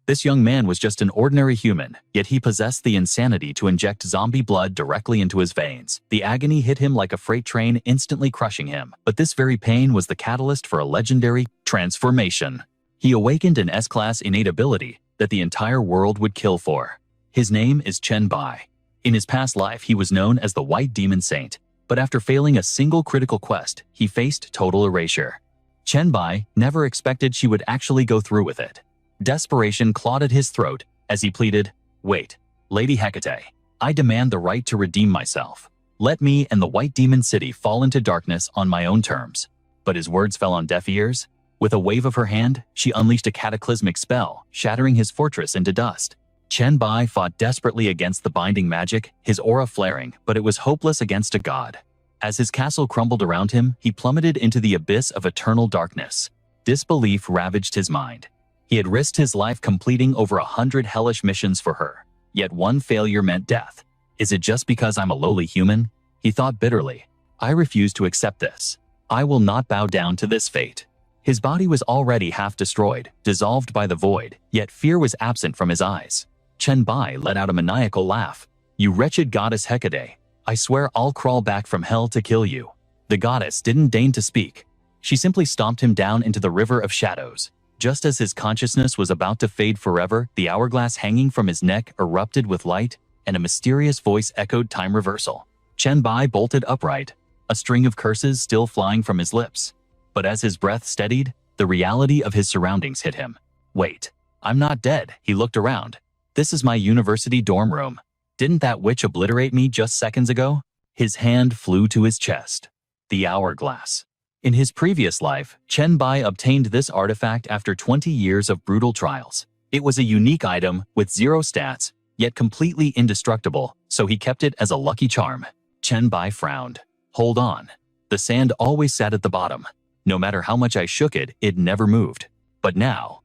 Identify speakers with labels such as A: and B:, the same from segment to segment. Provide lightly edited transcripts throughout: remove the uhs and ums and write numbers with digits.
A: This young man was just an ordinary human, yet he possessed the insanity to inject zombie blood directly into his veins. The agony hit him like a freight train, instantly crushing him. But this very pain was the catalyst for a legendary transformation. He awakened an S-class innate ability that the entire world would kill for. His name is Chen Bai. In his past life, he was known as the White Demon Saint, but after failing a single critical quest, he faced total erasure. Chen Bai never expected she would actually go through with it. Desperation clawed at his throat as he pleaded, "Wait, Lady Hecate, I demand the right to redeem myself. Let me and the White Demon City fall into darkness on my own terms." But his words fell on deaf ears. With a wave of her hand, she unleashed a cataclysmic spell, shattering his fortress into dust. Chen Bai fought desperately against the binding magic, his aura flaring, but it was hopeless against a god. As his castle crumbled around him, he plummeted into the abyss of eternal darkness. Disbelief ravaged his mind. He had risked his life completing over 100 hellish missions for her, yet one failure meant death. Is it just because I'm a lowly human? He thought bitterly. I refuse to accept this. I will not bow down to this fate. His body was already half destroyed, dissolved by the void, yet fear was absent from his eyes. Chen Bai let out a maniacal laugh. "You wretched goddess Hecate, I swear I'll crawl back from hell to kill you." The goddess didn't deign to speak. She simply stomped him down into the river of shadows. Just as his consciousness was about to fade forever, the hourglass hanging from his neck erupted with light, and a mysterious voice echoed time reversal. Chen Bai bolted upright, a string of curses still flying from his lips. But as his breath steadied, the reality of his surroundings hit him. "Wait, I'm not dead." He looked around. "This is my university dorm room. Didn't that witch obliterate me just seconds ago?" His hand flew to his chest. The hourglass. In his previous life, Chen Bai obtained this artifact after 20 years of brutal trials. It was a unique item with 0 stats, yet completely indestructible, so he kept it as a lucky charm. Chen Bai frowned. "Hold on. The sand always sat at the bottom. No matter how much I shook it, it never moved. But now,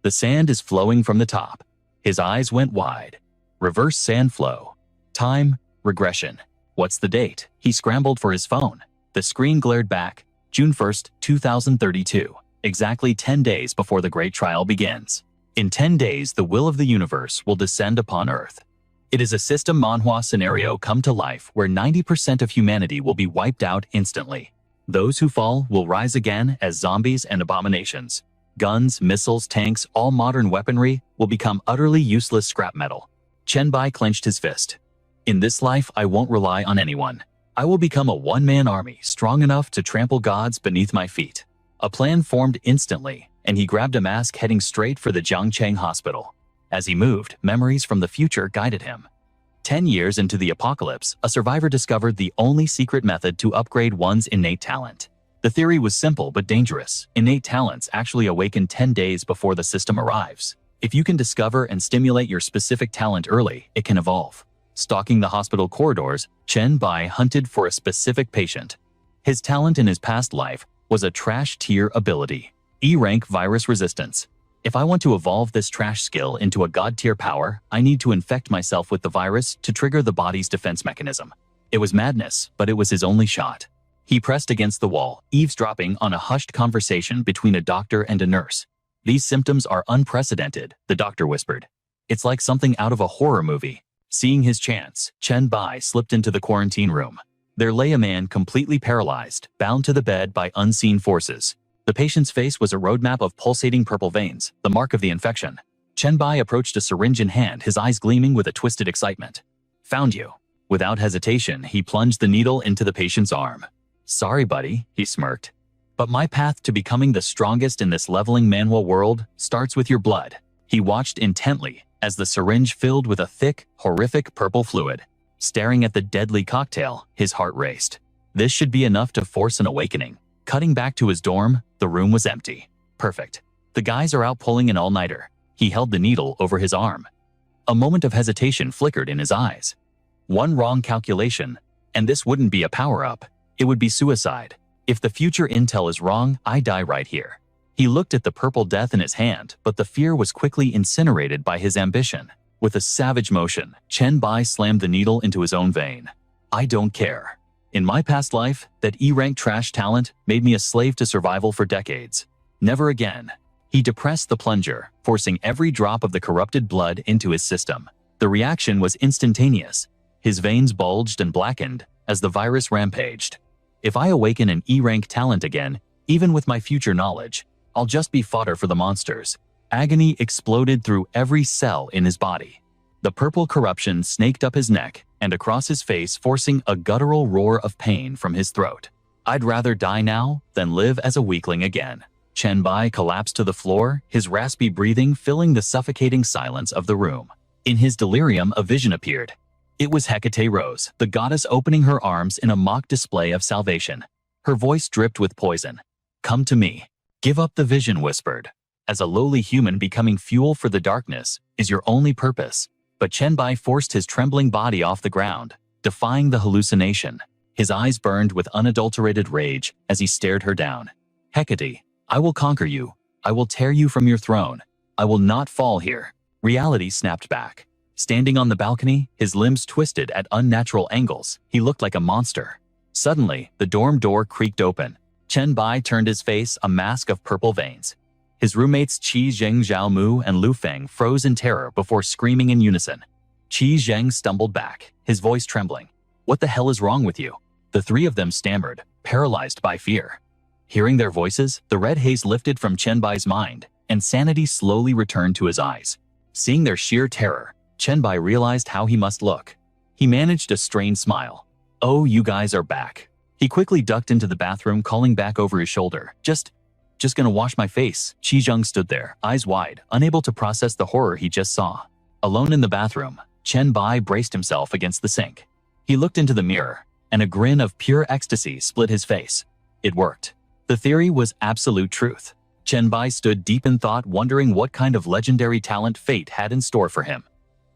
A: the sand is flowing from the top." His eyes went wide. Reverse sand flow. Time, regression. What's the date? He scrambled for his phone. The screen glared back. June 1st, 2032, exactly 10 days before the great trial begins. In 10 days, the will of the universe will descend upon Earth. It is a system manhwa scenario come to life where 90% of humanity will be wiped out instantly. Those who fall will rise again as zombies and abominations. Guns, missiles, tanks, all modern weaponry will become utterly useless scrap metal. Chen Bai clenched his fist. "In this life, I won't rely on anyone. I will become a one-man army strong enough to trample gods beneath my feet." A plan formed instantly, and he grabbed a mask heading straight for the Jiangcheng hospital. As he moved, memories from the future guided him. 10 years into the apocalypse, a survivor discovered the only secret method to upgrade one's innate talent. The theory was simple but dangerous. Innate talents actually awaken 10 days before the system arrives. If you can discover and stimulate your specific talent early, it can evolve. Stalking the hospital corridors, Chen Bai hunted for a specific patient. His talent in his past life was a trash tier ability, E-rank virus resistance. If I want to evolve this trash skill into a god tier power, I need to infect myself with the virus to trigger the body's defense mechanism. It was madness, but it was his only shot. He pressed against the wall, eavesdropping on a hushed conversation between a doctor and a nurse. "These symptoms are unprecedented," the doctor whispered. "It's like something out of a horror movie." Seeing his chance, Chen Bai slipped into the quarantine room. There lay a man completely paralyzed, bound to the bed by unseen forces. The patient's face was a roadmap of pulsating purple veins, the mark of the infection. Chen Bai approached a syringe in hand, his eyes gleaming with a twisted excitement. "Found you." Without hesitation, he plunged the needle into the patient's arm. "Sorry, buddy," he smirked. "But my path to becoming the strongest in this leveling manhwa world starts with your blood." He watched intently as the syringe filled with a thick, horrific purple fluid. Staring at the deadly cocktail, his heart raced. This should be enough to force an awakening. Cutting back to his dorm, the room was empty. Perfect. The guys are out pulling an all-nighter. He held the needle over his arm. A moment of hesitation flickered in his eyes. One wrong calculation, and this wouldn't be a power-up. It would be suicide. If the future intel is wrong, I die right here. He looked at the purple death in his hand, but the fear was quickly incinerated by his ambition. With a savage motion, Chen Bai slammed the needle into his own vein. "I don't care. In my past life, that E-rank trash talent made me a slave to survival for decades. Never again." He depressed the plunger, forcing every drop of the corrupted blood into his system. The reaction was instantaneous. His veins bulged and blackened as the virus rampaged. If I awaken an E-rank talent again, even with my future knowledge, I'll just be fodder for the monsters. Agony exploded through every cell in his body. The purple corruption snaked up his neck and across his face, forcing a guttural roar of pain from his throat. I'd rather die now than live as a weakling again. Chenbai collapsed to the floor, his raspy breathing filling the suffocating silence of the room. In his delirium, a vision appeared. It was Hecate Rose, the goddess opening her arms in a mock display of salvation. Her voice dripped with poison. "Come to me." "Give up the vision," whispered. "As a lowly human, becoming fuel for the darkness is your only purpose." But Chenbai forced his trembling body off the ground, defying the hallucination. His eyes burned with unadulterated rage as he stared her down. "Hecate, I will conquer you. I will tear you from your throne. I will not fall here." Reality snapped back. Standing on the balcony, his limbs twisted at unnatural angles, he looked like a monster. Suddenly, the dorm door creaked open. Chenbai turned his face, a mask of purple veins. His roommates Qi Zheng, Zhao Mu, and Lu Feng froze in terror before screaming in unison. Qi Zheng stumbled back, his voice trembling. "What the hell is wrong with you?" The three of them stammered, paralyzed by fear. Hearing their voices, the red haze lifted from Chenbai's mind, and sanity slowly returned to his eyes. Seeing their sheer terror, Chenbai realized how he must look. He managed a strained smile. "Oh, you guys are back." He quickly ducked into the bathroom, calling back over his shoulder. Just gonna wash my face." Qi Zheng stood there, eyes wide, unable to process the horror he just saw. Alone in the bathroom, Chenbai braced himself against the sink. He looked into the mirror, and a grin of pure ecstasy split his face. It worked. The theory was absolute truth. Chenbai stood deep in thought, wondering what kind of legendary talent fate had in store for him.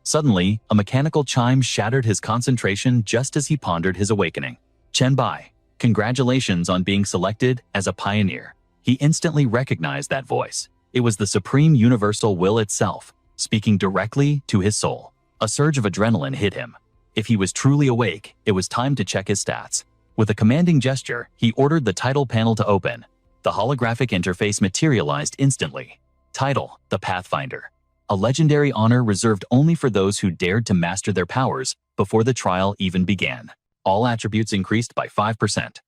A: Suddenly, a mechanical chime shattered his concentration just as he pondered his awakening. "Chenbai, congratulations on being selected as a pioneer." He instantly recognized that voice. It was the supreme universal will itself, speaking directly to his soul. A surge of adrenaline hit him. If he was truly awake, it was time to check his stats. With a commanding gesture, he ordered the title panel to open. The holographic interface materialized instantly. Title: The Pathfinder. A legendary honor reserved only for those who dared to master their powers before the trial even began. All attributes increased by 5%.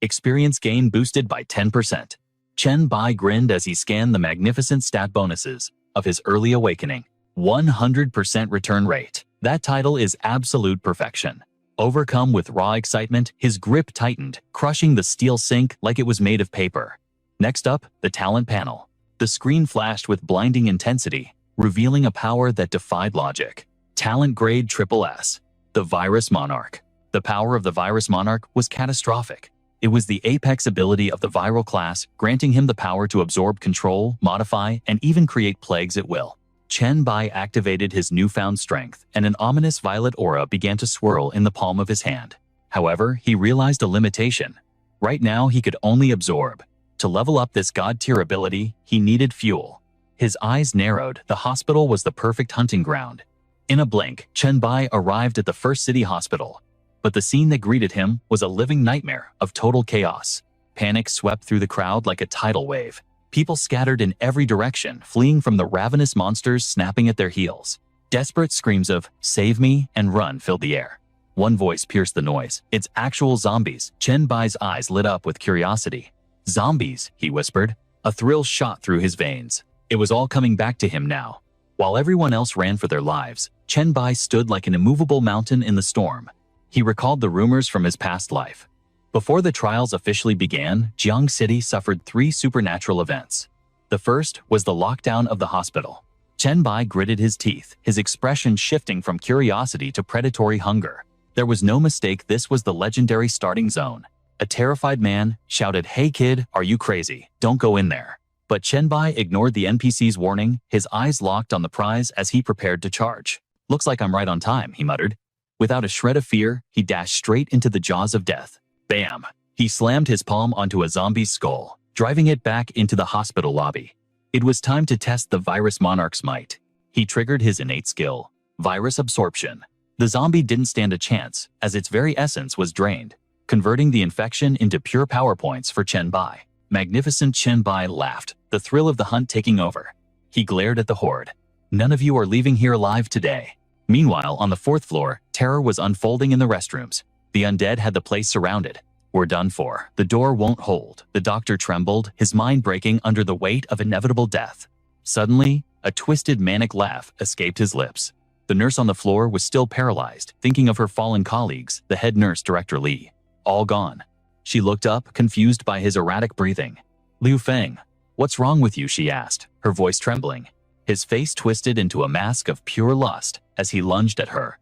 A: Experience gain boosted by 10%. Chenbai grinned as he scanned the magnificent stat bonuses of his early awakening. 100% return rate. That title is absolute perfection. Overcome with raw excitement, his grip tightened, crushing the steel sink like it was made of paper. Next up, the talent panel. The screen flashed with blinding intensity, revealing a power that defied logic. Talent grade SSS. The Virus Monarch. The power of the Virus Monarch was catastrophic. It was the apex ability of the viral class, granting him the power to absorb, control, modify, and even create plagues at will. Chenbai activated his newfound strength, and an ominous violet aura began to swirl in the palm of his hand. However, he realized a limitation. Right now, he could only absorb. To level up this god-tier ability, he needed fuel. His eyes narrowed. The hospital was the perfect hunting ground. In a blink, Chenbai arrived at the first city hospital. But the scene that greeted him was a living nightmare of total chaos. Panic swept through the crowd like a tidal wave. People scattered in every direction, fleeing from the ravenous monsters snapping at their heels. Desperate screams of "save me" and "run" filled the air. One voice pierced the noise. "It's actual zombies." Chenbai's eyes lit up with curiosity. "Zombies," he whispered. A thrill shot through his veins. It was all coming back to him now. While everyone else ran for their lives, Chenbai stood like an immovable mountain in the storm. He recalled the rumors from his past life. Before the trials officially began, Jiang City suffered 3 supernatural events. The first was the lockdown of the hospital. Chenbai gritted his teeth, his expression shifting from curiosity to predatory hunger. There was no mistake, this was the legendary starting zone. A terrified man shouted, "Hey kid, are you crazy? Don't go in there." But Chenbai ignored the NPC's warning, his eyes locked on the prize as he prepared to charge. "Looks like I'm right on time," he muttered. Without a shred of fear, he dashed straight into the jaws of death. Bam! He slammed his palm onto a zombie's skull, driving it back into the hospital lobby. It was time to test the Virus Monarch's might. He triggered his innate skill, Virus Absorption. The zombie didn't stand a chance, as its very essence was drained, converting the infection into pure power points for Chenbai. Magnificent. Chenbai laughed. the thrill of the hunt taking over. He glared at the horde. None of you are leaving here alive today. Meanwhile, on the 4th floor, terror was unfolding in the restrooms. The undead had the place surrounded. We're done for. The door won't hold. The doctor trembled, his mind breaking under the weight of inevitable death. Suddenly, a twisted manic laugh escaped his lips. The nurse on the floor was still paralyzed, thinking of her fallen colleagues, the head nurse, Director Lee. All gone. She looked up, confused by his erratic breathing. Liu Feng, what's wrong with you? She asked, her voice trembling. His face twisted into a mask of pure lust as he lunged at her.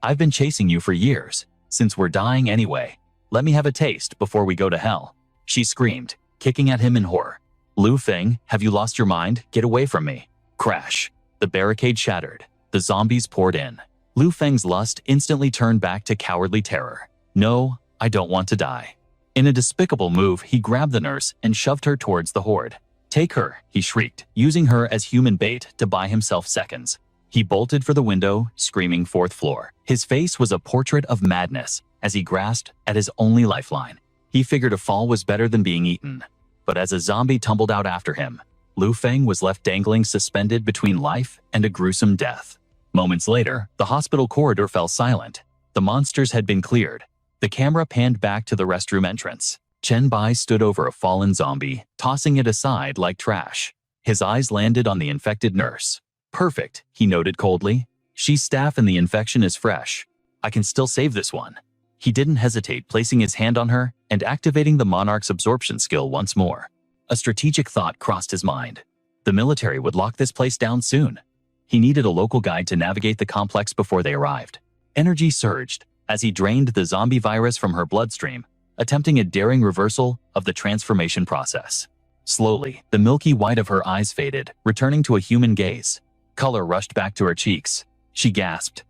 A: I've been chasing you for years. Since we're dying anyway, let me have a taste before we go to hell. She screamed, kicking at him in horror. Liu Feng, have you lost your mind? Get away from me. Crash. The barricade shattered. The zombies poured in. Liu Feng's lust instantly turned back to cowardly terror. No, I don't want to die. In a despicable move, he grabbed the nurse and shoved her towards the horde. Take her, he shrieked, using her as human bait to buy himself seconds. He bolted for the window, screaming 4th floor. His face was a portrait of madness as he grasped at his only lifeline. He figured a fall was better than being eaten. But as a zombie tumbled out after him, Liu Feng was left dangling suspended between life and a gruesome death. Moments later, the hospital corridor fell silent. The monsters had been cleared. The camera panned back to the restroom entrance. Chen Bai stood over a fallen zombie, tossing it aside like trash. His eyes landed on the infected nurse. Perfect, he noted coldly. She's staff and the infection is fresh. I can still save this one. He didn't hesitate, placing his hand on her and activating the Monarch's absorption skill once more. A strategic thought crossed his mind. The military would lock this place down soon. He needed a local guide to navigate the complex before they arrived. Energy surged as he drained the zombie virus from her bloodstream, attempting a daring reversal of the transformation process. Slowly, the milky white of her eyes faded, returning to a human gaze. Color rushed back to her cheeks. She gasped.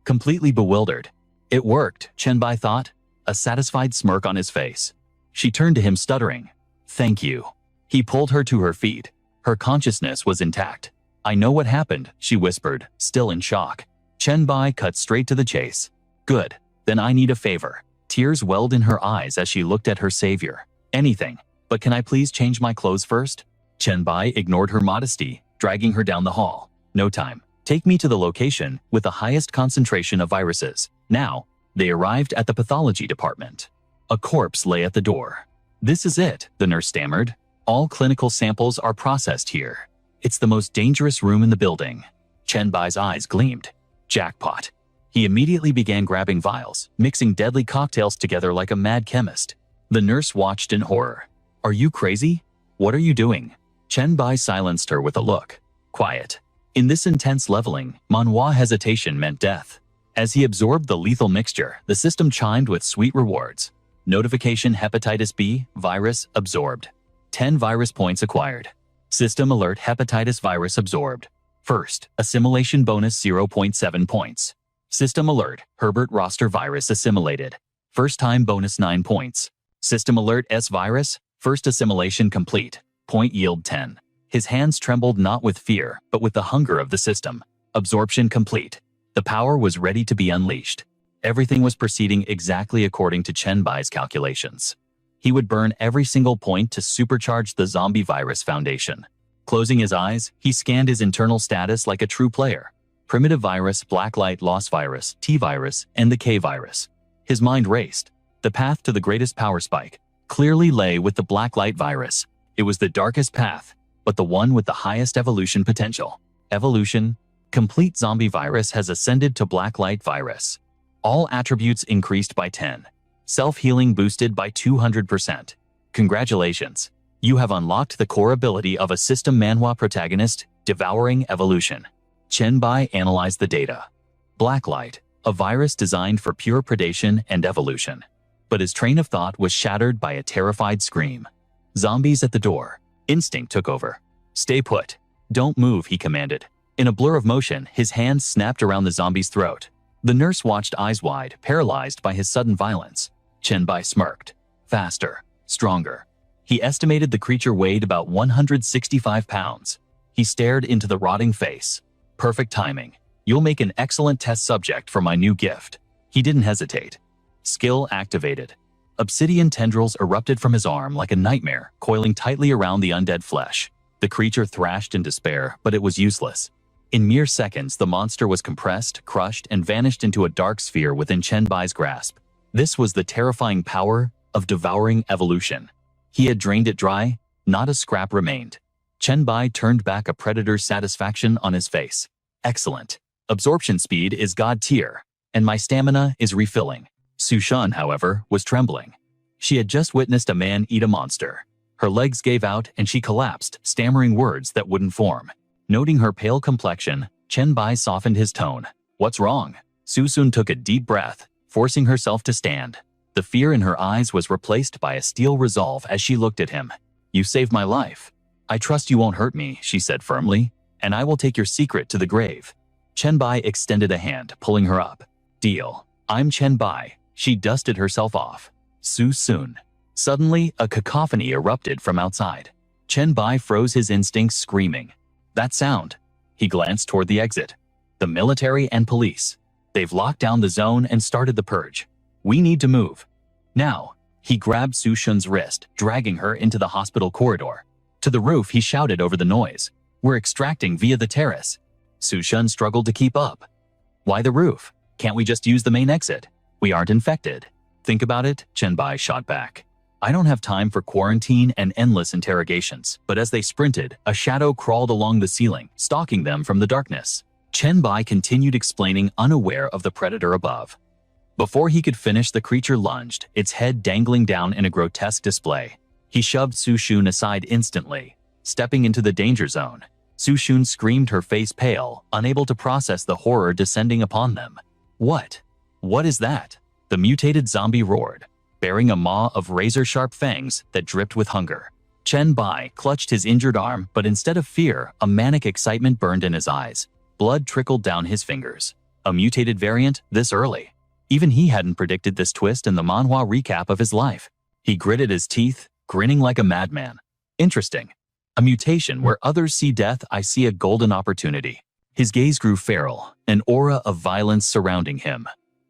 A: Completely bewildered. It worked, Chen Bai thought, a satisfied smirk on his face. She turned to him stuttering. Thank you. He pulled her to her feet. Her consciousness was intact. I know what happened, she whispered, still in shock. Chen Bai cut straight to the chase. Good. Then I need a favor. Tears welled in her eyes as she looked at her savior. Anything. But can I please change my clothes first? Chen Bai ignored her modesty, dragging her down the hall. No time. Take me to the location with the highest concentration of viruses. Now, they arrived at the pathology department. A corpse lay at the door. This is it, the nurse stammered. All clinical samples are processed here. It's the most dangerous room in the building. Chen Bai's eyes gleamed. Jackpot. He immediately began grabbing vials, mixing deadly cocktails together like a mad chemist. The nurse watched in horror. Are you crazy? What are you doing? Chen Bai silenced her with a look. Quiet. In this intense leveling, Manhwa hesitation meant death. As he absorbed the lethal mixture, the system chimed with sweet rewards. Notification: hepatitis B, virus absorbed. 10 virus points acquired. System alert: hepatitis virus absorbed. First, assimilation bonus 0.7 points. System alert: Herbert roster virus assimilated. First time bonus 9 points. System alert: S virus, first assimilation complete. Point yield 10. His hands trembled not with fear, but with the hunger of the system. Absorption complete. The power was ready to be unleashed. Everything was proceeding exactly according to Chen Bai's calculations. He would burn every single point to supercharge the zombie virus foundation. Closing his eyes, he scanned his internal status like a true player. Primitive virus, blacklight loss virus, T virus, and the K virus. His mind raced. The path to the greatest power spike clearly lay with the blacklight virus. It was the darkest path, but the one with the highest evolution potential. Evolution: complete zombie virus has ascended to blacklight virus. All attributes increased by 10. Self-healing boosted by 200%. Congratulations. You have unlocked the core ability of a system manhwa protagonist, Devouring Evolution. Chen Bai analyzed the data. Blacklight, a virus designed for pure predation and evolution. But his train of thought was shattered by a terrified scream. Zombies at the door. Instinct took over. Stay put. Don't move, he commanded. In a blur of motion, his hands snapped around the zombie's throat. The nurse watched eyes wide, paralyzed by his sudden violence. Chen Bai smirked. Faster. Stronger. He estimated the creature weighed about 165 pounds. He stared into the rotting face. Perfect timing. You'll make an excellent test subject for my new gift. He didn't hesitate. Skill activated. Obsidian tendrils erupted from his arm like a nightmare, coiling tightly around the undead flesh. The creature thrashed in despair, but it was useless. In mere seconds, the monster was compressed, crushed, and vanished into a dark sphere within Chen Bai's grasp. This was the terrifying power of devouring evolution. He had drained it dry, not a scrap remained. Chen Bai turned back a predator's satisfaction on his face. Excellent. Absorption speed is god tier, and my stamina is refilling. Su Shun, however, was trembling. She had just witnessed a man eat a monster. Her legs gave out and she collapsed, stammering words that wouldn't form. Noting her pale complexion, Chen Bai softened his tone. What's wrong? Su Shun took a deep breath, forcing herself to stand. The fear in her eyes was replaced by a steel resolve as she looked at him. You saved my life. I trust you won't hurt me, she said firmly, and I will take your secret to the grave. Chen Bai extended a hand, pulling her up. Deal. I'm Chen Bai. She dusted herself off. Su Shun. Suddenly, a cacophony erupted from outside. Chen Bai froze his instincts, screaming. That sound. He glanced toward the exit. The military and police. They've locked down the zone and started the purge. We need to move. Now. He grabbed Su Shun's wrist, dragging her into the hospital corridor. To the roof, he shouted over the noise. We're extracting via the terrace. Su Shun struggled to keep up. Why the roof? Can't we just use the main exit? We aren't infected. Think about it, Chen Bai shot back. I don't have time for quarantine and endless interrogations. But as they sprinted, a shadow crawled along the ceiling, stalking them from the darkness. Chen Bai continued explaining, unaware of the predator above. Before he could finish, the creature lunged, its head dangling down in a grotesque display. He shoved Su Shun aside instantly, stepping into the danger zone. Su Shun screamed, her face pale, unable to process the horror descending upon them. What? What is that? The mutated zombie roared, bearing a maw of razor-sharp fangs that dripped with hunger. Chen Bai clutched his injured arm, but instead of fear, a manic excitement burned in his eyes. Blood trickled down his fingers. A mutated variant this early. Even he hadn't predicted this twist in the manhwa recap of his life. He gritted his teeth, grinning like a madman. Interesting. A mutation where others see death, I see a golden opportunity. His gaze grew feral, an aura of violence surrounding him.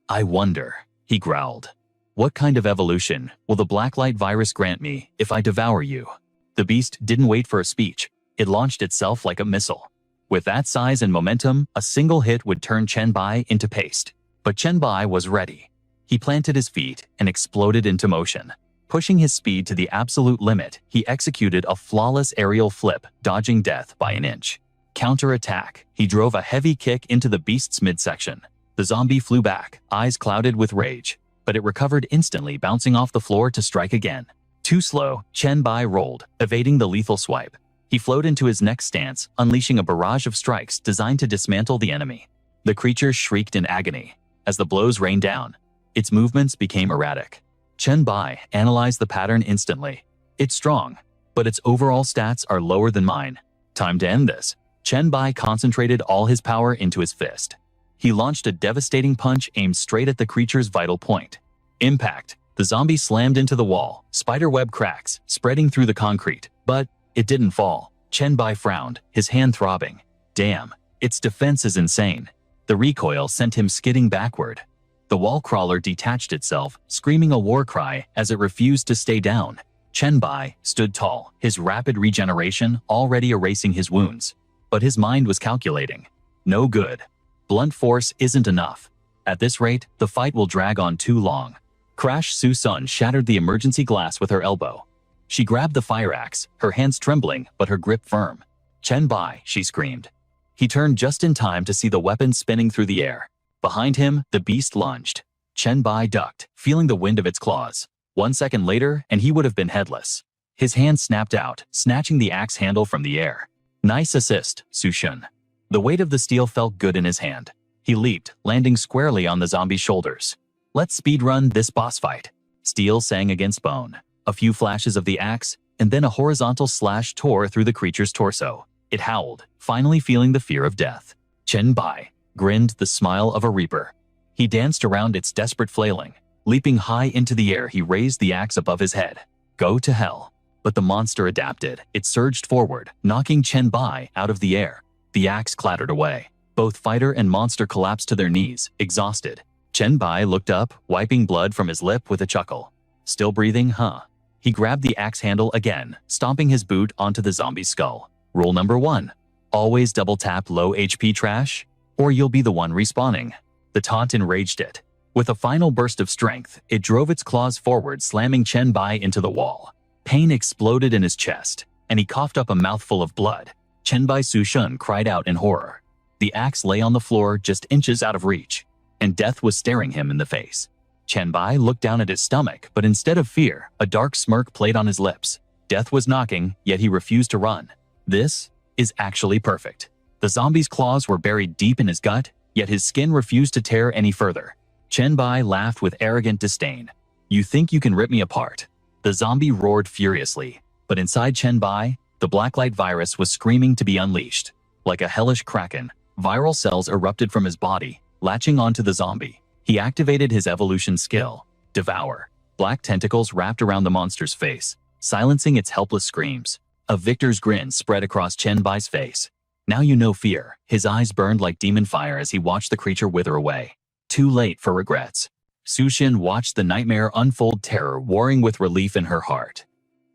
A: I wonder, he growled. What kind of evolution will the blacklight virus grant me if I devour you? The beast didn't wait for a speech. It launched itself like a missile. With that size and momentum, a single hit would turn Chen Bai into paste. But Chen Bai was ready. He planted his feet and exploded into motion. Pushing his speed to the absolute limit, he executed a flawless aerial flip, dodging death by an inch. Counter-attack. He drove a heavy kick into the beast's midsection. The zombie flew back, eyes clouded with rage, but it recovered instantly, bouncing off the floor to strike again. Too slow, Chen Bai rolled, evading the lethal swipe. He flowed into his next stance, unleashing a barrage of strikes designed to dismantle the enemy. The creature shrieked in agony. As the blows rained down, its movements became erratic. Chen Bai analyzed the pattern instantly. It's strong, but its overall stats are lower than mine. Time to end this. Chen Bai concentrated all his power into his fist. He launched a devastating punch aimed straight at the creature's vital point. Impact. The zombie slammed into the wall, spiderweb cracks spreading through the concrete, but it didn't fall. Chen Bai frowned, his hand throbbing. Damn, its defense is insane. The recoil sent him skidding backward. The wall crawler detached itself, screaming a war cry as it refused to stay down. Chen Bai stood tall, his rapid regeneration already erasing his wounds. But his mind was calculating. No good. Blunt force isn't enough. At this rate, the fight will drag on too long. Crash. Su Shun shattered the emergency glass with her elbow. She grabbed the fire axe, her hands trembling but her grip firm. Chen Bai, she screamed. He turned just in time to see the weapon spinning through the air. Behind him, the beast lunged. Chen Bai ducked, feeling the wind of its claws. 1 second later, and he would have been headless. His hand snapped out, snatching the axe handle from the air. Nice assist, Su Shun. The weight of the steel felt good in his hand. He leaped, landing squarely on the zombie's shoulders. Let's speedrun this boss fight. Steel sang against bone. A few flashes of the axe, and then a horizontal slash tore through the creature's torso. It howled, finally feeling the fear of death. Chen Bai grinned, the smile of a reaper. He danced around its desperate flailing. Leaping high into the air, he raised the axe above his head. Go to hell. But the monster adapted. It surged forward, knocking Chen Bai out of the air. The axe clattered away. Both fighter and monster collapsed to their knees, exhausted. Chen Bai looked up, wiping blood from his lip with a chuckle. Still breathing, huh? He grabbed the axe handle again, stomping his boot onto the zombie's skull. Rule number 1. Always double tap low HP trash, or you'll be the one respawning. The taunt enraged it. With a final burst of strength, it drove its claws forward, slamming Chen Bai into the wall. Pain exploded in his chest, and he coughed up a mouthful of blood. Chen Bai Su-shun cried out in horror. The axe lay on the floor just inches out of reach, and death was staring him in the face. Chen Bai looked down at his stomach, but instead of fear, a dark smirk played on his lips. Death was knocking, yet he refused to run. This is actually perfect. The zombie's claws were buried deep in his gut, yet his skin refused to tear any further. Chen Bai laughed with arrogant disdain. "You think you can rip me apart?" The zombie roared furiously, but inside Chen Bai, the blacklight virus was screaming to be unleashed. Like a hellish kraken, viral cells erupted from his body, latching onto the zombie. He activated his evolution skill, Devour. Black tentacles wrapped around the monster's face, silencing its helpless screams. A victor's grin spread across Chen Bai's face. Now you know fear. His eyes burned like demon fire as he watched the creature wither away. Too late for regrets. Su-shin watched the nightmare unfold, terror warring with relief in her heart.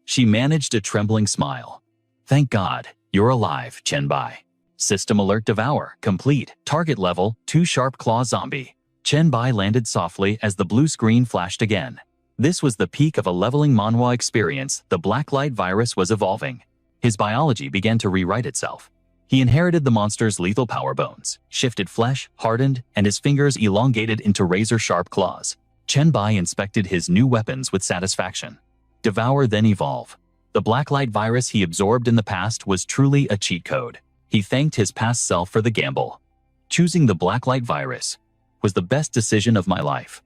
A: She managed a trembling smile. "Thank God, you're alive, Chen Bai." System alert Devour, complete. Target level, 2 sharp claw zombie. Chen Bai landed softly as the blue screen flashed again. This was the peak of a leveling manhwa experience. The blacklight virus was evolving. His biology began to rewrite itself. He inherited the monster's lethal power bones, shifted flesh, hardened, and his fingers elongated into razor-sharp claws. Chen Bai inspected his new weapons with satisfaction. Devour then evolve. The blacklight virus he absorbed in the past was truly a cheat code. He thanked his past self for the gamble. Choosing the blacklight virus was the best decision of my life.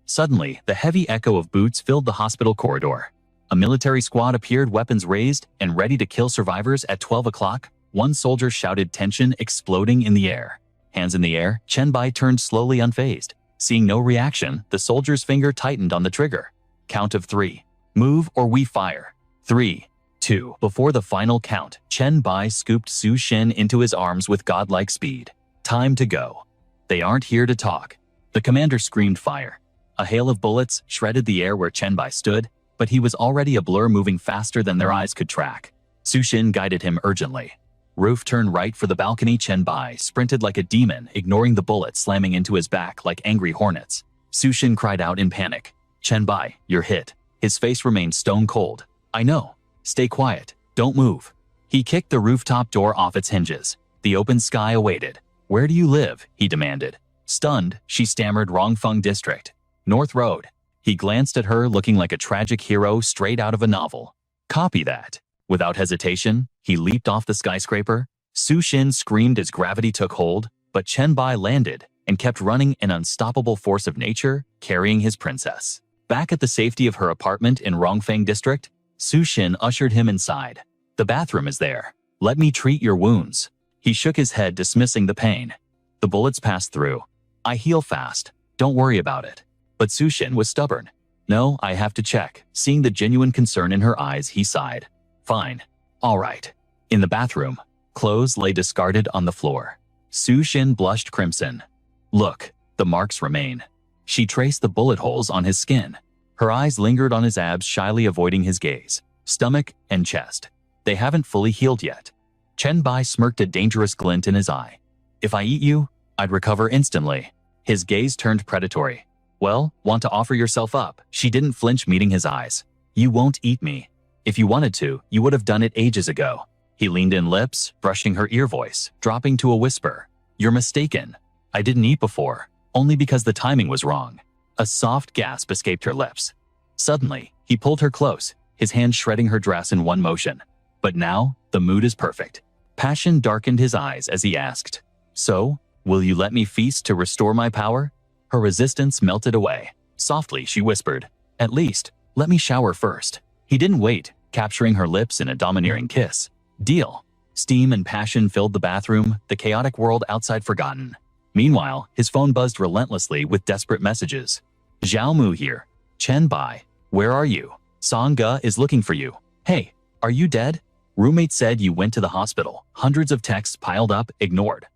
A: Suddenly, the heavy echo of boots filled the hospital corridor. A military squad appeared, weapons raised and ready to kill survivors at 12 o'clock. One soldier shouted, tension exploding in the air. Hands in the air, Chen Bai turned slowly, unfazed. Seeing no reaction, the soldier's finger tightened on the trigger. Count of 3. Move or we fire. 3, 2. Before the final count, Chen Bai scooped Su-shin into his arms with godlike speed. Time to go. They aren't here to talk. The commander screamed fire. A hail of bullets shredded the air where Chen Bai stood, but he was already a blur, moving faster than their eyes could track. Su-shin guided him urgently. Roof turned right for the balcony. Chen Bai sprinted like a demon, ignoring the bullets slamming into his back like angry hornets. Su-shin cried out in panic. "Chen Bai, you're hit." His face remained stone cold. "I know. Stay quiet. Don't move." He kicked the rooftop door off its hinges. The open sky awaited. "Where do you live?" he demanded. Stunned, she stammered, "Rongfeng District. North Road." He glanced at her, looking like a tragic hero straight out of a novel. "Copy that." Without hesitation, he leaped off the skyscraper. Su-shin screamed as gravity took hold, but Chen Bai landed and kept running, an unstoppable force of nature, carrying his princess. Back at the safety of her apartment in Rongfeng District, Su-shin ushered him inside. "The bathroom is there. Let me treat your wounds." He shook his head, dismissing the pain. "The bullets passed through. I heal fast. Don't worry about it." But Su-shin was stubborn. "No, I have to check." Seeing the genuine concern in her eyes, he sighed. "Fine. All right." In the bathroom, clothes lay discarded on the floor. Su-shin blushed crimson. "Look, the marks remain." She traced the bullet holes on his skin. Her eyes lingered on his abs, shyly avoiding his gaze. Stomach and chest. They haven't fully healed yet. Chen Bai smirked, a dangerous glint in his eye. "If I eat you, I'd recover instantly." His gaze turned predatory. "Well, want to offer yourself up?" She didn't flinch, meeting his eyes. "You won't eat me. If you wanted to, you would have done it ages ago." He leaned in, lips brushing her ear, voice dropping to a whisper. "You're mistaken. I didn't eat before, only because the timing was wrong." A soft gasp escaped her lips. Suddenly, he pulled her close, his hand shredding her dress in one motion. But now, the mood is perfect. Passion darkened his eyes as he asked, "So, will you let me feast to restore my power?" Her resistance melted away. Softly, she whispered, "At least, let me shower first." He didn't wait, capturing her lips in a domineering kiss. "Deal." Steam and passion filled the bathroom, the chaotic world outside forgotten. Meanwhile, his phone buzzed relentlessly with desperate messages. "Zhao Mu here. Chen Bai, where are you? Manga is looking for you. Hey, are you dead? Roommate said you went to the hospital." Hundreds of texts piled up, ignored.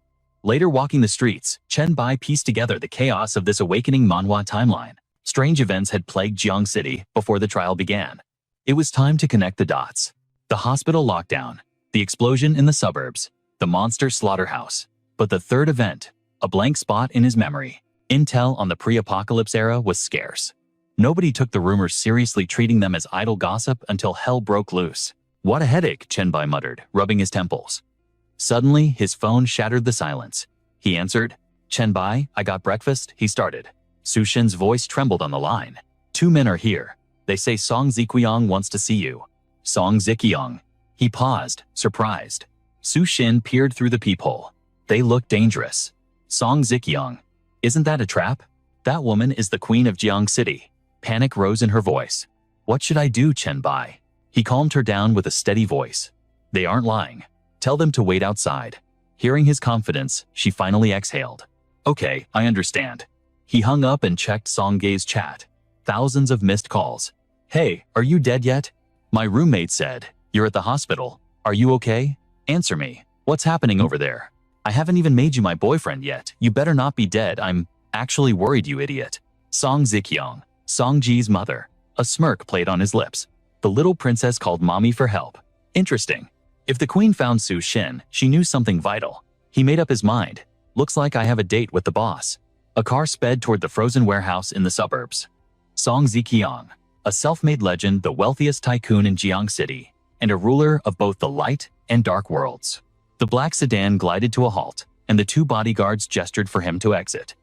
A: Later, walking the streets, Chen Bai pieced together the chaos of this awakening manhwa timeline. Strange events had plagued Jiang City before the trial began. It was time to connect the dots. The hospital lockdown, the explosion in the suburbs, the monster slaughterhouse. But the third event, a blank spot in his memory. Intel on the pre-apocalypse era was scarce. Nobody took the rumors seriously, treating them as idle gossip until hell broke loose. What a headache, Chenbai muttered, rubbing his temples. Suddenly, his phone shattered the silence. He answered. Chenbai, I got breakfast, he started. Su Shin's voice trembled on the line. 2 men are here. They say Song Ziqiang wants to see you. Song Ziqiang. He paused, surprised. Su Shin peered through the peephole. They looked dangerous. Song Ziqiang. Isn't that a trap? That woman is the queen of Jiang City. Panic rose in her voice. What should I do, Chenbai? He calmed her down with a steady voice. They aren't lying. Tell them to wait outside. Hearing his confidence, she finally exhaled. Okay, I understand. He hung up and checked Song Gei's chat. Thousands of missed calls. Hey, are you dead yet? My roommate said, you're at the hospital. Are you okay? Answer me. What's happening over there? I haven't even made you my boyfriend yet. You better not be dead. I'm actually worried, you idiot. Song Ziqiang, Song Ji's mother. A smirk played on his lips. The little princess called mommy for help. Interesting. If the queen found Su Shin, she knew something vital. He made up his mind. Looks like I have a date with the boss. A car sped toward the frozen warehouse in the suburbs. Song Ziqiang, a self-made legend, the wealthiest tycoon in Jiang City, and a ruler of both the light and dark worlds. The black sedan glided to a halt, and the 2 bodyguards gestured for him to exit.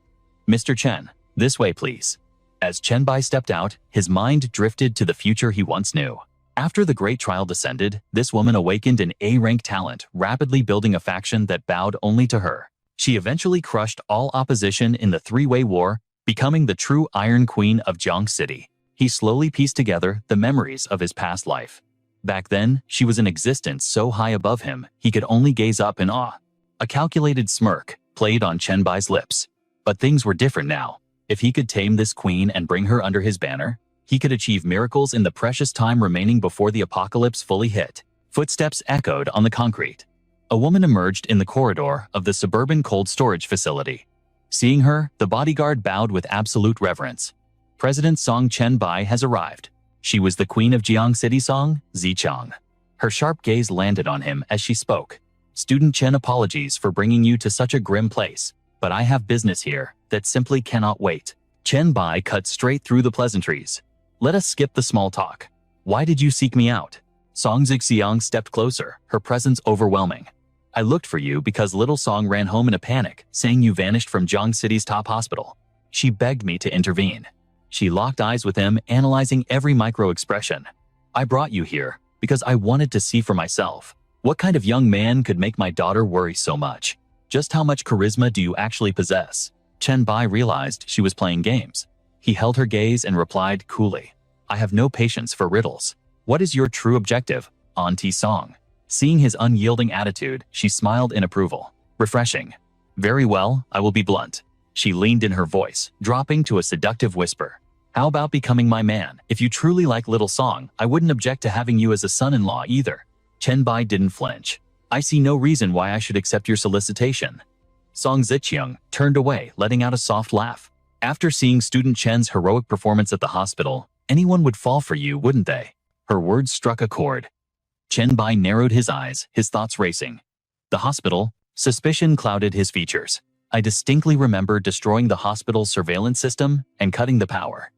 A: Mr. Chen, this way please. As Chenbai stepped out, his mind drifted to the future he once knew. After the great trial descended, this woman awakened an A-rank talent, rapidly building a faction that bowed only to her. She eventually crushed all opposition in the 3-way war, becoming the true Iron Queen of Jiang City. He slowly pieced together the memories of his past life. Back then, she was in existence so high above him, he could only gaze up in awe. A calculated smirk played on Chenbai's lips. But things were different now. If he could tame this queen and bring her under his banner, he could achieve miracles in the precious time remaining before the apocalypse fully hit. Footsteps echoed on the concrete. A woman emerged in the corridor of the suburban cold storage facility. Seeing her, the bodyguard bowed with absolute reverence. President Song Chenbai has arrived. She was the queen of Jiang City, Song Ziqiang. Her sharp gaze landed on him as she spoke. Student Chen, apologies for bringing you to such a grim place, but I have business here that simply cannot wait. Chenbai cut straight through the pleasantries. Let us skip the small talk. Why did you seek me out? Song Ziqiang stepped closer, her presence overwhelming. I looked for you because little Song ran home in a panic, saying you vanished from Jiang City's top hospital. She begged me to intervene. She locked eyes with him, analyzing every micro-expression. I brought you here because I wanted to see for myself. What kind of young man could make my daughter worry so much? Just how much charisma do you actually possess? Chenbai realized she was playing games. He held her gaze and replied coolly, I have no patience for riddles. What is your true objective, Auntie Song? Seeing his unyielding attitude, she smiled in approval. Refreshing. Very well, I will be blunt. She leaned in her voice, dropping to a seductive whisper. How about becoming my man? If you truly like little Song, I wouldn't object to having you as a son-in-law either. Chenbai didn't flinch. I see no reason why I should accept your solicitation. Song Ziqiang turned away, letting out a soft laugh. After seeing student Chen's heroic performance at the hospital, anyone would fall for you, wouldn't they? Her words struck a chord. Chenbai narrowed his eyes, his thoughts racing. The hospital? Suspicion clouded his features. I distinctly remember destroying the hospital's surveillance system and cutting the power.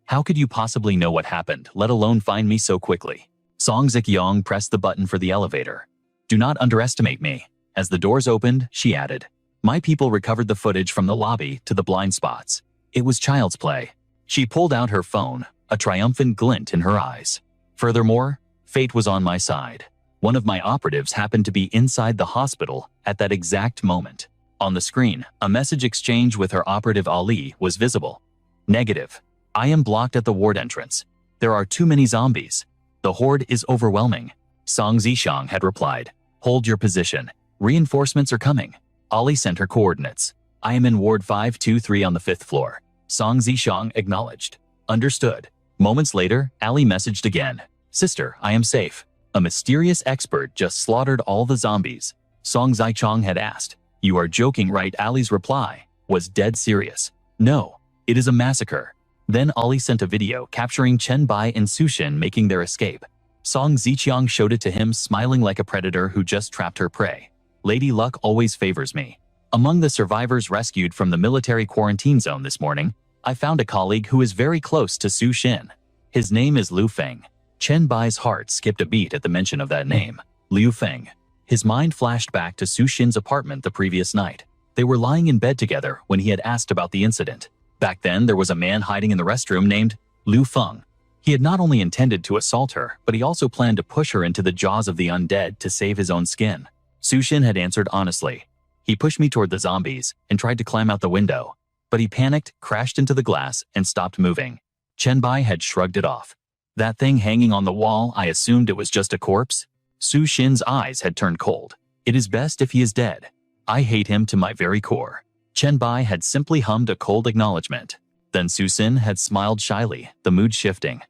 A: How could you possibly know what happened, let alone find me so quickly? Song Ziqiang pressed the button for the elevator. Do not underestimate me. As the doors opened, she added. My people recovered the footage from the lobby to the blind spots. It was child's play. She pulled out her phone, a triumphant glint in her eyes. Furthermore, fate was on my side. One of my operatives happened to be inside the hospital at that exact moment. On the screen, a message exchange with her operative Ali was visible. Negative. I am blocked at the ward entrance. There are too many zombies. The horde is overwhelming. Song Ziqiang had replied. Hold your position. Reinforcements are coming. Ali sent her coordinates. I am in Ward 523 on the 5th floor. Song Ziqiang acknowledged. Understood. Moments later, Ali messaged again. Sister, I am safe. A mysterious expert just slaughtered all the zombies. Song Ziqiang had asked. You are joking, right? Ali's reply was dead serious. No, it is a massacre. Then Ali sent a video capturing Chenbai and Su Shin making their escape. Song Ziqiang showed it to him, smiling like a predator who just trapped her prey. Lady Luck always favors me. Among the survivors rescued from the military quarantine zone this morning, I found a colleague who is very close to Su Xin. His name is Liu Feng. Chen Bai's heart skipped a beat at the mention of that name. Liu Feng. His mind flashed back to Su Xin's apartment the previous night. They were lying in bed together when he had asked about the incident. Back then, there was a man hiding in the restroom named Liu Feng. He had not only intended to assault her, but he also planned to push her into the jaws of the undead to save his own skin. Su Xin had answered honestly. He pushed me toward the zombies and tried to climb out the window, but he panicked, crashed into the glass, and stopped moving. Chen Bai had shrugged it off. That thing hanging on the wall, I assumed it was just a corpse? Su Xin's eyes had turned cold. It is best if he is dead. I hate him to my very core. Chen Bai had simply hummed a cold acknowledgement. Then Su Xin had smiled shyly, the mood shifting.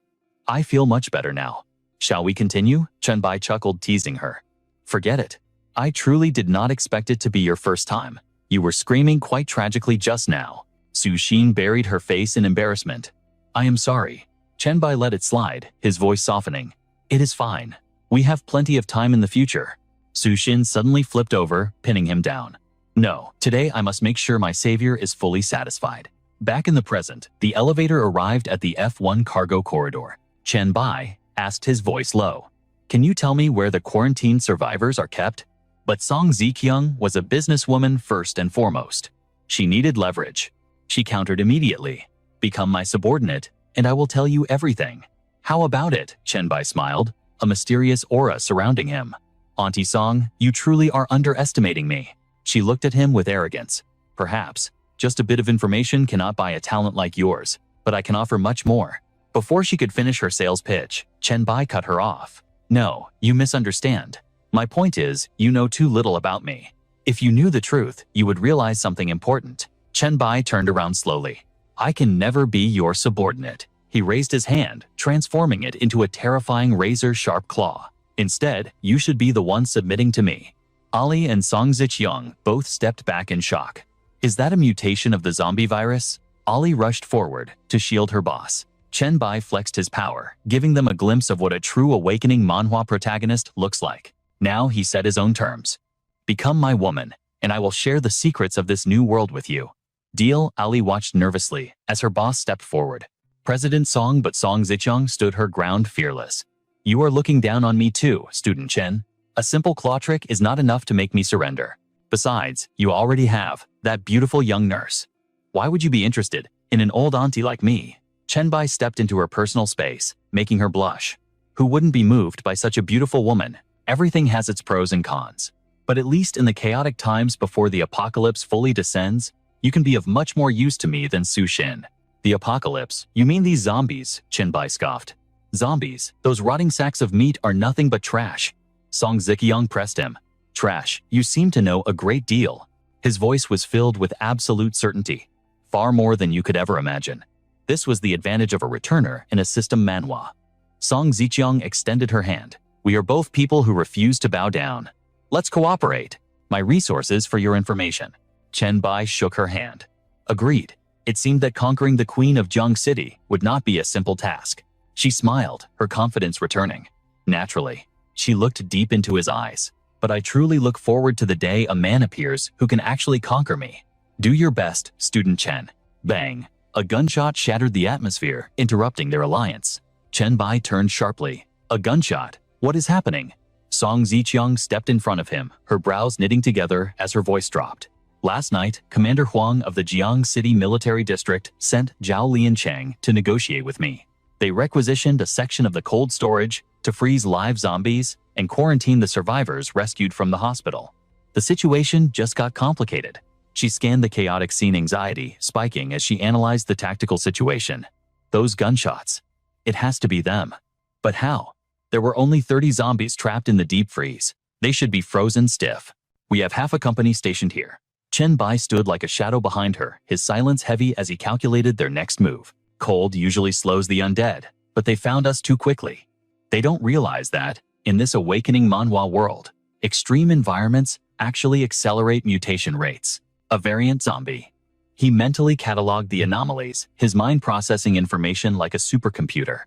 A: I feel much better now. Shall we continue? Chen Bai chuckled, teasing her. Forget it. I truly did not expect it to be your first time. You were screaming quite tragically just now. Su Xin buried her face in embarrassment. I am sorry. Chen Bai let it slide, his voice softening. It is fine. We have plenty of time in the future. Su Xin suddenly flipped over, pinning him down. No, today I must make sure my savior is fully satisfied. Back in the present, the elevator arrived at the F1 cargo corridor. Chen Bai asked, his voice low. Can you tell me where the quarantine survivors are kept? But Song Ziqiang was a businesswoman first and foremost. She needed leverage. She countered immediately. Become my subordinate, and I will tell you everything. How about it? Chen Bai smiled, a mysterious aura surrounding him. Auntie Song, you truly are underestimating me. She looked at him with arrogance. Perhaps, just a bit of information cannot buy a talent like yours, but I can offer much more. Before she could finish her sales pitch, Chen Bai cut her off. No, you misunderstand. My point is, you know too little about me. If you knew the truth, you would realize something important. Chen Bai turned around slowly. I can never be your subordinate. He raised his hand, transforming it into a terrifying razor-sharp claw. Instead, you should be the one submitting to me. Ali and Song Ziqiang both stepped back in shock. Is that a mutation of the zombie virus? Ali rushed forward to shield her boss. Chen Bai flexed his power, giving them a glimpse of what a true awakening manhwa protagonist looks like. Now he set his own terms. Become my woman, and I will share the secrets of this new world with you. Deal? Ali watched nervously as her boss stepped forward. President Song Ziqiang stood her ground fearless. You are looking down on me too, student Chen. A simple claw trick is not enough to make me surrender. Besides, you already have that beautiful young nurse. Why would you be interested in an old auntie like me? Chen Bai stepped into her personal space, making her blush. Who wouldn't be moved by such a beautiful woman? Everything has its pros and cons. But at least in the chaotic times before the apocalypse fully descends, you can be of much more use to me than Su Xin. The apocalypse? You mean these zombies? Chen Bai scoffed. Zombies? Those rotting sacks of meat are nothing but trash. Song Ziqiang pressed him. Trash, you seem to know a great deal. His voice was filled with absolute certainty. Far more than you could ever imagine. This was the advantage of a returner in a system manhwa. Song Ziqiang extended her hand. We are both people who refuse to bow down. Let's cooperate. My resources for your information. Chen Bai shook her hand. Agreed. It seemed that conquering the Queen of Jiang City would not be a simple task. She smiled, her confidence returning. Naturally, she looked deep into his eyes. But I truly look forward to the day a man appears who can actually conquer me. Do your best, student Chen. Bang. A gunshot shattered the atmosphere, interrupting their alliance. Chen Bai turned sharply. A gunshot? What is happening? Song Ziqiang stepped in front of him, her brows knitting together as her voice dropped. Last night, Commander Huang of the Jiang City Military District sent Zhao Liancheng to negotiate with me. They requisitioned a section of the cold storage to freeze live zombies and quarantine the survivors rescued from the hospital. The situation just got complicated. She scanned the chaotic scene, anxiety spiking as she analyzed the tactical situation. Those gunshots. It has to be them. But how? There were only 30 zombies trapped in the deep freeze. They should be frozen stiff. We have half a company stationed here. Chen Bai stood like a shadow behind her, his silence heavy as he calculated their next move. Cold usually slows the undead, but they found us too quickly. They don't realize that, in this awakening manhwa world, extreme environments actually accelerate mutation rates. A variant zombie. He mentally cataloged the anomalies, his mind processing information like a supercomputer.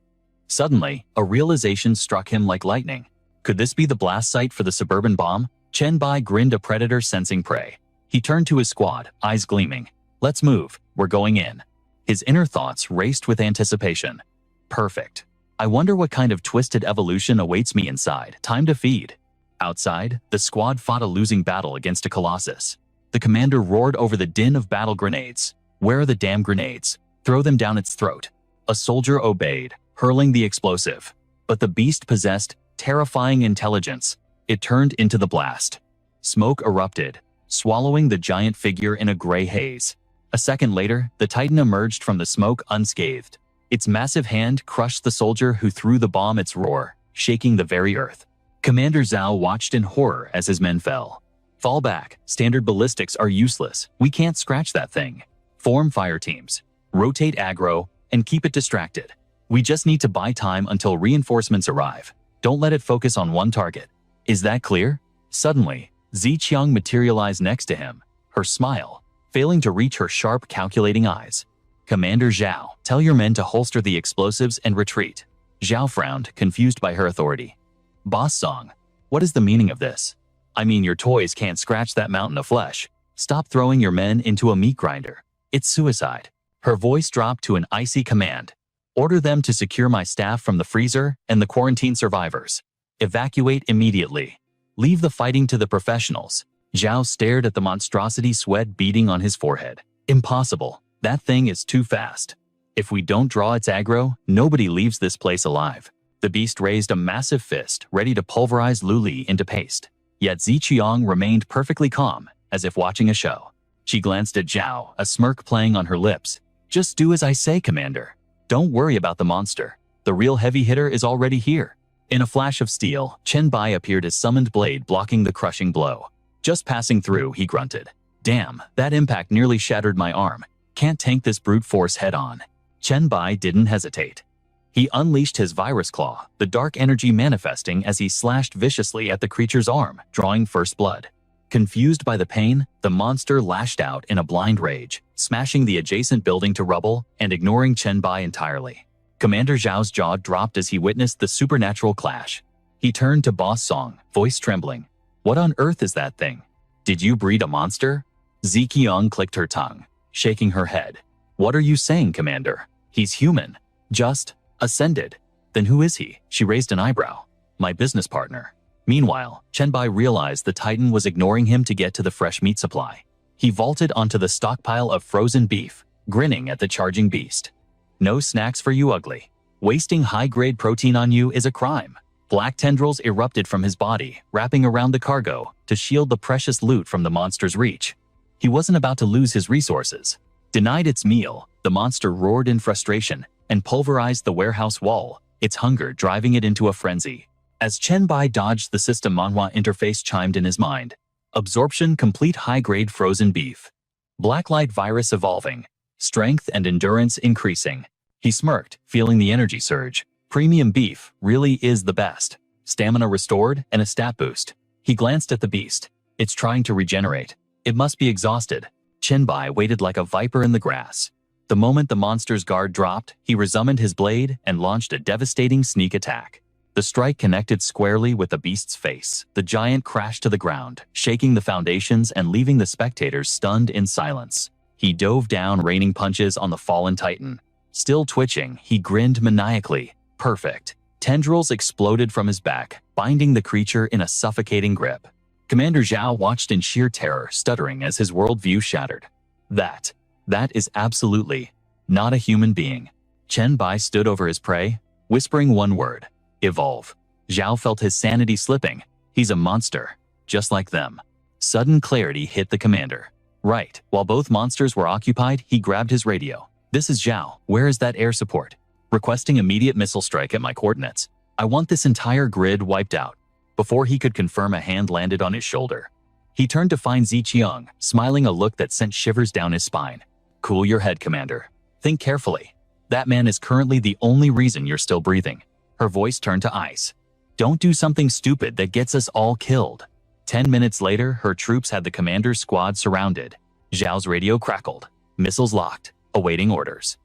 A: Suddenly, a realization struck him like lightning. Could this be the blast site for the suburban bomb? Chen Bai grinned, a predator sensing prey. He turned to his squad, eyes gleaming. Let's move, we're going in. His inner thoughts raced with anticipation. Perfect. I wonder what kind of twisted evolution awaits me inside. Time to feed. Outside, the squad fought a losing battle against a colossus. The commander roared over the din of battle grenades. Where are the damn grenades? Throw them down its throat. A soldier obeyed, hurling the explosive. But the beast possessed terrifying intelligence. It turned into the blast. Smoke erupted, swallowing the giant figure in a gray haze. A second later, the titan emerged from the smoke unscathed. Its massive hand crushed the soldier who threw the bomb, its roar shaking the very earth. Commander Zhao watched in horror as his men fell. Fall back, standard ballistics are useless. We can't scratch that thing. Form fire teams. Rotate aggro, and keep it distracted. We just need to buy time until reinforcements arrive. Don't let it focus on one target. Is that clear? Suddenly, Ziqiang materialized next to him, her smile failing to reach her sharp, calculating eyes. Commander Zhao, tell your men to holster the explosives and retreat. Zhao frowned, confused by her authority. Boss Song, what is the meaning of this? I mean, your toys can't scratch that mountain of flesh. Stop throwing your men into a meat grinder. It's suicide. Her voice dropped to an icy command. Order them to secure my staff from the freezer and the quarantine survivors. Evacuate immediately. Leave the fighting to the professionals. Zhao stared at the monstrosity, sweat beading on his forehead. Impossible. That thing is too fast. If we don't draw its aggro, nobody leaves this place alive. The beast raised a massive fist, ready to pulverize Lu Li into paste. Yet Ziqiang remained perfectly calm, as if watching a show. She glanced at Zhao, a smirk playing on her lips. Just do as I say, Commander. Don't worry about the monster. The real heavy hitter is already here. In a flash of steel, Chen Bai appeared, his summoned blade blocking the crushing blow. Just passing through, he grunted. Damn, that impact nearly shattered my arm. Can't tank this brute force head on. Chen Bai didn't hesitate. He unleashed his virus claw, the dark energy manifesting as he slashed viciously at the creature's arm, drawing first blood. Confused by the pain, the monster lashed out in a blind rage, smashing the adjacent building to rubble and ignoring Chen Bai entirely. Commander Zhao's jaw dropped as he witnessed the supernatural clash. He turned to Boss Song, voice trembling. What on earth is that thing? Did you breed a monster? Ziqiang clicked her tongue, shaking her head. What are you saying, Commander? He's human. Just ascended. Then who is he? She raised an eyebrow. My business partner. Meanwhile, Chen Bai realized the Titan was ignoring him to get to the fresh meat supply. He vaulted onto the stockpile of frozen beef, grinning at the charging beast. No snacks for you, ugly. Wasting high-grade protein on you is a crime. Black tendrils erupted from his body, wrapping around the cargo to shield the precious loot from the monster's reach. He wasn't about to lose his resources. Denied its meal, the monster roared in frustration and pulverized the warehouse wall, its hunger driving it into a frenzy. As Chen Bai dodged, the system manhwa interface chimed in his mind. Absorption complete, high-grade frozen beef. Blacklight virus evolving. Strength and endurance increasing. He smirked, feeling the energy surge. Premium beef really is the best. Stamina restored and a stat boost. He glanced at the beast. It's trying to regenerate. It must be exhausted. Chen Bai waited like a viper in the grass. The moment the monster's guard dropped, he resummoned his blade and launched a devastating sneak attack. The strike connected squarely with the beast's face. The giant crashed to the ground, shaking the foundations and leaving the spectators stunned in silence. He dove down, raining punches on the fallen titan. Still twitching, he grinned maniacally. Perfect. Tendrils exploded from his back, binding the creature in a suffocating grip. Commander Zhao watched in sheer terror, stuttering as his worldview shattered. That is absolutely not a human being. Chen Bai stood over his prey, whispering one word. Evolve. Zhao felt his sanity slipping. He's a monster, just like them. Sudden clarity hit the commander. Right, while both monsters were occupied, he grabbed his radio. This is Zhao. Where is that air support? Requesting immediate missile strike at my coordinates. I want this entire grid wiped out. Before he could confirm, a hand landed on his shoulder. He turned to find Ziqiang, smiling, a look that sent shivers down his spine. Cool your head, Commander. Think carefully. That man is currently the only reason you're still breathing. Her voice turned to ice. Don't do something stupid that gets us all killed. 10 minutes later, her troops had the commander's squad surrounded. Zhao's radio crackled. Missiles locked, awaiting orders.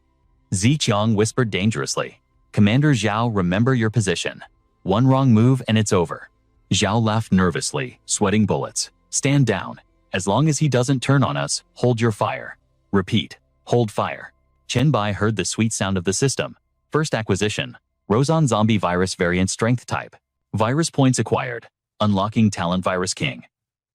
A: Ziqiang whispered dangerously. Commander Zhao, remember your position. One wrong move and it's over. Zhao laughed nervously, sweating bullets. Stand down. As long as he doesn't turn on us, hold your fire. Repeat. Hold fire. Chen Bai heard the sweet sound of the system. First acquisition. Rozon Zombie Virus Variant Strength Type. Virus points acquired. Unlocking Talent Virus King.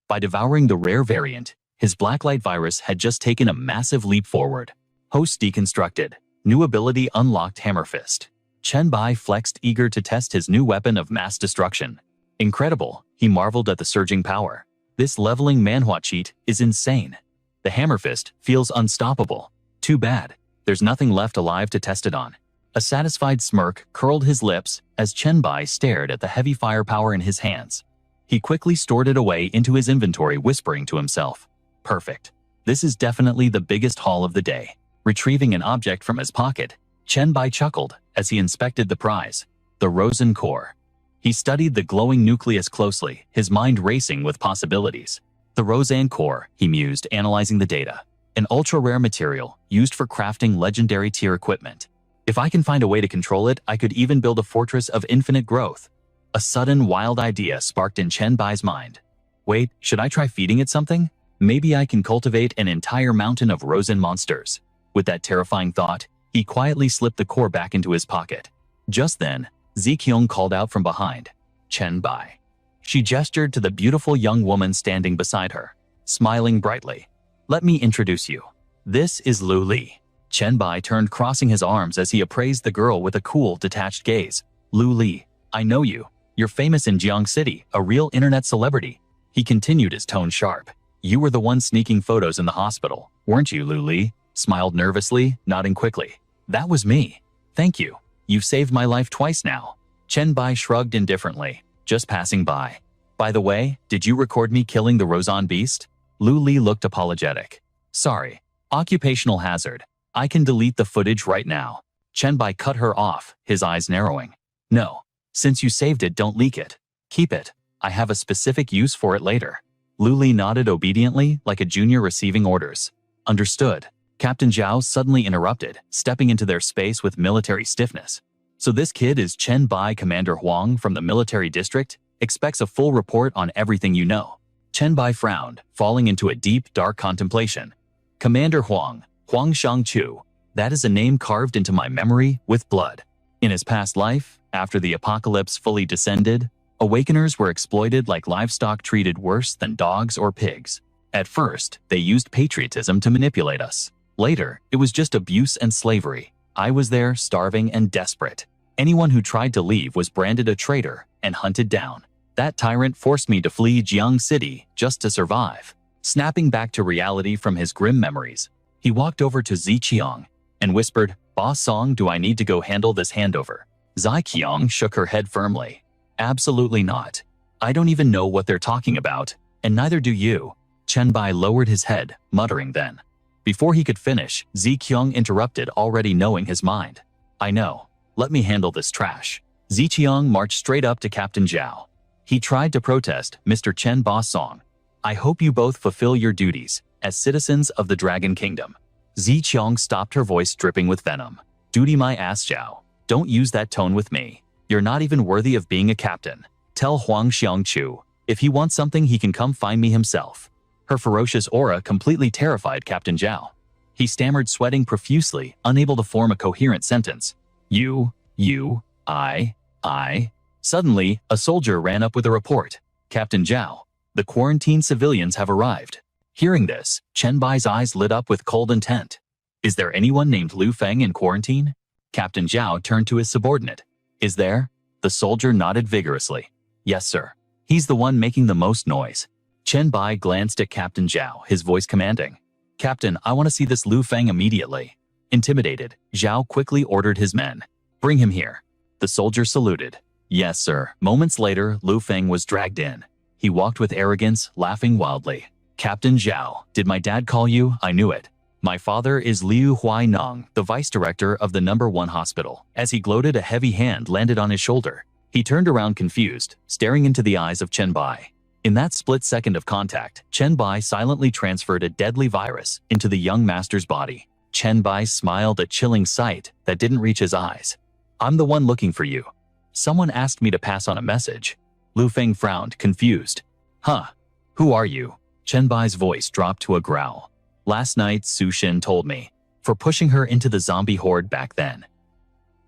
A: By devouring the rare variant, his Blacklight Virus had just taken a massive leap forward. Host deconstructed. New ability unlocked Hammer Fist. Chen Bai flexed, eager to test his new weapon of mass destruction. Incredible, he marveled at the surging power. This leveling manhwa cheat is insane. The Hammer Fist feels unstoppable. Too bad, there's nothing left alive to test it on. A satisfied smirk curled his lips as Chen Bai stared at the heavy firepower in his hands. He quickly stored it away into his inventory, whispering to himself, "Perfect. This is definitely the biggest haul of the day." Retrieving an object from his pocket, Chen Bai chuckled as he inspected the prize, the Rosen core. He studied the glowing nucleus closely, his mind racing with possibilities. The Rosen core, he mused, analyzing the data. An ultra-rare material used for crafting legendary tier equipment. If I can find a way to control it, I could even build a fortress of infinite growth. A sudden, wild idea sparked in Chen Bai's mind. Wait, should I try feeding it something? Maybe I can cultivate an entire mountain of Rosen monsters. With that terrifying thought, he quietly slipped the core back into his pocket. Just then, Ziqiong called out from behind, "Chen Bai." She gestured to the beautiful young woman standing beside her, smiling brightly. "Let me introduce you. This is Lu Li." Chen Bai turned, crossing his arms as he appraised the girl with a cool, detached gaze. "Lu Li, I know you. You're famous in Jiang City, a real internet celebrity." He continued, his tone sharp. "You were the one sneaking photos in the hospital, weren't you, Lu Li?" Smiled nervously, nodding quickly. "That was me. Thank you. You've saved my life twice now." Chen Bai shrugged indifferently, "Just passing by. By the way, did you record me killing the Rozon beast?" Lu Li looked apologetic. "Sorry. Occupational hazard. I can delete the footage right now." Chen Bai cut her off, his eyes narrowing. "No. Since you saved it, don't leak it. Keep it. I have a specific use for it later." Lu Li nodded obediently, like a junior receiving orders. "Understood." Captain Zhao suddenly interrupted, stepping into their space with military stiffness. "So this kid is Chen Bai, Commander Huang from the military district, expects a full report on everything you know." Chen Bai frowned, falling into a deep, dark contemplation. "Commander Huang, Huang Shangchu, that is a name carved into my memory with blood. In his past life, after the apocalypse fully descended, awakeners were exploited like livestock, treated worse than dogs or pigs. At first, they used patriotism to manipulate us. Later, it was just abuse and slavery. I was there, starving and desperate. Anyone who tried to leave was branded a traitor and hunted down. That tyrant forced me to flee Jiang City just to survive." Snapping back to reality from his grim memories, he walked over to Ziqiong and whispered, "Boss Song, do I need to go handle this handover?" Ziqiong shook her head firmly. "Absolutely not. I don't even know what they're talking about, and neither do you." Chen Bai lowered his head, muttering then. Before he could finish, Ziqiong interrupted, already knowing his mind. "I know. Let me handle this trash." Ziqiong marched straight up to Captain Zhao. He tried to protest, "Mr. Chen Boss Song, I hope you both fulfill your duties as citizens of the Dragon Kingdom." Ziqiong stopped, her voice dripping with venom. "Duty my ass, Zhao. Don't use that tone with me. You're not even worthy of being a captain. Tell Huang Xiangchu, if he wants something he can come find me himself." Her ferocious aura completely terrified Captain Zhao. He stammered, sweating profusely, unable to form a coherent sentence. You, I. Suddenly, a soldier ran up with a report. "Captain Zhao, the quarantined civilians have arrived." Hearing this, Chen Bai's eyes lit up with cold intent. "Is there anyone named Lu Feng in quarantine?" Captain Zhao turned to his subordinate. "Is there?" The soldier nodded vigorously. "Yes, sir. He's the one making the most noise." Chen Bai glanced at Captain Zhao, his voice commanding. "Captain, I want to see this Lu Feng immediately." Intimidated, Zhao quickly ordered his men. "Bring him here." The soldier saluted. "Yes, sir." Moments later, Lu Feng was dragged in. He walked with arrogance, laughing wildly. "Captain Zhao, did my dad call you? I knew it. My father is Liu Huainong, the vice director of the #1 hospital." As he gloated, a heavy hand landed on his shoulder. He turned around confused, staring into the eyes of Chen Bai. In that split second of contact, Chen Bai silently transferred a deadly virus into the young master's body. Chen Bai smiled, a chilling sight that didn't reach his eyes. I'm the one looking for you. Someone asked me to pass on a message. Lu Feng frowned, confused. Huh? Who are you? Chen Bai's voice dropped to a growl. Last night, Su Xin told me, for pushing her into the zombie horde back then.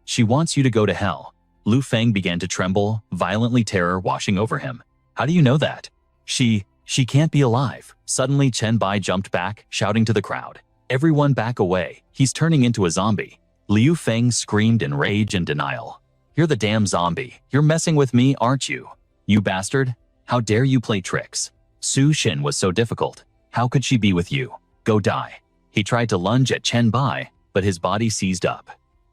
A: She wants you to go to hell. Lu Feng began to tremble, violently terror washing over him. How do you know that? She can't be alive. Suddenly Chen Bai jumped back, shouting to the crowd. Everyone back away, he's turning into a zombie. Liu Feng screamed in rage and denial. You're the damn zombie. You're messing with me, aren't you? You bastard. How dare you play tricks? Su Xin was so difficult. How could she be with you? Go die. He tried to lunge at Chen Bai, but his body seized up.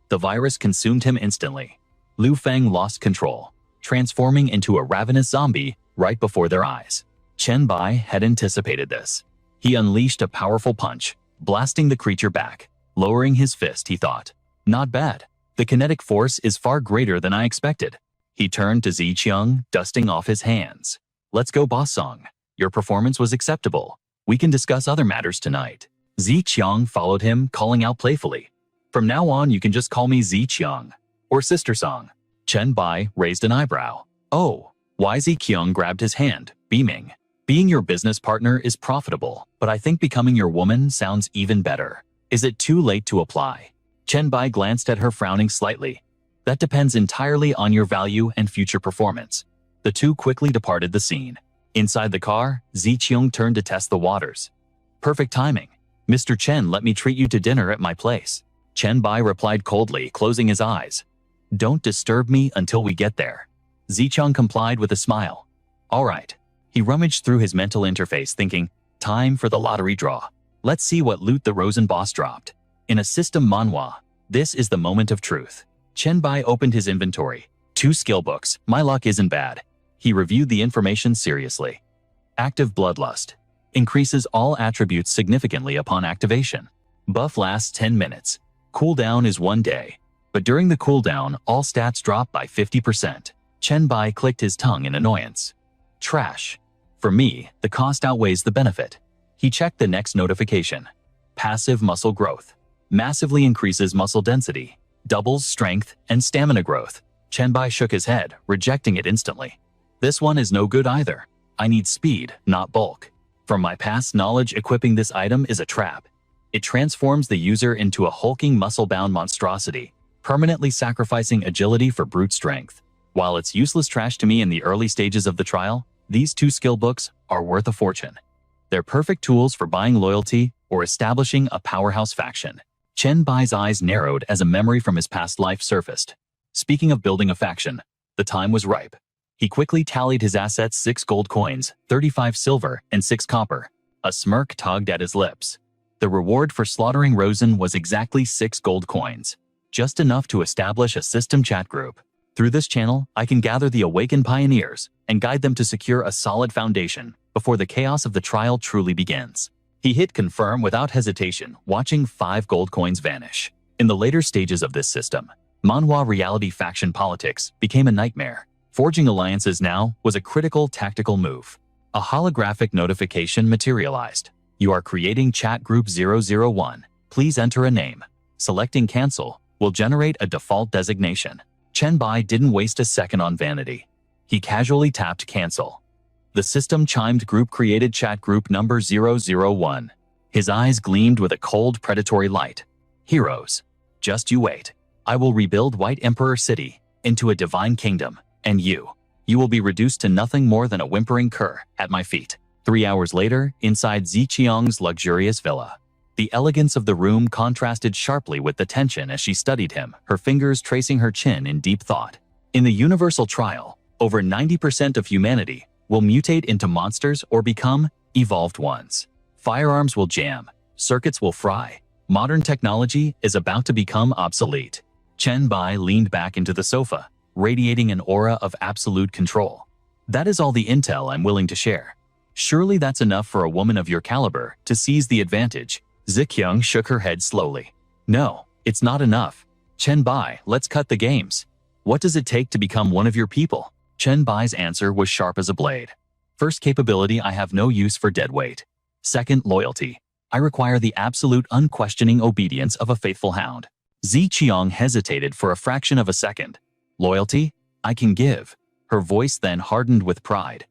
A: The virus consumed him instantly. Lu Feng lost control, transforming into a ravenous zombie right before their eyes. Chen Bai had anticipated this. He unleashed a powerful punch, blasting the creature back. Lowering his fist, he thought, not bad. The kinetic force is far greater than I expected. He turned to Ziqiang, dusting off his hands. Let's go, Boss Song. Your performance was acceptable. We can discuss other matters tonight. Ziqiang followed him, calling out playfully. From now on, you can just call me Ziqiang, or Sister Song. Chen Bai raised an eyebrow. Oh, why? Ziqiang grabbed his hand, beaming. Being your business partner is profitable, but I think becoming your woman sounds even better. Is it too late to apply? Chen Bai glanced at her, frowning slightly. That depends entirely on your value and future performance. The two quickly departed the scene. Inside the car, Ziqiang turned to test the waters. Perfect timing. Mr. Chen let me treat you to dinner at my place. Chen Bai replied coldly, closing his eyes. Don't disturb me until we get there. Ziqiang complied with a smile. All right. He rummaged through his mental interface, thinking, time for the lottery draw. Let's see what loot the Rosen boss dropped. In a system manhwa, this is the moment of truth. Chen Bai opened his inventory. 2 skill books. My luck isn't bad. He reviewed the information seriously. Active Bloodlust. Increases all attributes significantly upon activation. Buff lasts 10 minutes. Cooldown is 1 day. But during the cooldown, all stats drop by 50%. Chen Bai clicked his tongue in annoyance. Trash. For me, the cost outweighs the benefit. He checked the next notification. Passive muscle growth. Massively increases muscle density. Doubles strength and stamina growth. Chen Bai shook his head, rejecting it instantly. This one is no good either. I need speed, not bulk. From my past knowledge, equipping this item is a trap. It transforms the user into a hulking muscle-bound monstrosity, permanently sacrificing agility for brute strength. While it's useless trash to me in the early stages of the trial, these 2 skill books are worth a fortune. They're perfect tools for buying loyalty or establishing a powerhouse faction. Chen Bai's eyes narrowed as a memory from his past life surfaced. Speaking of building a faction, the time was ripe. He quickly tallied his assets: 6 gold coins, 35 silver, and 6 copper. A smirk tugged at his lips. The reward for slaughtering Rosen was exactly 6 gold coins, just enough to establish a system chat group. Through this channel, I can gather the awakened pioneers and guide them to secure a solid foundation before the chaos of the trial truly begins. He hit confirm without hesitation, watching 5 gold coins vanish. In the later stages of this system, manhwa reality faction politics became a nightmare. Forging alliances now was a critical tactical move. A holographic notification materialized. You are creating chat group 001. Please enter a name. Selecting cancel will generate a default designation. Chen Bai didn't waste a second on vanity. He casually tapped cancel. The system chimed group created chat group number 001. His eyes gleamed with a cold predatory light. Heroes. Just you wait. I will rebuild White Emperor City into a divine kingdom, and you will be reduced to nothing more than a whimpering cur at my feet. 3 hours later, inside Ziqiang's luxurious villa. The elegance of the room contrasted sharply with the tension as she studied him, her fingers tracing her chin in deep thought. In the universal trial, over 90% of humanity will mutate into monsters or become evolved ones. Firearms will jam, circuits will fry. Modern technology is about to become obsolete. Chen Bai leaned back into the sofa, radiating an aura of absolute control. That is all the intel I'm willing to share. Surely that's enough for a woman of your caliber to seize the advantage. Ziqiang shook her head slowly. No, it's not enough. Chen Bai, let's cut the games. What does it take to become one of your people? Chen Bai's answer was sharp as a blade. First capability, I have no use for deadweight. Second, loyalty. I require the absolute unquestioning obedience of a faithful hound. Ziqiang hesitated for a fraction of a second. Loyalty? I can give. Her voice then hardened with pride.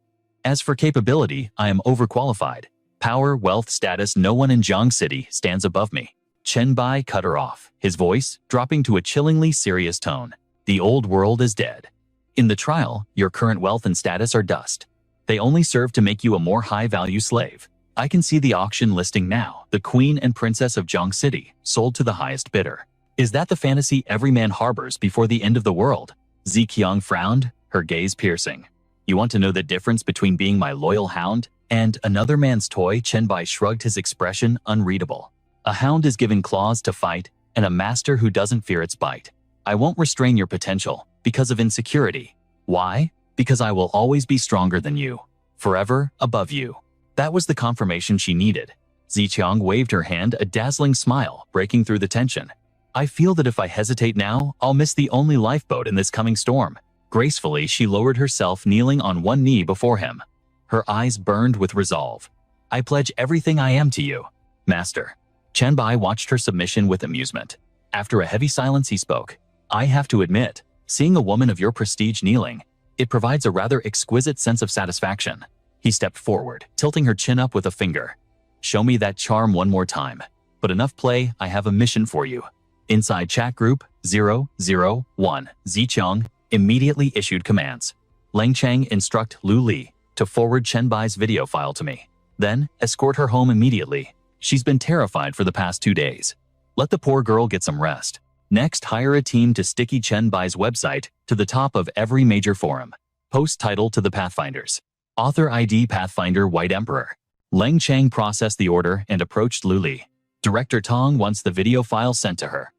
A: As for capability, I am overqualified. Power, wealth, status, no one in Jiang City stands above me. Chen Bai cut her off, his voice dropping to a chillingly serious tone. The old world is dead. In the trial, your current wealth and status are dust. They only serve to make you a more high-value slave. I can see the auction listing now. The Queen and Princess of Jiang City, sold to the highest bidder. Is that the fantasy every man harbors before the end of the world? Ziqiang frowned, her gaze piercing. You want to know the difference between being my loyal hound and another man's toy? Chen Bai shrugged, his expression unreadable. A hound is given claws to fight, and a master who doesn't fear its bite. I won't restrain your potential because of insecurity. Why? Because I will always be stronger than you. Forever above you. That was the confirmation she needed. Ziqiang waved her hand, a dazzling smile breaking through the tension. I feel that if I hesitate now, I'll miss the only lifeboat in this coming storm. Gracefully, she lowered herself, kneeling on one knee before him. Her eyes burned with resolve. I pledge everything I am to you, Master. Chen Bai watched her submission with amusement. After a heavy silence, he spoke. I have to admit, seeing a woman of your prestige kneeling, it provides a rather exquisite sense of satisfaction. He stepped forward, tilting her chin up with a finger. Show me that charm one more time. But enough play, I have a mission for you. Inside chat group 001, Ziqiang immediately issued commands. Lang Chang, instruct Lu Li to forward Chen Bai's video file to me. Then, escort her home immediately. She's been terrified for the past 2 days. Let the poor girl get some rest. Next, hire a team to sticky Chen Bai's website to the top of every major forum. Post title to the Pathfinders. Author ID Pathfinder White Emperor. Lang Chang processed the order and approached Lu Li. Director Tong wants the video file sent to her.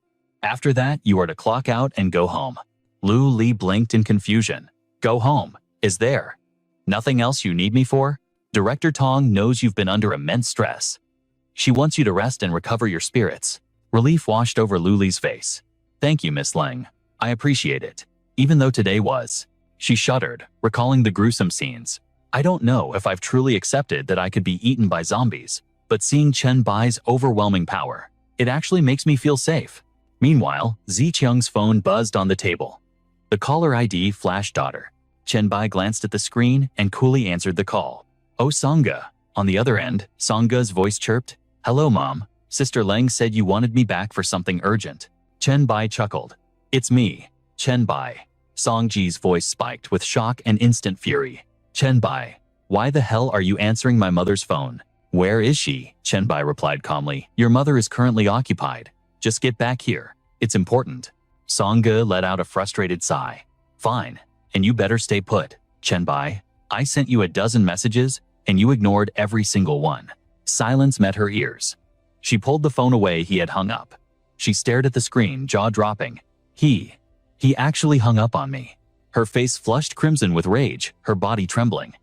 A: After that, you are to clock out and go home. Lu Li blinked in confusion. Go home? Is there nothing else you need me for? Director Tong knows you've been under immense stress. She wants you to rest and recover your spirits. Relief washed over Lu Li's face. Thank you, Miss Lang. I appreciate it. Even though today was. She shuddered, recalling the gruesome scenes. I don't know if I've truly accepted that I could be eaten by zombies, but seeing Chen Bai's overwhelming power, it actually makes me feel safe. Meanwhile, Ziqiang's phone buzzed on the table. The caller ID flashed daughter. Chen Bai glanced at the screen and coolly answered the call. Oh, Sangha. On the other end, Sangha's voice chirped. Hello, Mom. Sister Lang said you wanted me back for something urgent. Chen Bai chuckled. It's me, Chen Bai. Songji's voice spiked with shock and instant fury. Chen Bai, why the hell are you answering my mother's phone? Where is she? Chen Bai replied calmly. Your mother is currently occupied. Just get back here. It's important. Sangha let out a frustrated sigh. Fine, and you better stay put, Chen Bai. I sent you a dozen messages, and you ignored every single one. Silence met her ears. She pulled the phone away he had hung up. She stared at the screen, jaw dropping. He actually hung up on me. Her face flushed crimson with rage, her body trembling.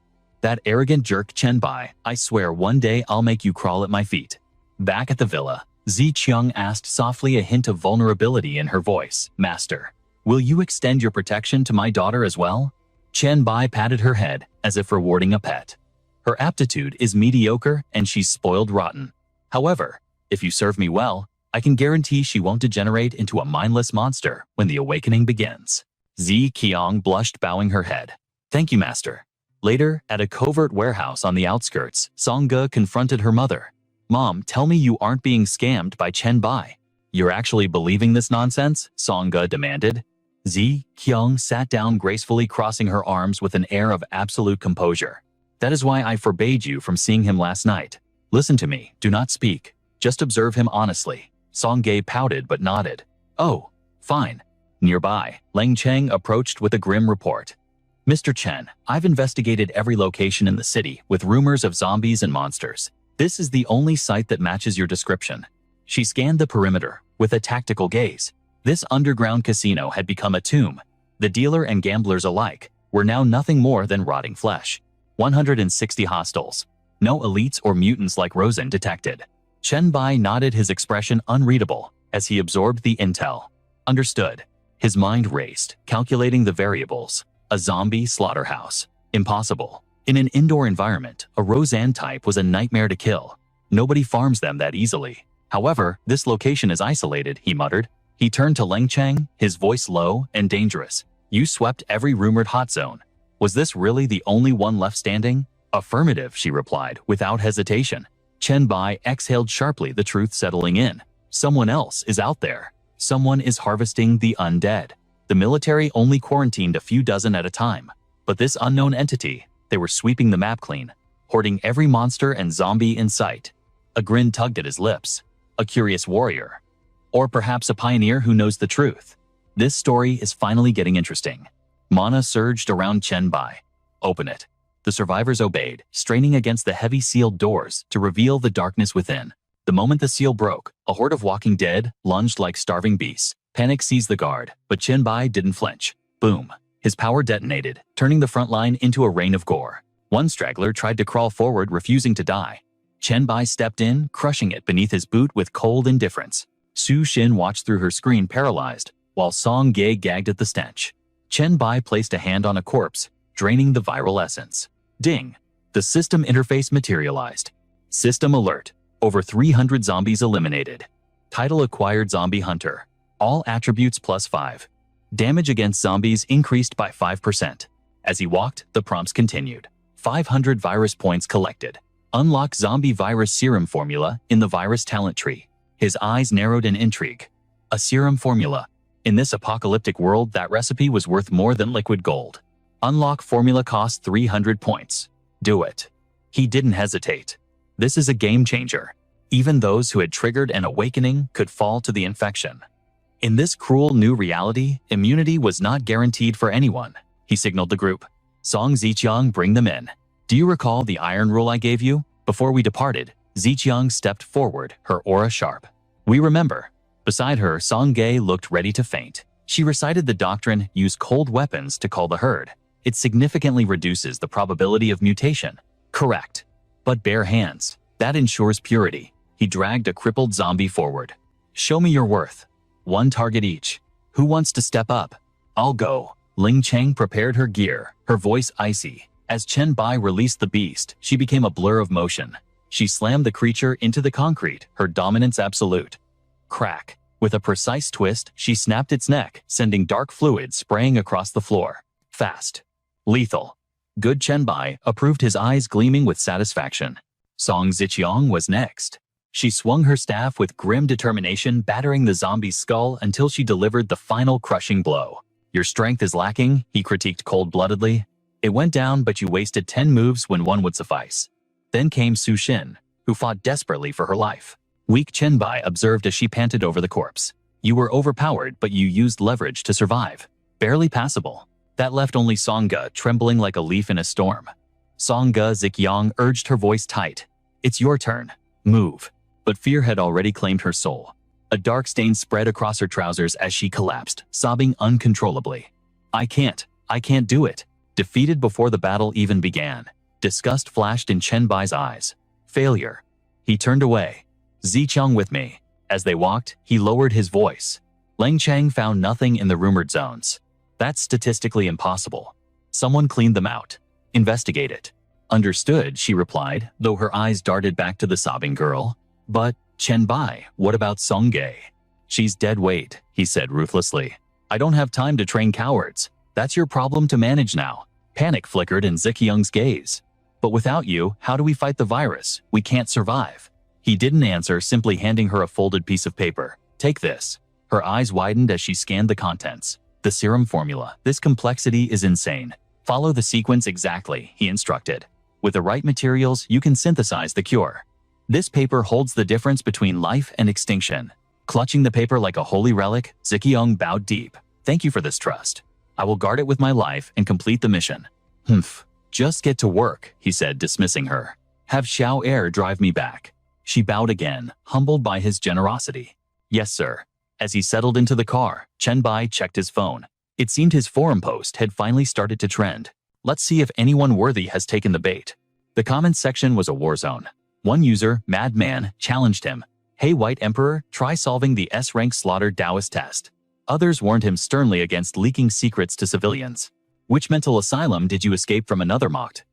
A: That arrogant jerk Chen Bai, I swear one day I'll make you crawl at my feet. Back at the villa, Ziqiang asked softly, a hint of vulnerability in her voice. Master, will you extend your protection to my daughter as well? Chen Bai patted her head, as if rewarding a pet. Her aptitude is mediocre and she's spoiled rotten. However, if you serve me well, I can guarantee she won't degenerate into a mindless monster when the awakening begins. Ziqiang blushed, bowing her head. Thank you, Master. Later, at a covert warehouse on the outskirts, Sangha confronted her mother. Mom, tell me you aren't being scammed by Chen Bai. You're actually believing this nonsense? Sangha demanded. Ziqiang sat down gracefully, crossing her arms with an air of absolute composure. That is why I forbade you from seeing him last night. Listen to me, do not speak. Just observe him honestly. Sangha pouted but nodded. Oh, fine. Nearby, Lang Cheng approached with a grim report. Mr. Chen, I've investigated every location in the city with rumors of zombies and monsters. This is the only site that matches your description. She scanned the perimeter with a tactical gaze. This underground casino had become a tomb. The dealer and gamblers alike were now nothing more than rotting flesh. 160 hostiles. No elites or mutants like Rosen detected. Chen Bai nodded, his expression unreadable as he absorbed the intel. Understood. His mind raced, calculating the variables. A zombie slaughterhouse. Impossible. In an indoor environment, a Roseanne type was a nightmare to kill. Nobody farms them that easily. However, this location is isolated, he muttered. He turned to Leng Cheng, his voice low and dangerous. You swept every rumored hot zone. Was this really the only one left standing? Affirmative, she replied, without hesitation. Chen Bai exhaled sharply, the truth settling in. Someone else is out there. Someone is harvesting the undead. The military only quarantined a few dozen at a time. But this unknown entity, they were sweeping the map clean, hoarding every monster and zombie in sight. A grin tugged at his lips. A curious warrior. Or perhaps a pioneer who knows the truth. This story is finally getting interesting. Mana surged around Chen Bai. Open it. The survivors obeyed, straining against the heavy sealed doors to reveal the darkness within. The moment the seal broke, a horde of walking dead lunged like starving beasts. Panic seized the guard, but Chen Bai didn't flinch. Boom. His power detonated, turning the front line into a rain of gore. One straggler tried to crawl forward, refusing to die. Chen Bai stepped in, crushing it beneath his boot with cold indifference. Su Xin watched through her screen, paralyzed, while Song Ge gagged at the stench. Chen Bai placed a hand on a corpse, draining the viral essence. Ding! The system interface materialized. System alert. Over 300 zombies eliminated. Title acquired Zombie Hunter. All attributes +5. Damage against zombies increased by 5%. As he walked, the prompts continued. 500 virus points collected. Unlock zombie virus serum formula in the virus talent tree. His eyes narrowed in intrigue. A serum formula. In this apocalyptic world, that recipe was worth more than liquid gold. Unlock formula costs 300 points. Do it. He didn't hesitate. This is a game changer. Even those who had triggered an awakening could fall to the infection. In this cruel new reality, immunity was not guaranteed for anyone. He signaled the group. Song Ziqiang, bring them in. Do you recall the iron rule I gave you? Before we departed, Ziqiang stepped forward, her aura sharp. We remember. Beside her, Song Ge looked ready to faint. She recited the doctrine, use cold weapons to cull the herd. It significantly reduces the probability of mutation. Correct. But bare hands. That ensures purity. He dragged a crippled zombie forward. Show me your worth. One target each. Who wants to step up? I'll go. Ling Cheng prepared her gear, her voice icy. As Chen Bai released the beast, she became a blur of motion. She slammed the creature into the concrete, her dominance absolute. Crack. With a precise twist, she snapped its neck, sending dark fluid spraying across the floor. Fast. Lethal. Good. Chen Bai approved, his eyes gleaming with satisfaction. Song Ziqiang was next. She swung her staff with grim determination, battering the zombie's skull until she delivered the final crushing blow. Your strength is lacking, he critiqued cold-bloodedly. It went down, but you wasted 10 moves when one would suffice. Then came Su Xin, who fought desperately for her life. Weak. Chen Bai observed as she panted over the corpse. You were overpowered, but you used leverage to survive. Barely passable. That left only Songge trembling like a leaf in a storm. Songge Ziqiang urged, her voice tight. It's your turn. Move. But fear had already claimed her soul. A dark stain spread across her trousers as she collapsed, sobbing uncontrollably. I can't do it. Defeated before the battle even began. Disgust flashed in Chen Bai's eyes. Failure. He turned away. Ziqiang with me. As they walked, he lowered his voice. Leng Cheng found nothing in the rumored zones. That's statistically impossible. Someone cleaned them out. Investigate it. Understood, she replied, though her eyes darted back to the sobbing girl. But, Chen Bai, what about Song Ge? She's dead weight, he said ruthlessly. I don't have time to train cowards. That's your problem to manage now. Panic flickered in Ziqiang's gaze. But without you, how do we fight the virus? We can't survive. He didn't answer, simply handing her a folded piece of paper. Take this. Her eyes widened as she scanned the contents. The serum formula. This complexity is insane. Follow the sequence exactly, he instructed. With the right materials, you can synthesize the cure. This paper holds the difference between life and extinction. Clutching the paper like a holy relic, Ziqiang bowed deep. Thank you for this trust. I will guard it with my life and complete the mission. Humph. Just get to work, he said, dismissing her. Have Xiao Er drive me back. She bowed again, humbled by his generosity. Yes, sir. As he settled into the car, Chen Bai checked his phone. It seemed his forum post had finally started to trend. Let's see if anyone worthy has taken the bait. The comments section was a war zone. One user, Madman, challenged him. Hey White Emperor, try solving the S-rank slaughter Taoist test. Others warned him sternly against leaking secrets to civilians. Which mental asylum did you escape from? Another mocked.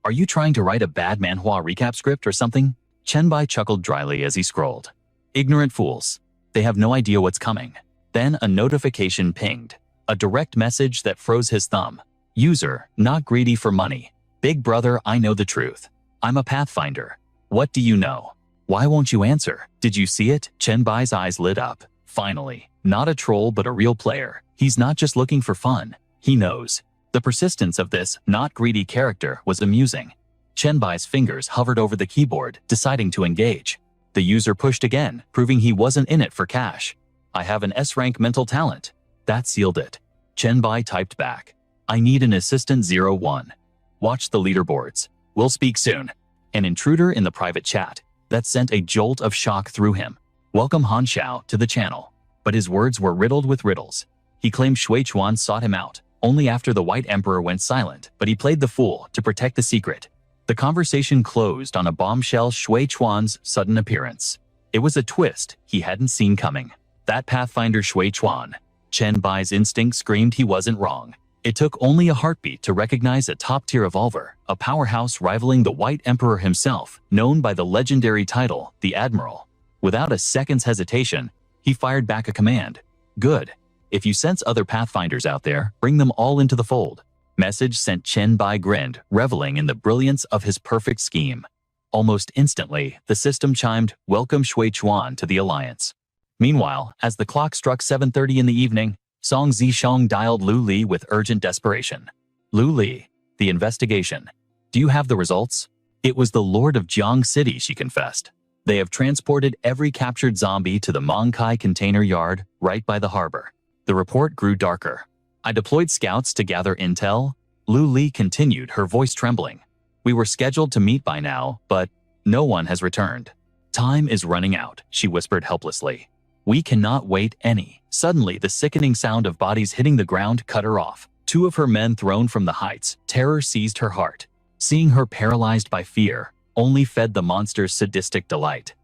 A: Are you trying to write a bad manhwa recap script or something? Chen Bai chuckled dryly as he scrolled. Ignorant fools. They have no idea what's coming. Then a notification pinged. A direct message that froze his thumb. User, not greedy for money. Big brother, I know the truth. I'm a pathfinder. What do you know? Why won't you answer? Did you see it? Chenbai's eyes lit up. Finally, not a troll but a real player. He's not just looking for fun. He knows. The persistence of this not greedy character was amusing. Chenbai's fingers hovered over the keyboard, deciding to engage. The user pushed again, proving he wasn't in it for cash. I have an S-rank mental talent. That sealed it. Chenbai typed back. I need an assistant 01. Watch the leaderboards. We'll speak soon. An intruder in the private chat. That sent a jolt of shock through him. Welcome Han Xiao to the channel. But his words were riddled with riddles. He claimed Shui Chuan sought him out, only after the White Emperor went silent, but he played the fool to protect the secret. The conversation closed on a bombshell: Shui Chuan's sudden appearance. It was a twist he hadn't seen coming. That Pathfinder Shui Chuan. Chenbai's instinct screamed he wasn't wrong. It took only a heartbeat to recognize a top-tier evolver, a powerhouse rivaling the White Emperor himself, known by the legendary title, the Admiral. Without a second's hesitation, he fired back a command. Good. If you sense other Pathfinders out there, bring them all into the fold. Message sent. Chenbai grinned, reveling in the brilliance of his perfect scheme. Almost instantly, the system chimed, Welcome Shui Chuan to the Alliance. Meanwhile, as the clock struck 7:30 in the evening, Song Zisheng dialed Lu Li with urgent desperation. Lu Li, the investigation. Do you have the results? It was the Lord of Jiang City, she confessed. They have transported every captured zombie to the Mangkai container yard, right by the harbor. The report grew darker. I deployed scouts to gather intel. Lu Li continued, her voice trembling. We were scheduled to meet by now, but no one has returned. Time is running out, she whispered helplessly. We cannot wait any. Suddenly, the sickening sound of bodies hitting the ground cut her off. Two of her men thrown from the heights. Terror seized her heart. Seeing her paralyzed by fear only fed the monster's sadistic delight.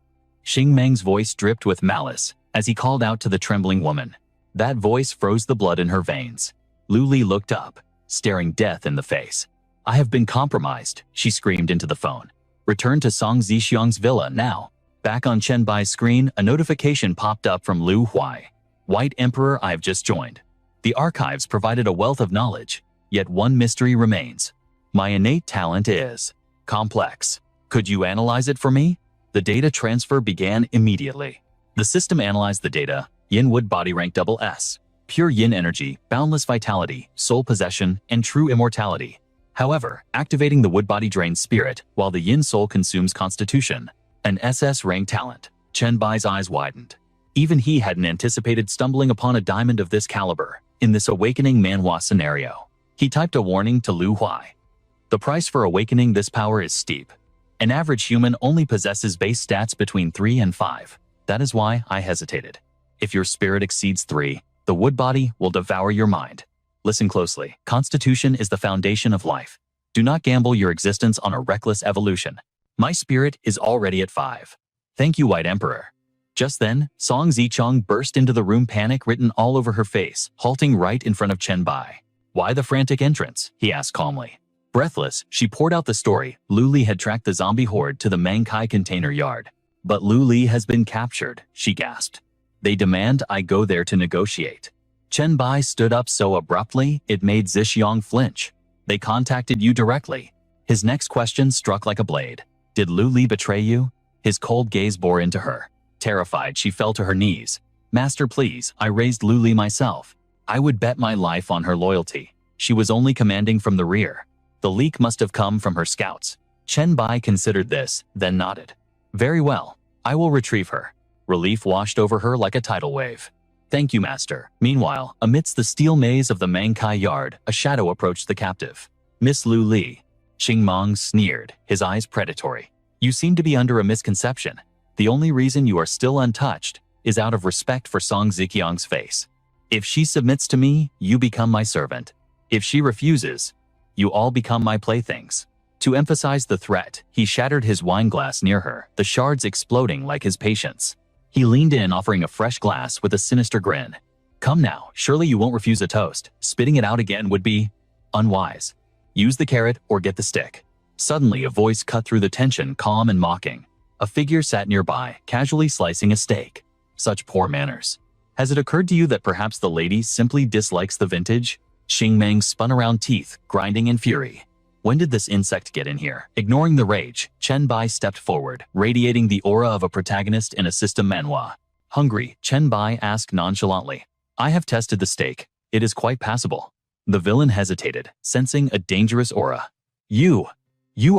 A: Xing Meng's voice dripped with malice as he called out to the trembling woman. That voice froze the blood in her veins. Lu Li looked up, staring death in the face. I have been compromised, she screamed into the phone. Return to Song Zisheng's villa now. Back on Chenbai's screen, a notification popped up from Lu Huai. White Emperor, I've just joined. The archives provided a wealth of knowledge, yet one mystery remains. My innate talent is complex. Could you analyze it for me? The data transfer began immediately. The system analyzed the data: Yin Wood body rank SS, pure Yin energy, boundless vitality, soul possession, and true immortality. However, activating the wood body drains spirit, while the Yin soul consumes constitution. An SS rank talent. Chenbai's eyes widened. Even he hadn't anticipated stumbling upon a diamond of this caliber in this Awakening Manhwa scenario. He typed a warning to Lu Huai. The price for awakening this power is steep. An average human only possesses base stats between 3 and 5. That is why I hesitated. If your spirit exceeds 3, the wood body will devour your mind. Listen closely. Constitution is the foundation of life. Do not gamble your existence on a reckless evolution. My spirit is already at 5. Thank you, White Emperor. Just then, Song Zicheng burst into the room, panic written all over her face, halting right in front of Chenbai. Why the frantic entrance? He asked calmly. Breathless, she poured out the story. Lu Li had tracked the zombie horde to the Mangkai container yard. But Lu Li has been captured, she gasped. They demand I go there to negotiate. Chenbai stood up so abruptly, it made Zisheng flinch. They contacted you directly. His next question struck like a blade. Did Lu Li betray you? His cold gaze bore into her. Terrified, she fell to her knees. Master, please, I raised Lu Li myself. I would bet my life on her loyalty. She was only commanding from the rear. The leak must have come from her scouts. Chenbai considered this, then nodded. Very well, I will retrieve her. Relief washed over her like a tidal wave. Thank you, Master. Meanwhile, amidst the steel maze of the Mangkai yard, a shadow approached the captive. Miss Lu Li. Xing Meng sneered, his eyes predatory. You seem to be under a misconception. The only reason you are still untouched is out of respect for Song Ziqiang's face. If she submits to me, you become my servant. If she refuses, you all become my playthings. To emphasize the threat, he shattered his wine glass near her, the shards exploding like his patience. He leaned in, offering a fresh glass with a sinister grin. Come now, surely you won't refuse a toast. Spitting it out again would be unwise. Use the carrot or get the stick. Suddenly, a voice cut through the tension, calm and mocking. A figure sat nearby, casually slicing a steak. Such poor manners. Has it occurred to you that perhaps the lady simply dislikes the vintage? Xingmeng spun around, teeth grinding in fury. When did this insect get in here? Ignoring the rage, Chen Bai stepped forward, radiating the aura of a protagonist in a system manhwa. Hungry, Chen Bai asked nonchalantly. I have tested the steak. It is quite passable. The villain hesitated, sensing a dangerous aura. You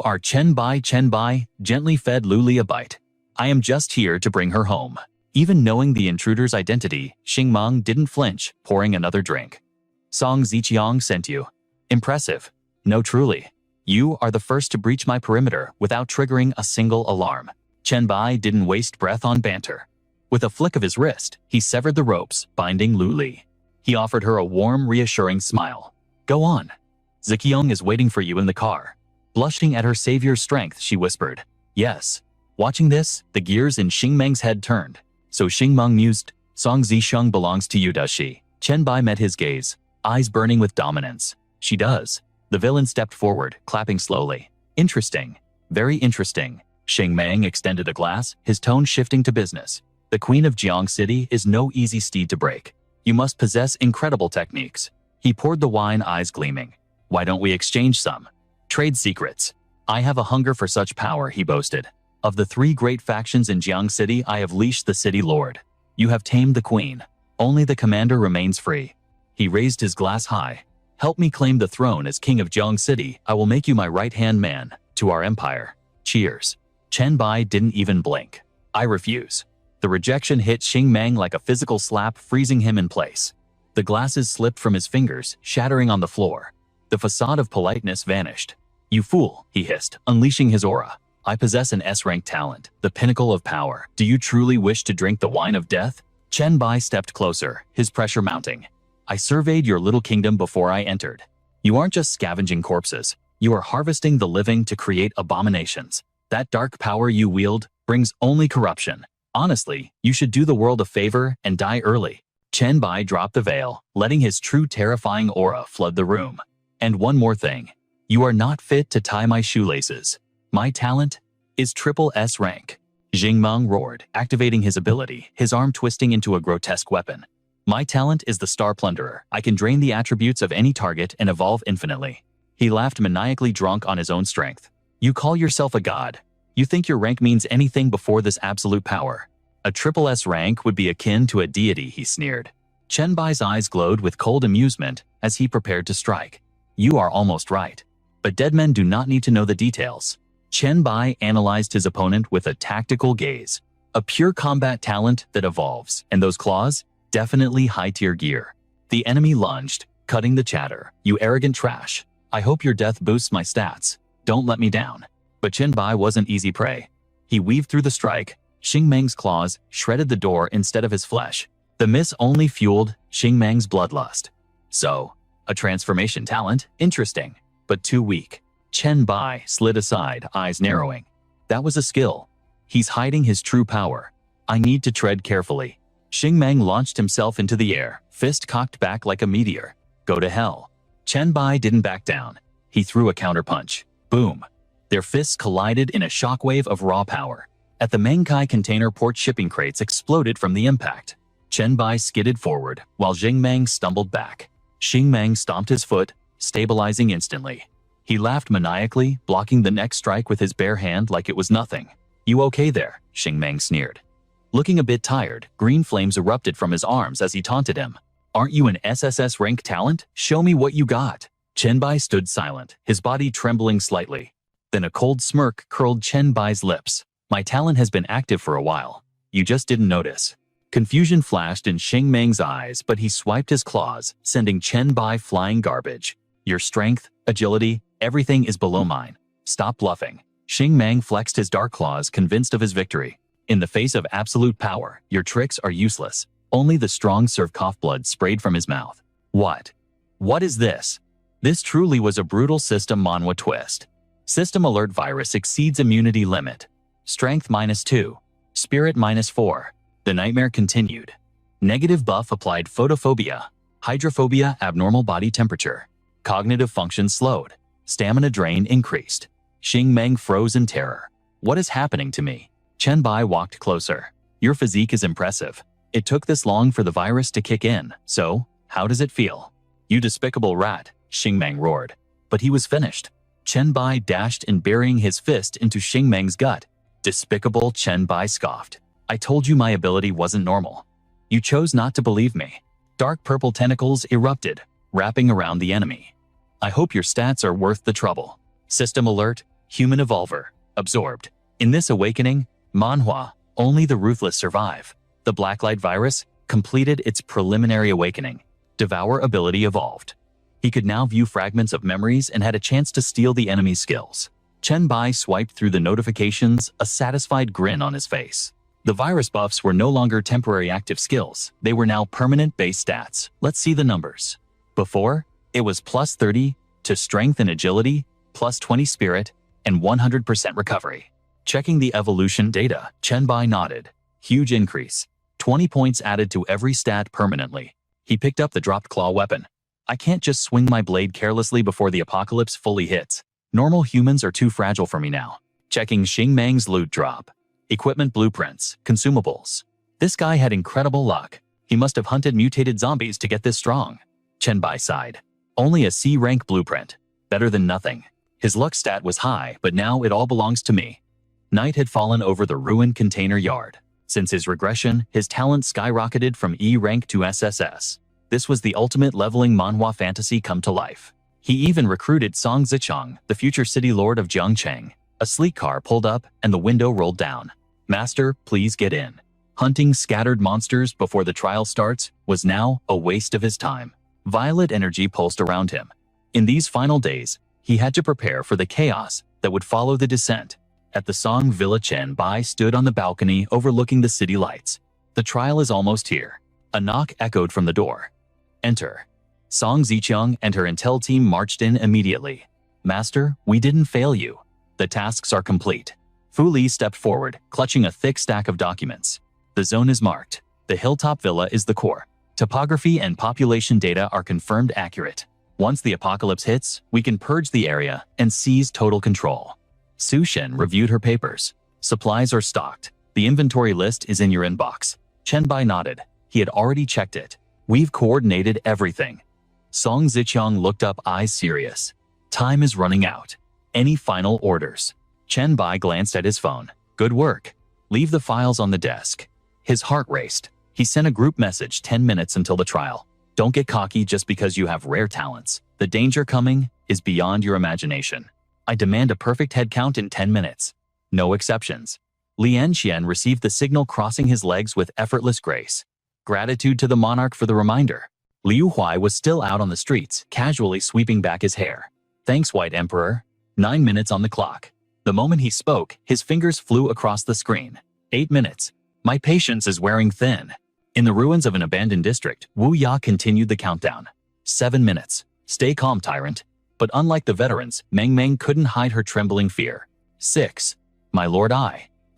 A: are Chen Bai, gently fed Luli a bite. I am just here to bring her home. Even knowing the intruder's identity, Xingmeng didn't flinch, pouring another drink. Song Ziqiang sent you. Impressive. No, truly. You are the first to breach my perimeter without triggering a single alarm. Chen Bai didn't waste breath on banter. With a flick of his wrist, he severed the ropes binding Lu Li. He offered her a warm, reassuring smile. Go on. Ziqiang is waiting for you in the car. Blushing at her savior's strength, she whispered. Yes. Watching this, the gears in Xingmeng's head turned. So Xingmeng mused, Song Zisheng belongs to you, does she? Chen Bai met his gaze, eyes burning with dominance. She does. The villain stepped forward, clapping slowly. Interesting. Very interesting. Xingmeng extended a glass, his tone shifting to business. The Queen of Jiang City is no easy steed to break. You must possess incredible techniques. He poured the wine, eyes gleaming. Why don't we exchange some? Trade secrets. I have a hunger for such power, he boasted. Of the 3 great factions in Jiang City, I have leashed the city lord. You have tamed the queen. Only the commander remains free. He raised his glass high. Help me claim the throne as king of Jiang City. I will make you my right-hand man. To our empire. Cheers. Chen Bai didn't even blink. I refuse. The rejection hit Xingmeng like a physical slap, freezing him in place. The glasses slipped from his fingers, shattering on the floor. The facade of politeness vanished. You fool, he hissed, unleashing his aura. I possess an S-rank talent, the pinnacle of power. Do you truly wish to drink the wine of death? Chen Bai stepped closer, his pressure mounting. I surveyed your little kingdom before I entered. You aren't just scavenging corpses. You are harvesting the living to create abominations. That dark power you wield brings only corruption. Honestly, you should do the world a favor and die early. Chen Bai dropped the veil, letting his true terrifying aura flood the room. And one more thing. You are not fit to tie my shoelaces. My talent is triple S rank. Xingmeng roared, activating his ability, his arm twisting into a grotesque weapon. My talent is the Star Plunderer. I can drain the attributes of any target and evolve infinitely. He laughed, maniacally drunk on his own strength. You call yourself a god. You think your rank means anything before this absolute power. A triple S rank would be akin to a deity, he sneered. Chen Bai's eyes glowed with cold amusement as he prepared to strike. You are almost right. But dead men do not need to know the details. Chen Bai analyzed his opponent with a tactical gaze. A pure combat talent that evolves, and those claws? Definitely high-tier gear. The enemy lunged, cutting the chatter. You arrogant trash. I hope your death boosts my stats. Don't let me down. But Chen Bai wasn't easy prey. He weaved through the strike. Xingmeng's claws shredded the door instead of his flesh. The miss only fueled Xingmeng's bloodlust. So, a transformation talent? Interesting, but too weak. Chen Bai slid aside, eyes narrowing. That was a skill. He's hiding his true power. I need to tread carefully. Xingmeng launched himself into the air, fist cocked back like a meteor. Go to hell. Chen Bai didn't back down. He threw a counterpunch. Boom. Their fists collided in a shockwave of raw power. At the Mangkai container port, shipping crates exploded from the impact. Chen Bai skidded forward, while Xingmeng stumbled back. Xingmeng stomped his foot, stabilizing instantly. He laughed maniacally, blocking the next strike with his bare hand like it was nothing. You okay there? Xingmeng sneered. Looking a bit tired, green flames erupted from his arms as he taunted him. Aren't you an SSS-Rank talent? Show me what you got. Chen Bai stood silent, his body trembling slightly. Then a cold smirk curled Chen Bai's lips. My talent has been active for a while. You just didn't notice. Confusion flashed in Xingmeng's eyes, but he swiped his claws, sending Chen Bai flying garbage. Your strength, agility, everything is below mine. Stop bluffing. Xingmeng flexed his dark claws, convinced of his victory. In the face of absolute power, your tricks are useless. Only the strong serve. Cough. Blood sprayed from his mouth. What? What is this? This truly was a brutal system manhwa twist. System alert virus exceeds immunity limit. Strength -2. Spirit -4. The nightmare continued. Negative buff applied. Photophobia. Hydrophobia. Abnormal body temperature. Cognitive function slowed. Stamina drain increased. Xingmeng froze in terror. What is happening to me? Chen Bai walked closer. Your physique is impressive. It took this long for the virus to kick in, so how does it feel? You despicable rat, Xingmeng roared. But he was finished. Chen Bai dashed in, burying his fist into Xingmeng's gut. Despicable, Chen Bai scoffed. I told you my ability wasn't normal. You chose not to believe me. Dark purple tentacles erupted, wrapping around the enemy. I hope your stats are worth the trouble. System alert, human evolver, absorbed. In this awakening, Manhwa, only the ruthless survive. The Blacklight virus completed its preliminary awakening. Devour ability evolved. He could now view fragments of memories and had a chance to steal the enemy's skills. Chen Bai swiped through the notifications, a satisfied grin on his face. The virus buffs were no longer temporary active skills. They were now permanent base stats. Let's see the numbers. Before, it was plus 30 to strength and agility, plus 20 spirit, and 100% recovery. Checking the evolution data, Chen Bai nodded. Huge increase. 20 points added to every stat permanently. He picked up the dropped claw weapon. I can't just swing my blade carelessly before the apocalypse fully hits. Normal humans are too fragile for me now. Checking Xingmeng's loot drop. Equipment blueprints, consumables. This guy had incredible luck. He must have hunted mutated zombies to get this strong. Chen Bai sighed. Only a C-rank blueprint. Better than nothing. His luck stat was high, but now it all belongs to me. Night had fallen over the ruined container yard. Since his regression, his talent skyrocketed from E rank to SSS. This was the ultimate leveling manhwa fantasy come to life. He even recruited Song Zicheng, the future city lord of Jiangcheng. A sleek car pulled up and the window rolled down. Master, please get in. Hunting scattered monsters before the trial starts was now a waste of his time. Violet energy pulsed around him. In these final days, he had to prepare for the chaos that would follow the descent. At the Song Villa, Chen Bai stood on the balcony overlooking the city lights. The trial is almost here. A knock echoed from the door. Enter. Song Zicheng and her intel team marched in immediately. Master, we didn't fail you. The tasks are complete. Fu Li stepped forward, clutching a thick stack of documents. The zone is marked. The hilltop villa is the core. Topography and population data are confirmed accurate. Once the apocalypse hits, we can purge the area and seize total control. Su Shen reviewed her papers. Supplies are stocked. The inventory list is in your inbox. Chen Bai nodded. He had already checked it. We've coordinated everything. Song Zicheng looked up, eyes serious. Time is running out. Any final orders? Chen Bai glanced at his phone. Good work. Leave the files on the desk. His heart raced. He sent a group message 10 minutes until the trial. Don't get cocky just because you have rare talents. The danger coming is beyond your imagination. I demand a perfect head count in 10 minutes. No exceptions. Lian Xian received the signal, crossing his legs with effortless grace. Gratitude to the monarch for the reminder. Liu Huai was still out on the streets, casually sweeping back his hair. Thanks, White Emperor. 9 minutes on the clock. The moment he spoke, his fingers flew across the screen. 8 minutes. My patience is wearing thin. In the ruins of an abandoned district, Wu Ya continued the countdown. 7 minutes. Stay calm, tyrant. But unlike the veterans, Meng Meng couldn't hide her trembling fear. 6. My lord,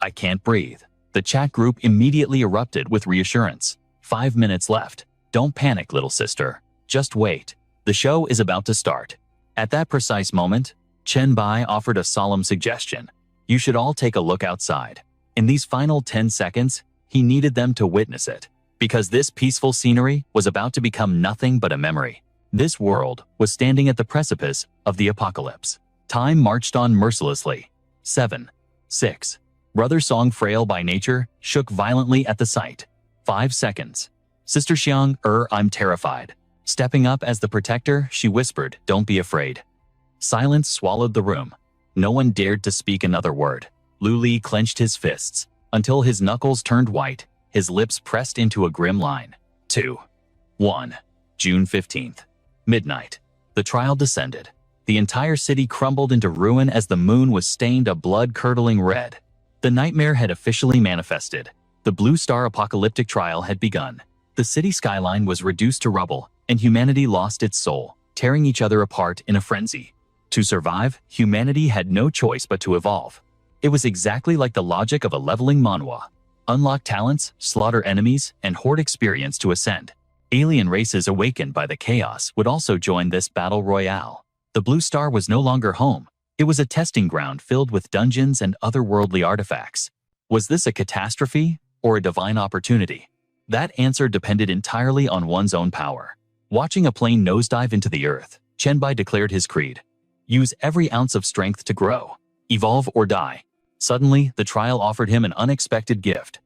A: I can't breathe. The chat group immediately erupted with reassurance. 5 minutes left. Don't panic, little sister. Just wait. The show is about to start. At that precise moment, Chen Bai offered a solemn suggestion. You should all take a look outside. In these final 10 seconds, he needed them to witness it. Because this peaceful scenery was about to become nothing but a memory. This world was standing at the precipice of the apocalypse. Time marched on mercilessly. 7. 6. Brother Song, frail by nature, shook violently at the sight. 5 seconds. Sister Xiang, I'm terrified. Stepping up as the protector, she whispered, don't be afraid. Silence swallowed the room. No one dared to speak another word. Lu Li clenched his fists until his knuckles turned white, his lips pressed into a grim line. 2. 1. June 15th. Midnight. The trial descended. The entire city crumbled into ruin as the moon was stained a blood-curdling red. The nightmare had officially manifested. The Blue Star apocalyptic trial had begun. The city skyline was reduced to rubble, and humanity lost its soul, tearing each other apart in a frenzy. To survive, humanity had no choice but to evolve. It was exactly like the logic of a leveling manhwa. Unlock talents, slaughter enemies, and hoard experience to ascend. Alien races awakened by the chaos would also join this battle royale. The Blue Star was no longer home. It was a testing ground filled with dungeons and otherworldly artifacts. Was this a catastrophe or a divine opportunity? That answer depended entirely on one's own power. Watching a plane nosedive into the earth, Chenbai declared his creed. Use every ounce of strength to grow. Evolve or die. Suddenly, the trial offered him an unexpected gift.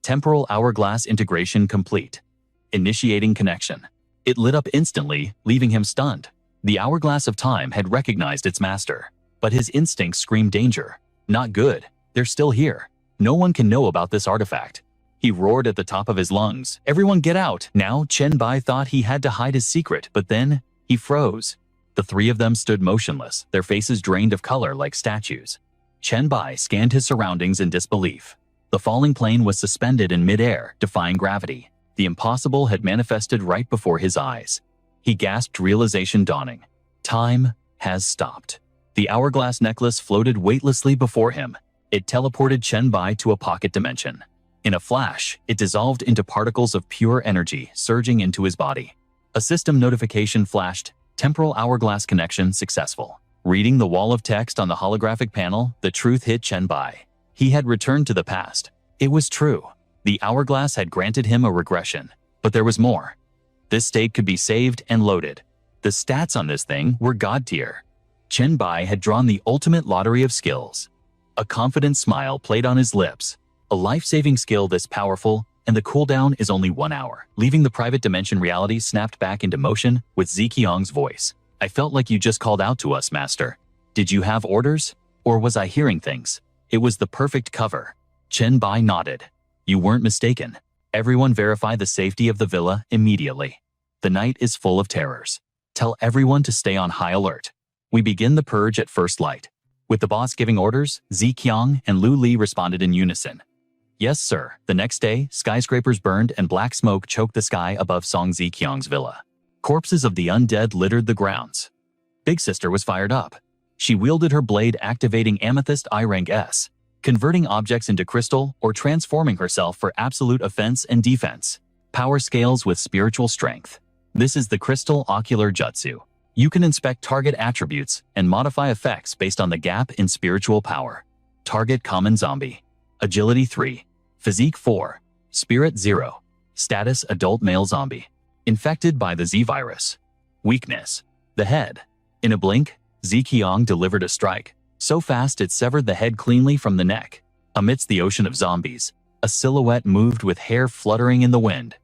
A: Temporal hourglass integration complete. Initiating connection. It lit up instantly, leaving him stunned. The hourglass of time had recognized its master. But his instincts screamed danger. Not good. They're still here. No one can know about this artifact. He roared at the top of his lungs. Everyone get out! Now, Chenbai thought he had to hide his secret, but then he froze. The three of them stood motionless, their faces drained of color like statues. Chenbai scanned his surroundings in disbelief. The falling plane was suspended in midair, defying gravity. The impossible had manifested right before his eyes. He gasped, realization dawning. Time has stopped. The hourglass necklace floated weightlessly before him. It teleported Chenbai to a pocket dimension. In a flash, it dissolved into particles of pure energy surging into his body. A system notification flashed. Temporal hourglass connection successful. Reading the wall of text on the holographic panel, the truth hit Chenbai. He had returned to the past. It was true. The hourglass had granted him a regression. But there was more. This state could be saved and loaded. The stats on this thing were god tier. Chenbai had drawn the ultimate lottery of skills. A confident smile played on his lips. A life-saving skill this powerful, and the cooldown is only 1 hour. Leaving the private dimension, reality snapped back into motion with Ziqiang's voice. I felt like you just called out to us, Master. Did you have orders? Or was I hearing things? It was the perfect cover. Chenbai nodded. You weren't mistaken. Everyone verify the safety of the villa immediately. The night is full of terrors. Tell everyone to stay on high alert. We begin the purge at first light. With the boss giving orders, Ziqiang and Lu Li responded in unison. Yes, sir. The next day, skyscrapers burned and black smoke choked the sky above Song Ziqiang's villa. Corpses of the undead littered the grounds. Big Sister was fired up. She wielded her blade, activating Amethyst I-Rank S, converting objects into crystal or transforming herself for absolute offense and defense. Power scales with spiritual strength. This is the Crystal Ocular Jutsu. You can inspect target attributes and modify effects based on the gap in spiritual power. Target common zombie. Agility 3. Physique 4. Spirit 0. Status adult male zombie. Infected by the Z virus. Weakness. The head. In a blink, Ziqiang delivered a strike. So fast it severed the head cleanly from the neck. Amidst the ocean of zombies, a silhouette moved with hair fluttering in the wind.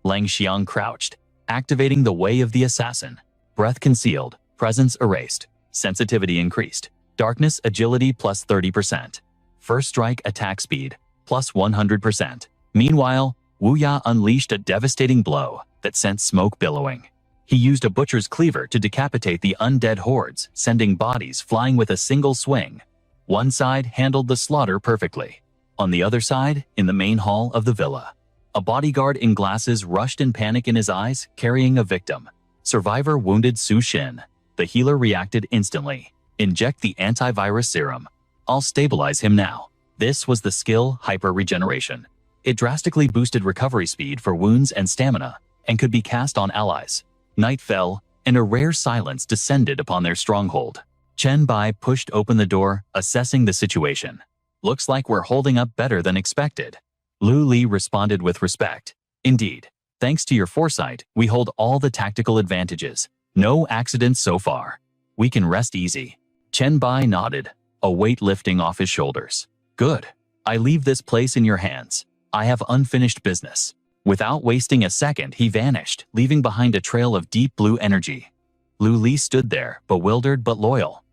A: Lang Xiang crouched, activating the way of the assassin. Breath concealed, presence erased, sensitivity increased. Darkness agility plus 30%. First strike attack speed plus 100%. Meanwhile, Wu Ya unleashed a devastating blow that sent smoke billowing. He used a butcher's cleaver to decapitate the undead hordes, sending bodies flying with a single swing. One side handled the slaughter perfectly. On the other side, in the main hall of the villa, a bodyguard in glasses rushed in panic in his eyes, carrying a victim. Survivor wounded Su Shin. The healer reacted instantly. Inject the antivirus serum. I'll stabilize him now. This was the skill hyper-regeneration. It drastically boosted recovery speed for wounds and stamina, and could be cast on allies. Night fell, and a rare silence descended upon their stronghold. Chenbai pushed open the door, assessing the situation. Looks like we're holding up better than expected. Lu Li responded with respect. Indeed. Thanks to your foresight, we hold all the tactical advantages. No accidents so far. We can rest easy. Chenbai nodded, a weight lifting off his shoulders. Good. I leave this place in your hands. I have unfinished business. Without wasting a second, he vanished, leaving behind a trail of deep blue energy. Lu Li stood there, bewildered but loyal.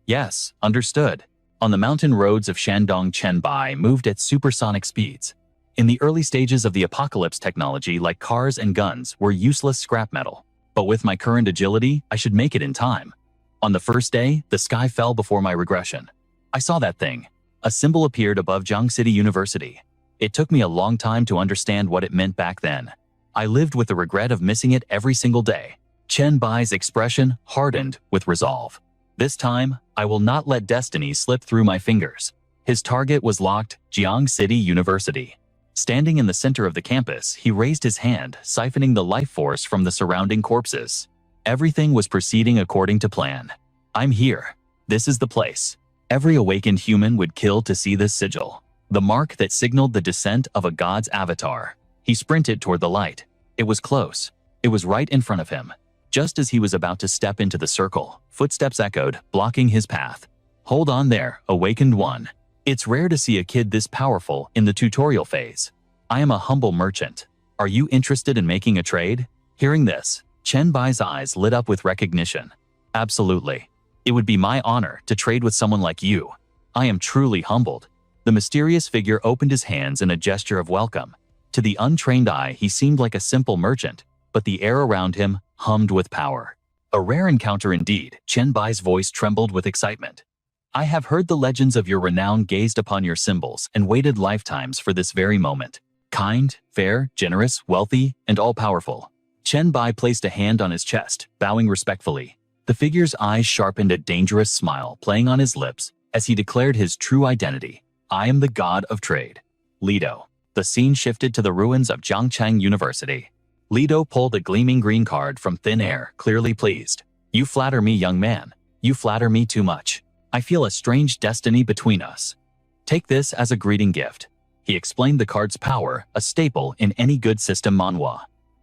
A: Yes, understood. On the mountain roads of Shandong, Chenbai moved at supersonic speeds. In the early stages of the apocalypse, technology like cars and guns were useless scrap metal. But with my current agility, I should make it in time. On the first day, the sky fell before my regression. I saw that thing. A symbol appeared above Jiang City University. It took me a long time to understand what it meant back then. I lived with the regret of missing it every single day. Chenbai's expression hardened with resolve. This time, I will not let destiny slip through my fingers. His target was locked, Jiang City University. Standing in the center of the campus, he raised his hand, siphoning the life force from the surrounding corpses. Everything was proceeding according to plan. I'm here. This is the place. Every awakened human would kill to see this sigil. The mark that signaled the descent of a god's avatar. He sprinted toward the light. It was close. It was right in front of him. Just as he was about to step into the circle, footsteps echoed, blocking his path. Hold on there, Awakened One. It's rare to see a kid this powerful in the tutorial phase. I am a humble merchant. Are you interested in making a trade? Hearing this, Chen Bai's eyes lit up with recognition. Absolutely. It would be my honor to trade with someone like you. I am truly humbled. The mysterious figure opened his hands in a gesture of welcome. To the untrained eye, he seemed like a simple merchant, but the air around him hummed with power. A rare encounter indeed. Chen Bai's voice trembled with excitement. I have heard the legends of your renown, gazed upon your symbols, and waited lifetimes for this very moment. Kind, fair, generous, wealthy, and all-powerful. Chen Bai placed a hand on his chest, bowing respectfully. The figure's eyes sharpened, a dangerous smile playing on his lips as he declared his true identity. I am the god of trade. Lido. The scene shifted to the ruins of Zhangchang University. Lido pulled a gleaming green card from thin air, clearly pleased. You flatter me, young man. You flatter me too much. I feel a strange destiny between us. Take this as a greeting gift. He explained the card's power, a staple in any good system manhwa.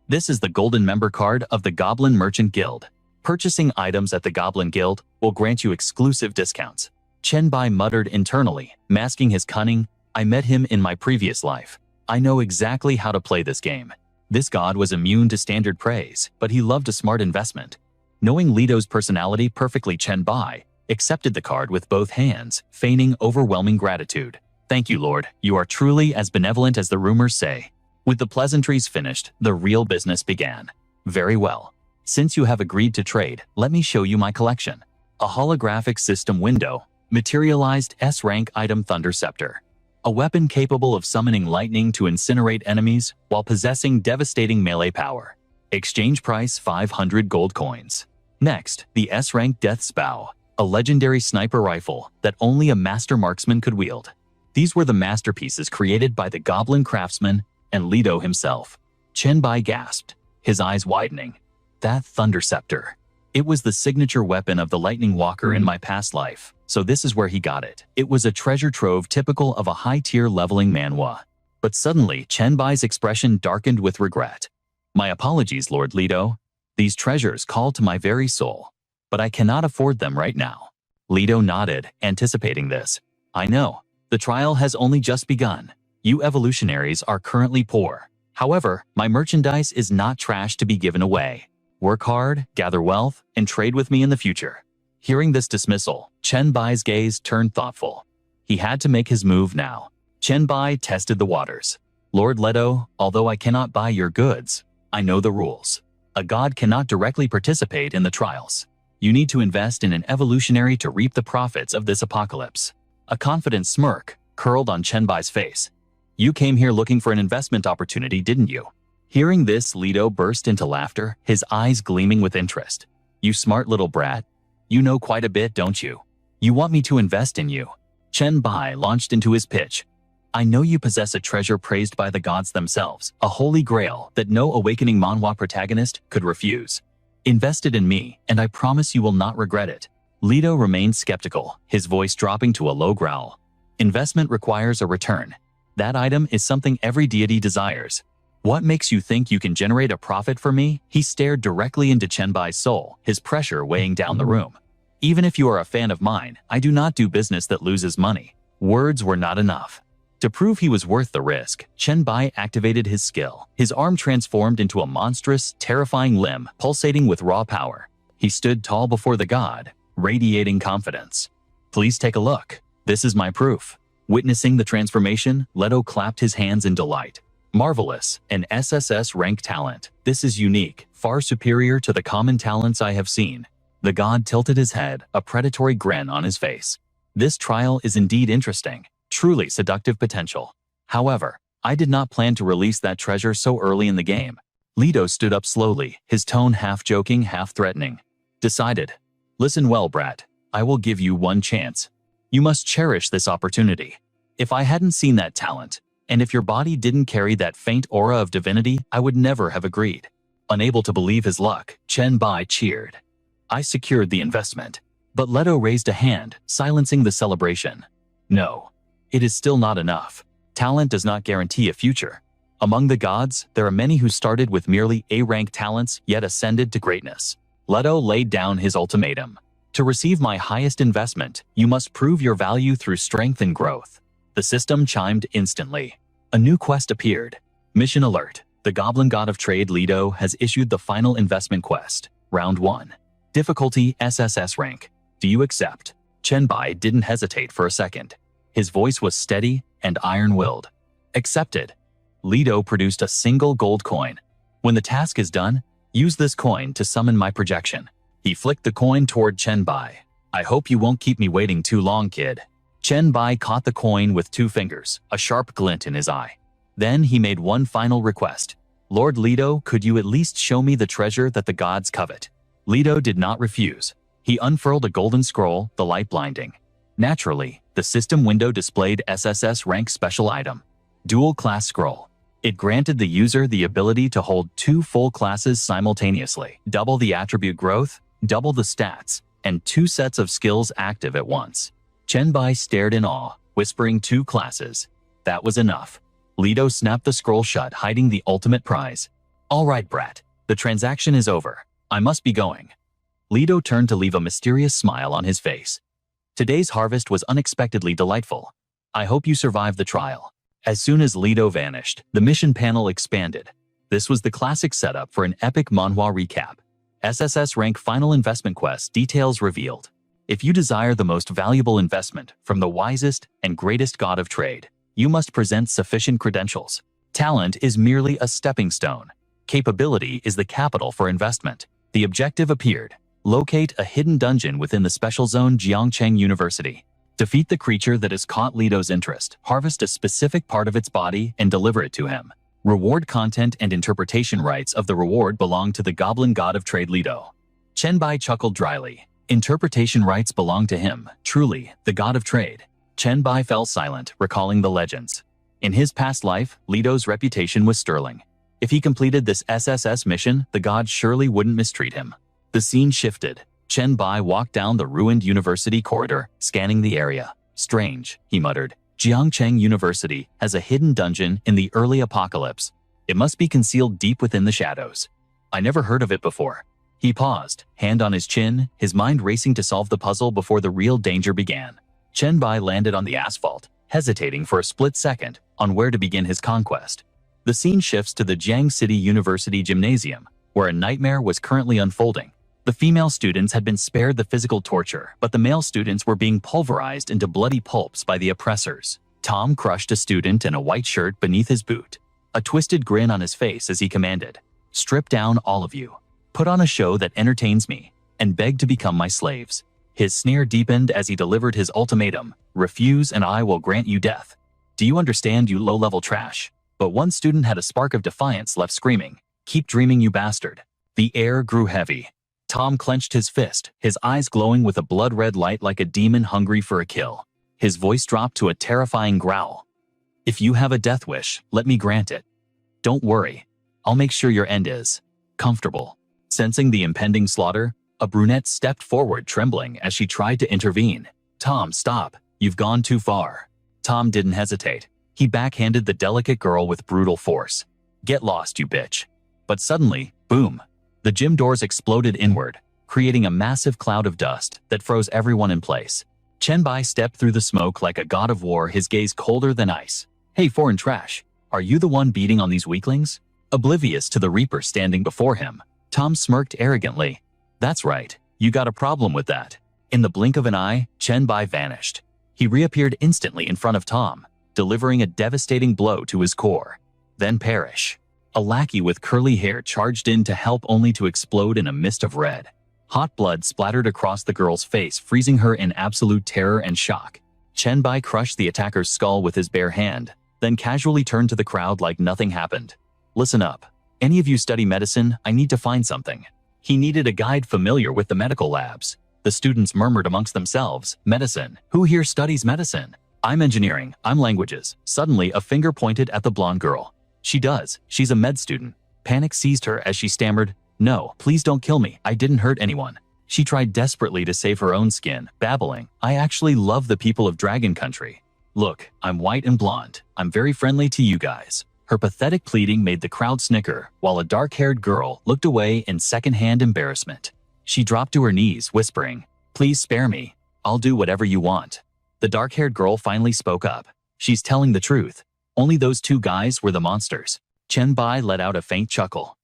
A: This is the golden member card of the Goblin Merchant Guild. Purchasing items at the Goblin Guild will grant you exclusive discounts. Chen Bai muttered internally, masking his cunning. I met him in my previous life. I know exactly how to play this game. This god was immune to standard praise, but he loved a smart investment. Knowing Lido's personality perfectly, Chen Bai accepted the card with both hands, feigning overwhelming gratitude. Thank you, Lord. You are truly as benevolent as the rumors say. With the pleasantries finished, the real business began. Very well. Since you have agreed to trade, let me show you my collection. A holographic system window, materialized S-rank item Thunder Scepter. A weapon capable of summoning lightning to incinerate enemies while possessing devastating melee power. Exchange price 500 gold coins. Next, the S-rank Death's Bow, a legendary sniper rifle that only a master marksman could wield. These were the masterpieces created by the Goblin Craftsman and Lido himself. Chen Bai gasped, his eyes widening. That Thunder Scepter. It was the signature weapon of the Lightning Walker in my past life, so this is where he got it. It was a treasure trove typical of a high-tier leveling manhwa. But suddenly, Chen Bai's expression darkened with regret. My apologies, Lord Lido. These treasures call to my very soul, but I cannot afford them right now. Lido nodded, anticipating this. I know. The trial has only just begun. You evolutionaries are currently poor. However, my merchandise is not trash to be given away. Work hard, gather wealth, and trade with me in the future. Hearing this dismissal, Chen Bai's gaze turned thoughtful. He had to make his move now. Chen Bai tested the waters. Lord Leto, although I cannot buy your goods, I know the rules. A god cannot directly participate in the trials. You need to invest in an evolutionary to reap the profits of this apocalypse. A confident smirk curled on Chen Bai's face. You came here looking for an investment opportunity, didn't you? Hearing this, Lido burst into laughter, his eyes gleaming with interest. You smart little brat. You know quite a bit, don't you? You want me to invest in you. Chen Bai launched into his pitch. I know you possess a treasure praised by the gods themselves, a holy grail that no awakening manhwa protagonist could refuse. Invest it in me, and I promise you will not regret it. Lido remained skeptical, his voice dropping to a low growl. Investment requires a return. That item is something every deity desires. What makes you think you can generate a profit for me? He stared directly into Chen Bai's soul, his pressure weighing down the room. Even if you are a fan of mine, I do not do business that loses money. Words were not enough. To prove he was worth the risk, Chen Bai activated his skill. His arm transformed into a monstrous, terrifying limb, pulsating with raw power. He stood tall before the god, radiating confidence. Please take a look. This is my proof. Witnessing the transformation, Leto clapped his hands in delight. Marvelous, an SSS-rank talent. This is unique, far superior to the common talents I have seen. The god tilted his head, a predatory grin on his face. This trial is indeed interesting, truly seductive potential. However, I did not plan to release that treasure so early in the game. Lido stood up slowly, his tone half joking, half threatening. Decided. Listen well, brat. I will give you one chance. You must cherish this opportunity. If I hadn't seen that talent, and if your body didn't carry that faint aura of divinity, I would never have agreed. Unable to believe his luck, Chen Bai cheered. I secured the investment. But Leto raised a hand, silencing the celebration. No. It is still not enough. Talent does not guarantee a future. Among the gods, there are many who started with merely A-rank talents yet ascended to greatness. Leto laid down his ultimatum. To receive my highest investment, you must prove your value through strength and growth. The system chimed instantly. A new quest appeared. Mission alert. The Goblin God of Trade Leto has issued the final investment quest. Round 1. Difficulty SSS rank. Do you accept? Chenbai didn't hesitate for a second. His voice was steady and iron-willed. Accepted. Leto produced a single gold coin. When the task is done, use this coin to summon my projection. He flicked the coin toward Chenbai. I hope you won't keep me waiting too long, kid. Chenbai caught the coin with 2 fingers, a sharp glint in his eye. Then he made one final request. Lord Leto, could you at least show me the treasure that the gods covet? Leto did not refuse. He unfurled a golden scroll, the light blinding. Naturally, the system window displayed SSS rank special item. Dual class scroll. It granted the user the ability to hold 2 full classes simultaneously, double the attribute growth, double the stats, and 2 sets of skills active at once. Chenbai stared in awe, whispering 2 classes. That was enough. Leto snapped the scroll shut, hiding the ultimate prize. All right, brat. The transaction is over. I must be going. Leto turned to leave a mysterious smile on his face. Today's harvest was unexpectedly delightful. I hope you survived the trial. As soon as Leto vanished, the mission panel expanded. This was the classic setup for an epic manhwa recap. SSS rank final investment quest details revealed. If you desire the most valuable investment from the wisest and greatest god of trade, you must present sufficient credentials. Talent is merely a stepping stone. Capability is the capital for investment. The objective appeared. Locate a hidden dungeon within the special zone Jiangcheng University. Defeat the creature that has caught Leto's interest, harvest a specific part of its body, and deliver it to him. Reward content and interpretation rights of the reward belong to the Goblin God of Trade Leto. Chenbai chuckled dryly. Interpretation rights belong to him, truly, the God of Trade. Chenbai fell silent, recalling the legends. In his past life, Leto's reputation was sterling. If he completed this SSS mission, the god surely wouldn't mistreat him. The scene shifted. Chenbai walked down the ruined university corridor, scanning the area. Strange, he muttered. Jiangcheng University has a hidden dungeon in the early apocalypse. It must be concealed deep within the shadows. I never heard of it before. He paused, hand on his chin, his mind racing to solve the puzzle before the real danger began. Chenbai landed on the asphalt, hesitating for a split second on where to begin his conquest. The scene shifts to the Jiang City University Gymnasium, where a nightmare was currently unfolding. The female students had been spared the physical torture, but the male students were being pulverized into bloody pulps by the oppressors. Tom crushed a student in a white shirt beneath his boot, a twisted grin on his face as he commanded, "Strip down, all of you. Put on a show that entertains me, and beg to become my slaves." His sneer deepened as he delivered his ultimatum, "Refuse and I will grant you death. Do you understand, you low-level trash?" But one student had a spark of defiance left, screaming, "Keep dreaming, you bastard." The air grew heavy. Tom clenched his fist, his eyes glowing with a blood-red light like a demon hungry for a kill. His voice dropped to a terrifying growl. "If you have a death wish, let me grant it. Don't worry. I'll make sure your end is comfortable." Sensing the impending slaughter, a brunette stepped forward, trembling as she tried to intervene. "Tom, stop. You've gone too far." Tom didn't hesitate. He backhanded the delicate girl with brutal force. "Get lost, you bitch." But suddenly, boom. The gym doors exploded inward, creating a massive cloud of dust that froze everyone in place. Chenbai stepped through the smoke like a god of war, his gaze colder than ice. "Hey, foreign trash, are you the one beating on these weaklings?" Oblivious to the Reaper standing before him, Tom smirked arrogantly. "That's right, you got a problem with that." In the blink of an eye, Chenbai vanished. He reappeared instantly in front of Tom, delivering a devastating blow to his core. Then perish. A lackey with curly hair charged in to help, only to explode in a mist of red. Hot blood splattered across the girl's face, freezing her in absolute terror and shock. Chenbai crushed the attacker's skull with his bare hand, then casually turned to the crowd like nothing happened. "Listen up. Any of you study medicine? I need to find something." He needed a guide familiar with the medical labs. The students murmured amongst themselves, "Medicine? Who here studies medicine?" "I'm engineering. I'm languages." Suddenly, a finger pointed at the blonde girl. "She does. She's a med student." Panic seized her as she stammered, "No, please don't kill me. I didn't hurt anyone." She tried desperately to save her own skin, babbling, "I actually love the people of Dragon Country. Look, I'm white and blonde. I'm very friendly to you guys." Her pathetic pleading made the crowd snicker, while a dark-haired girl looked away in second-hand embarrassment. She dropped to her knees, whispering, "Please spare me. I'll do whatever you want." The dark-haired girl finally spoke up. "She's telling the truth. Only those two guys were the monsters." Chen Bai let out a faint chuckle.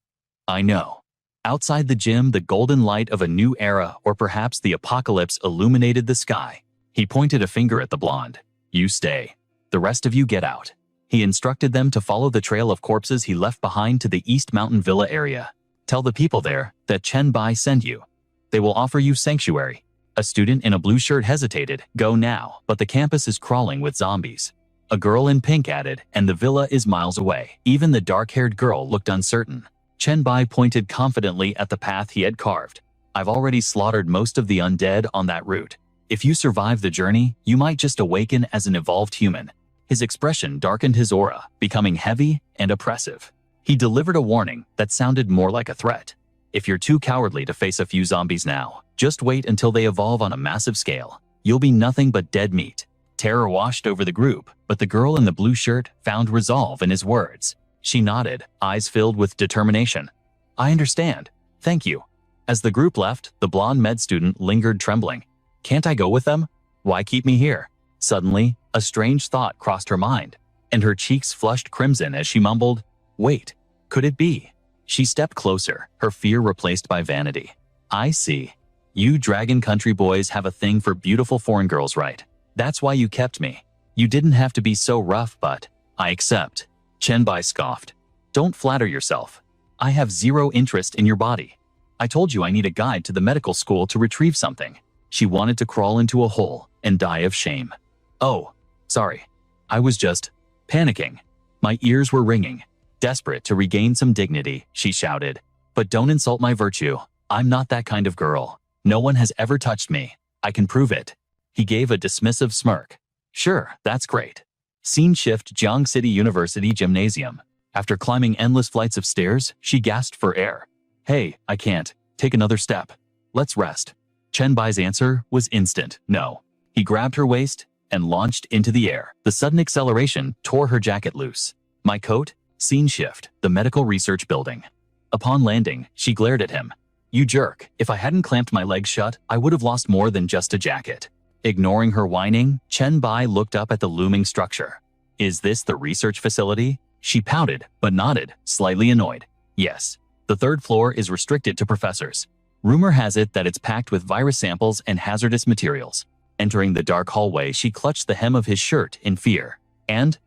A: "I know." Outside the gym, the golden light of a new era, or perhaps the apocalypse, illuminated the sky. He pointed a finger at the blonde. "You stay. The rest of you get out." He instructed them to follow the trail of corpses he left behind to the East Mountain Villa area. "Tell the people there that Chen Bai sent you. They will offer you sanctuary." A student in a blue shirt hesitated. "Go now, but the campus is crawling with zombies." A girl in pink added, "And the villa is miles away." Even the dark-haired girl looked uncertain. Chen Bai pointed confidently at the path he had carved. "I've already slaughtered most of the undead on that route. If you survive the journey, you might just awaken as an evolved human." His expression darkened his aura, becoming heavy and oppressive. He delivered a warning that sounded more like a threat. "If you're too cowardly to face a few zombies now, just wait until they evolve on a massive scale. You'll be nothing but dead meat." Terror washed over the group, but the girl in the blue shirt found resolve in his words. She nodded, eyes filled with determination. "I understand. Thank you." As the group left, the blonde med student lingered, trembling. "Can't I go with them? Why keep me here?" Suddenly, a strange thought crossed her mind, and her cheeks flushed crimson as she mumbled, "Wait, could it be?" She stepped closer, her fear replaced by vanity. "I see. You Dragon Country boys have a thing for beautiful foreign girls, right? That's why you kept me. You didn't have to be so rough, but I accept." Chen Bai scoffed. "Don't flatter yourself. I have zero interest in your body. I told you I need a guide to the medical school to retrieve something." She wanted to crawl into a hole and die of shame. "Oh, sorry. I was just panicking." My ears were ringing. Desperate to regain some dignity, she shouted, "But don't insult my virtue. I'm not that kind of girl. No one has ever touched me. I can prove it." He gave a dismissive smirk. "Sure, that's great." Scene shift: Jiang City University Gymnasium. After climbing endless flights of stairs, she gasped for air. "Hey, I can't. Take another step. Let's rest." Chen Bai's answer was instant, no. He grabbed her waist and launched into the air. The sudden acceleration tore her jacket loose. "My coat?" Scene shift: the medical research building. Upon landing, she glared at him. "You jerk. If I hadn't clamped my legs shut, I would have lost more than just a jacket." Ignoring her whining, Chen Bai looked up at the looming structure. "Is this the research facility?" She pouted, but nodded, slightly annoyed. "Yes. The third floor is restricted to professors. Rumor has it that it's packed with virus samples and hazardous materials." Entering the dark hallway, she clutched the hem of his shirt in fear. "And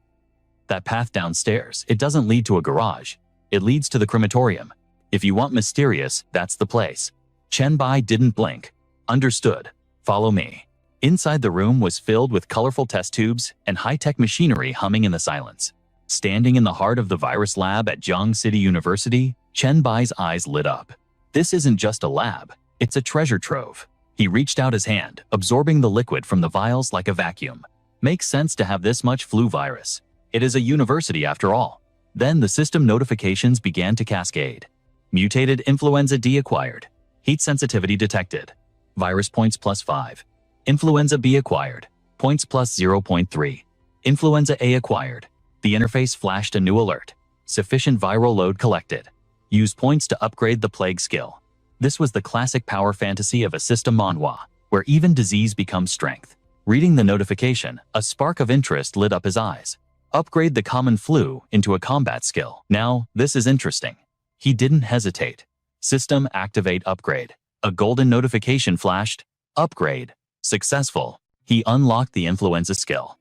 A: that path downstairs, it doesn't lead to a garage. It leads to the crematorium. If you want mysterious, that's the place." Chen Bai didn't blink. "Understood. Follow me." Inside the room was filled with colorful test tubes and high-tech machinery humming in the silence. Standing in the heart of the virus lab at Jiang City University, Chen Bai's eyes lit up. This isn't just a lab, it's a treasure trove. He reached out his hand, absorbing the liquid from the vials like a vacuum. Makes sense to have this much flu virus. It is a university after all. Then the system notifications began to cascade. Mutated influenza D acquired. Heat sensitivity detected. Virus points +5. Influenza B acquired. Points +0.3. Influenza A acquired. The interface flashed a new alert. Sufficient viral load collected. Use points to upgrade the plague skill. This was the classic power fantasy of a system manhwa, where even disease becomes strength. Reading the notification, a spark of interest lit up his eyes. Upgrade the common flu into a combat skill. Now, this is interesting. He didn't hesitate. System activate upgrade. A golden notification flashed. Upgrade. Successful. He unlocked the influenza skill.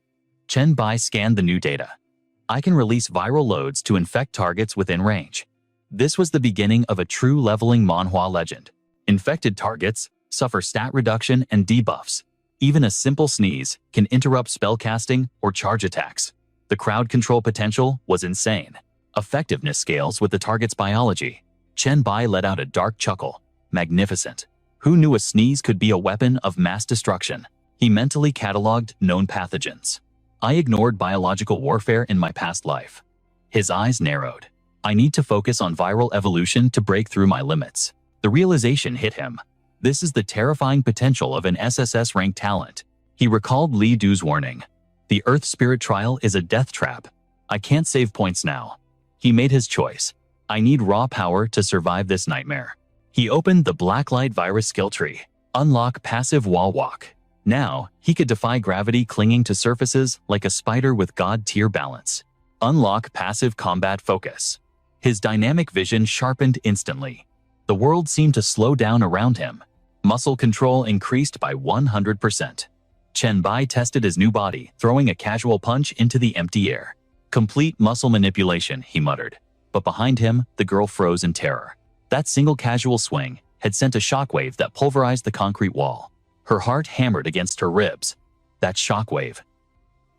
A: Chen Bai scanned the new data. I can release viral loads to infect targets within range. This was the beginning of a true leveling manhwa legend. Infected targets suffer stat reduction and debuffs. Even a simple sneeze can interrupt spellcasting or charge attacks. The crowd control potential was insane. Effectiveness scales with the target's biology. Chen Bai let out a dark chuckle. Magnificent. Who knew a sneeze could be a weapon of mass destruction? He mentally cataloged known pathogens. I ignored biological warfare in my past life. His eyes narrowed. I need to focus on viral evolution to break through my limits. The realization hit him. This is the terrifying potential of an SSS-rank talent. He recalled Li Du's warning. The Earth Spirit Trial is a death trap. I can't save points now. He made his choice. I need raw power to survive this nightmare. He opened the Blacklight Virus skill tree. Unlock passive wall walk. Now, he could defy gravity clinging to surfaces like a spider with god-tier balance. Unlock passive combat focus. His dynamic vision sharpened instantly. The world seemed to slow down around him. Muscle control increased by 100%. Chen Bai tested his new body, throwing a casual punch into the empty air. Complete muscle manipulation, he muttered. But behind him, the girl froze in terror. That single casual swing had sent a shockwave that pulverized the concrete wall. Her heart hammered against her ribs. That shockwave.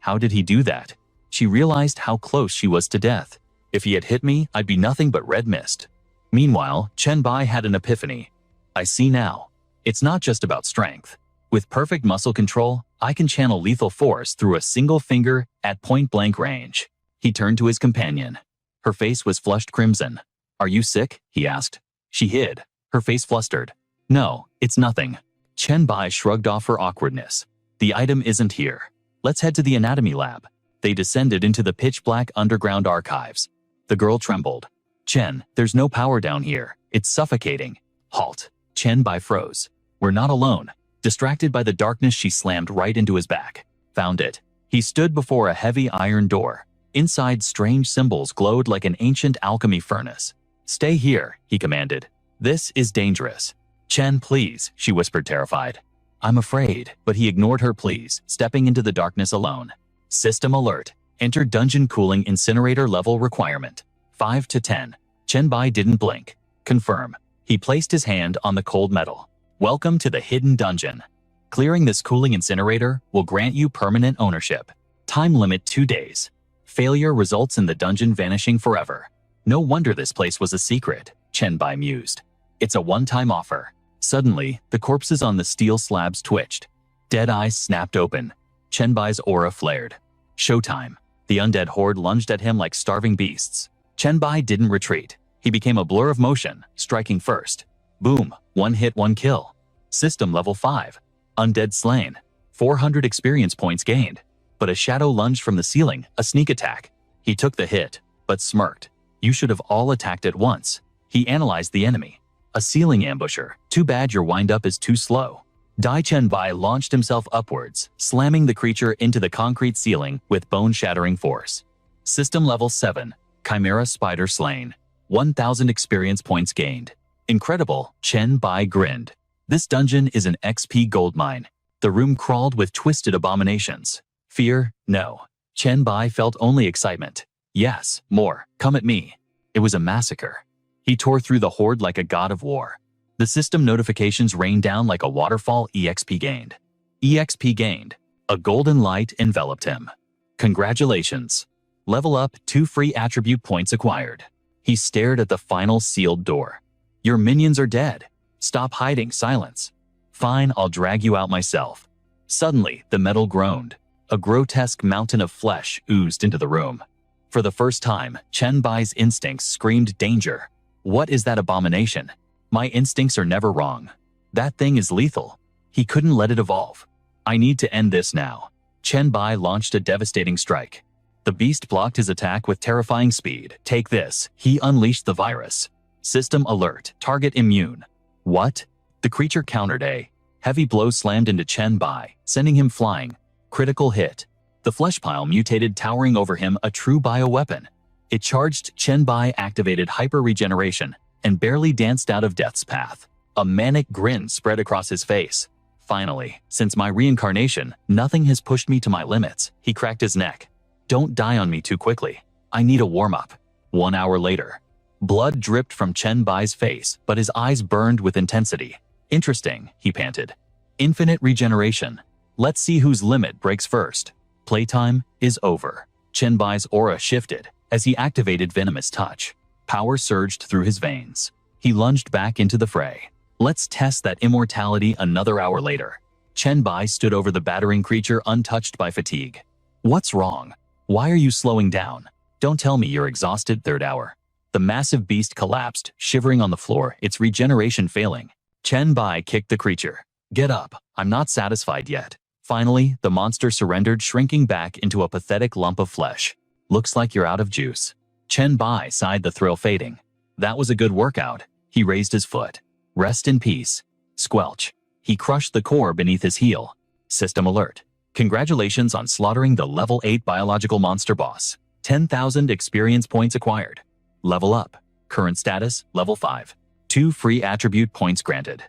A: How did he do that? She realized how close she was to death. If he had hit me, I'd be nothing but red mist. Meanwhile, Chen Bai had an epiphany. I see now. It's not just about strength. With perfect muscle control, I can channel lethal force through a single finger at point-blank range. He turned to his companion. Her face was flushed crimson. Are you sick? He asked. She hid, her face flustered. No, it's nothing. Chen Bai shrugged off her awkwardness. The item isn't here. Let's head to the anatomy lab. They descended into the pitch-black underground archives. The girl trembled. Chen, there's no power down here. It's suffocating. Halt. Chen Bai froze. We're not alone. Distracted by the darkness, she slammed right into his back. Found it. He stood before a heavy iron door. Inside, strange symbols glowed like an ancient alchemy furnace. Stay here, he commanded. This is dangerous. Chen, please, she whispered, terrified. I'm afraid, but he ignored her pleas, stepping into the darkness alone. System alert. Enter dungeon cooling incinerator level requirement. 5 to 10. Chen Bai didn't blink. Confirm. He placed his hand on the cold metal. Welcome to the hidden dungeon. Clearing this cooling incinerator will grant you permanent ownership. Time limit 2 days. Failure results in the dungeon vanishing forever. No wonder this place was a secret, Chen Bai mused. It's a one-time offer. Suddenly, the corpses on the steel slabs twitched. Dead eyes snapped open. Chen Bai's aura flared. Showtime. The undead horde lunged at him like starving beasts. Chen Bai didn't retreat. He became a blur of motion, striking first. Boom, 1 hit, 1 kill. System level 5. Undead slain. 400 experience points gained. But a shadow lunged from the ceiling, a sneak attack. He took the hit, but smirked. You should have all attacked at once. He analyzed the enemy. A ceiling ambusher. Too bad your wind-up is too slow. Dai Chen Bai launched himself upwards, slamming the creature into the concrete ceiling with bone-shattering force. System level 7. Chimera Spider slain. 1,000 experience points gained. Incredible, Chen Bai grinned. This dungeon is an XP goldmine. The room crawled with twisted abominations. Fear? No. Chen Bai felt only excitement. Yes, more. Come at me. It was a massacre. He tore through the horde like a god of war. The system notifications rained down like a waterfall. EXP gained. EXP gained. A golden light enveloped him. Congratulations. Level up, 2 free attribute points acquired. He stared at the final sealed door. Your minions are dead. Stop hiding, silence. Fine, I'll drag you out myself. Suddenly, the metal groaned. A grotesque mountain of flesh oozed into the room. For the first time, Chen Bai's instincts screamed danger. What is that abomination? My instincts are never wrong. That thing is lethal. He couldn't let it evolve. I need to end this now. Chen Bai launched a devastating strike. The beast blocked his attack with terrifying speed. Take this. He unleashed the virus. System alert. Target immune. What? The creature countered. A heavy blow slammed into Chen Bai, sending him flying. Critical hit. The flesh pile mutated, towering over him, a true bioweapon. It charged. Chen Bai activated hyper-regeneration and barely danced out of death's path. A manic grin spread across his face. Finally, since my reincarnation, nothing has pushed me to my limits. He cracked his neck. Don't die on me too quickly. I need a warm-up. 1 hour later. Blood dripped from Chen Bai's face, but his eyes burned with intensity. Interesting, he panted. Infinite regeneration. Let's see whose limit breaks first. Playtime is over. Chen Bai's aura shifted as he activated Venomous Touch. Power surged through his veins. He lunged back into the fray. Let's test that immortality. Another hour later. Chen Bai stood over the battering creature, untouched by fatigue. What's wrong? Why are you slowing down? Don't tell me you're exhausted. 3rd hour. The massive beast collapsed, shivering on the floor, its regeneration failing. Chen Bai kicked the creature. Get up. I'm not satisfied yet. Finally, the monster surrendered, shrinking back into a pathetic lump of flesh. Looks like you're out of juice. Chen Bai sighed, the thrill fading. That was a good workout. He raised his foot. Rest in peace. Squelch. He crushed the core beneath his heel. System alert. Congratulations on slaughtering the level 8 biological monster boss. 10,000 experience points acquired. Level up. Current status, level 5. 2 free attribute points granted.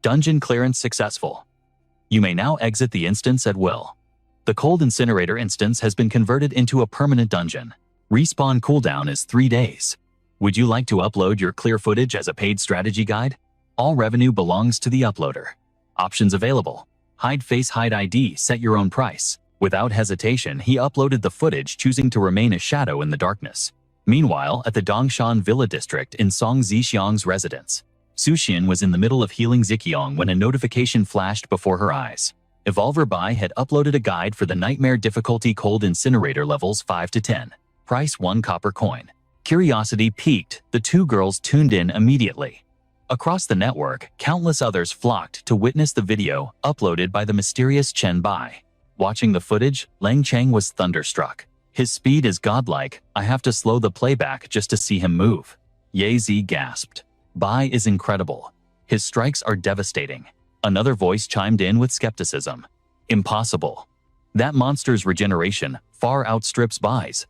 A: Dungeon clearance successful. You may now exit the instance at will. The Cold Incinerator instance has been converted into a permanent dungeon. Respawn cooldown is 3 days. Would you like to upload your clear footage as a paid strategy guide? All revenue belongs to the uploader. Options available. Hide face, hide ID, set your own price. Without hesitation, he uploaded the footage, choosing to remain a shadow in the darkness. Meanwhile, at the Dongshan Villa district in Song Zixiang's residence, Suxian was in the middle of healing Ziqiang when a notification flashed before her eyes. Evolver Bai had uploaded a guide for the Nightmare difficulty Cold Incinerator levels 5 to 10. Price 1 copper coin. Curiosity piqued, the two girls tuned in immediately. Across the network, countless others flocked to witness the video uploaded by the mysterious Chen Bai. Watching the footage, Lang Cheng was thunderstruck. His speed is godlike. I have to slow the playback just to see him move. Ye Zi gasped. Bai is incredible. His strikes are devastating. Another voice chimed in with skepticism. Impossible. That monster's regeneration far outstrips Bai's.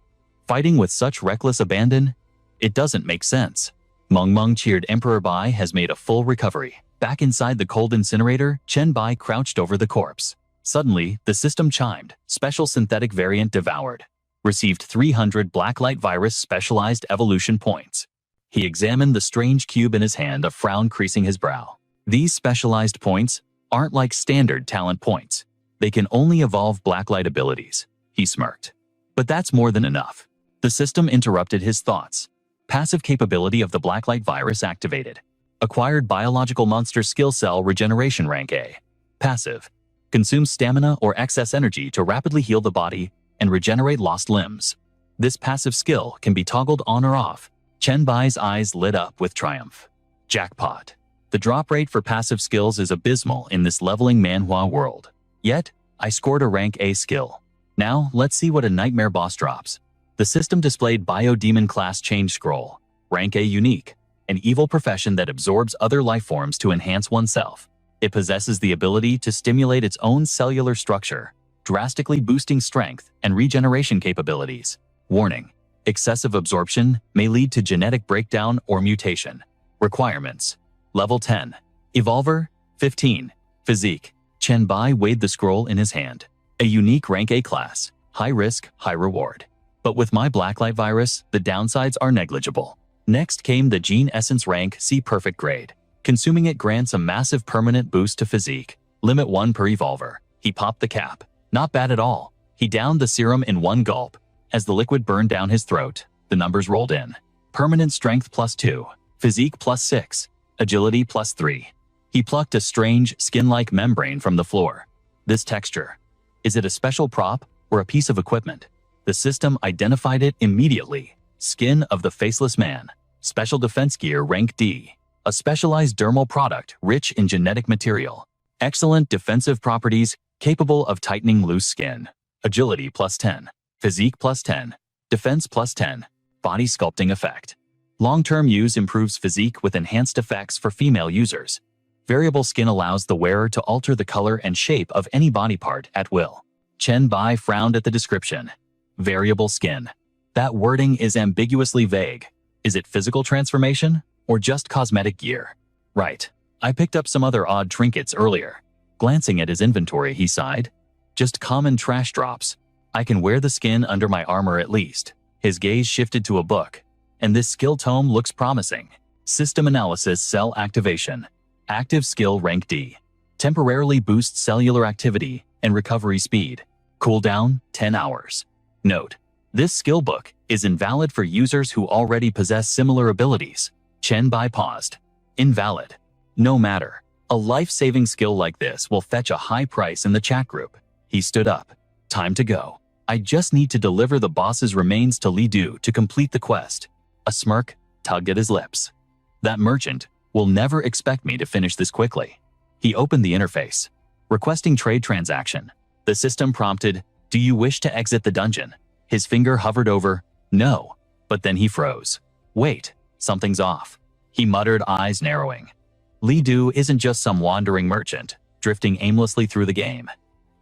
A: Fighting with such reckless abandon? It doesn't make sense. Meng cheered. Emperor Bai has made a full recovery. Back inside the Cold Incinerator, Chen Bai crouched over the corpse. Suddenly, the system chimed. Special synthetic variant devoured. Received 300 blacklight virus specialized evolution points. He examined the strange cube in his hand, a frown creasing his brow. These specialized points aren't like standard talent points. They can only evolve blacklight abilities. He smirked. But that's more than enough. The system interrupted his thoughts. Passive capability of the blacklight virus activated. Acquired biological monster skill cell regeneration rank A. Passive. Consumes stamina or excess energy to rapidly heal the body and regenerate lost limbs. This passive skill can be toggled on or off. Chen Bai's eyes lit up with triumph. Jackpot. The drop rate for passive skills is abysmal in this leveling manhwa world. Yet, I scored a rank A skill. Now, let's see what a nightmare boss drops. The system displayed Biodemon class change scroll. Rank A unique. An evil profession that absorbs other life forms to enhance oneself. It possesses the ability to stimulate its own cellular structure, drastically boosting strength and regeneration capabilities. Warning. Excessive absorption may lead to genetic breakdown or mutation. Requirements. Level 10. Evolver, 15. Physique. Chen Bai weighed the scroll in his hand. A unique rank A class. High risk, high reward. But with my blacklight virus, the downsides are negligible. Next came the Gene Essence rank C perfect grade. Consuming it grants a massive permanent boost to physique. Limit 1 per evolver. He popped the cap. Not bad at all. He downed the serum in one gulp. As the liquid burned down his throat, the numbers rolled in. Permanent strength +2. Physique +6. Agility +3. He plucked a strange, skin-like membrane from the floor. This texture. Is it a special prop or a piece of equipment? The system identified it immediately. Skin of the Faceless Man. Special defense gear rank D. A specialized dermal product rich in genetic material. Excellent defensive properties capable of tightening loose skin. Agility +10. Physique +10. Defense +10. Body sculpting effect. Long-term use improves physique with enhanced effects for female users. Variable skin allows the wearer to alter the color and shape of any body part at will. Chen Bai frowned at the description. Variable skin. That wording is ambiguously vague. Is it physical transformation or just cosmetic gear? Right. I picked up some other odd trinkets earlier. Glancing at his inventory, he sighed. Just common trash drops. I can wear the skin under my armor at least. His gaze shifted to a book. And this skill tome looks promising. System analysis cell activation. Active skill rank D. Temporarily boosts cellular activity and recovery speed. Cooldown 10 hours. Note. This skill book is invalid for users who already possess similar abilities. Chen Bai paused. Invalid. No matter. A life-saving skill like this will fetch a high price in the chat group. He stood up. Time to go. I just need to deliver the boss's remains to Li Du to complete the quest. A smirk tugged at his lips. That merchant will never expect me to finish this quickly. He opened the interface. Requesting trade transaction. The system prompted, do you wish to exit the dungeon? His finger hovered over, no. But then he froze. Wait, something's off. He muttered, eyes narrowing. Li Du isn't just some wandering merchant, drifting aimlessly through the game.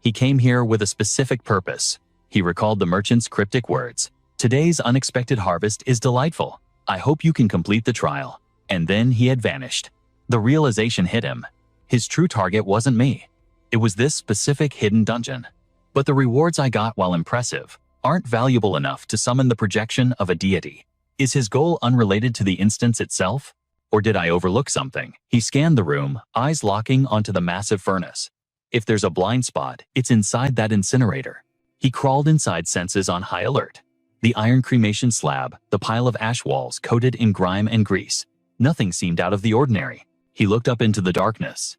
A: He came here with a specific purpose. He recalled the merchant's cryptic words. Today's unexpected harvest is delightful. I hope you can complete the trial. And then he had vanished. The realization hit him. His true target wasn't me. It was this specific hidden dungeon. But the rewards I got, while impressive, aren't valuable enough to summon the projection of a deity. Is his goal unrelated to the instance itself? Or did I overlook something? He scanned the room, eyes locking onto the massive furnace. If there's a blind spot, it's inside that incinerator. He crawled inside, senses on high alert. The iron cremation slab, the pile of ash walls coated in grime and grease. Nothing seemed out of the ordinary. He looked up into the darkness.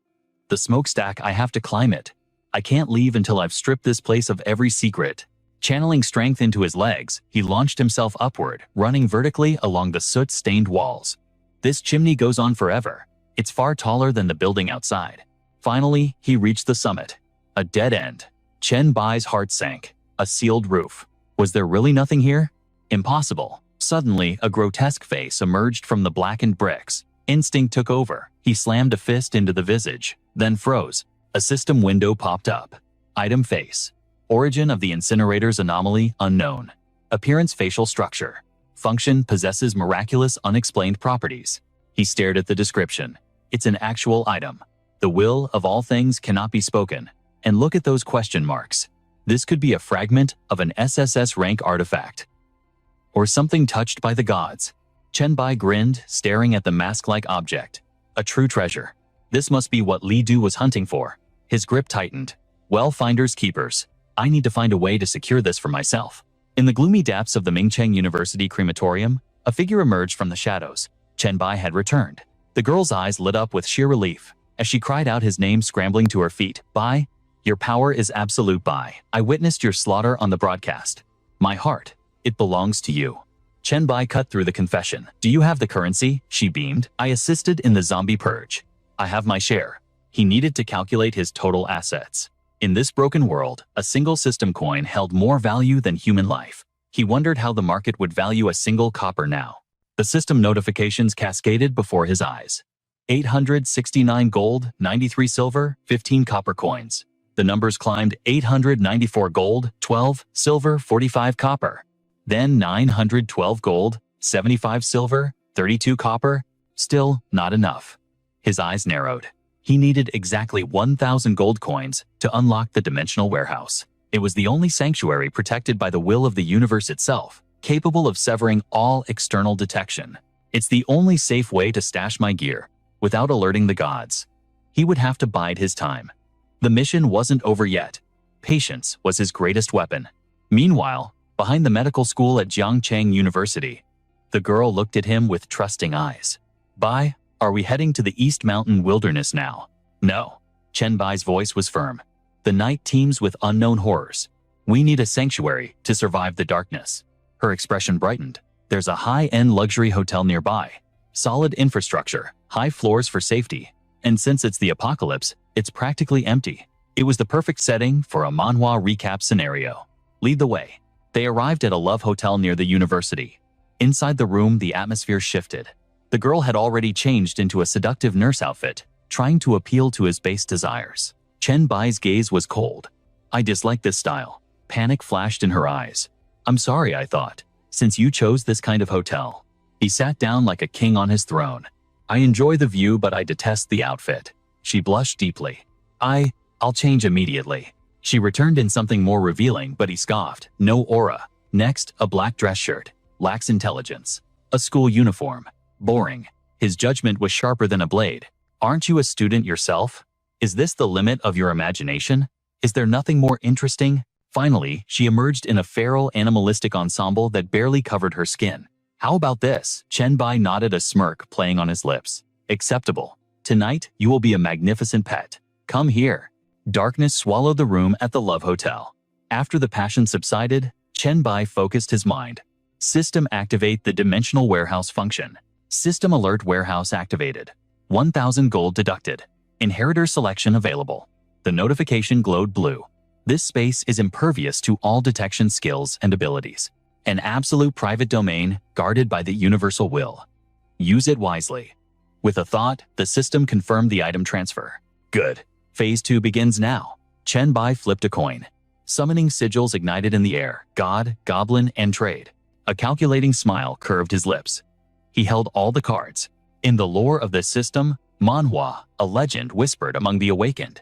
A: The smokestack, I have to climb it. I can't leave until I've stripped this place of every secret. Channeling strength into his legs, he launched himself upward, running vertically along the soot-stained walls. This chimney goes on forever. It's far taller than the building outside. Finally, he reached the summit. A dead end. Chen Bai's heart sank. A sealed roof. Was there really nothing here? Impossible. Suddenly, a grotesque face emerged from the blackened bricks. Instinct took over. He slammed a fist into the visage, then froze. A system window popped up. Item face. Origin of the incinerator's anomaly unknown. Appearance facial structure. Function possesses miraculous unexplained properties. He stared at the description. It's an actual item. The will of all things cannot be spoken. And look at those question marks. This could be a fragment of an SSS-Rank artifact. Or something touched by the gods. Chen Bai grinned, staring at the mask-like object. A true treasure. This must be what Li Du was hunting for. His grip tightened. Well, finders keepers. I need to find a way to secure this for myself. In the gloomy depths of the Mingcheng University crematorium, a figure emerged from the shadows. Chen Bai had returned. The girl's eyes lit up with sheer relief as she cried out his name, scrambling to her feet. Bai, your power is absolute. Bai, I witnessed your slaughter on the broadcast. My heart, it belongs to you. Chen Bai cut through the confession. Do you have the currency? She beamed. I assisted in the zombie purge. I have my share. He needed to calculate his total assets. In this broken world, a single system coin held more value than human life. He wondered how the market would value a single copper now. The system notifications cascaded before his eyes. 869 gold, 93 silver, 15 copper coins. The numbers climbed: 894 gold, 12 silver, 45 copper. Then 912 gold, 75 silver, 32 copper. Still not enough. His eyes narrowed. He needed exactly 1,000 gold coins to unlock the dimensional warehouse. It was the only sanctuary protected by the will of the universe itself, capable of severing all external detection. It's the only safe way to stash my gear, without alerting the gods. He would have to bide his time. The mission wasn't over yet. Patience was his greatest weapon. Meanwhile, behind the medical school at Jiangcheng University, the girl looked at him with trusting eyes. Bai, are we heading to the East Mountain Wilderness now? No. Chen Bai's voice was firm. The night teems with unknown horrors. We need a sanctuary to survive the darkness. Her expression brightened. There's a high-end luxury hotel nearby. Solid infrastructure, high floors for safety. And since it's the apocalypse, it's practically empty. It was the perfect setting for a manhwa recap scenario. Lead the way. They arrived at a love hotel near the university. Inside the room, the atmosphere shifted. The girl had already changed into a seductive nurse outfit, trying to appeal to his base desires. Chen Bai's gaze was cold. I dislike this style. Panic flashed in her eyes. I'm sorry, I thought. Since you chose this kind of hotel. He sat down like a king on his throne. I enjoy the view, but I detest the outfit. She blushed deeply. I'll change immediately. She returned in something more revealing, but he scoffed. No aura. Next, a black dress shirt. Lacks intelligence. A school uniform. Boring. His judgment was sharper than a blade. Aren't you a student yourself? Is this the limit of your imagination? Is there nothing more interesting? Finally, she emerged in a feral animalistic ensemble that barely covered her skin. How about this? Chen Bai nodded, a smirk playing on his lips. Acceptable. Tonight, you will be a magnificent pet. Come here. Darkness swallowed the room at the Love Hotel. After the passion subsided, Chen Bai focused his mind. System activate the dimensional warehouse function. System alert warehouse activated. 1,000 gold deducted. Inheritor selection available. The notification glowed blue. This space is impervious to all detection skills and abilities. An absolute private domain guarded by the universal will. Use it wisely. With a thought, the system confirmed the item transfer. Good. Phase 2 begins now. Chen Bai flipped a coin. Summoning sigils ignited in the air, god, goblin, and trade. A calculating smile curved his lips. He held all the cards. In the lore of this system, manhwa, a legend whispered among the awakened.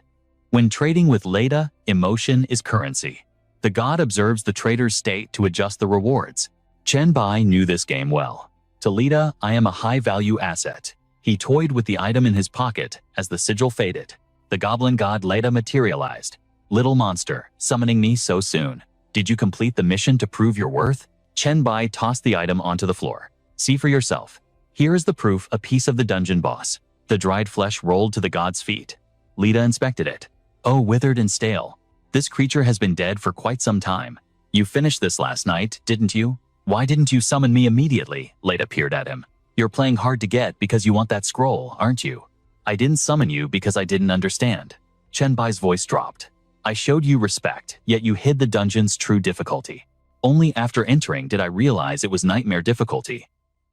A: When trading with Leda, emotion is currency. The god observes the trader's state to adjust the rewards. Chen Bai knew this game well. To Leda, I am a high-value asset. He toyed with the item in his pocket as the sigil faded. The goblin god Leda materialized. Little monster, summoning me so soon. Did you complete the mission to prove your worth? Chen Bai tossed the item onto the floor. See for yourself. Here is the proof, a piece of the dungeon boss. The dried flesh rolled to the god's feet. Leda inspected it. Oh, withered and stale. This creature has been dead for quite some time. You finished this last night, didn't you? Why didn't you summon me immediately? Leda peered at him. You're playing hard to get because you want that scroll, aren't you? I didn't summon you because I didn't understand. Chen Bai's voice dropped. I showed you respect, yet you hid the dungeon's true difficulty. Only after entering did I realize it was nightmare difficulty.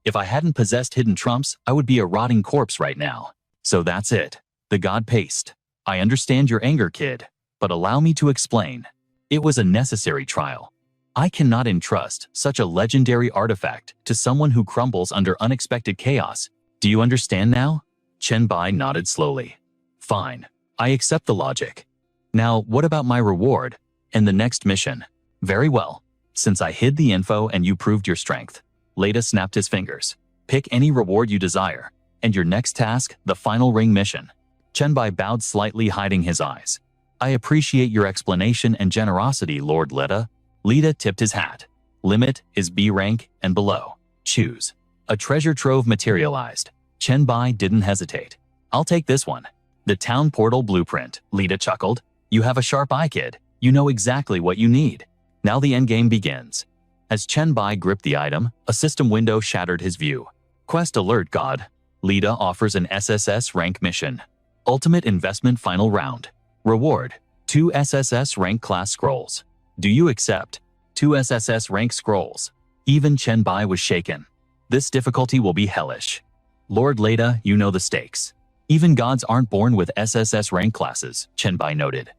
A: If I hadn't possessed hidden trumps, I would be a rotting corpse right now. So that's it. The god paced. I understand your anger, kid, but allow me to explain. It was a necessary trial. I cannot entrust such a legendary artifact to someone who crumbles under unexpected chaos. Do you understand now? Chen Bai nodded slowly. Fine. I accept the logic. Now, what about my reward and the next mission? Very well. Since I hid the info and you proved your strength. Leda snapped his fingers. Pick any reward you desire. And your next task, the final ring mission. Chen Bai bowed slightly, hiding his eyes. I appreciate your explanation and generosity, Lord Leda. Leda tipped his hat. Limit is B rank and below. Choose. A treasure trove materialized. Chen Bai didn't hesitate. I'll take this one. The town portal blueprint. Leda chuckled. You have a sharp eye, kid. You know exactly what you need. Now the endgame begins. As Chen Bai gripped the item, a system window shattered his view. Quest alert, god. Leda offers an SSS rank mission. Ultimate investment final round. Reward. 2 SSS rank class scrolls. Do you accept? 2 SSS rank scrolls. Even Chen Bai was shaken. This difficulty will be hellish. Lord Leda, you know the stakes. Even gods aren't born with SSS rank classes, Chen Bai noted.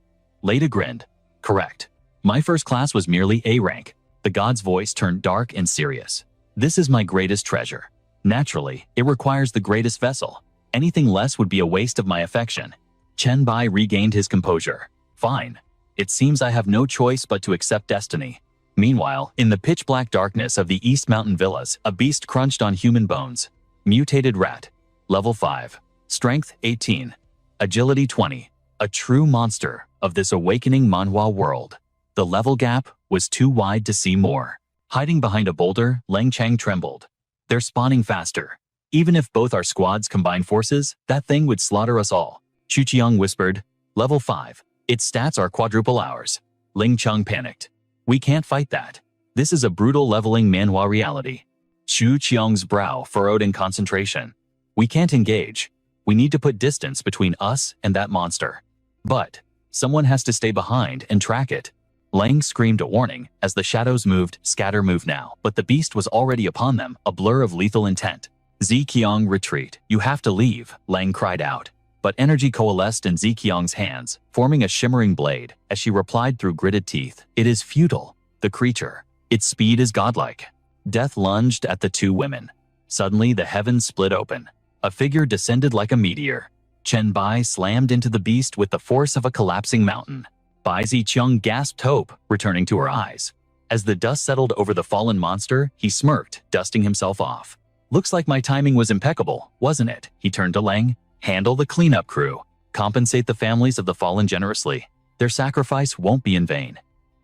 A: Leda grinned. Correct. My first class was merely A rank. The god's voice turned dark and serious. This is my greatest treasure. Naturally, it requires the greatest vessel. Anything less would be a waste of my affection. Chen Bai regained his composure. Fine. It seems I have no choice but to accept destiny. Meanwhile, in the pitch-black darkness of the East Mountain Villas, a beast crunched on human bones. Mutated rat. Level 5. Strength 18. Agility 20. A true monster of this awakening manhwa world. The level gap was too wide to see more. Hiding behind a boulder, Lang Chang trembled. They're spawning faster. Even if both our squads combine forces, that thing would slaughter us all. Chu Qiang whispered. Level 5. Its stats are quadruple ours. Ling Chung panicked. We can't fight that. This is a brutal leveling manhwa reality. Chu Qiang's brow furrowed in concentration. We can't engage. We need to put distance between us and that monster. But someone has to stay behind and track it. Lang screamed a warning as the shadows moved. Scatter, move now. But the beast was already upon them, a blur of lethal intent. Ziqiang, retreat. You have to leave, Lang cried out. But energy coalesced in Ziqiang's hands, forming a shimmering blade, as she replied through gritted teeth. It is futile. The creature. Its speed is godlike. Death lunged at the two women. Suddenly the heavens split open. A figure descended like a meteor. Chen Bai slammed into the beast with the force of a collapsing mountain. Bai Ziqiang gasped hope, returning to her eyes. As the dust settled over the fallen monster, he smirked, dusting himself off. Looks like my timing was impeccable, wasn't it? He turned to Lang. Handle the cleanup crew. Compensate the families of the fallen generously. Their sacrifice won't be in vain.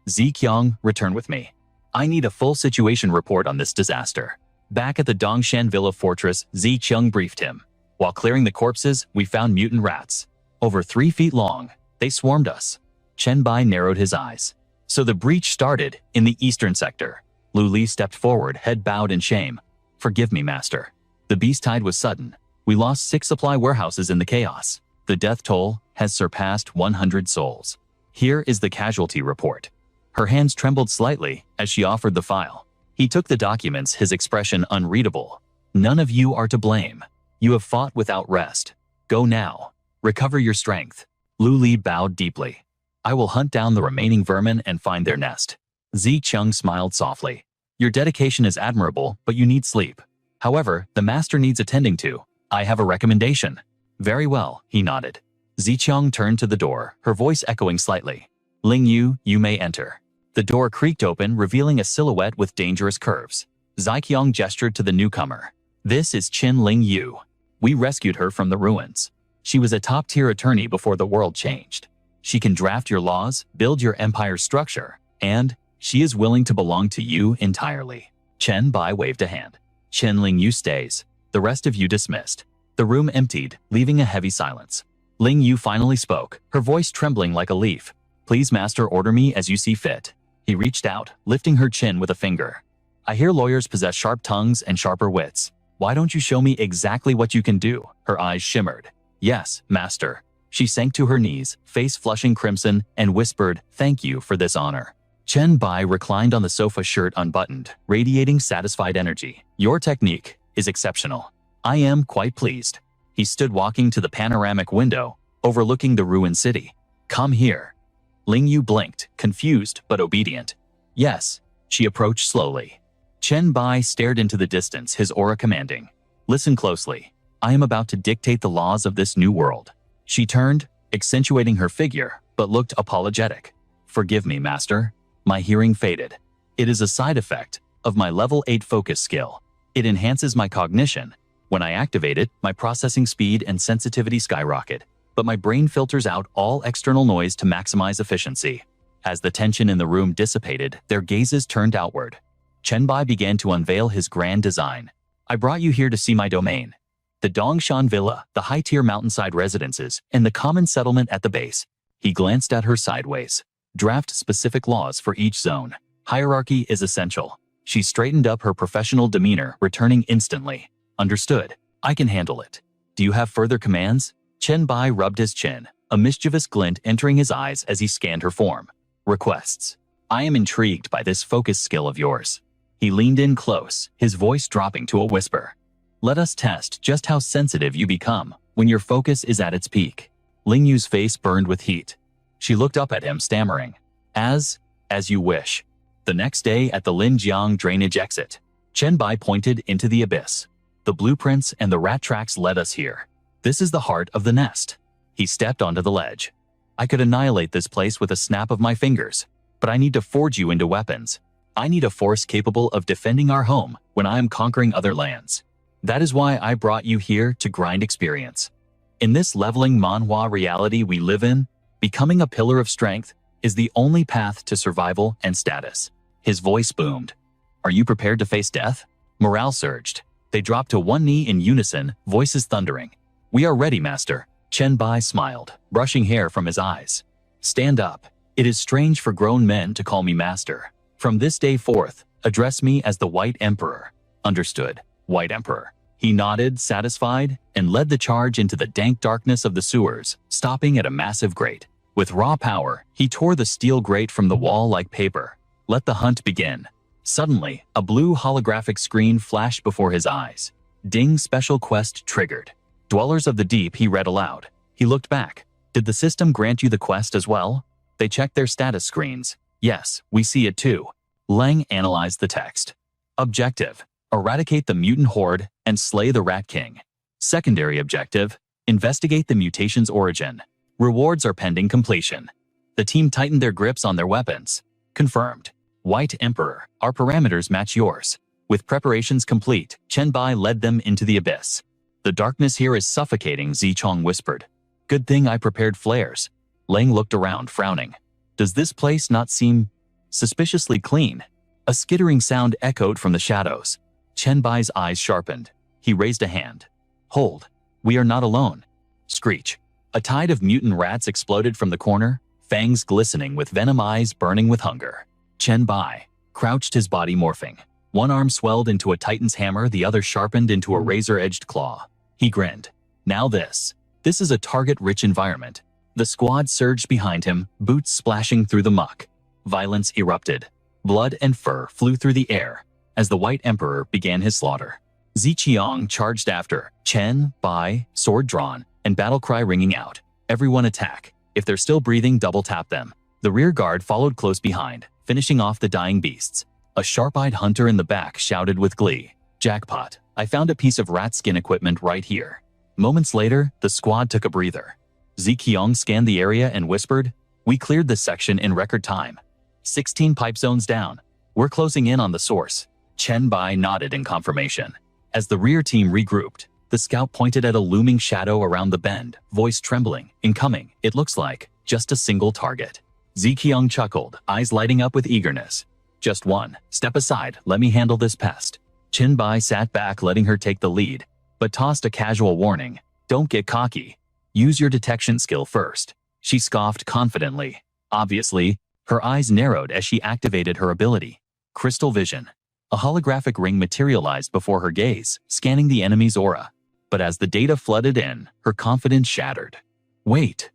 A: Ziqiang, return with me. I need a full situation report on this disaster. Back at the Dongshan Villa Fortress, Ziqiang briefed him. While clearing the corpses, we found mutant rats. Over 3 feet long. They swarmed us. Chen Bai narrowed his eyes. So the breach started in the eastern sector. Lu Li stepped forward, head bowed in shame. Forgive me, master. The beast tide was sudden. We lost 6 supply warehouses in the chaos. The death toll has surpassed 100 souls. Here is the casualty report. Her hands trembled slightly as she offered the file. He took the documents, his expression unreadable. None of you are to blame. You have fought without rest. Go now. Recover your strength. Lu Li bowed deeply. I will hunt down the remaining vermin and find their nest. Zi Cheng smiled softly. Your dedication is admirable, but you need sleep. However, the master needs attending to. I have a recommendation. Very well, he nodded. Zi Cheng turned to the door, her voice echoing slightly. Ling Yu, you may enter. The door creaked open, revealing a silhouette with dangerous curves. Ziqiang gestured to the newcomer. This is Qin Ling Yu. We rescued her from the ruins. She was a top-tier attorney before the world changed. She can draft your laws, build your empire's structure, and she is willing to belong to you entirely. Chen Bai waved a hand. Qin Ling Yu stays. The rest of you dismissed. The room emptied, leaving a heavy silence. Ling Yu finally spoke, her voice trembling like a leaf. Please, master, order me as you see fit. He reached out, lifting her chin with a finger. I hear lawyers possess sharp tongues and sharper wits. Why don't you show me exactly what you can do? Her eyes shimmered. Yes, master. She sank to her knees, face flushing crimson, and whispered, thank you for this honor. Chen Bai reclined on the sofa, shirt unbuttoned, radiating satisfied energy. Your technique is exceptional. I am quite pleased. He stood walking to the panoramic window, overlooking the ruined city. Come here. Ling Yu blinked, confused but obedient. Yes. She approached slowly. Chen Bai stared into the distance, his aura commanding. Listen closely. I am about to dictate the laws of this new world. She turned, accentuating her figure, but looked apologetic. Forgive me, master. My hearing faded. It is a side effect of my level 8 focus skill. It enhances my cognition. When I activate it, my processing speed and sensitivity skyrocket, but my brain filters out all external noise to maximize efficiency. As the tension in the room dissipated, their gazes turned outward. Chen Bai began to unveil his grand design. I brought you here to see my domain. The Dongshan Villa, the high-tier mountainside residences, and the common settlement at the base. He glanced at her sideways. Draft specific laws for each zone. Hierarchy is essential. She straightened up her professional demeanor, returning instantly. Understood. I can handle it. Do you have further commands? Chen Bai rubbed his chin, a mischievous glint entering his eyes as he scanned her form. Requests. I am intrigued by this focus skill of yours. He leaned in close, his voice dropping to a whisper. Let us test just how sensitive you become when your focus is at its peak. Ling Yu's face burned with heat. She looked up at him, stammering. As you wish. The next day at the Linjiang drainage exit, Chen Bai pointed into the abyss. The blueprints and the rat tracks led us here. This is the heart of the nest. He stepped onto the ledge. I could annihilate this place with a snap of my fingers, but I need to forge you into weapons. I need a force capable of defending our home when I am conquering other lands. That is why I brought you here to grind experience. In this leveling manhwa reality we live in, becoming a pillar of strength is the only path to survival and status. His voice boomed. Are you prepared to face death? Morale surged. They dropped to one knee in unison, voices thundering. We are ready, master. Chen Bai smiled, brushing hair from his eyes. Stand up. It is strange for grown men to call me master. From this day forth, address me as the White Emperor. Understood, White Emperor. He nodded, satisfied, and led the charge into the dank darkness of the sewers, stopping at a massive grate. With raw power, he tore the steel grate from the wall like paper. Let the hunt begin. Suddenly, a blue holographic screen flashed before his eyes. Ding, special quest triggered. Dwellers of the Deep, he read aloud. He looked back. Did the system grant you the quest as well? They checked their status screens. Yes, we see it too. Leng analyzed the text. Objective: eradicate the mutant horde and slay the Rat King. Secondary objective: investigate the mutation's origin. Rewards are pending completion. The team tightened their grips on their weapons. Confirmed. White Emperor, our parameters match yours. With preparations complete, Chen Bai led them into the abyss. The darkness here is suffocating, Zichong whispered. Good thing I prepared flares. Leng looked around, frowning. Does this place not seem suspiciously clean? A skittering sound echoed from the shadows. Chen Bai's eyes sharpened. He raised a hand. Hold. We are not alone. Screech. A tide of mutant rats exploded from the corner, fangs glistening with venom, eyes burning with hunger. Chen Bai crouched, his body morphing. One arm swelled into a titan's hammer, the other sharpened into a razor-edged claw. He grinned. Now this is a target-rich environment. The squad surged behind him, boots splashing through the muck. Violence erupted. Blood and fur flew through the air. as the White Emperor began his slaughter. Ziqiang charged after, Chen Bai, sword drawn, and battle cry ringing out. Everyone attack. If they're still breathing, double tap them. The rear guard followed close behind, finishing off the dying beasts. A sharp-eyed hunter in the back shouted with glee, "Jackpot, I found a piece of rat skin equipment right here." Moments later, the squad took a breather. Ziqiang scanned the area and whispered, "We cleared this section in record time. 16 pipe zones down. We're closing in on the source." Chen Bai nodded in confirmation. As the rear team regrouped, the scout pointed at a looming shadow around the bend, voice trembling. "Incoming, it looks like. Just a single target." Ziqiang chuckled, eyes lighting up with eagerness. "Just one. Step aside, let me handle this pest." Chen Bai sat back, letting her take the lead, but tossed a casual warning, "Don't get cocky. Use your detection skill first." She scoffed confidently. Obviously, her eyes narrowed as she activated her ability. Crystal Vision. A holographic ring materialized before her gaze, scanning the enemy's aura. But as the data flooded in, her confidence shattered. "Wait.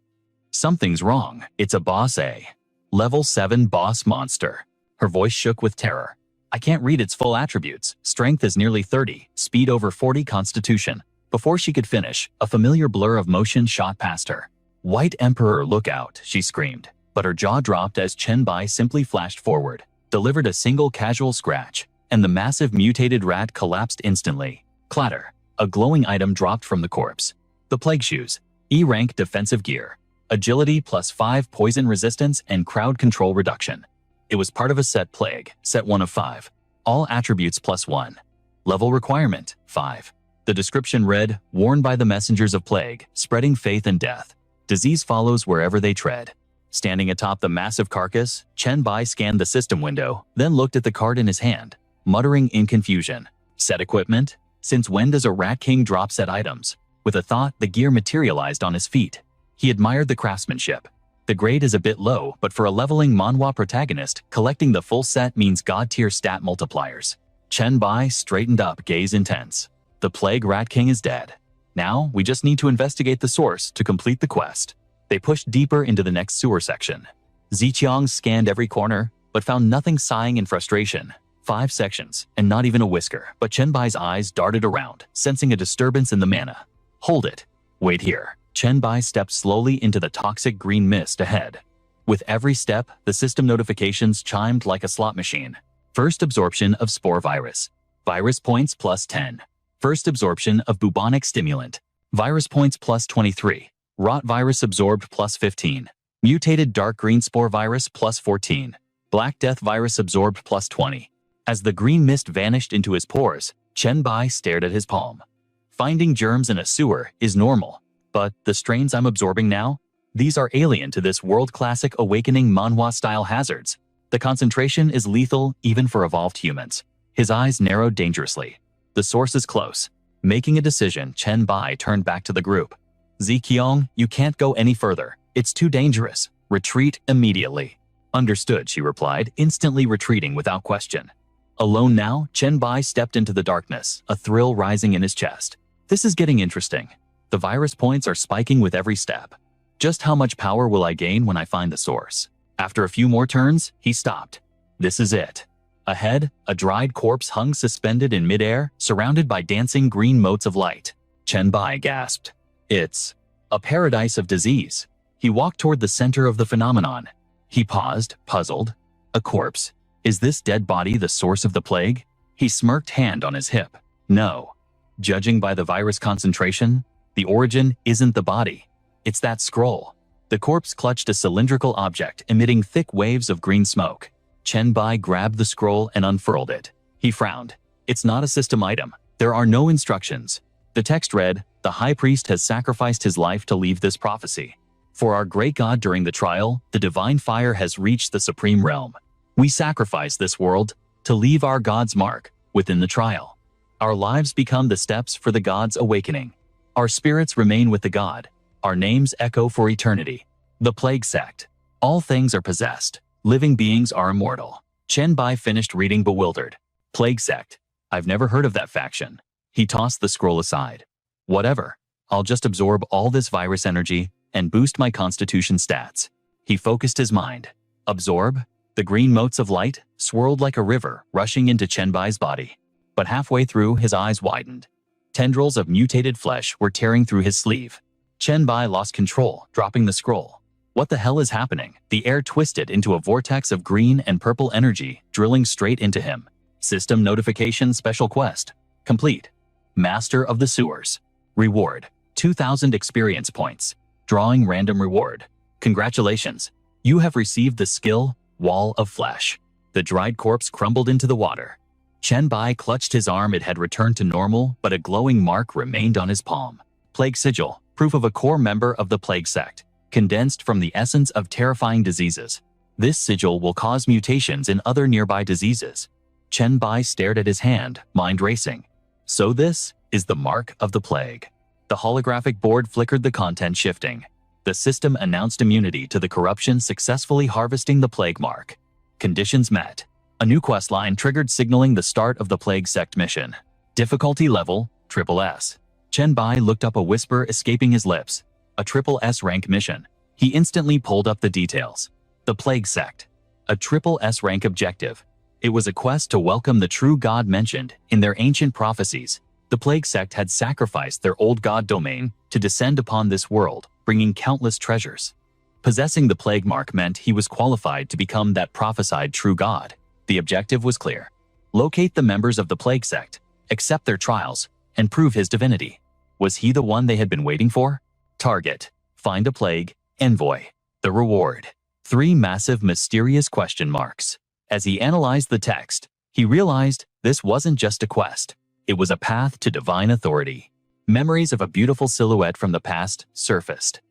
A: Something's wrong. It's a boss A. Level 7 boss monster." Her voice shook with terror. "I can't read its full attributes. Strength is nearly 30, speed over 40, constitution." Before she could finish, a familiar blur of motion shot past her. "White Emperor, look out," she screamed. But her jaw dropped as Chen Bai simply flashed forward, delivered a single casual scratch, and the massive mutated rat collapsed instantly. Clatter. A glowing item dropped from the corpse. The Plague Shoes. E-rank defensive gear. Agility +5 poison resistance and crowd control reduction. It was part of a set plague, set 1 of 5. All attributes +1. Level requirement, 5. The description read, "Worn by the messengers of plague, spreading faith and death. Disease follows wherever they tread." Standing atop the massive carcass, Chen Bai scanned the system window, then looked at the card in his hand, muttering in confusion. "Set equipment? Since when does a Rat King drop set items?" With a thought, the gear materialized on his feet. He admired the craftsmanship. The grade is a bit low, but for a leveling manhwa protagonist, collecting the full set means god-tier stat multipliers. Chen Bai straightened up, gaze intense. The Plague Rat King is dead. Now, we just need to investigate the source to complete the quest. They pushed deeper into the next sewer section. Ziqiang scanned every corner, but found nothing, sighing in frustration. 5 sections, and not even a whisker, but Chen Bai's eyes darted around, sensing a disturbance in the mana. "Hold it. Wait here." Chen Bai stepped slowly into the toxic green mist ahead. With every step, the system notifications chimed like a slot machine. First absorption of spore virus. Virus points +10. First absorption of bubonic stimulant. Virus points +23. Rot virus absorbed +15. Mutated dark green spore virus +14. Black death virus absorbed +20. As the green mist vanished into his pores, Chen Bai stared at his palm. Finding germs in a sewer is normal, but the strains I'm absorbing now? These are alien to this world-classic awakening manhwa-style hazards. The concentration is lethal even for evolved humans. His eyes narrowed dangerously. The source is close. Making a decision, Chen Bai turned back to the group. "Ziqiang, you can't go any further. It's too dangerous. Retreat immediately." "Understood," she replied, instantly retreating without question. Alone now, Chen Bai stepped into the darkness, a thrill rising in his chest. This is getting interesting. The virus points are spiking with every step. Just how much power will I gain when I find the source? After a few more turns, he stopped. This is it. Ahead, a dried corpse hung suspended in midair, surrounded by dancing green motes of light. Chen Bai gasped. "It's a paradise of disease." He walked toward the center of the phenomenon. He paused, puzzled. A corpse. Is this dead body the source of the plague? He smirked, hand on his hip. No. Judging by the virus concentration, the origin isn't the body. It's that scroll. The corpse clutched a cylindrical object emitting thick waves of green smoke. Chen Bai grabbed the scroll and unfurled it. He frowned. It's not a system item. There are no instructions. The text read, "The High Priest has sacrificed his life to leave this prophecy. For our great God during the trial, the divine fire has reached the supreme realm. We sacrifice this world to leave our God's mark within the trial. Our lives become the steps for the God's awakening. Our spirits remain with the God. Our names echo for eternity. The Plague Sect. All things are possessed. Living beings are immortal." Chen Bai finished reading, bewildered. Plague Sect. I've never heard of that faction. He tossed the scroll aside. Whatever. I'll just absorb all this virus energy and boost my constitution stats. He focused his mind. Absorb? The green motes of light swirled like a river, rushing into Chenbai's body. But halfway through, his eyes widened. Tendrils of mutated flesh were tearing through his sleeve. Chenbai lost control, dropping the scroll. What the hell is happening? The air twisted into a vortex of green and purple energy, drilling straight into him. System notification special quest. Complete. Master of the Sewers. Reward. 2,000 experience points. Drawing random reward. Congratulations. You have received the skill, Wall of Flesh. The dried corpse crumbled into the water. Chenbai clutched his arm. It had returned to normal, but a glowing mark remained on his palm. Plague Sigil. Proof of a core member of the Plague Sect. Condensed from the essence of terrifying diseases. This sigil will cause mutations in other nearby diseases. Chenbai stared at his hand, mind racing. So this is the mark of the plague. The holographic board flickered, the content shifting. The system announced immunity to the corruption, successfully harvesting the plague mark. Conditions met. A new quest line triggered, signaling the start of the Plague Sect mission. Difficulty level, SSS. Chenbai looked up, a whisper escaping his lips. A SSS rank mission. He instantly pulled up the details. The Plague Sect. A SSS rank objective. It was a quest to welcome the true god mentioned in their ancient prophecies. The Plague Sect had sacrificed their old god domain to descend upon this world, bringing countless treasures. Possessing the plague mark meant he was qualified to become that prophesied true god. The objective was clear. Locate the members of the Plague Sect, accept their trials, and prove his divinity. Was he the one they had been waiting for? Target. Find a plague envoy. The reward. 3 massive mysterious question marks. As he analyzed the text, he realized this wasn't just a quest. It was a path to divine authority. Memories of a beautiful silhouette from the past surfaced.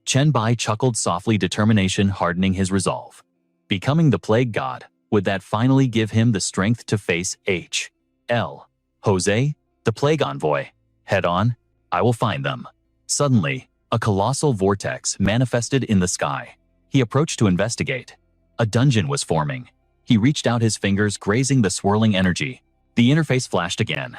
A: Chenbai chuckled softly, determination hardening his resolve. Becoming the plague god, would that finally give him the strength to face H.L. Jose, the plague envoy? Head on, I will find them. Suddenly, a colossal vortex manifested in the sky. He approached to investigate. A dungeon was forming. He reached out, his fingers grazing the swirling energy. The interface flashed again.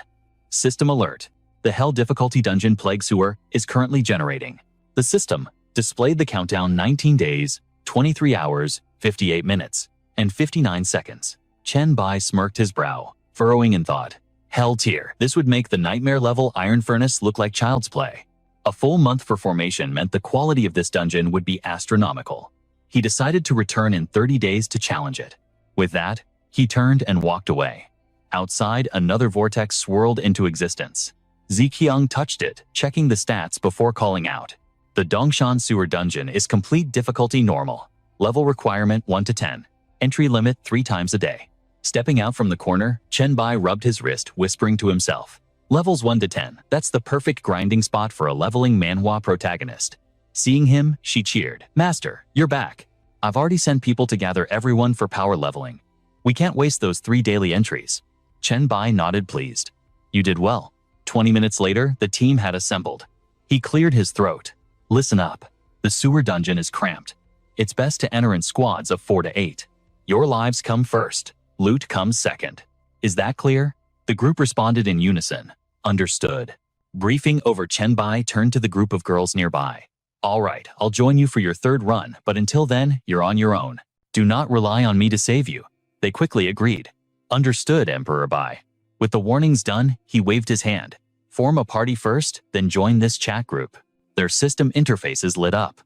A: System alert. The Hell difficulty dungeon plague sewer is currently generating. The system displayed the countdown: 19 days, 23 hours, 58 minutes, and 59 seconds. Chenbai smirked his brow, furrowing in thought. Hell tier. This would make the nightmare level iron furnace look like child's play. A full month for formation meant the quality of this dungeon would be astronomical. He decided to return in 30 days to challenge it. With that, he turned and walked away. Outside, another vortex swirled into existence. Ziqiang touched it, checking the stats before calling out. The Dongshan Sewer Dungeon is complete, difficulty normal. Level requirement 1 to 10. Entry limit 3 times a day. Stepping out from the corner, Chenbai rubbed his wrist, whispering to himself. Levels 1 to 10, that's the perfect grinding spot for a leveling manhwa protagonist. Seeing him, she cheered. Master, you're back. I've already sent people to gather everyone for power leveling. We can't waste those 3 daily entries. Chenbai nodded, pleased. You did well. 20 minutes later, the team had assembled. He cleared his throat. Listen up. The sewer dungeon is cramped. It's best to enter in squads of 4 to 8. Your lives come first. Loot comes second. Is that clear? The group responded in unison. Understood. Briefing over, Chenbai turned to the group of girls nearby. All right, I'll join you for your 3rd run, but until then, you're on your own. Do not rely on me to save you. They quickly agreed. Understood, Emperor Bai. With the warnings done, he waved his hand. Form a party first, then join this chat group. Their system interfaces lit up.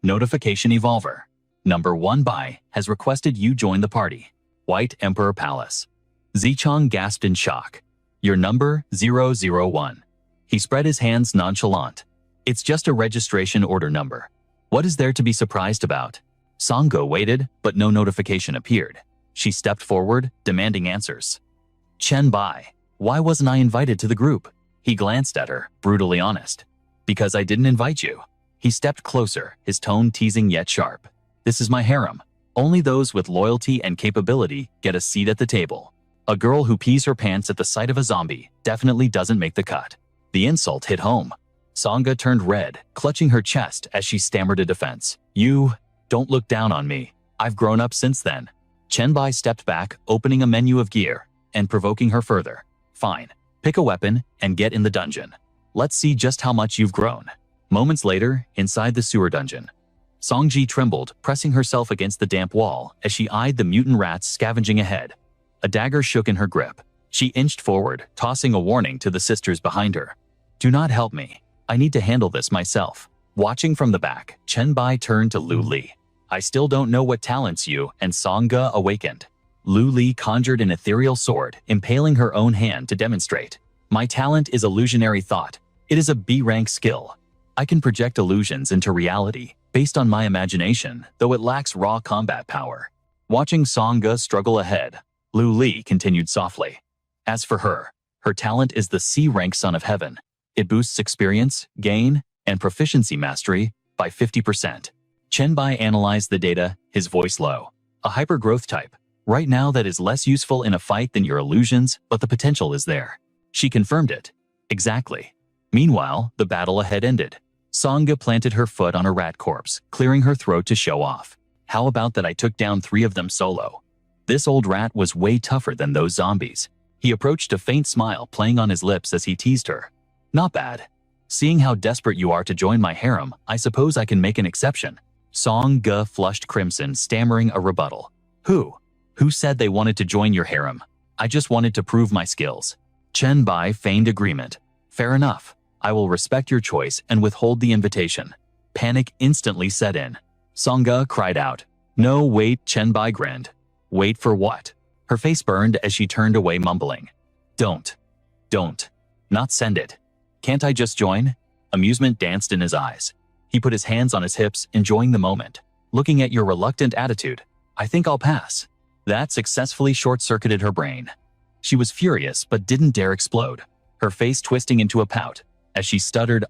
A: Notification Evolver. Number 1 Bai has requested you join the party. White Emperor Palace. Zichang gasped in shock. Your number 001. He spread his hands nonchalant. It's just a registration order number. What is there to be surprised about? Songo waited, but no notification appeared. She stepped forward, demanding answers. Chenbai, why wasn't I invited to the group? He glanced at her, brutally honest. Because I didn't invite you. He stepped closer, his tone teasing yet sharp. This is my harem. Only those with loyalty and capability get a seat at the table. A girl who pees her pants at the sight of a zombie definitely doesn't make the cut. The insult hit home. Songa turned red, clutching her chest as she stammered a defense. You don't look down on me. I've grown up since then. Chenbai stepped back, opening a menu of gear and provoking her further. Fine. Pick a weapon and get in the dungeon. Let's see just how much you've grown. Moments later, inside the sewer dungeon. Songji trembled, pressing herself against the damp wall as she eyed the mutant rats scavenging ahead. A dagger shook in her grip. She inched forward, tossing a warning to the sisters behind her. "Do not help me. I need to handle this myself." Watching from the back, Chenbai turned to Lu Li. "I still don't know what talents you and Sangha awakened." Lu Li conjured an ethereal sword, impaling her own hand to demonstrate. "My talent is illusionary thought. It is a B-rank skill. I can project illusions into reality, based on my imagination, though it lacks raw combat power." Watching Sangha struggle ahead, Lu Li continued softly. "As for her, her talent is the C-rank Son of Heaven. It boosts experience, gain, and proficiency mastery by 50%. Chenbai analyzed the data, his voice low. "A hyper-growth type. Right now that is less useful in a fight than your illusions, but the potential is there." She confirmed it. "Exactly." Meanwhile, the battle ahead ended. Sangha planted her foot on a rat corpse, clearing her throat to show off. "How about that I took down 3 of them solo?" This old rat was way tougher than those zombies. He approached, a faint smile playing on his lips as he teased her. "Not bad. Seeing how desperate you are to join my harem, I suppose I can make an exception." Sangha flushed crimson, stammering a rebuttal. Who said they wanted to join your harem? I just wanted to prove my skills." Chenbai feigned agreement. "Fair enough. I will respect your choice and withhold the invitation." Panic instantly set in. Sangha cried out. "No, wait," Chenbai grinned. "Wait for what?" Her face burned as she turned away, mumbling. Don't. Not send it. Can't I just join?" Amusement danced in his eyes. He put his hands on his hips, enjoying the moment. "Looking at your reluctant attitude, I think I'll pass." That successfully short-circuited her brain. She was furious but didn't dare explode, her face twisting into a pout as she stuttered,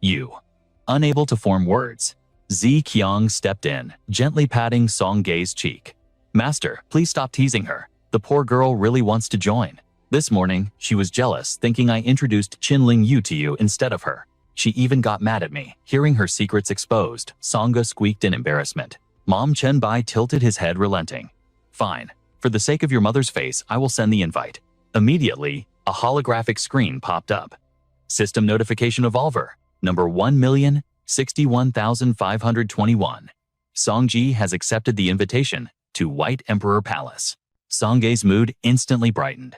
A: "You." Unable to form words, Zi Qiang stepped in, gently patting Songge's cheek. "Master, please stop teasing her. The poor girl really wants to join. This morning, she was jealous, thinking I introduced Qinling Yu to you instead of her. She even got mad at me, hearing her secrets exposed." Sangha squeaked in embarrassment. Mom Chenbai tilted his head, relenting. "Fine. For the sake of your mother's face, I will send the invite." Immediately, a holographic screen popped up. "System notification Evolver, number 1,061,521. Songji has accepted the invitation to White Emperor Palace." Sangge's mood instantly brightened.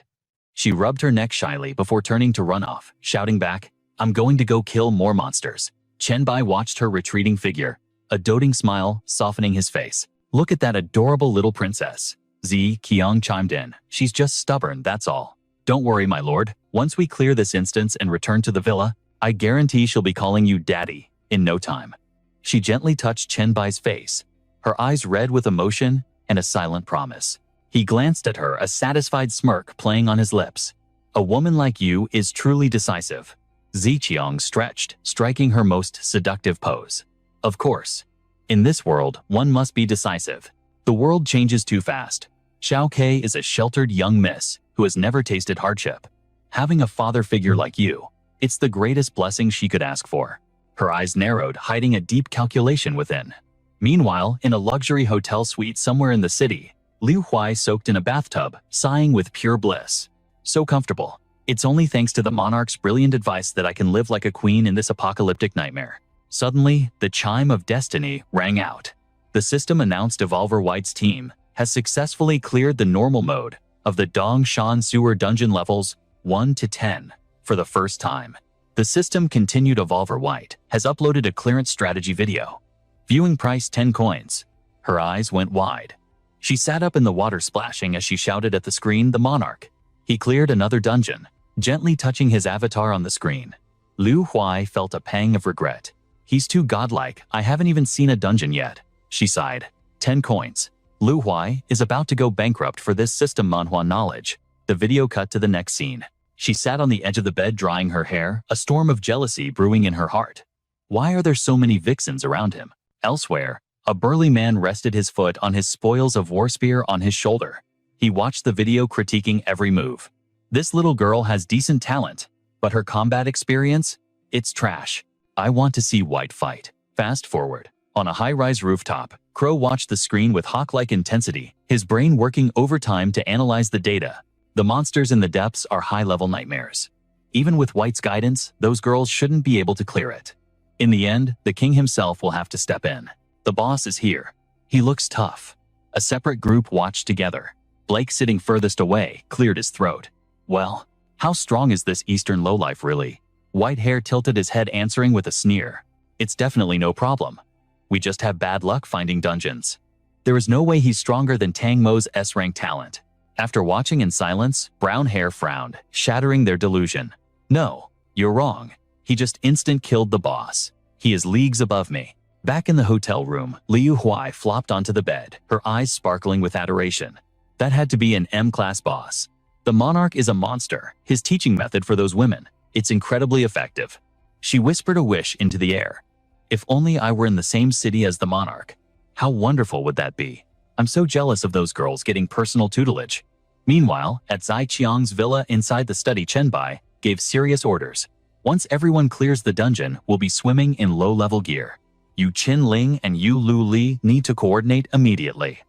A: She rubbed her neck shyly before turning to run off, shouting back, "I'm going to go kill more monsters." Chenbai watched her retreating figure, a doting smile softening his face. "Look at that adorable little princess." Zi Qiang chimed in. "She's just stubborn, that's all." "Don't worry, my lord. Once we clear this instance and return to the villa, I guarantee she'll be calling you daddy in no time." She gently touched Chenbai's face, her eyes red with emotion and a silent promise. He glanced at her, a satisfied smirk playing on his lips. "A woman like you is truly decisive." Zi Qiang stretched, striking her most seductive pose. "Of course. In this world, one must be decisive. The world changes too fast. Xiao Kei is a sheltered young miss who has never tasted hardship. Having a father figure like you, it's the greatest blessing she could ask for." Her eyes narrowed, hiding a deep calculation within. Meanwhile, in a luxury hotel suite somewhere in the city, Liu Huai soaked in a bathtub, sighing with pure bliss. "So comfortable. It's only thanks to the monarch's brilliant advice that I can live like a queen in this apocalyptic nightmare." Suddenly, the chime of destiny rang out. The system announced Evolver White's team has successfully cleared the normal mode of the Dongshan Sewer Dungeon levels 1 to 10 for the first time. The system continued. Evolver White has uploaded a clearance strategy video. Viewing price 10 coins. Her eyes went wide. She sat up in the water, splashing as she shouted at the screen, "The monarch." He cleared another dungeon, gently touching his avatar on the screen. Liu Huai felt a pang of regret. "He's too godlike. I haven't even seen a dungeon yet." She sighed. 10 coins. Liu Huai is about to go bankrupt for this system manhwa knowledge. The video cut to the next scene. She sat on the edge of the bed drying her hair, a storm of jealousy brewing in her heart. Why are there so many vixens around him? Elsewhere, a burly man rested his foot on his spoils of war spear on his shoulder. He watched the video, critiquing every move. "This little girl has decent talent, but her combat experience? It's trash. I want to see White fight." Fast forward. On a high-rise rooftop, Crow watched the screen with hawk-like intensity, his brain working overtime to analyze the data. The monsters in the depths are high-level nightmares. Even with White's guidance, those girls shouldn't be able to clear it. In the end, the king himself will have to step in. The boss is here. He looks tough. A separate group watched together. Blake, sitting furthest away, cleared his throat. Well, how strong is this Eastern lowlife really? Whitehair tilted his head, answering with a sneer. It's definitely no problem. We just have bad luck finding dungeons. There is no way he's stronger than Tang Mo's S-rank talent. After watching in silence, Brown Hair frowned, shattering their delusion. No, you're wrong. He just instant killed the boss. He is leagues above me. Back in the hotel room, Liu Huai flopped onto the bed, her eyes sparkling with adoration. That had to be an M-class boss. The monarch is a monster. His teaching method for those women, it's incredibly effective. She whispered a wish into the air. If only I were in the same city as the monarch. How wonderful would that be? I'm so jealous of those girls getting personal tutelage. Meanwhile, at Zai Qiang's villa inside the study, Chen Bai gave serious orders. Once everyone clears the dungeon, we'll be swimming in low-level gear. You Qin Ling and you Lu Li need to coordinate immediately.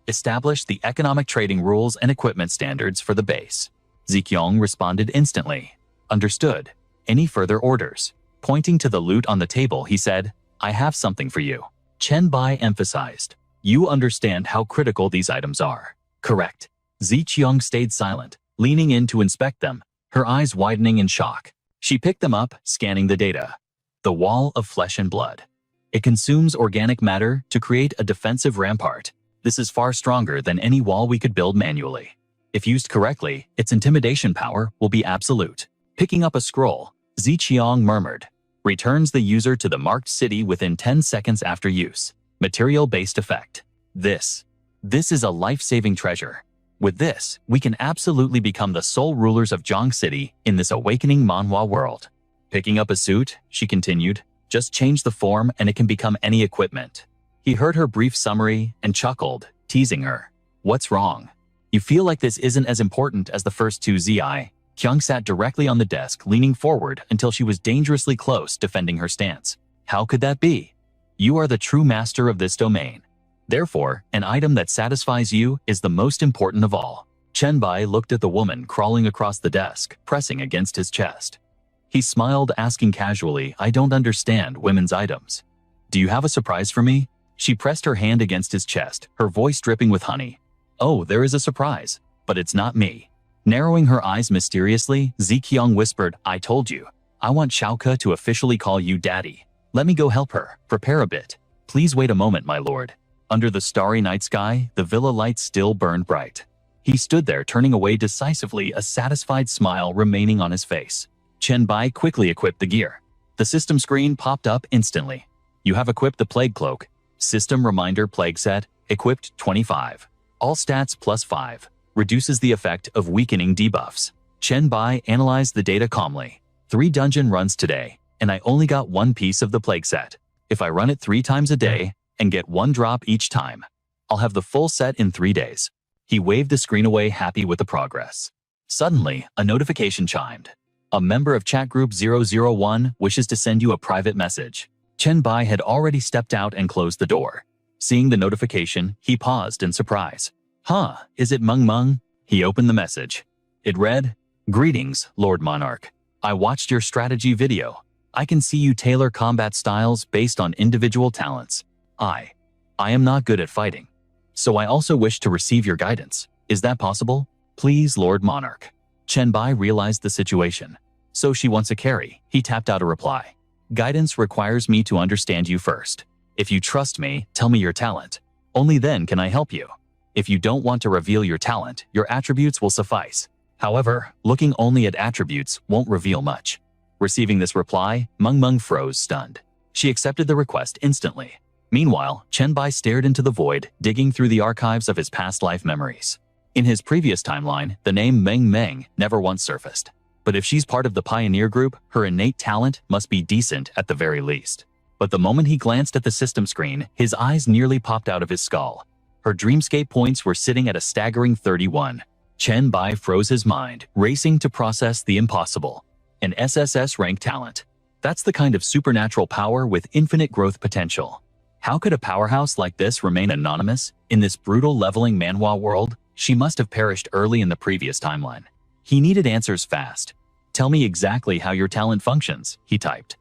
A: Establish the economic trading rules and equipment standards for the base. Ziqiang responded instantly. Understood. Any further orders? Pointing to the loot on the table, he said, I have something for you. Chen Bai emphasized. You understand how critical these items are. Correct. Ziqiang stayed silent, leaning in to inspect them, her eyes widening in shock. She picked them up, scanning the data. The wall of flesh and blood. It consumes organic matter to create a defensive rampart. This is far stronger than any wall we could build manually. If used correctly, its intimidation power will be absolute. Picking up a scroll, Ziqiang murmured. Returns the user to the marked city within 10 seconds after use. Material-based effect. This is a life-saving treasure. With this, we can absolutely become the sole rulers of Zhang City in this awakening manhwa world. Picking up a suit, she continued, just change the form and it can become any equipment. He heard her brief summary and chuckled, teasing her. What's wrong? You feel like this isn't as important as the first two Zi? Qiang sat directly on the desk, leaning forward until she was dangerously close, defending her stance. How could that be? You are the true master of this domain. Therefore, an item that satisfies you is the most important of all. Chen Bai looked at the woman crawling across the desk, pressing against his chest. He smiled, asking casually, I don't understand women's items. Do you have a surprise for me? She pressed her hand against his chest, her voice dripping with honey. Oh, there is a surprise, but it's not me. Narrowing her eyes mysteriously, Ziqiang whispered, I told you. I want Xiaoke to officially call you daddy. Let me go help her. Prepare a bit. Please wait a moment, my lord. Under the starry night sky, the villa lights still burned bright. He stood there, turning away decisively, a satisfied smile remaining on his face. Chen Bai quickly equipped the gear. The system screen popped up instantly. You have equipped the plague cloak. System reminder plague set, equipped 25. All stats plus 5. Reduces the effect of weakening debuffs. Chen Bai analyzed the data calmly. 3 dungeon runs today, and I only got 1 piece of the plague set. If I run it 3 times a day, and get 1 drop each time, I'll have the full set in 3 days. He waved the screen away, happy with the progress. Suddenly, a notification chimed. A member of chat group 001 wishes to send you a private message. Chen Bai had already stepped out and closed the door. Seeing the notification, he paused in surprise. Huh, is it Meng Meng? He opened the message. It read, Greetings, Lord Monarch. I watched your strategy video. I can see you tailor combat styles based on individual talents. I am not good at fighting. So I also wish to receive your guidance. Is that possible? Please, Lord Monarch. Chen Bai realized the situation. So she wants a carry. He tapped out a reply. Guidance requires me to understand you first. If you trust me, tell me your talent. Only then can I help you. If you don't want to reveal your talent, your attributes will suffice. However, looking only at attributes won't reveal much. Receiving this reply, Meng Meng froze, stunned. She accepted the request instantly. Meanwhile, Chen Bai stared into the void, digging through the archives of his past life memories. In his previous timeline, the name Meng Meng never once surfaced. But if she's part of the pioneer group, her innate talent must be decent at the very least. But the moment he glanced at the system screen, his eyes nearly popped out of his skull. Her dreamscape points were sitting at a staggering 31. Chen Bai froze his mind, racing to process the impossible. An SSS-rank talent. That's the kind of supernatural power with infinite growth potential. How could a powerhouse like this remain anonymous? In this brutal leveling manhwa world, she must have perished early in the previous timeline. He needed answers fast. Tell me exactly how your talent functions, he typed.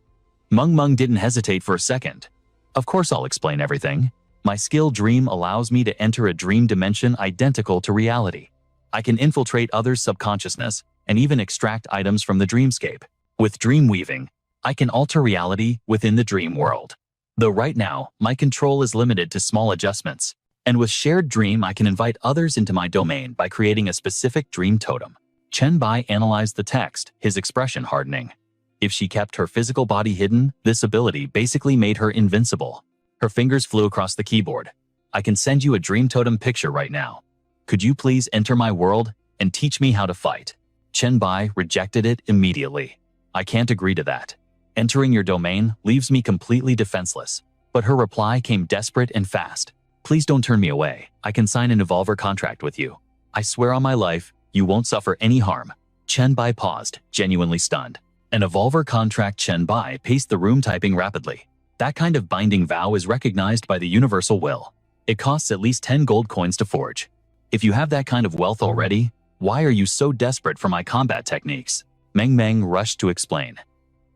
A: Meng Meng didn't hesitate for a second. Of course I'll explain everything. My skill dream allows me to enter a dream dimension identical to reality. I can infiltrate others' subconsciousness and even extract items from the dreamscape. With dream weaving, I can alter reality within the dream world. Though right now, my control is limited to small adjustments. And with shared dream, I can invite others into my domain by creating a specific dream totem. Chen Bai analyzed the text, his expression hardening. If she kept her physical body hidden, this ability basically made her invincible. Her fingers flew across the keyboard. I can send you a dream totem picture right now. Could you please enter my world and teach me how to fight? Chen Bai rejected it immediately. I can't agree to that. Entering your domain leaves me completely defenseless. But her reply came desperate and fast. Please don't turn me away. I can sign an evolver contract with you. I swear on my life, you won't suffer any harm. Chen Bai paused, genuinely stunned. An evolver contract. Chen Bai paced the room, typing rapidly. That kind of binding vow is recognized by the universal will. It costs at least 10 gold coins to forge. If you have that kind of wealth already, why are you so desperate for my combat techniques? Meng rushed to explain.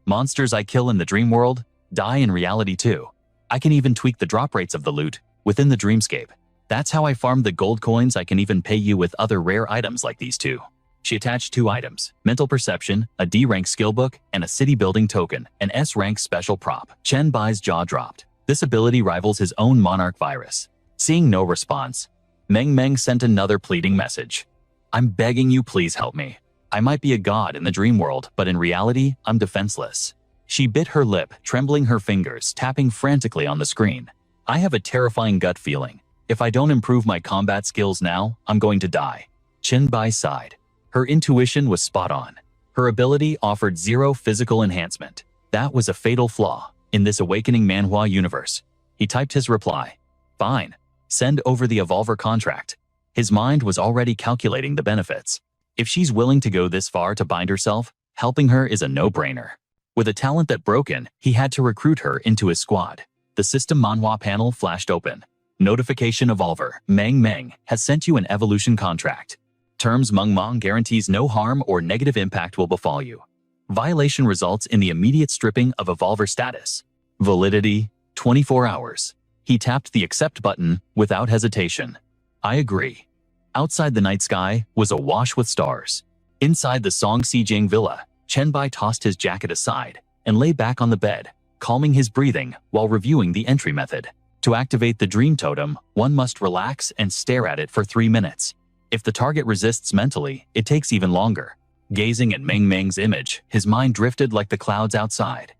A: Monsters I kill in the dream world die in reality too. I can even tweak the drop rates of the loot within the dreamscape. That's how I farm the gold coins. I can even pay you with other rare items like these two. She attached 2 items, mental perception, a D-rank skill book, and a city building token, an S-rank special prop. Chen Bai's jaw dropped. This ability rivals his own monarch virus. Seeing no response, Meng sent another pleading message. I'm begging you, please help me. I might be a god in the dream world, but in reality, I'm defenseless. She bit her lip, trembling her fingers, tapping frantically on the screen. I have a terrifying gut feeling. If I don't improve my combat skills now, I'm going to die. Chen Bai sighed. Her intuition was spot on. Her ability offered 0 physical enhancement. That was a fatal flaw in this Awakening Manhwa universe. He typed his reply. Fine. Send over the evolver contract. His mind was already calculating the benefits. If she's willing to go this far to bind herself, helping her is a no-brainer. With a talent that broken, he had to recruit her into his squad. The system manhwa panel flashed open. Notification evolver. Meng has sent you an evolution contract. Terms Meng guarantees no harm or negative impact will befall you. Violation results in the immediate stripping of evolver status. Validity, 24 hours. He tapped the accept button without hesitation. I agree. Outside the night sky was awash with stars. Inside the Song Sijing villa, Chen Bai tossed his jacket aside and lay back on the bed, calming his breathing while reviewing the entry method. To activate the dream totem, one must relax and stare at it for 3 minutes. If the target resists mentally, it takes even longer. Gazing at Meng's image, his mind drifted like the clouds outside.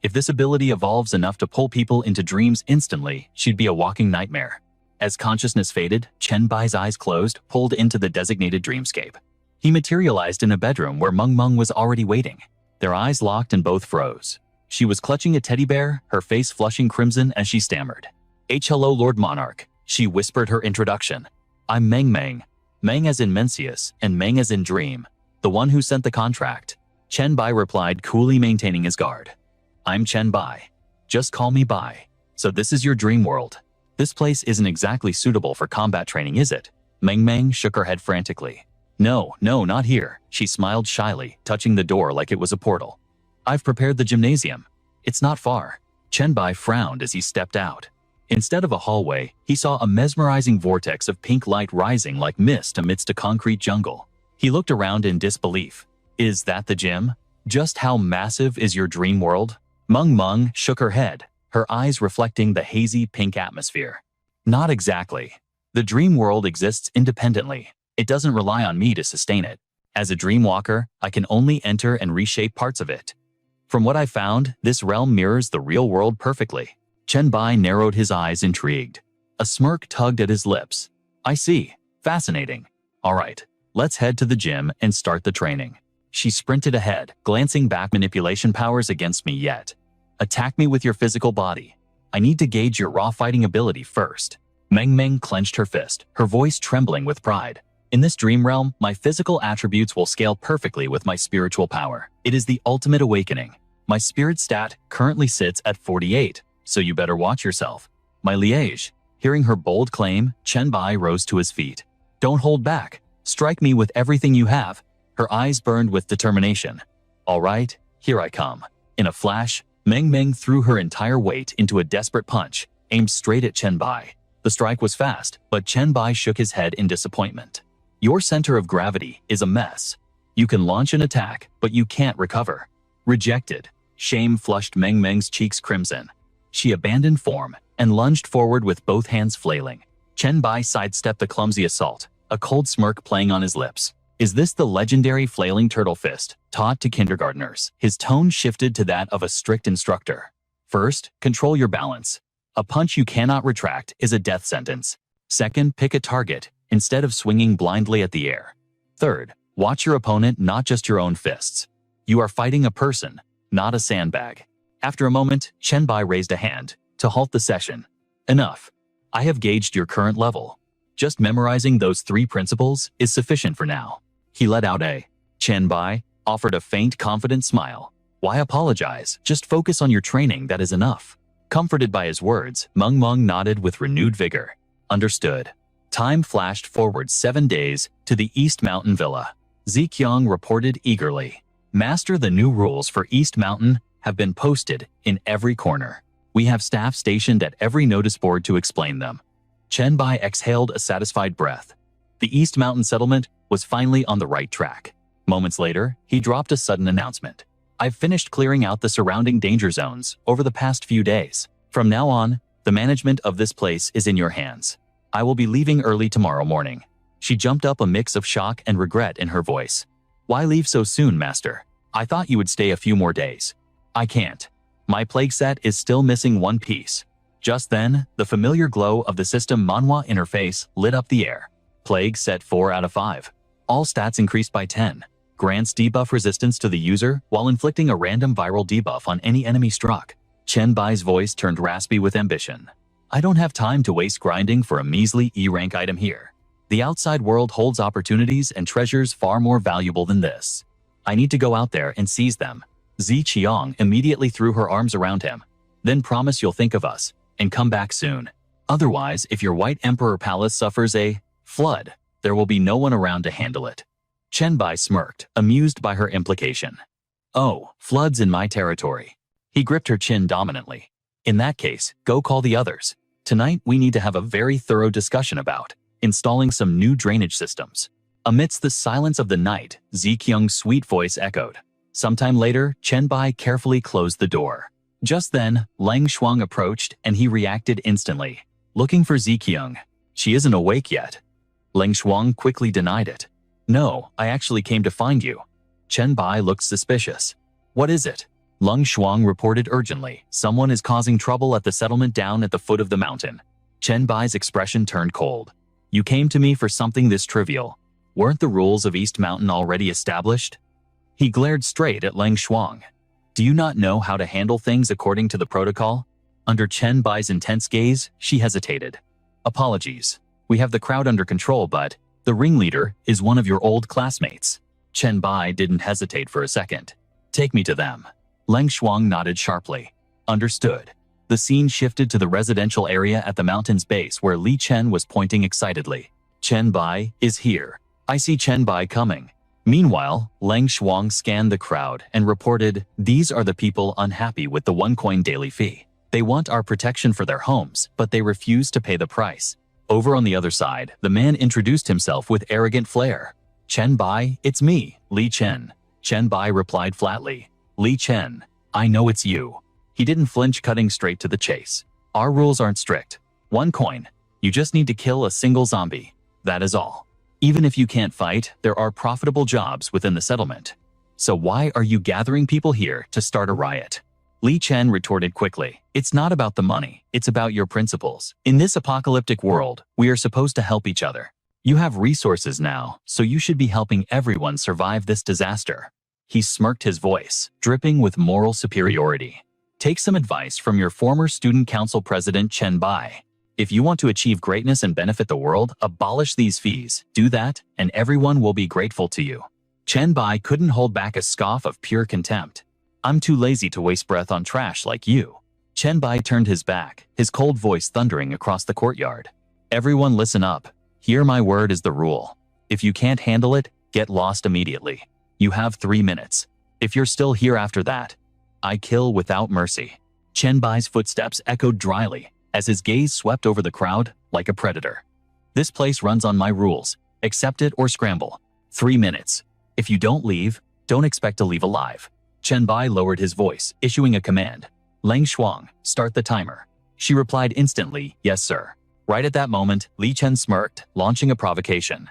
A: If this ability evolves enough to pull people into dreams instantly, she'd be a walking nightmare. As consciousness faded, Chen Bai's eyes closed, pulled into the designated dreamscape. He materialized in a bedroom where Meng was already waiting. Their eyes locked and both froze. She was clutching a teddy bear, her face flushing crimson as she stammered. Hello, Lord Monarch. She whispered her introduction. I'm Meng. Meng as in Mencius, and Meng as in dream. The one who sent the contract. Chen Bai replied, coolly maintaining his guard. I'm Chen Bai. Just call me Bai. So this is your dream world. This place isn't exactly suitable for combat training, is it? Meng shook her head frantically. No, not here. She smiled shyly, touching the door like it was a portal. I've prepared the gymnasium. It's not far. Chen Bai frowned as he stepped out. Instead of a hallway, he saw a mesmerizing vortex of pink light rising like mist amidst a concrete jungle. He looked around in disbelief. Is that the gym? Just how massive is your dream world? Meng shook her head, her eyes reflecting the hazy pink atmosphere. Not exactly. The dream world exists independently. It doesn't rely on me to sustain it. As a dream walker, I can only enter and reshape parts of it. From what I found, this realm mirrors the real world perfectly. Chen Bai narrowed his eyes, intrigued. A smirk tugged at his lips. I see. Fascinating. All right, let's head to the gym and start the training. She sprinted ahead, glancing back. Manipulation powers against me yet. Attack me with your physical body. I need to gauge your raw fighting ability first. Meng clenched her fist, her voice trembling with pride. In this dream realm, my physical attributes will scale perfectly with my spiritual power. It is the ultimate awakening. My spirit stat currently sits at 48, so you better watch yourself. My liege. Hearing her bold claim, Chen Bai rose to his feet. Don't hold back. Strike me with everything you have. Her eyes burned with determination. All right, here I come. In a flash, Meng Meng threw her entire weight into a desperate punch, aimed straight at Chen Bai. The strike was fast, but Chen Bai shook his head in disappointment. Your center of gravity is a mess. You can launch an attack, but you can't recover. Rejected. Shame flushed Meng Meng's cheeks crimson. She abandoned form and lunged forward with both hands flailing. Chen Bai sidestepped the clumsy assault, a cold smirk playing on his lips. Is this the legendary flailing turtle fist, taught to kindergartners? His tone shifted to that of a strict instructor. First, control your balance. A punch you cannot retract is a death sentence. Second, pick a target, instead of swinging blindly at the air. Third, watch your opponent, not just your own fists. You are fighting a person, not a sandbag. After a moment, Chen Bai raised a hand to halt the session. Enough. I have gauged your current level. Just memorizing those 3 principles is sufficient for now. He let out a Chen Bai offered a faint, confident smile. Why apologize? Just focus on your training, that is enough. Comforted by his words, Meng Meng nodded with renewed vigor. Understood. Time flashed forward 7 days to the East Mountain Villa. Ziqiang reported eagerly. Master, the new rules for East Mountain have been posted in every corner. We have staff stationed at every notice board to explain them. Chen Bai exhaled a satisfied breath. The East Mountain settlement was finally on the right track. Moments later, he dropped a sudden announcement. I've finished clearing out the surrounding danger zones over the past few days. From now on, the management of this place is in your hands. I will be leaving early tomorrow morning. She jumped up, a mix of shock and regret in her voice. Why leave so soon, Master? I thought you would stay a few more days. I can't. My plague set is still missing one piece. Just then, the familiar glow of the system manhwa interface lit up the air. Plague set 4 out of 5. All stats increased by 10. Grants debuff resistance to the user while inflicting a random viral debuff on any enemy struck. Chen Bai's voice turned raspy with ambition. I don't have time to waste grinding for a measly E-rank item here. The outside world holds opportunities and treasures far more valuable than this. I need to go out there and seize them. Ziqiang immediately threw her arms around him. Then promise you'll think of us and come back soon. Otherwise, if your White Emperor Palace suffers a flood, there will be no one around to handle it. Chen Bai smirked, amused by her implication. Oh, floods in my territory. He gripped her chin dominantly. In that case, go call the others. Tonight we need to have a very thorough discussion about installing some new drainage systems. Amidst the silence of the night, Ziqiang's sweet voice echoed. Sometime later, Chen Bai carefully closed the door. Just then, Lang Shuang approached and he reacted instantly. Looking for Ziqiang. She isn't awake yet. Lang Shuang quickly denied it. No, I actually came to find you. Chen Bai looked suspicious. What is it? Lang Shuang reported urgently. Someone is causing trouble at the settlement down at the foot of the mountain. Chen Bai's expression turned cold. You came to me for something this trivial. Weren't the rules of East Mountain already established? He glared straight at Lang Shuang. Do you not know how to handle things according to the protocol? Under Chen Bai's intense gaze, she hesitated. Apologies. We have the crowd under control, but the ringleader is one of your old classmates. Chen Bai didn't hesitate for a second. Take me to them. Lang Shuang nodded sharply. Understood. The scene shifted to the residential area at the mountain's base where Li Chen was pointing excitedly. Chen Bai is here. I see Chen Bai coming. Meanwhile, Lang Shuang scanned the crowd and reported, these are the people unhappy with the 1 coin daily fee. They want our protection for their homes, but they refuse to pay the price. Over on the other side, the man introduced himself with arrogant flair. Chen Bai, it's me, Li Chen. Chen Bai replied flatly. Li Chen, I know it's you. He didn't flinch, cutting straight to the chase. Our rules aren't strict. 1 coin. You just need to kill a single zombie. That is all. Even if you can't fight, there are profitable jobs within the settlement. So why are you gathering people here to start a riot? Li Chen retorted quickly. It's not about the money, it's about your principles. In this apocalyptic world, we are supposed to help each other. You have resources now, so you should be helping everyone survive this disaster. He smirked, his voice dripping with moral superiority. Take some advice from your former student council president Chen Bai. If you want to achieve greatness and benefit the world, abolish these fees. Do that, and everyone will be grateful to you. Chen Bai couldn't hold back a scoff of pure contempt. I'm too lazy to waste breath on trash like you. Chen Bai turned his back, his cold voice thundering across the courtyard. Everyone listen up. Here my word is the rule. If you can't handle it, get lost immediately. You have 3 minutes. If you're still here after that, I kill without mercy. Chen Bai's footsteps echoed dryly as his gaze swept over the crowd like a predator. This place runs on my rules. Accept it or scramble. 3 minutes. If you don't leave, don't expect to leave alive. Chen Bai lowered his voice, issuing a command. Lang Shuang, start the timer. She replied instantly, yes sir. Right at that moment, Li Chen smirked, launching a provocation.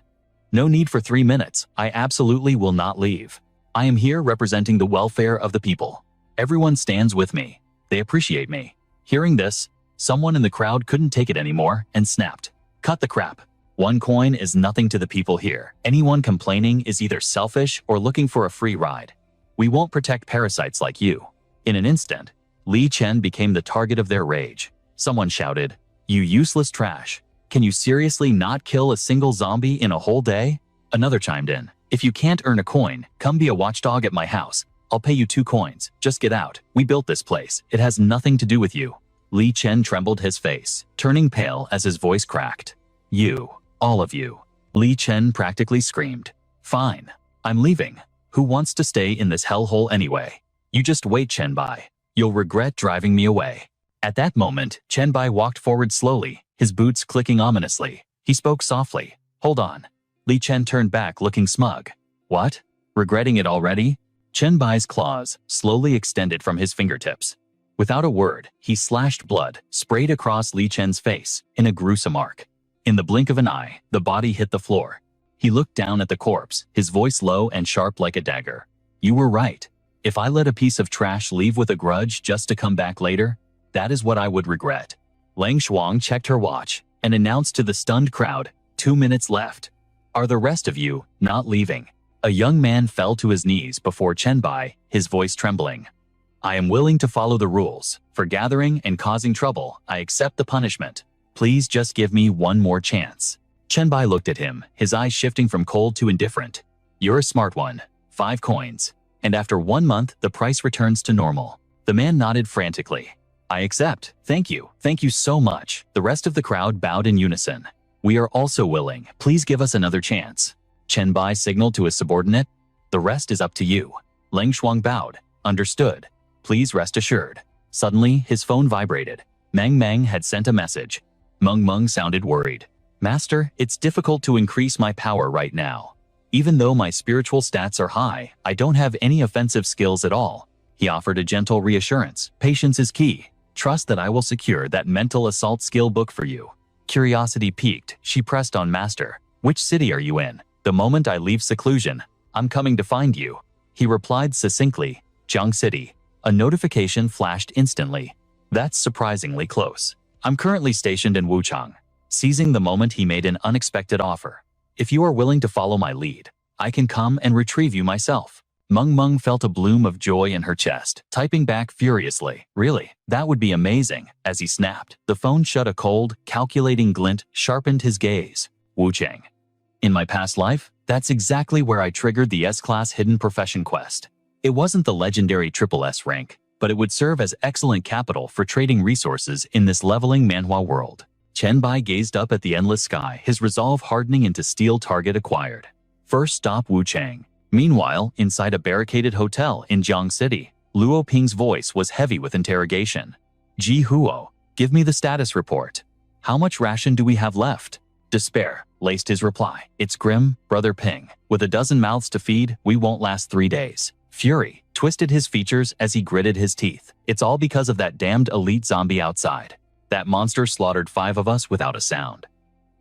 A: No need for 3 minutes. I absolutely will not leave. I am here representing the welfare of the people. Everyone stands with me. They appreciate me. Hearing this, someone in the crowd couldn't take it anymore and snapped. Cut the crap. 1 coin is nothing to the people here. Anyone complaining is either selfish or looking for a free ride. We won't protect parasites like you. In an instant, Li Chen became the target of their rage. Someone shouted, you useless trash. Can you seriously not kill a single zombie in a whole day? Another chimed in. If you can't earn a coin, come be a watchdog at my house. I'll pay you 2 coins. Just get out. We built this place. It has nothing to do with you. Li Chen trembled his face, turning pale as his voice cracked. You. All of you. Li Chen practically screamed. Fine. I'm leaving. Who wants to stay in this hellhole anyway? You just wait, Chen Bai. You'll regret driving me away. At that moment, Chen Bai walked forward slowly, his boots clicking ominously. He spoke softly. Hold on. Li Chen turned back looking smug. What? Regretting it already? Chen Bai's claws slowly extended from his fingertips. Without a word, he slashed blood, sprayed across Li Chen's face in a gruesome arc. In the blink of an eye, the body hit the floor. He looked down at the corpse, his voice low and sharp like a dagger. You were right. If I let a piece of trash leave with a grudge just to come back later, that is what I would regret. Lang Shuang checked her watch and announced to the stunned crowd, 2 minutes left. Are the rest of you not leaving? A young man fell to his knees before Chen Bai, his voice trembling. I am willing to follow the rules. For gathering and causing trouble, I accept the punishment. Please just give me 1 more chance. Chen Bai looked at him, his eyes shifting from cold to indifferent. You're a smart one. 5 coins. And after 1 month, the price returns to normal. The man nodded frantically. I accept. Thank you. Thank you so much. The rest of the crowd bowed in unison. We are also willing. Please give us another chance. Chen Bai signaled to his subordinate. The rest is up to you. Lang Shuang bowed. Understood. Please rest assured. Suddenly, his phone vibrated. Mang had sent a message. Meng sounded worried. Master, it's difficult to increase my power right now. Even though my spiritual stats are high, I don't have any offensive skills at all. He offered a gentle reassurance. Patience is key. Trust that I will secure that mental assault skill book for you. Curiosity piqued, she pressed on Master. Which city are you in? The moment I leave seclusion, I'm coming to find you. He replied succinctly, Jiang City. A notification flashed instantly. That's surprisingly close. I'm currently stationed in Wuchang. Seizing the moment, he made an unexpected offer. If you are willing to follow my lead, I can come and retrieve you myself. Meng felt a bloom of joy in her chest, typing back furiously. Really? That would be amazing. As he snapped, the phone shut. A cold, calculating glint sharpened his gaze. Wuchang. In my past life, that's exactly where I triggered the S-Class Hidden Profession quest. It wasn't the legendary SSS rank, but it would serve as excellent capital for trading resources in this leveling manhwa world. Chen Bai gazed up at the endless sky, his resolve hardening into steel. Target acquired. First stop Wuchang. Meanwhile, inside a barricaded hotel in Jiang City, Luo Ping's voice was heavy with interrogation. Ji Huo, give me the status report. How much ration do we have left? Despair laced his reply. It's grim, Brother Ping. With a dozen mouths to feed, we won't last 3 days. Fury twisted his features as he gritted his teeth. It's all because of that damned elite zombie outside. That monster slaughtered 5 of us without a sound.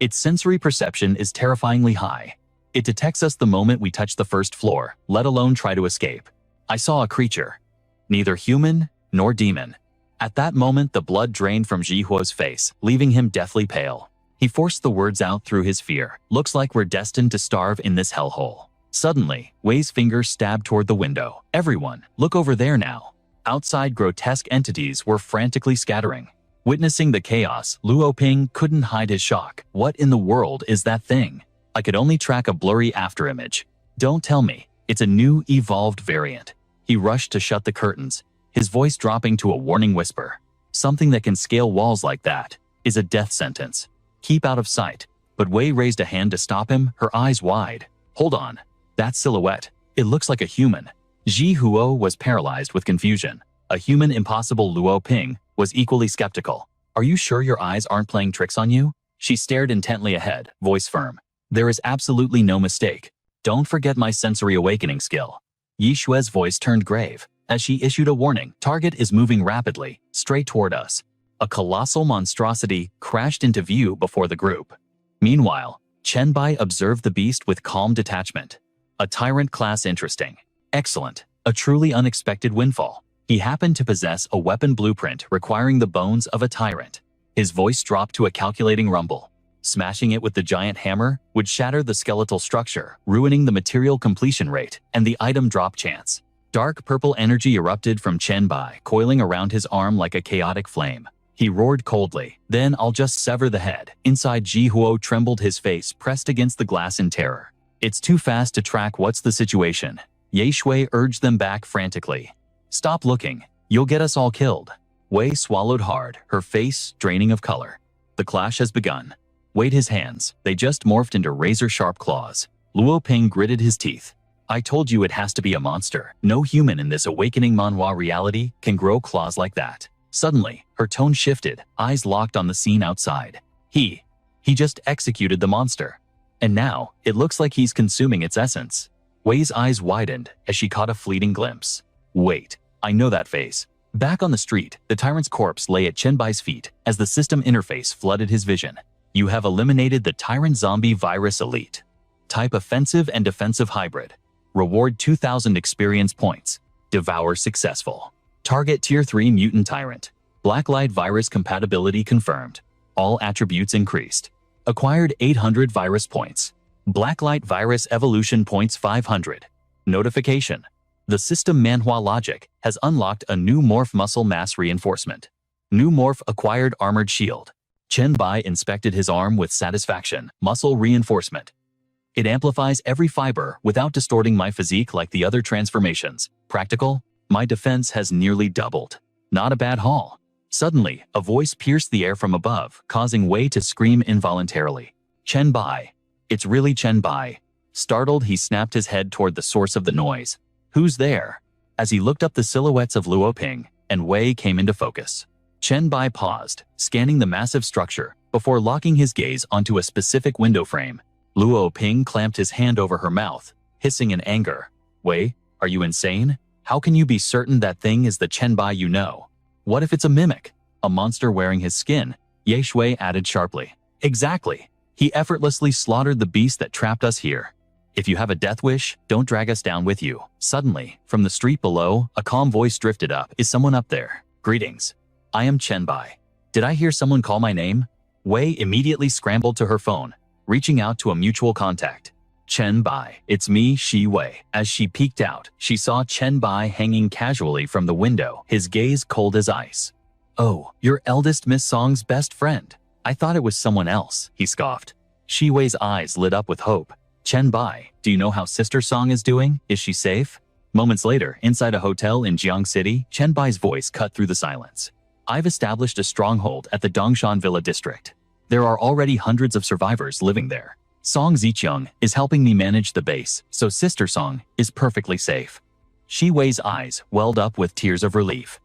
A: Its sensory perception is terrifyingly high. It detects us the moment we touch the first floor, let alone try to escape. I saw a creature. Neither human nor demon. At that moment, the blood drained from Ji Huo's face, leaving him deathly pale. He forced the words out through his fear. Looks like we're destined to starve in this hellhole. Suddenly, Wei's finger stabbed toward the window. Everyone, look over there now. Outside, grotesque entities were frantically scattering. Witnessing the chaos, Luo Ping couldn't hide his shock. What in the world is that thing? I could only track a blurry afterimage. Don't tell me. It's a new, evolved variant. He rushed to shut the curtains, his voice dropping to a warning whisper. Something that can scale walls like that is a death sentence. Keep out of sight. But Wei raised a hand to stop him, her eyes wide. Hold on. That silhouette. It looks like a human. Ji Huo was paralyzed with confusion. A human impossible Luo Ping was equally skeptical. Are you sure your eyes aren't playing tricks on you? She stared intently ahead, voice firm. There is absolutely no mistake. Don't forget my sensory awakening skill. Yi Xue's voice turned grave as she issued a warning. Target is moving rapidly, straight toward us. A colossal monstrosity crashed into view before the group. Meanwhile, Chen Bai observed the beast with calm detachment. A tyrant class, interesting. Excellent. A truly unexpected windfall. He happened to possess a weapon blueprint requiring the bones of a tyrant. His voice dropped to a calculating rumble. Smashing it with the giant hammer would shatter the skeletal structure, ruining the material completion rate and the item drop chance. Dark purple energy erupted from Chen Bai, coiling around his arm like a chaotic flame. He roared coldly, "Then I'll just sever the head." Inside, Ji Huo trembled, his face pressed against the glass in terror. "It's too fast to track. What's the situation?" Ye Shui urged them back frantically. "Stop looking. You'll get us all killed." Wei swallowed hard, her face draining of color. "The clash has begun." Wade his hands. They just morphed into razor-sharp claws. Luo Ping gritted his teeth. "I told you it has to be a monster. No human in this awakening manhwa reality can grow claws like that." Suddenly, her tone shifted, eyes locked on the scene outside. He just executed the monster. And now, it looks like he's consuming its essence. Wei's eyes widened as she caught a fleeting glimpse. "Wait, I know that face." Back on the street, the tyrant's corpse lay at Chen Bai's feet as the system interface flooded his vision. "You have eliminated the Tyrant Zombie Virus Elite. Type Offensive and Defensive Hybrid. Reward 2,000 experience points. Devour successful. Target Tier 3 Mutant Tyrant. Blacklight Virus Compatibility confirmed. All attributes increased. Acquired 800 virus points. Blacklight Virus Evolution points 500. Notification. The system manhwa logic has unlocked a new morph muscle mass reinforcement. New morph acquired armored shield." Chen Bai inspected his arm with satisfaction. "Muscle reinforcement. It amplifies every fiber without distorting my physique like the other transformations. Practical. My defense has nearly doubled. Not a bad haul." Suddenly, a voice pierced the air from above, causing Wei to scream involuntarily. "Chen Bai." "It's really Chen Bai." Startled, he snapped his head toward the source of the noise. "Who's there?" As he looked up, the silhouettes of Luo Ping and Wei came into focus. Chen Bai paused, scanning the massive structure before locking his gaze onto a specific window frame. Luo Ping clamped his hand over her mouth, hissing in anger. "Wei, are you insane? How can you be certain that thing is the Chen Bai you know? What if it's a mimic? A monster wearing his skin?" Ye Shui added sharply. "Exactly. He effortlessly slaughtered the beast that trapped us here. If you have a death wish, don't drag us down with you." Suddenly, from the street below, a calm voice drifted up. "Is someone up there?" "Greetings. I am Chen Bai. Did I hear someone call my name?" Wei immediately scrambled to her phone, reaching out to a mutual contact. "Chen Bai, it's me, Shi Wei." As she peeked out, she saw Chen Bai hanging casually from the window, his gaze cold as ice. "Oh, your eldest Miss Song's best friend. I thought it was someone else," he scoffed. Shi Wei's eyes lit up with hope. "Chen Bai, do you know how Sister Song is doing? Is she safe?" Moments later, inside a hotel in Jiang City, Chen Bai's voice cut through the silence. "I've established a stronghold at the Dongshan Villa district. There are already hundreds of survivors living there. Song Ziqiang is helping me manage the base, so Sister Song is perfectly safe." Shi Wei's eyes welled up with tears of relief.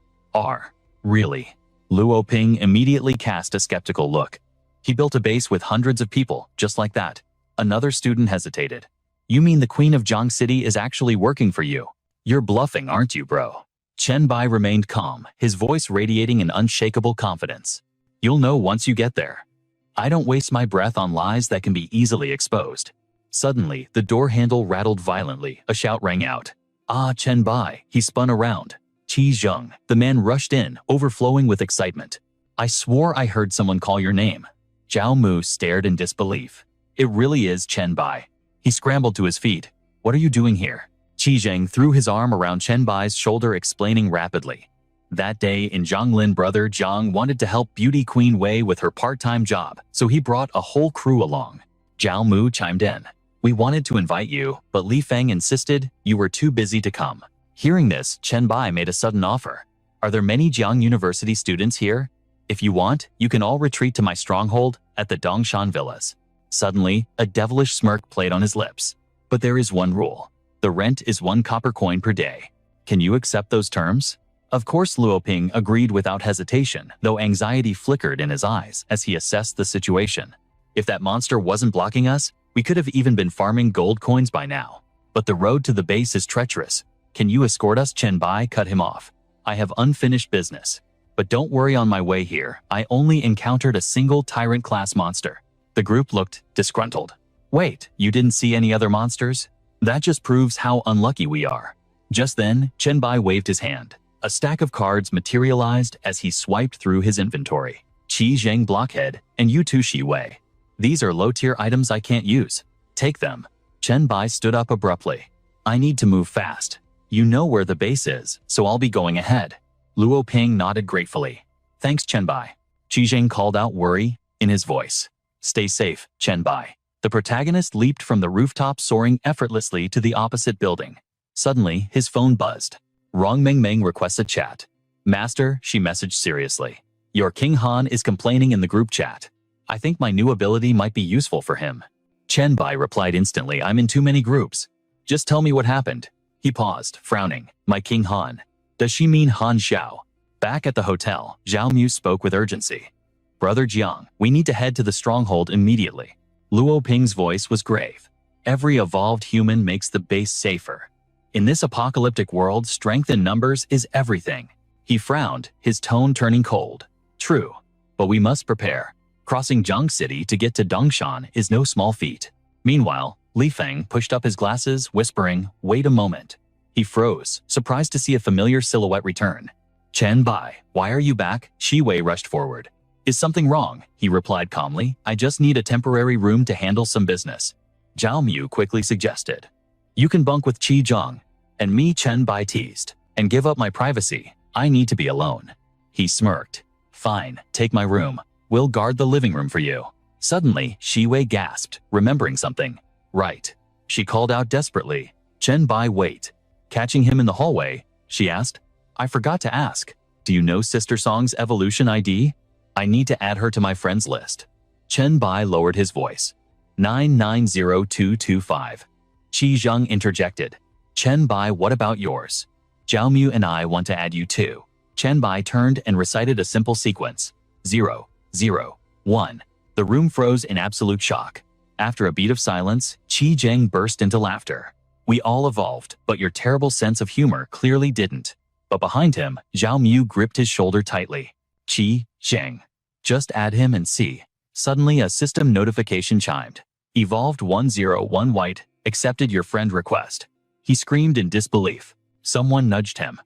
A: Really?" Luo Ping immediately cast a skeptical look. "He built a base with hundreds of people, just like that." Another student hesitated. "You mean the Queen of Jiang City is actually working for you? You're bluffing, aren't you, bro?" Chen Bai remained calm, his voice radiating an unshakable confidence. "You'll know once you get there. I don't waste my breath on lies that can be easily exposed." Suddenly, the door handle rattled violently. A shout rang out. "Ah, Chen Bai!" He spun around. "Qi Zheng." The man rushed in, overflowing with excitement. "I swore I heard someone call your name." Zhao Mu stared in disbelief. "It really is Chen Bai." He scrambled to his feet. "What are you doing here?" Qi Zheng threw his arm around Chen Bai's shoulder, explaining rapidly. That day in Zhanglin, brother Zhang wanted to help beauty queen Wei with her part-time job, so he brought a whole crew along. Zhao Mu chimed in. "We wanted to invite you, but Li Feng insisted you were too busy to come." Hearing this, Chen Bai made a sudden offer. "Are there many Jiang University students here? If you want, you can all retreat to my stronghold at the Dongshan Villas." Suddenly, a devilish smirk played on his lips. "But there is one rule. The rent is 1 copper coin per day. Can you accept those terms?" Of course Luoping agreed without hesitation, though anxiety flickered in his eyes as he assessed the situation. If that monster wasn't blocking us, we could have even been farming gold coins by now. But the road to the base is treacherous. Can you escort us? Chen Bai cut him off. I have unfinished business. But don't worry, on my way here, I only encountered a single tyrant-class monster. The group looked disgruntled. Wait, you didn't see any other monsters? That just proves how unlucky we are. Just then, Chen Bai waved his hand. A stack of cards materialized as he swiped through his inventory. Qi Zheng Blockhead and you too Shi Wei. These are low-tier items I can't use. Take them. Chen Bai stood up abruptly. I need to move fast. You know where the base is, so I'll be going ahead. Luo Ping nodded gratefully. Thanks, Chen Bai. Qi Zheng called out worry in his voice. Stay safe, Chen Bai. The protagonist leaped from the rooftop, soaring effortlessly to the opposite building. Suddenly, his phone buzzed. Rong Mengmeng requests a chat. Master, she messaged seriously. Your King Han is complaining in the group chat. I think my new ability might be useful for him. Chen Bai replied instantly, I'm in too many groups. Just tell me what happened. He paused, frowning. My King Han. Does she mean Han Xiao? Back at the hotel, Zhao Mu spoke with urgency. Brother Jiang, we need to head to the stronghold immediately. Luo Ping's voice was grave. Every evolved human makes the base safer. In this apocalyptic world, strength in numbers is everything. He frowned, his tone turning cold. True, but we must prepare. Crossing Jiang City to get to Dongshan is no small feat. Meanwhile, Li Feng pushed up his glasses, whispering, wait a moment. He froze, surprised to see a familiar silhouette return. Chen Bai, why are you back? Shi Wei rushed forward. Is something wrong? He replied calmly. I just need a temporary room to handle some business. Zhao Mu quickly suggested. You can bunk with Qi Zhang. And me, Chen Bai teased. And give up my privacy. I need to be alone. He smirked. Fine, take my room. We'll guard the living room for you. Suddenly, Shi Wei gasped, remembering something. Right. She called out desperately. Chen Bai, wait. Catching him in the hallway, she asked. I forgot to ask. Do you know Sister Song's evolution ID? I need to add her to my friends list. Chen Bai lowered his voice. 990225. Qi Zhang interjected. Chen Bai, what about yours? Zhao Mu and I want to add you too. Chen Bai turned and recited a simple sequence. 0, 0, 1. The room froze in absolute shock. After a beat of silence, Qi Zheng burst into laughter. We all evolved, but your terrible sense of humor clearly didn't. But behind him, Zhao Mu gripped his shoulder tightly. Qi Zheng. Just add him and see. Suddenly a system notification chimed. Evolved 101 White, accepted your friend request. He screamed in disbelief. Someone nudged him.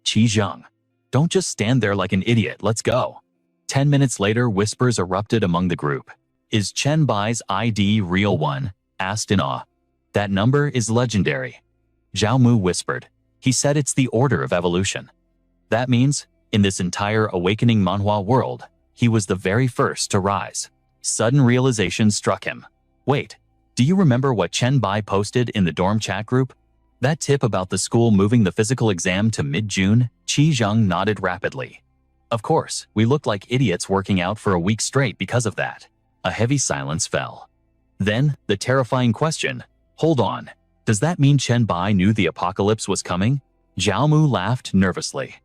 A: Qi Zheng. Don't just stand there like an idiot, let's go. 10 minutes later, whispers erupted among the group. Is Chen Bai's ID real one? Asked in awe. That number is legendary. Zhao Mu whispered. He said it's the order of evolution. That means, in this entire awakening manhwa world, he was the very first to rise. Sudden realization struck him. Wait, do you remember what Chen Bai posted in the dorm chat group? That tip about the school moving the physical exam to mid-June? Qi Zhang nodded rapidly. Of course, we looked like idiots working out for a week straight because of that. A heavy silence fell. Then, the terrifying question. Hold on. Does that mean Chen Bai knew the apocalypse was coming? Zhao Mu laughed nervously.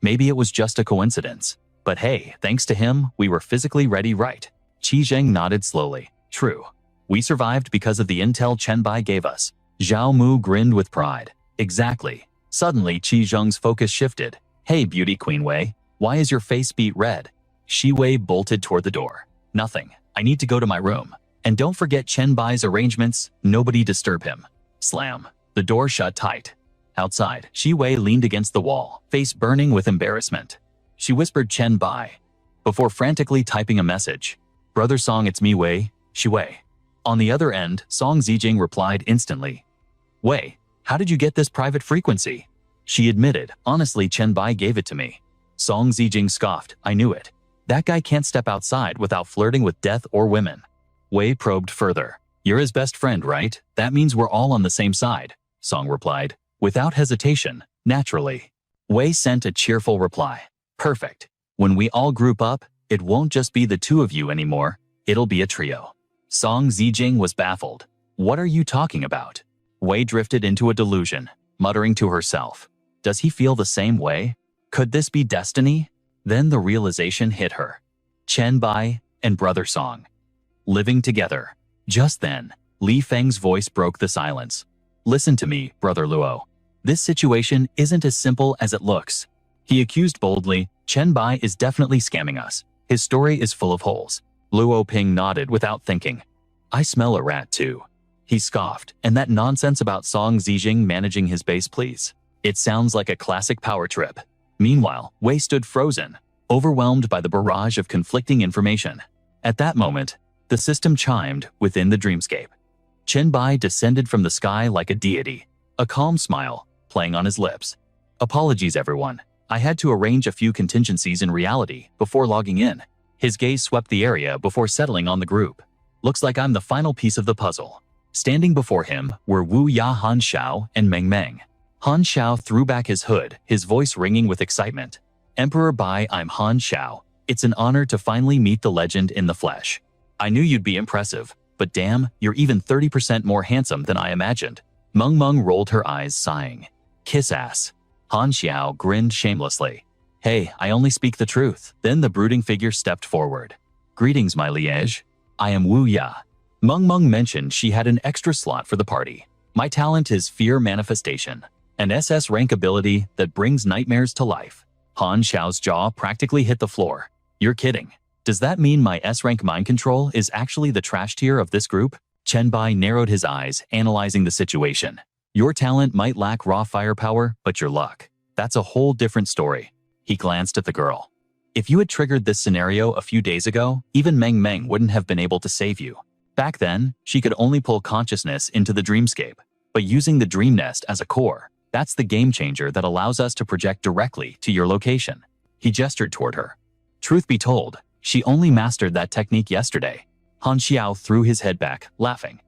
A: Maybe it was just a coincidence. But hey, thanks to him, we were physically ready, right? Qi Zheng nodded slowly. True. We survived because of the intel Chen Bai gave us. Zhao Mu grinned with pride. Exactly. Suddenly, Qi Zheng's focus shifted. Hey, beauty queen Wei, why is your face beet red? Shi Wei bolted toward the door. Nothing. I need to go to my room. And don't forget Chen Bai's arrangements, nobody disturb him. Slam. The door shut tight. Outside, Shi Wei leaned against the wall, face burning with embarrassment. She whispered Chen Bai, before frantically typing a message. Brother Song, it's me Wei, Shi Wei. On the other end, Song Zijing replied instantly. Wei, how did you get this private frequency? She admitted, honestly Chen Bai gave it to me. Song Zijing scoffed, I knew it. That guy can't step outside without flirting with death or women. Wei probed further. You're his best friend, right? That means we're all on the same side, Song replied. Without hesitation, naturally. Wei sent a cheerful reply. Perfect. When we all group up, it won't just be the two of you anymore, it'll be a trio. Song Zijing was baffled. What are you talking about? Wei drifted into a delusion, muttering to herself. Does he feel the same way? Could this be destiny? Then the realization hit her. Chen Bai and Brother Song. Living together. Just then, Li Feng's voice broke the silence. Listen to me, Brother Luo. This situation isn't as simple as it looks. He accused boldly, Chen Bai is definitely scamming us. His story is full of holes. Luo Ping nodded without thinking. I smell a rat too. He scoffed, and that nonsense about Song Zijing managing his base, please. It sounds like a classic power trip. Meanwhile, Wei stood frozen, overwhelmed by the barrage of conflicting information. At that moment, the system chimed within the dreamscape. Chen Bai descended from the sky like a deity, a calm smile playing on his lips. Apologies, everyone. I had to arrange a few contingencies in reality before logging in. His gaze swept the area before settling on the group. Looks like I'm the final piece of the puzzle. Standing before him were Wu Ya, Han Xiao, and Meng Meng. Han Xiao threw back his hood, his voice ringing with excitement. Emperor Bai, I'm Han Xiao. It's an honor to finally meet the legend in the flesh. I knew you'd be impressive, but damn, you're even 30% more handsome than I imagined. Meng Meng rolled her eyes, sighing. Kiss ass. Han Xiao grinned shamelessly. Hey, I only speak the truth. Then the brooding figure stepped forward. Greetings, my liege. I am Wu Ya. Meng Meng mentioned she had an extra slot for the party. My talent is Fear Manifestation, an SS rank ability that brings nightmares to life. Han Xiao's jaw practically hit the floor. You're kidding. Does that mean my S-rank mind control is actually the trash tier of this group? Chen Bai narrowed his eyes, analyzing the situation. Your talent might lack raw firepower, but your luck. That's a whole different story. He glanced at the girl. If you had triggered this scenario a few days ago, even Meng Meng wouldn't have been able to save you. Back then, she could only pull consciousness into the dreamscape, but using the dream nest as a core, that's the game changer that allows us to project directly to your location. He gestured toward her. Truth be told, she only mastered that technique yesterday. Han Xiao threw his head back, laughing.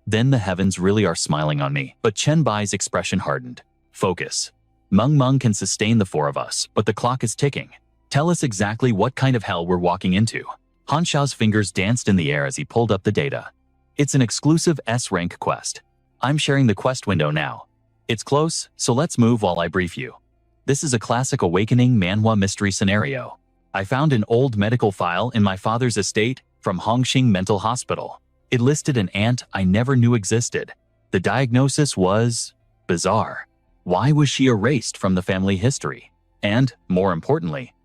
A: Then the heavens really are smiling on me, but Chen Bai's expression hardened. Focus. Meng Meng can sustain the four of us, but the clock is ticking. Tell us exactly what kind of hell we're walking into. Han Xiao's fingers danced in the air as he pulled up the data. It's an exclusive S-rank quest. I'm sharing the quest window now. It's close, so let's move while I brief you. This is a classic Awakening Manhwa mystery scenario. I found an old medical file in my father's estate from Hongqing Mental Hospital. It listed an aunt I never knew existed. The diagnosis was bizarre. Why was she erased from the family history? And, more importantly,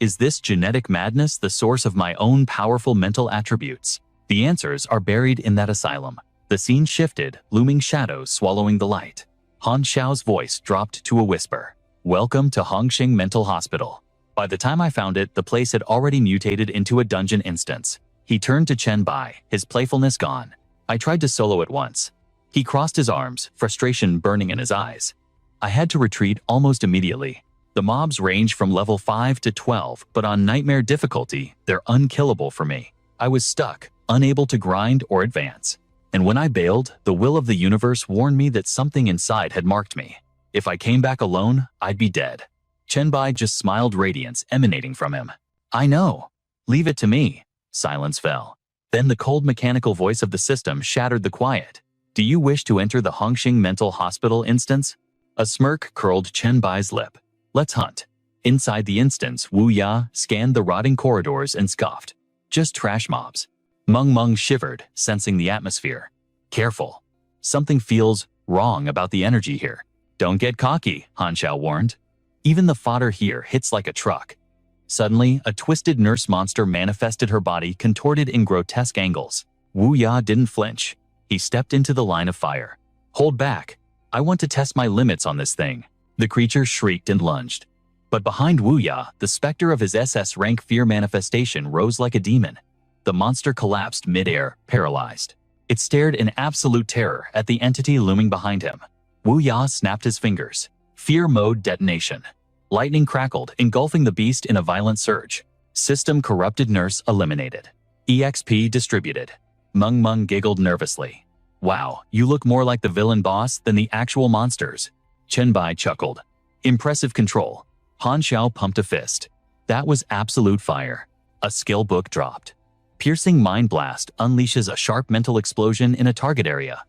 A: is this genetic madness the source of my own powerful mental attributes? The answers are buried in that asylum. The scene shifted, looming shadows swallowing the light. Han Xiao's voice dropped to a whisper. Welcome to Hongqing Mental Hospital. By the time I found it, the place had already mutated into a dungeon instance. He turned to Chen Bai, his playfulness gone. I tried to solo it once. He crossed his arms, frustration burning in his eyes. I had to retreat almost immediately. The mobs range from level 5 to 12, but on nightmare difficulty, they're unkillable for me. I was stuck, unable to grind or advance. And when I bailed, the will of the universe warned me that something inside had marked me. If I came back alone, I'd be dead. Chen Bai just smiled, radiance emanating from him. I know. Leave it to me. Silence fell. Then the cold mechanical voice of the system shattered the quiet. Do you wish to enter the Hongqing Mental Hospital instance? A smirk curled Chen Bai's lip. Let's hunt. Inside the instance, Wu Ya scanned the rotting corridors and scoffed. Just trash mobs. Meng Meng shivered, sensing the atmosphere. Careful. Something feels wrong about the energy here. Don't get cocky, Han Xiao warned. Even the fodder here hits like a truck. Suddenly, a twisted nurse monster manifested, her body contorted in grotesque angles. Wu Ya didn't flinch. He stepped into the line of fire. Hold back. I want to test my limits on this thing. The creature shrieked and lunged. But behind Wu Ya, the specter of his SS rank fear manifestation rose like a demon. The monster collapsed mid-air, paralyzed. It stared in absolute terror at the entity looming behind him. Wu Ya snapped his fingers. Fear mode detonation. Lightning crackled, engulfing the beast in a violent surge. System corrupted nurse eliminated. EXP distributed. Meng Meng giggled nervously. Wow, you look more like the villain boss than the actual monsters. Chen Bai chuckled. Impressive control. Han Xiao pumped a fist. That was absolute fire. A skill book dropped. Piercing Mind Blast unleashes a sharp mental explosion in a target area.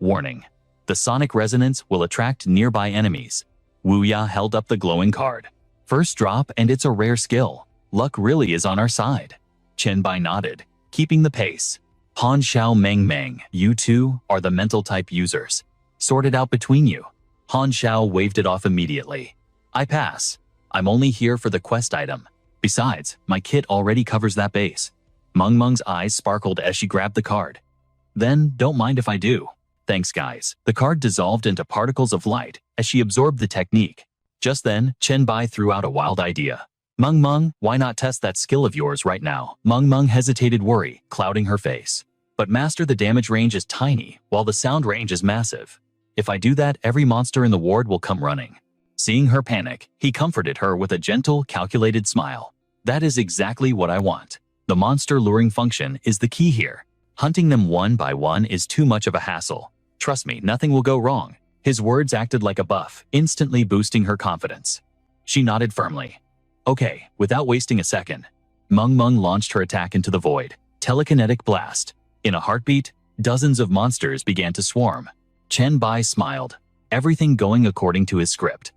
A: Warning. The sonic resonance will attract nearby enemies. Wu Ya held up the glowing card. First drop and it's a rare skill. Luck really is on our side. Chenbai nodded, keeping the pace. Han Xiao Meng, you two are the mental type users. Sort it out between you. Han Xiao waved it off immediately. I pass. I'm only here for the quest item. Besides, my kit already covers that base. Meng's eyes sparkled as she grabbed the card. Then, don't mind if I do. Thanks guys. The card dissolved into particles of light as she absorbed the technique. Just then, Chenbai threw out a wild idea. Meng, why not test that skill of yours right now? Meng hesitated, worry clouding her face. But master, the damage range is tiny, while the sound range is massive. If I do that, every monster in the ward will come running. Seeing her panic, he comforted her with a gentle, calculated smile. That is exactly what I want. The monster luring function is the key here. Hunting them one by one is too much of a hassle. Trust me, nothing will go wrong. His words acted like a buff, instantly boosting her confidence. She nodded firmly. Okay, without wasting a second. Meng launched her attack into the void. Telekinetic blast. In a heartbeat, dozens of monsters began to swarm. Chenbai smiled, everything going according to his script.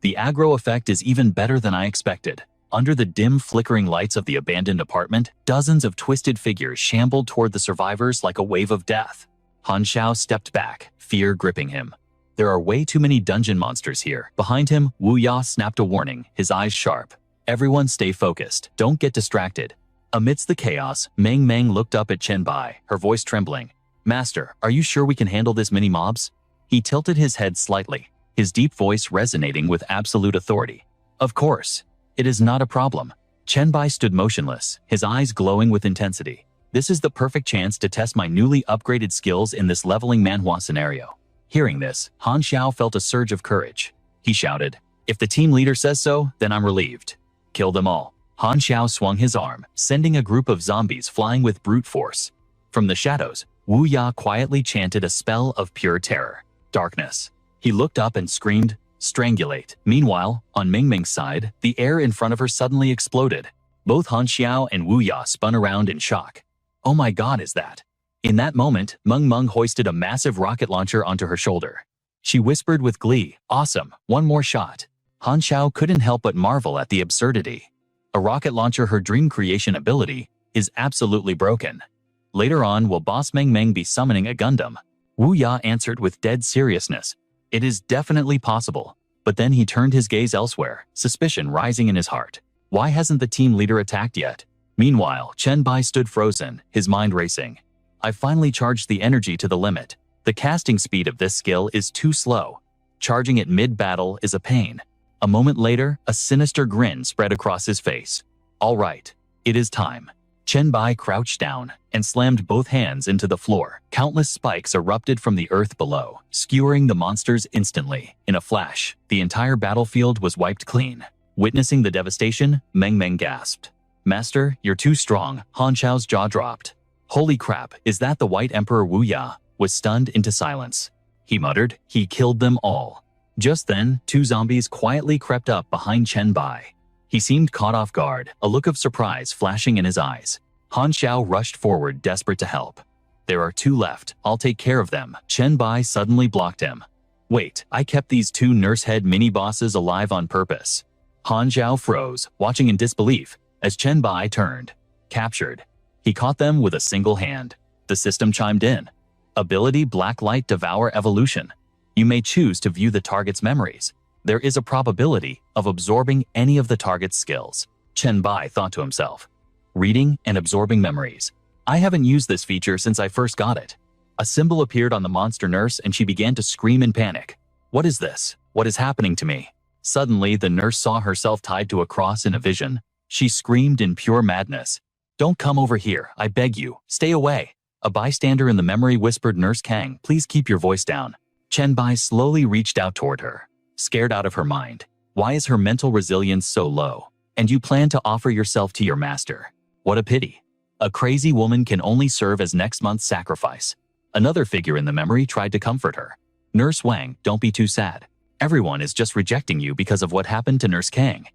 A: The aggro effect is even better than I expected. Under the dim flickering lights of the abandoned apartment, dozens of twisted figures shambled toward the survivors like a wave of death. Han Xiao stepped back, fear gripping him. There are way too many dungeon monsters here. Behind him, Wu Ya snapped a warning, his eyes sharp. Everyone stay focused, don't get distracted. Amidst the chaos, Meng looked up at Chenbai, her voice trembling. Master, are you sure we can handle this many mobs? He tilted his head slightly, his deep voice resonating with absolute authority. Of course. It is not a problem. Chenbai stood motionless, his eyes glowing with intensity. This is the perfect chance to test my newly upgraded skills in this leveling manhwa scenario. Hearing this, Han Xiao felt a surge of courage. He shouted, if the team leader says so, then I'm relieved. Kill them all. Han Xiao swung his arm, sending a group of zombies flying with brute force. From the shadows, Wu Ya quietly chanted a spell of pure terror. Darkness. He looked up and screamed, strangulate. Meanwhile, on Meng's side, the air in front of her suddenly exploded. Both Han Xiao and Wu Ya spun around in shock. Oh my god, is that? In that moment, Meng hoisted a massive rocket launcher onto her shoulder. She whispered with glee, awesome, one more shot. Han Xiao couldn't help but marvel at the absurdity. A rocket launcher, her dream creation ability, is absolutely broken. Later on, will Boss Meng be summoning a Gundam? Wu Ya answered with dead seriousness. It is definitely possible. But then he turned his gaze elsewhere, suspicion rising in his heart. Why hasn't the team leader attacked yet? Meanwhile, Chenbai stood frozen, his mind racing. I finally charged the energy to the limit. The casting speed of this skill is too slow. Charging it mid-battle is a pain. A moment later, a sinister grin spread across his face. All right, it is time. Chenbai crouched down and slammed both hands into the floor. Countless spikes erupted from the earth below, skewering the monsters instantly. In a flash, the entire battlefield was wiped clean. Witnessing the devastation, Meng gasped. Master, you're too strong. Han Xiao's jaw dropped. Holy crap, is that the White Emperor? Wu Ya was stunned into silence. He muttered, he killed them all. Just then, two zombies quietly crept up behind Chenbai. He seemed caught off guard, a look of surprise flashing in his eyes. Han Xiao rushed forward, desperate to help. There are two left, I'll take care of them. Chenbai suddenly blocked him. Wait, I kept these two nurse-head mini-bosses alive on purpose. Han Xiao froze, watching in disbelief, as Chenbai turned. Captured. He caught them with a single hand. The system chimed in. Ability Black Light Devour Evolution. You may choose to view the target's memories. There is a probability of absorbing any of the target's skills. Chenbai thought to himself. Reading and absorbing memories. I haven't used this feature since I first got it. A symbol appeared on the monster nurse and she began to scream in panic. What is this? What is happening to me? Suddenly, the nurse saw herself tied to a cross in a vision. She screamed in pure madness. Don't come over here, I beg you. Stay away. A bystander in the memory whispered, Nurse Kang, please keep your voice down. Chenbai slowly reached out toward her, scared out of her mind. Why is her mental resilience so low? And you plan to offer yourself to your master. What a pity. A crazy woman can only serve as next month's sacrifice. Another figure in the memory tried to comfort her. Nurse Wang, don't be too sad. Everyone is just rejecting you because of what happened to Nurse Kang.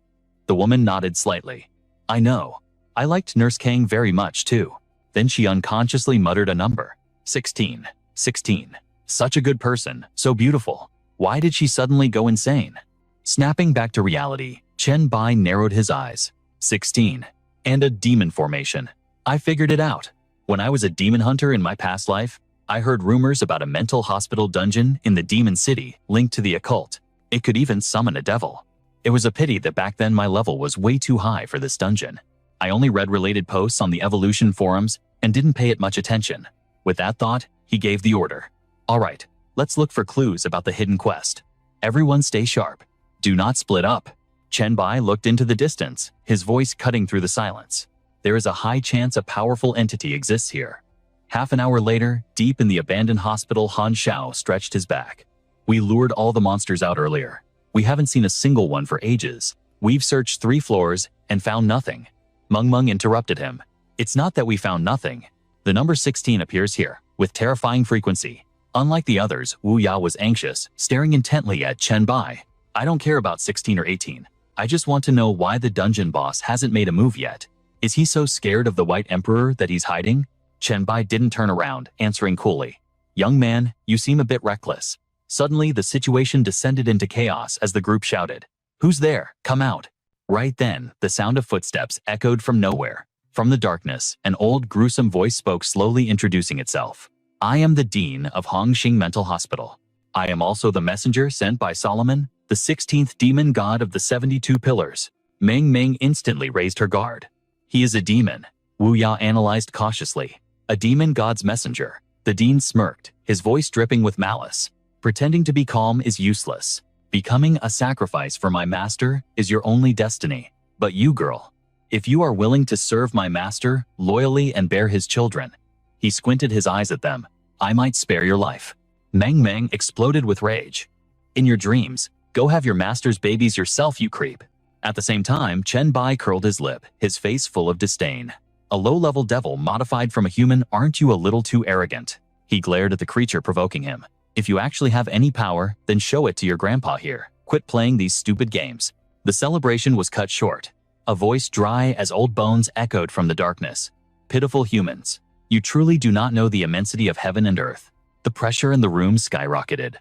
A: The woman nodded slightly. I know. I liked Nurse Kang very much too. Then she unconsciously muttered a number. 16. 16. Such a good person, so beautiful. Why did she suddenly go insane? Snapping back to reality, Chen Bai narrowed his eyes. 16. And a demon formation. I figured it out. When I was a demon hunter in my past life, I heard rumors about a mental hospital dungeon in the demon city linked to the occult. It could even summon a devil. It was a pity that back then my level was way too high for this dungeon. I only read related posts on the evolution forums and didn't pay it much attention. With that thought, he gave the order. Alright, let's look for clues about the hidden quest. Everyone stay sharp. Do not split up. Chen Bai looked into the distance, his voice cutting through the silence. There is a high chance a powerful entity exists here. Half an hour later, deep in the abandoned hospital, Han Xiao stretched his back. We lured all the monsters out earlier. We haven't seen a single one for ages. We've searched 3 floors and found nothing. Meng interrupted him. It's not that we found nothing. The number 16 appears here, with terrifying frequency. Unlike the others, Wu Ya was anxious, staring intently at Chen Bai. I don't care about 16 or 18. I just want to know why the dungeon boss hasn't made a move yet. Is he so scared of the White Emperor that he's hiding? Chen Bai didn't turn around, answering coolly. Young man, you seem a bit reckless. Suddenly, the situation descended into chaos as the group shouted. Who's there? Come out. Right then, the sound of footsteps echoed from nowhere. From the darkness, an old, gruesome voice spoke, slowly introducing itself. I am the Dean of Hongxing Mental Hospital. I am also the messenger sent by Solomon, the 16th demon god of the 72 pillars. Meng instantly raised her guard. He is a demon, Wu Ya analyzed cautiously. A demon god's messenger. The Dean smirked, his voice dripping with malice. Pretending to be calm is useless. Becoming a sacrifice for my master is your only destiny. But you, girl, if you are willing to serve my master loyally and bear his children, he squinted his eyes at them, I might spare your life. Meng exploded with rage. In your dreams, go have your master's babies yourself, you creep. At the same time, Chen Bai curled his lip, his face full of disdain. A low-level devil modified from a human, aren't you a little too arrogant? He glared at the creature, provoking him. If you actually have any power, then show it to your grandpa here. Quit playing these stupid games. The celebration was cut short. A voice dry as old bones echoed from the darkness. Pitiful humans. You truly do not know the immensity of heaven and earth. The pressure in the room skyrocketed.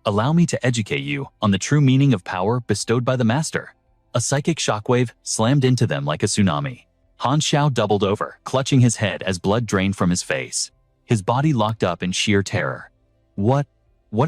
A: Allow me to educate you on the true meaning of power bestowed by the master. A psychic shockwave slammed into them like a tsunami. Han Xiao doubled over, clutching his head as blood drained from his face. His body locked up in sheer terror. What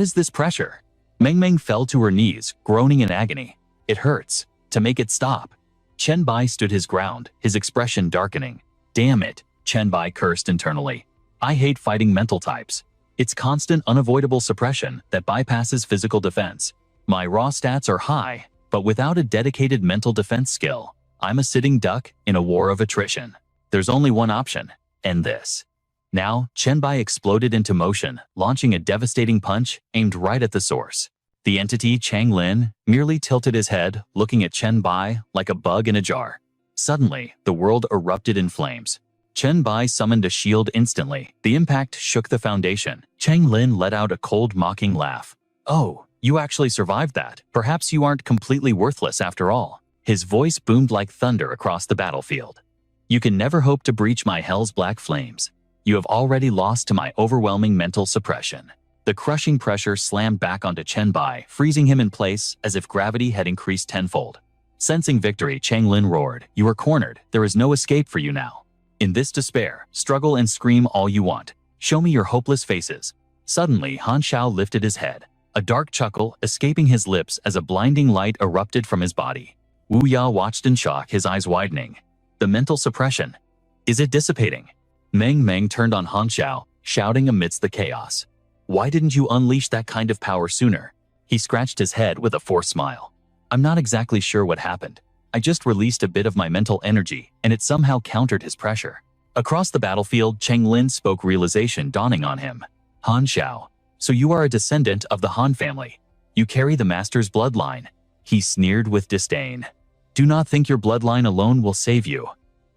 A: is this pressure? Meng fell to her knees, groaning in agony. It hurts. To make it stop. Chen Bai stood his ground, his expression darkening. Damn it, Chen Bai cursed internally. I hate fighting mental types. It's constant, unavoidable suppression that bypasses physical defense. My raw stats are high, but without a dedicated mental defense skill, I'm a sitting duck in a war of attrition. There's only one option. End this. Now, Chen Bai exploded into motion, launching a devastating punch aimed right at the source. The entity, Chang Lin, merely tilted his head, looking at Chen Bai like a bug in a jar. Suddenly, the world erupted in flames. Chen Bai summoned a shield instantly. The impact shook the foundation. Chang Lin let out a cold, mocking laugh. Oh, you actually survived that. Perhaps you aren't completely worthless after all. His voice boomed like thunder across the battlefield. You can never hope to breach my hell's black flames. You have already lost to my overwhelming mental suppression. The crushing pressure slammed back onto Chen Bai, freezing him in place as if gravity had increased tenfold. Sensing victory, Chang Lin roared, You are cornered. There is no escape for you now. In this despair, struggle and scream all you want. Show me your hopeless faces. Suddenly, Han Xiao lifted his head, a dark chuckle escaping his lips as a blinding light erupted from his body. Wu Ya watched in shock, his eyes widening. The mental suppression. Is it dissipating? Meng turned on Han Xiao, shouting amidst the chaos. Why didn't you unleash that kind of power sooner? He scratched his head with a forced smile. I'm not exactly sure what happened. I just released a bit of my mental energy, and it somehow countered his pressure. Across the battlefield, Cheng Lin spoke, realization dawning on him. Han Xiao, so you are a descendant of the Han family. You carry the master's bloodline. He sneered with disdain. Do not think your bloodline alone will save you.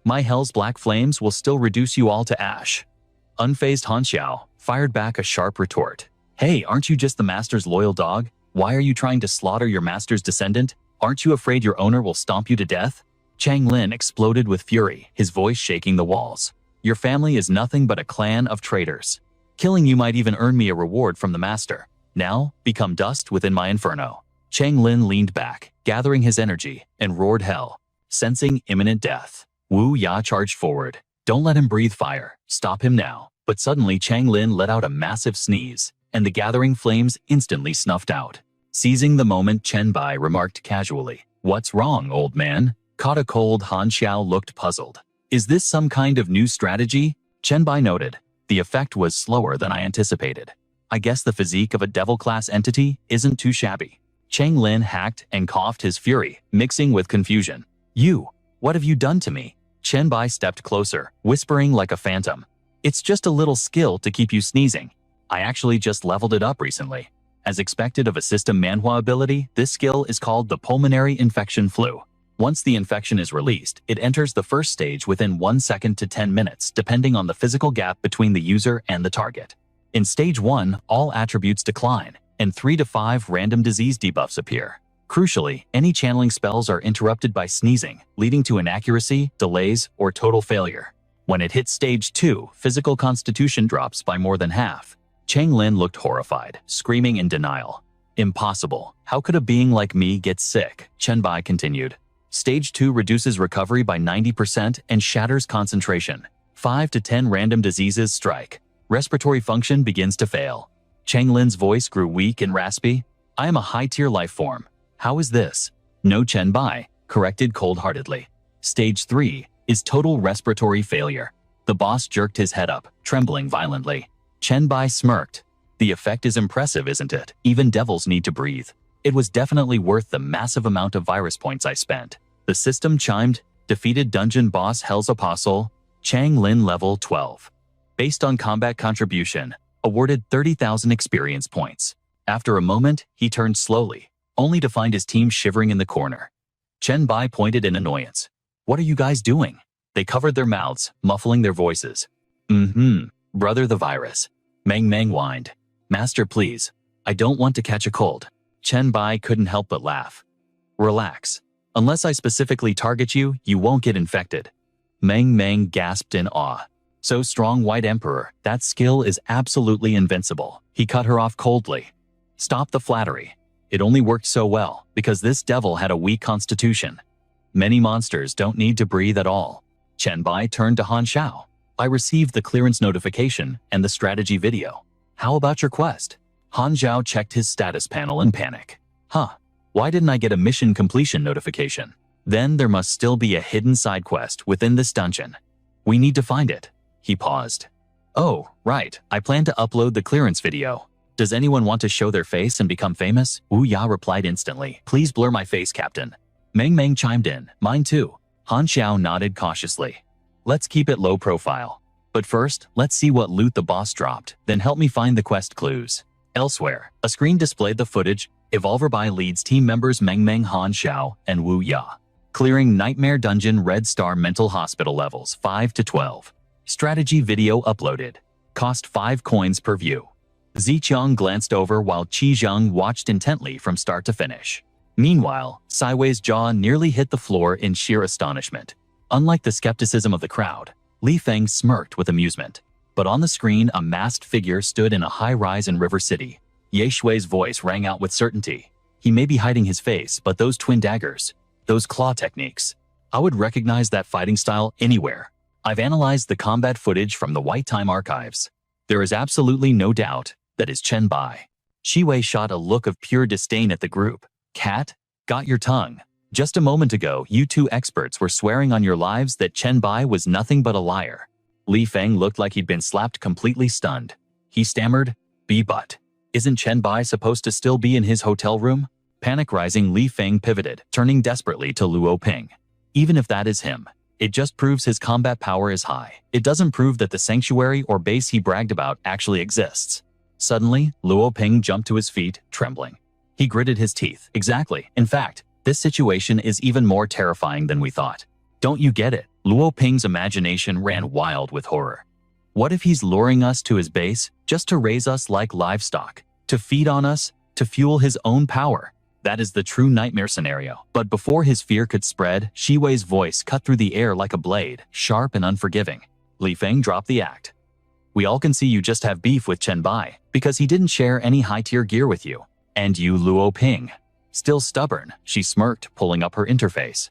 A: My hell's black flames will still reduce you all to ash. Unfazed Han Xiao fired back a sharp retort. Hey, aren't you just the master's loyal dog? Why are you trying to slaughter your master's descendant? Aren't you afraid your owner will stomp you to death? Chang Lin exploded with fury, his voice shaking the walls. Your family is nothing but a clan of traitors. Killing you might even earn me a reward from the master. Now, become dust within my inferno. Chang Lin leaned back, gathering his energy, and roared hell, sensing imminent death. Wu Ya charged forward. Don't let him breathe fire. Stop him now. But suddenly Chang Lin let out a massive sneeze, and the gathering flames instantly snuffed out. Seizing the moment, Chen Bai remarked casually, "What's wrong, old man?" Caught a cold, Han Xiao looked puzzled. Is this some kind of new strategy? Chen Bai noted. The effect was slower than I anticipated. I guess the physique of a devil-class entity isn't too shabby. Chang Lin hacked and coughed, his fury mixing with confusion. You, what have you done to me? Chen Bai stepped closer, whispering like a phantom. It's just a little skill to keep you sneezing. I actually just leveled it up recently. As expected of a system manhwa ability, this skill is called the pulmonary infection flu. Once the infection is released, it enters the first stage within 1 second to 10 minutes, depending on the physical gap between the user and the target. In stage 1, all attributes decline, and 3 to 5 random disease debuffs appear. Crucially, any channeling spells are interrupted by sneezing, leading to inaccuracy, delays, or total failure. When it hits stage 2, physical constitution drops by more than half. Chang Lin looked horrified, screaming in denial. Impossible. How could a being like me get sick? Chen Bai continued. Stage 2 reduces recovery by 90% and shatters concentration. 5 to 10 random diseases strike. Respiratory function begins to fail. Chang Lin's voice grew weak and raspy. I am a high-tier life form. How is this? No, Chen Bai corrected cold-heartedly. Stage 3 is total respiratory failure. The boss jerked his head up, trembling violently. Chen Bai smirked. The effect is impressive, isn't it? Even devils need to breathe. It was definitely worth the massive amount of virus points I spent. The system chimed. Defeated dungeon boss Hell's Apostle, Chang Lin level 12. Based on combat contribution, awarded 30,000 experience points. After a moment, he turned slowly, only to find his team shivering in the corner. Chen Bai pointed in annoyance. What are you guys doing? They covered their mouths, muffling their voices. Brother the virus. Mang whined. Master, please. I don't want to catch a cold. Chen Bai couldn't help but laugh. Relax. Unless I specifically target you, you won't get infected. Mang gasped in awe. So strong, White Emperor, that skill is absolutely invincible. He cut her off coldly. Stop the flattery. It only worked so well because this devil had a weak constitution. Many monsters don't need to breathe at all. Chen Bai turned to Han Xiao. I received the clearance notification and the strategy video. How about your quest? Han Xiao checked his status panel in panic. Why didn't I get a mission completion notification? Then there must still be a hidden side quest within this dungeon. We need to find it. He paused. Oh, right. I plan to upload the clearance video. Does anyone want to show their face and become famous? Wu Ya replied instantly. Please blur my face, Captain. Mang chimed in. Mine too. Han Xiao nodded cautiously. Let's keep it low profile. But first, let's see what loot the boss dropped, then help me find the quest clues. Elsewhere, a screen displayed the footage. Evolver by leads team members Mang, Han Xiao, and Wu Ya. Clearing Nightmare Dungeon Red Star Mental Hospital levels 5 to 12. Strategy video uploaded. Cost 5 coins per view. Ziqiang glanced over while Qizhang watched intently from start to finish. Meanwhile, Siwei's jaw nearly hit the floor in sheer astonishment. Unlike the skepticism of the crowd, Li Feng smirked with amusement. But on the screen, a masked figure stood in a high-rise in River City. Ye Shui's voice rang out with certainty. He may be hiding his face, but those twin daggers, those claw techniques, I would recognize that fighting style anywhere. I've analyzed the combat footage from the White Time archives. There is absolutely no doubt that is Chen Bai. Shiwei shot a look of pure disdain at the group. Cat, got your tongue. Just a moment ago, you two experts were swearing on your lives that Chen Bai was nothing but a liar. Li Feng looked like he'd been slapped, completely stunned. He stammered, but isn't Chen Bai supposed to still be in his hotel room? Panic rising, Li Feng pivoted, turning desperately to Luo Ping. Even if that is him, it just proves his combat power is high. It doesn't prove that the sanctuary or base he bragged about actually exists. Suddenly, Luo Ping jumped to his feet, trembling. He gritted his teeth. Exactly. In fact, this situation is even more terrifying than we thought. Don't you get it? Luo Ping's imagination ran wild with horror. What if he's luring us to his base just to raise us like livestock, to feed on us, to fuel his own power? That is the true nightmare scenario. But before his fear could spread, Shiwei's voice cut through the air like a blade, sharp and unforgiving. Li Feng dropped the act. We all can see you just have beef with Chen Bai because he didn't share any high-tier gear with you. And you, Luo Ping. Still stubborn, she smirked, pulling up her interface.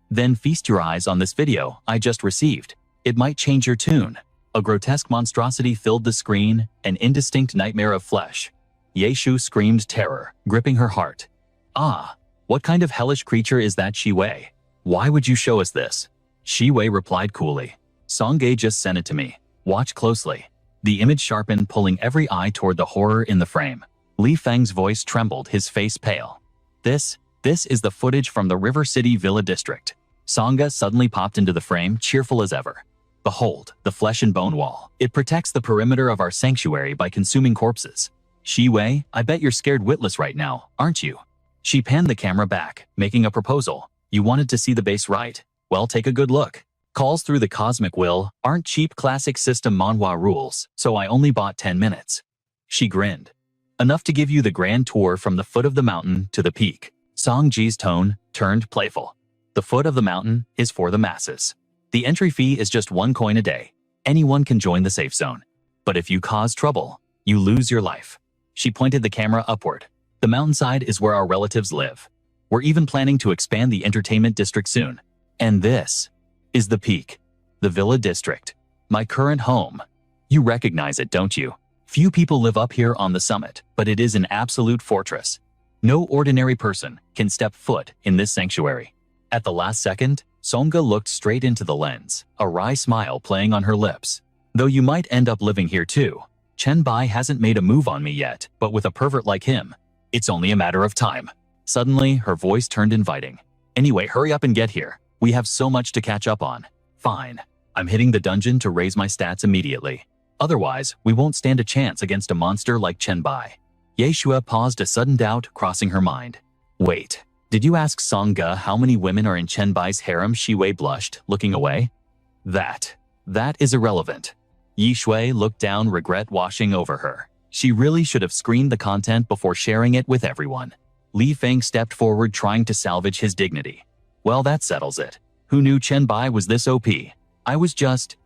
A: Then feast your eyes on this video I just received. It might change your tune. A grotesque monstrosity filled the screen, an indistinct nightmare of flesh. Yeishu screamed terror, gripping her heart. Ah, what kind of hellish creature is that Shi-wei? Why would you show us this? Shi-wei replied coolly. Songge just sent it to me. Watch closely. The image sharpened, pulling every eye toward the horror in the frame. Li Feng's voice trembled, his face pale. This is the footage from the River City Villa District. Songga suddenly popped into the frame, cheerful as ever. Behold, the flesh and bone wall. It protects the perimeter of our sanctuary by consuming corpses. Shi-wei, I bet you're scared witless right now, aren't you? She panned the camera back, making a proposal. You wanted to see the base, right? Well, take a good look. Calls through the cosmic will aren't cheap classic system manhwa rules, so I only bought 10 minutes. She grinned. Enough to give you the grand tour from the foot of the mountain to the peak. Songji's tone turned playful. The foot of the mountain is for the masses. The entry fee is just 1 coin a day. Anyone can join the safe zone. But if you cause trouble, you lose your life. She pointed the camera upward. The mountainside is where our relatives live. We're even planning to expand the entertainment district soon. And this is the peak. The Villa District. My current home. You recognize it, don't you? Few people live up here on the summit, but it is an absolute fortress. No ordinary person can step foot in this sanctuary. At the last second, Songga looked straight into the lens, a wry smile playing on her lips. Though you might end up living here too. Chen Bai hasn't made a move on me yet, but with a pervert like him, it's only a matter of time. Suddenly, her voice turned inviting. Anyway, hurry up and get here. We have so much to catch up on. Fine. I'm hitting the dungeon to raise my stats immediately. Otherwise, we won't stand a chance against a monster like Chen Bai. Yeishua paused, a sudden doubt crossing her mind. Wait, did you ask Songga how many women are in Chen Bai's harem? Shi-wei blushed, looking away. That is irrelevant. Yi Shui looked down, regret washing over her. She really should have screened the content before sharing it with everyone. Li Feng stepped forward, trying to salvage his dignity. Well, that settles it. Who knew Chen Bai was this OP? I was just,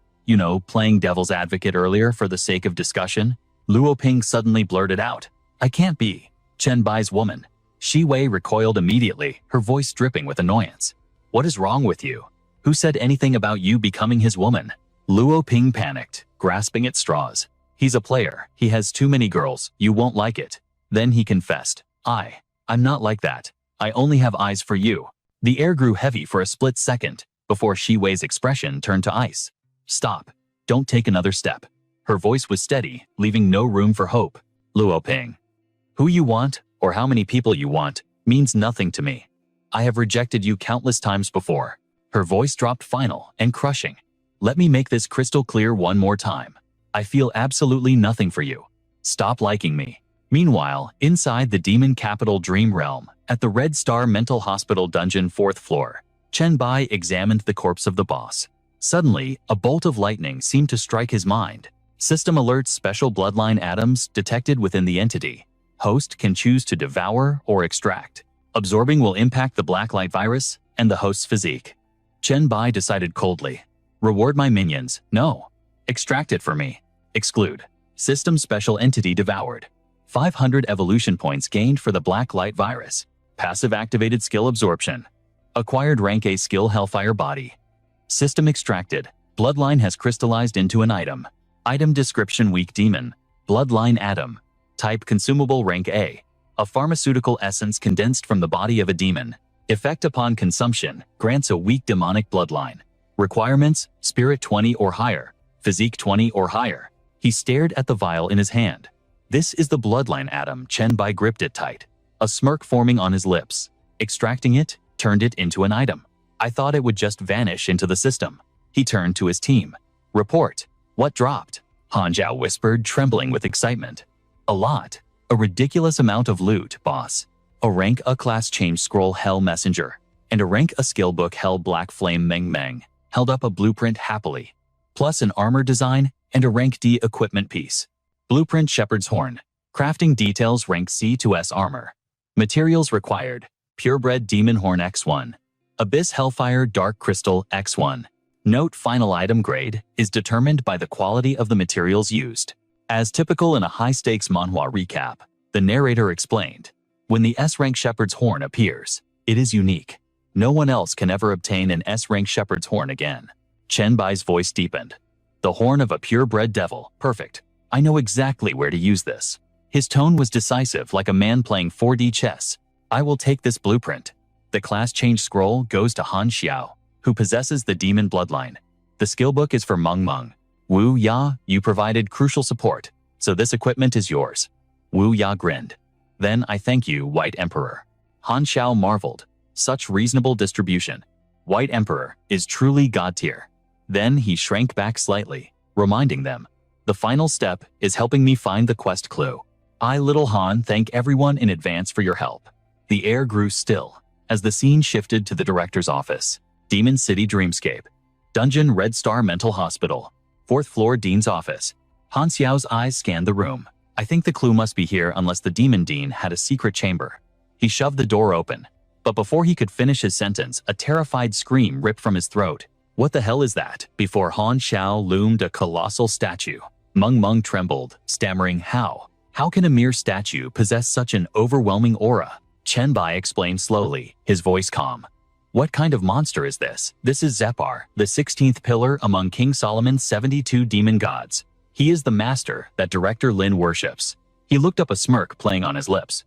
A: playing devil's advocate earlier for the sake of discussion. Luo Ping suddenly blurted out. I can't be Chen Bai's woman. Shi Wei recoiled immediately, her voice dripping with annoyance. What is wrong with you? Who said anything about you becoming his woman? Luo Ping panicked, grasping at straws. He's a player. He has too many girls. You won't like it. Then he confessed. I'm not like that. I only have eyes for you. The air grew heavy for a split second, before Shi Wei's expression turned to ice. Stop. Don't take another step. Her voice was steady, leaving no room for hope. Luo Ping. Who you want, or how many people you want, means nothing to me. I have rejected you countless times before. Her voice dropped final and crushing. Let me make this crystal clear one more time. I feel absolutely nothing for you. Stop liking me. Meanwhile, inside the demon capital Dream Realm, at the Red Star Mental Hospital dungeon 4th floor, Chen Bai examined the corpse of the boss. Suddenly, a bolt of lightning seemed to strike his mind. System alerts: special bloodline atoms detected within the entity. Host can choose to devour or extract. Absorbing will impact the blacklight virus and the host's physique. Chen Bai decided coldly. Reward my minions. No. Extract it for me. Exclude. System special entity devoured. 500 evolution points gained for the blacklight virus. Passive activated skill absorption. Acquired rank A skill Hellfire Body. System extracted. Bloodline has crystallized into an item. Item description: weak demon. Bloodline atom. Type consumable, rank A. A pharmaceutical essence condensed from the body of a demon. Effect upon consumption: grants a weak demonic bloodline. Requirements: spirit 20 or higher. Physique 20 or higher. He stared at the vial in his hand. This is the bloodline atom. Chen Bai gripped it tight, a smirk forming on his lips. Extracting it turned it into an item. I thought it would just vanish into the system. He turned to his team. Report. What dropped? Han Zhao whispered, trembling with excitement. A lot. A ridiculous amount of loot, boss. A rank A class change scroll Hell Messenger, and a rank A skill book Hell Black Flame Meng held up a blueprint happily, plus an armor design and a rank D equipment piece. Blueprint Shepherd's Horn. Crafting details: rank C to S armor. Materials required: purebred demon horn X1. Abyss Hellfire Dark Crystal X1. Note: final item grade is determined by the quality of the materials used. As typical in a high-stakes manhwa recap, the narrator explained. When the S-rank shepherd's horn appears, it is unique. No one else can ever obtain an S-rank shepherd's horn again. Chen Bai's voice deepened. The horn of a purebred devil, perfect. I know exactly where to use this. His tone was decisive, like a man playing 4D chess. I will take this blueprint. The class change scroll goes to Han Xiao, who possesses the demon bloodline. The skill book is for Meng. Wu Ya, you provided crucial support, so this equipment is yours. Wu Ya grinned. Then I thank you, White Emperor. Han Xiao marveled. Such reasonable distribution. White Emperor is truly god tier. Then he shrank back slightly, reminding them. The final step is helping me find the quest clue. I, Little Han, thank everyone in advance for your help. The air grew still as the scene shifted to the director's office. Demon City Dreamscape. Dungeon Red Star Mental Hospital. 4th floor Dean's office. Han Xiao's eyes scanned the room. I think the clue must be here unless the Demon Dean had a secret chamber. He shoved the door open. But before he could finish his sentence, a terrified scream ripped from his throat. What the hell is that? Before Han Xiao loomed a colossal statue. Meng trembled, stammering, how? How can a mere statue possess such an overwhelming aura? Chen Bai explained slowly, his voice calm. What kind of monster is this? This is Zepar, the 16th pillar among King Solomon's 72 demon gods. He is the master that Director Lin worships. He looked up, a smirk playing on his lips.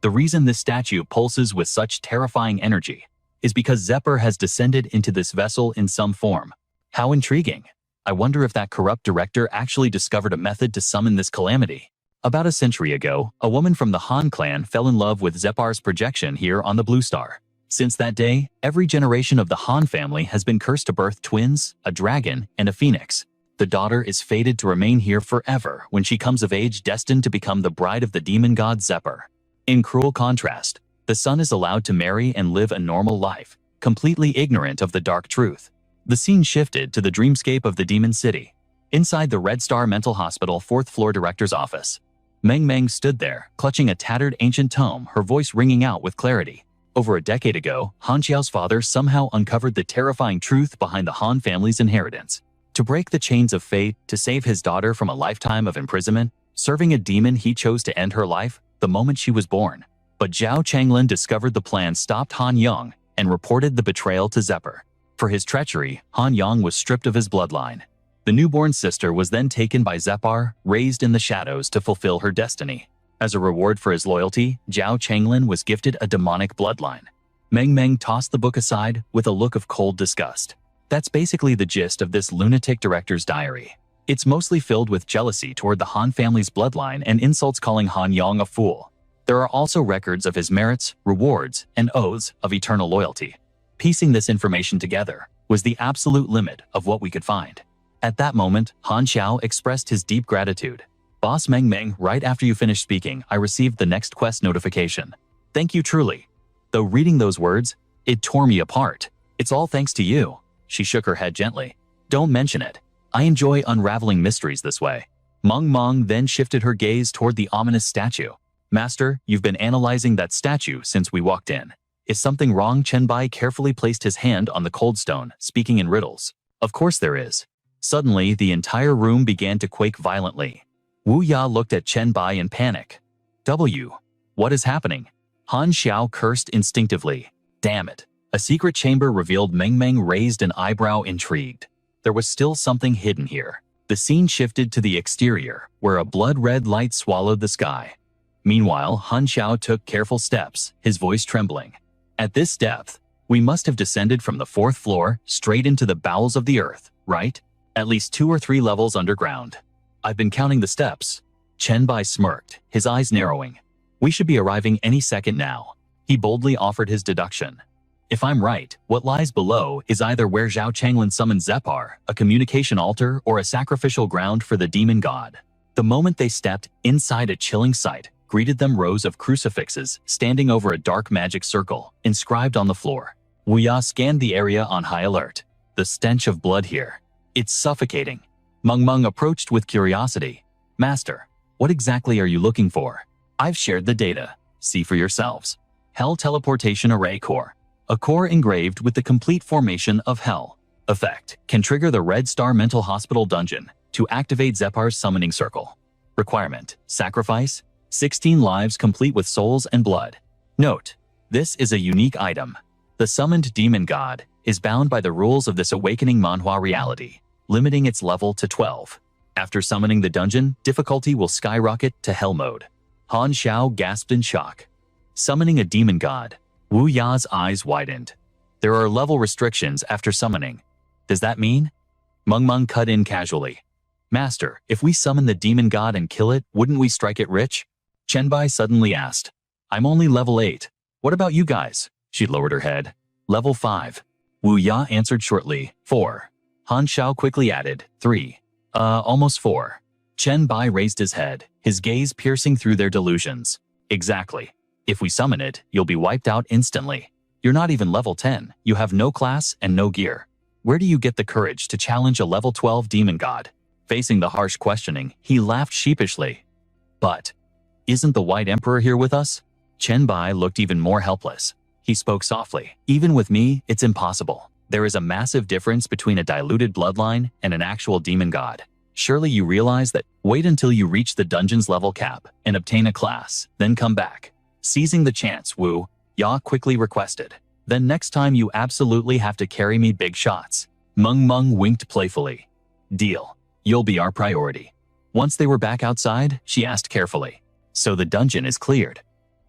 A: The reason this statue pulses with such terrifying energy is because Zepar has descended into this vessel in some form. How intriguing. I wonder if that corrupt director actually discovered a method to summon this calamity. About a century ago, a woman from the Han clan fell in love with Zepar's projection here on the Blue Star. Since that day, every generation of the Han family has been cursed to birth twins, a dragon, and a phoenix. The daughter is fated to remain here forever when she comes of age, destined to become the bride of the demon god Zepar. In cruel contrast, the son is allowed to marry and live a normal life, completely ignorant of the dark truth. The scene shifted to the dreamscape of the Demon City. Inside the Red Star Mental Hospital 4th floor director's office, Meng stood there, clutching a tattered ancient tome, her voice ringing out with clarity. Over a decade ago, Han Xiao's father somehow uncovered the terrifying truth behind the Han family's inheritance. To break the chains of fate, to save his daughter from a lifetime of imprisonment, serving a demon, he chose to end her life the moment she was born. But Zhao Changlin discovered the plan, stopped Han Yang, and reported the betrayal to Zepar. For his treachery, Han Yang was stripped of his bloodline. The newborn sister was then taken by Zepar, raised in the shadows to fulfill her destiny. As a reward for his loyalty, Zhao Changlin was gifted a demonic bloodline. Meng tossed the book aside with a look of cold disgust. That's basically the gist of this lunatic director's diary. It's mostly filled with jealousy toward the Han family's bloodline and insults, calling Han Yang a fool. There are also records of his merits, rewards, and oaths of eternal loyalty. Piecing this information together was the absolute limit of what we could find. At that moment, Han Xiao expressed his deep gratitude. Boss Meng, right after you finished speaking, I received the next quest notification. Thank you truly. Though reading those words, it tore me apart. It's all thanks to you. She shook her head gently. Don't mention it. I enjoy unraveling mysteries this way. Meng then shifted her gaze toward the ominous statue. Master, you've been analyzing that statue since we walked in. Is something wrong? Chen Bai carefully placed his hand on the cold stone, speaking in riddles. Of course there is. Suddenly, the entire room began to quake violently. Wu Ya looked at Chen Bai in panic. What is happening? Han Xiao cursed instinctively. Damn it. A secret chamber revealed. Meng raised an eyebrow, intrigued. There was still something hidden here. The scene shifted to the exterior, where a blood-red light swallowed the sky. Meanwhile, Han Xiao took careful steps, his voice trembling. At this depth, we must have descended from the 4th floor straight into the bowels of the earth, right? At least 2 or 3 levels underground. I've been counting the steps. Chen Bai smirked, his eyes narrowing. We should be arriving any second now. He boldly offered his deduction. If I'm right, what lies below is either where Zhao Changlin summoned Zepar, a communication altar, or a sacrificial ground for the demon god. The moment they stepped inside, a chilling sight greeted them: rows of crucifixes standing over a dark magic circle inscribed on the floor. Wu Ya scanned the area on high alert. The stench of blood here. It's suffocating. Meng approached with curiosity. Master, what exactly are you looking for? I've shared the data. See for yourselves. Hell Teleportation Array Core. A core engraved with the complete formation of Hell. Effect. Can trigger the Red Star Mental Hospital dungeon to activate Zepar's summoning circle. Requirement. Sacrifice. 16 lives complete with souls and blood. Note: this is a unique item. The summoned demon god is bound by the rules of this awakening manhwa reality, limiting its level to 12. After summoning the dungeon, difficulty will skyrocket to hell mode. Han Xiao gasped in shock. Summoning a demon god. Wu Ya's eyes widened. There are level restrictions after summoning. Does that mean? Meng cut in casually. Master, if we summon the demon god and kill it, wouldn't we strike it rich? Chenbai suddenly asked. I'm only level 8. What about you guys? She lowered her head. Level 5. Wu Ya answered shortly. 4. Han Xiao quickly added. 3. Almost 4. Chenbai raised his head, his gaze piercing through their delusions. Exactly. If we summon it, you'll be wiped out instantly. You're not even level 10, you have no class and no gear. Where do you get the courage to challenge a level 12 demon god? Facing the harsh questioning, he laughed sheepishly. But, isn't the White Emperor here with us? Chenbai looked even more helpless. He spoke softly. Even with me, it's impossible. There is a massive difference between a diluted bloodline and an actual demon god. Surely you realize that. Wait until you reach the dungeon's level cap and obtain a class, then come back. Seizing the chance, Wu Ya quickly requested. Then next time you absolutely have to carry me big shots. Meng winked playfully. Deal. You'll be our priority. Once they were back outside, she asked carefully. So the dungeon is cleared.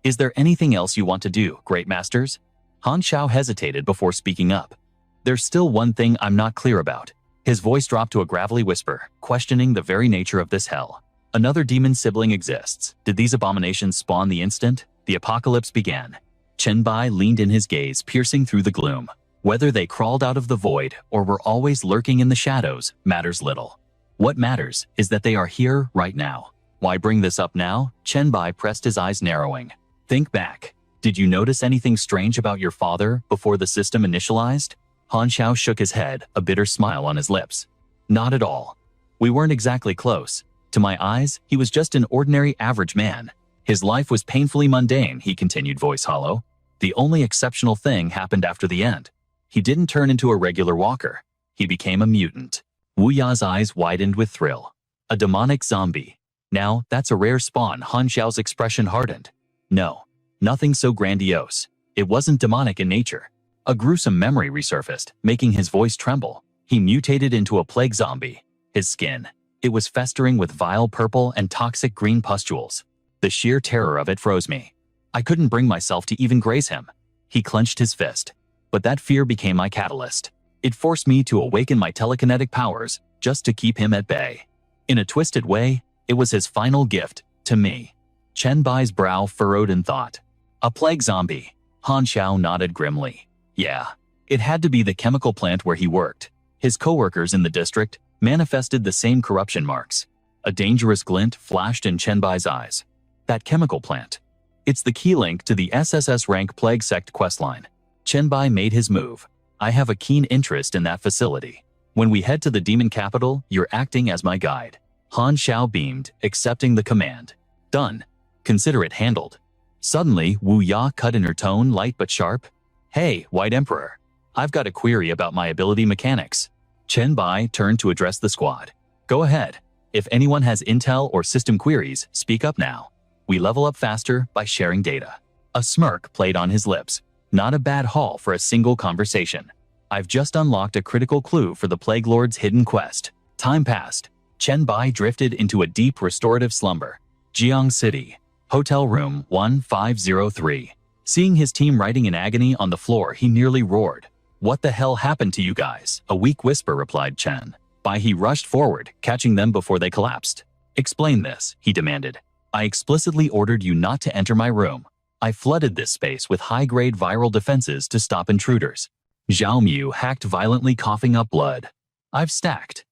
A: Is there anything else you want to do, Great Masters? Han Xiao hesitated before speaking up. There's still one thing I'm not clear about. His voice dropped to a gravelly whisper, questioning the very nature of this hell. Another demon sibling exists. Did these abominations spawn the instant the apocalypse began? Chenbai leaned in, his gaze piercing through the gloom. Whether they crawled out of the void or were always lurking in the shadows matters little. What matters is that they are here right now. Why bring this up now? Chenbai pressed his eyes, narrowing. Think back. Did you notice anything strange about your father before the system initialized? Han Xiao shook his head, a bitter smile on his lips. Not at all. We weren't exactly close. To my eyes, he was just an ordinary average man. His life was painfully mundane, he continued, voice hollow. The only exceptional thing happened after the end. He didn't turn into a regular walker. He became a mutant. Wu Ya's eyes widened with thrill. A demonic zombie. Now, that's a rare spawn. Han Xiao's expression hardened. No, nothing so grandiose. It wasn't demonic in nature. A gruesome memory resurfaced, making his voice tremble. He mutated into a plague zombie. His skin. It was festering with vile purple and toxic green pustules. The sheer terror of it froze me. I couldn't bring myself to even graze him. He clenched his fist. But that fear became my catalyst. It forced me to awaken my telekinetic powers just to keep him at bay. In a twisted way, it was his final gift to me. Chenbai's brow furrowed in thought. A plague zombie. Han Xiao nodded grimly. Yeah, it had to be the chemical plant where he worked. His co-workers in the district manifested the same corruption marks. A dangerous glint flashed in Chenbai's eyes. That chemical plant. It's the key link to the SSS-Rank Plague Sect questline. Chenbai made his move. I have a keen interest in that facility. When we head to the demon capital, you're acting as my guide. Han Xiao beamed, accepting the command. Done. Consider it handled. Suddenly, Wu Ya cut in, her tone light but sharp. Hey, White Emperor. I've got a query about my ability mechanics. Chenbai turned to address the squad. Go ahead. If anyone has intel or system queries, speak up now. We level up faster by sharing data. A smirk played on his lips. Not a bad haul for a single conversation. I've just unlocked a critical clue for the Plague Lord's hidden quest. Time passed. Chenbai drifted into a deep restorative slumber. Jiang City. Hotel room 1503. Seeing his team writing in agony on the floor, he nearly roared. What the hell happened to you guys? A weak whisper replied Chen. He rushed forward, catching them before they collapsed. Explain this, he demanded. I explicitly ordered you not to enter my room. I flooded this space with high-grade viral defenses to stop intruders. Zhao Mu hacked violently, coughing up blood. I've stacked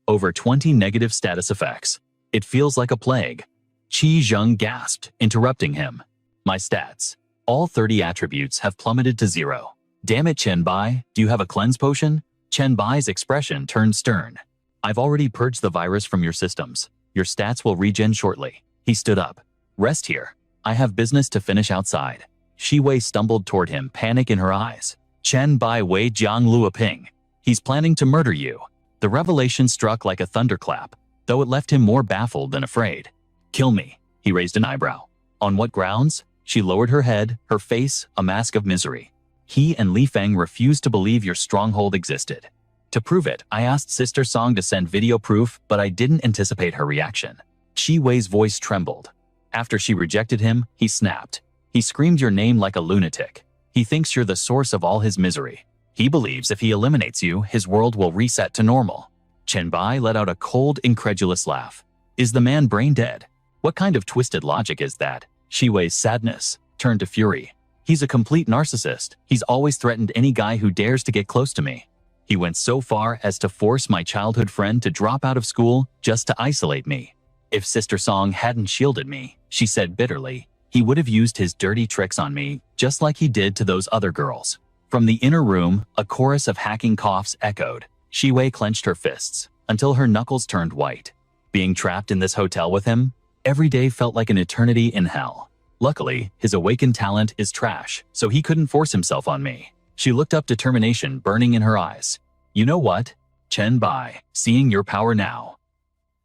A: over 20 negative status effects. It feels like a plague. Qi Zheng gasped, interrupting him. My stats. All 30 attributes have plummeted to 0. Damn it, Chenbai, do you have a cleanse potion? Chenbai's expression turned stern. I've already purged the virus from your systems. Your stats will regen shortly. He stood up. Rest here. I have business to finish outside. Shi Wei stumbled toward him, panic in her eyes. Chenbai Wei Jiang Luoping. He's planning to murder you. The revelation struck like a thunderclap, though it left him more baffled than afraid. Kill me, he raised an eyebrow. On what grounds? She lowered her head, her face a mask of misery. He and Li Feng refused to believe your stronghold existed. To prove it, I asked Sister Song to send video proof, but I didn't anticipate her reaction. Chi Wei's voice trembled. After she rejected him, he snapped. He screamed your name like a lunatic. He thinks you're the source of all his misery. He believes if he eliminates you, his world will reset to normal. Chen Bai let out a cold, incredulous laugh. Is the man brain dead? What kind of twisted logic is that? Chi Wei's sadness turned to fury. He's a complete narcissist. He's always threatened any guy who dares to get close to me. He went so far as to force my childhood friend to drop out of school just to isolate me. If Sister Song hadn't shielded me, she said bitterly, he would have used his dirty tricks on me, just like he did to those other girls. From the inner room, a chorus of hacking coughs echoed. Chi Wei clenched her fists until her knuckles turned white. Being trapped in this hotel with him, every day felt like an eternity in hell. Luckily, his awakened talent is trash, so he couldn't force himself on me. She looked up, determination burning in her eyes. You know what? Chen Bai, seeing your power now,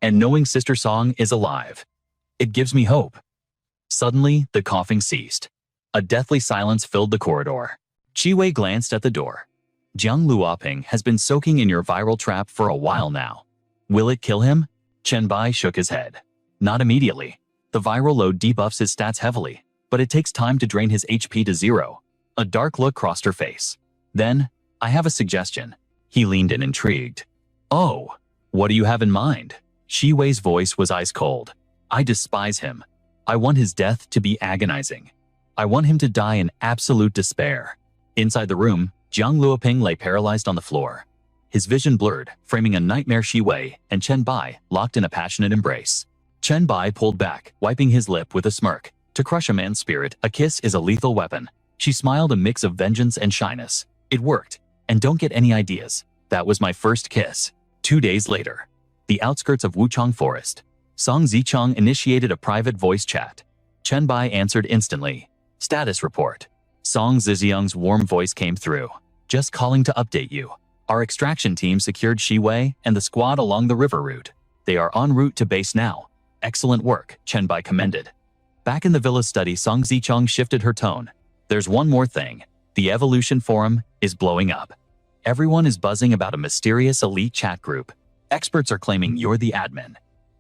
A: and knowing Sister Song is alive, it gives me hope. Suddenly, the coughing ceased. A deathly silence filled the corridor. Chi Wei glanced at the door. Jiang Luoping has been soaking in your viral trap for a while now. Will it kill him? Chen Bai shook his head. Not immediately. The viral load debuffs his stats heavily, but it takes time to drain his HP to 0. A dark look crossed her face. Then, I have a suggestion. He leaned in, intrigued. Oh, what do you have in mind? Chi Wei's voice was ice cold. I despise him. I want his death to be agonizing. I want him to die in absolute despair. Inside the room, Jiang Luoping lay paralyzed on the floor. His vision blurred, framing a nightmare Chi Wei and Chen Bai locked in a passionate embrace. Chen Bai pulled back, wiping his lip with a smirk. To crush a man's spirit, a kiss is a lethal weapon. She smiled, a mix of vengeance and shyness. It worked. And don't get any ideas. That was my first kiss. 2 days later. The outskirts of Wuchang Forest. Song Zicheng initiated a private voice chat. Chen Bai answered instantly. Status report. Song Zixiang's warm voice came through. Just calling to update you. Our extraction team secured Chi Wei and the squad along the river route. They are en route to base now. Excellent work, Chen Bai commended. Back in the villa study, Song Zicheng shifted her tone. There's one more thing. The Evolution Forum is blowing up. Everyone is buzzing about a mysterious elite chat group. Experts are claiming you're the admin.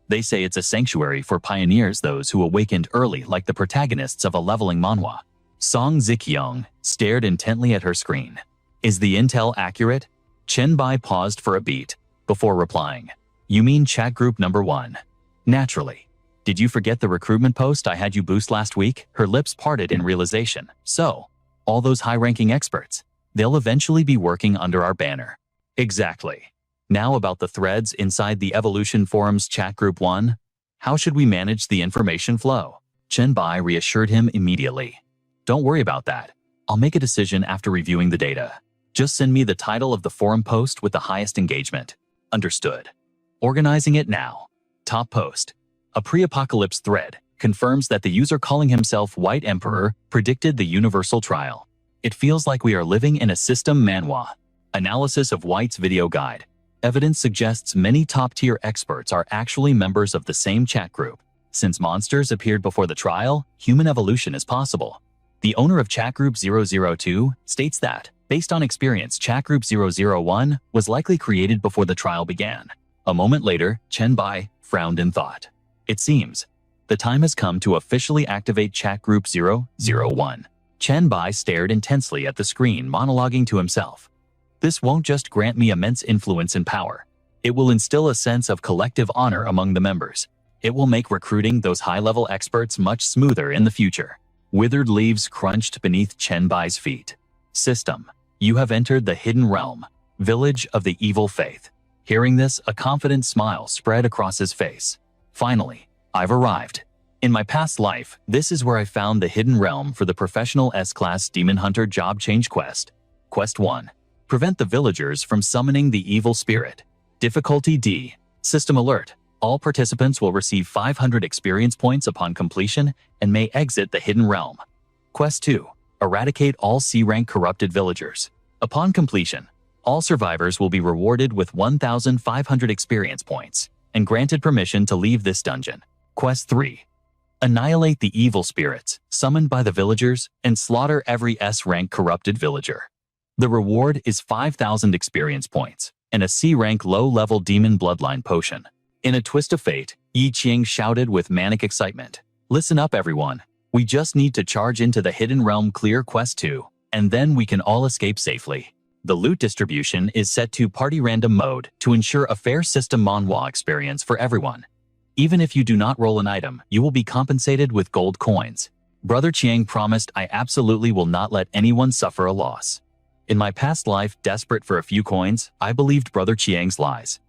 A: They say it's a sanctuary for pioneers, those who awakened early like the protagonists of a leveling manhwa. Song Zixiang stared intently at her screen. Is the intel accurate? Chen Bai paused for a beat before replying. You mean chat group number 1? Naturally. Did you forget the recruitment post I had you boost last week? Her lips parted in realization. So, all those high-ranking experts, they'll eventually be working under our banner. Exactly. Now about the threads inside the Evolution Forum's chat group 1. How should we manage the information flow? Chen Bai reassured him immediately. Don't worry about that. I'll make a decision after reviewing the data. Just send me the title of the forum post with the highest engagement. Understood. Organizing it now. Top post. A pre-apocalypse thread confirms that the user calling himself White Emperor predicted the universal trial. It feels like we are living in a system manhwa. Analysis of White's video guide. Evidence suggests many top-tier experts are actually members of the same chat group. Since monsters appeared before the trial, human evolution is possible. The owner of chat group 002 states that, based on experience, chat group 001 was likely created before the trial began. A moment later, Chen Bai frowned in thought. It seems the time has come to officially activate chat group 001. Chen Bai stared intensely at the screen, monologuing to himself. This won't just grant me immense influence and power. It will instill a sense of collective honor among the members. It will make recruiting those high-level experts much smoother in the future. Withered leaves crunched beneath Chen Bai's feet. System. You have entered the hidden realm. Village of the evil faith. Hearing this, a confident smile spread across his face. Finally, I've arrived. In my past life, this is where I found the hidden realm for the professional S-Class Demon Hunter job change quest. Quest 1. Prevent the villagers from summoning the evil spirit. Difficulty D. System alert. All participants will receive 500 experience points upon completion and may exit the hidden realm. Quest 2. Eradicate all C-rank corrupted villagers. Upon completion, all survivors will be rewarded with 1,500 experience points and granted permission to leave this dungeon. Quest 3. Annihilate the evil spirits summoned by the villagers and slaughter every S-rank corrupted villager. The reward is 5,000 experience points and a C-rank low-level demon bloodline potion. In a twist of fate, Yi Qiang shouted with manic excitement. Listen up everyone, we just need to charge into the Hidden Realm clear Quest 2, and then we can all escape safely. The loot distribution is set to party random mode to ensure a fair system manhwa experience for everyone. Even if you do not roll an item, you will be compensated with gold coins. Brother Qiang promised I absolutely will not let anyone suffer a loss. In my past life, desperate for a few coins, I believed Brother Qiang's lies.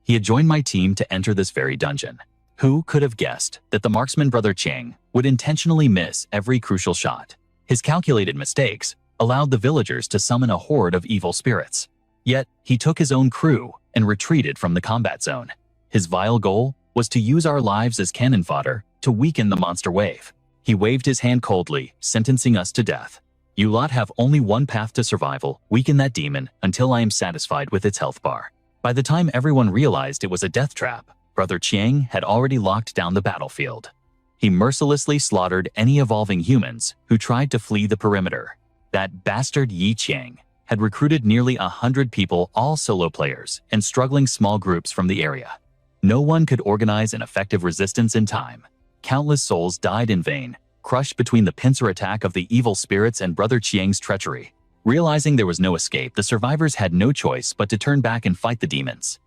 A: He had joined my team to enter this very dungeon. Who could have guessed that the marksman Brother Qiang would intentionally miss every crucial shot? His calculated mistakes allowed the villagers to summon a horde of evil spirits. Yet, he took his own crew and retreated from the combat zone. His vile goal was to use our lives as cannon fodder to weaken the monster wave. He waved his hand coldly, sentencing us to death. You lot have only one path to survival: weaken that demon until I am satisfied with its health bar. By the time everyone realized it was a death trap, Brother Qiang had already locked down the battlefield. He mercilessly slaughtered any evolving humans who tried to flee the perimeter. That bastard Yi Qiang had recruited nearly 100 people, all solo players, and struggling small groups from the area. No one could organize an effective resistance in time. Countless souls died in vain, crushed between the pincer attack of the evil spirits and Brother Qiang's treachery. Realizing there was no escape, the survivors had no choice but to turn back and fight the demons.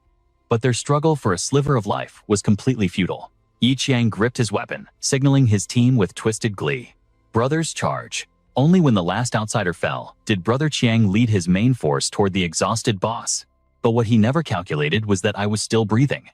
A: But their struggle for a sliver of life was completely futile. Yi Qiang gripped his weapon, signaling his team with twisted glee. Brothers, charge! Only when the last outsider fell did Brother Qiang lead his main force toward the exhausted boss. But what he never calculated was that I was still breathing.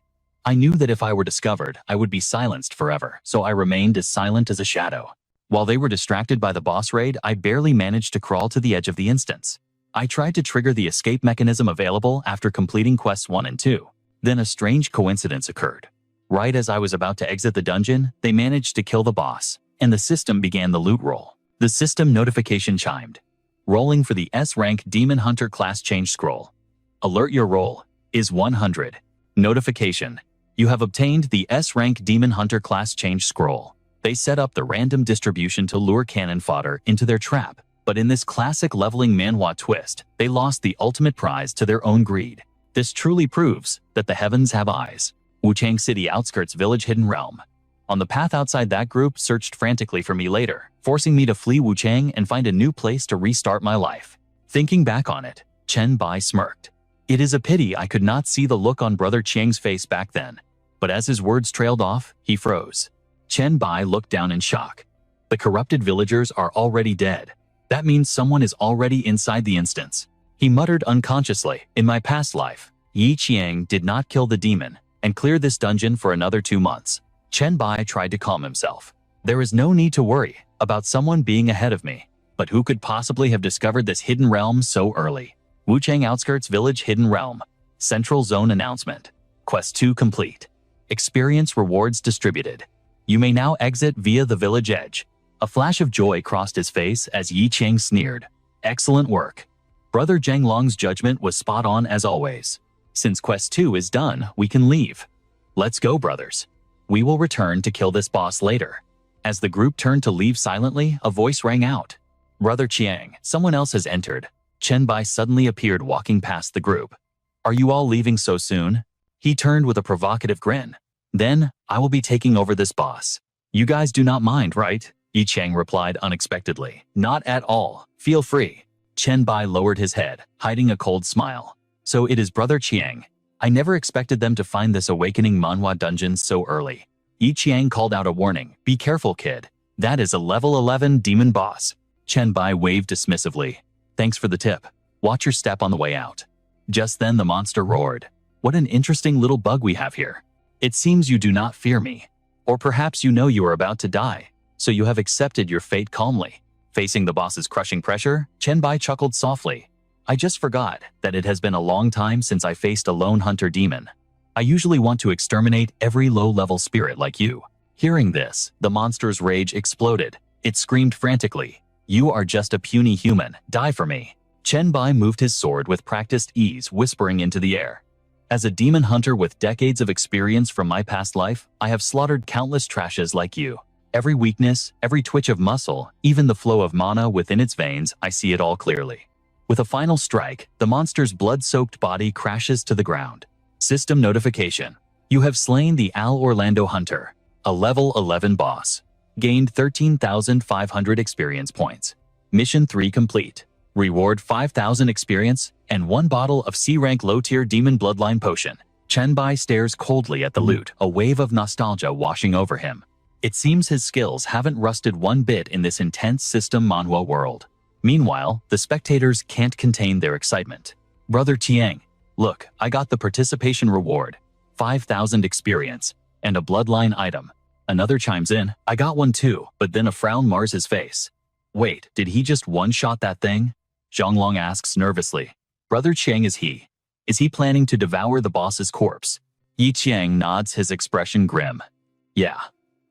A: I knew that if I were discovered, I would be silenced forever, so I remained as silent as a shadow. While they were distracted by the boss raid, I barely managed to crawl to the edge of the instance. I tried to trigger the escape mechanism available after completing quests 1 and 2. Then a strange coincidence occurred. Right as I was about to exit the dungeon, they managed to kill the boss, and the system began the loot roll. The system notification chimed. Rolling for the S-rank Demon Hunter class change scroll. Alert: your roll is 100. Notification: you have obtained the S-rank Demon Hunter class change scroll. They set up the random distribution to lure cannon fodder into their trap, but in this classic leveling manhwa twist, they lost the ultimate prize to their own greed. This truly proves that the heavens have eyes. Wuchang City outskirts village Hidden Realm. On the path outside, that group searched frantically for me later, forcing me to flee Wuchang and find a new place to restart my life. Thinking back on it, Chen Bai smirked. It is a pity I could not see the look on Brother Qiang's face back then. But as his words trailed off, he froze. Chen Bai looked down in shock. The corrupted villagers are already dead. That means someone is already inside the instance. He muttered unconsciously, in my past life, Yi Qiang did not kill the demon and clear this dungeon for another 2 months. Chen Bai tried to calm himself. There is no need to worry about someone being ahead of me. But who could possibly have discovered this hidden realm so early? Wuchang Outskirts Village Hidden Realm. Central Zone Announcement. Quest 2 complete. Experience rewards distributed. You may now exit via the village edge. A flash of joy crossed his face as Yi Qiang sneered. Excellent work. Brother Zhang Long's judgment was spot on as always. Since Quest 2 is done, we can leave. Let's go, brothers. We will return to kill this boss later. As the group turned to leave silently, a voice rang out. Brother Qiang, someone else has entered. Chen Bai suddenly appeared walking past the group. Are you all leaving so soon? He turned with a provocative grin. Then, I will be taking over this boss. You guys do not mind, right? Yi Qiang replied unexpectedly. Not at all. Feel free. Chen Bai lowered his head, hiding a cold smile. So it is Brother Qiang. I never expected them to find this awakening manhwa dungeon so early. Yi Qiang called out a warning. Be careful, kid. That is a level 11 demon boss. Chen Bai waved dismissively. Thanks for the tip. Watch your step on the way out. Just then the monster roared. What an interesting little bug we have here. It seems you do not fear me. Or perhaps you know you are about to die, so you have accepted your fate calmly. Facing the boss's crushing pressure, Chen Bai chuckled softly. I just forgot that it has been a long time since I faced a lone hunter demon. I usually want to exterminate every low-level spirit like you. Hearing this, the monster's rage exploded. It screamed frantically. You are just a puny human. Die for me. Chen Bai moved his sword with practiced ease, whispering into the air. As a demon hunter with decades of experience from my past life, I have slaughtered countless trashes like you. Every weakness, every twitch of muscle, even the flow of mana within its veins, I see it all clearly. With a final strike, the monster's blood-soaked body crashes to the ground. System notification. You have slain the Al Orlando Hunter, a level 11 boss. Gained 13,500 experience points. Mission 3 complete. Reward 5,000 experience and 1 bottle of C-rank low-tier demon bloodline potion. Chenbai stares coldly at the loot, a wave of nostalgia washing over him. It seems his skills haven't rusted one bit in this intense system manhwa world. Meanwhile, the spectators can't contain their excitement. Brother Chiang, look, I got the participation reward, 5,000 experience, and a bloodline item. Another chimes in, I got one too, but then a frown mars his face. Wait, did he just one-shot that thing? Zhonglong asks nervously. Brother Chiang, is he planning to devour the boss's corpse? Yi Qiang nods, his expression grim. Yeah.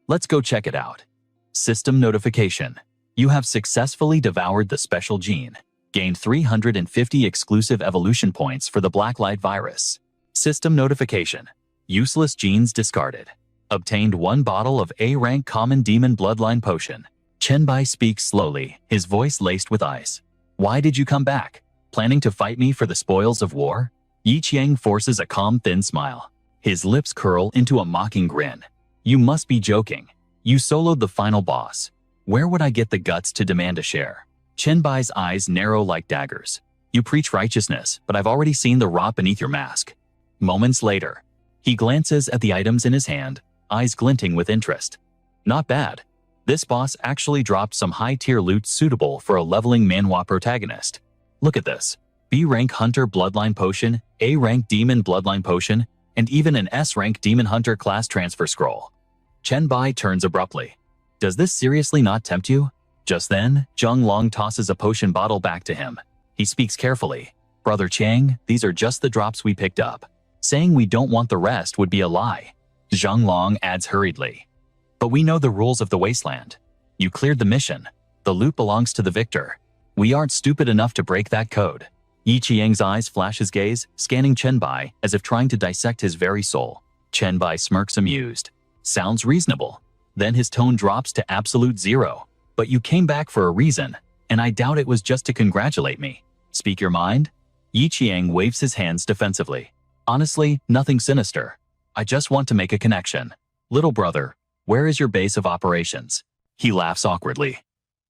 A: Let's go check it out. System notification. You have successfully devoured the special gene. Gained 350 exclusive evolution points for the Blacklight virus. System notification. Useless genes discarded. Obtained 1 bottle of A-rank common demon bloodline potion. Chenbai speaks slowly, his voice laced with ice. Why did you come back? Planning to fight me for the spoils of war? Yi Qiang forces a calm, thin smile. His lips curl into a mocking grin. You must be joking. You soloed the final boss. Where would I get the guts to demand a share? Chenbai's eyes narrow like daggers. You preach righteousness, but I've already seen the rot beneath your mask. Moments later, he glances at the items in his hand, eyes glinting with interest. Not bad. This boss actually dropped some high-tier loot suitable for a leveling manhwa protagonist. Look at this. B-rank Hunter Bloodline Potion, A-rank Demon Bloodline Potion, and even an S-rank Demon Hunter class transfer scroll. Chenbai turns abruptly. Does this seriously not tempt you? Just then, Zhonglong tosses a potion bottle back to him. He speaks carefully. Brother Chiang, these are just the drops we picked up. Saying we don't want the rest would be a lie. Zhonglong adds hurriedly. But we know the rules of the wasteland. You cleared the mission. The loot belongs to the victor. We aren't stupid enough to break that code. Yi Qiang's eyes flash his gaze, scanning Chenbai as if trying to dissect his very soul. Chenbai smirks amused. Sounds reasonable. Then his tone drops to absolute zero. But you came back for a reason, and I doubt it was just to congratulate me. Speak your mind? Yi Qiang waves his hands defensively. Honestly, nothing sinister. I just want to make a connection. Little brother, where is your base of operations? He laughs awkwardly.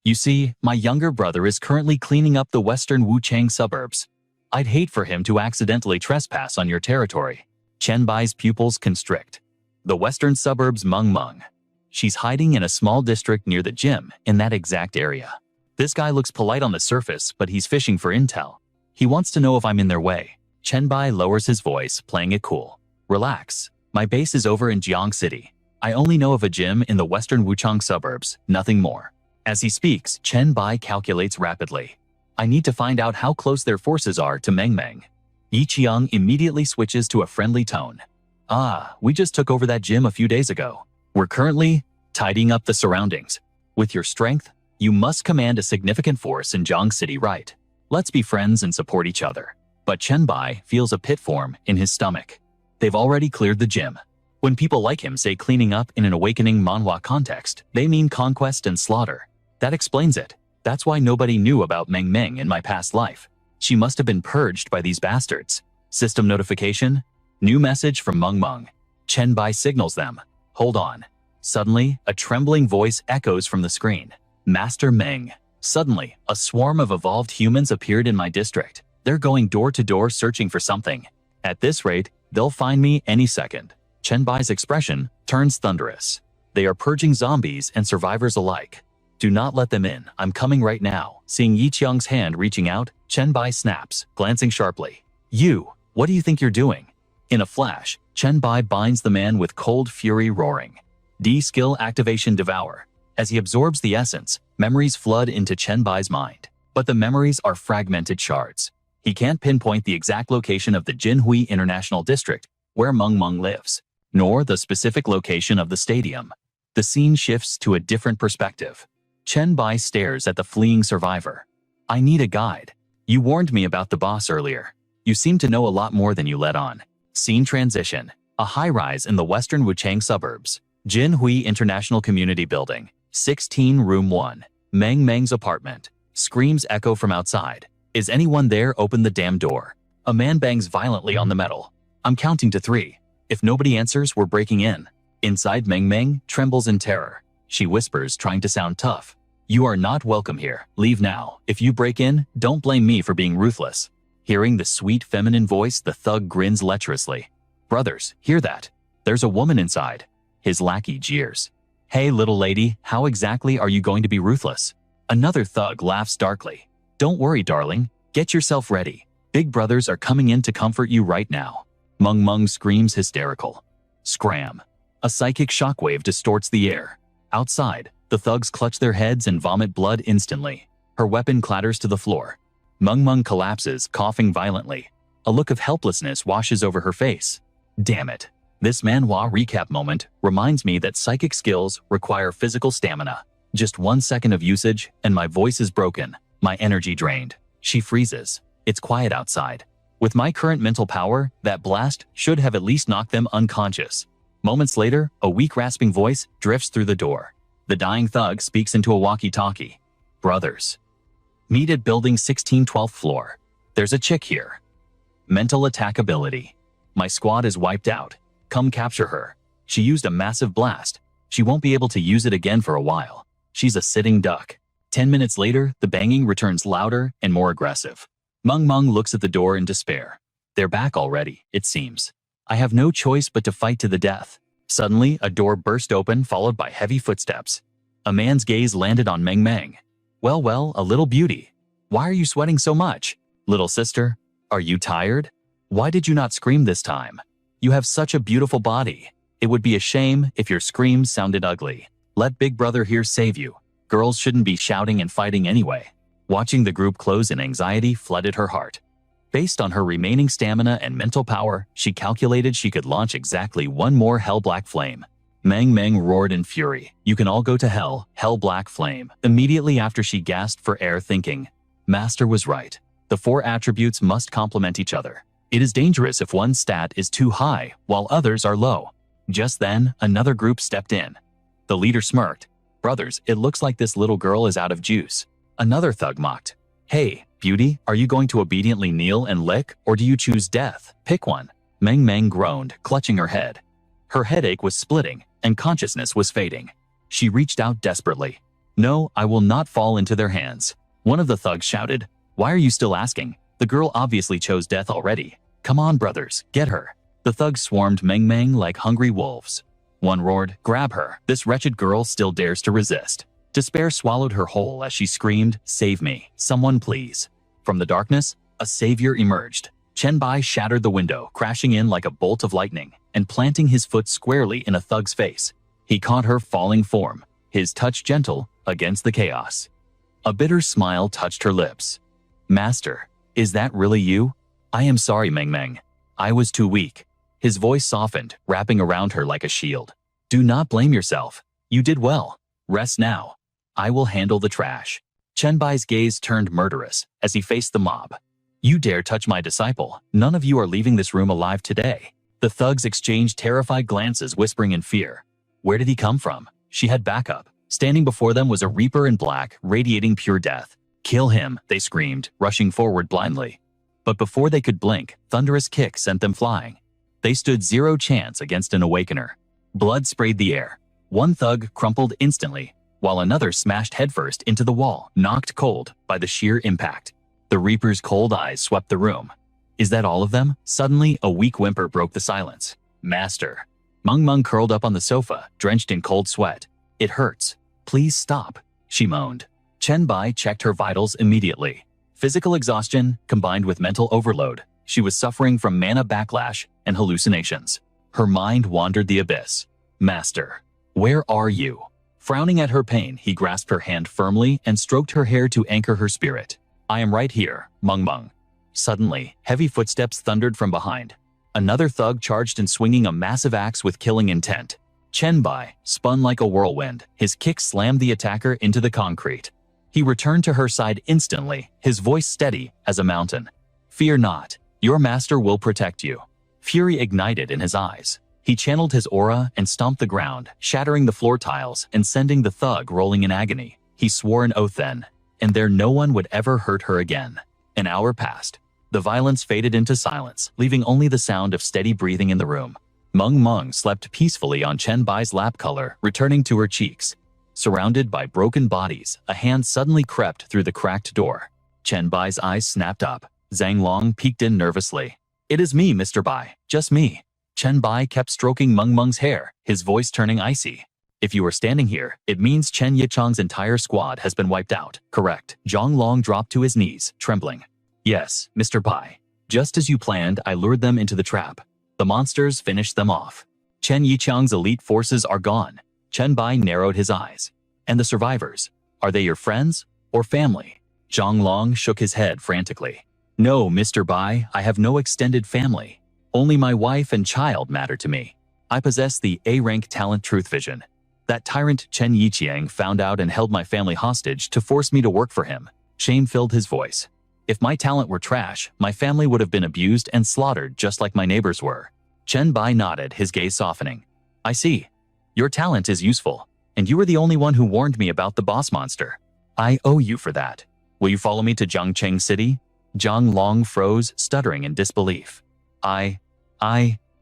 A: You see, my younger brother is currently cleaning up the western Wuchang suburbs. I'd hate for him to accidentally trespass on your territory. Chenbai's pupils constrict. The western suburbs Meng. She's hiding in a small district near the gym in that exact area. This guy looks polite on the surface, but he's fishing for intel. He wants to know if I'm in their way. Chenbai lowers his voice, playing it cool. Relax. My base is over in Jiang City. I only know of a gym in the western Wuchang suburbs, nothing more. As he speaks, Chenbai calculates rapidly. I need to find out how close their forces are to Meng. Yi Qiang immediately switches to a friendly tone. Ah, we just took over that gym a few days ago. We're currently tidying up the surroundings. With your strength, you must command a significant force in Jiang City, right? Let's be friends and support each other. But Chenbai feels a pit form in his stomach. They've already cleared the gym. When people like him say cleaning up in an awakening manhwa context, they mean conquest and slaughter. That explains it. That's why nobody knew about Meng in my past life. She must have been purged by these bastards. System notification. New message from Meng. Chenbai signals them. Hold on. Suddenly, a trembling voice echoes from the screen. Master Meng. Suddenly, a swarm of evolved humans appeared in my district. They're going door to door searching for something. At this rate, they'll find me any second. Chenbai's expression turns thunderous. They are purging zombies and survivors alike. Do not let them in. I'm coming right now. Seeing Yi Qiang's hand reaching out, Chenbai snaps, glancing sharply. You, what do you think you're doing? In a flash, Chenbai binds the man with cold fury roaring. D-skill activation devour. As he absorbs the essence, memories flood into Chenbai's mind. But the memories are fragmented shards. He can't pinpoint the exact location of the Jinhui International District, where Meng lives, nor the specific location of the stadium. The scene shifts to a different perspective. Chenbai stares at the fleeing survivor. I need a guide. You warned me about the boss earlier. You seem to know a lot more than you let on. Scene transition. A high-rise in the western Wuchang suburbs. Jinhui International Community Building, 16 Room 1. Mang's apartment. Screams echo from outside. Is anyone there? Open the damn door. A man bangs violently on the metal. I'm counting to 3. If nobody answers, we're breaking in. Inside, Meng trembles in terror. She whispers, trying to sound tough. You are not welcome here. Leave now. If you break in, don't blame me for being ruthless. Hearing the sweet feminine voice, the thug grins lecherously. Brothers, hear that? There's a woman inside. His lackey jeers. Hey little lady, how exactly are you going to be ruthless? Another thug laughs darkly. Don't worry, darling. Get yourself ready. Big brothers are coming in to comfort you right now. Meng screams hysterical. Scram. A psychic shockwave distorts the air. Outside, the thugs clutch their heads and vomit blood instantly. Her weapon clatters to the floor. Meng collapses, coughing violently. A look of helplessness washes over her face. Damn it. This manhwa recap moment reminds me that psychic skills require physical stamina. Just 1 second of usage and my voice is broken, my energy drained. She freezes. It's quiet outside. With my current mental power, that blast should have at least knocked them unconscious. Moments later, a weak rasping voice drifts through the door. The dying thug speaks into a walkie-talkie. Brothers. Meet at building 16, 12th floor. There's a chick here. Mental attack ability. My squad is wiped out. Come capture her. She used a massive blast. She won't be able to use it again for a while. She's a sitting duck. 10 minutes later, the banging returns louder and more aggressive. Meng looks at the door in despair. They're back already, it seems. I have no choice but to fight to the death. Suddenly, a door burst open, followed by heavy footsteps. A man's gaze landed on Meng. Well, a little beauty. Why are you sweating so much? Little sister, are you tired? Why did you not scream this time? You have such a beautiful body. It would be a shame if your screams sounded ugly. Let Big Brother here save you. Girls shouldn't be shouting and fighting anyway. Watching the group close in anxiety flooded her heart. Based on her remaining stamina and mental power, she calculated she could launch exactly one more Hell Black Flame. Meng roared in fury. You can all go to hell, Hell Black Flame. Immediately after she gasped for air, thinking, Master was right. The 4 attributes must complement each other. It is dangerous if one stat is too high while others are low. Just then, another group stepped in. The leader smirked. Brothers, it looks like this little girl is out of juice. Another thug mocked. Hey, beauty, are you going to obediently kneel and lick, or do you choose death? Pick one. Meng groaned, clutching her head. Her headache was splitting, and consciousness was fading. She reached out desperately. No, I will not fall into their hands. One of the thugs shouted. Why are you still asking? The girl obviously chose death already. Come on, brothers, get her. The thugs swarmed Meng like hungry wolves. One roared, grab her. This wretched girl still dares to resist. Despair swallowed her whole as she screamed, save me, someone please. From the darkness, a savior emerged. Chenbai shattered the window, crashing in like a bolt of lightning, and planting his foot squarely in a thug's face. He caught her falling form, his touch gentle against the chaos. A bitter smile touched her lips. Master, is that really you? I am sorry, Meng. I was too weak. His voice softened, wrapping around her like a shield. Do not blame yourself. You did well. Rest now. I will handle the trash. Chenbai's gaze turned murderous as he faced the mob. You dare touch my disciple. None of you are leaving this room alive today. The thugs exchanged terrified glances, whispering in fear. Where did he come from? She had backup. Standing before them was a reaper in black, radiating pure death. Kill him, they screamed, rushing forward blindly. But before they could blink, thunderous kicks sent them flying. They stood zero chance against an awakener. Blood sprayed the air. One thug crumpled instantly, while another smashed headfirst into the wall, knocked cold by the sheer impact. The reaper's cold eyes swept the room. Is that all of them? Suddenly, a weak whimper broke the silence. Master. Meng curled up on the sofa, drenched in cold sweat. It hurts. Please stop, she moaned. Chenbai checked her vitals immediately. Physical exhaustion combined with mental overload. She was suffering from mana backlash and hallucinations. Her mind wandered the abyss. Master, where are you? Frowning at her pain, he grasped her hand firmly and stroked her hair to anchor her spirit. I am right here, Meng. Suddenly, heavy footsteps thundered from behind. Another thug charged in, swinging a massive axe with killing intent. Chenbai spun like a whirlwind. His kick slammed the attacker into the concrete. He returned to her side instantly, his voice steady as a mountain. Fear not, your master will protect you. Fury ignited in his eyes. He channeled his aura and stomped the ground, shattering the floor tiles and sending the thug rolling in agony. He swore an oath then, and there no one would ever hurt her again. An hour passed. The violence faded into silence, leaving only the sound of steady breathing in the room. Meng slept peacefully on Chen Bai's lap, color returning to her cheeks. Surrounded by broken bodies, a hand suddenly crept through the cracked door. Chen Bai's eyes snapped up. Zhang Long peeked in nervously. "It is me, Mr. Bai, just me." Chen Bai kept stroking Meng's hair, his voice turning icy. "If you are standing here, it means Chen Yichang's entire squad has been wiped out, correct?" Zhang Long dropped to his knees, trembling. "Yes, Mr. Bai. Just as you planned, I lured them into the trap. The monsters finished them off. Chen Yichang's elite forces are gone." Chen Bai narrowed his eyes. "And the survivors? Are they your friends or family?" Zhang Long shook his head frantically. "No, Mr. Bai, I have no extended family. Only my wife and child matter to me. I possess the A-rank talent truth vision. That tyrant Chen Yiqiang found out and held my family hostage to force me to work for him." Shame filled his voice. "If my talent were trash, my family would have been abused and slaughtered just like my neighbors were." Chen Bai nodded, his gaze softening. "I see. Your talent is useful, and you were the only one who warned me about the boss monster. I owe you for that. Will you follow me to Jiangcheng City?" Zhang Long froze, stuttering in disbelief. I...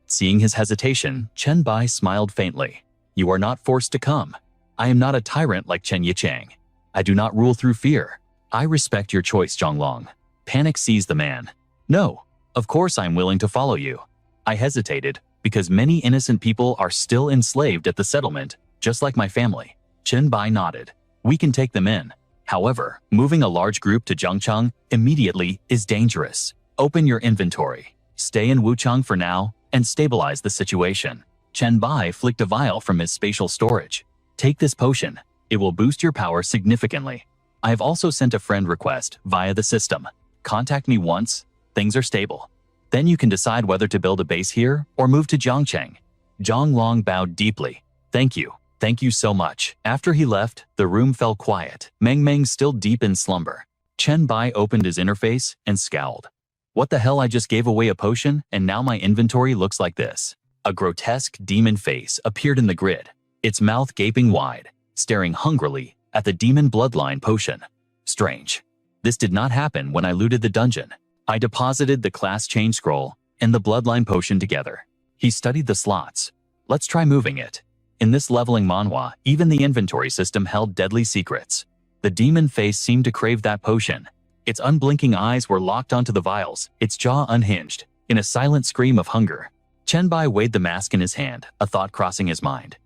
A: Seeing his hesitation, Chen Bai smiled faintly. "You are not forced to come. I am not a tyrant like Chen Yichang. I do not rule through fear. I respect your choice, Zhang Long." Panic seized the man. "No, of course I am willing to follow you." I hesitated, because many innocent people are still enslaved at the settlement, just like my family. Chen Bai nodded. "We can take them in. However, moving a large group to Jiangcheng immediately is dangerous. Open your inventory. Stay in Wuchang for now and stabilize the situation." Chen Bai flicked a vial from his spatial storage. "Take this potion. It will boost your power significantly. I have also sent a friend request via the system. Contact me once things are stable. Then you can decide whether to build a base here or move to Jiangcheng." Zhang Long bowed deeply. "Thank you. Thank you so much." After he left, the room fell quiet. Meng still deep in slumber. Chen Bai opened his interface and scowled. "What the hell, I just gave away a potion and now my inventory looks like this." A grotesque demon face appeared in the grid, its mouth gaping wide, staring hungrily at the demon bloodline potion. Strange. This did not happen when I looted the dungeon. I deposited the class change scroll and the bloodline potion together. He studied the slots. "Let's try moving it." In this leveling manhwa, even the inventory system held deadly secrets. The demon face seemed to crave that potion. Its unblinking eyes were locked onto the vials, its jaw unhinged, in a silent scream of hunger. Chen Bai weighed the mask in his hand, a thought crossing his mind.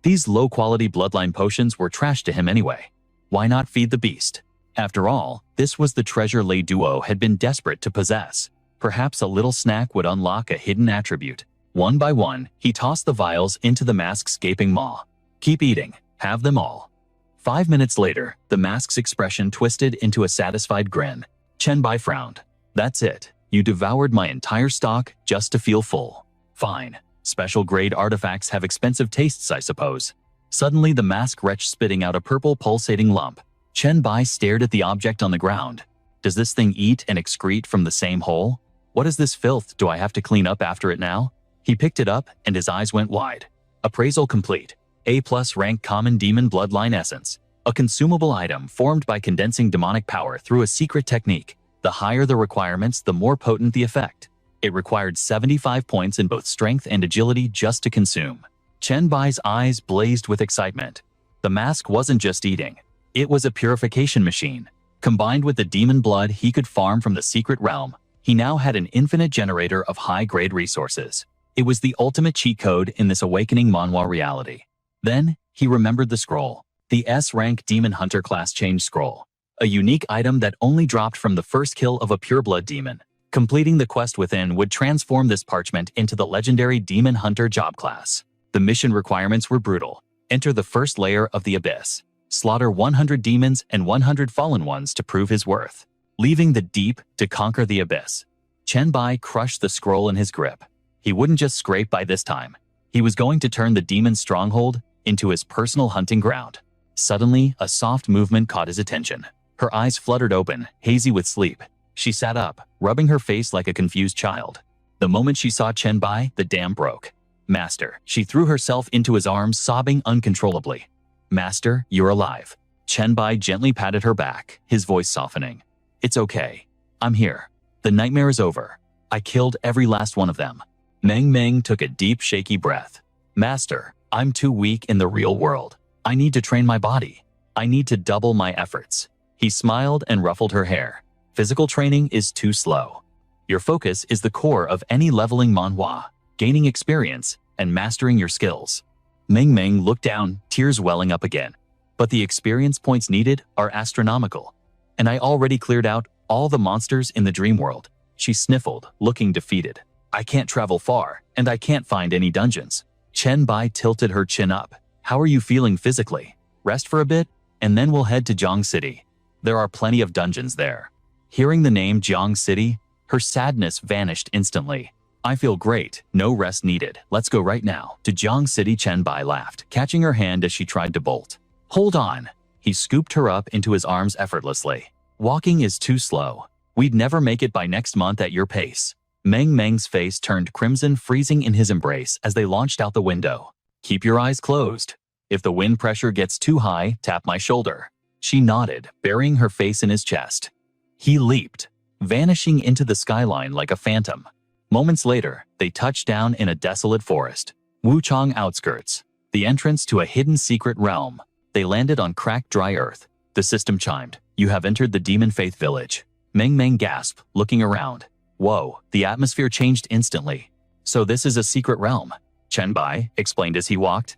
A: These low-quality bloodline potions were trash to him anyway. Why not feed the beast? After all, this was the treasure Lei Duo had been desperate to possess. Perhaps a little snack would unlock a hidden attribute. One by one, he tossed the vials into the mask's gaping maw. "Keep eating. Have them all." 5 minutes later, the mask's expression twisted into a satisfied grin. Chen Bai frowned. "That's it. You devoured my entire stock just to feel full. Fine. Special grade artifacts have expensive tastes, I suppose." Suddenly, the mask retched, spitting out a purple pulsating lump. Chen Bai stared at the object on the ground. "Does this thing eat and excrete from the same hole? What is this filth? Do I have to clean up after it now?" He picked it up and his eyes went wide. Appraisal complete. A+ rank common demon bloodline essence. A consumable item formed by condensing demonic power through a secret technique. The higher the requirements, the more potent the effect. It required 75 points in both strength and agility just to consume. Chen Bai's eyes blazed with excitement. The mask wasn't just eating. It was a purification machine. Combined with the demon blood he could farm from the secret realm, he now had an infinite generator of high-grade resources. It was the ultimate cheat code in this awakening manhwa reality. Then, he remembered the scroll. The S-rank Demon Hunter class change scroll. A unique item that only dropped from the first kill of a pureblood demon. Completing the quest within would transform this parchment into the legendary Demon Hunter job class. The mission requirements were brutal. Enter the first layer of the abyss. Slaughter 100 demons and 100 fallen ones to prove his worth. Leaving the deep to conquer the abyss. Chen Bai crushed the scroll in his grip. He wouldn't just scrape by this time. He was going to turn the demon's stronghold into his personal hunting ground. Suddenly, a soft movement caught his attention. Her eyes fluttered open, hazy with sleep. She sat up, rubbing her face like a confused child. The moment she saw Chen Bai, the dam broke. Master. She threw herself into his arms, sobbing uncontrollably. Master, you're alive. Chenbai gently patted her back, his voice softening. It's okay. I'm here. The nightmare is over. I killed every last one of them. Meng Meng took a deep, shaky breath. Master, I'm too weak in the real world. I need to train my body. I need to double my efforts. He smiled and ruffled her hair. Physical training is too slow. Your focus is the core of any leveling manhwa, gaining experience and mastering your skills. Meng Meng looked down, tears welling up again. But the experience points needed are astronomical. And I already cleared out all the monsters in the dream world. She sniffled, looking defeated. I can't travel far, and I can't find any dungeons. Chen Bai tilted her chin up. How are you feeling physically? Rest for a bit, and then we'll head to Jiang City. There are plenty of dungeons there. Hearing the name Jiang City, her sadness vanished instantly. I feel great, no rest needed. Let's go right now. To Jiang City, Chen Bai laughed, catching her hand as she tried to bolt. Hold on. He scooped her up into his arms effortlessly. Walking is too slow. We'd never make it by next month at your pace. Meng Meng's face turned crimson, freezing in his embrace as they launched out the window. Keep your eyes closed. If the wind pressure gets too high, tap my shoulder. She nodded, burying her face in his chest. He leaped, vanishing into the skyline like a phantom. Moments later, they touched down in a desolate forest. Wuchang outskirts, the entrance to a hidden secret realm. They landed on cracked, dry earth. The system chimed. You have entered the Demon Faith Village. Meng Meng gasped, looking around. Whoa, the atmosphere changed instantly. So this is a secret realm, Chen Bai explained as he walked.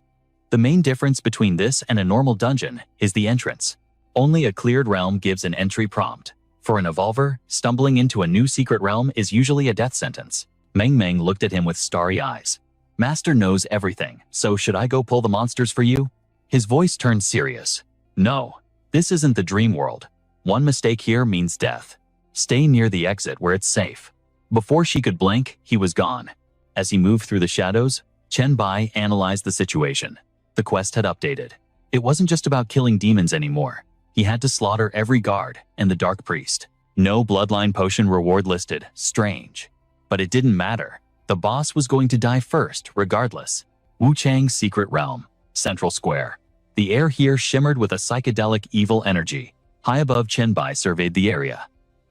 A: The main difference between this and a normal dungeon is the entrance. Only a cleared realm gives an entry prompt. For an evolver, stumbling into a new secret realm is usually a death sentence. Meng Meng looked at him with starry eyes. Master knows everything, so should I go pull the monsters for you? His voice turned serious. No, this isn't the dream world. One mistake here means death. Stay near the exit where it's safe. Before she could blink, he was gone. As he moved through the shadows, Chen Bai analyzed the situation. The quest had updated. It wasn't just about killing demons anymore. He had to slaughter every guard and the Dark Priest. No bloodline potion reward listed. Strange. But it didn't matter. The boss was going to die first, regardless. Wuchang's secret realm. Central Square. The air here shimmered with a psychedelic evil energy. High above, Chen Bai surveyed the area.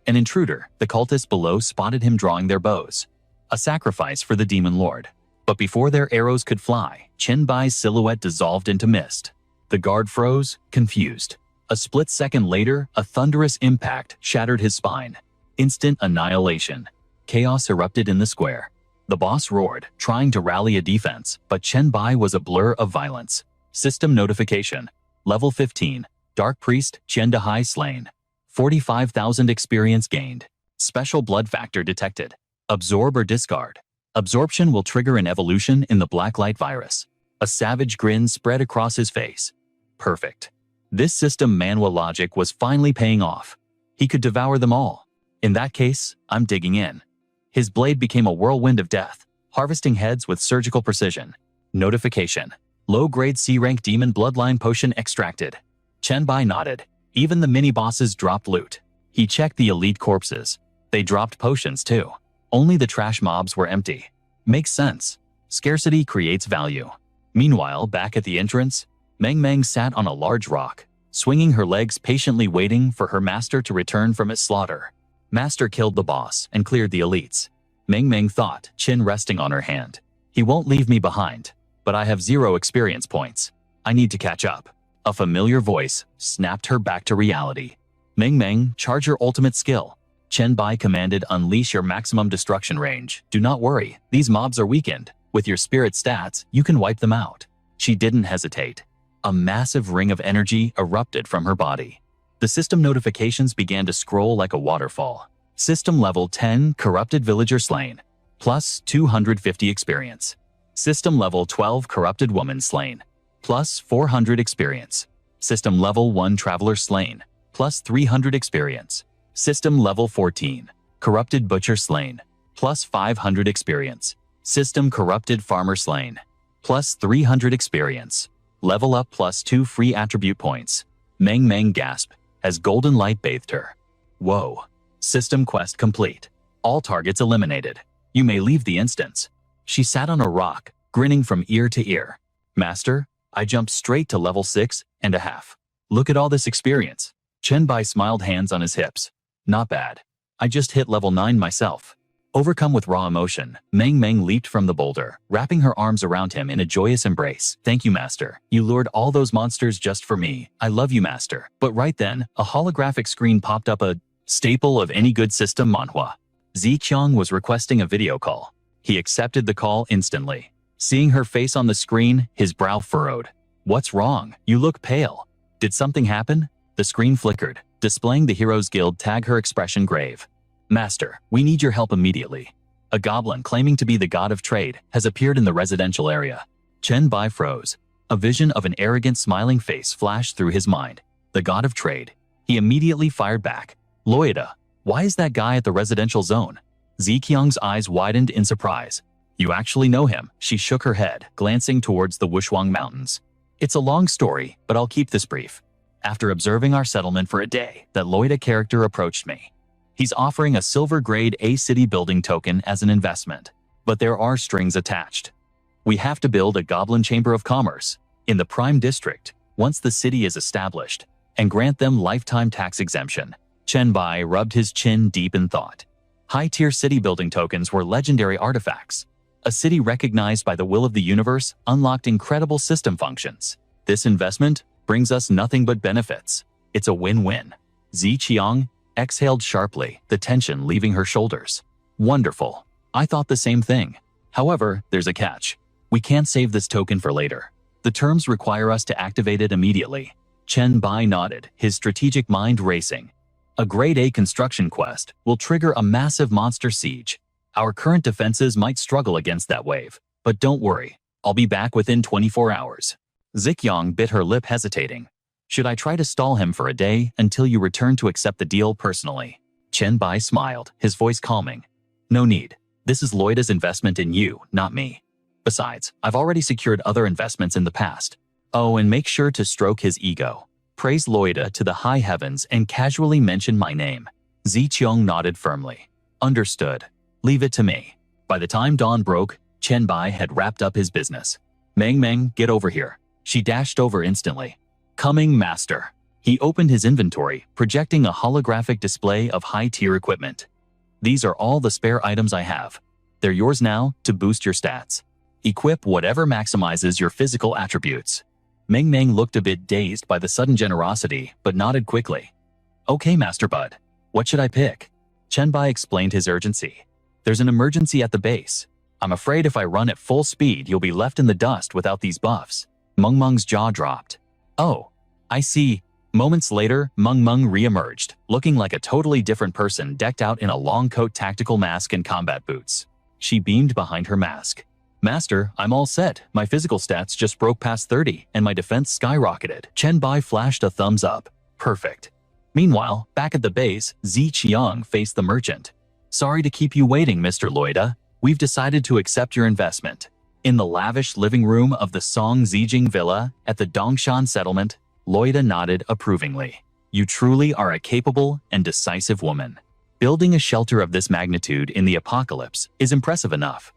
A: An intruder, the cultists below, spotted him drawing their bows. A sacrifice for the demon lord. But before their arrows could fly, Chen Bai's silhouette dissolved into mist. The guard froze, confused. A split second later, a thunderous impact shattered his spine. Instant annihilation. Chaos erupted in the square. The boss roared, trying to rally a defense, but Chen Bai was a blur of violence. System notification. Level 15. Dark Priest, Chen Dahai slain. 45,000 experience gained. Special blood factor detected. Absorb or discard. Absorption will trigger an evolution in the Blacklight virus. A savage grin spread across his face. Perfect. This system manhwa logic was finally paying off. He could devour them all. In that case, I'm digging in. His blade became a whirlwind of death, harvesting heads with surgical precision. Notification. Low-grade C-rank demon bloodline potion extracted. Chen Bai nodded. Even the mini-bosses dropped loot. He checked the elite corpses. They dropped potions too. Only the trash mobs were empty. Makes sense. Scarcity creates value. Meanwhile, back at the entrance, Meng Meng sat on a large rock, swinging her legs, patiently waiting for her master to return from his slaughter. Master killed the boss and cleared the elites. Meng Meng thought, chin resting on her hand. He won't leave me behind, but I have 0 experience points. I need to catch up. A familiar voice snapped her back to reality. Meng Meng, charge your ultimate skill. Chen Bai commanded, unleash your maximum destruction range. Do not worry, these mobs are weakened. With your spirit stats, you can wipe them out. She didn't hesitate. A massive ring of energy erupted from her body. The system notifications began to scroll like a waterfall. System level 10, corrupted villager slain. Plus 250 experience. System level 12, corrupted woman slain. Plus 400 experience. System level 1, traveler slain. Plus 300 experience. System level 14, corrupted butcher slain. Plus 500 experience. System corrupted farmer slain. Plus 300 experience. Level up plus 2 free attribute points. Meng Meng gasped as golden light bathed her. Whoa. System quest complete. All targets eliminated. You may leave the instance. She sat on a rock, grinning from ear to ear. Master, I jumped straight to level 6.5. Look at all this experience. Chenbai smiled, hands on his hips. Not bad. I just hit level 9 myself. Overcome with raw emotion, Mang leaped from the boulder, wrapping her arms around him in a joyous embrace. Thank you, Master. You lured all those monsters just for me. I love you, Master. But right then, a holographic screen popped up, a staple of any good system manhwa. Ziqiang was requesting a video call. He accepted the call instantly. Seeing her face on the screen, his brow furrowed. What's wrong? You look pale. Did something happen? The screen flickered, displaying the Heroes Guild tag, her expression grave. Master, we need your help immediately. A goblin claiming to be the god of trade has appeared in the residential area. Chenbai froze. A vision of an arrogant smiling face flashed through his mind. The god of trade. He immediately fired back. Loida, why is that guy at the residential zone? Ziqiang's eyes widened in surprise. You actually know him? She shook her head, glancing towards the Wushuang Mountains. It's a long story, but I'll keep this brief. After observing our settlement for a day, that Loida character approached me. He's offering a silver grade A city building token as an investment, but there are strings attached. We have to build a Goblin Chamber of Commerce in the Prime District once the city is established, and grant them lifetime tax exemption. Chenbai rubbed his chin deep in thought. High-tier city building tokens were legendary artifacts. A city recognized by the will of the universe unlocked incredible system functions. This investment brings us nothing but benefits. It's a win-win. Ziqiang exhaled sharply, the tension leaving her shoulders. Wonderful. I thought the same thing. However, there's a catch. We can't save this token for later. The terms require us to activate it immediately. Chenbai nodded, his strategic mind racing. A grade A construction quest will trigger a massive monster siege. Our current defenses might struggle against that wave, but don't worry. I'll be back within 24 hours. Ziqiang bit her lip, hesitating. Should I try to stall him for a day until you return to accept the deal personally? Chenbai smiled, his voice calming. No need. This is Loida's investment in you, not me. Besides, I've already secured other investments in the past. Oh, and make sure to stroke his ego. Praise Loida to the high heavens and casually mention my name. Ziqiang nodded firmly. Understood. Leave it to me. By the time dawn broke, Chenbai had wrapped up his business. Mang, get over here. She dashed over instantly. Coming, Master. He opened his inventory, projecting a holographic display of high-tier equipment. These are all the spare items I have. They're yours now to boost your stats. Equip whatever maximizes your physical attributes. Mang looked a bit dazed by the sudden generosity, but nodded quickly. Okay, Master Bud. What should I pick? Chenbai explained his urgency. There's an emergency at the base. I'm afraid if I run at full speed, you'll be left in the dust without these buffs. Meng's jaw dropped. Oh, I see. Moments later, Meng re-emerged, looking like a totally different person, decked out in a long coat, tactical mask, and combat boots. She beamed behind her mask. Master, I'm all set. My physical stats just broke past 30, and my defense skyrocketed. Chenbai flashed a thumbs up. Perfect. Meanwhile, back at the base, Ziqiang faced the merchant. Sorry to keep you waiting, Mr. Loida. We've decided to accept your investment. In the lavish living room of the Song Zijing Villa at the Dongshan settlement, Loida nodded approvingly. You truly are a capable and decisive woman. Building a shelter of this magnitude in the apocalypse is impressive enough.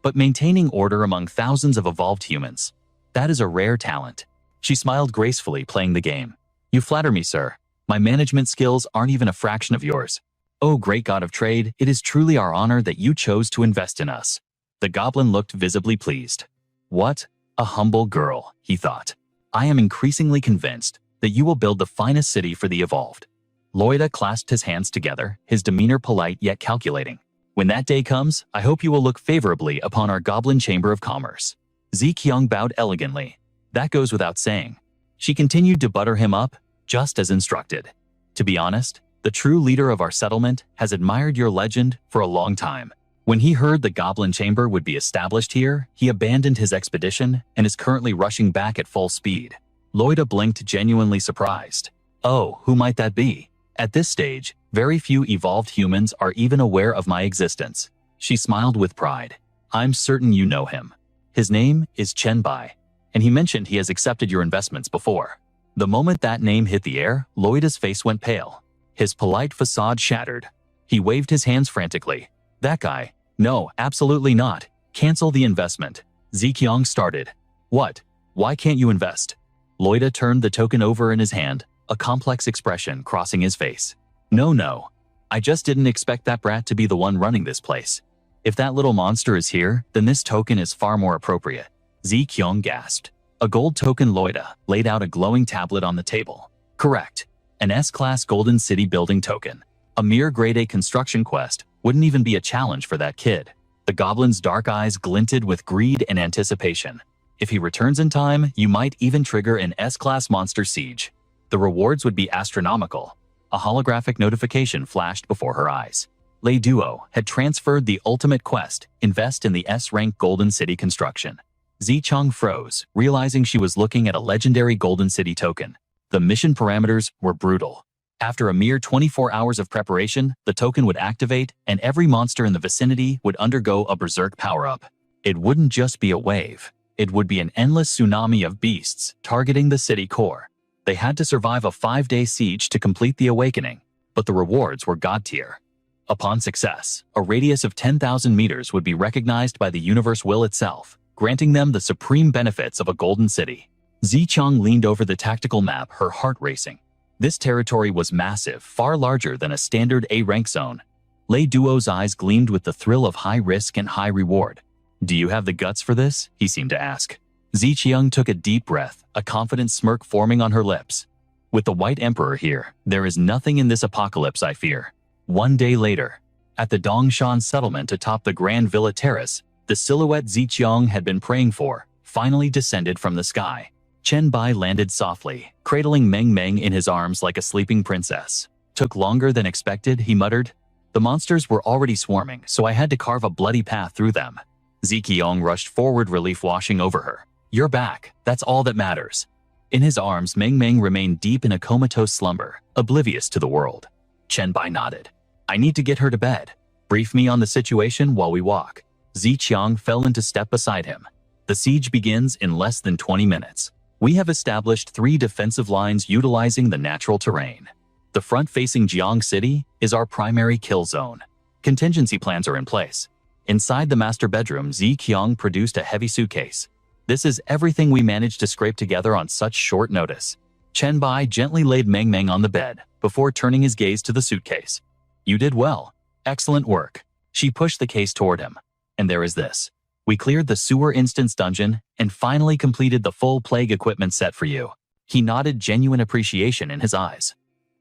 A: But maintaining order among thousands of evolved humans, that is a rare talent. She smiled gracefully, playing the game. You flatter me, sir. My management skills aren't even a fraction of yours. Oh, great god of trade, it is truly our honor that you chose to invest in us. The goblin looked visibly pleased. What a humble girl, he thought. I am increasingly convinced that you will build the finest city for the evolved. Loida clasped his hands together, his demeanor polite yet calculating. When that day comes, I hope you will look favorably upon our Goblin Chamber of Commerce. Ziqiang bowed elegantly. That goes without saying. She continued to butter him up, just as instructed. To be honest, the true leader of our settlement has admired your legend for a long time. When he heard the Goblin Chamber would be established here, he abandoned his expedition and is currently rushing back at full speed. Loida blinked, genuinely surprised. Oh, who might that be? At this stage, very few evolved humans are even aware of my existence. She smiled with pride. I'm certain you know him. His name is Chenbai, and he mentioned he has accepted your investments before. The moment that name hit the air, Loida's face went pale. His polite facade shattered. He waved his hands frantically. That guy? No, absolutely not. Cancel the investment. Ziqiang started. What? Why can't you invest? Loida turned the token over in his hand, a complex expression crossing his face. No. I just didn't expect that brat to be the one running this place. If that little monster is here, then this token is far more appropriate. Ziqiang gasped. A gold token. Loida laid out a glowing tablet on the table. Correct. An S-class Golden City building token. A mere grade A construction quest wouldn't even be a challenge for that kid. The goblin's dark eyes glinted with greed and anticipation. If he returns in time, you might even trigger an S-class monster siege. The rewards would be astronomical. A holographic notification flashed before her eyes. Lei Duo had transferred the ultimate quest, invest in the S-rank Golden City construction. Ziqiang froze, realizing she was looking at a legendary Golden City token. The mission parameters were brutal. After a mere 24 hours of preparation, the token would activate, and every monster in the vicinity would undergo a berserk power-up. It wouldn't just be a wave. It would be an endless tsunami of beasts targeting the city core. They had to survive a 5-day siege to complete the awakening, but the rewards were god-tier. Upon success, a radius of 10,000 meters would be recognized by the universe will itself, granting them the supreme benefits of a golden city. Ziqiang leaned over the tactical map, her heart racing. This territory was massive, far larger than a standard A-rank zone. Lei Duo's eyes gleamed with the thrill of high risk and high reward. Do you have the guts for this? He seemed to ask. Ziqiang took a deep breath, a confident smirk forming on her lips. With the White Emperor here, there is nothing in this apocalypse I fear. One day later, at the Dongshan settlement atop the Grand Villa Terrace, the silhouette Ziqiang had been praying for finally descended from the sky. Chen Bai landed softly, cradling Meng Meng in his arms like a sleeping princess. Took longer than expected, he muttered. The monsters were already swarming, so I had to carve a bloody path through them. Ziqiang rushed forward, relief washing over her. You're back, that's all that matters. In his arms, Meng Meng remained deep in a comatose slumber, oblivious to the world. Chen Bai nodded. I need to get her to bed. Brief me on the situation while we walk. Ziqiang fell into step beside him. The siege begins in less than 20 minutes. We have established 3 defensive lines utilizing the natural terrain. The front-facing Jiang City is our primary kill zone. Contingency plans are in place. Inside the master bedroom, Ziqiang produced a heavy suitcase. This is everything we managed to scrape together on such short notice. Chen Bai gently laid Meng Meng on the bed before turning his gaze to the suitcase. You did well. Excellent work. She pushed the case toward him. And there is this. We cleared the sewer instance dungeon and finally completed the full plague equipment set for you. He nodded, genuine appreciation in his eyes.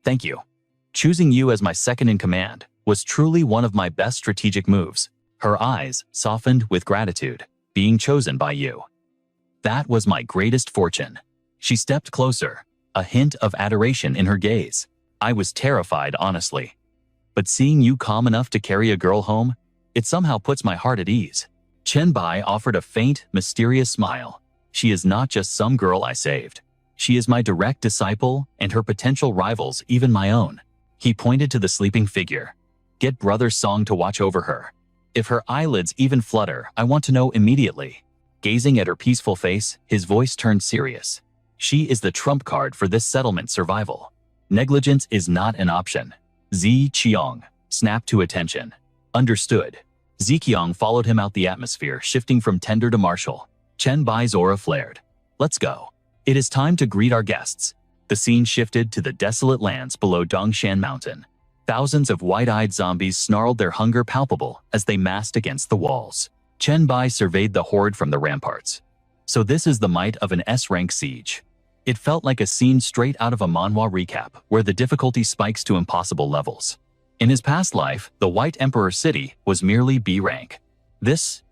A: Thank you. Choosing you as my second in command was truly one of my best strategic moves. Her eyes softened with gratitude. Being chosen by you. That was my greatest fortune. She stepped closer, a hint of adoration in her gaze. I was terrified, honestly. But seeing you calm enough to carry a girl home, it somehow puts my heart at ease. Chen Bai offered a faint, mysterious smile. She is not just some girl I saved. She is my direct disciple and her potential rivals, even my own. He pointed to the sleeping figure. Get Brother Song to watch over her. If her eyelids even flutter, I want to know immediately. Gazing at her peaceful face, his voice turned serious. She is the trump card for this settlement survival. Negligence is not an option. Ziqiang snapped to attention. Understood. Ziqiang followed him out the atmosphere, shifting from tender to martial. Chen Bai's aura flared. Let's go. It is time to greet our guests. The scene shifted to the desolate lands below Dongshan Mountain. Thousands of wide-eyed zombies snarled, their hunger palpable as they massed against the walls. Chen Bai surveyed the horde from the ramparts. So this is the might of an S-rank siege. It felt like a scene straight out of a manhwa recap, where the difficulty spikes to impossible levels. In his past life, the White Emperor City was merely B-rank. This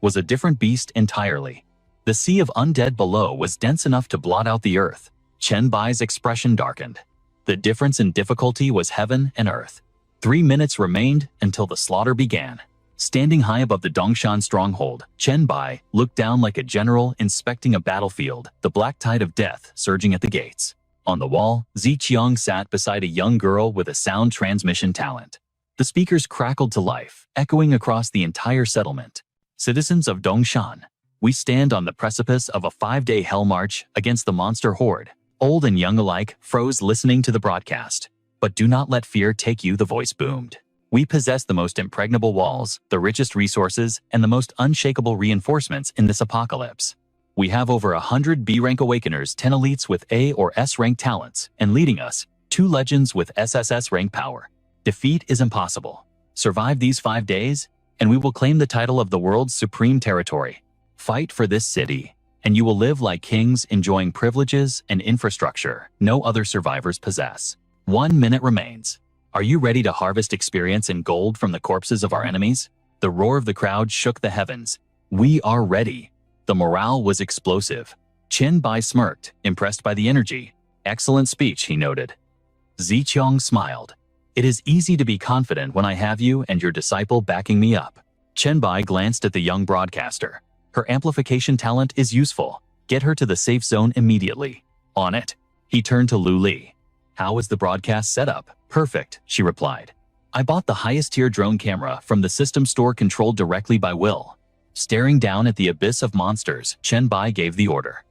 A: was a different beast entirely. The sea of undead below was dense enough to blot out the earth. Chen Bai's expression darkened. The difference in difficulty was heaven and earth. 3 minutes remained until the slaughter began. Standing high above the Dongshan stronghold, Chen Bai looked down like a general inspecting a battlefield, the black tide of death surging at the gates. On the wall, Ziqiang sat beside a young girl with a sound transmission talent. The speakers crackled to life, echoing across the entire settlement. Citizens of Dongshan, we stand on the precipice of a 5-day hell march against the monster horde. Old and young alike froze listening to the broadcast. But do not let fear take you, the voice boomed. We possess the most impregnable walls, the richest resources, and the most unshakable reinforcements in this apocalypse. We have over 100 B-rank awakeners, 10 elites with A or S-rank talents, and leading us, 2 legends with SSS-rank power. Defeat is impossible. Survive these 5 days, and we will claim the title of the world's supreme territory. Fight for this city, and you will live like kings, enjoying privileges and infrastructure no other survivors possess. 1 minute remains. Are you ready to harvest experience and gold from the corpses of our enemies? The roar of the crowd shook the heavens. We are ready. The morale was explosive. Chen Bai smirked, impressed by the energy. Excellent speech, he noted. Ziqiang smiled. It is easy to be confident when I have you and your disciple backing me up. Chen Bai glanced at the young broadcaster. Her amplification talent is useful. Get her to the safe zone immediately. On it. He turned to Lu Li. How is the broadcast set up? Perfect, she replied. I bought the highest tier drone camera from the system store controlled directly by Will. Staring down at the abyss of monsters, Chen Bai gave the order.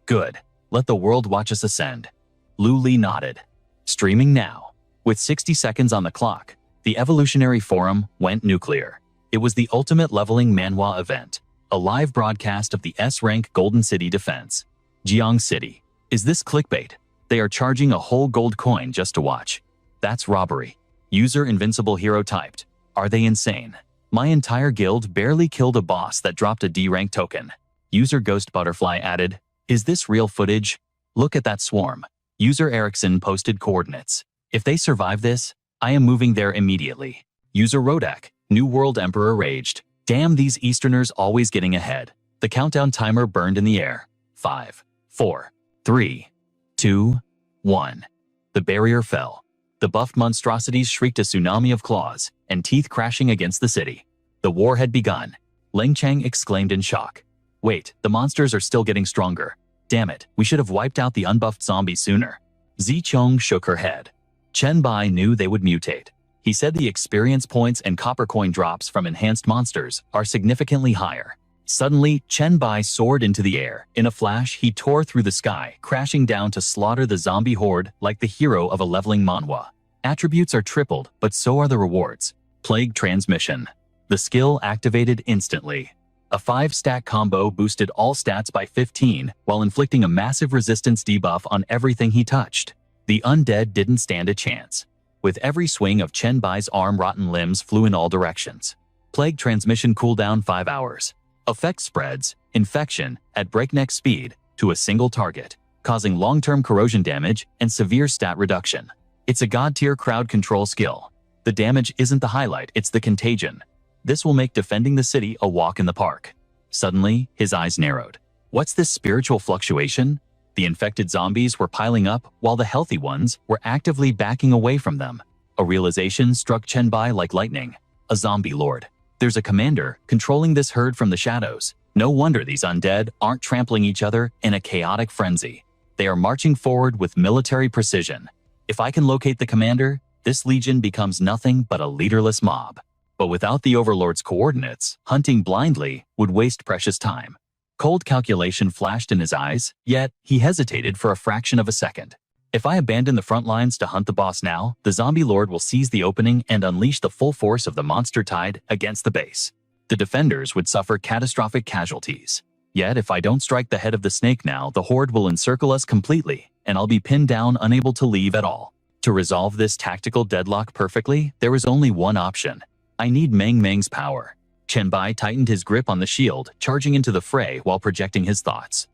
A: Good. Let the world watch us ascend. Lu Li nodded. Streaming now. With 60 seconds on the clock, the Evolutionary Forum went nuclear. It was the ultimate leveling manhwa event. A live broadcast of the S-rank Golden City defense. Jiang City. Is this clickbait? They are charging a whole gold coin just to watch. That's robbery. User Invincible Hero typed. Are they insane? My entire guild barely killed a boss that dropped a D-rank token. User Ghost Butterfly added, is this real footage? Look at that swarm. User Erickson posted coordinates. If they survive this, I am moving there immediately. User Rodak, New World Emperor raged. Damn, these Easterners always getting ahead. The countdown timer burned in the air. 5, 4, 3, 2, 1. The barrier fell. The buffed monstrosities shrieked a tsunami of claws and teeth crashing against the city. The war had begun. Leng Chang exclaimed in shock. Wait, the monsters are still getting stronger. Damn it, we should have wiped out the unbuffed zombies sooner. Ziqiang shook her head. Chen Bai knew they would mutate. He said the experience points and copper coin drops from enhanced monsters are significantly higher. Suddenly, Chen Bai soared into the air. In a flash, he tore through the sky, crashing down to slaughter the zombie horde like the hero of a leveling manhwa. Attributes are tripled, but so are the rewards. Plague Transmission. The skill activated instantly. A 5-stack combo boosted all stats by 15 while inflicting a massive resistance debuff on everything he touched. The undead didn't stand a chance. With every swing of Chen Bai's arm, rotten limbs flew in all directions. Plague Transmission cooldown 5 hours. Effect spreads infection at breakneck speed to a single target, causing long-term corrosion damage and severe stat reduction. It's a god-tier crowd control skill. The damage isn't the highlight, it's the contagion. This will make defending the city a walk in the park. Suddenly, his eyes narrowed. What's this spiritual fluctuation? The infected zombies were piling up while the healthy ones were actively backing away from them. A realization struck Chen Bai like lightning. A zombie lord. There's a commander controlling this herd from the shadows. No wonder these undead aren't trampling each other in a chaotic frenzy. They are marching forward with military precision. If I can locate the commander, this legion becomes nothing but a leaderless mob. But without the overlord's coordinates, hunting blindly would waste precious time. Cold calculation flashed in his eyes, yet he hesitated for a fraction of a second. If I abandon the front lines to hunt the boss now, the zombie lord will seize the opening and unleash the full force of the monster tide against the base. The defenders would suffer catastrophic casualties. Yet if I don't strike the head of the snake now, the horde will encircle us completely, and I'll be pinned down, unable to leave at all. To resolve this tactical deadlock perfectly, there is only one option. I need Mang's power. Chen Bai tightened his grip on the shield, charging into the fray while projecting his thoughts.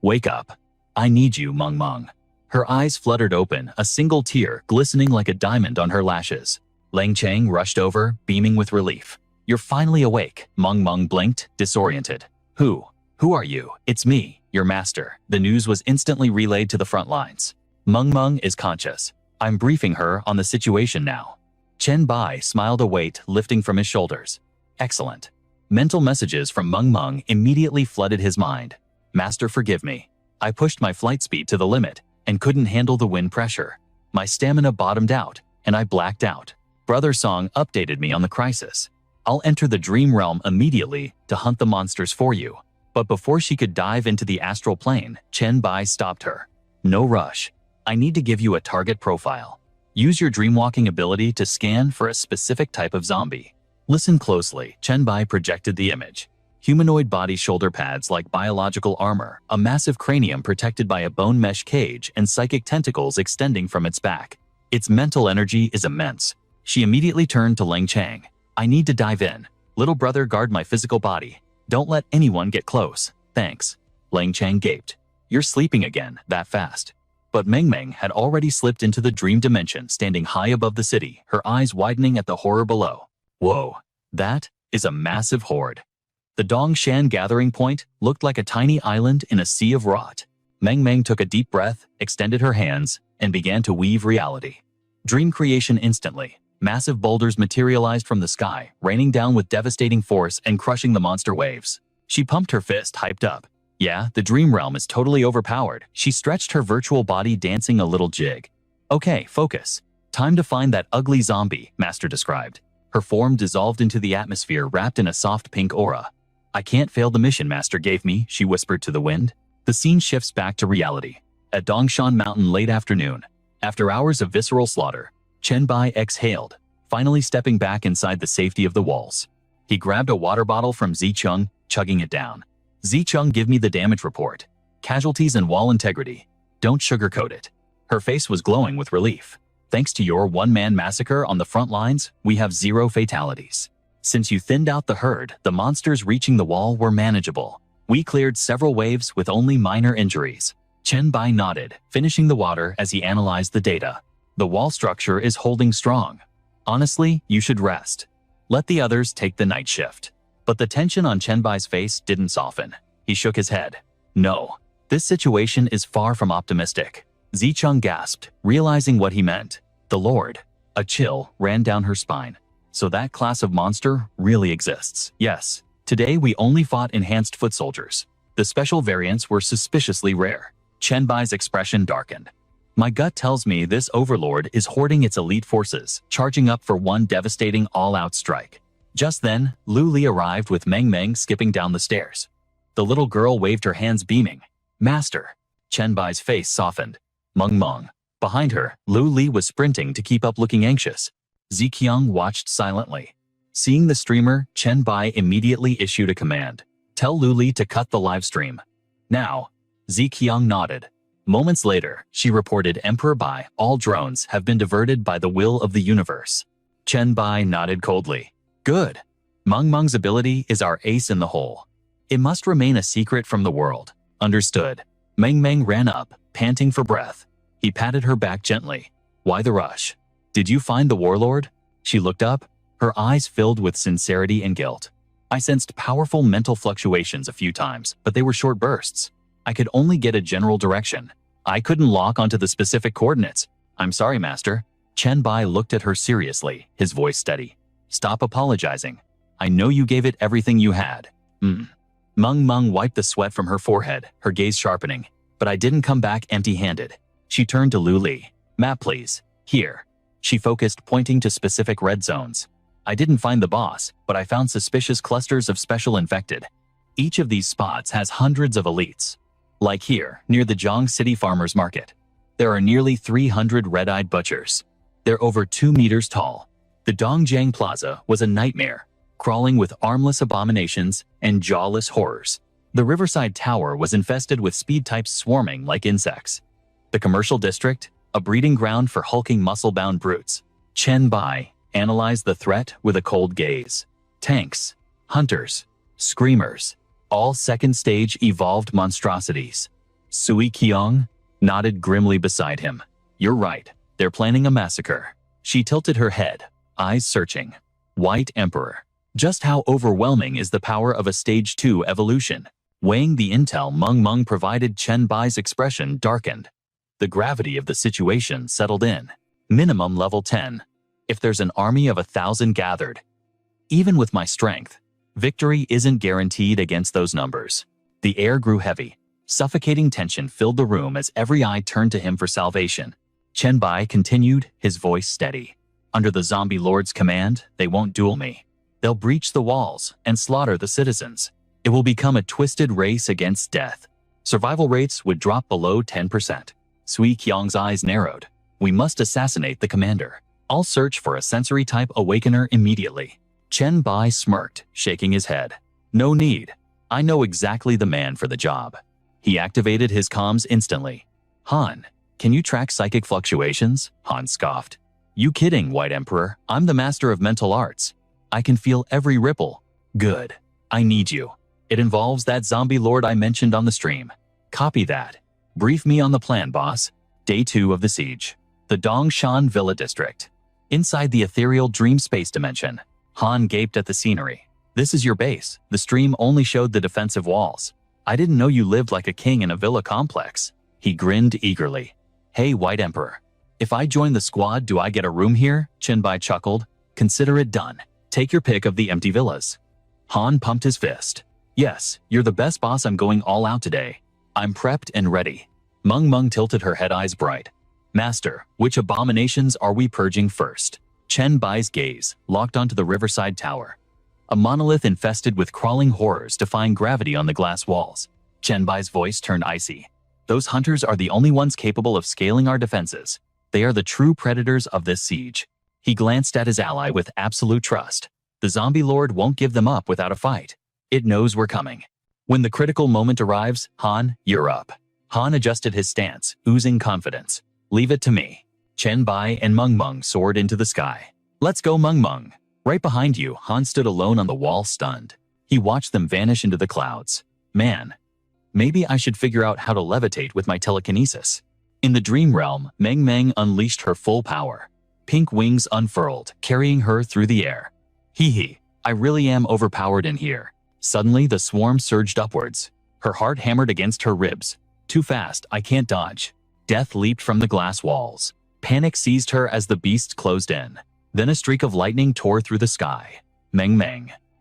A: Wake up. I need you, Meng. Her eyes fluttered open, a single tear glistening like a diamond on her lashes. Leng Chang rushed over, beaming with relief. You're finally awake. Meng blinked, disoriented. Who are you? It's me, your master. The news was instantly relayed to the front lines. Meng is conscious. I'm briefing her on the situation now. Chen Bai smiled, a weight lifting from his shoulders. Excellent. Mental messages from Meng immediately flooded his mind. Master, forgive me. I pushed my flight speed to the limit and couldn't handle the wind pressure. My stamina bottomed out, and I blacked out. Brother Song updated me on the crisis. I'll enter the dream realm immediately to hunt the monsters for you. But before she could dive into the astral plane, Chen Bai stopped her. No rush. I need to give you a target profile. Use your dreamwalking ability to scan for a specific type of zombie. Listen closely. Chenbai projected the image. Humanoid body shoulder pads like biological armor, a massive cranium protected by a bone mesh cage, and psychic tentacles extending from its back. Its mental energy is immense. She immediately turned to Lang Chang. I need to dive in. Little brother, guard my physical body. Don't let anyone get close. Thanks. Lang Chang gaped. You're sleeping again, that fast. But Meng Meng had already slipped into the dream dimension, standing high above the city, her eyes widening at the horror below. Whoa, that is a massive horde. The Dongshan gathering point looked like a tiny island in a sea of rot. Meng Meng took a deep breath, extended her hands, and began to weave reality. Dream creation instantly. Massive boulders materialized from the sky, raining down with devastating force and crushing the monster waves. She pumped her fist, hyped up. Yeah, the dream realm is totally overpowered. She stretched her virtual body, dancing a little jig. Okay, focus. Time to find that ugly zombie, Master described. Her form dissolved into the atmosphere, wrapped in a soft pink aura. I can't fail the mission Master gave me, she whispered to the wind. The scene shifts back to reality. At Dongshan Mountain late afternoon. After hours of visceral slaughter, Chen Bai exhaled, finally stepping back inside the safety of the walls. He grabbed a water bottle from Zicheng, chugging it down. Zicheng, give me the damage report. Casualties and wall integrity. Don't sugarcoat it. Her face was glowing with relief. Thanks to your one-man massacre on the front lines, we have 0 fatalities. Since you thinned out the herd, the monsters reaching the wall were manageable. We cleared several waves with only minor injuries. Chen Bai nodded, finishing the water as he analyzed the data. The wall structure is holding strong. Honestly, you should rest. Let the others take the night shift. But the tension on Chen Bai's face didn't soften. He shook his head. No, this situation is far from optimistic. Zicheng gasped, realizing what he meant. The Lord. A chill ran down her spine. So that class of monster really exists. Yes. Today we only fought enhanced foot soldiers. The special variants were suspiciously rare. Chen Bai's expression darkened. My gut tells me this overlord is hoarding its elite forces, charging up for one devastating all-out strike. Just then, Lu Li arrived with Meng Meng skipping down the stairs. The little girl waved her hands, beaming. Master. Chen Bai's face softened. Meng Meng. Behind her, Lu Li was sprinting to keep up, looking anxious. Ziqiang watched silently. Seeing the streamer, Chen Bai immediately issued a command. Tell Lu Li to cut the live stream. Now. Ziqiang nodded. Moments later, she reported, Emperor Bai, all drones have been diverted by the will of the universe. Chen Bai nodded coldly. Good. Meng Meng's ability is our ace in the hole. It must remain a secret from the world. Understood. Meng Meng ran up, panting for breath. He patted her back gently. Why the rush? Did you find the warlord? She looked up, her eyes filled with sincerity and guilt. I sensed powerful mental fluctuations a few times, but they were short bursts. I could only get a general direction. I couldn't lock onto the specific coordinates. I'm sorry, Master. Chen Bai looked at her seriously, his voice steady. Stop apologizing. I know you gave it everything you had. Meng Meng wiped the sweat from her forehead, her gaze sharpening. But I didn't come back empty-handed. She turned to Lu Li. Map, please. Here. She focused, pointing to specific red zones. I didn't find the boss, but I found suspicious clusters of special infected. Each of these spots has hundreds of elites. Like here, near the Zhang City Farmers Market. There are nearly 300 red-eyed butchers. They're over 2 meters tall. The Dongjiang Plaza was a nightmare, crawling with armless abominations and jawless horrors. The Riverside Tower was infested with speed types swarming like insects. The commercial district, a breeding ground for hulking muscle-bound brutes. Chen Bai analyzed the threat with a cold gaze. Tanks, hunters, screamers, all second-stage evolved monstrosities. Sui Qiang nodded grimly beside him. You're right, they're planning a massacre. She tilted her head, eyes searching. White Emperor. Just how overwhelming is the power of a Stage 2 evolution? Weighing the intel Meng Meng provided, Chen Bai's expression darkened. The gravity of the situation settled in. Minimum level 10. If there's an army of 1,000 gathered. Even with my strength, victory isn't guaranteed against those numbers. The air grew heavy. Suffocating tension filled the room as every eye turned to him for salvation. Chen Bai continued, his voice steady. Under the zombie lord's command, they won't duel me. They'll breach the walls and slaughter the citizens. It will become a twisted race against death. Survival rates would drop below 10%. Sui Qiang's eyes narrowed. We must assassinate the commander. I'll search for a sensory-type awakener immediately. Chen Bai smirked, shaking his head. No need. I know exactly the man for the job. He activated his comms instantly. Han, can you track psychic fluctuations? Han scoffed. You kidding, White Emperor? I'm the master of mental arts. I can feel every ripple. Good. I need you. It involves that zombie lord I mentioned on the stream. Copy that. Brief me on the plan, boss. Day 2 of the siege. The Dongshan Villa District. Inside the ethereal dream space dimension, Han gaped at the scenery. This is your base. The stream only showed the defensive walls. I didn't know you lived like a king in a villa complex. He grinned eagerly. Hey, White Emperor. If I join the squad, do I get a room here? Chenbai chuckled. Consider it done. Take your pick of the empty villas. Han pumped his fist. Yes, you're the best boss. I'm going all out today. I'm prepped and ready. Meng tilted her head, eyes bright. Master, which abominations are we purging first? Chen Bai's gaze locked onto the riverside tower. A monolith infested with crawling horrors defying gravity on the glass walls. Chen Bai's voice turned icy. Those hunters are the only ones capable of scaling our defenses. They are the true predators of this siege. He glanced at his ally with absolute trust. The zombie lord won't give them up without a fight. It knows we're coming. When the critical moment arrives, Han, you're up. Han adjusted his stance, oozing confidence. Leave it to me. Chen Bai and Meng soared into the sky. Let's go, Meng. Right behind you, Han stood alone on the wall, stunned. He watched them vanish into the clouds. Man, maybe I should figure out how to levitate with my telekinesis. In the dream realm, Meng unleashed her full power. Pink wings unfurled, carrying her through the air. Hee, I really am overpowered in here. Suddenly, the swarm surged upwards. Her heart hammered against her ribs. Too fast, I can't dodge. Death leaped from the glass walls. Panic seized her as the beasts closed in. Then a streak of lightning tore through the sky. Meng,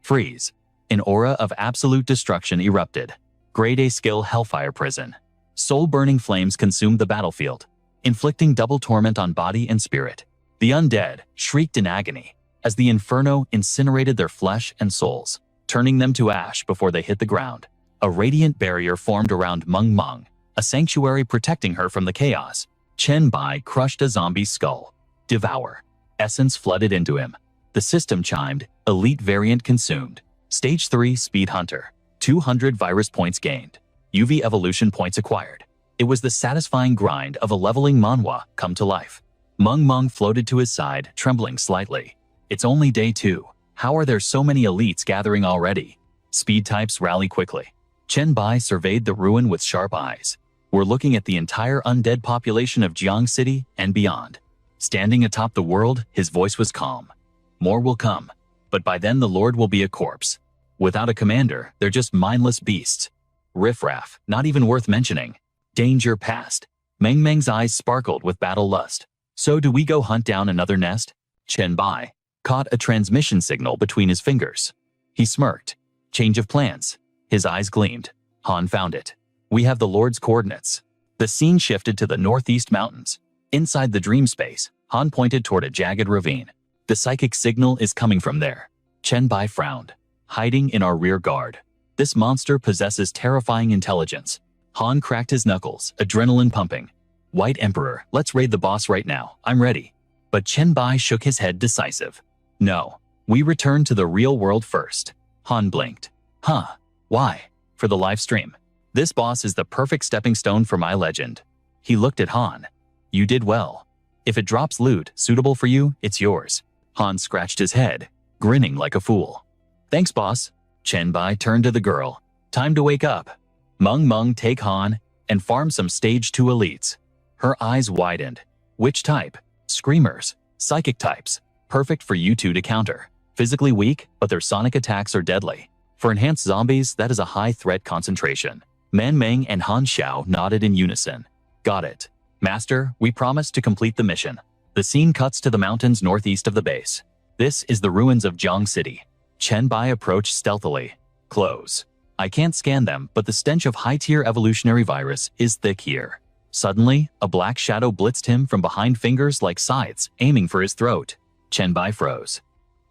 A: freeze. An aura of absolute destruction erupted. Grade A skill Hellfire Prison. Soul-burning flames consumed the battlefield, inflicting double torment on body and spirit. The undead shrieked in agony as the inferno incinerated their flesh and souls, turning them to ash before they hit the ground. A radiant barrier formed around Meng, a sanctuary protecting her from the chaos. Chen Bai crushed a zombie's skull. Devour. Essence flooded into him. The system chimed, elite variant consumed. Stage 3 Speed Hunter. 200 virus points gained. UV evolution points acquired. It was the satisfying grind of a leveling manhwa come to life. Meng floated to his side, trembling slightly. It's only day 2. How are there so many elites gathering already? Speed types rally quickly. Chen Bai surveyed the ruin with sharp eyes. We're looking at the entire undead population of Jiang City and beyond. Standing atop the world, his voice was calm. More will come, but by then the Lord will be a corpse. Without a commander, they're just mindless beasts. Riffraff, not even worth mentioning. Danger past. Meng's eyes sparkled with battle lust. So do we go hunt down another nest? Chen Bai caught a transmission signal between his fingers. He smirked. Change of plans. His eyes gleamed. Han found it. We have the Lord's coordinates. The scene shifted to the northeast mountains. Inside the dream space, Han pointed toward a jagged ravine. The psychic signal is coming from there. Chen Bai frowned. Hiding in our rear guard. This monster possesses terrifying intelligence. Han cracked his knuckles, adrenaline pumping. White Emperor, let's raid the boss right now. I'm ready. But Chen Bai shook his head, decisive. No, we return to the real world first. Han blinked. Huh, why? For the live stream. This boss is the perfect stepping stone for my legend. He looked at Han. You did well. If it drops loot suitable for you, it's yours. Han scratched his head, grinning like a fool. Thanks, boss. Chen Bai turned to the girl. Time to wake up. Meng, take Han and farm some stage 2 elites. Her eyes widened. Which type? Screamers. Psychic types. Perfect for you two to counter. Physically weak, but their sonic attacks are deadly. For enhanced zombies, that is a high threat concentration. Meng and Han Xiao nodded in unison. Got it. Master, we promise to complete the mission. The scene cuts to the mountains northeast of the base. This is the ruins of Jiang City. Chen Bai approached stealthily. Close. I can't scan them, but the stench of high-tier evolutionary virus is thick here. Suddenly, a black shadow blitzed him from behind, fingers like scythes, aiming for his throat. Chen Bai froze.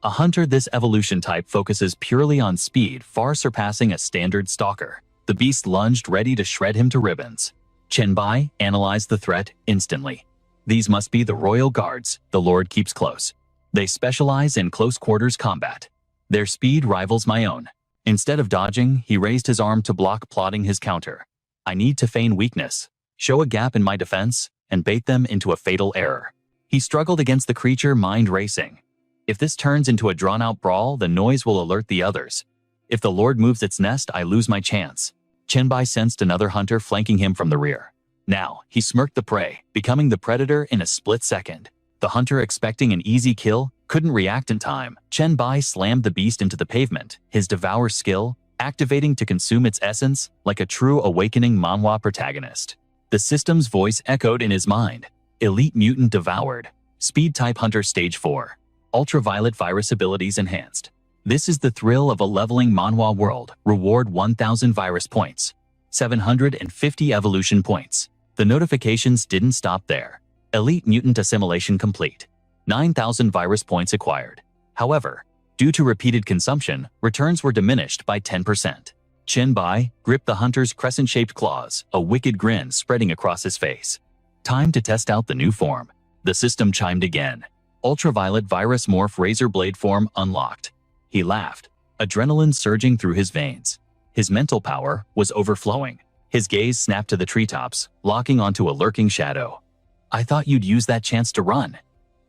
A: A hunter this evolution type focuses purely on speed, far surpassing a standard stalker. The beast lunged, ready to shred him to ribbons. Chen Bai analyzed the threat instantly. These must be the royal guards the Lord keeps close. They specialize in close quarters combat. Their speed rivals my own. Instead of dodging, he raised his arm to block, plotting his counter. I need to feign weakness, show a gap in my defense, and bait them into a fatal error. He struggled against the creature, mind racing. If this turns into a drawn-out brawl, the noise will alert the others. If the Lord moves its nest, I lose my chance. Chenbai sensed another hunter flanking him from the rear. Now, he smirked the prey, becoming the predator in a split second. The hunter, expecting an easy kill, couldn't react in time. Chenbai slammed the beast into the pavement, his devour skill activating to consume its essence like a true awakening manhwa protagonist. The system's voice echoed in his mind. Elite mutant devoured. Speed type hunter stage 4. Ultraviolet virus abilities enhanced. This is the thrill of a leveling manhwa world. Reward 1000 virus points. 750 evolution points. The notifications didn't stop there. Elite mutant assimilation complete. 9,000 virus points acquired. However, due to repeated consumption, returns were diminished by 10%. Chenbai gripped the hunter's crescent-shaped claws, a wicked grin spreading across his face. Time to test out the new form. The system chimed again. Ultraviolet virus morph razor blade form unlocked. He laughed, adrenaline surging through his veins. His mental power was overflowing. His gaze snapped to the treetops, locking onto a lurking shadow. I thought you'd use that chance to run.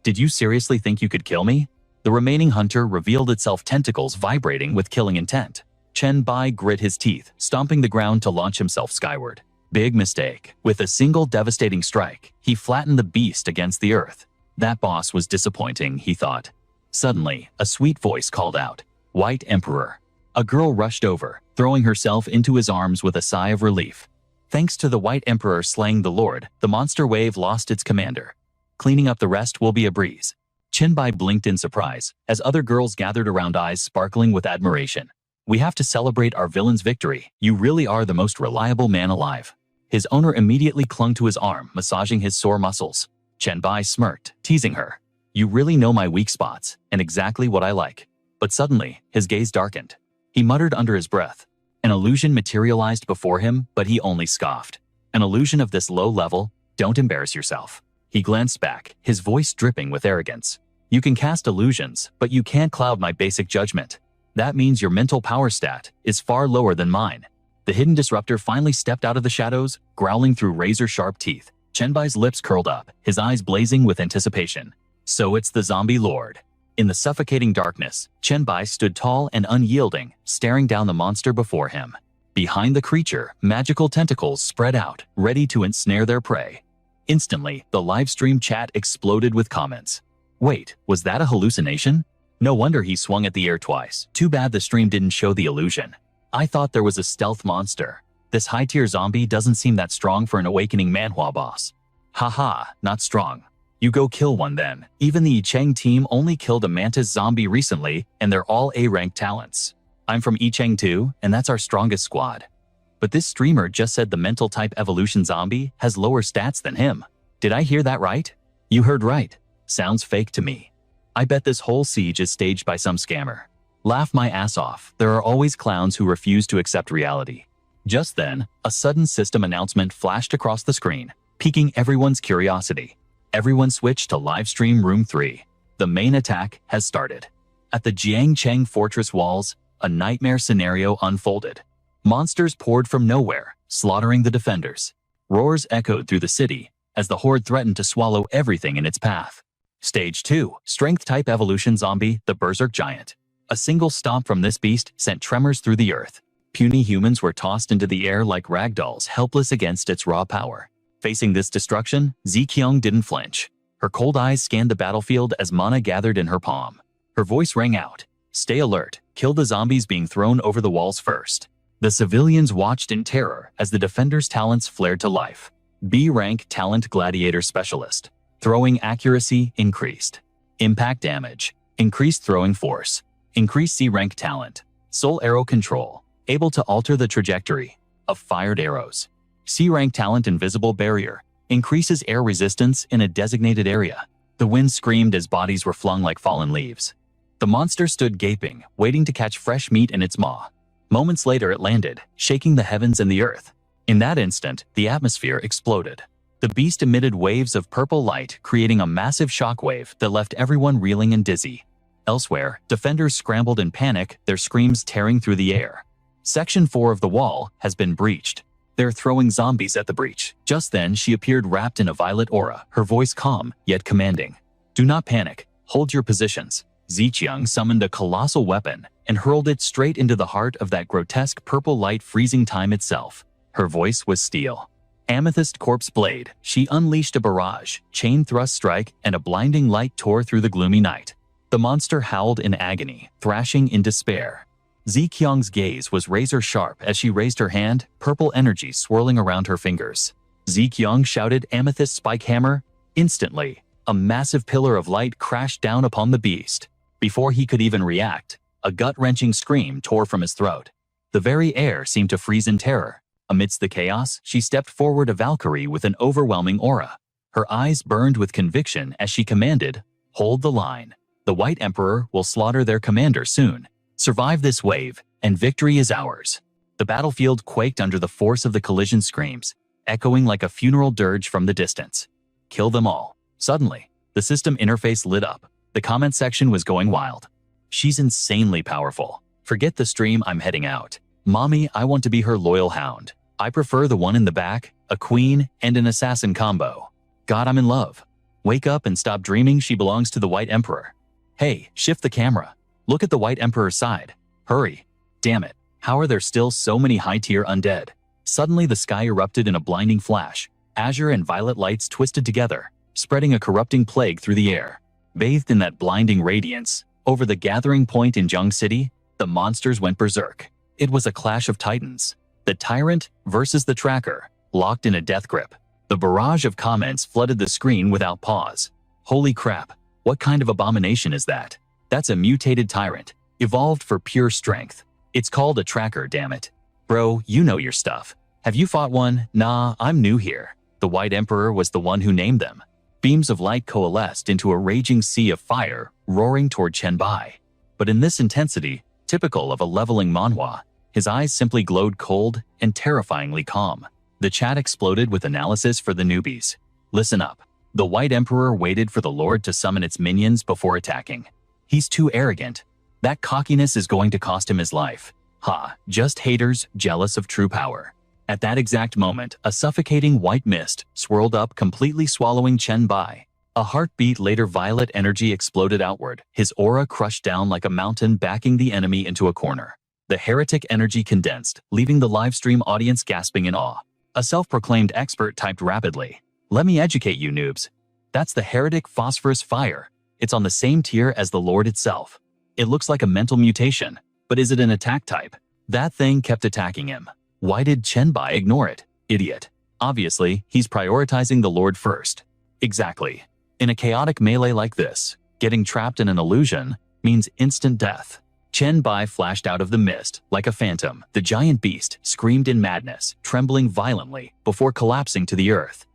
A: Did you seriously think you could kill me? The remaining hunter revealed itself, tentacles vibrating with killing intent. Chenbai grit his teeth, stomping the ground to launch himself skyward. Big mistake. With a single devastating strike, he flattened the beast against the earth. That boss was disappointing, he thought. Suddenly, a sweet voice called out, "White Emperor." A girl rushed over, throwing herself into his arms with a sigh of relief. Thanks to the White Emperor slaying the Lord, the monster wave lost its commander. Cleaning up the rest will be a breeze. Chenbai blinked in surprise, as other girls gathered around, eyes sparkling with admiration. We have to celebrate our villain's victory. You really are the most reliable man alive. His owner immediately clung to his arm, massaging his sore muscles. Chenbai smirked, teasing her. You really know my weak spots, and exactly what I like. But suddenly, his gaze darkened. He muttered under his breath. An illusion materialized before him, but he only scoffed. An illusion of this low level? Don't embarrass yourself. He glanced back, his voice dripping with arrogance. You can cast illusions, but you can't cloud my basic judgment. That means your mental power stat is far lower than mine. The hidden disruptor finally stepped out of the shadows, growling through razor-sharp teeth. Chenbai's lips curled up, his eyes blazing with anticipation. So it's the zombie lord. In the suffocating darkness, Chenbai stood tall and unyielding, staring down the monster before him. Behind the creature, magical tentacles spread out, ready to ensnare their prey. Instantly, the livestream chat exploded with comments. Wait, was that a hallucination? No wonder he swung at the air twice. Too bad the stream didn't show the illusion. I thought there was a stealth monster. This high-tier zombie doesn't seem that strong for an awakening manhwa boss. Haha, not strong. You go kill one then. Even the Icheng team only killed a mantis zombie recently, and they're all A-rank talents. I'm from Icheng too, and that's our strongest squad. But this streamer just said the mental type evolution zombie has lower stats than him. Did I hear that right? You heard right. Sounds fake to me. I bet this whole siege is staged by some scammer. Laugh my ass off. There are always clowns who refuse to accept reality. Just then, a sudden system announcement flashed across the screen, piquing everyone's curiosity. Everyone switched to livestream room 3. The main attack has started. At the Jiangcheng fortress walls, a nightmare scenario unfolded. Monsters poured from nowhere, slaughtering the defenders. Roars echoed through the city as the horde threatened to swallow everything in its path. Stage 2, Strength-type evolution zombie, the Berserk Giant. A single stomp from this beast sent tremors through the earth. Puny humans were tossed into the air like ragdolls, helpless against its raw power. Facing this destruction, Ziqiang didn't flinch. Her cold eyes scanned the battlefield as mana gathered in her palm. Her voice rang out. Stay alert, kill the zombies being thrown over the walls first. The civilians watched in terror as the defenders' talents flared to life. B-rank talent gladiator specialist. Throwing accuracy increased. Impact damage. Increased throwing force. Increased C-rank talent. Soul arrow control. Able to alter the trajectory of fired arrows. C-rank talent invisible barrier. Increases air resistance in a designated area. The wind screamed as bodies were flung like fallen leaves. The monster stood gaping, waiting to catch fresh meat in its maw. Moments later it landed, shaking the heavens and the earth. In that instant, the atmosphere exploded. The beast emitted waves of purple light, creating a massive shockwave that left everyone reeling and dizzy. Elsewhere, defenders scrambled in panic, their screams tearing through the air. Section 4 of the wall has been breached. They're throwing zombies at the breach. Just then, she appeared wrapped in a violet aura, her voice calm, yet commanding. Do not panic. Hold your positions. Ziqiang summoned a colossal weapon and hurled it straight into the heart of that grotesque purple light, freezing time itself. Her voice was steel. Amethyst Corpse Blade, she unleashed a barrage, chain thrust strike, and a blinding light tore through the gloomy night. The monster howled in agony, thrashing in despair. Ziqiang's gaze was razor-sharp as she raised her hand, purple energy swirling around her fingers. Ziqiang shouted Amethyst Spike Hammer. Instantly, a massive pillar of light crashed down upon the beast. Before he could even react, a gut-wrenching scream tore from his throat. The very air seemed to freeze in terror. Amidst the chaos, she stepped forward, a Valkyrie with an overwhelming aura. Her eyes burned with conviction as she commanded, "Hold the line. The White Emperor will slaughter their commander soon. Survive this wave, and victory is ours." The battlefield quaked under the force of the collision screams, echoing like a funeral dirge from the distance. Kill them all. Suddenly, the system interface lit up. The comment section was going wild. She's insanely powerful. Forget the stream, I'm heading out. Mommy, I want to be her loyal hound. I prefer the one in the back, a queen and an assassin combo. God, I'm in love. Wake up and stop dreaming she belongs to the White Emperor. Hey, shift the camera. Look at the White Emperor's side. Hurry. Damn it. How are there still so many high-tier undead? Suddenly the sky erupted in a blinding flash. Azure and violet lights twisted together, spreading a corrupting plague through the air. Bathed in that blinding radiance, over the gathering point in Zheng City, the monsters went berserk. It was a clash of titans. The tyrant versus the tracker, locked in a death grip. The barrage of comments flooded the screen without pause. Holy crap, what kind of abomination is that? That's a mutated tyrant, evolved for pure strength. It's called a tracker, damn it. Bro, you know your stuff. Have you fought one? Nah, I'm new here. The White Emperor was the one who named them. Beams of light coalesced into a raging sea of fire, roaring toward Chen Bai. But in this intensity, typical of a leveling manhwa, his eyes simply glowed cold and terrifyingly calm. The chat exploded with analysis for the newbies. Listen up. The White Emperor waited for the Lord to summon its minions before attacking. He's too arrogant. That cockiness is going to cost him his life. Ha, just haters jealous of true power. At that exact moment, a suffocating white mist swirled up, completely swallowing Chen Bai. A heartbeat later, violet energy exploded outward, his aura crushed down like a mountain, backing the enemy into a corner. The heretic energy condensed, leaving the livestream audience gasping in awe. A self-proclaimed expert typed rapidly, "Let me educate you noobs. That's the heretic phosphorus fire. It's on the same tier as the Lord itself. It looks like a mental mutation, but is it an attack type?" That thing kept attacking him. Why did Chen Bai ignore it? Idiot. Obviously, he's prioritizing the Lord first. Exactly. In a chaotic melee like this, getting trapped in an illusion means instant death. Chen Bai flashed out of the mist like a phantom. The giant beast screamed in madness, trembling violently before collapsing to the earth.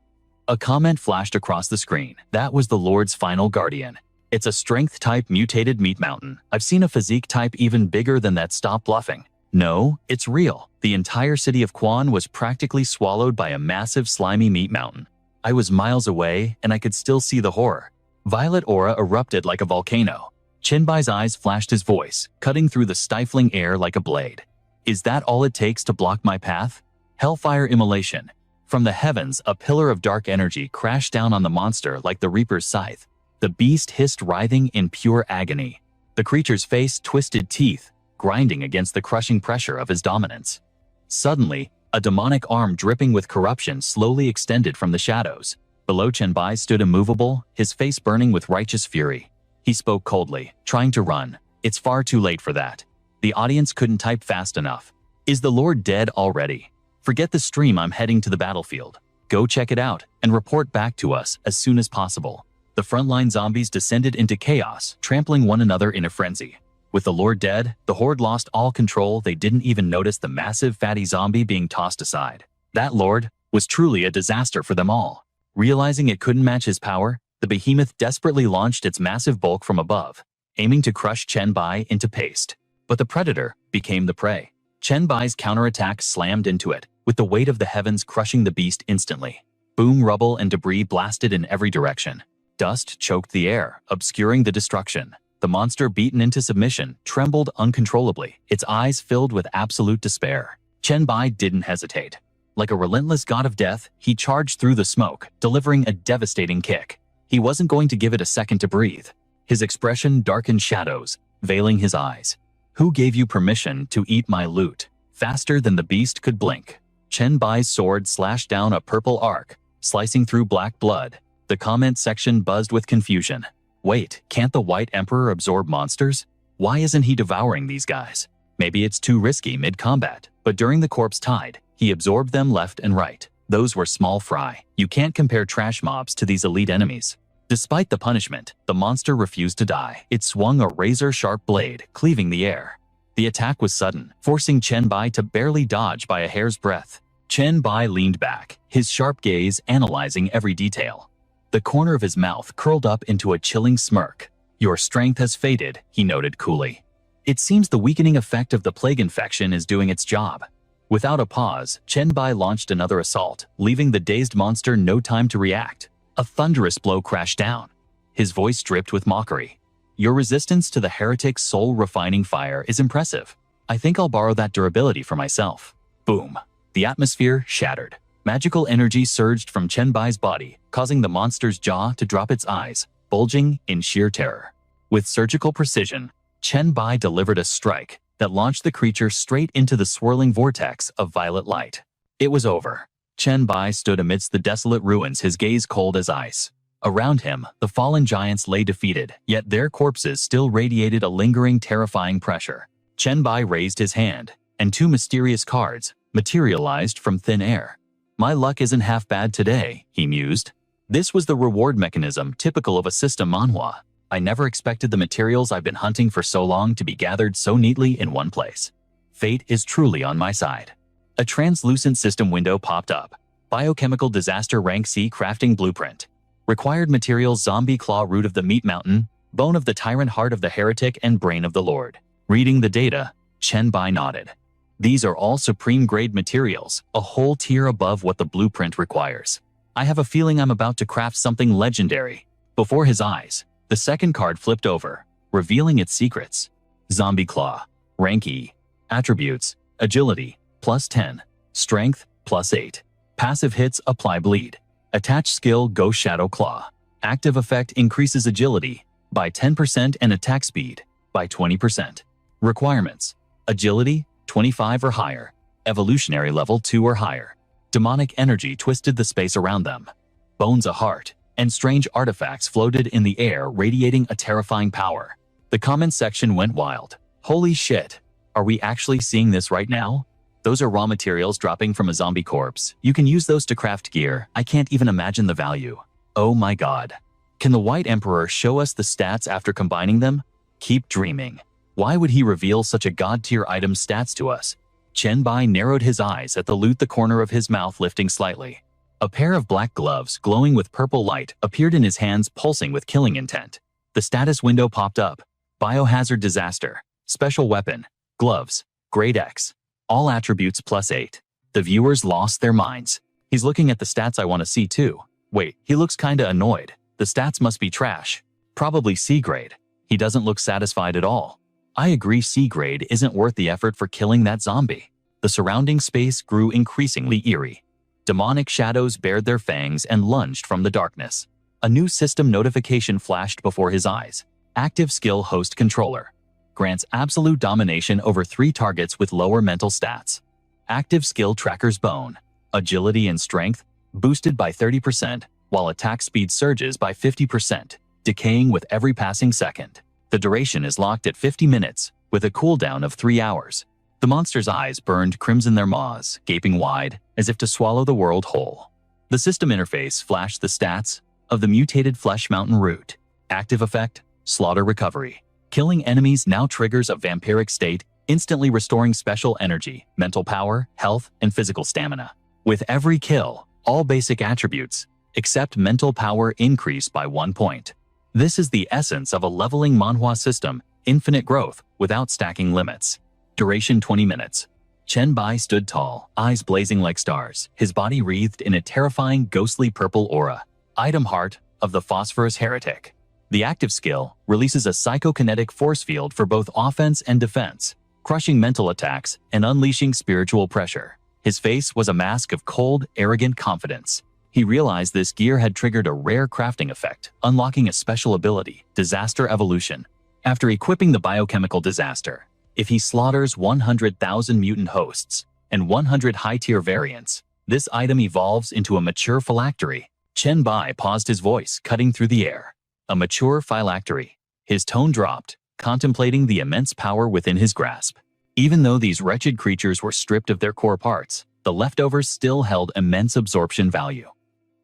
A: A comment flashed across the screen. That was the Lord's final guardian. It's a strength-type mutated meat mountain. I've seen a physique type even bigger than that. Stop bluffing. No, it's real. The entire city of Quan was practically swallowed by a massive slimy meat mountain. I was miles away, and I could still see the horror. Violet aura erupted like a volcano. Chen Bai's eyes flashed, his voice cutting through the stifling air like a blade. Is that all it takes to block my path? Hellfire immolation. From the heavens, a pillar of dark energy crashed down on the monster like the Reaper's scythe. The beast hissed, writhing in pure agony. The creature's face twisted, teeth grinding against the crushing pressure of his dominance. Suddenly, a demonic arm dripping with corruption slowly extended from the shadows. Below, Chen Bai stood immovable, his face burning with righteous fury. He spoke coldly, trying to run. It's far too late for that. The audience couldn't type fast enough. Is the Lord dead already? Forget the stream, I'm heading to the battlefield. Go check it out and report back to us as soon as possible. The frontline zombies descended into chaos, trampling one another in a frenzy. With the Lord dead, the Horde lost all control. They didn't even notice the massive fatty zombie being tossed aside. That Lord was truly a disaster for them all. Realizing it couldn't match his power, the behemoth desperately launched its massive bulk from above, aiming to crush Chen Bai into paste. But the predator became the prey. Chen Bai's counterattack slammed into it, with the weight of the heavens crushing the beast instantly. Boom, rubble and debris blasted in every direction. Dust choked the air, obscuring the destruction. The monster, beaten into submission, trembled uncontrollably, its eyes filled with absolute despair. Chen Bai didn't hesitate. Like a relentless god of death, he charged through the smoke, delivering a devastating kick. He wasn't going to give it a second to breathe. His expression darkened shadows, veiling his eyes. Who gave you permission to eat my loot? Faster than the beast could blink, Chen Bai's sword slashed down a purple arc, slicing through black blood. The comment section buzzed with confusion. Wait, can't the White Emperor absorb monsters? Why isn't he devouring these guys? Maybe it's too risky mid-combat, but during the corpse tide, he absorbed them left and right. Those were small fry. You can't compare trash mobs to these elite enemies. Despite the punishment, the monster refused to die. It swung a razor-sharp blade, cleaving the air. The attack was sudden, forcing Chen Bai to barely dodge by a hair's breadth. Chen Bai leaned back, his sharp gaze analyzing every detail. The corner of his mouth curled up into a chilling smirk. Your strength has faded, he noted coolly. It seems the weakening effect of the plague infection is doing its job. Without a pause, Chen Bai launched another assault, leaving the dazed monster no time to react. A thunderous blow crashed down. His voice dripped with mockery. Your resistance to the heretic's soul-refining fire is impressive. I think I'll borrow that durability for myself. Boom. The atmosphere shattered. Magical energy surged from Chen Bai's body, causing the monster's jaw to drop its eyes, bulging in sheer terror. With surgical precision, Chen Bai delivered a strike that launched the creature straight into the swirling vortex of violet light. It was over. Chen Bai stood amidst the desolate ruins, his gaze cold as ice. Around him, the fallen giants lay defeated, yet their corpses still radiated a lingering, terrifying pressure. Chen Bai raised his hand, and two mysterious cards materialized from thin air. My luck isn't half bad today, he mused. This was the reward mechanism typical of a system manhwa. I never expected the materials I've been hunting for so long to be gathered so neatly in one place. Fate is truly on my side. A translucent system window popped up. Biochemical disaster rank C crafting blueprint. Required materials: zombie claw, root of the meat mountain, bone of the tyrant, heart of the heretic, and brain of the lord. Reading the data, Chen Bai nodded. These are all supreme-grade materials, a whole tier above what the blueprint requires. I have a feeling I'm about to craft something legendary. Before his eyes, the second card flipped over, revealing its secrets. Zombie Claw. Rank E. Attributes: agility, +10. Strength, +8. Passive hits apply bleed. Attached skill: Ghost Shadow Claw. Active effect increases agility by 10% and attack speed by 20%. Requirements: agility, 25 or higher. Evolutionary level 2 or higher. Demonic energy twisted the space around them. Bones, a heart, and strange artifacts floated in the air, radiating a terrifying power. The comment section went wild. Holy shit! Are we actually seeing this right now? Those are raw materials dropping from a zombie corpse. You can use those to craft gear. I can't even imagine the value. Oh my god. Can the White Emperor show us the stats after combining them? Keep dreaming. Why would he reveal such a god-tier item stats to us? Chen Bai narrowed his eyes at the loot, the corner of his mouth lifting slightly. A pair of black gloves, glowing with purple light, appeared in his hands, pulsing with killing intent. The status window popped up. Biohazard disaster. Special weapon. Gloves. Grade X. All attributes +8. The viewers lost their minds. He's looking at the stats. I want to see too. Wait, he looks kinda annoyed. The stats must be trash. Probably C grade. He doesn't look satisfied at all. I agree, C grade isn't worth the effort for killing that zombie. The surrounding space grew increasingly eerie. Demonic shadows bared their fangs and lunged from the darkness. A new system notification flashed before his eyes. Active skill: host controller. Grants absolute domination over 3 targets with lower mental stats. Active skill: tracker's bone. Agility and strength boosted by 30%, while attack speed surges by 50%, decaying with every passing second. The duration is locked at 50 minutes, with a cooldown of 3 hours. The monster's eyes burned crimson, their maws gaping wide, as if to swallow the world whole. The system interface flashed the stats of the mutated Flesh Mountain root. Active effect: slaughter recovery. Killing enemies now triggers a vampiric state, instantly restoring special energy, mental power, health, and physical stamina. With every kill, all basic attributes, except mental power, increase by 1 point. This is the essence of a leveling manhwa system: infinite growth without stacking limits. Duration: 20 minutes. Chen Bai stood tall, eyes blazing like stars, his body wreathed in a terrifying ghostly purple aura. Item Heart of the Phosphorus Heretic. The active skill releases a psychokinetic force field for both offense and defense, crushing mental attacks and unleashing spiritual pressure. His face was a mask of cold, arrogant confidence. He realized this gear had triggered a rare crafting effect, unlocking a special ability, Disaster Evolution. After equipping the biochemical disaster, if he slaughters 100,000 mutant hosts and 100 high-tier variants, this item evolves into a mature phylactery. Chen Bai paused, his voice cutting through the air. A mature phylactery. His tone dropped, contemplating the immense power within his grasp. Even though these wretched creatures were stripped of their core parts, the leftovers still held immense absorption value.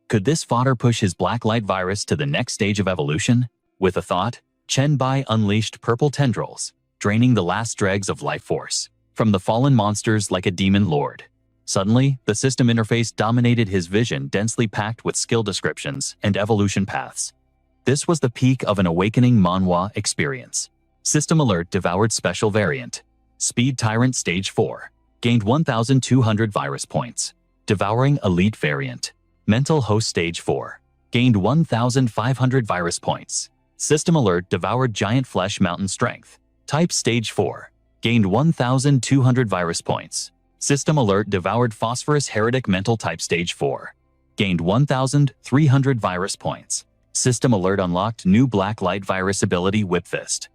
A: Could this fodder push his black light virus to the next stage of evolution? With a thought, Chen Bai unleashed purple tendrils, draining the last dregs of life force from the fallen monsters like a demon lord. Suddenly, the system interface dominated his vision, densely packed with skill descriptions and evolution paths. This was the peak of an Awakening Manhwa experience. System Alert Devoured Special Variant. Speed Tyrant Stage 4. Gained 1,200 virus points. Devouring Elite Variant. Mental Host Stage 4. Gained 1,500 virus points. System Alert Devoured Giant Flesh Mountain Strength. Type Stage 4. Gained 1,200 virus points. System Alert Devoured Phosphorus Heretic Mental Type Stage 4. Gained 1,300 virus points. System Alert Unlocked New Black Light Virus Ability Whip Fist.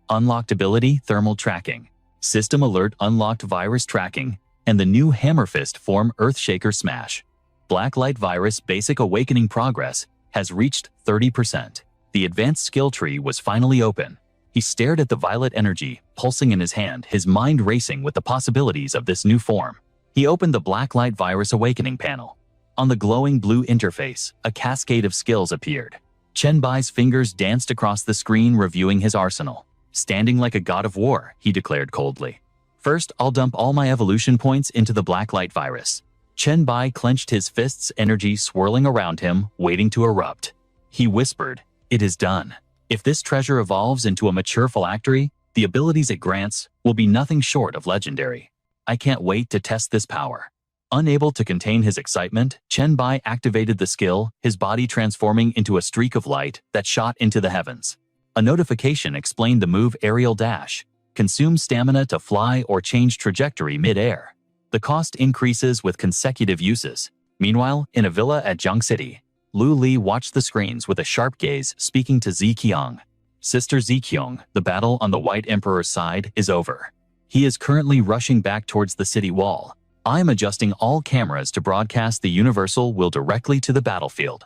A: Unlocked Ability Thermal Tracking. System Alert Unlocked Virus Tracking and the new Hammer Fist form Earthshaker Smash. Black Light Virus Basic Awakening Progress has reached 30%. The advanced skill tree was finally open. He stared at the violet energy pulsing in his hand, his mind racing with the possibilities of this new form. He opened the Black Light Virus Awakening panel. On the glowing blue interface, a cascade of skills appeared. Chen Bai's fingers danced across the screen, reviewing his arsenal. Standing like a god of war, he declared coldly. First, I'll dump all my evolution points into the Black Light Virus. Chen Bai clenched his fists, energy swirling around him, waiting to erupt. He whispered, "It is done. If this treasure evolves into a mature phylactery, the abilities it grants will be nothing short of legendary. I can't wait to test this power." Unable to contain his excitement, Chen Bai activated the skill, his body transforming into a streak of light that shot into the heavens. A notification explained the move Aerial Dash. Consume stamina to fly or change trajectory mid-air. The cost increases with consecutive uses. Meanwhile, in a villa at Jiang City, Lu Li watched the screens with a sharp gaze, speaking to Ziqiang. Sister Ziqiang, the battle on the White Emperor's side is over. He is currently rushing back towards the city wall. I am adjusting all cameras to broadcast the Universal Will directly to the battlefield.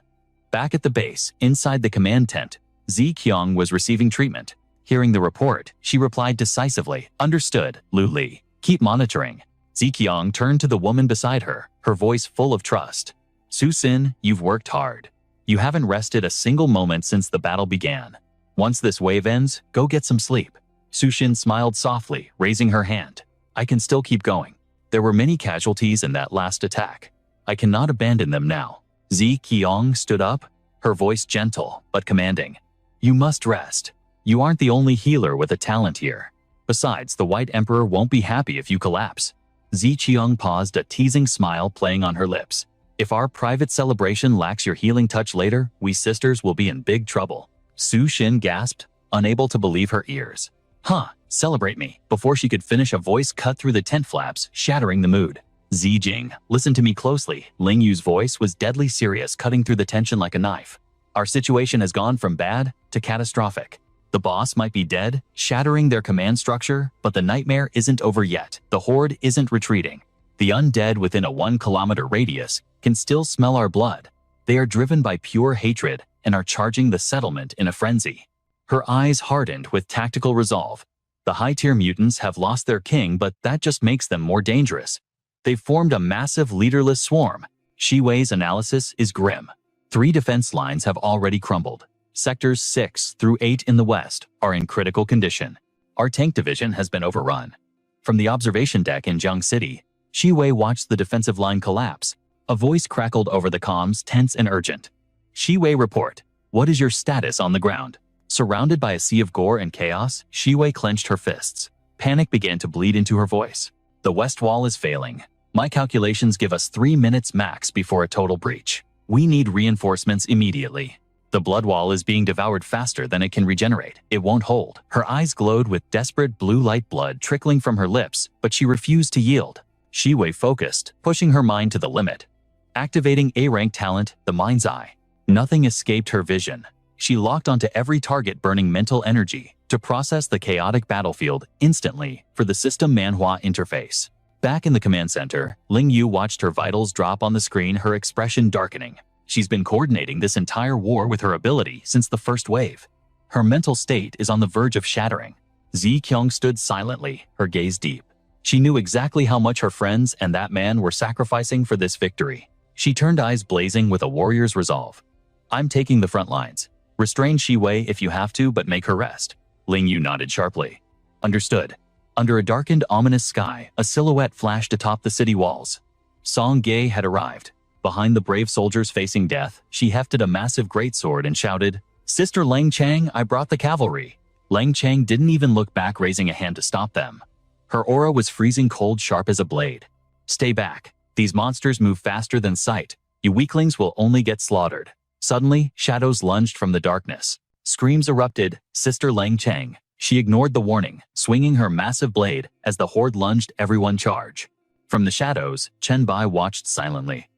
A: Back at the base, inside the command tent, Ziqiang was receiving treatment. Hearing the report, she replied decisively, "Understood, Lu Li. Keep monitoring." Ziqiang turned to the woman beside her, her voice full of trust. "Su Xin, you've worked hard. You haven't rested a single moment since the battle began. Once this wave ends, go get some sleep." Su Xin smiled softly, raising her hand. "I can still keep going. There were many casualties in that last attack. I cannot abandon them now." Ziqiang stood up, her voice gentle but commanding. "You must rest. You aren't the only healer with a talent here. Besides, the White Emperor won't be happy if you collapse." Ziqiang paused, a teasing smile playing on her lips. "If our private celebration lacks your healing touch later, we sisters will be in big trouble." Su Xin gasped, unable to believe her ears. "Huh, celebrate me." Before she could finish, a voice cut through the tent flaps, shattering the mood. "Zijing, listen to me closely." Ling Yu's voice was deadly serious, cutting through the tension like a knife. "Our situation has gone from bad to catastrophic. The boss might be dead, shattering their command structure, but the nightmare isn't over yet. The horde isn't retreating. The undead within a 1-kilometer radius can still smell our blood. They are driven by pure hatred and are charging the settlement in a frenzy." Her eyes hardened with tactical resolve. The high-tier mutants have lost their king, but that just makes them more dangerous. They've formed a massive leaderless swarm. Shi Wei's analysis is grim. 3 defense lines have already crumbled. Sectors 6 through 8 in the west are in critical condition. Our tank division has been overrun. From the observation deck in Jiang City, Shi Wei watched the defensive line collapse. A voice crackled over the comms, tense and urgent. "Shi Wei, report. What is your status on the ground?" Surrounded by a sea of gore and chaos, Shi Wei clenched her fists. Panic began to bleed into her voice. The west wall is failing. My calculations give us 3 minutes max before a total breach. We need reinforcements immediately. The blood wall is being devoured faster than it can regenerate. It won't hold. Her eyes glowed with desperate blue light, blood trickling from her lips, but she refused to yield. She focused, pushing her mind to the limit. Activating A-rank talent, the mind's eye. Nothing escaped her vision. She locked onto every target, burning mental energy to process the chaotic battlefield instantly for the System Manhwa interface. Back in the command center, Ling Yu watched her vitals drop on the screen, her expression darkening. She's been coordinating this entire war with her ability since the first wave. Her mental state is on the verge of shattering. Zi Qiang stood silently, her gaze deep. She knew exactly how much her friends and that man were sacrificing for this victory. She turned, eyes blazing with a warrior's resolve. I'm taking the front lines. Restrain Shi-Wei if you have to, but make her rest. Ling Yu nodded sharply. Understood. Under a darkened, ominous sky, a silhouette flashed atop the city walls. Song Ge had arrived. Behind the brave soldiers facing death, she hefted a massive greatsword and shouted, "Sister Lang Chang, I brought the cavalry." Lang Chang didn't even look back, raising a hand to stop them. Her aura was freezing cold, sharp as a blade. Stay back. These monsters move faster than sight. You weaklings will only get slaughtered. Suddenly, shadows lunged from the darkness. Screams erupted. Sister Lang Chang. She ignored the warning, swinging her massive blade as the horde lunged. Everyone charge. From the shadows, Chen Bai watched silently.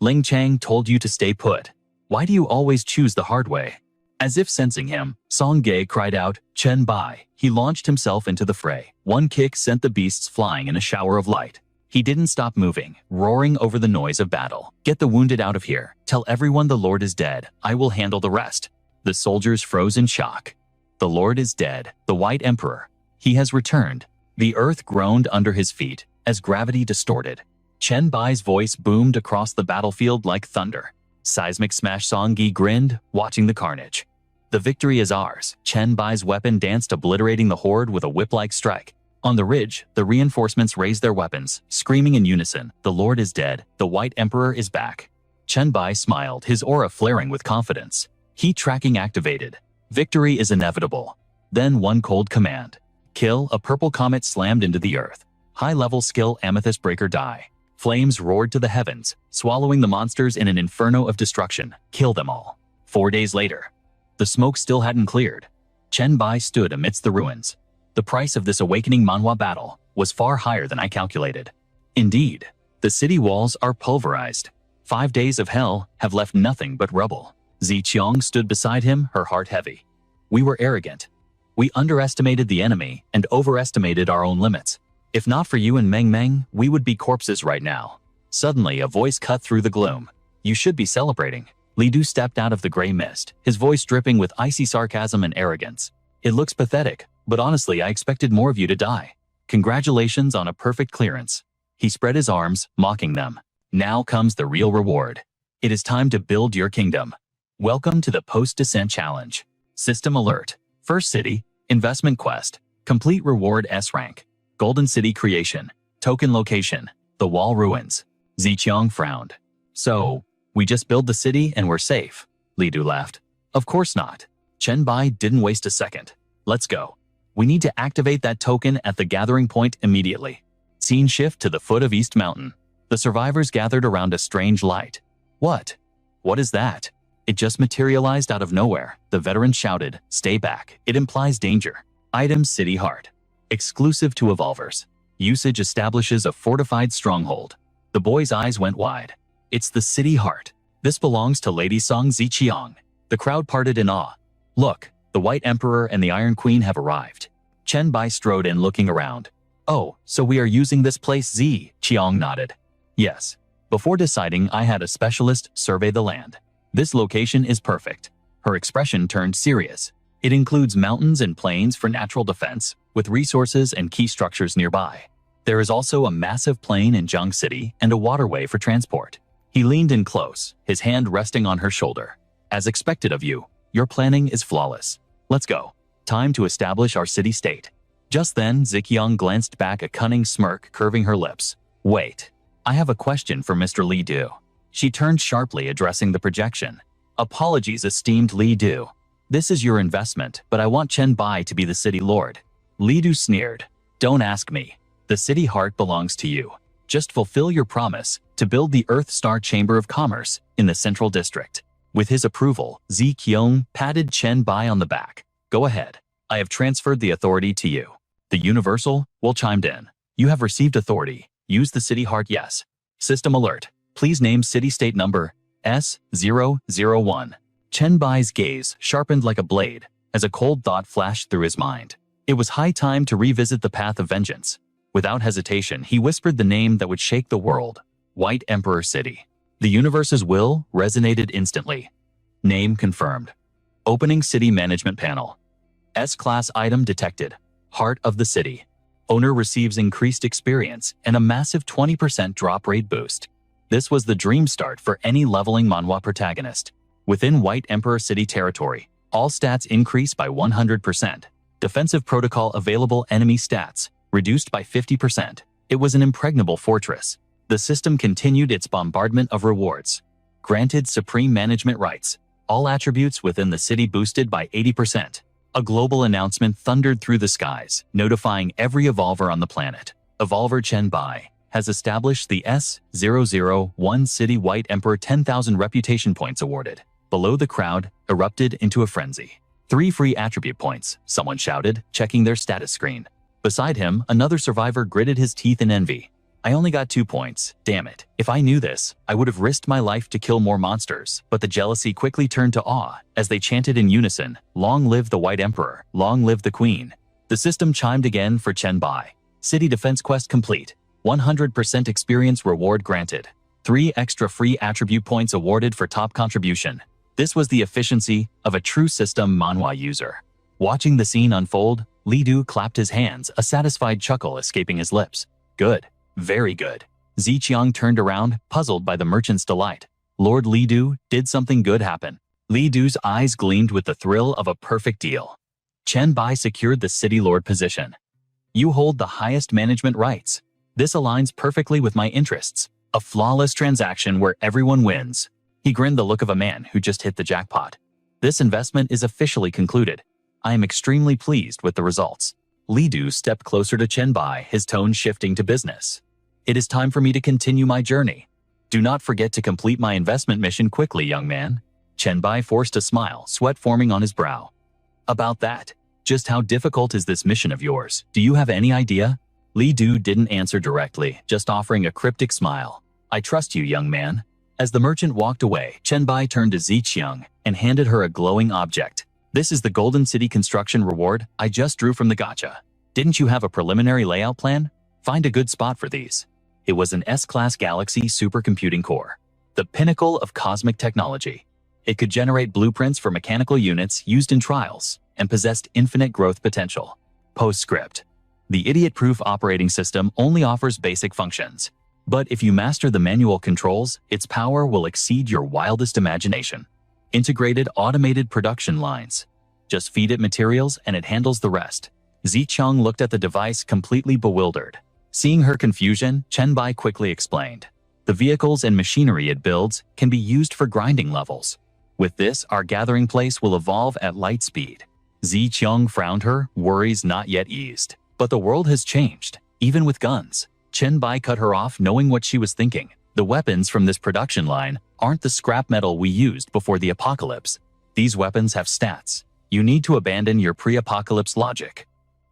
A: Ling Chang told you to stay put. Why do you always choose the hard way? As if sensing him, Song Ge cried out, Chen Bai. He launched himself into the fray. One kick sent the beasts flying in a shower of light. He didn't stop moving, roaring over the noise of battle. Get the wounded out of here. Tell everyone the Lord is dead. I will handle the rest. The soldiers froze in shock. The Lord is dead. The White Emperor. He has returned. The earth groaned under his feet as gravity distorted. Chen Bai's voice boomed across the battlefield like thunder. Seismic smash. Song Ge grinned, watching the carnage. The victory is ours. Chen Bai's weapon danced, obliterating the horde with a whip-like strike. On the ridge, the reinforcements raised their weapons, screaming in unison, "The Lord is dead. The White Emperor is back." Chen Bai smiled, his aura flaring with confidence. Heat tracking activated. Victory is inevitable. Then one cold command. Kill. A purple comet slammed into the earth. High-level skill, Amethyst Breaker die. Flames roared to the heavens, swallowing the monsters in an inferno of destruction. Kill them all. 4 days later. The smoke still hadn't cleared. Chen Bai stood amidst the ruins. The price of this awakening manhwa battle was far higher than I calculated. Indeed, the city walls are pulverized. 5 days of hell have left nothing but rubble. Zi Qiang stood beside him, her heart heavy. We were arrogant. We underestimated the enemy and overestimated our own limits. If not for you and Meng Meng, we would be corpses right now. Suddenly, a voice cut through the gloom. You should be celebrating. Li Du stepped out of the gray mist, his voice dripping with icy sarcasm and arrogance. It looks pathetic, but honestly, I expected more of you to die. Congratulations on a perfect clearance. He spread his arms, mocking them. Now comes the real reward. It is time to build your kingdom. Welcome to the Post-Descent Challenge. System alert. First city, investment quest. Complete reward S-rank. Golden city creation. Token location. The wall ruins. Zi Qiang frowned. So, we just build the city and we're safe. Li Du laughed. Of course not. Chen Bai didn't waste a second. Let's go. We need to activate that token at the gathering point immediately. Scene shift to the foot of East Mountain. The survivors gathered around a strange light. What? What is that? It just materialized out of nowhere. The veteran shouted, "Stay back. It implies danger." Item City Heart. Exclusive to Evolvers. Usage establishes a fortified stronghold. The boy's eyes went wide. It's the City Heart. This belongs to Lady Song Zi Qiang. The crowd parted in awe. Look, the White Emperor and the Iron Queen have arrived. Chen Bai strode in, looking around. Oh, so we are using this place? Zi Qiang nodded. Yes. Before deciding, I had a specialist survey the land. This location is perfect. Her expression turned serious. It includes mountains and plains for natural defense, with resources and key structures nearby. There is also a massive plain in Zhang City and a waterway for transport. He leaned in close, his hand resting on her shoulder. As expected of you, your planning is flawless. Let's go. Time to establish our city-state. Just then, Zi Qiang glanced back, a cunning smirk curving her lips. Wait. I have a question for Mr. Li Du. She turned sharply, addressing the projection. Apologies, esteemed Li Du. This is your investment, but I want Chen Bai to be the city lord. Li Du sneered. Don't ask me. The city heart belongs to you. Just fulfill your promise to build the Earth Star Chamber of Commerce in the Central District. With his approval, Zi Qiong patted Chen Bai on the back. Go ahead. I have transferred the authority to you. The Universal will chimed in. You have received authority. Use the city heart yes. System alert. Please name city-state number S001. Chen Bai's gaze sharpened like a blade as a cold thought flashed through his mind. It was high time to revisit the path of vengeance. Without hesitation, he whispered the name that would shake the world. White Emperor City. The universe's will resonated instantly. Name confirmed. Opening city management panel. S-class item detected. Heart of the city. Owner receives increased experience and a massive 20% drop rate boost. This was the dream start for any leveling manhwa protagonist. Within White Emperor City territory, all stats increase by 100%. Defensive protocol available enemy stats reduced by 50%. It was an impregnable fortress. The system continued its bombardment of rewards. Granted supreme management rights. All attributes within the city boosted by 80%. A global announcement thundered through the skies, notifying every evolver on the planet. Evolver Chen Bai has established the S001 City White Emperor 10,000 reputation points awarded. Below the crowd erupted into a frenzy. 3 free attribute points, someone shouted, checking their status screen. Beside him, another survivor gritted his teeth in envy. I only got 2 points, damn it. If I knew this, I would have risked my life to kill more monsters, but the jealousy quickly turned to awe as they chanted in unison, long live the White Emperor, long live the Queen. The system chimed again for Chen Bai. City defense quest complete. 100% experience reward granted. 3 extra free attribute points awarded for top contribution. This was the efficiency of a true system manhwa user. Watching the scene unfold, Li Du clapped his hands, a satisfied chuckle escaping his lips. Good. Very good. Zi Qiang turned around, puzzled by the merchant's delight. Lord Li Du, did something good happen? Li Du's eyes gleamed with the thrill of a perfect deal. Chen Bai secured the city lord position. You hold the highest management rights. This aligns perfectly with my interests. A flawless transaction where everyone wins. He grinned the look of a man who just hit the jackpot. This investment is officially concluded. I am extremely pleased with the results. Li Du stepped closer to Chen Bai, his tone shifting to business. It is time for me to continue my journey. Do not forget to complete my investment mission quickly, young man. Chen Bai forced a smile, sweat forming on his brow. About that, just how difficult is this mission of yours? Do you have any idea? Li Du didn't answer directly, just offering a cryptic smile. I trust you, young man. As the merchant walked away, Chen Bai turned to Zi Qiang and handed her a glowing object. This is the Golden City construction reward I just drew from the gacha. Didn't you have a preliminary layout plan? Find a good spot for these. It was an S-class Galaxy supercomputing core, the pinnacle of cosmic technology. It could generate blueprints for mechanical units used in trials and possessed infinite growth potential. Postscript. The idiot-proof operating system only offers basic functions. But if you master the manual controls, its power will exceed your wildest imagination. Integrated automated production lines. Just feed it materials and it handles the rest. Zi Qiang looked at the device completely bewildered. Seeing her confusion, Chen Bai quickly explained. The vehicles and machinery it builds can be used for grinding levels. With this, our gathering place will evolve at light speed. Zi Qiang frowned her, worries not yet eased. But the world has changed, even with guns. Chen Bai cut her off, knowing what she was thinking. The weapons from this production line aren't the scrap metal we used before the apocalypse. These weapons have stats. You need to abandon your pre-apocalypse logic.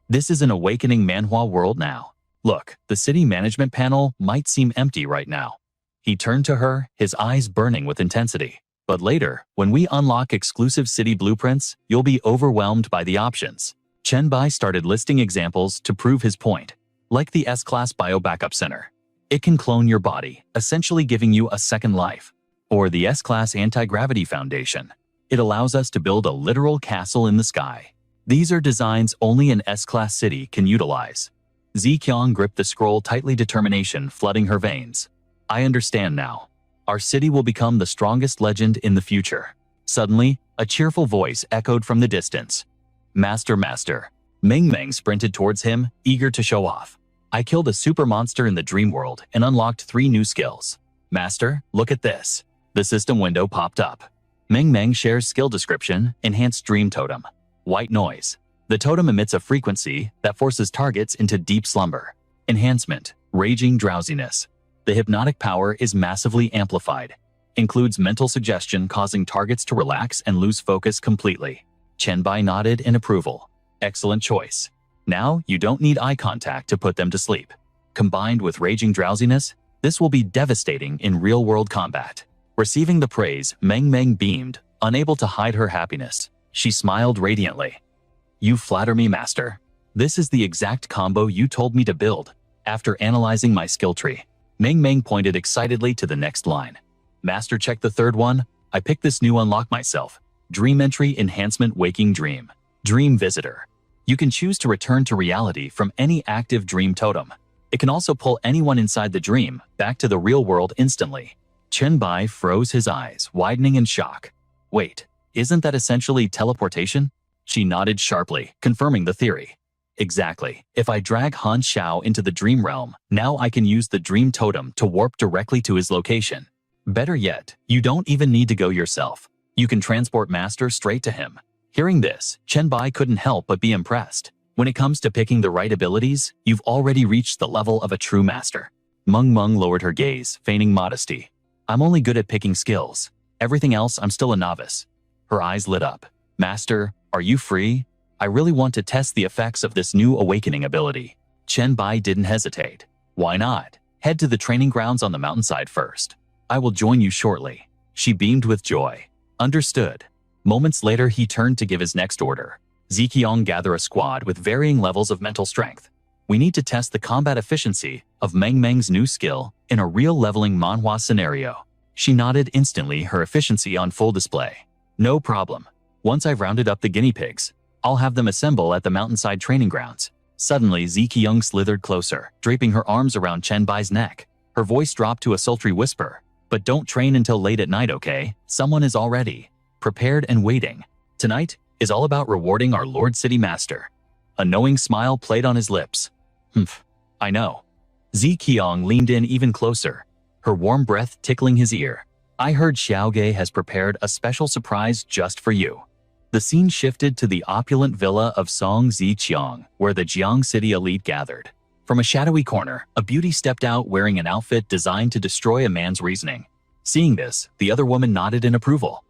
A: This is an awakening manhwa world now. Look, the city management panel might seem empty right now. He turned to her, his eyes burning with intensity. But later, when we unlock exclusive city blueprints, you'll be overwhelmed by the options. Chen Bai started listing examples to prove his point. Like the S-Class Bio Backup Center. It can clone your body, essentially giving you a second life. Or the S-Class Anti-Gravity Foundation. It allows us to build a literal castle in the sky. These are designs only an S-Class city can utilize. Zi Qiang gripped the scroll tightly, determination flooding her veins. I understand now. Our city will become the strongest legend in the future. Suddenly, a cheerful voice echoed from the distance. Master, Master. Meng Meng sprinted towards him, eager to show off. I killed a super monster in the dream world and unlocked 3 new skills. Master, look at this. The system window popped up. Meng Meng shares skill description, enhanced dream totem. White noise. The totem emits a frequency that forces targets into deep slumber. Enhancement, Raging Drowsiness. The hypnotic power is massively amplified. Includes mental suggestion causing targets to relax and lose focus completely. Chenbai nodded in approval. Excellent choice. Now you don't need eye contact to put them to sleep. Combined with Raging Drowsiness, this will be devastating in real-world combat. Receiving the praise, Meng Meng beamed, unable to hide her happiness. She smiled radiantly. You flatter me, master. This is the exact combo you told me to build. After analyzing my skill tree, Meng Meng pointed excitedly to the next line. Master, check the third one. I picked this new unlock myself. Dream Entry Enhancement Waking Dream. Dream Visitor. You can choose to return to reality from any active dream totem. It can also pull anyone inside the dream back to the real world instantly. Chenbai froze his eyes, widening in shock. Wait, isn't that essentially teleportation? She nodded sharply, confirming the theory. Exactly. If I drag Han Xiao into the dream realm, now I can use the dream totem to warp directly to his location. Better yet, you don't even need to go yourself. You can transport Master straight to him. Hearing this, Chenbai couldn't help but be impressed. When it comes to picking the right abilities, you've already reached the level of a true master. Meng Meng lowered her gaze, feigning modesty. I'm only good at picking skills. Everything else, I'm still a novice. Her eyes lit up. Master, are you free? I really want to test the effects of this new awakening ability. Chenbai didn't hesitate. Why not? Head to the training grounds on the mountainside first. I will join you shortly. She beamed with joy. Understood. Moments later, he turned to give his next order. Ziqiang, gather a squad with varying levels of mental strength. We need to test the combat efficiency of Meng Meng's new skill in a real leveling manhwa scenario. She nodded instantly, her efficiency on full display. No problem. Once I've rounded up the guinea pigs, I'll have them assemble at the mountainside training grounds. Suddenly, Ziqiang slithered closer, draping her arms around Chenbai's neck. Her voice dropped to a sultry whisper. But don't train until late at night, okay? Someone is already prepared and waiting. Tonight is all about rewarding our Lord City Master. A knowing smile played on his lips. Humph, I know. Ziqiang leaned in even closer, her warm breath tickling his ear. I heard Xiaoge has prepared a special surprise just for you. The scene shifted to the opulent villa of Song Ziqiang, where the Jiang City elite gathered. From a shadowy corner, a beauty stepped out wearing an outfit designed to destroy a man's reasoning. Seeing this, the other woman nodded in approval.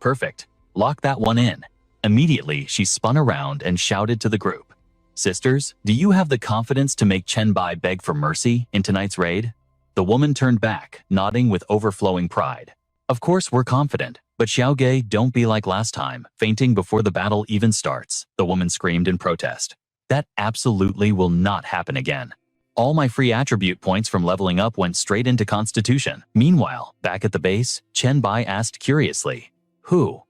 A: Perfect. Lock that one in. Immediately, she spun around and shouted to the group. Sisters, do you have the confidence to make Chenbai beg for mercy in tonight's raid? The woman turned back, nodding with overflowing pride. Of course we're confident, but Xiaoge, don't be like last time, fainting before the battle even starts, the woman screamed in protest. That absolutely will not happen again. All my free attribute points from leveling up went straight into Constitution. Meanwhile, back at the base, Chenbai asked curiously,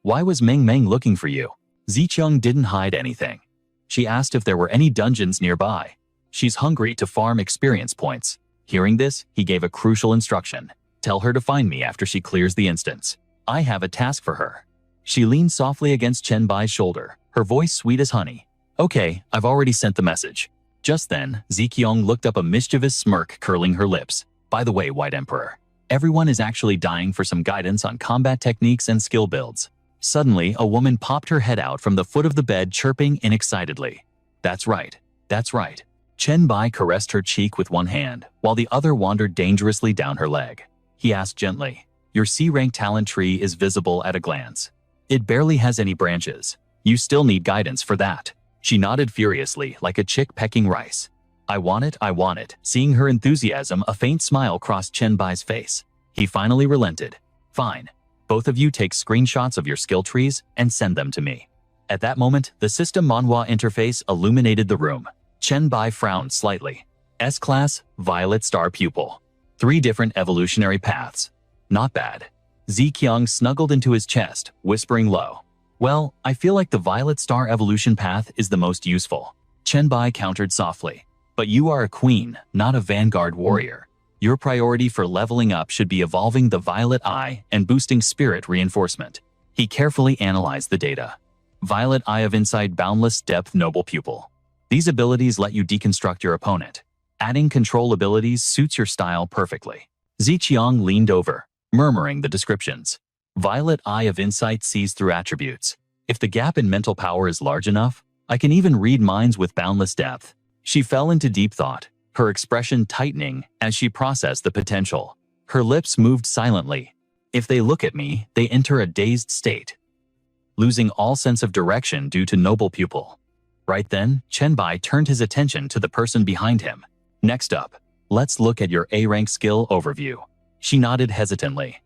A: why was Meng Meng looking for you? Ziqiang didn't hide anything. She asked if there were any dungeons nearby. She's hungry to farm experience points. Hearing this, he gave a crucial instruction. Tell her to find me after she clears the instance. I have a task for her. She leaned softly against Chenbai's shoulder, her voice sweet as honey. Okay, I've already sent the message. Just then, Ziqiang looked up, a mischievous smirk curling her lips. By the way, White Emperor, everyone is actually dying for some guidance on combat techniques and skill builds. Suddenly, a woman popped her head out from the foot of the bed, chirping excitedly. That's right. That's right. Chenbai caressed her cheek with one hand, while the other wandered dangerously down her leg. He asked gently, Your C-rank talent tree is visible at a glance. It barely has any branches. You still need guidance for that. She nodded furiously, like a chick pecking rice. I want it. Seeing her enthusiasm, a faint smile crossed Chenbai's face. He finally relented. Fine. Both of you take screenshots of your skill trees and send them to me. At that moment, the system manhwa interface illuminated the room. Chenbai frowned slightly. S-Class, Violet Star Pupil. 3 different evolutionary paths. Not bad. Ziqiang snuggled into his chest, whispering low. Well, I feel like the Violet Star evolution path is the most useful. Chenbai countered softly. But you are a queen, not a vanguard warrior. Your priority for leveling up should be evolving the Violet Eye and boosting spirit reinforcement. He carefully analyzed the data. Violet Eye of Insight, Boundless Depth, Noble Pupil. These abilities let you deconstruct your opponent. Adding control abilities suits your style perfectly. Ziqiang leaned over, murmuring the descriptions. Violet Eye of Insight sees through attributes. If the gap in mental power is large enough, I can even read minds with boundless depth. She fell into deep thought, her expression tightening as she processed the potential. Her lips moved silently. If they look at me, they enter a dazed state, losing all sense of direction due to noble pupil. Right then, Chenbai turned his attention to the person behind him. Next up, let's look at your A-rank skill overview. She nodded hesitantly.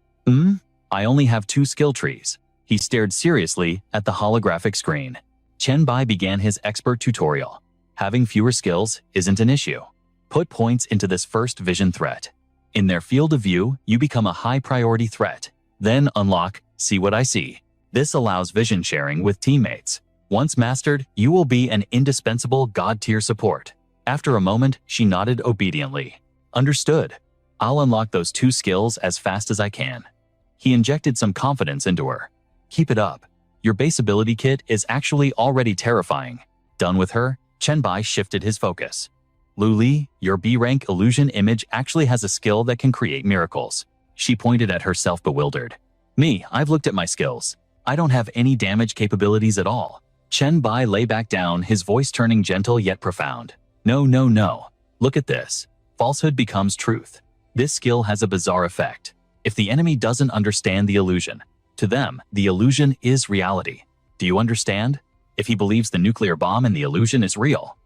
A: I only have 2 skill trees. He stared seriously at the holographic screen. Chenbai began his expert tutorial. Having fewer skills isn't an issue. Put points into this first vision threat. In their field of view, you become a high-priority threat. Then unlock See What I See. This allows vision sharing with teammates. Once mastered, you will be an indispensable God-tier support. After a moment, she nodded obediently. Understood. I'll unlock those 2 skills as fast as I can. He injected some confidence into her. Keep it up. Your base ability kit is actually already terrifying. Done with her, Chenbai shifted his focus. Lu Li, your B-rank illusion image actually has a skill that can create miracles. She pointed at herself bewildered. Me, I've looked at my skills. I don't have any damage capabilities at all. Chenbai lay back down, his voice turning gentle yet profound. No. Look at this. Falsehood becomes truth. This skill has a bizarre effect. If the enemy doesn't understand the illusion, to them, the illusion is reality. Do you understand? If he believes the nuclear bomb and the illusion is real,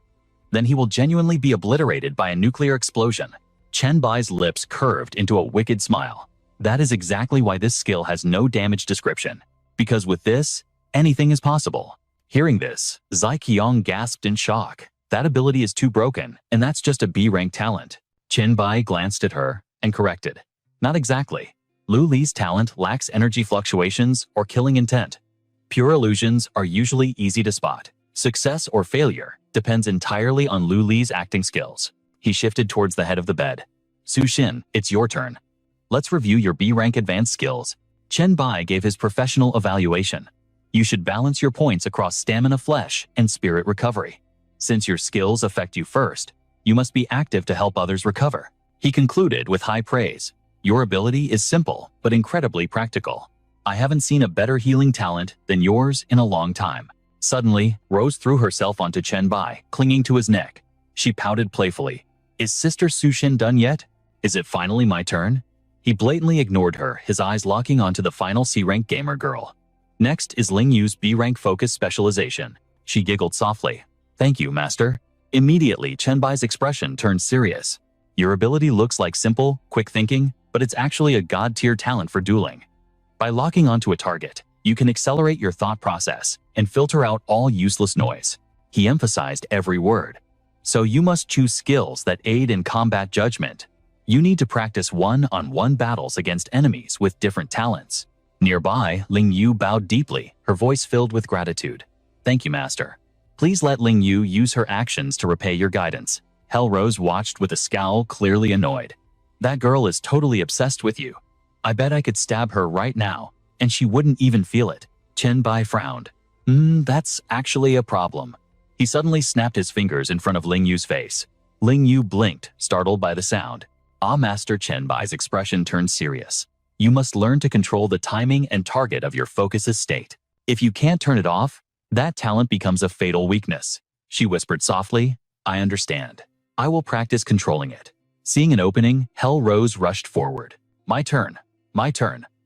A: then he will genuinely be obliterated by a nuclear explosion. Chenbai's lips curved into a wicked smile. That is exactly why this skill has no damage description. Because with this, anything is possible. Hearing this, Zai Qiang gasped in shock. That ability is too broken, and that's just a B-rank talent. Chenbai glanced at her and corrected. Not exactly. Lu Li's talent lacks energy fluctuations or killing intent. Pure illusions are usually easy to spot. Success or failure depends entirely on Lu Li's acting skills. He shifted towards the head of the bed. Su Xin, it's your turn. Let's review your B-rank advanced skills. Chenbai gave his professional evaluation. You should balance your points across stamina, flesh, and spirit recovery. Since your skills affect you first, you must be active to help others recover. He concluded with high praise. Your ability is simple, but incredibly practical. I haven't seen a better healing talent than yours in a long time. Suddenly, Rose threw herself onto Chenbai, clinging to his neck. She pouted playfully. Is Sister Su Xin done yet? Is it finally my turn? He blatantly ignored her, his eyes locking onto the final C-rank gamer girl. Next is Ling Yu's B-rank focus specialization. She giggled softly. Thank you, Master. Immediately, Chenbai's expression turned serious. Your ability looks like simple, quick thinking, but it's actually a god-tier talent for dueling. By locking onto a target, you can accelerate your thought process and filter out all useless noise. He emphasized every word. So you must choose skills that aid in combat judgment. You need to practice one-on-one battles against enemies with different talents. Nearby, Ling Yu bowed deeply, her voice filled with gratitude. Thank you, Master. Please let Ling Yu use her actions to repay your guidance. Hellrose watched with a scowl, clearly annoyed. That girl is totally obsessed with you. I bet I could stab her right now, and she wouldn't even feel it. Chenbai frowned. That's actually a problem. He suddenly snapped his fingers in front of Ling Yu's face. Ling Yu blinked, startled by the sound. Master Chenbai's expression turned serious. You must learn to control the timing and target of your focus's state. If you can't turn it off, that talent becomes a fatal weakness. She whispered softly, I understand. I will practice controlling it. Seeing an opening, Hellrose rushed forward. My turn.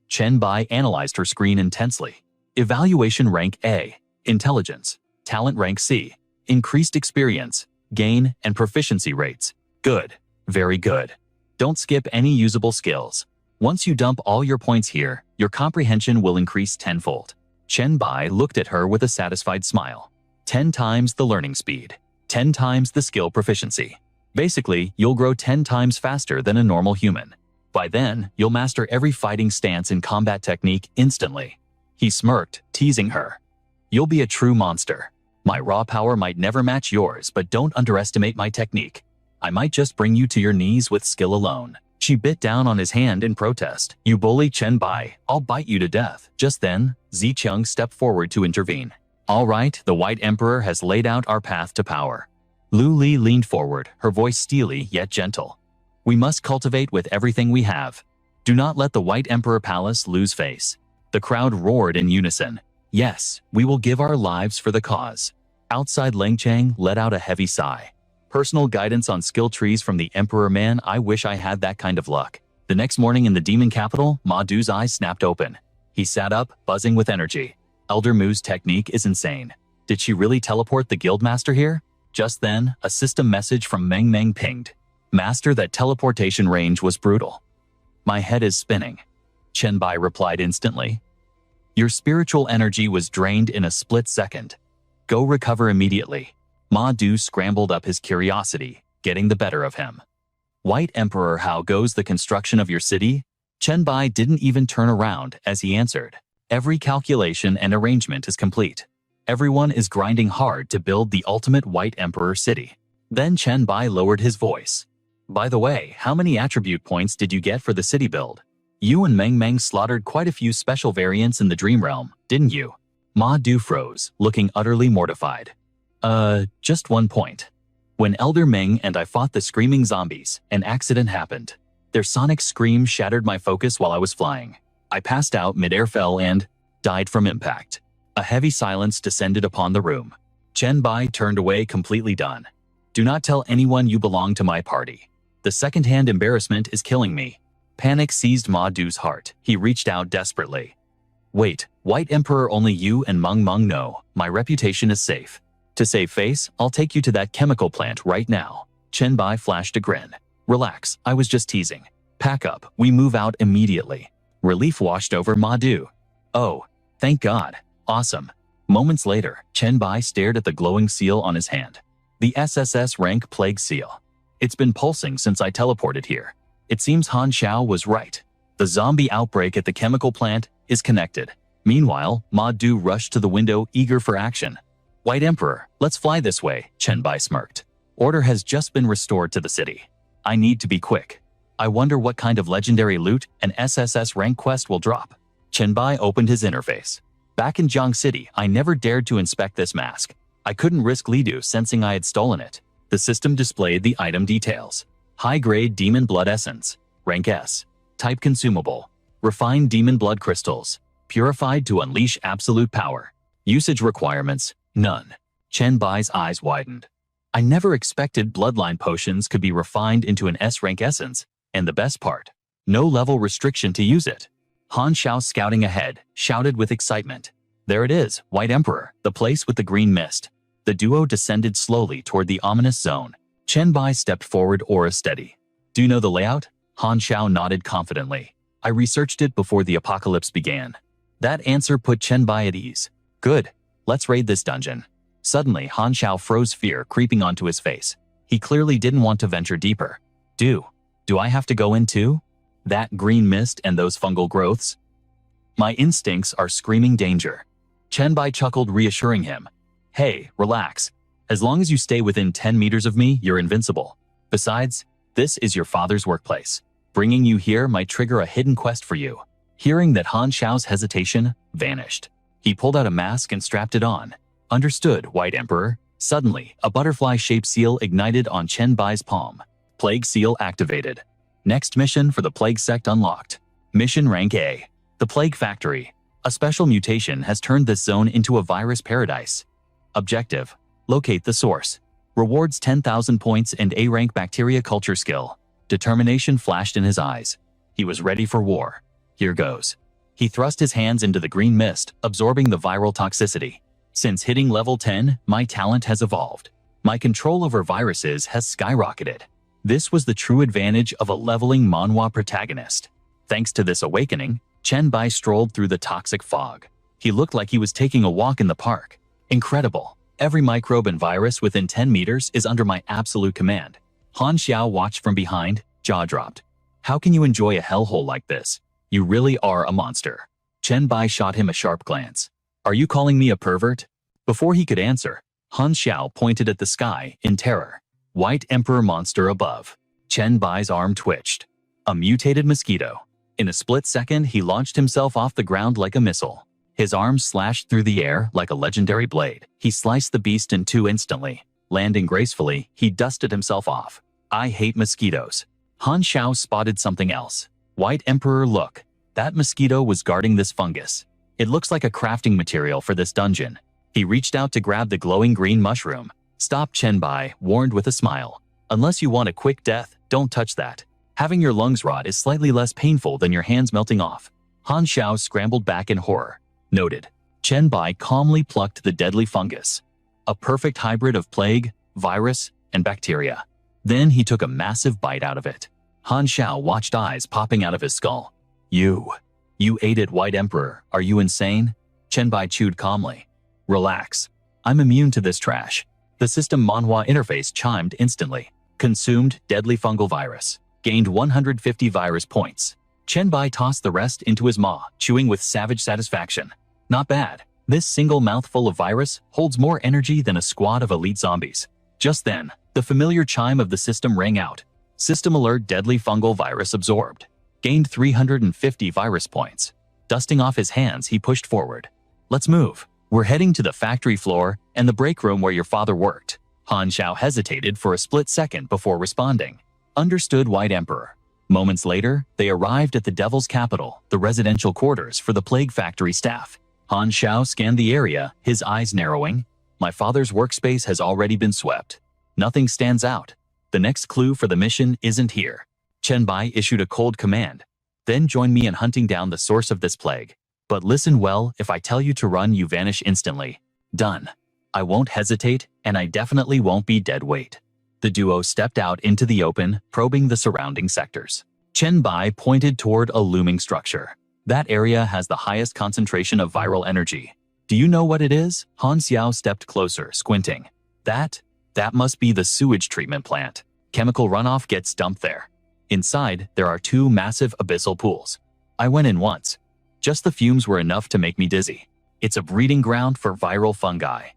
A: Chenbai analyzed her screen intensely. Evaluation rank A. Intelligence. Talent rank C. Increased experience, gain, and proficiency rates. Good. Very good. Don't skip any usable skills. Once you dump all your points here, your comprehension will increase tenfold. Chenbai looked at her with a satisfied smile. 10 times the learning speed. 10 times the skill proficiency. Basically, you'll grow 10 times faster than a normal human. By then, you'll master every fighting stance and combat technique instantly. He smirked, teasing her. You'll be a true monster. My raw power might never match yours, but don't underestimate my technique. I might just bring you to your knees with skill alone. She bit down on his hand in protest. You bully Chenbai, I'll bite you to death. Just then, Zicheng stepped forward to intervene. All right, the White Emperor has laid out our path to power. Lu Li leaned forward, her voice steely yet gentle. We must cultivate with everything we have. Do not let the White Emperor Palace lose face. The crowd roared in unison. Yes, we will give our lives for the cause. Outside, Leng Chang let out a heavy sigh. Personal guidance on skill trees from the Emperor. Man, I wish I had that kind of luck. The next morning in the demon capital, Ma Du's eyes snapped open. He sat up, buzzing with energy. Elder Mu's technique is insane. Did she really teleport the guildmaster here? Just then, a system message from Meng pinged. Master, that teleportation range was brutal. My head is spinning. Chen Bai replied instantly. Your spiritual energy was drained in a split second. Go recover immediately. Ma Du scrambled up his curiosity, getting the better of him. White Emperor, how goes the construction of your city? Chen Bai didn't even turn around as he answered. Every calculation and arrangement is complete. Everyone is grinding hard to build the ultimate White Emperor city. Then Chen Bai lowered his voice. By the way, how many attribute points did you get for the city build? You and Meng slaughtered quite a few special variants in the Dream Realm, didn't you? Ma Du froze, looking utterly mortified. Just 1 point. When Elder Meng and I fought the screaming zombies, an accident happened. Their sonic scream shattered my focus while I was flying. I passed out mid-air, fell and died from impact. A heavy silence descended upon the room. Chen Bai turned away, completely done. Do not tell anyone you belong to my party. The second-hand embarrassment is killing me. Panic seized Ma Du's heart. He reached out desperately. Wait, White Emperor, only you and Meng know. My reputation is safe. To save face, I'll take you to that chemical plant right now. Chen Bai flashed a grin. Relax, I was just teasing. Pack up, we move out immediately. Relief washed over Ma Du. Oh, thank God. Awesome. Moments later, Chen Bai stared at the glowing seal on his hand. The SSS-Rank plague seal. It's been pulsing since I teleported here. It seems Han Xiao was right. The zombie outbreak at the chemical plant is connected. Meanwhile, Ma Du rushed to the window, eager for action. White Emperor, let's fly this way, Chen Bai smirked. Order has just been restored to the city. I need to be quick. I wonder what kind of legendary loot an SSS-Rank quest will drop. Chen Bai opened his interface. Back in Jiang City, I never dared to inspect this mask. I couldn't risk Li Du sensing I had stolen it. The system displayed the item details. High-grade demon blood essence, rank S. Type consumable. Refined demon blood crystals. Purified to unleash absolute power. Usage requirements, none. Chen Bai's eyes widened. I never expected bloodline potions could be refined into an S-rank essence, and the best part, no level restriction to use it. Han Xiao, scouting ahead, shouted with excitement. There it is, White Emperor, the place with the green mist. The duo descended slowly toward the ominous zone. Chen Bai stepped forward, aura steady. Do you know the layout? Han Xiao nodded confidently. I researched it before the apocalypse began. That answer put Chen Bai at ease. Good, let's raid this dungeon. Suddenly, Han Xiao froze, fear creeping onto his face. He clearly didn't want to venture deeper. Do I have to go in too? That green mist and those fungal growths? My instincts are screaming danger. Chen Bai chuckled, reassuring him. Hey, relax. As long as you stay within 10 meters of me, you're invincible. Besides, this is your father's workplace. Bringing you here might trigger a hidden quest for you. Hearing that, Han Xiao's hesitation vanished. He pulled out a mask and strapped it on. Understood, White Emperor. Suddenly, a butterfly-shaped seal ignited on Chen Bai's palm. Plague seal activated. Next mission for the Plague Sect unlocked. Mission rank A. The Plague Factory. A special mutation has turned this zone into a virus paradise. Objective: locate the source. Rewards 10,000 points and A-rank bacteria culture skill. Determination flashed in his eyes. He was ready for war. Here goes. He thrust his hands into the green mist, absorbing the viral toxicity. Since hitting level 10, my talent has evolved. My control over viruses has skyrocketed. This was the true advantage of a leveling manhwa protagonist. Thanks to this awakening, Chen Bai strolled through the toxic fog. He looked like he was taking a walk in the park. Incredible. Every microbe and virus within 10 meters is under my absolute command. Han Xiao watched from behind, jaw dropped. How can you enjoy a hellhole like this? You really are a monster. Chen Bai shot him a sharp glance. Are you calling me a pervert? Before he could answer, Han Xiao pointed at the sky in terror. White Emperor monster above. Chen Bai's arm twitched. A mutated mosquito. In a split second, he launched himself off the ground like a missile. His arms slashed through the air like a legendary blade. He sliced the beast in two instantly. Landing gracefully, he dusted himself off. I hate mosquitoes. Han Xiao spotted something else. White Emperor, look. That mosquito was guarding this fungus. It looks like a crafting material for this dungeon. He reached out to grab the glowing green mushroom. Stop, Chenbai warned with a smile. Unless you want a quick death, don't touch that. Having your lungs rot is slightly less painful than your hands melting off. Han Xiao scrambled back in horror. Noted. Chenbai calmly plucked the deadly fungus. A perfect hybrid of plague, virus, and bacteria. Then he took a massive bite out of it. Han Xiao watched eyes popping out of his skull. You ate it, White Emperor. Are you insane? Chenbai chewed calmly. Relax. I'm immune to this trash. The system manhwa interface chimed instantly. Consumed deadly fungal virus. Gained 150 virus points. Chenbai tossed the rest into his maw, chewing with savage satisfaction. Not bad. This single mouthful of virus holds more energy than a squad of elite zombies. Just then, the familiar chime of the system rang out. System alert, deadly fungal virus absorbed. Gained 350 virus points. Dusting off his hands, he pushed forward. Let's move. We're heading to the factory floor and the break room where your father worked. Han Xiao hesitated for a split second before responding. Understood, White Emperor. Moments later, they arrived at the Devil's Capital, the residential quarters for the Plague Factory staff. Han Xiao scanned the area, his eyes narrowing. My father's workspace has already been swept. Nothing stands out. The next clue for the mission isn't here. Chenbai issued a cold command. Then join me in hunting down the source of this plague. But listen well, if I tell you to run, you vanish instantly. Done. I won't hesitate, and I definitely won't be dead weight. The duo stepped out into the open, probing the surrounding sectors. Chenbai pointed toward a looming structure. That area has the highest concentration of viral energy. Do you know what it is? Han Xiao stepped closer, squinting. That must be the sewage treatment plant. Chemical runoff gets dumped there. Inside, there are two massive abyssal pools. I went in once. Just the fumes were enough to make me dizzy. It's a breeding ground for viral fungi.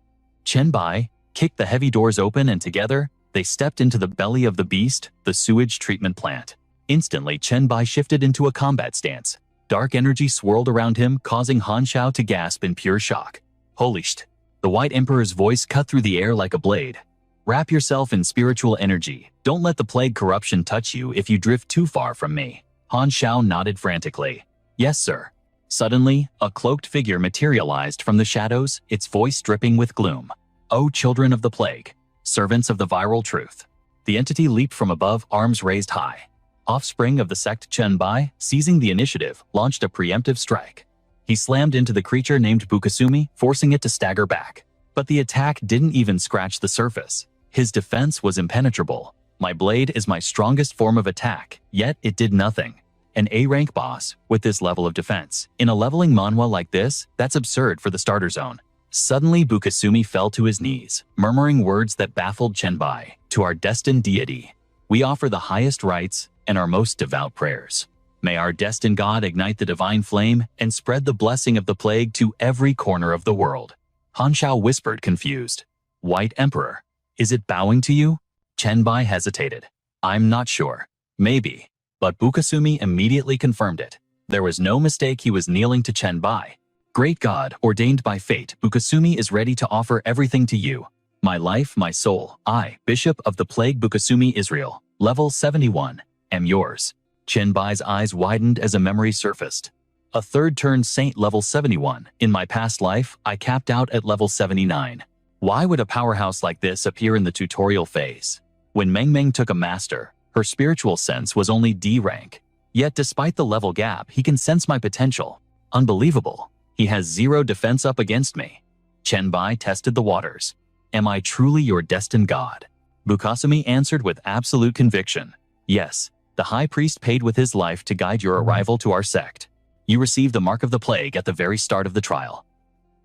A: Chenbai kicked the heavy doors open and together, they stepped into the belly of the beast, the sewage treatment plant. Instantly, Chenbai shifted into a combat stance. Dark energy swirled around him, causing Han Xiao to gasp in pure shock. Holy shit! The White Emperor's voice cut through the air like a blade. Wrap yourself in spiritual energy. Don't let the plague corruption touch you if you drift too far from me. Han Xiao nodded frantically. Yes, sir. Suddenly, a cloaked figure materialized from the shadows, its voice dripping with gloom. O children of the plague, servants of the viral truth. The entity leaped from above, arms raised high. Offspring of the sect Chenbai, seizing the initiative, launched a preemptive strike. He slammed into the creature named Bukasumi, forcing it to stagger back. But the attack didn't even scratch the surface. His defense was impenetrable. My blade is my strongest form of attack, yet it did nothing. An A-rank boss with this level of defense. In a leveling manhwa like this, that's absurd for the starter zone. Suddenly, Bukasumi fell to his knees, murmuring words that baffled Chenbai. To our destined deity, we offer the highest rites and our most devout prayers. May our destined God ignite the divine flame and spread the blessing of the plague to every corner of the world. Han Xiao whispered, confused. White Emperor, is it bowing to you? Chenbai hesitated. I'm not sure. Maybe. But Bukasumi immediately confirmed it. There was no mistake, he was kneeling to Chenbai. Great God, ordained by fate, Bukasumi is ready to offer everything to you. My life, my soul, I, Bishop of the Plague Bukasumi Israel, level 71, am yours. Chenbai's eyes widened as a memory surfaced. A third-turn saint level 71. In my past life, I capped out at level 79. Why would a powerhouse like this appear in the tutorial phase? When Meng Meng took a master, her spiritual sense was only D rank. Yet despite the level gap, he can sense my potential. Unbelievable. He has 0 defense up against me. Chenbai tested the waters. Am I truly your destined god? Bukasumi answered with absolute conviction. Yes, the high priest paid with his life to guide your arrival to our sect. You received the mark of the plague at the very start of the trial.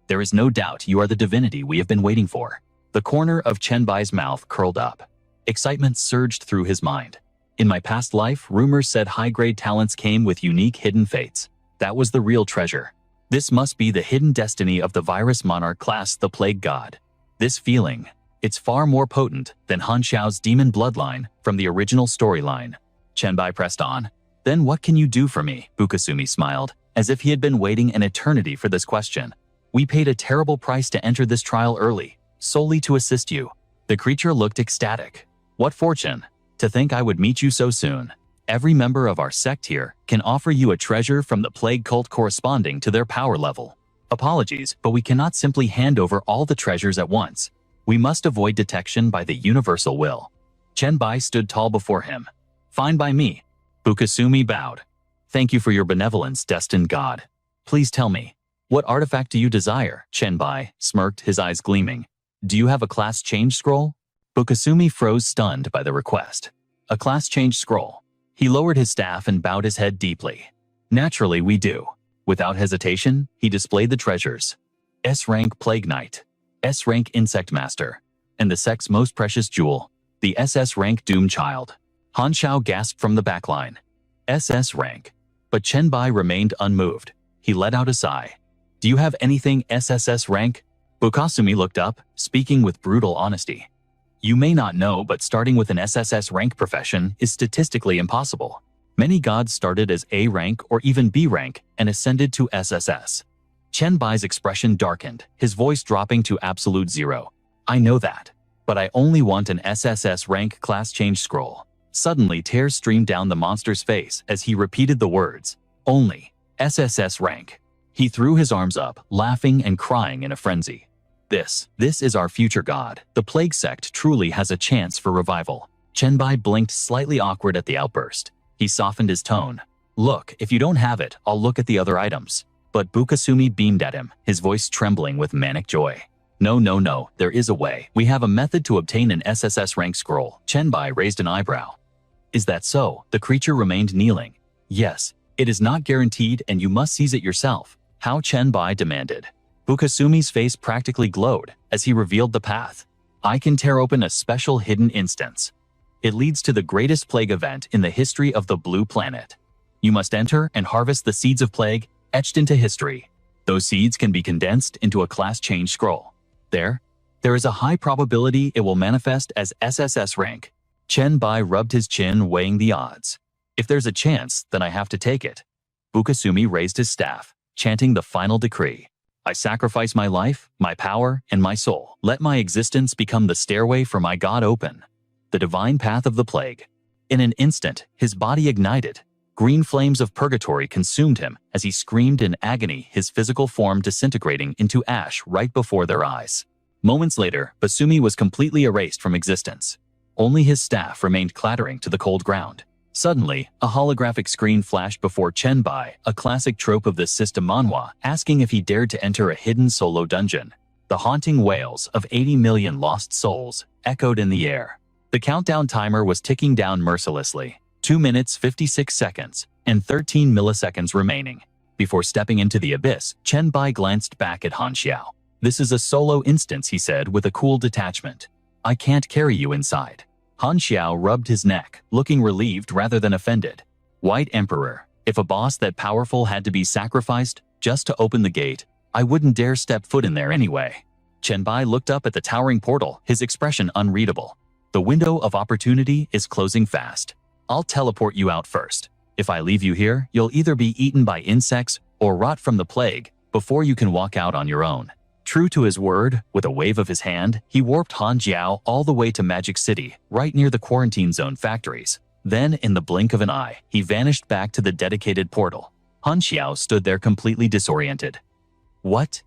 A: There is no doubt you are the divinity we have been waiting for. The corner of Chenbai's mouth curled up. Excitement surged through his mind. In my past life, rumors said high-grade talents came with unique hidden fates. That was the real treasure. This must be the hidden destiny of the virus monarch class, the plague god. This feeling, it's far more potent than Han Xiao's demon bloodline from the original storyline. Chenbai pressed on. Then what can you do for me? Bukasumi smiled, as if he had been waiting an eternity for this question. We paid a terrible price to enter this trial early, solely to assist you. The creature looked ecstatic. What fortune! To think I would meet you so soon. Every member of our sect here can offer you a treasure from the plague cult corresponding to their power level. Apologies, but we cannot simply hand over all the treasures at once. We must avoid detection by the universal will. Chenbai stood tall before him. Fine by me. Bukasumi bowed. Thank you for your benevolence, destined god. Please tell me, what artifact do you desire? Chenbai smirked, his eyes gleaming. Do you have a class change scroll? Bukasumi froze, stunned by the request. A class change scroll. He lowered his staff and bowed his head deeply. Naturally, we do. Without hesitation, he displayed the treasures. S-rank Plague Knight, S-rank Insect Master, and the sect's most precious jewel, the SS-rank Doom Child. Han Xiao gasped from the backline. SS rank. But Chenbai remained unmoved. He let out a sigh. Do you have anything SSS rank? Bukasumi looked up, speaking with brutal honesty. You may not know, but starting with an SSS rank profession is statistically impossible. Many gods started as A rank or even B rank and ascended to SSS. Chenbai's expression darkened, his voice dropping to absolute zero. I know that, but I only want an SSS rank class change scroll. Suddenly, tears streamed down the monster's face as he repeated the words, only SSS rank. He threw his arms up, laughing and crying in a frenzy. This is our future god. The plague sect truly has a chance for revival. Chenbai blinked, slightly awkward at the outburst. He softened his tone. Look, if you don't have it, I'll look at the other items. But Bukasumi beamed at him, his voice trembling with manic joy. No, there is a way. We have a method to obtain an SSS rank scroll. Chenbai raised an eyebrow. Is that so? The creature remained kneeling. Yes, it is not guaranteed and you must seize it yourself. How? Chenbai demanded. Bukasumi's face practically glowed as he revealed the path. I can tear open a special hidden instance. It leads to the greatest plague event in the history of the Blue Planet. You must enter and harvest the seeds of plague etched into history. Those seeds can be condensed into a class change scroll. There is a high probability it will manifest as SSS rank. Chenbai rubbed his chin, weighing the odds. If there's a chance, then I have to take it. Bukasumi raised his staff, chanting the final decree. I sacrifice my life, my power, and my soul. Let my existence become the stairway for my god open. The divine path of the plague. In an instant, his body ignited. Green flames of purgatory consumed him as he screamed in agony, his physical form disintegrating into ash right before their eyes. Moments later, Basumi was completely erased from existence. Only his staff remained clattering to the cold ground. Suddenly, a holographic screen flashed before Chenbai, a classic trope of this system manhwa, asking if he dared to enter a hidden solo dungeon. The haunting wails of 80 million lost souls echoed in the air. The countdown timer was ticking down mercilessly. 2 minutes 56 seconds and 13 milliseconds remaining. Before stepping into the abyss, Chenbai glanced back at Han Xiao. This is a solo instance, he said with a cool detachment. I can't carry you inside. Han Xiao rubbed his neck, looking relieved rather than offended. White Emperor, if a boss that powerful had to be sacrificed just to open the gate, I wouldn't dare step foot in there anyway. Chenbai looked up at the towering portal, his expression unreadable. The window of opportunity is closing fast. I'll teleport you out first. If I leave you here, you'll either be eaten by insects or rot from the plague before you can walk out on your own. True to his word, with a wave of his hand, he warped Han Jiao all the way to Magic City, right near the quarantine zone factories. Then, in the blink of an eye, he vanished back to the dedicated portal. Han Xiao stood there completely disoriented. What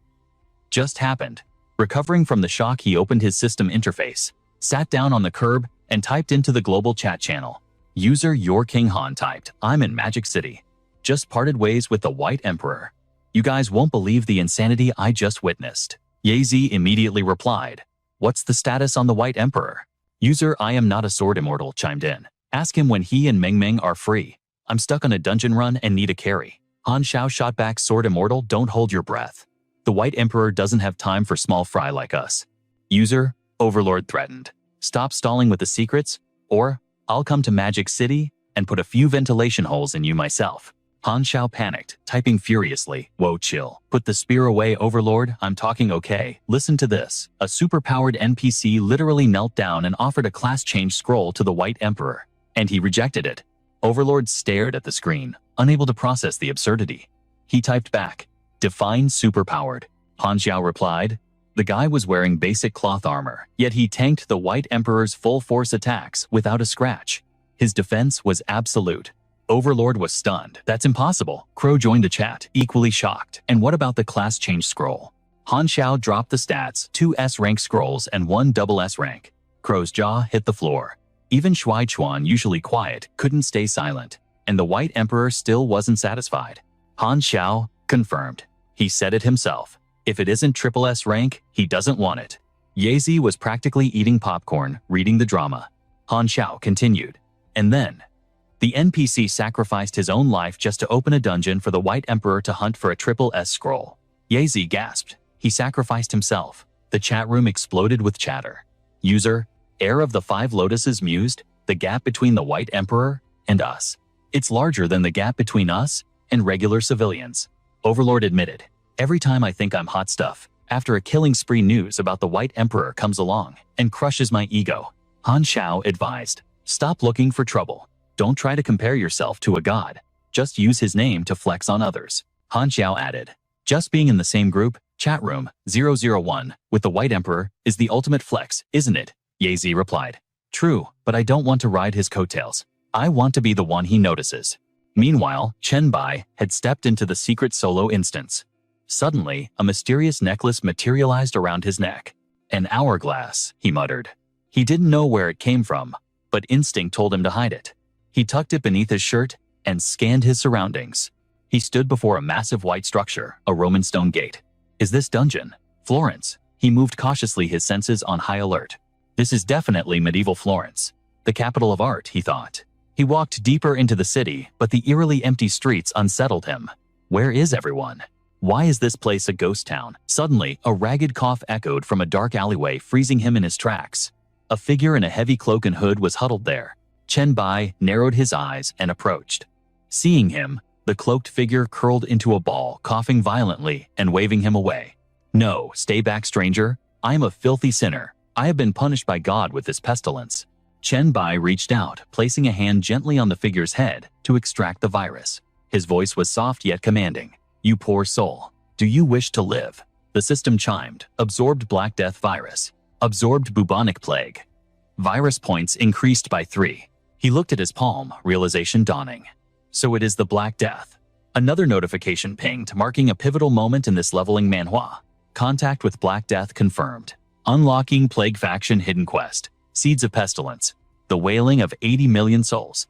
A: just happened? Recovering from the shock, he opened his system interface, sat down on the curb, and typed into the global chat channel. User Your King Han typed, I'm in Magic City. Just parted ways with the White Emperor. You guys won't believe the insanity I just witnessed. Yazi immediately replied, what's the status on the White Emperor? User I am not a sword immortal chimed in. Ask him when he and Meng Meng are free. I'm stuck on a dungeon run and need a carry. Han Xiao shot back, sword immortal, don't hold your breath. The White Emperor doesn't have time for small fry like us. User Overlord threatened. Stop stalling with the secrets, or I'll come to Magic City and put a few ventilation holes in you myself. Han Xiao panicked, typing furiously, whoa, chill. Put the spear away, Overlord, I'm talking okay. Listen to this. A superpowered NPC literally knelt down and offered a class change scroll to the White Emperor, and he rejected it. Overlord stared at the screen, unable to process the absurdity. He typed back, define superpowered. Han Xiao replied, the guy was wearing basic cloth armor, yet he tanked the White Emperor's full force attacks without a scratch. His defense was absolute. Overlord was stunned. That's impossible. Crow joined the chat, equally shocked. And what about the class change scroll? Han Xiao dropped the stats, 2 S-rank scrolls and 1 double S-rank. Crow's jaw hit the floor. Even Shuai Chuan, usually quiet, couldn't stay silent. And the White Emperor still wasn't satisfied. Han Xiao confirmed. He said it himself. If it isn't triple S rank, he doesn't want it. Yazi was practically eating popcorn, reading the drama. Han Xiao continued. And then, the NPC sacrificed his own life just to open a dungeon for the White Emperor to hunt for a triple S scroll. Yazi gasped. He sacrificed himself. The chat room exploded with chatter. User, Heir of the 5 Lotuses mused, the gap between the White Emperor and us. It's larger than the gap between us and regular civilians. Overlord admitted. Every time I think I'm hot stuff, after a killing spree news about the White Emperor comes along and crushes my ego. Han Xiao advised. Stop looking for trouble. Don't try to compare yourself to a god. Just use his name to flex on others. Han Xiao added. Just being in the same group, chat room, 001, with the White Emperor is the ultimate flex, isn't it? Yazi replied. True, but I don't want to ride his coattails. I want to be the one he notices. Meanwhile, Chen Bai had stepped into the secret solo instance. Suddenly, a mysterious necklace materialized around his neck. An hourglass, he muttered. He didn't know where it came from, but instinct told him to hide it. He tucked it beneath his shirt and scanned his surroundings. He stood before a massive white structure, a Roman stone gate. Is this dungeon? Florence. He moved cautiously, his senses on high alert. This is definitely medieval Florence, the capital of art, he thought. He walked deeper into the city, but the eerily empty streets unsettled him. Where is everyone? Why is this place a ghost town? Suddenly, a ragged cough echoed from a dark alleyway, freezing him in his tracks. A figure in a heavy cloak and hood was huddled there. Chen Bai narrowed his eyes and approached. Seeing him, the cloaked figure curled into a ball, coughing violently and waving him away. No, stay back, stranger. I am a filthy sinner. I have been punished by God with this pestilence. Chen Bai reached out, placing a hand gently on the figure's head to extract the virus. His voice was soft yet commanding. You poor soul. Do you wish to live? The system chimed. Absorbed Black Death virus. Absorbed bubonic plague. Virus points increased by 3. He looked at his palm, realization dawning. So it is the Black Death. Another notification pinged, marking a pivotal moment in this leveling manhwa. Contact with Black Death confirmed. Unlocking Plague Faction Hidden Quest. Seeds of Pestilence. The wailing of 80 million souls.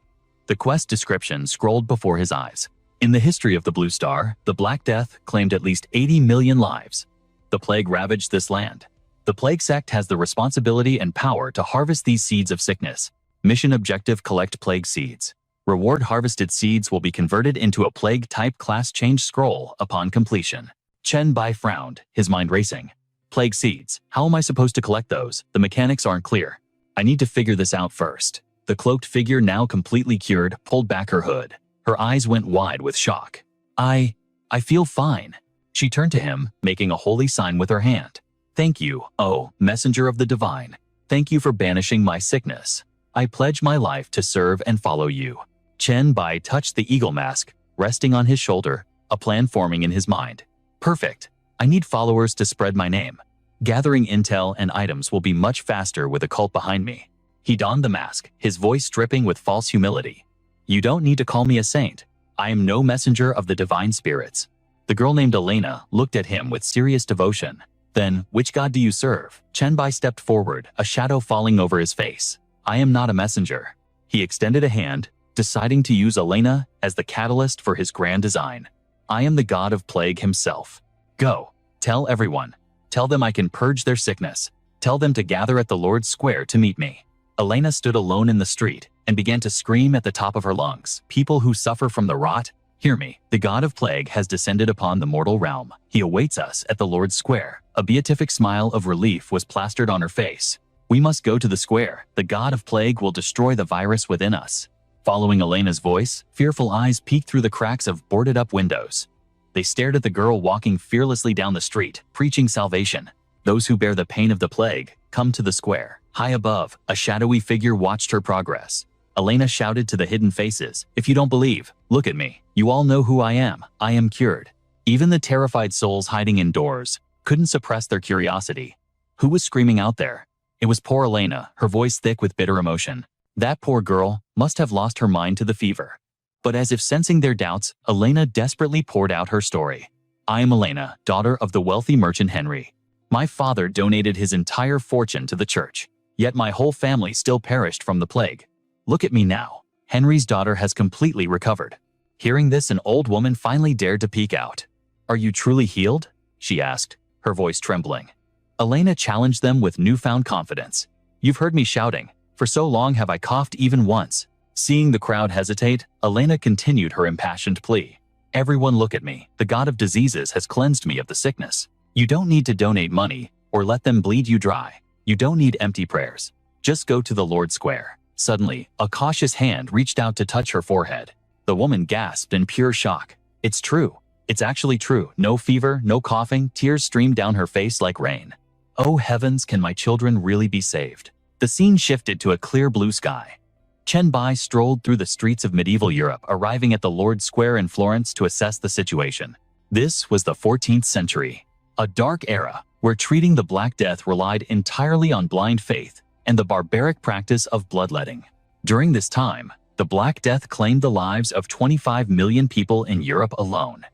A: The quest description scrolled before his eyes. In the history of the Blue Star, the Black Death claimed at least 80 million lives. The plague ravaged this land. The Plague Sect has the responsibility and power to harvest these seeds of sickness. Mission objective: collect plague seeds. Reward: harvested seeds will be converted into a plague-type class change scroll upon completion. Chen Bai frowned, his mind racing. Plague seeds. How am I supposed to collect those? The mechanics aren't clear. I need to figure this out first. The cloaked figure, now completely cured, pulled back her hood. Her eyes went wide with shock. I feel fine. She turned to him, making a holy sign with her hand. Thank you, oh, messenger of the divine. Thank you for banishing my sickness. I pledge my life to serve and follow you. Chen Bai touched the eagle mask, resting on his shoulder, a plan forming in his mind. Perfect. I need followers to spread my name. Gathering intel and items will be much faster with a cult behind me. He donned the mask, his voice dripping with false humility. You don't need to call me a saint. I am no messenger of the divine spirits. The girl named Elena looked at him with serious devotion. Then, which god do you serve? Chen Bai stepped forward, a shadow falling over his face. I am not a messenger. He extended a hand, deciding to use Elena as the catalyst for his grand design. I am the god of plague himself. Go. Tell everyone. Tell them I can purge their sickness. Tell them to gather at the Lord's Square to meet me. Elena stood alone in the street and began to scream at the top of her lungs. People who suffer from the rot, hear me. The god of plague has descended upon the mortal realm. He awaits us at the Lord's Square. A beatific smile of relief was plastered on her face. We must go to the square. The god of plague will destroy the virus within us. Following Elena's voice, fearful eyes peeked through the cracks of boarded-up windows. They stared at the girl walking fearlessly down the street, preaching salvation. Those who bear the pain of the plague, come to the square. High above, a shadowy figure watched her progress. Elena shouted to the hidden faces, if you don't believe, look at me. You all know who I am. I am cured. Even the terrified souls hiding indoors couldn't suppress their curiosity. Who was screaming out there? It was poor Elena, her voice thick with bitter emotion. That poor girl must have lost her mind to the fever. But as if sensing their doubts, Elena desperately poured out her story. I am Elena, daughter of the wealthy merchant Henry. My father donated his entire fortune to the church, yet my whole family still perished from the plague. Look at me now. Henry's daughter has completely recovered. Hearing this, an old woman finally dared to peek out. Are you truly healed? She asked, her voice trembling. Elena challenged them with newfound confidence. You've heard me shouting. For so long have I coughed even once. Seeing the crowd hesitate, Elena continued her impassioned plea. Everyone look at me. The god of diseases has cleansed me of the sickness. You don't need to donate money or let them bleed you dry. You don't need empty prayers. Just go to the Lord's Square. Suddenly, a cautious hand reached out to touch her forehead. The woman gasped in pure shock. It's true. It's actually true. No fever, no coughing, tears streamed down her face like rain. Oh heavens, can my children really be saved? The scene shifted to a clear blue sky. Chen Bai strolled through the streets of medieval Europe, arriving at the Lord's Square in Florence to assess the situation. This was the 14th century, a dark era where treating the Black Death relied entirely on blind faith and the barbaric practice of bloodletting. During this time, the Black Death claimed the lives of 25 million people in Europe alone.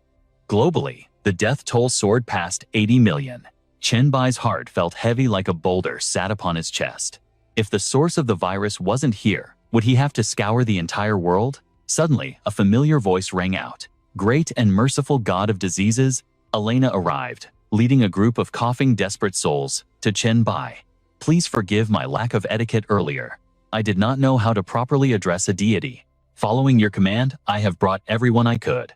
A: Globally, the death toll soared past 80 million. Chen Bai's heart felt heavy like a boulder sat upon his chest. If the source of the virus wasn't here, would he have to scour the entire world? Suddenly, a familiar voice rang out. Great and merciful God of diseases, Elena arrived, leading a group of coughing desperate souls to Chen Bai. Please forgive my lack of etiquette earlier. I did not know how to properly address a deity. Following your command, I have brought everyone I could.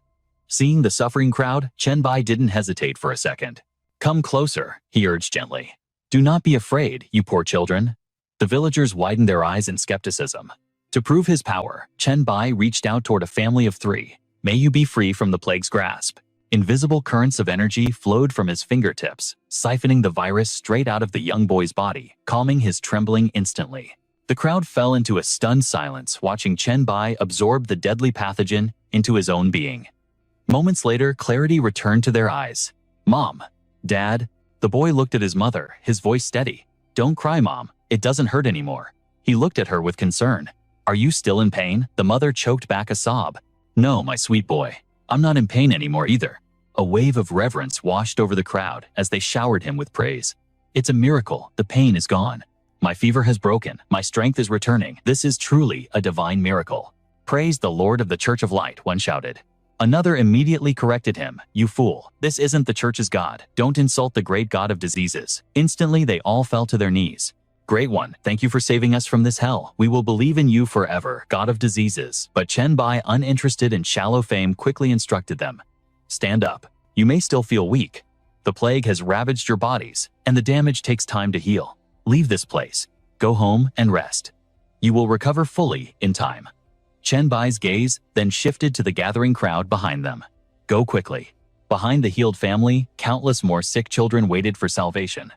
A: Seeing the suffering crowd, Chen Bai didn't hesitate for a second. Come closer, he urged gently. Do not be afraid, you poor children. The villagers widened their eyes in skepticism. To prove his power, Chen Bai reached out toward a family of 3. May you be free from the plague's grasp. Invisible currents of energy flowed from his fingertips, siphoning the virus straight out of the young boy's body, calming his trembling instantly. The crowd fell into a stunned silence, watching Chen Bai absorb the deadly pathogen into his own being. Moments later, clarity returned to their eyes. Mom, Dad, the boy looked at his mother, his voice steady. Don't cry, Mom. It doesn't hurt anymore. He looked at her with concern. Are you still in pain? The mother choked back a sob. No, my sweet boy. I'm not in pain anymore either. A wave of reverence washed over the crowd as they showered him with praise. It's a miracle. The pain is gone. My fever has broken. My strength is returning. This is truly a divine miracle. Praise the Lord of the Church of Light, one shouted. Another immediately corrected him. You fool. This isn't the church's God. Don't insult the great God of diseases. Instantly, they all fell to their knees. Great one, thank you for saving us from this hell. We will believe in you forever, God of diseases. But Chen Bai, uninterested in shallow fame, quickly instructed them. Stand up. You may still feel weak. The plague has ravaged your bodies, and the damage takes time to heal. Leave this place. Go home and rest. You will recover fully in time. Chen Bai's gaze then shifted to the gathering crowd behind them. Go quickly. Behind the healed family, countless more sick children waited for salvation.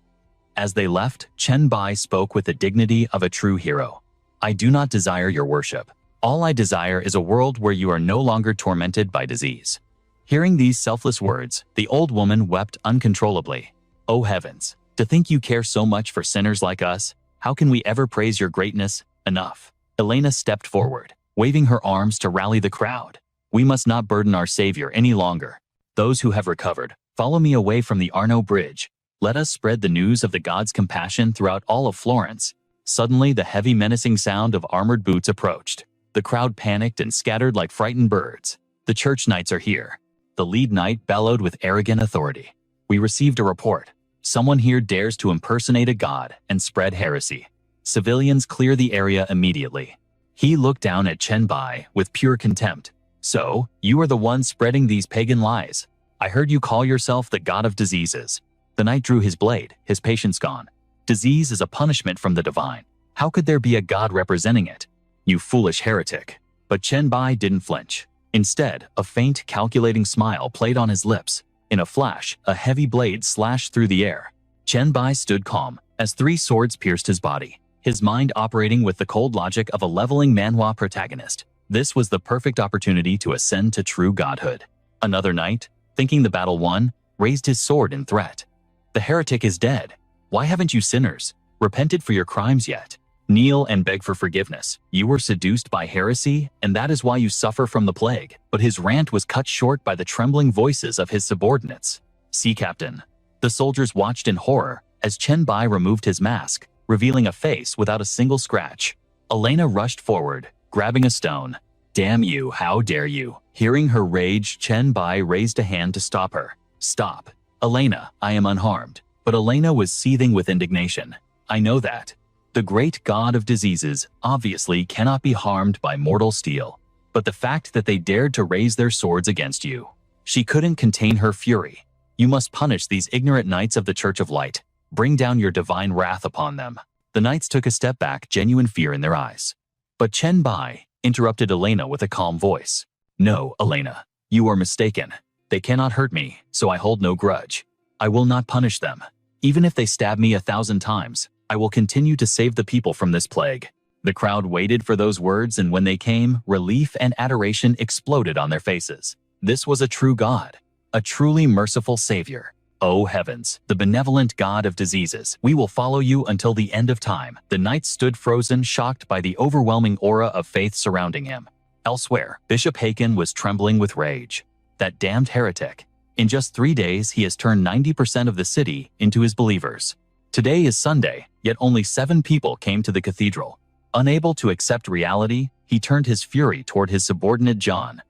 A: As they left, Chen Bai spoke with the dignity of a true hero. I do not desire your worship. All I desire is a world where you are no longer tormented by disease. Hearing these selfless words, the old woman wept uncontrollably. Oh heavens, to think you care so much for sinners like us, how can we ever praise your greatness enough? Elena stepped forward, waving her arms to rally the crowd. We must not burden our Savior any longer. Those who have recovered, follow me away from the Arno Bridge. Let us spread the news of the God's compassion throughout all of Florence. Suddenly, the heavy menacing sound of armored boots approached. The crowd panicked and scattered like frightened birds. The church knights are here. The lead knight bellowed with arrogant authority. We received a report. Someone here dares to impersonate a god and spread heresy. Civilians clear the area immediately. He looked down at Chen Bai with pure contempt. So, you are the one spreading these pagan lies. I heard you call yourself the god of diseases. The knight drew his blade, his patience gone. Disease is a punishment from the divine. How could there be a god representing it? You foolish heretic. But Chen Bai didn't flinch. Instead, a faint, calculating smile played on his lips. In a flash, a heavy blade slashed through the air. Chen Bai stood calm as 3 swords pierced his body, his mind operating with the cold logic of a leveling manhwa protagonist. This was the perfect opportunity to ascend to true godhood. Another knight, thinking the battle won, raised his sword in threat. The heretic is dead. Why haven't you sinners repented for your crimes yet? Kneel and beg for forgiveness. You were seduced by heresy, and that is why you suffer from the plague. But his rant was cut short by the trembling voices of his subordinates. Sea Captain. The soldiers watched in horror as Chen Bai removed his mask, revealing a face without a single scratch. Elena rushed forward, grabbing a stone. Damn you, how dare you? Hearing her rage, Chen Bai raised a hand to stop her. Stop. Elena, I am unharmed. But Elena was seething with indignation. I know that. The great god of diseases obviously cannot be harmed by mortal steel. But the fact that they dared to raise their swords against you. She couldn't contain her fury. You must punish these ignorant knights of the Church of Light. Bring down your divine wrath upon them. The knights took a step back, genuine fear in their eyes. But Chen Bai interrupted Elena with a calm voice. No, Elena, you are mistaken. They cannot hurt me, so I hold no grudge. I will not punish them. Even if they stab me 1,000 times, I will continue to save the people from this plague. The crowd waited for those words, and when they came, relief and adoration exploded on their faces. This was a true God, a truly merciful Savior. Oh heavens, the benevolent God of diseases, we will follow you until the end of time. The knights stood frozen, shocked by the overwhelming aura of faith surrounding him. Elsewhere, Bishop Haken was trembling with rage. That damned heretic. In just 3 days, he has turned 90% of the city into his believers. Today is Sunday, yet only 7 people came to the cathedral. Unable to accept reality, he turned his fury toward his subordinate John.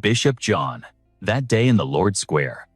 A: Bishop John. That day in the Lord's Square.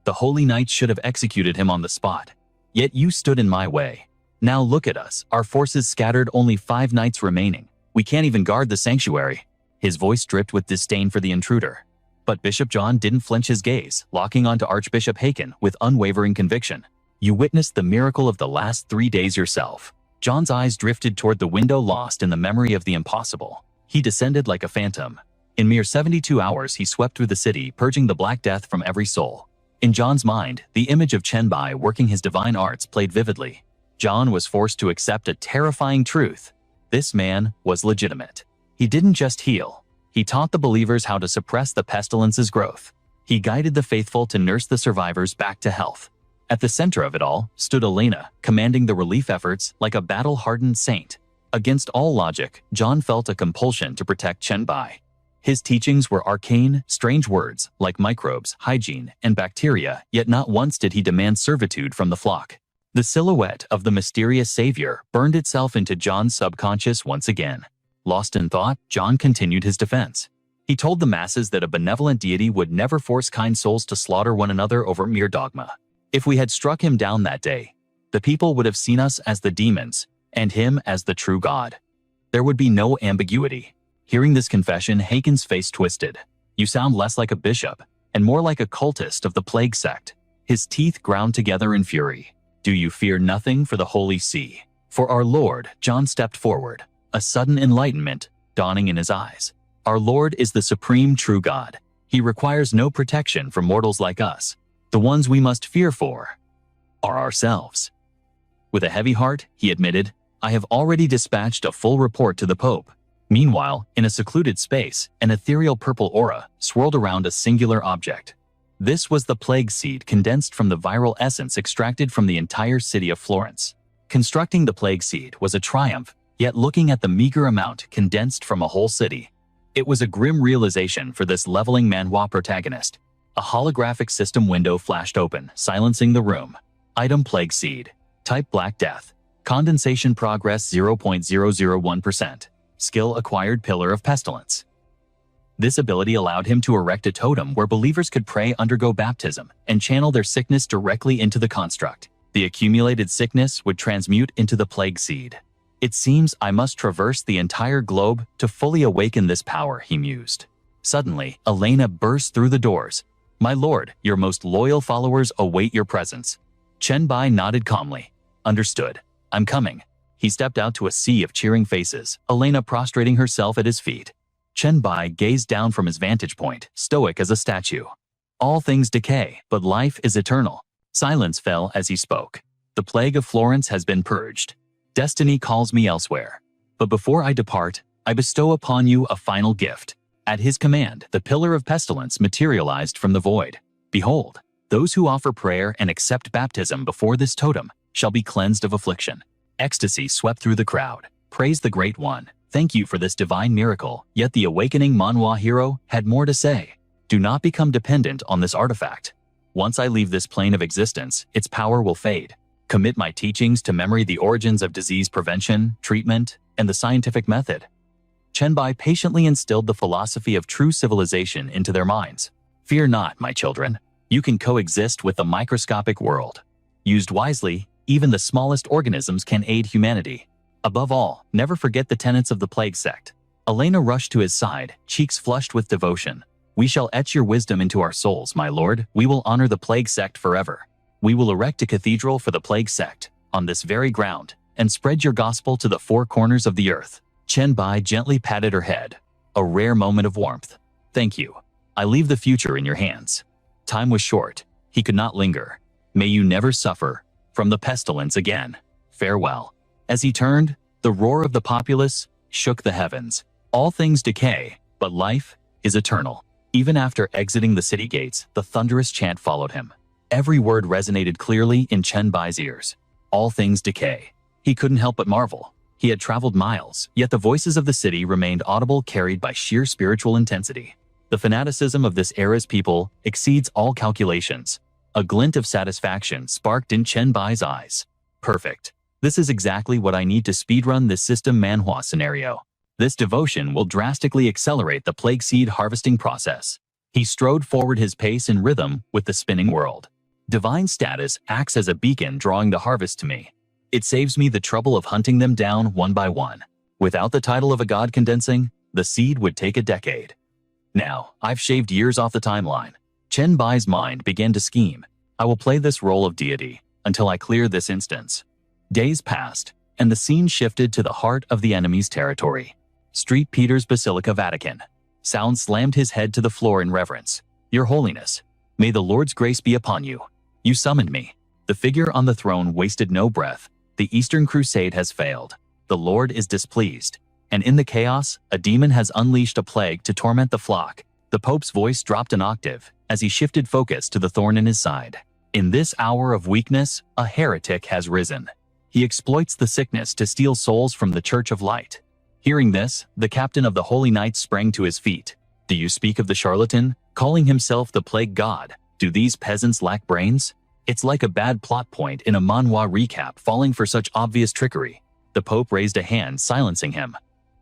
A: The holy knights should have executed him on the spot. Yet you stood in my way. Now look at us, our forces scattered, only 5 knights remaining. We can't even guard the sanctuary. His voice dripped with disdain for the intruder. But Bishop John didn't flinch his gaze, locking onto Archbishop Haken with unwavering conviction. You witnessed the miracle of the last 3 days yourself. John's eyes drifted toward the window, lost in the memory of the impossible. He descended like a phantom. In mere 72 hours, he swept through the city, purging the Black Death from every soul. In John's mind, the image of Chen Bai working his divine arts played vividly. John was forced to accept a terrifying truth. This man was legitimate. He didn't just heal. He taught the believers how to suppress the pestilence's growth. He guided the faithful to nurse the survivors back to health. At the center of it all stood Elena, commanding the relief efforts like a battle-hardened saint. Against all logic, John felt a compulsion to protect Chen Bai. His teachings were arcane, strange words like microbes, hygiene, and bacteria, yet not once did he demand servitude from the flock. The silhouette of the mysterious savior burned itself into John's subconscious once again. Lost in thought, John continued his defense. He told the masses that a benevolent deity would never force kind souls to slaughter one another over mere dogma. If we had struck him down that day, the people would have seen us as the demons and him as the true God. There would be no ambiguity. Hearing this confession, Haken's face twisted. You sound less like a bishop and more like a cultist of the plague sect. His teeth ground together in fury. Do you fear nothing for the Holy See? For our Lord, John stepped forward, a sudden enlightenment dawning in his eyes. Our Lord is the supreme true God. He requires no protection from mortals like us. The ones we must fear for are ourselves. With a heavy heart, he admitted, I have already dispatched a full report to the Pope. Meanwhile, in a secluded space, an ethereal purple aura swirled around a singular object. This was the plague seed condensed from the viral essence extracted from the entire city of Florence. Constructing the plague seed was a triumph, yet looking at the meager amount condensed from a whole city, it was a grim realization for this leveling manhwa protagonist. A holographic system window flashed open, silencing the room. Item Plague Seed. Type Black Death. Condensation progress 0.001%. Skill acquired Pillar of Pestilence. This ability allowed him to erect a totem where believers could pray, undergo baptism, and channel their sickness directly into the construct. The accumulated sickness would transmute into the Plague Seed. It seems I must traverse the entire globe to fully awaken this power, he mused. Suddenly, Elena burst through the doors. My lord, your most loyal followers await your presence. Chen Bai nodded calmly. Understood. I'm coming. He stepped out to a sea of cheering faces, Elena prostrating herself at his feet. Chen Bai gazed down from his vantage point, stoic as a statue. All things decay, but life is eternal. Silence fell as he spoke. The plague of Florence has been purged. Destiny calls me elsewhere. But before I depart, I bestow upon you a final gift. At his command, the Pillar of Pestilence materialized from the void. Behold, those who offer prayer and accept baptism before this totem shall be cleansed of affliction. Ecstasy swept through the crowd. Praise the Great One. Thank you for this divine miracle. Yet the awakening manhwa hero had more to say. Do not become dependent on this artifact. Once I leave this plane of existence, its power will fade. Commit my teachings to memory, the origins of disease prevention, treatment, and the scientific method. Chenbai patiently instilled the philosophy of true civilization into their minds. Fear not, my children. You can coexist with the microscopic world. Used wisely, even the smallest organisms can aid humanity. Above all, never forget the tenets of the plague sect. Elena rushed to his side, cheeks flushed with devotion. We shall etch your wisdom into our souls, my lord. We will honor the plague sect forever. We will erect a cathedral for the plague sect, on this very ground, and spread your gospel to the four corners of the earth. Chenbai gently patted her head. A rare moment of warmth. Thank you. I leave the future in your hands. Time was short. He could not linger. May you never suffer from the pestilence again. Farewell. As he turned, the roar of the populace shook the heavens. All things decay, but life is eternal. Even after exiting the city gates, the thunderous chant followed him. Every word resonated clearly in Chenbai's ears. All things decay. He couldn't help but marvel. He had traveled miles, yet the voices of the city remained audible, carried by sheer spiritual intensity. The fanaticism of this era's people exceeds all calculations. A glint of satisfaction sparked in Chenbai's eyes. Perfect. This is exactly what I need to speedrun this system manhwa scenario. This devotion will drastically accelerate the plague seed harvesting process. He strode forward, his pace in rhythm with the spinning world. Divine status acts as a beacon, drawing the harvest to me. It saves me the trouble of hunting them down one by one. Without the title of a god condensing, the seed would take a decade. Now, I've shaved years off the timeline. Chenbai's mind began to scheme. I will play this role of deity until I clear this instance. Days passed, and the scene shifted to the heart of the enemy's territory. St. Peter's Basilica, Vatican. Sound slammed his head to the floor in reverence. Your Holiness, may the Lord's grace be upon you. You summoned me. The figure on the throne wasted no breath. The Eastern Crusade has failed. The Lord is displeased. And in the chaos, a demon has unleashed a plague to torment the flock. The Pope's voice dropped an octave as he shifted focus to the thorn in his side. In this hour of weakness, a heretic has risen. He exploits the sickness to steal souls from the Church of Light. Hearing this, the captain of the Holy Knights sprang to his feet. Do you speak of the charlatan, calling himself the plague god? Do these peasants lack brains? It's like a bad plot point in a manhwa recap falling for such obvious trickery. The Pope raised a hand, silencing him.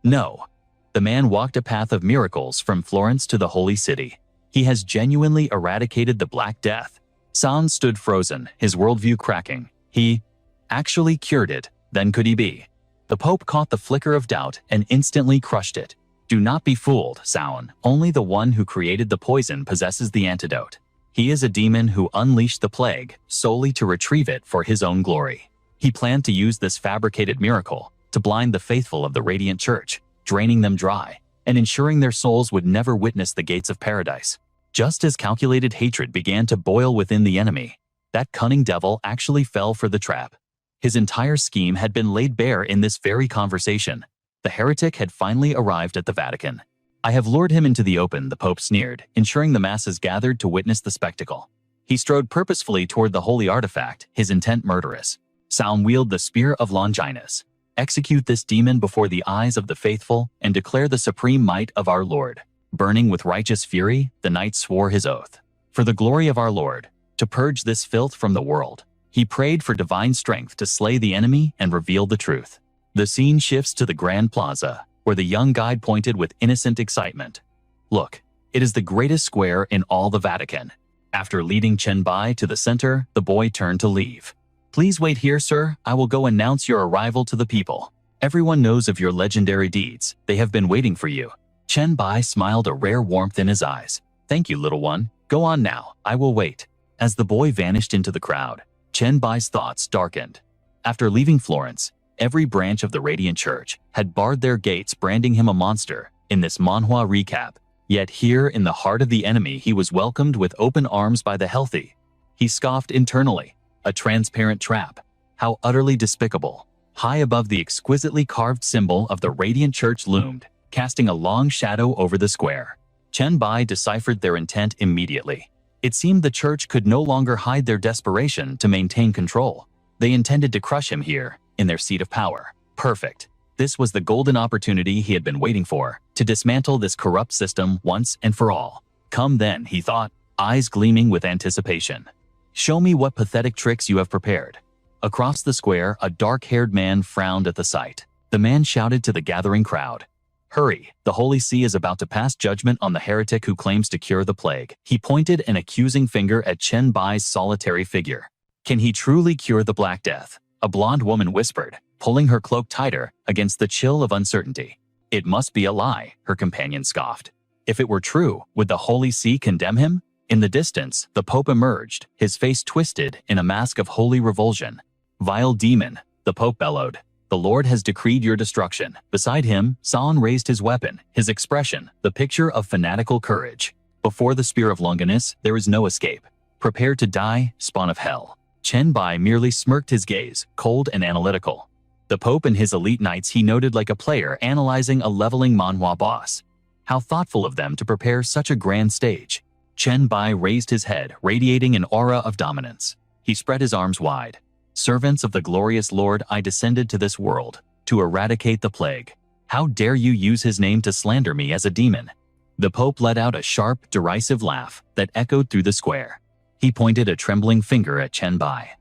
A: No. The man walked a path of miracles from Florence to the Holy City. He has genuinely eradicated the Black Death. San stood frozen, his worldview cracking. He actually cured it. Then could he be? The Pope caught the flicker of doubt and instantly crushed it. Do not be fooled, Saon. Only the one who created the poison possesses the antidote. He is a demon who unleashed the plague solely to retrieve it for his own glory. He planned to use this fabricated miracle to blind the faithful of the Radiant Church, draining them dry and ensuring their souls would never witness the gates of paradise. Just as calculated hatred began to boil within the enemy, that cunning devil actually fell for the trap. His entire scheme had been laid bare in this very conversation. The heretic had finally arrived at the Vatican. I have lured him into the open, the Pope sneered, ensuring the masses gathered to witness the spectacle. He strode purposefully toward the holy artifact, his intent murderous. Saum wielded the spear of Longinus. Execute this demon before the eyes of the faithful and declare the supreme might of our Lord. Burning with righteous fury, the knight swore his oath. For the glory of our Lord, to purge this filth from the world. He prayed for divine strength to slay the enemy and reveal the truth. The scene shifts to the Grand Plaza, where the young guide pointed with innocent excitement. Look, it is the greatest square in all the Vatican. After leading Chenbai to the center, the boy turned to leave. Please wait here, sir. I will go announce your arrival to the people. Everyone knows of your legendary deeds. They have been waiting for you. Chenbai smiled, a rare warmth in his eyes. Thank you, little one. Go on now. I will wait. As the boy vanished into the crowd, Chenbai's thoughts darkened. After leaving Florence, every branch of the Radiant Church had barred their gates, branding him a monster in this manhwa recap. Yet here in the heart of the enemy, he was welcomed with open arms by the healthy. He scoffed internally. A transparent trap. How utterly despicable. High above, the exquisitely carved symbol of the Radiant Church loomed, casting a long shadow over the square. Chenbai deciphered their intent immediately. It seemed the church could no longer hide their desperation to maintain control. They intended to crush him here, in their seat of power. Perfect. This was the golden opportunity he had been waiting for, to dismantle this corrupt system once and for all. Come then, he thought, eyes gleaming with anticipation. Show me what pathetic tricks you have prepared. Across the square, a dark-haired man frowned at the sight. The man shouted to the gathering crowd, "Hurry, the Holy See is about to pass judgment on the heretic who claims to cure the plague." He pointed an accusing finger at Chen Bai's solitary figure. "Can he truly cure the Black Death?" a blonde woman whispered, pulling her cloak tighter against the chill of uncertainty. "It must be a lie," her companion scoffed. "If it were true, would the Holy See condemn him?" In the distance, the Pope emerged, his face twisted in a mask of holy revulsion. "Vile demon," the Pope bellowed. "The Lord has decreed your destruction." Beside him, San raised his weapon, his expression, the picture of fanatical courage. Before the spear of Longinus, there is no escape. Prepare to die, spawn of hell. Chen Bai merely smirked his gaze, cold and analytical. The Pope and his elite knights he noted like a player analyzing a leveling manhwa boss. How thoughtful of them to prepare such a grand stage. Chen Bai raised his head, radiating an aura of dominance. He spread his arms wide. "Servants of the glorious Lord, I descended to this world, to eradicate the plague. How dare you use his name to slander me as a demon?" The Pope let out a sharp, derisive laugh that echoed through the square. He pointed a trembling finger at Chen Bai.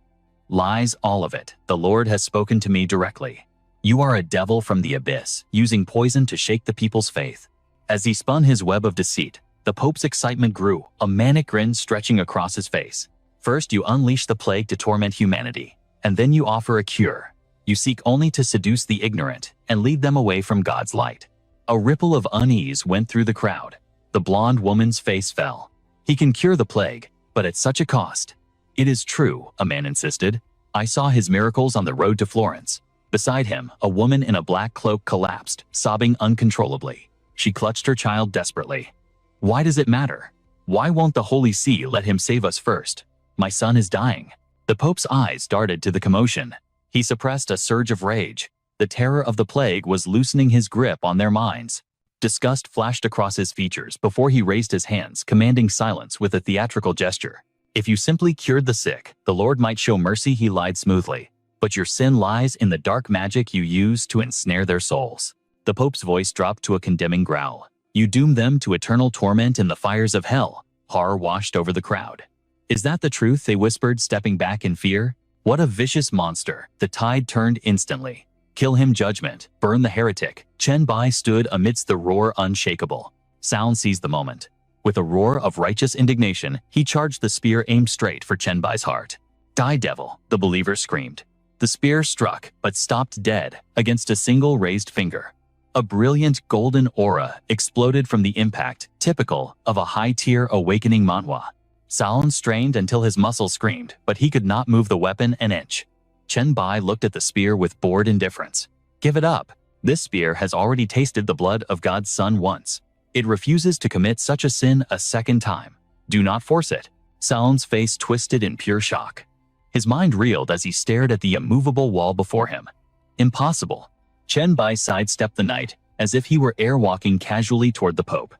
A: "Lies, all of it. The Lord has spoken to me directly. You are a devil from the abyss, using poison to shake the people's faith." As he spun his web of deceit, the Pope's excitement grew, a manic grin stretching across his face. "First you unleash the plague to torment humanity, and then you offer a cure. You seek only to seduce the ignorant and lead them away from God's light." A ripple of unease went through the crowd. The blonde woman's face fell. "He can cure the plague, but at such a cost." "It is true," a man insisted. "I saw his miracles on the road to Florence." Beside him, a woman in a black cloak collapsed, sobbing uncontrollably. She clutched her child desperately. "Why does it matter? Why won't the Holy See let him save us first? My son is dying." The Pope's eyes darted to the commotion. He suppressed a surge of rage. The terror of the plague was loosening his grip on their minds. Disgust flashed across his features before he raised his hands, commanding silence with a theatrical gesture. "If you simply cured the sick, the Lord might show mercy," he lied smoothly. "But your sin lies in the dark magic you use to ensnare their souls." The Pope's voice dropped to a condemning growl. "You doom them to eternal torment in the fires of hell." Horror washed over the crowd. "Is that the truth?" they whispered, stepping back in fear. "What a vicious monster." The tide turned instantly. "Kill him, judgment. Burn the heretic." Chen Bai stood amidst the roar, unshakable. Sound seized the moment. With a roar of righteous indignation, he charged the spear aimed straight for Chen Bai's heart. "Die, devil," the believer screamed. The spear struck, but stopped dead, against a single raised finger. A brilliant golden aura exploded from the impact, typical of a high-tier awakening manhwa. Salon strained until his muscles screamed, but he could not move the weapon an inch. Chen Bai looked at the spear with bored indifference. "Give it up. This spear has already tasted the blood of God's Son once. It refuses to commit such a sin a second time. Do not force it." Salon's face twisted in pure shock. His mind reeled as he stared at the immovable wall before him. "Impossible." Chen Bai sidestepped the knight, as if he were airwalking casually toward the Pope.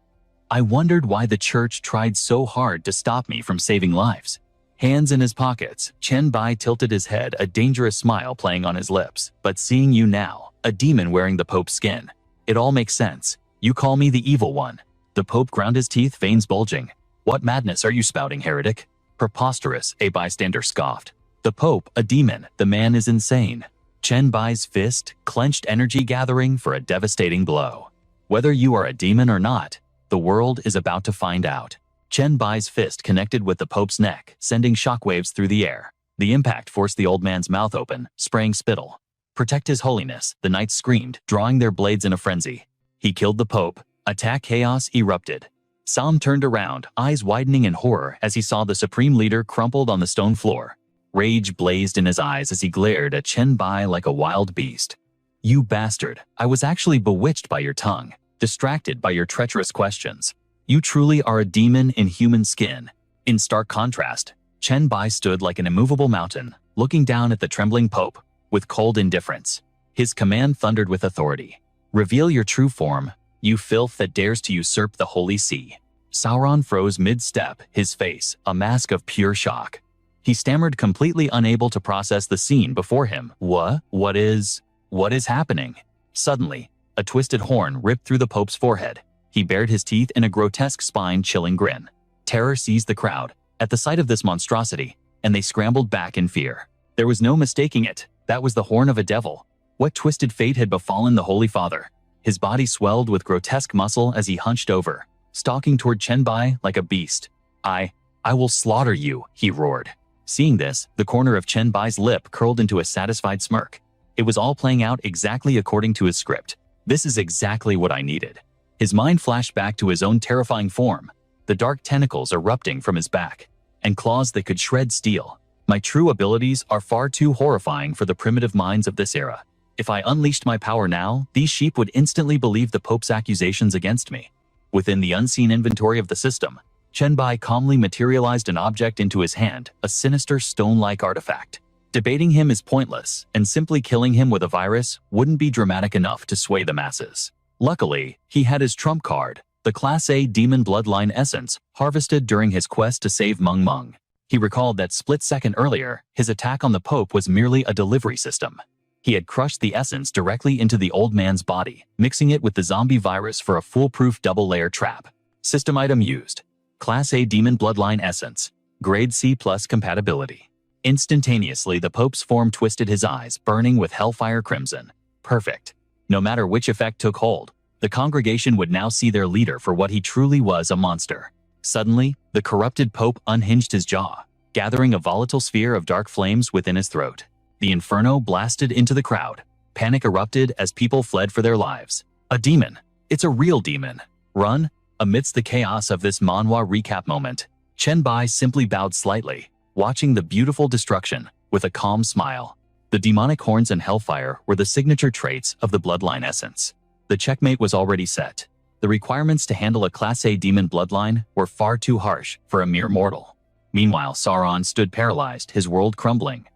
A: "I wondered why the church tried so hard to stop me from saving lives." Hands in his pockets, Chen Bai tilted his head, a dangerous smile playing on his lips. "But seeing you now, a demon wearing the Pope's skin, it all makes sense. You call me the evil one." The Pope ground his teeth, veins bulging. "What madness are you spouting, heretic?" "Preposterous," a bystander scoffed. "The Pope, a demon. The man is insane." Chen Bai's fist clenched, energy gathering for a devastating blow. "Whether you are a demon or not, the world is about to find out." Chen Bai's fist connected with the Pope's neck, sending shockwaves through the air. The impact forced the old man's mouth open, spraying spittle. "Protect his holiness," the knights screamed, drawing their blades in a frenzy. He killed the Pope. Attack chaos erupted. Sam turned around, eyes widening in horror as he saw the supreme leader crumpled on the stone floor. Rage blazed in his eyes as he glared at Chen Bai like a wild beast. "You bastard, I was actually bewitched by your tongue, distracted by your treacherous questions. You truly are a demon in human skin." In stark contrast, Chen Bai stood like an immovable mountain, looking down at the trembling Pope with cold indifference. His command thundered with authority. "Reveal your true form, you filth that dares to usurp the Holy See." Sauron froze mid-step, his face a mask of pure shock. He stammered, completely unable to process the scene before him. What is happening?" Suddenly, a twisted horn ripped through the Pope's forehead. He bared his teeth in a grotesque spine-chilling grin. Terror seized the crowd at the sight of this monstrosity, and they scrambled back in fear. There was no mistaking it. That was the horn of a devil. What twisted fate had befallen the Holy Father? His body swelled with grotesque muscle as he hunched over, stalking toward Chenbai like a beast. I will slaughter you, he roared. Seeing this, the corner of Chenbai's lip curled into a satisfied smirk. It was all playing out exactly according to his script. This is exactly what I needed. His mind flashed back to his own terrifying form, the dark tentacles erupting from his back, and claws that could shred steel. My true abilities are far too horrifying for the primitive minds of this era. If I unleashed my power now, these sheep would instantly believe the Pope's accusations against me. Within the unseen inventory of the system, Chenbai calmly materialized an object into his hand, a sinister stone-like artifact. Debating him is pointless, and simply killing him with a virus wouldn't be dramatic enough to sway the masses. Luckily, he had his trump card, the Class A Demon Bloodline Essence, harvested during his quest to save Mung Mung. He recalled that split second earlier, his attack on the Pope was merely a delivery system. He had crushed the essence directly into the old man's body, mixing it with the zombie virus for a foolproof double-layer trap. System item used: Class A Demon Bloodline Essence, Grade C+ compatibility. Instantaneously, the Pope's form twisted, his eyes burning with hellfire crimson. Perfect. No matter which effect took hold, the congregation would now see their leader for what he truly was, a monster. Suddenly, the corrupted Pope unhinged his jaw, gathering a volatile sphere of dark flames within his throat. The inferno blasted into the crowd. Panic erupted as people fled for their lives. A demon. It's a real demon. Run. Amidst the chaos of this manhwa recap moment, Chenbai simply bowed slightly, watching the beautiful destruction with a calm smile. The demonic horns and hellfire were the signature traits of the bloodline essence. The checkmate was already set. The requirements to handle a Class A demon bloodline were far too harsh for a mere mortal. Meanwhile, Sauron stood paralyzed, his world crumbling.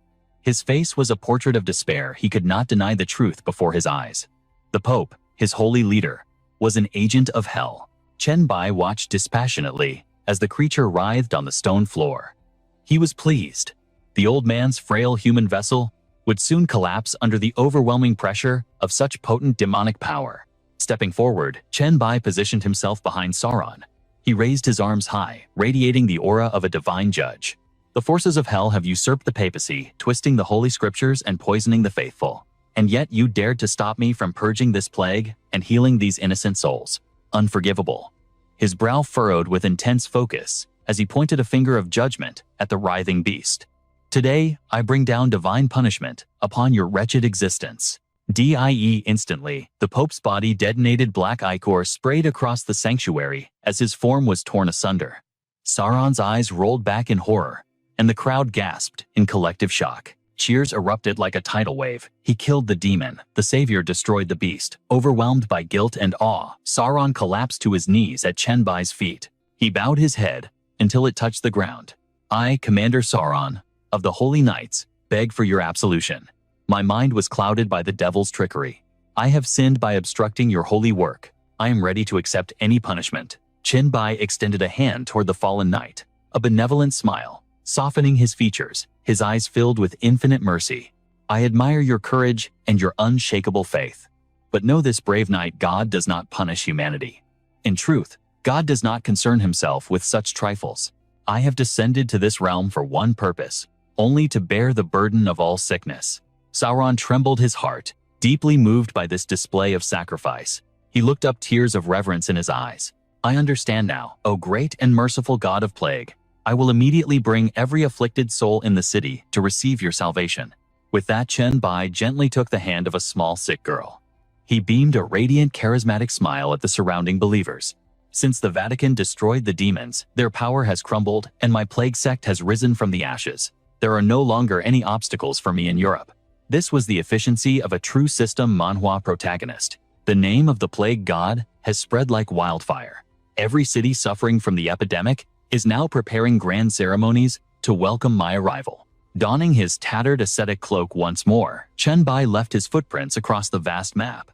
A: His face was a portrait of despair. He could not deny the truth before his eyes. The Pope, his holy leader, was an agent of hell. Chenbai watched dispassionately as the creature writhed on the stone floor. He was pleased. The old man's frail human vessel would soon collapse under the overwhelming pressure of such potent demonic power. Stepping forward, Chenbai positioned himself behind Sauron. He raised his arms high, radiating the aura of a divine judge. The forces of hell have usurped the papacy, twisting the holy scriptures and poisoning the faithful. And yet you dared to stop me from purging this plague and healing these innocent souls. Unforgivable. His brow furrowed with intense focus as he pointed a finger of judgment at the writhing beast. Today, I bring down divine punishment upon your wretched existence. Instantly, the Pope's body detonated. Black ichor sprayed across the sanctuary as his form was torn asunder. Sauron's eyes rolled back in horror, and the crowd gasped in collective shock. Cheers erupted like a tidal wave. He killed the demon. The savior destroyed the beast. Overwhelmed by guilt and awe, Sauron collapsed to his knees at Chenbai's feet. He bowed his head until it touched the ground. I, Commander Sauron, of the Holy Knights, beg for your absolution. My mind was clouded by the devil's trickery. I have sinned by obstructing your holy work. I am ready to accept any punishment. Chenbai extended a hand toward the fallen knight, a benevolent smile softening his features, his eyes filled with infinite mercy. I admire your courage and your unshakable faith. But know this, brave knight, God does not punish humanity. In truth, God does not concern himself with such trifles. I have descended to this realm for one purpose, only to bear the burden of all sickness. Sauron trembled his heart, deeply moved by this display of sacrifice. He looked up, tears of reverence in his eyes. I understand now, O great and merciful God of plague. I will immediately bring every afflicted soul in the city to receive your salvation. With that, Chenbai gently took the hand of a small sick girl. He beamed a radiant, charismatic smile at the surrounding believers. Since the Vatican destroyed the demons, their power has crumbled and my plague sect has risen from the ashes. There are no longer any obstacles for me in Europe. This was the efficiency of a true system manhwa protagonist. The name of the plague god has spread like wildfire. Every city suffering from the epidemic is now preparing grand ceremonies to welcome my arrival. Donning his tattered ascetic cloak once more, Chenbai left his footprints across the vast map.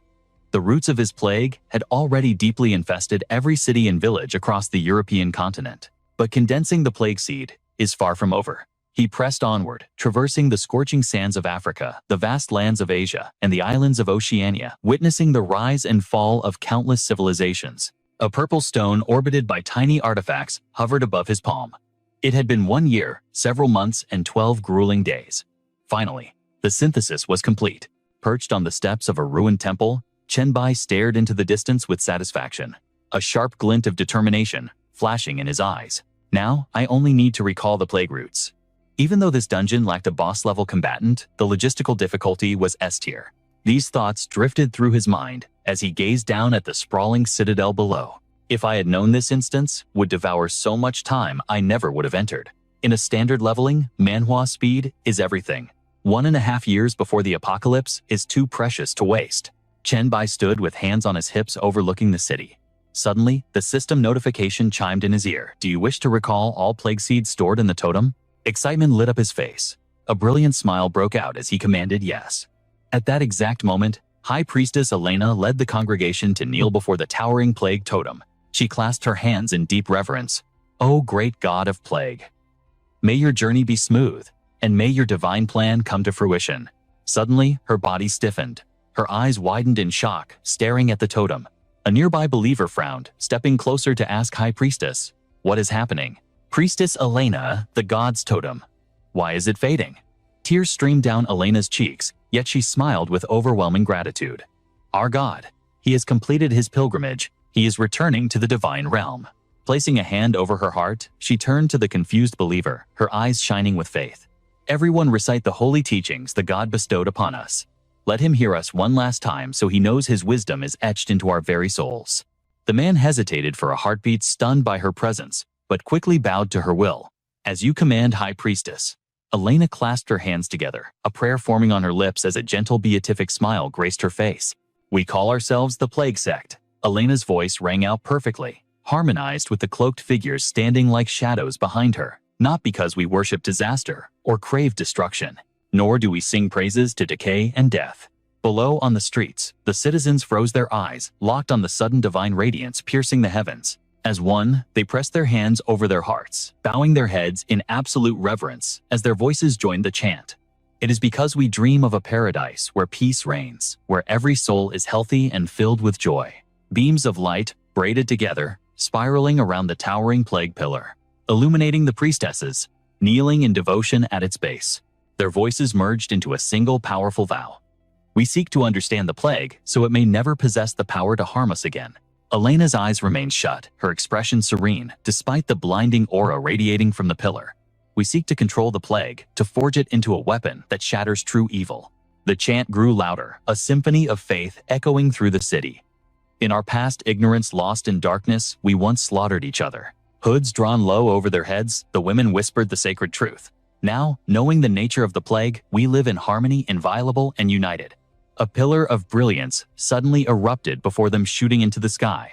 A: The roots of his plague had already deeply infested every city and village across the European continent. But condensing the plague seed is far from over. He pressed onward, traversing the scorching sands of Africa, the vast lands of Asia, and the islands of Oceania, witnessing the rise and fall of countless civilizations. A purple stone orbited by tiny artifacts hovered above his palm. It had been 1 year, several months, and 12 grueling days. Finally, the synthesis was complete. Perched on the steps of a ruined temple, Chenbai stared into the distance with satisfaction, a sharp glint of determination flashing in his eyes. Now, I only need to recall the plague roots. Even though this dungeon lacked a boss-level combatant, the logistical difficulty was S-tier. These thoughts drifted through his mind as he gazed down at the sprawling citadel below. If I had known this instance would devour so much time, I never would have entered. In a standard leveling, manhwa speed is everything. 1.5 years before the apocalypse is too precious to waste. Chenbai stood with hands on his hips overlooking the city. Suddenly, the system notification chimed in his ear. Do you wish to recall all plague seeds stored in the totem? Excitement lit up his face. A brilliant smile broke out as he commanded yes. At that exact moment, High Priestess Elena led the congregation to kneel before the towering plague totem. She clasped her hands in deep reverence. O great God of plague! May your journey be smooth, and may your divine plan come to fruition. Suddenly, her body stiffened. Her eyes widened in shock, staring at the totem. A nearby believer frowned, stepping closer to ask High Priestess, what is happening? Priestess Elena, the god's totem. Why is it fading? Tears streamed down Elena's cheeks, yet she smiled with overwhelming gratitude. Our God. He has completed his pilgrimage. He is returning to the divine realm. Placing a hand over her heart, she turned to the confused believer, her eyes shining with faith. Everyone recite the holy teachings the God bestowed upon us. Let him hear us one last time so he knows his wisdom is etched into our very souls. The man hesitated for a heartbeat, stunned by her presence, but quickly bowed to her will. As you command, High Priestess. Elena clasped her hands together, a prayer forming on her lips as a gentle beatific smile graced her face. We call ourselves the Plague Sect. Elena's voice rang out perfectly, harmonized with the cloaked figures standing like shadows behind her. Not because we worship disaster or crave destruction, nor do we sing praises to decay and death. Below on the streets, the citizens froze their eyes, locked on the sudden divine radiance piercing the heavens. As one, they pressed their hands over their hearts, bowing their heads in absolute reverence as their voices joined the chant. It is because we dream of a paradise where peace reigns, where every soul is healthy and filled with joy. Beams of light, braided together, spiraling around the towering plague pillar, illuminating the priestesses, kneeling in devotion at its base. Their voices merged into a single powerful vow. We seek to understand the plague so it may never possess the power to harm us again. Elena's eyes remained shut, her expression serene, despite the blinding aura radiating from the pillar. We seek to control the plague, to forge it into a weapon that shatters true evil. The chant grew louder, a symphony of faith echoing through the city. In our past ignorance lost in darkness, we once slaughtered each other. Hoods drawn low over their heads, the women whispered the sacred truth. Now, knowing the nature of the plague, we live in harmony, inviolable and united. A pillar of brilliance suddenly erupted before them, shooting into the sky.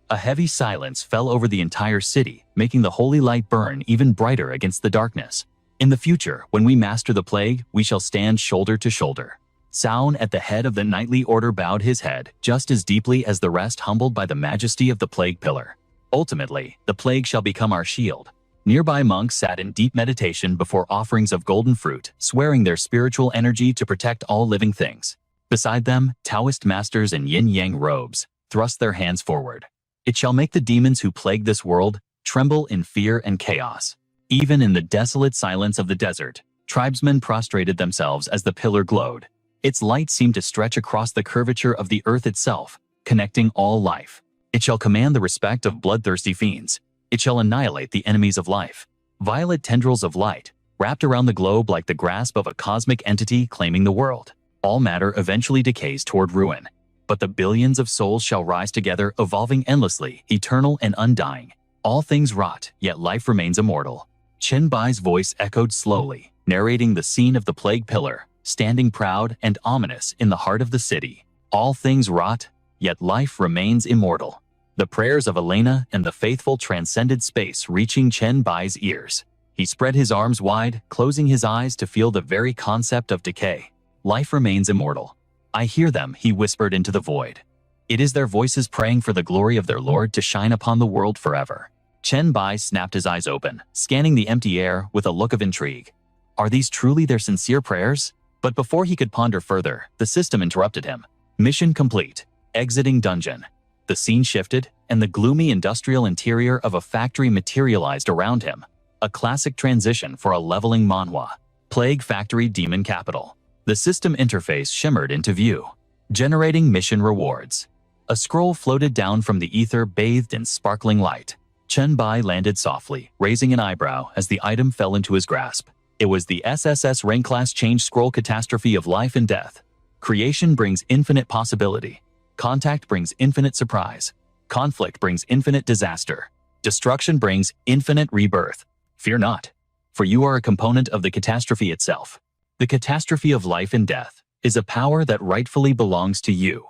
A: A heavy silence fell over the entire city, making the holy light burn even brighter against the darkness. In the future, when we master the plague, we shall stand shoulder to shoulder. Soun at the head of the knightly order bowed his head just as deeply as the rest, humbled by the majesty of the plague pillar. Ultimately, the plague shall become our shield. Nearby monks sat in deep meditation before offerings of golden fruit, swearing their spiritual energy to protect all living things. Beside them, Taoist masters in yin-yang robes thrust their hands forward. It shall make the demons who plague this world tremble in fear and chaos. Even in the desolate silence of the desert, tribesmen prostrated themselves as the pillar glowed. Its light seemed to stretch across the curvature of the earth itself, connecting all life. It shall command the respect of bloodthirsty fiends. It shall annihilate the enemies of life. Violet tendrils of light, wrapped around the globe like the grasp of a cosmic entity claiming the world. All matter eventually decays toward ruin, but the billions of souls shall rise together, evolving endlessly, eternal and undying. All things rot, yet life remains immortal. Chenbai's voice echoed slowly, narrating the scene of the plague pillar, standing proud and ominous in the heart of the city. All things rot, yet life remains immortal. The prayers of Elena and the faithful transcended space, reaching Chenbai's ears. He spread his arms wide, closing his eyes to feel the very concept of decay. Life remains immortal. I hear them, he whispered into the void. It is their voices praying for the glory of their Lord to shine upon the world forever. Chenbai snapped his eyes open, scanning the empty air with a look of intrigue. Are these truly their sincere prayers? But before he could ponder further, the system interrupted him. Mission complete. Exiting dungeon. The scene shifted, and the gloomy industrial interior of a factory materialized around him. A classic transition for a leveling manhwa. Plague Factory Demon Capital. The system interface shimmered into view. Generating mission rewards. A scroll floated down from the ether bathed in sparkling light. Chen Bai landed softly, raising an eyebrow as the item fell into his grasp. It was the SSS-Rank class change scroll catastrophe of life and death. Creation brings infinite possibility. Contact brings infinite surprise. Conflict brings infinite disaster. Destruction brings infinite rebirth. Fear not, for you are a component of the catastrophe itself. The catastrophe of life and death is a power that rightfully belongs to you.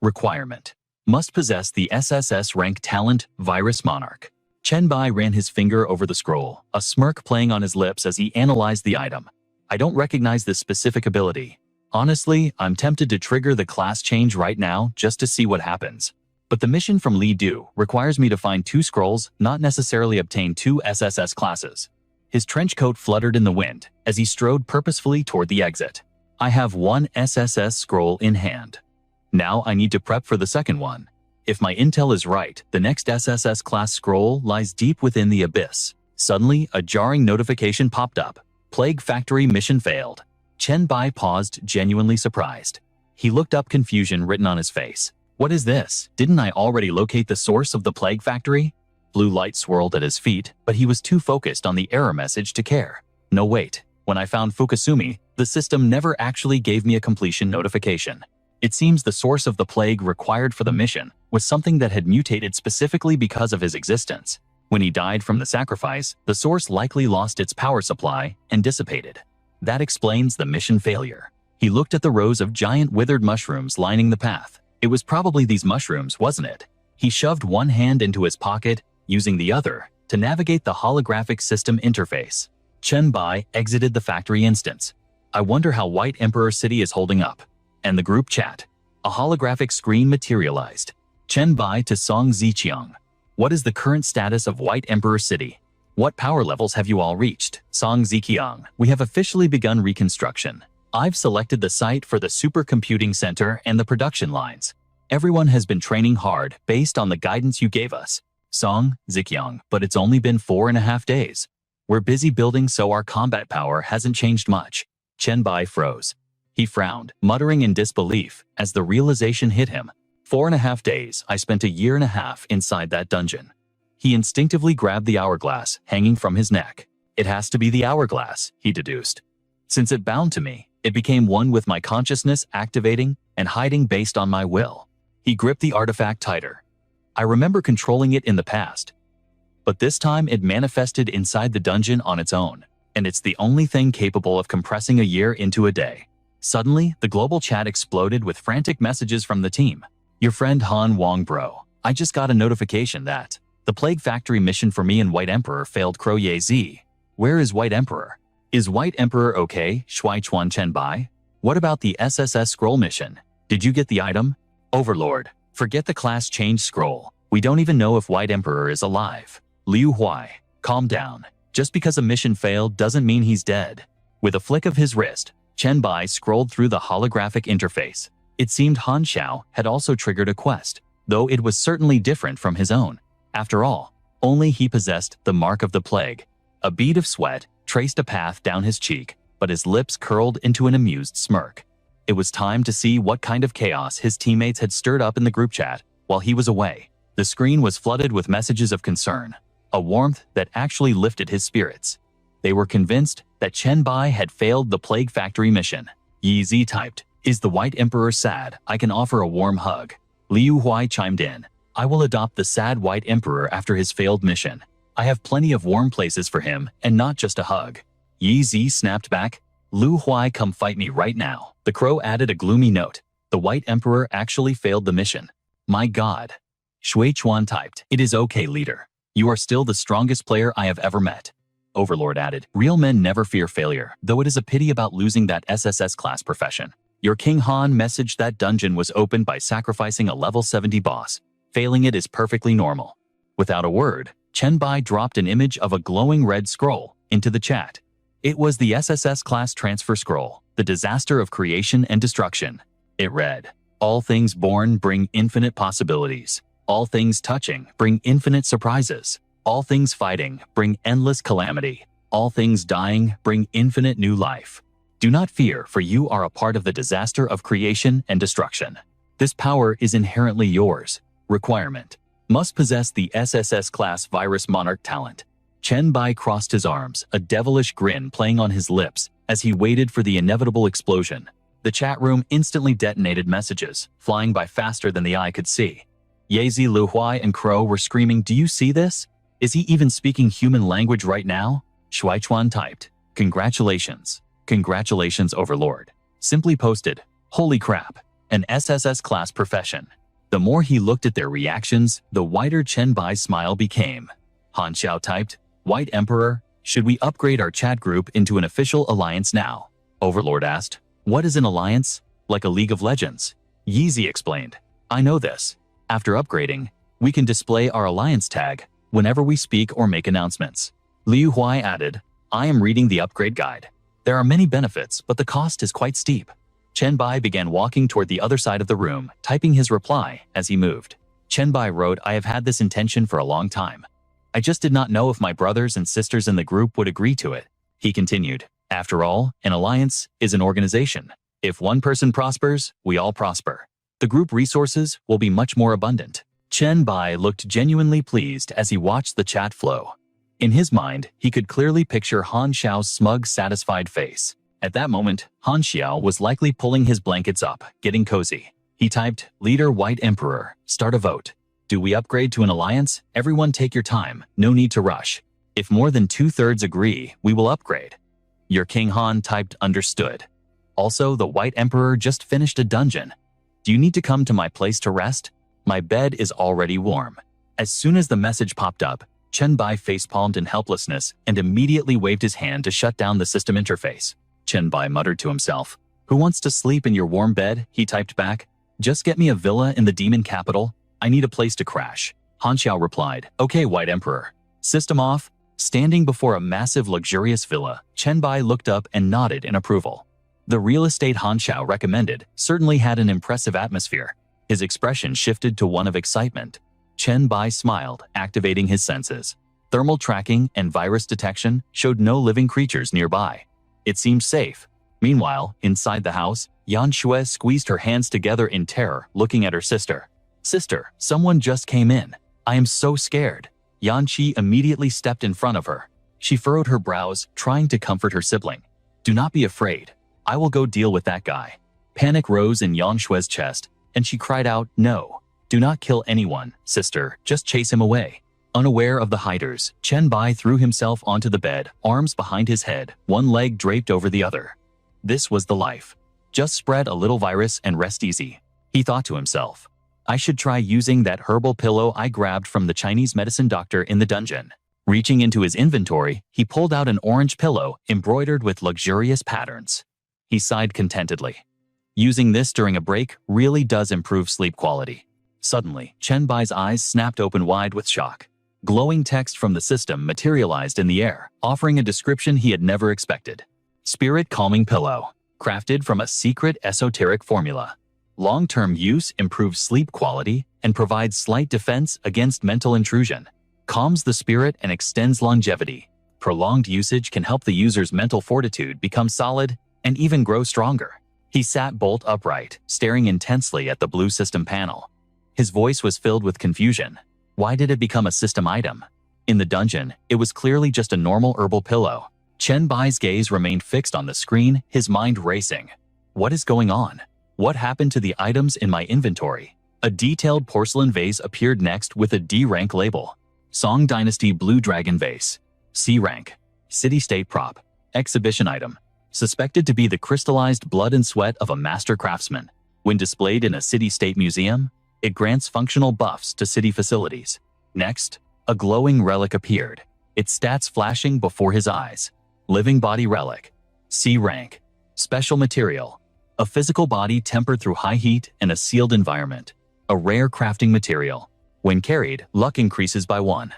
A: Requirement. Must possess the SSS-Rank talent Virus Monarch. Chen Bai ran his finger over the scroll, a smirk playing on his lips as he analyzed the item. I don't recognize this specific ability. Honestly, I'm tempted to trigger the class change right now just to see what happens. But the mission from Li Du requires me to find 2 scrolls, not necessarily obtain 2 SSS classes. His trench coat fluttered in the wind as he strode purposefully toward the exit. I have 1 SSS scroll in hand. Now I need to prep for the second one. If my intel is right, the next SSS class scroll lies deep within the abyss. Suddenly, a jarring notification popped up. Plague Factory mission failed. Chen Bai paused, genuinely surprised. He looked up, confusion written on his face. What is this? Didn't I already locate the source of the Plague Factory? Blue light swirled at his feet, but he was too focused on the error message to care. No, wait. When I found Fukusumi, the system never actually gave me a completion notification. It seems the source of the plague required for the mission was something that had mutated specifically because of his existence. When he died from the sacrifice, the source likely lost its power supply and dissipated. That explains the mission failure. He looked at the rows of giant withered mushrooms lining the path. It was probably these mushrooms, wasn't it? He shoved one hand into his pocket, using the other to navigate the holographic system interface. Chen Bai exited the factory instance. I wonder how White Emperor City is holding up. And the group chat. A holographic screen materialized. Chen Bai to Song Ziqiang. What is the current status of White Emperor City? What power levels have you all reached? Song Ziqiang. We have officially begun reconstruction. I've selected the site for the supercomputing center and the production lines. Everyone has been training hard based on the guidance you gave us. Song Ziqiang. But it's only been 4.5 days. We're busy building, so our combat power hasn't changed much. Chen Bai froze. He frowned, muttering in disbelief as the realization hit him. 4.5 days, I spent 1.5 years inside that dungeon. He instinctively grabbed the hourglass hanging from his neck. It has to be the hourglass, he deduced. Since it bound to me, it became one with my consciousness, activating and hiding based on my will. He gripped the artifact tighter. I remember controlling it in the past, but this time it manifested inside the dungeon on its own, and it's the only thing capable of compressing a year into a day. Suddenly, the global chat exploded with frantic messages from the team. Your friend Han Wong bro. I just got a notification that the Plague Factory mission for me and White Emperor failed. Crow Ye Z. Where is White Emperor? Is White Emperor okay? Shui Chuan Chen Bai? What about the SSS scroll mission? Did you get the item? Overlord. Forget the class change scroll. We don't even know if White Emperor is alive. Liu Huai. Calm down. Just because a mission failed doesn't mean he's dead. With a flick of his wrist, Chen Bai scrolled through the holographic interface. It seemed Han Xiao had also triggered a quest, though it was certainly different from his own. After all, only he possessed the mark of the plague. A bead of sweat traced a path down his cheek, but his lips curled into an amused smirk. It was time to see what kind of chaos his teammates had stirred up in the group chat while he was away. The screen was flooded with messages of concern, a warmth that actually lifted his spirits. They were convinced that Chen Bai had failed the Plague Factory mission. Yi Zi typed, "Is the White Emperor sad? I can offer a warm hug." Liu Huai chimed in, "I will adopt the sad White Emperor after his failed mission. I have plenty of warm places for him and not just a hug." Yi Zi snapped back, "Liu Huai, come fight me right now." The crow added a gloomy note. The White Emperor actually failed the mission. My God. Shui Chuan typed, "It is okay, leader. You are still the strongest player I have ever met." Overlord added, "Real men never fear failure, though it is a pity about losing that SSS class profession. Your King Han messaged that dungeon was opened by sacrificing a level 70 boss. Failing it is perfectly normal." Without a word, Chen Bai dropped an image of a glowing red scroll into the chat. It was the SSS class transfer scroll, the disaster of creation and destruction. It read, "All things born bring infinite possibilities. All things touching bring infinite surprises. All things fighting bring endless calamity. All things dying bring infinite new life. Do not fear, for you are a part of the disaster of creation and destruction. This power is inherently yours. Requirement: must possess the SSS class virus monarch talent." Chen Bai crossed his arms, a devilish grin playing on his lips as he waited for the inevitable explosion. The chat room instantly detonated messages, flying by faster than the eye could see. Yazi, Lu Huai, and Crow were screaming, "Do you see this? Is he even speaking human language right now?" Shuaichuan typed, "Congratulations. Congratulations, Overlord." Simply posted, "Holy crap, an SSS class profession." The more he looked at their reactions, the wider Chen Bai's smile became. Han Xiao typed, "White Emperor, should we upgrade our chat group into an official alliance now?" Overlord asked, "What is an alliance? Like a League of Legends?" Yeezy explained, "I know this. After upgrading, we can display our alliance tag whenever we speak or make announcements." Liu Huai added, "I am reading the upgrade guide. There are many benefits, but the cost is quite steep." Chen Bai began walking toward the other side of the room, typing his reply as he moved. Chen Bai wrote, "I have had this intention for a long time. I just did not know if my brothers and sisters in the group would agree to it." He continued, "After all, an alliance is an organization. If one person prospers, we all prosper. The group resources will be much more abundant." Chen Bai looked genuinely pleased as he watched the chat flow. In his mind, he could clearly picture Han Xiao's smug, satisfied face. At that moment, Han Xiao was likely pulling his blankets up, getting cozy. He typed, "Leader White Emperor, start a vote. Do we upgrade to an alliance? Everyone take your time, no need to rush. If more than 2/3 agree, we will upgrade." Your King Han typed, "Understood. Also, the White Emperor just finished a dungeon. Do you need to come to my place to rest? My bed is already warm." As soon as the message popped up, Chen Bai facepalmed in helplessness and immediately waved his hand to shut down the system interface. Chen Bai muttered to himself, "Who wants to sleep in your warm bed?" He typed back, "Just get me a villa in the demon capital. I need a place to crash." Han Xiao replied, "Okay, White Emperor." System off. Standing before a massive luxurious villa, Chen Bai looked up and nodded in approval. The real estate Han Xiao recommended certainly had an impressive atmosphere. His expression shifted to one of excitement. Chen Bai smiled, activating his senses. Thermal tracking and virus detection showed no living creatures nearby. It seemed safe. Meanwhile, inside the house, Yan Shui squeezed her hands together in terror, looking at her sister. "Sister, someone just came in. I am so scared." Yan Qi immediately stepped in front of her. She furrowed her brows, trying to comfort her sibling. "Do not be afraid. I will go deal with that guy." Panic rose in Yan Shui's chest, and she cried out, "No. Do not kill anyone, sister. Just chase him away." Unaware of the hiders, Chen Bai threw himself onto the bed, arms behind his head, one leg draped over the other. This was the life. Just spread a little virus and rest easy. He thought to himself, "I should try using that herbal pillow I grabbed from the Chinese medicine doctor in the dungeon." Reaching into his inventory, he pulled out an orange pillow embroidered with luxurious patterns. He sighed contentedly. Using this during a break really does improve sleep quality. Suddenly, Chen Bai's eyes snapped open wide with shock. Glowing text from the system materialized in the air, offering a description he had never expected. Spirit Calming Pillow, crafted from a secret esoteric formula. Long-term use improves sleep quality and provides slight defense against mental intrusion. Calms the spirit and extends longevity. Prolonged usage can help the user's mental fortitude become solid and even grow stronger. He sat bolt upright, staring intensely at the blue system panel. His voice was filled with confusion. Why did it become a system item? In the dungeon, it was clearly just a normal herbal pillow. Chen Bai's gaze remained fixed on the screen, his mind racing. What is going on? What happened to the items in my inventory? A detailed porcelain vase appeared next with a D rank label. Song Dynasty Blue Dragon Vase. C rank. City-state prop. Exhibition item. Suspected to be the crystallized blood and sweat of a master craftsman. When displayed in a city-state museum, it grants functional buffs to city facilities. Next, a glowing relic appeared, its stats flashing before his eyes. Living body relic. C rank. Special material. A physical body tempered through high heat and a sealed environment. A rare crafting material. When carried, luck increases by 1.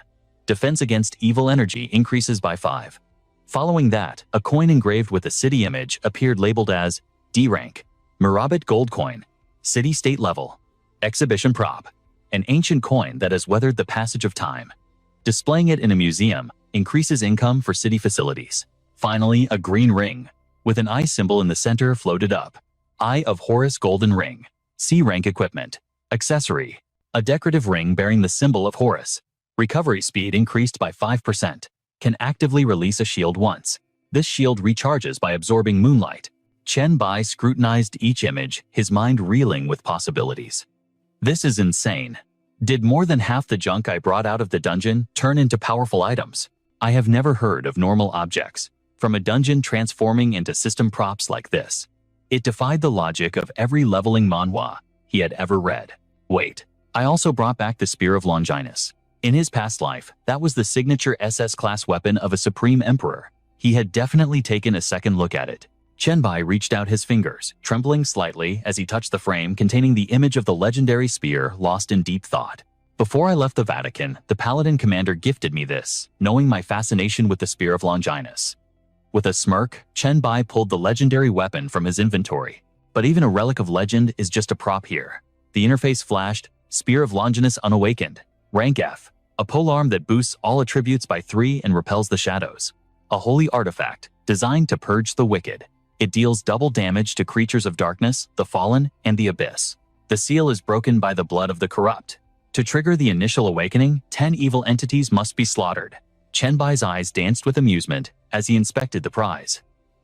A: Defense against evil energy increases by 5. Following that, a coin engraved with a city image appeared labeled as D rank, Murabit gold coin, city state level, exhibition prop, an ancient coin that has weathered the passage of time. Displaying it in a museum increases income for city facilities. Finally, a green ring, with an eye symbol in the center floated up. Eye of Horus golden ring, C rank equipment, accessory, a decorative ring bearing the symbol of Horus. Recovery speed increased by 5%. Can actively release a shield once. This shield recharges by absorbing moonlight. Chen Bai scrutinized each image, his mind reeling with possibilities. This is insane. Did more than half the junk I brought out of the dungeon turn into powerful items? I have never heard of normal objects from a dungeon transforming into system props like this. It defied the logic of every leveling manhwa he had ever read. Wait, I also brought back the Spear of Longinus. In his past life, that was the signature SS-class weapon of a supreme emperor. He had definitely taken a second look at it. Chen Bai reached out his fingers, trembling slightly as he touched the frame containing the image of the legendary spear, lost in deep thought. Before I left the Vatican, the Paladin commander gifted me this, knowing my fascination with the Spear of Longinus. With a smirk, Chen Bai pulled the legendary weapon from his inventory. But even a relic of legend is just a prop here. The interface flashed, Spear of Longinus unawakened, rank F. A polearm that boosts all attributes by 3 and repels the shadows. A holy artifact, designed to purge the wicked. It deals double damage to creatures of darkness, the fallen, and the abyss. The seal is broken by the blood of the corrupt. To trigger the initial awakening, 10 evil entities must be slaughtered. Chen Bai's eyes danced with amusement as he inspected the prize.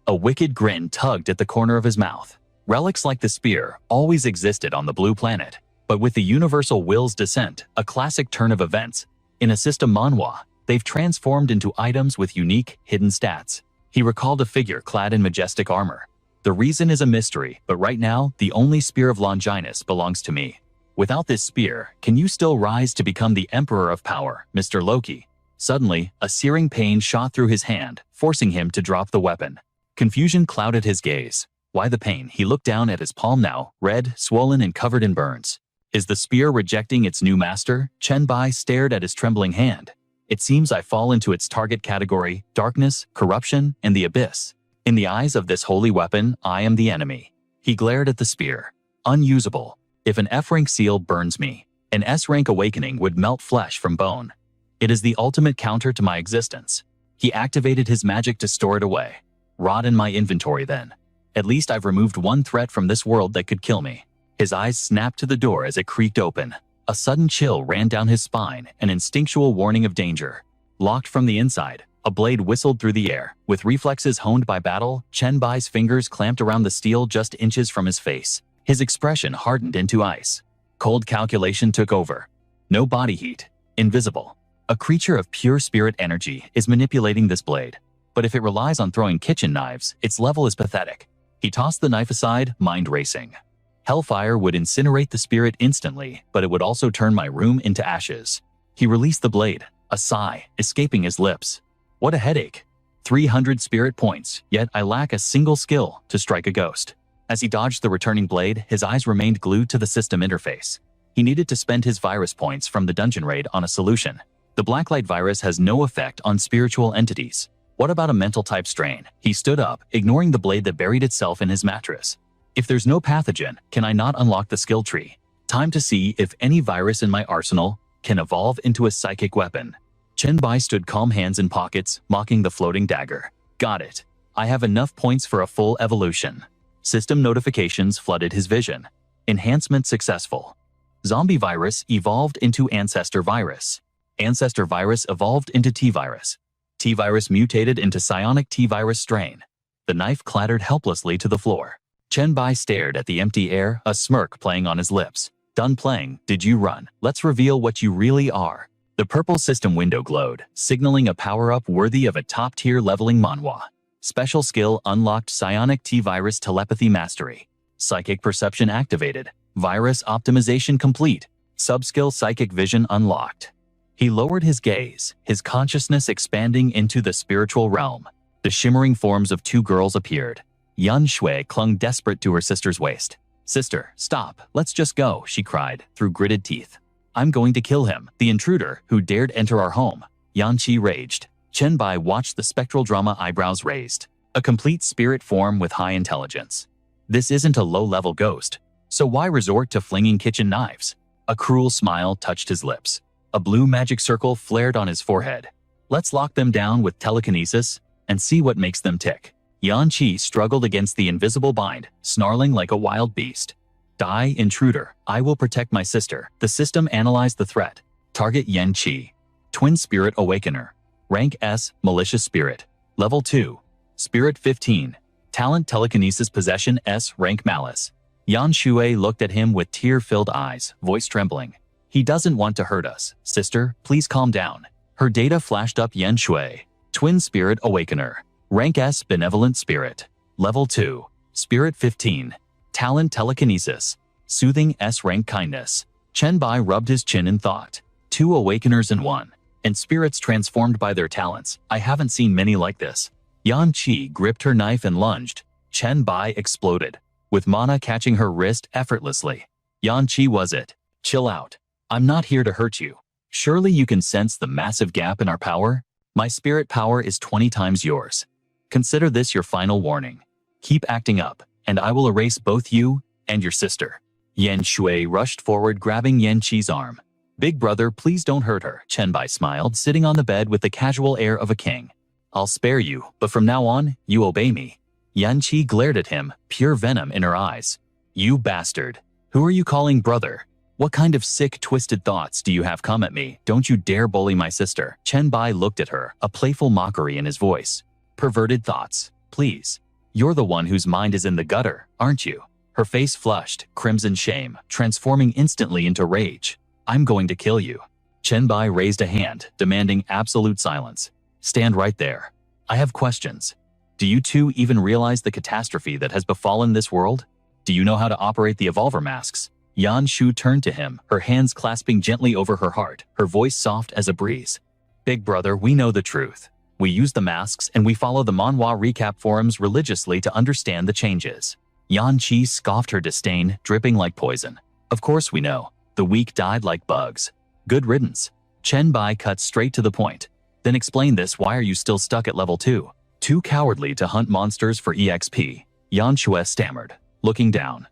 A: A wicked grin tugged at the corner of his mouth. Relics like the spear always existed on the blue planet. But with the universal will's descent, a classic turn of events, in a system manhwa, they've transformed into items with unique, hidden stats. He recalled a figure clad in majestic armor. The reason is a mystery, but right now, the only Spear of Longinus belongs to me. Without this spear, can you still rise to become the Emperor of Power, Mr. Loki? Suddenly, a searing pain shot through his hand, forcing him to drop the weapon. Confusion clouded his gaze. Why the pain? He looked down at his palm now, red, swollen, and covered in burns. Is the spear rejecting its new master? Chen Bai stared at his trembling hand. It seems I fall into its target category, darkness, corruption, and the abyss. In the eyes of this holy weapon, I am the enemy. He glared at the spear. Unusable. If an F-rank seal burns me, an S-rank awakening would melt flesh from bone. It is the ultimate counter to my existence. He activated his magic to store it away. Rot in my inventory then. At least I've removed one threat from this world that could kill me. His eyes snapped to the door as it creaked open. A sudden chill ran down his spine, an instinctual warning of danger. Locked from the inside, a blade whistled through the air. With reflexes honed by battle, Chen Bai's fingers clamped around the steel just inches from his face. His expression hardened into ice. Cold calculation took over. No body heat. Invisible. A creature of pure spirit energy is manipulating this blade. But if it relies on throwing kitchen knives, its level is pathetic. He tossed the knife aside, mind racing. Hellfire would incinerate the spirit instantly, but it would also turn my room into ashes. He released the blade, a sigh escaping his lips. What a headache. 300 spirit points, yet I lack a single skill to strike a ghost. As he dodged the returning blade, his eyes remained glued to the system interface. He needed to spend his virus points from the dungeon raid on a solution. The blacklight virus has no effect on spiritual entities. What about a mental type strain? He stood up, ignoring the blade that buried itself in his mattress. If there's no pathogen, can I not unlock the skill tree? Time to see if any virus in my arsenal can evolve into a psychic weapon. Chen Bai stood calm, hands in pockets, mocking the floating dagger. Got it. I have enough points for a full evolution. System notifications flooded his vision. Enhancement successful. Zombie virus evolved into ancestor virus. Ancestor virus evolved into T-virus. T-virus mutated into psionic T-virus strain. The knife clattered helplessly to the floor. Chen Bai stared at the empty air, a smirk playing on his lips. Done playing, did you run? Let's reveal what you really are. The purple system window glowed, signaling a power-up worthy of a top-tier leveling manhwa. Special skill unlocked, psionic T-virus telepathy mastery. Psychic perception activated. Virus optimization complete. Subskill psychic vision unlocked. He lowered his gaze, his consciousness expanding into the spiritual realm. The shimmering forms of two girls appeared. Yan Shui clung desperate to her sister's waist. "Sister, stop, let's just go," she cried, through gritted teeth. "I'm going to kill him, the intruder who dared enter our home." Yan Qi raged. Chen-bai watched the spectral drama, eyebrows raised. A complete spirit form with high intelligence. This isn't a low-level ghost, so why resort to flinging kitchen knives? A cruel smile touched his lips. A blue magic circle flared on his forehead. Let's lock them down with telekinesis and see what makes them tick. Yan Qi struggled against the invisible bind, snarling like a wild beast. Die, intruder. I will protect my sister. The system analyzed the threat. Target Yan Qi. Twin Spirit Awakener. Rank S, Malicious Spirit. Level 2. Spirit 15. Talent Telekinesis Possession S, Rank Malice. Yan Shui looked at him with tear-filled eyes, voice trembling. He doesn't want to hurt us. Sister, please calm down. Her data flashed up. Yan Shui. Twin Spirit Awakener. Rank S, Benevolent Spirit. Level 2. Spirit 15. Talent Telekinesis. Soothing S, Rank Kindness. Chen Bai rubbed his chin in thought. 2 Awakeners in 1. And spirits transformed by their talents. I haven't seen many like this. Yan Qi gripped her knife and lunged. Chen Bai exploded, with mana catching her wrist effortlessly. Yan Qi, was it? Chill out. I'm not here to hurt you. Surely you can sense the massive gap in our power? My spirit power is 20 times yours. Consider this your final warning. Keep acting up, and I will erase both you and your sister. Yan Shui rushed forward, grabbing Yan Qi's arm. Big brother, please don't hurt her. Chen Bai smiled, sitting on the bed with the casual air of a king. I'll spare you, but from now on, you obey me. Yan Qi glared at him, pure venom in her eyes. You bastard. Who are you calling brother? What kind of sick, twisted thoughts do you have come at me? Don't you dare bully my sister. Chen Bai looked at her, a playful mockery in his voice. Perverted thoughts. Please. You're the one whose mind is in the gutter, aren't you? Her face flushed, crimson shame, transforming instantly into rage. I'm going to kill you. Chen Bai raised a hand, demanding absolute silence. Stand right there. I have questions. Do you two even realize the catastrophe that has befallen this world? Do you know how to operate the evolver masks? Yan Shu turned to him, her hands clasping gently over her heart, her voice soft as a breeze. Big brother, we know the truth. We use the masks and we follow the manhwa recap forums religiously to understand the changes. Yan Qi scoffed her disdain, dripping like poison. Of course we know. The weak died like bugs. Good riddance. Chen Bai cut straight to the point. Then explain this. Why are you still stuck at level 2? Too cowardly to hunt monsters for EXP. Yan Shui stammered, looking down.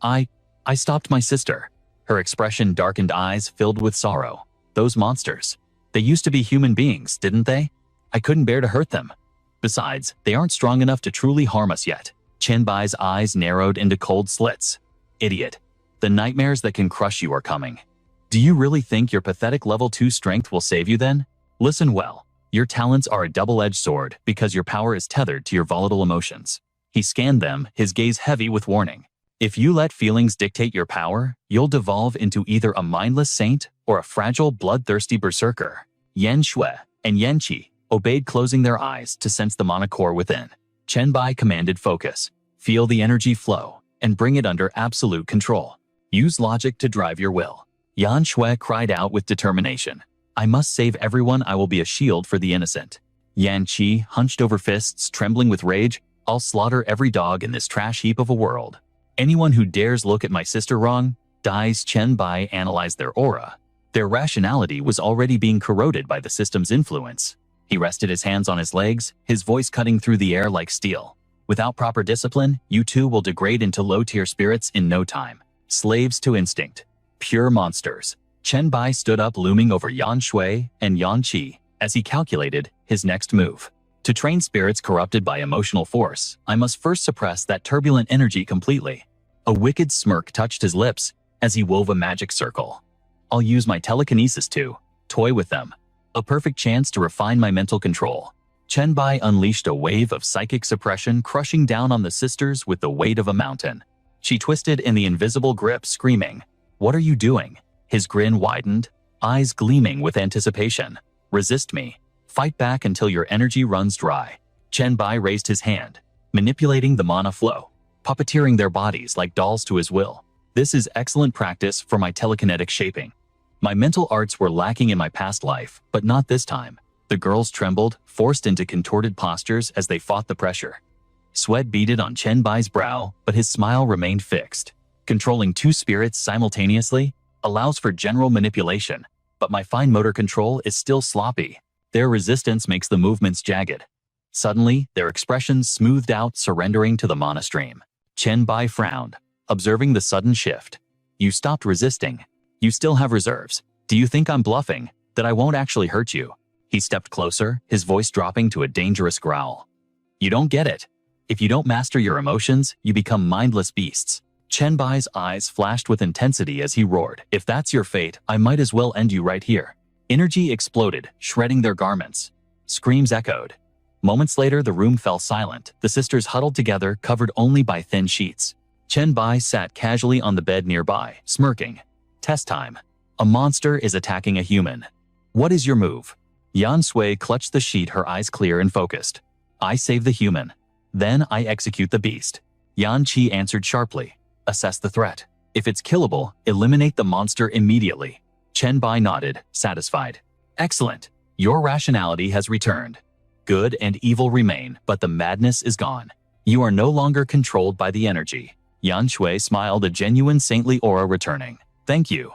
A: I stopped my sister. Her expression darkened, eyes filled with sorrow. Those monsters. They used to be human beings, didn't they? I couldn't bear to hurt them. Besides, they aren't strong enough to truly harm us yet. Chen Bai's eyes narrowed into cold slits. Idiot. The nightmares that can crush you are coming. Do you really think your pathetic level 2 strength will save you then? Listen well. Your talents are a double-edged sword because your power is tethered to your volatile emotions. He scanned them, his gaze heavy with warning. If you let feelings dictate your power, you'll devolve into either a mindless saint or a fragile, bloodthirsty berserker. Yan Shui and Yan Qi obeyed, closing their eyes to sense the mana core within. Chen Bai commanded focus. Feel the energy flow and bring it under absolute control. Use logic to drive your will. Yan Shui cried out with determination. I must save everyone. I will be a shield for the innocent. Yan Qi hunched over fists, trembling with rage. I'll slaughter every dog in this trash heap of a world. Anyone who dares look at my sister wrong, dies. Chen Bai analyzed their aura. Their rationality was already being corroded by the system's influence. He rested his hands on his legs, his voice cutting through the air like steel. Without proper discipline, you two will degrade into low-tier spirits in no time. Slaves to instinct. Pure monsters. Chen Bai stood up, looming over Yan Shui and Yan Qi, as he calculated his next move. To train spirits corrupted by emotional force, I must first suppress that turbulent energy completely. A wicked smirk touched his lips as he wove a magic circle. I'll use my telekinesis to toy with them. A perfect chance to refine my mental control. Chen Bai unleashed a wave of psychic suppression, crushing down on the sisters with the weight of a mountain. She twisted in the invisible grip, screaming, "What are you doing?" His grin widened, eyes gleaming with anticipation. Resist me. Fight back until your energy runs dry. Chen Bai raised his hand, manipulating the mana flow, puppeteering their bodies like dolls to his will. This is excellent practice for my telekinetic shaping. My mental arts were lacking in my past life, but not this time. The girls trembled, forced into contorted postures as they fought the pressure. Sweat beaded on Chen Bai's brow, but his smile remained fixed. Controlling 2 spirits simultaneously allows for general manipulation, but my fine motor control is still sloppy. Their resistance makes the movements jagged. Suddenly, their expressions smoothed out, surrendering to the mana stream. Chen Bai frowned, observing the sudden shift. You stopped resisting. You still have reserves. Do you think I'm bluffing, that I won't actually hurt you? He stepped closer, his voice dropping to a dangerous growl. You don't get it. If you don't master your emotions, you become mindless beasts. Chen Bai's eyes flashed with intensity as he roared. If that's your fate, I might as well end you right here. Energy exploded, shredding their garments. Screams echoed. Moments later, the room fell silent. The sisters huddled together, covered only by thin sheets. Chen Bai sat casually on the bed nearby, smirking. Test time. A monster is attacking a human. What is your move? Yan Sui clutched the sheet, her eyes clear and focused. I save the human. Then I execute the beast. Yan Qi answered sharply. Assess the threat. If it's killable, eliminate the monster immediately. Chen Bai nodded, satisfied. Excellent. Your rationality has returned. Good and evil remain, but the madness is gone. You are no longer controlled by the energy. Yan Shui smiled, a genuine saintly aura returning. Thank you.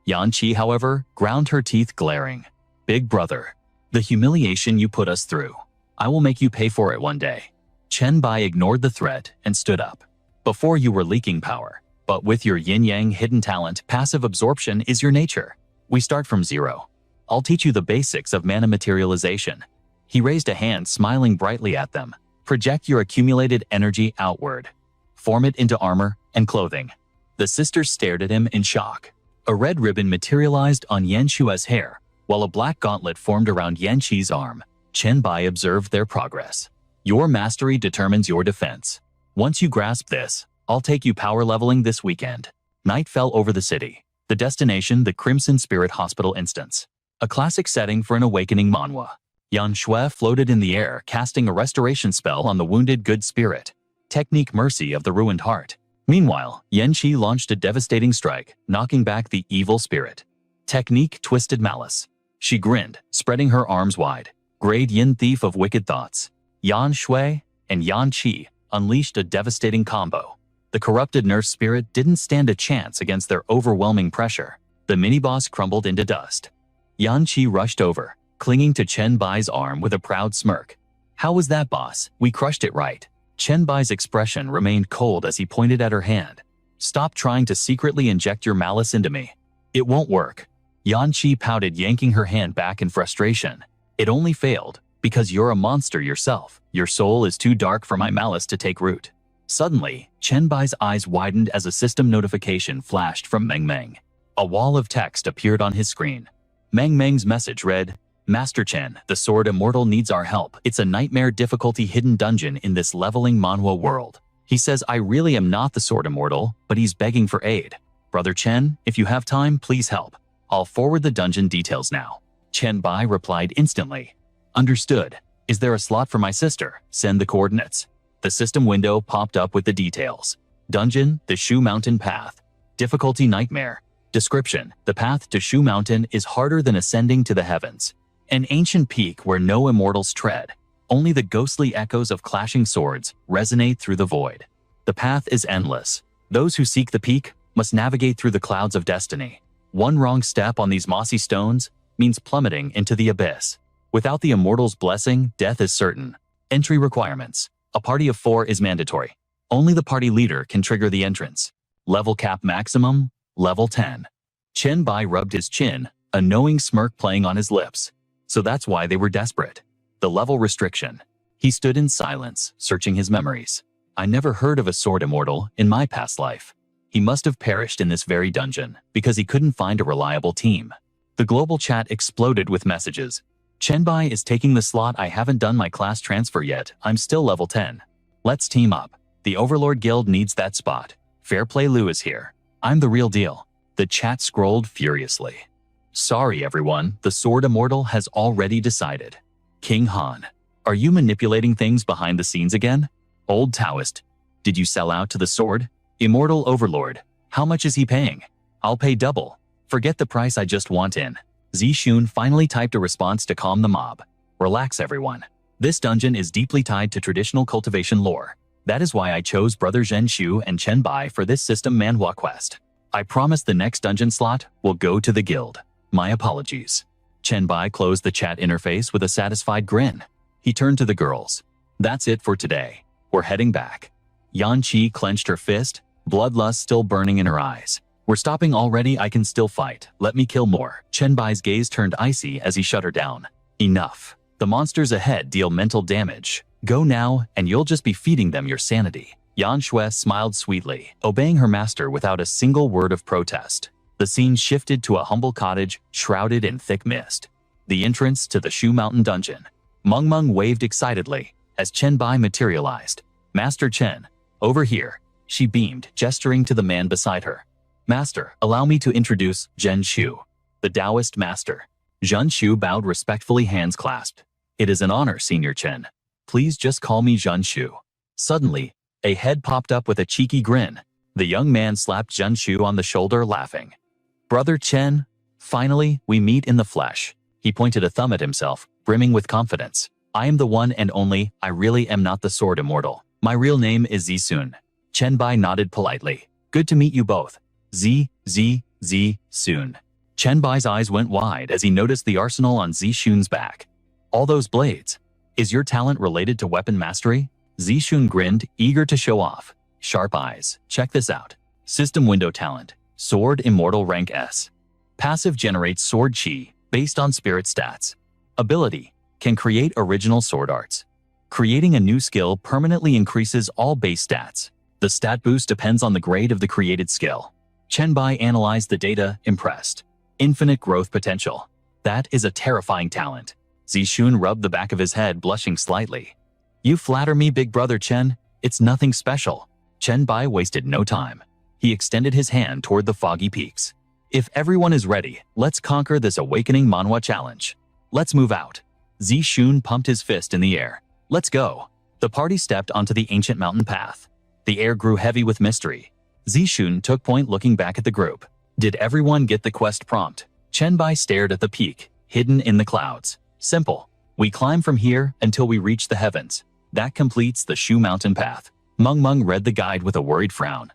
A: Yan Qi, however, ground her teeth, glaring. Big brother, the humiliation you put us through. I will make you pay for it one day. Chen Bai ignored the threat and stood up. Before you were leaking power, but with your yin-yang hidden talent, passive absorption is your nature. We start from zero. I'll teach you the basics of mana materialization. He raised a hand, smiling brightly at them. Project your accumulated energy outward. Form it into armor and clothing. The sisters stared at him in shock. A red ribbon materialized on Yan Shui's hair, while a black gauntlet formed around Yan Qi's arm. Chen Bai observed their progress. Your mastery determines your defense. Once you grasp this, I'll take you power leveling this weekend. Night fell over the city. The destination, the Crimson Spirit Hospital instance. A classic setting for an awakening manhwa. Yan Shui floated in the air, casting a restoration spell on the wounded good spirit. Technique Mercy of the Ruined Heart. Meanwhile, Yan Qi launched a devastating strike, knocking back the evil spirit. Technique Twisted Malice. She grinned, spreading her arms wide. Grade Yin Thief of Wicked Thoughts. Yan Shui and Yan Qi unleashed a devastating combo. The corrupted nurse spirit didn't stand a chance against their overwhelming pressure. The mini-boss crumbled into dust. Yan Qi rushed over, clinging to Chen Bai's arm with a proud smirk. How was that, boss? We crushed it, right? Chen Bai's expression remained cold as he pointed at her hand. Stop trying to secretly inject your malice into me. It won't work. Yan Qi pouted, yanking her hand back in frustration. It only failed because you're a monster yourself. Your soul is too dark for my malice to take root. Suddenly, Chen Bai's eyes widened as a system notification flashed from Meng Meng. A wall of text appeared on his screen. Meng Meng's message read, Master Chen, the Sword Immortal needs our help. It's a nightmare difficulty hidden dungeon in this leveling manhwa world. He says I really am not the Sword Immortal, but he's begging for aid. Brother Chen, if you have time, please help. I'll forward the dungeon details now. Chen Bai replied instantly. Understood. Is there a slot for my sister? Send the coordinates. The system window popped up with the details. Dungeon, the Shu Mountain Path. Difficulty Nightmare. Description, the path to Shu Mountain is harder than ascending to the heavens. An ancient peak where no immortals tread. Only the ghostly echoes of clashing swords resonate through the void. The path is endless. Those who seek the peak must navigate through the clouds of destiny. One wrong step on these mossy stones means plummeting into the abyss. Without the immortal's blessing, death is certain. Entry requirements. A party of 4 is mandatory. Only the party leader can trigger the entrance. Level cap maximum, level 10. Chen Bai rubbed his chin, a knowing smirk playing on his lips. So that's why they were desperate. The level restriction. He stood in silence, searching his memories. I never heard of a sword immortal in my past life. He must have perished in this very dungeon because he couldn't find a reliable team. The global chat exploded with messages. Chen Bai is taking the slot. I haven't done my class transfer yet. I'm still level 10. Let's team up. The Overlord Guild needs that spot. Fairplay Lu is here. I'm the real deal. The chat scrolled furiously. Sorry everyone, the Sword Immortal has already decided. King Han, are you manipulating things behind the scenes again? Old Taoist, did you sell out to the sword? Immortal Overlord, how much is he paying? I'll pay double. Forget the price, I just want in. Zixun finally typed a response to calm the mob. Relax everyone. This dungeon is deeply tied to traditional cultivation lore. That is why I chose Brother Zhen Shu and Chen Bai for this system manhwa quest. I promise the next dungeon slot will go to the guild. My apologies. Chen Bai closed the chat interface with a satisfied grin. He turned to the girls. That's it for today. We're heading back. Yan Qi clenched her fist, bloodlust still burning in her eyes. We're stopping already, I can still fight. Let me kill more. Chen Bai's gaze turned icy as he shut her down. Enough. The monsters ahead deal mental damage. Go now, and you'll just be feeding them your sanity. Yan Shui smiled sweetly, obeying her master without a single word of protest. The scene shifted to a humble cottage shrouded in thick mist. The entrance to the Shu Mountain dungeon. Meng Meng waved excitedly as Chen Bai materialized. Master Chen, over here. She beamed, gesturing to the man beside her. Master, allow me to introduce Zhen Shu, the Taoist master. Zhen Shu bowed respectfully, hands clasped. It is an honor, Senior Chen. Please just call me Zhen Shu. Suddenly, a head popped up with a cheeky grin. The young man slapped Zhen Shu on the shoulder, laughing. Brother Chen, finally, we meet in the flesh. He pointed a thumb at himself, brimming with confidence. I am the one and only, I really am not the sword immortal. My real name is Zisun. Chen Bai nodded politely. Good to meet you both. Soon. Chen Bai's eyes went wide as he noticed the arsenal on Zishun's back. All those blades. Is your talent related to weapon mastery? Zishun grinned, eager to show off. Sharp eyes. Check this out. System window talent. Sword Immortal Rank S. Passive generates sword chi, based on spirit stats. Ability. Can create original sword arts. Creating a new skill permanently increases all base stats. The stat boost depends on the grade of the created skill. Chen Bai analyzed the data, impressed. Infinite growth potential. That is a terrifying talent. Zishun rubbed the back of his head, blushing slightly. You flatter me, big brother Chen. It's nothing special. Chen Bai wasted no time. He extended his hand toward the foggy peaks. If everyone is ready, let's conquer this Awakening Manhwa challenge. Let's move out. Zishun pumped his fist in the air. Let's go. The party stepped onto the ancient mountain path. The air grew heavy with mystery. Zishun took point, looking back at the group. Did everyone get the quest prompt? Chen Bai stared at the peak, hidden in the clouds. Simple. We climb from here until we reach the heavens. That completes the Shu Mountain path. Meng Meng read the guide with a worried frown.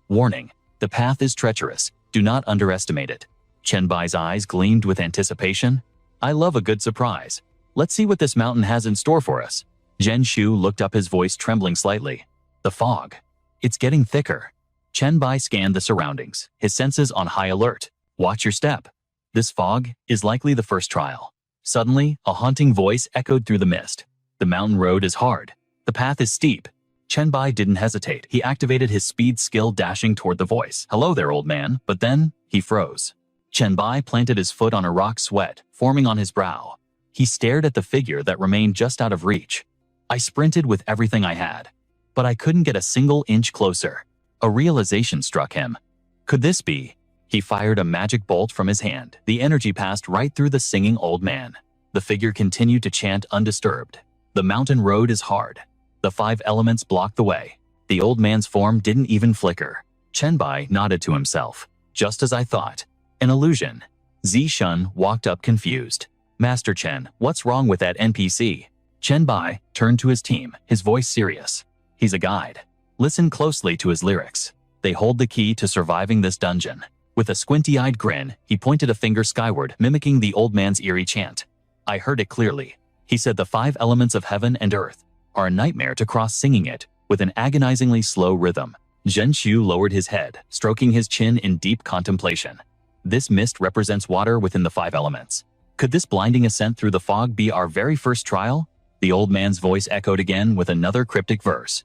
A: Warning. The path is treacherous. Do not underestimate it. Chen Bai's eyes gleamed with anticipation. I love a good surprise. Let's see what this mountain has in store for us. Zhen Shu looked up, his voice trembling slightly. The fog. It's getting thicker. Chen Bai scanned the surroundings, his senses on high alert. Watch your step. This fog is likely the first trial. Suddenly, a haunting voice echoed through the mist. The mountain road is hard. The path is steep. Chen Bai didn't hesitate. He activated his speed skill, dashing toward the voice. Hello there, old man. But then, he froze. Chen Bai planted his foot on a rock, sweat forming on his brow. He stared at the figure that remained just out of reach. I sprinted with everything I had, but I couldn't get a single inch closer. A realization struck him. Could this be? He fired a magic bolt from his hand. The energy passed right through the singing old man. The figure continued to chant undisturbed. The mountain road is hard. The 5 elements block the way. The old man's form didn't even flicker. Chen Bai nodded to himself. Just as I thought. An illusion. Zishun walked up confused. Master Chen, what's wrong with that NPC? Chen Bai turned to his team, his voice serious. He's a guide. Listen closely to his lyrics. They hold the key to surviving this dungeon. With a squinty-eyed grin, he pointed a finger skyward, mimicking the old man's eerie chant. I heard it clearly. He said the 5 elements of heaven and earth are a nightmare to cross, singing it with an agonizingly slow rhythm. Zhen Shu lowered his head, stroking his chin in deep contemplation. This mist represents water within the 5 elements. Could this blinding ascent through the fog be our very first trial? The old man's voice echoed again with another cryptic verse.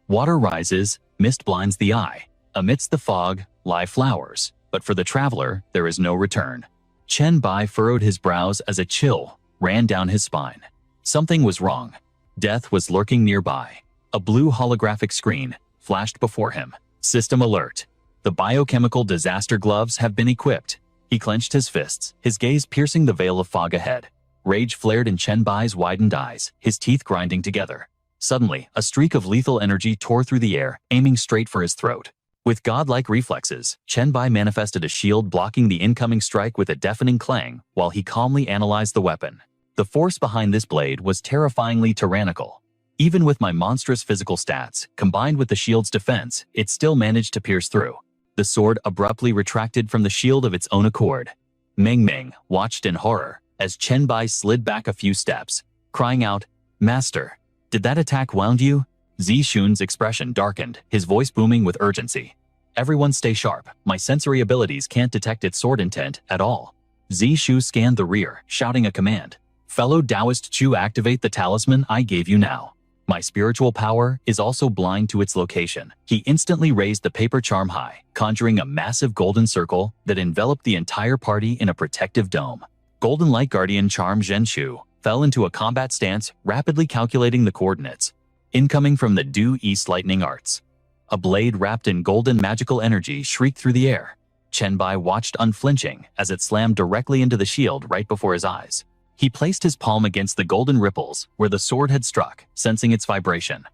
A: Water rises, mist blinds the eye. Amidst the fog lie flowers, but for the traveler there is no return. Chen Bai furrowed his brows as a chill ran down his spine. Something was wrong. Death was lurking nearby. A blue holographic screen flashed before him. System alert. The biochemical disaster gloves have been equipped. He clenched his fists, his gaze piercing the veil of fog ahead. Rage flared in Chen Bai's widened eyes, his teeth grinding together. Suddenly, a streak of lethal energy tore through the air, aiming straight for his throat. With godlike reflexes, Chen Bai manifested a shield, blocking the incoming strike with a deafening clang while he calmly analyzed the weapon. The force behind this blade was terrifyingly tyrannical. Even with my monstrous physical stats, combined with the shield's defense, it still managed to pierce through. The sword abruptly retracted from the shield of its own accord. Meng Meng watched in horror as Chen Bai slid back a few steps, crying out, "Master, did that attack wound you?" Zixun's expression darkened, his voice booming with urgency. "Everyone stay sharp, my sensory abilities can't detect its sword intent at all." Zixu scanned the rear, shouting a command. "Fellow Taoist Chu, activate the talisman I gave you now. My spiritual power is also blind to its location." He instantly raised the paper charm high, conjuring a massive golden circle that enveloped the entire party in a protective dome. Golden Light Guardian Charm Zhenshu fell into a combat stance, rapidly calculating the coordinates. Incoming from the Due East Lightning Arts. A blade wrapped in golden magical energy shrieked through the air. Chen Bai watched unflinching as it slammed directly into the shield right before his eyes. He placed his palm against the golden ripples where the sword had struck, sensing its vibration.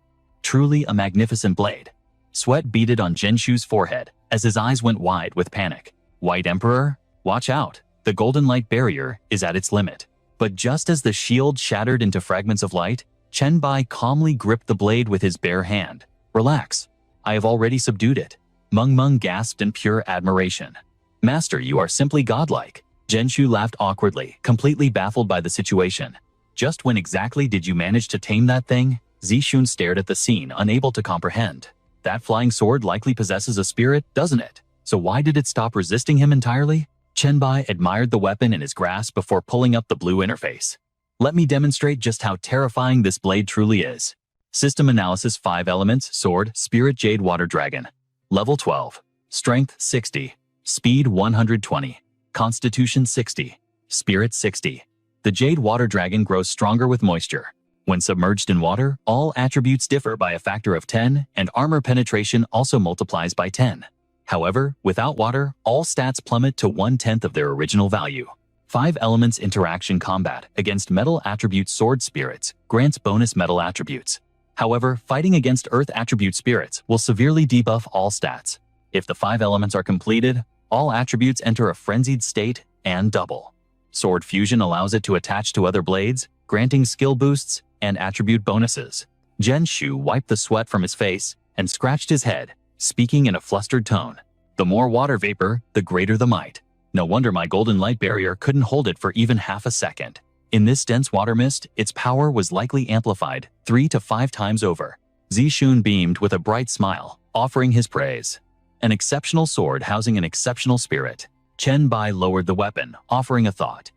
A: Truly a magnificent blade. Sweat beaded on Zhenshu's forehead as his eyes went wide with panic. "White Emperor, watch out. The golden light barrier is at its limit." But just as the shield shattered into fragments of light, Chen Bai calmly gripped the blade with his bare hand. "Relax. I have already subdued it." Meng gasped in pure admiration. "Master, you are simply godlike." Zhenshu laughed awkwardly, completely baffled by the situation. "Just when exactly did you manage to tame that thing?" Zixun stared at the scene, unable to comprehend. "That flying sword likely possesses a spirit, doesn't it? So why did it stop resisting him entirely?" Chen Bai admired the weapon in his grasp before pulling up the blue interface. "Let me demonstrate just how terrifying this blade truly is." System analysis: 5 elements, sword, spirit, jade, water dragon. Level 12. Strength 60. Speed 120. Constitution 60. Spirit 60. The jade water dragon grows stronger with moisture. When submerged in water, all attributes differ by a factor of 10, and armor penetration also multiplies by 10. However, without water, all stats plummet to 1/10 of their original value. 5 elements interaction combat against metal attribute sword spirits grants bonus metal attributes. However, fighting against earth attribute spirits will severely debuff all stats. If the 5 elements are completed, all attributes enter a frenzied state and double. Sword fusion allows it to attach to other blades, granting skill boosts and attribute bonuses. Zhenshu wiped the sweat from his face and scratched his head, speaking in a flustered tone. "The more water vapor, the greater the might. No wonder my golden light barrier couldn't hold it for even half a second. In this dense water mist, its power was likely amplified 3 to 5 times over." Zixun beamed with a bright smile, offering his praise. An exceptional sword housing an exceptional spirit. Chen Bai lowered the weapon, offering a thought.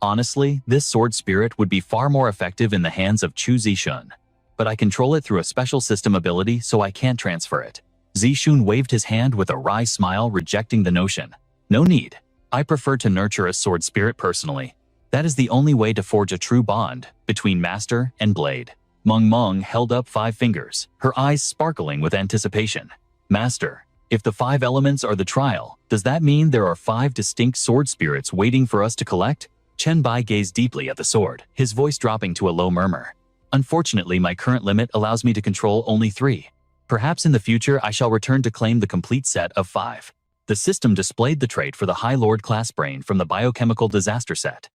A: "Honestly, this sword spirit would be far more effective in the hands of Chu Zixun. But I control it through a special system ability, so I can't transfer it." Zixun waved his hand with a wry smile, rejecting the notion. "No need. I prefer to nurture a sword spirit personally. That is the only way to forge a true bond between master and blade." Meng held up 5 fingers, her eyes sparkling with anticipation. "Master, if the 5 elements are the trial, does that mean there are 5 distinct sword spirits waiting for us to collect?" Chen Bai gazed deeply at the sword, his voice dropping to a low murmur. "Unfortunately, my current limit allows me to control only 3. Perhaps in the future I shall return to claim the complete set of 5. The system displayed the trait for the High Lord class brain from the biochemical disaster set.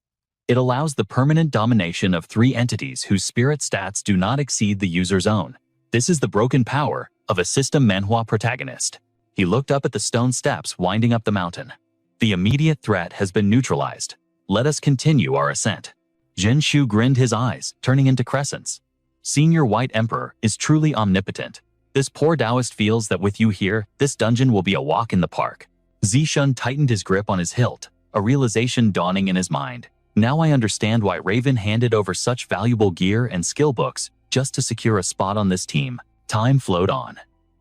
A: It allows the permanent domination of 3 entities whose spirit stats do not exceed the user's own. This is the broken power of a system manhwa protagonist. He looked up at the stone steps winding up the mountain. "The immediate threat has been neutralized. Let us continue our ascent." Zhenshu grinned, his eyes turning into crescents. "Senior White Emperor is truly omnipotent. This poor Taoist feels that with you here, this dungeon will be a walk in the park." Zixun tightened his grip on his hilt, a realization dawning in his mind. "Now I understand why Raven handed over such valuable gear and skill books just to secure a spot on this team." Time flowed on.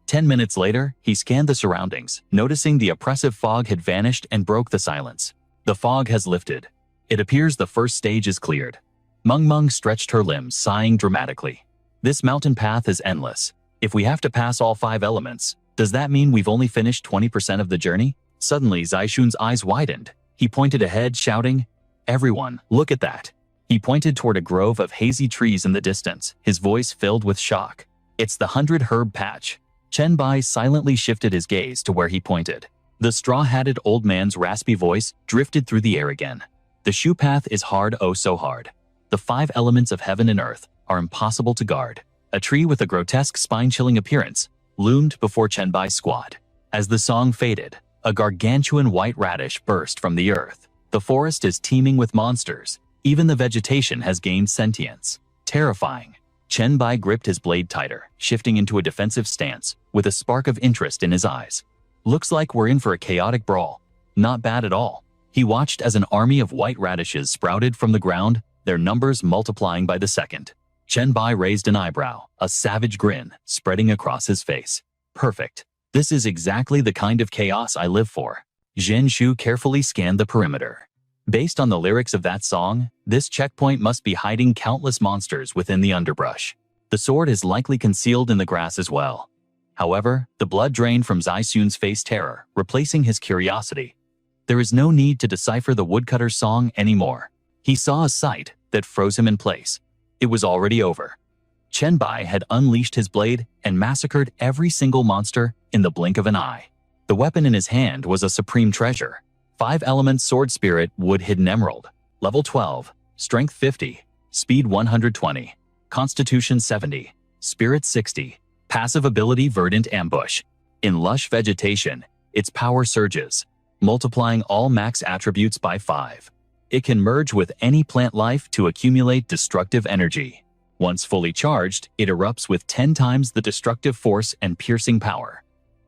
A: 10 minutes later, he scanned the surroundings, noticing the oppressive fog had vanished and broke the silence. "The fog has lifted. It appears the first stage is cleared." Meng stretched her limbs, sighing dramatically. "This mountain path is endless. If we have to pass all 5 elements, does that mean we've only finished 20% of the journey?" Suddenly, Zixun's eyes widened. He pointed ahead, shouting, "Everyone, look at that." He pointed toward a grove of hazy trees in the distance, his voice filled with shock. "It's the 100 herb patch." Chen Bai silently shifted his gaze to where he pointed. The straw-hatted old man's raspy voice drifted through the air again. "The shoe path is hard, oh so hard. The 5 elements of heaven and earth are impossible to guard." A tree with a grotesque spine-chilling appearance loomed before Chen Bai's squad. As the song faded, a gargantuan white radish burst from the earth. "The forest is teeming with monsters. Even the vegetation has gained sentience. Terrifying. Chen Bai gripped his blade tighter, shifting into a defensive stance, with a spark of interest in his eyes. Looks like we're in for a chaotic brawl. Not bad at all. He watched as an army of white radishes sprouted from the ground, their numbers multiplying by the second. Chen Bai raised an eyebrow, a savage grin spreading across his face. Perfect. This is exactly the kind of chaos I live for. Zhen Shu carefully scanned the perimeter. Based on the lyrics of that song, this checkpoint must be hiding countless monsters within the underbrush. The sword is likely concealed in the grass as well. However, the blood drained from Zixun's face terror, replacing his curiosity. There is no need to decipher the woodcutter's song anymore. He saw a sight that froze him in place. It was already over. Chen Bai had unleashed his blade and massacred every single monster in the blink of an eye. The weapon in his hand was a supreme treasure. 5 elements sword spirit wood hidden emerald. Level 12, strength 50, speed 120, constitution 70, spirit 60, passive ability verdant ambush. In lush vegetation, its power surges, multiplying all max attributes by 5. It can merge with any plant life to accumulate destructive energy. Once fully charged, it erupts with 10 times the destructive force and piercing power.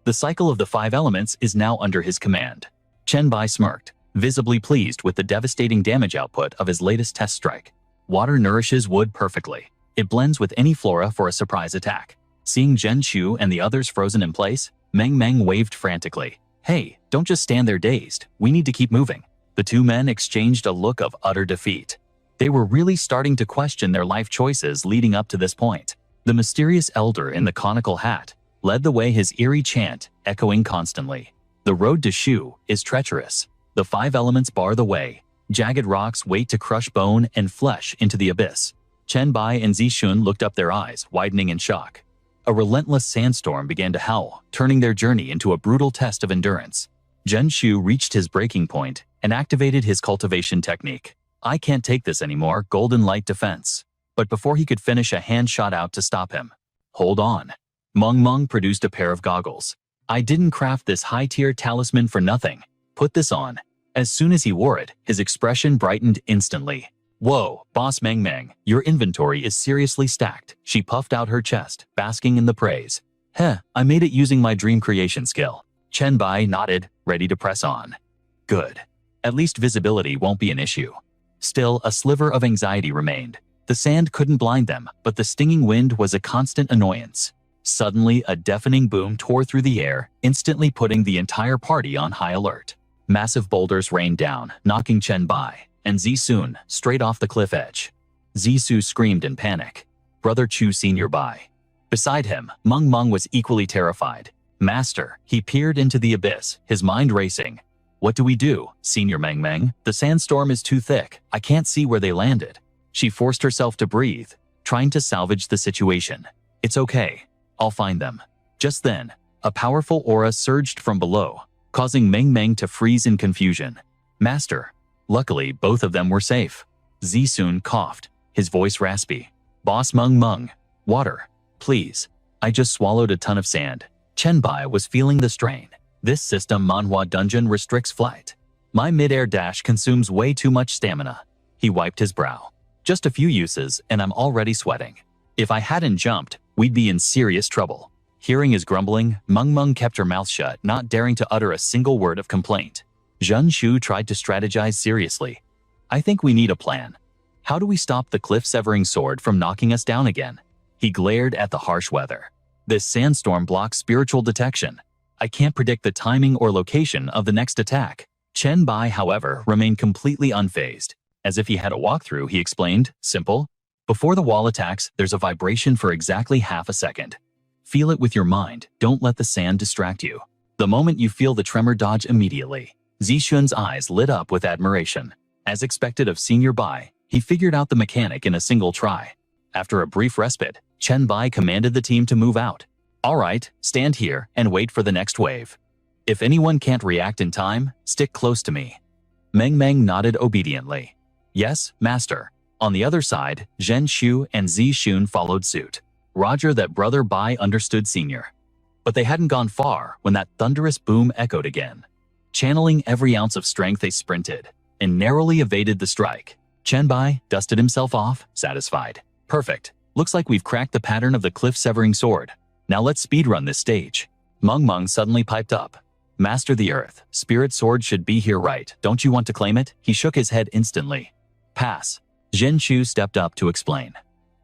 A: The cycle of the 5 elements is now under his command. Chen Bai smirked, visibly pleased with the devastating damage output of his latest test strike. Water nourishes wood perfectly. It blends with any flora for a surprise attack. Seeing Zhen Shu and the others frozen in place, Meng Meng waved frantically. Hey, don't just stand there dazed. We need to keep moving. The two men exchanged a look of utter defeat. They were really starting to question their life choices leading up to this point. The mysterious elder in the conical hat led the way, his eerie chant echoing constantly. The road to Shu is treacherous. The 5 elements bar the way. Jagged rocks wait to crush bone and flesh into the abyss. Chen Bai and Zixun looked up, their eyes widening in shock. A relentless sandstorm began to howl, turning their journey into a brutal test of endurance. Zhen Shu reached his breaking point and activated his cultivation technique. I can't take this anymore, golden light defense. But before he could finish, a hand shot out to stop him. Hold on. Meng produced a pair of goggles. I didn't craft this high-tier talisman for nothing. Put this on. As soon as he wore it, his expression brightened instantly. Whoa, Boss Meng, your inventory is seriously stacked. She puffed out her chest, basking in the praise. I made it using my dream creation skill. Chen Bai nodded, ready to press on. Good. At least visibility won't be an issue. Still, a sliver of anxiety remained. The sand couldn't blind them, but the stinging wind was a constant annoyance. Suddenly, a deafening boom tore through the air, instantly putting the entire party on high alert. Massive boulders rained down, knocking Chen Bai and Zixun straight off the cliff edge. Zixu screamed in panic. Brother Chu Senior by. Beside him, Meng was equally terrified. Master, he peered into the abyss, his mind racing. What do we do, Senior Meng? The sandstorm is too thick. I can't see where they landed. She forced herself to breathe, trying to salvage the situation. It's okay. I'll find them. Just then, a powerful aura surged from below, causing Meng to freeze in confusion. Master. Luckily, both of them were safe. Zixun coughed, his voice raspy. Boss Meng, water, please. I just swallowed a ton of sand. Chen Bai was feeling the strain. This system manhwa dungeon restricts flight. My mid-air dash consumes way too much stamina. He wiped his brow. Just a few uses and I'm already sweating. If I hadn't jumped, we'd be in serious trouble. Hearing his grumbling, Meng kept her mouth shut, not daring to utter a single word of complaint. Zhen Shu tried to strategize seriously. I think we need a plan. How do we stop the cliff-severing sword from knocking us down again? He glared at the harsh weather. This sandstorm blocks spiritual detection. I can't predict the timing or location of the next attack. Chen Bai, however, remained completely unfazed. As if he had a walkthrough, he explained, simple. Before the wall attacks, there's a vibration for exactly half a second. Feel it with your mind, don't let the sand distract you. The moment you feel the tremor, dodge immediately. Zixun's eyes lit up with admiration. As expected of Senior Bai, he figured out the mechanic in a single try. After a brief respite, Chen Bai commanded the team to move out. All right, stand here and wait for the next wave. If anyone can't react in time, stick close to me. Meng nodded obediently. Yes, master. On the other side, Zhen Shu and Zixun followed suit. Roger that, Brother Bai understood Senior. But they hadn't gone far when that thunderous boom echoed again. Channeling every ounce of strength, they sprinted and narrowly evaded the strike. Chen Bai dusted himself off, satisfied. Perfect. Looks like we've cracked the pattern of the cliff-severing sword. Now let's speedrun this stage. Meng suddenly piped up. Master the Earth, Spirit Sword should be here, right? Don't you want to claim it? He shook his head instantly. Pass. Zhen Shu stepped up to explain.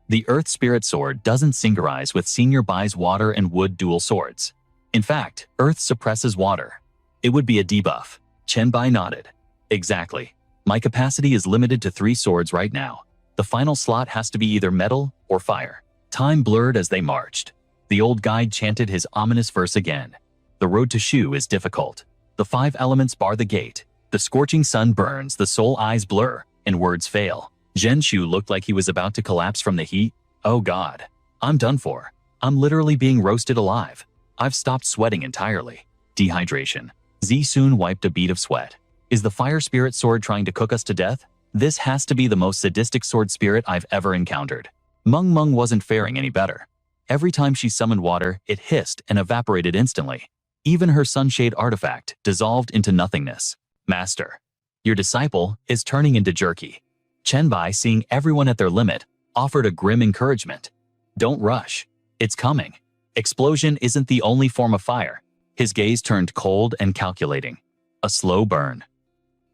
A: The Earth Spirit Sword doesn't synchronize with Senior Bai's water and wood dual swords. In fact, Earth suppresses water. It would be a debuff. Chen Bai nodded. Exactly. My capacity is limited to 3 swords right now. The final slot has to be either metal or fire. Time blurred as they marched. The old guide chanted his ominous verse again. The road to Shu is difficult. The 5 elements bar the gate. The scorching sun burns, the soul eyes blur, and words fail. Zhen Shu looked like he was about to collapse from the heat. Oh God. I'm done for. I'm literally being roasted alive. I've stopped sweating entirely. Dehydration. Zi soon wiped a bead of sweat. Is the fire spirit sword trying to cook us to death? This has to be the most sadistic sword spirit I've ever encountered. Meng wasn't faring any better. Every time she summoned water, it hissed and evaporated instantly. Even her sunshade artifact dissolved into nothingness. Master, your disciple is turning into jerky. Chen Bai, seeing everyone at their limit, offered a grim encouragement. Don't rush. It's coming. Explosion isn't the only form of fire. His gaze turned cold and calculating. A slow burn.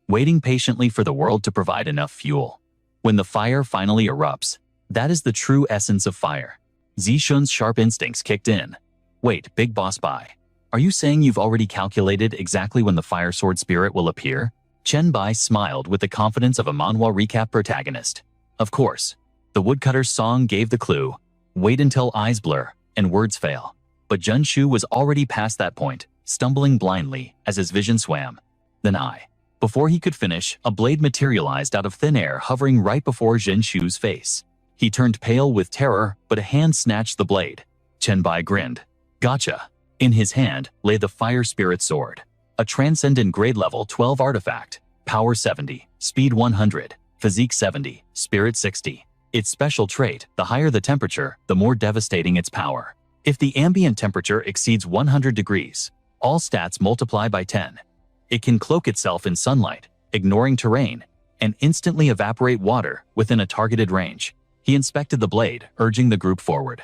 A: Waiting patiently for the world to provide enough fuel. When the fire finally erupts, that is the true essence of fire. Zishun's sharp instincts kicked in. Wait, Big Boss Bai. Are you saying you've already calculated exactly when the fire sword spirit will appear? Chen Bai smiled with the confidence of a manhwa recap protagonist. Of course. The woodcutter's song gave the clue. Wait until eyes blur and words fail. But Zhen Shu was already past that point, stumbling blindly as his vision swam. Then Before he could finish, a blade materialized out of thin air, hovering right before Zhen Shu's face. He turned pale with terror, but a hand snatched the blade. Chen Bai grinned. Gotcha. In his hand lay the Fire Spirit Sword, a transcendent grade level 12 artifact, power 70, speed 100, physique 70, spirit 60. Its special trait, the higher the temperature, the more devastating its power. If the ambient temperature exceeds 100 degrees, all stats multiply by 10. It can cloak itself in sunlight, ignoring terrain, and instantly evaporate water within a targeted range. He inspected the blade, urging the group forward.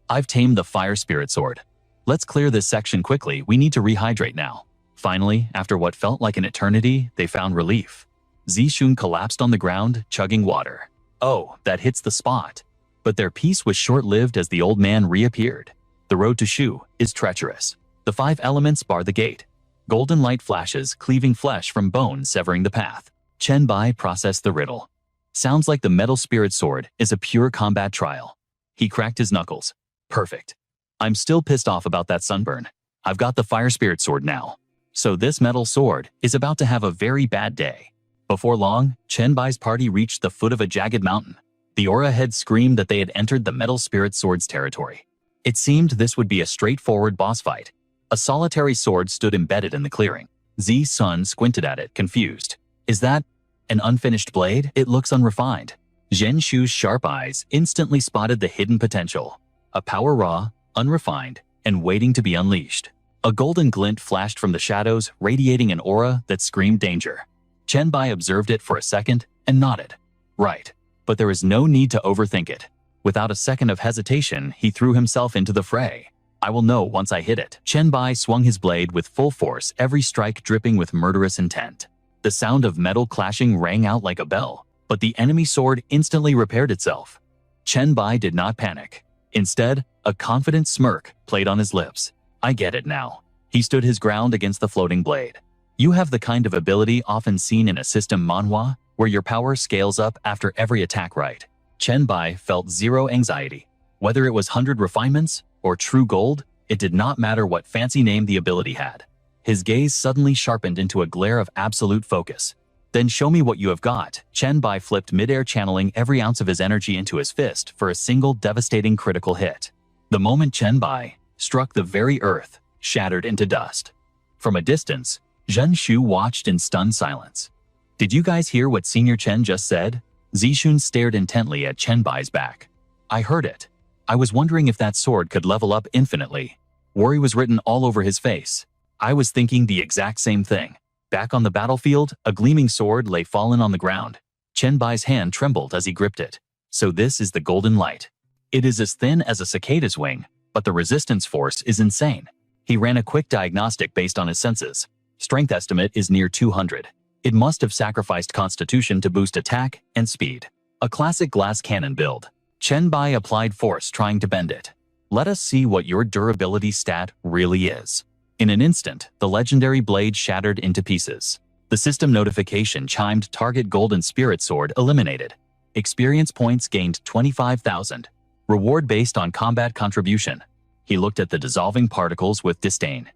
A: I've tamed the Fire Spirit Sword. Let's clear this section quickly, we need to rehydrate now. Finally, after what felt like an eternity, they found relief. Zishun collapsed on the ground, chugging water. Oh, that hits the spot. But their peace was short-lived as the old man reappeared. The road to Shu is treacherous. The 5 elements bar the gate. Golden light flashes, cleaving flesh from bone, severing the path. Chen Bai processed the riddle. Sounds like the metal spirit sword is a pure combat trial. He cracked his knuckles. Perfect. I'm still pissed off about that sunburn. I've got the fire spirit sword now. So this metal sword is about to have a very bad day. Before long, Chen Bai's party reached the foot of a jagged mountain. The aura had screamed that they had entered the metal spirit sword's territory. It seemed this would be a straightforward boss fight. A solitary sword stood embedded in the clearing. Zi's son squinted at it, confused. Is that an unfinished blade? It looks unrefined. Zhen Shu's sharp eyes instantly spotted the hidden potential. A power raw, unrefined, and waiting to be unleashed. A golden glint flashed from the shadows, radiating an aura that screamed danger. Chen Bai observed it for a second and nodded. Right, but there is no need to overthink it. Without a second of hesitation, he threw himself into the fray. I will know once I hit it. Chen Bai swung his blade with full force, every strike dripping with murderous intent. The sound of metal clashing rang out like a bell, but the enemy sword instantly repaired itself. Chen Bai did not panic. Instead, a confident smirk played on his lips. I get it now. He stood his ground against the floating blade. You have the kind of ability often seen in a system manhwa, where your power scales up after every attack, right? Chen Bai felt zero anxiety. Whether it was 100 refinements or true gold, it did not matter what fancy name the ability had. His gaze suddenly sharpened into a glare of absolute focus. Then show me what you have got. Chen Bai flipped midair, channeling every ounce of his energy into his fist for a single devastating critical hit. The moment Chen Bai struck the very earth, shattered into dust. From a distance, Zhen Shu watched in stunned silence. Did you guys hear what Senior Chen just said? Zishun stared intently at Chen Bai's back. I heard it. I was wondering if that sword could level up infinitely. Worry was written all over his face. I was thinking the exact same thing. Back on the battlefield, a gleaming sword lay fallen on the ground. Chen Bai's hand trembled as he gripped it. So this is the golden light. It is as thin as a cicada's wing, but the resistance force is insane. He ran a quick diagnostic based on his senses. Strength estimate is near 200. It must have sacrificed constitution to boost attack and speed. A classic glass cannon build. Chen Bai applied force trying to bend it. Let us see what your durability stat really is. In an instant, the legendary blade shattered into pieces. The system notification chimed target golden spirit sword eliminated. Experience points gained 25,000. Reward based on combat contribution. He looked at the dissolving particles with disdain.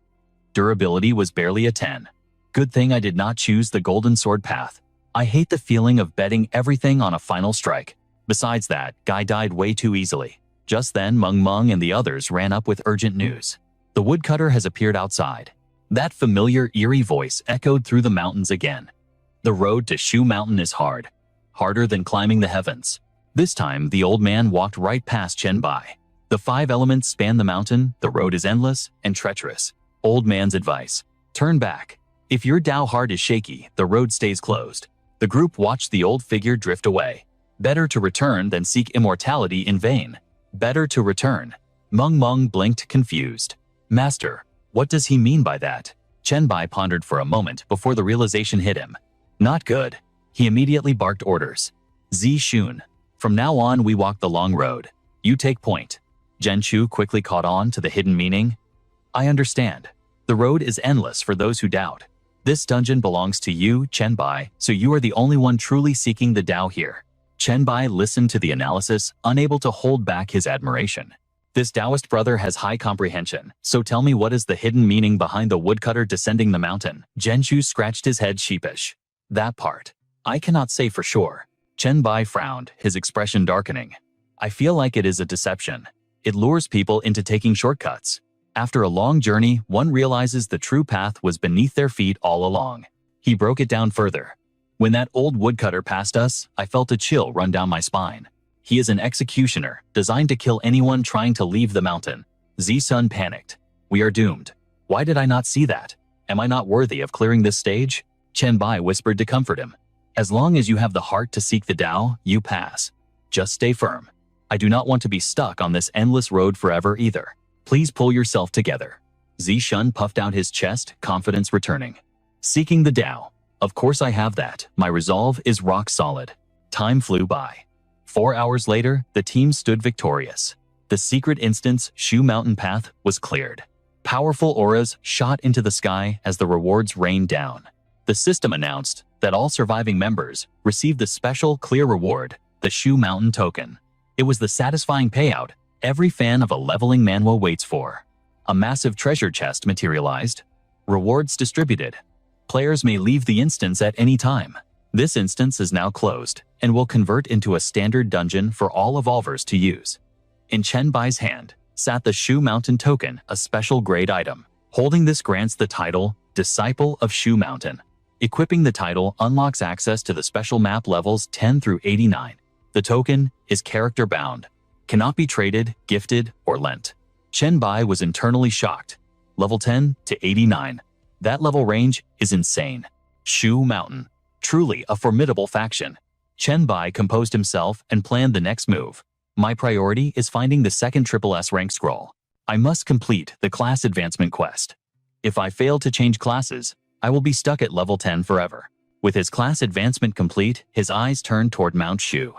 A: Durability was barely a 10. Good thing I did not choose the golden sword path. I hate the feeling of betting everything on a final strike. Besides that, guy died way too easily. Just then Meng and the others ran up with urgent news. The woodcutter has appeared outside. That familiar eerie voice echoed through the mountains again. The road to Shu Mountain is hard. Harder than climbing the heavens. This time, the old man walked right past Chen Bai. The 5 elements span the mountain, the road is endless and treacherous. Old man's advice. Turn back. If your Dao heart is shaky, the road stays closed. The group watched the old figure drift away. Better to return than seek immortality in vain. Better to return. Meng blinked confused. Master, what does he mean by that? Chen Bai pondered for a moment before the realization hit him. Not good. He immediately barked orders. Zi Shun. From now on we walk the long road. You take point. Zhen Chu quickly caught on to the hidden meaning. I understand. The road is endless for those who doubt. This dungeon belongs to you, Chen Bai, so you are the only one truly seeking the Dao here. Chen Bai listened to the analysis, unable to hold back his admiration. This Taoist brother has high comprehension, so tell me what is the hidden meaning behind the woodcutter descending the mountain? Zhen Chu scratched his head sheepish. That part. I cannot say for sure. Chen Bai frowned, his expression darkening. I feel like it is a deception. It lures people into taking shortcuts. After a long journey, one realizes the true path was beneath their feet all along. He broke it down further. When that old woodcutter passed us, I felt a chill run down my spine. He is an executioner, designed to kill anyone trying to leave the mountain. Z-Sun panicked. We are doomed. Why did I not see that? Am I not worthy of clearing this stage? Chen Bai whispered to comfort him. As long as you have the heart to seek the Dao, you pass. Just stay firm. I do not want to be stuck on this endless road forever either. Please pull yourself together. Zi-Shun puffed out his chest, confidence returning. Seeking the Dao. Of course I have that. My resolve is rock solid. Time flew by. 4 hours later, the team stood victorious. The secret instance Shu Mountain path was cleared. Powerful auras shot into the sky as the rewards rained down. The system announced that all surviving members received the special clear reward, the Shu Mountain token. It was the satisfying payout every fan of a leveling manhwa waits for. A massive treasure chest materialized. Rewards distributed. Players may leave the instance at any time. This instance is now closed and will convert into a standard dungeon for all evolvers to use. In Chen Bai's hand sat the Shu Mountain token, a special grade item. Holding this grants the title Disciple of Shu Mountain. Equipping the title unlocks access to the special map levels 10 through 89. The token is character bound, cannot be traded, gifted, or lent. Chen Bai was internally shocked. Level 10 to 89. That level range is insane. Shu Mountain. Truly a formidable faction. Chen Bai composed himself and planned the next move. My priority is finding the second SSS rank scroll. I must complete the class advancement quest. If I fail to change classes, I will be stuck at level 10 forever. With his class advancement complete, his eyes turned toward Mount Shu.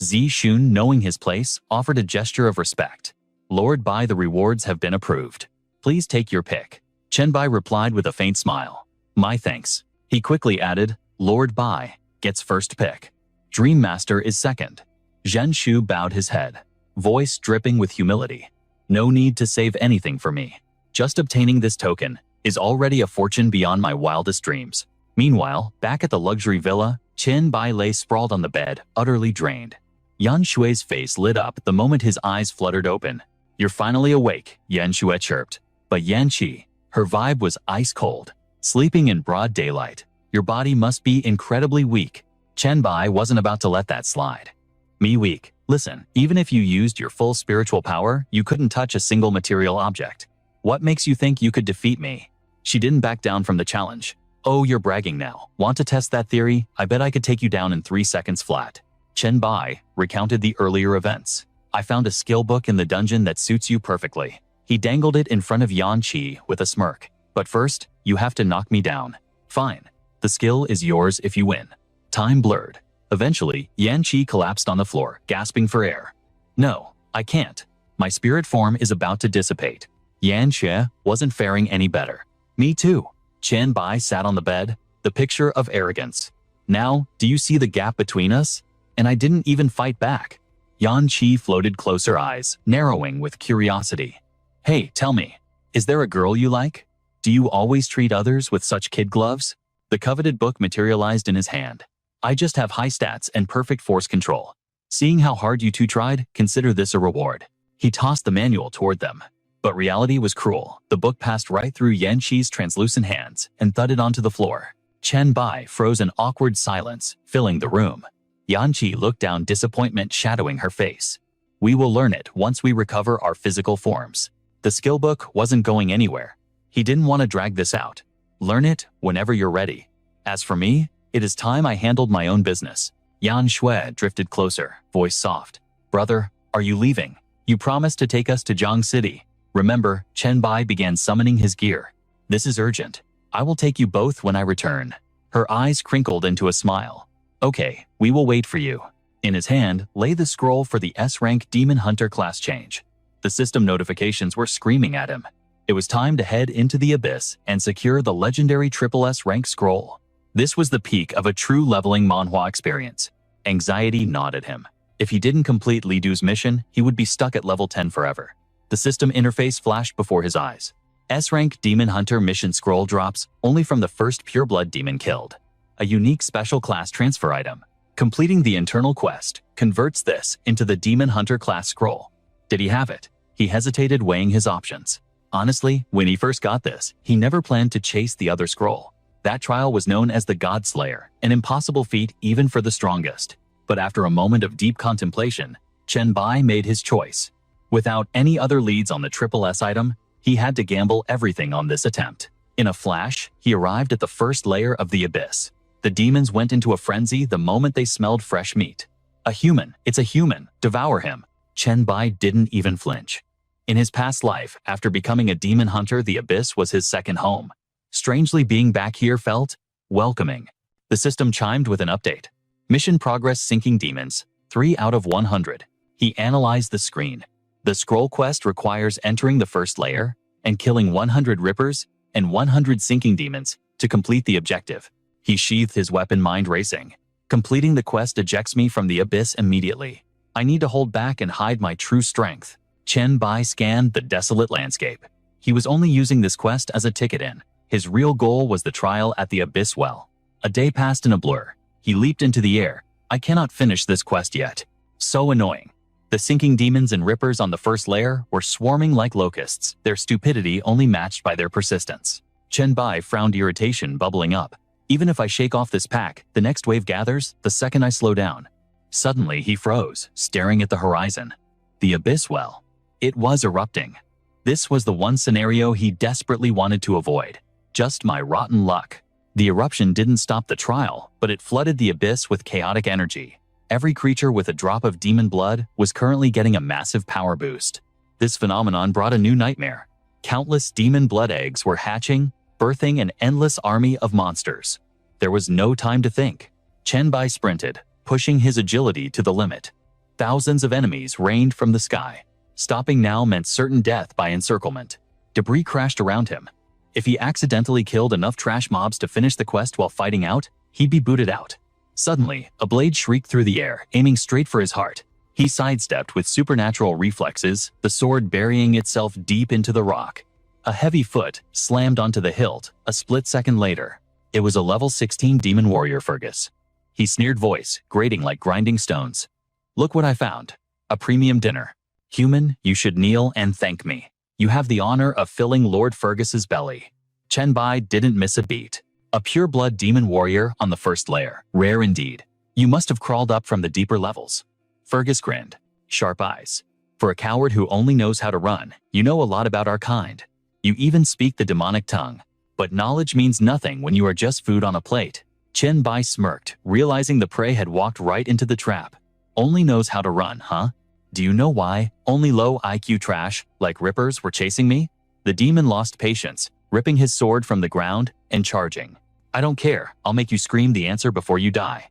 A: Zi Shun, knowing his place, offered a gesture of respect. Lord Bai, the rewards have been approved. Please take your pick. Chen Bai replied with a faint smile. My thanks. He quickly added, Lord Bai gets first pick. Dream Master is second. Zhen Shu bowed his head, voice dripping with humility. No need to save anything for me. Just obtaining this token is already a fortune beyond my wildest dreams. Meanwhile, back at the luxury villa, Chen Bai lay sprawled on the bed, utterly drained. Yan Shui's face lit up the moment his eyes fluttered open. You're finally awake, Yan Shui chirped. But Yan Qi, her vibe was ice cold. Sleeping in broad daylight. Your body must be incredibly weak. Chen Bai wasn't about to let that slide. Me weak. Listen, even if you used your full spiritual power, you couldn't touch a single material object. What makes you think you could defeat me? She didn't back down from the challenge. Oh, you're bragging now. Want to test that theory? I bet I could take you down in 3 seconds flat. Chen Bai recounted the earlier events. I found a skill book in the dungeon that suits you perfectly. He dangled it in front of Yan Qi with a smirk. But first, you have to knock me down. Fine. The skill is yours if you win. Time blurred. Eventually, Yan Qi collapsed on the floor, gasping for air. No, I can't. My spirit form is about to dissipate. Yan Qi wasn't faring any better. Me too. Chen Bai sat on the bed, the picture of arrogance. Now, do you see the gap between us? And I didn't even fight back. Yan Qi floated closer, eyes narrowing with curiosity. Hey, tell me, is there a girl you like? Do you always treat others with such kid gloves? The coveted book materialized in his hand. I just have high stats and perfect force control. Seeing how hard you two tried, consider this a reward. He tossed the manual toward them. But reality was cruel. The book passed right through Yan Qi's translucent hands and thudded onto the floor. Chen Bai froze in awkward silence, filling the room. Yan Qi looked down, disappointment shadowing her face. We will learn it once we recover our physical forms. The skill book wasn't going anywhere. He didn't want to drag this out. Learn it whenever you're ready. As for me, it is time I handled my own business. Yan Shui drifted closer, voice soft. Brother, are you leaving? You promised to take us to Jiang City. Remember, Chen Bai began summoning his gear. This is urgent. I will take you both when I return. Her eyes crinkled into a smile. Okay, we will wait for you. In his hand lay the scroll for the S-Rank Demon Hunter class change. The system notifications were screaming at him. It was time to head into the abyss and secure the legendary SSS rank scroll. This was the peak of a true leveling manhwa experience. Anxiety gnawed at him. If he didn't complete Li Du's mission, he would be stuck at level 10 forever. The system interface flashed before his eyes. S-Rank Demon Hunter mission scroll drops only from the first pureblood demon killed. A unique special class transfer item. Completing the internal quest converts this into the Demon Hunter class scroll. Did he have it? He hesitated, weighing his options. Honestly, when he first got this, he never planned to chase the other scroll. That trial was known as the God Slayer, an impossible feat even for the strongest. But after a moment of deep contemplation, Chen Bai made his choice. Without any other leads on the SSS item, he had to gamble everything on this attempt. In a flash, he arrived at the first layer of the abyss. The demons went into a frenzy the moment they smelled fresh meat. A human, it's a human, devour him. Chen Bai didn't even flinch. In his past life, after becoming a demon hunter, the abyss was his second home. Strangely, being back here felt welcoming. The system chimed with an update. Mission progress: sinking demons, 3 out of 100. He analyzed the screen. The scroll quest requires entering the first layer and killing 100 rippers and 100 sinking demons to complete the objective. He sheathed his weapon, mind racing. Completing the quest ejects me from the abyss immediately. I need to hold back and hide my true strength. Chen Bai scanned the desolate landscape. He was only using this quest as a ticket in. His real goal was the trial at the abyss well. A day passed in a blur. He leaped into the air. I cannot finish this quest yet. So annoying. The sinking demons and rippers on the first layer were swarming like locusts, their stupidity only matched by their persistence. Chen Bai frowned, irritation bubbling up. Even if I shake off this pack, the next wave gathers the second I slow down. Suddenly he froze, staring at the horizon. The abyss well. It was erupting. This was the one scenario he desperately wanted to avoid. Just my rotten luck. The eruption didn't stop the trial, but it flooded the abyss with chaotic energy. Every creature with a drop of demon blood was currently getting a massive power boost. This phenomenon brought a new nightmare. Countless demon blood eggs were hatching, birthing an endless army of monsters. There was no time to think. Chen Bai sprinted, pushing his agility to the limit. Thousands of enemies rained from the sky. Stopping now meant certain death by encirclement. Debris crashed around him. If he accidentally killed enough trash mobs to finish the quest while fighting out, he'd be booted out. Suddenly, a blade shrieked through the air, aiming straight for his heart. He sidestepped with supernatural reflexes, the sword burying itself deep into the rock. A heavy foot slammed onto the hilt a split second later. It was a level 16 demon warrior, Fergus. His sneered voice, grating like grinding stones. Look what I found. A premium dinner. Human, you should kneel and thank me. You have the honor of filling Lord Fergus's belly. Chen Bai didn't miss a beat. A pure-blood demon warrior on the first layer. Rare indeed. You must have crawled up from the deeper levels. Fergus grinned. Sharp eyes. For a coward who only knows how to run, you know a lot about our kind. You even speak the demonic tongue. But knowledge means nothing when you are just food on a plate. Chen Bai smirked, realizing the prey had walked right into the trap. Only knows how to run, huh? Do you know why? Only low IQ trash, like rippers, were chasing me? The demon lost patience, ripping his sword from the ground and charging. I don't care, I'll make you scream the answer before you die.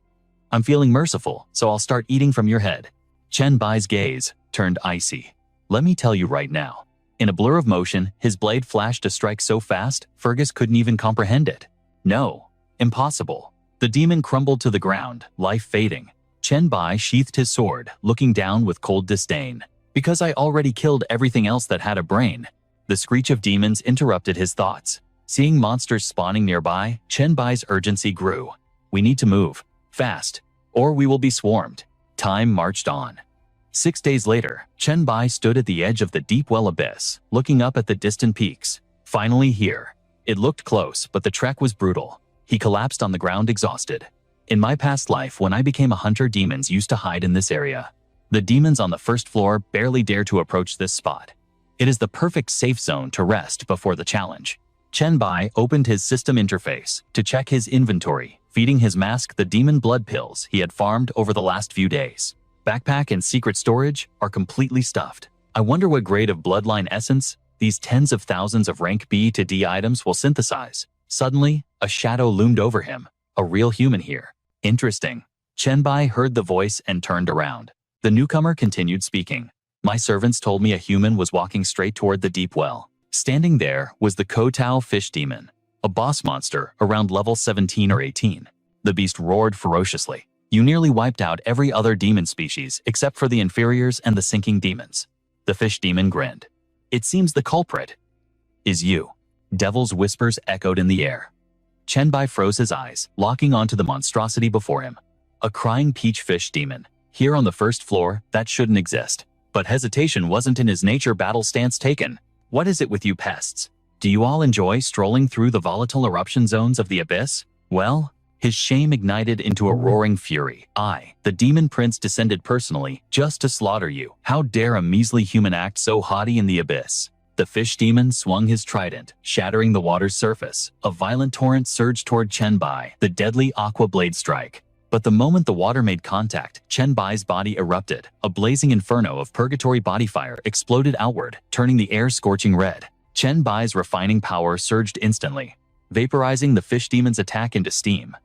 A: I'm feeling merciful, so I'll start eating from your head. Chen Bai's gaze turned icy. Let me tell you right now. In a blur of motion, his blade flashed a strike so fast, Fergus couldn't even comprehend it. No. Impossible. The demon crumbled to the ground, life fading. Chen Bai sheathed his sword, looking down with cold disdain. Because I already killed everything else that had a brain. The screech of demons interrupted his thoughts. Seeing monsters spawning nearby, Chen Bai's urgency grew. We need to move. Fast. Or we will be swarmed. Time marched on. 6 days later, Chen Bai stood at the edge of the deep well abyss, looking up at the distant peaks. Finally here. It looked close, but the trek was brutal. He collapsed on the ground exhausted. In my past life, when I became a hunter, demons used to hide in this area. The demons on the first floor barely dare to approach this spot. It is the perfect safe zone to rest before the challenge. Chen Bai opened his system interface to check his inventory, feeding his mask the demon blood pills he had farmed over the last few days. Backpack and secret storage are completely stuffed. I wonder what grade of bloodline essence these tens of thousands of rank B to D items will synthesize. Suddenly, a shadow loomed over him. A real human here. Interesting. Chen Bai heard the voice and turned around. The newcomer continued speaking. My servants told me a human was walking straight toward the deep well. Standing there was the Kotao fish demon, a boss monster around level 17 or 18. The beast roared ferociously. You nearly wiped out every other demon species except for the inferiors and the sinking demons. The fish demon grinned. It seems the culprit is you. Devil's whispers echoed in the air. Chen Bai froze his eyes, locking onto the monstrosity before him. A crying peach fish demon. Here on the first floor, that shouldn't exist. But hesitation wasn't in his nature. Battle stance taken. What is it with you pests? Do you all enjoy strolling through the volatile eruption zones of the abyss? Well, his shame ignited into a roaring fury. I, the demon prince, descended personally just to slaughter you. How dare a measly human act so haughty in the abyss? The fish demon swung his trident, shattering the water's surface. A violent torrent surged toward Chen Bai, the deadly aqua blade strike. But the moment the water made contact, Chen Bai's body erupted. A blazing inferno of purgatory body fire exploded outward, turning the air scorching red. Chen Bai's refining power surged instantly, vaporizing the fish demon's attack into steam.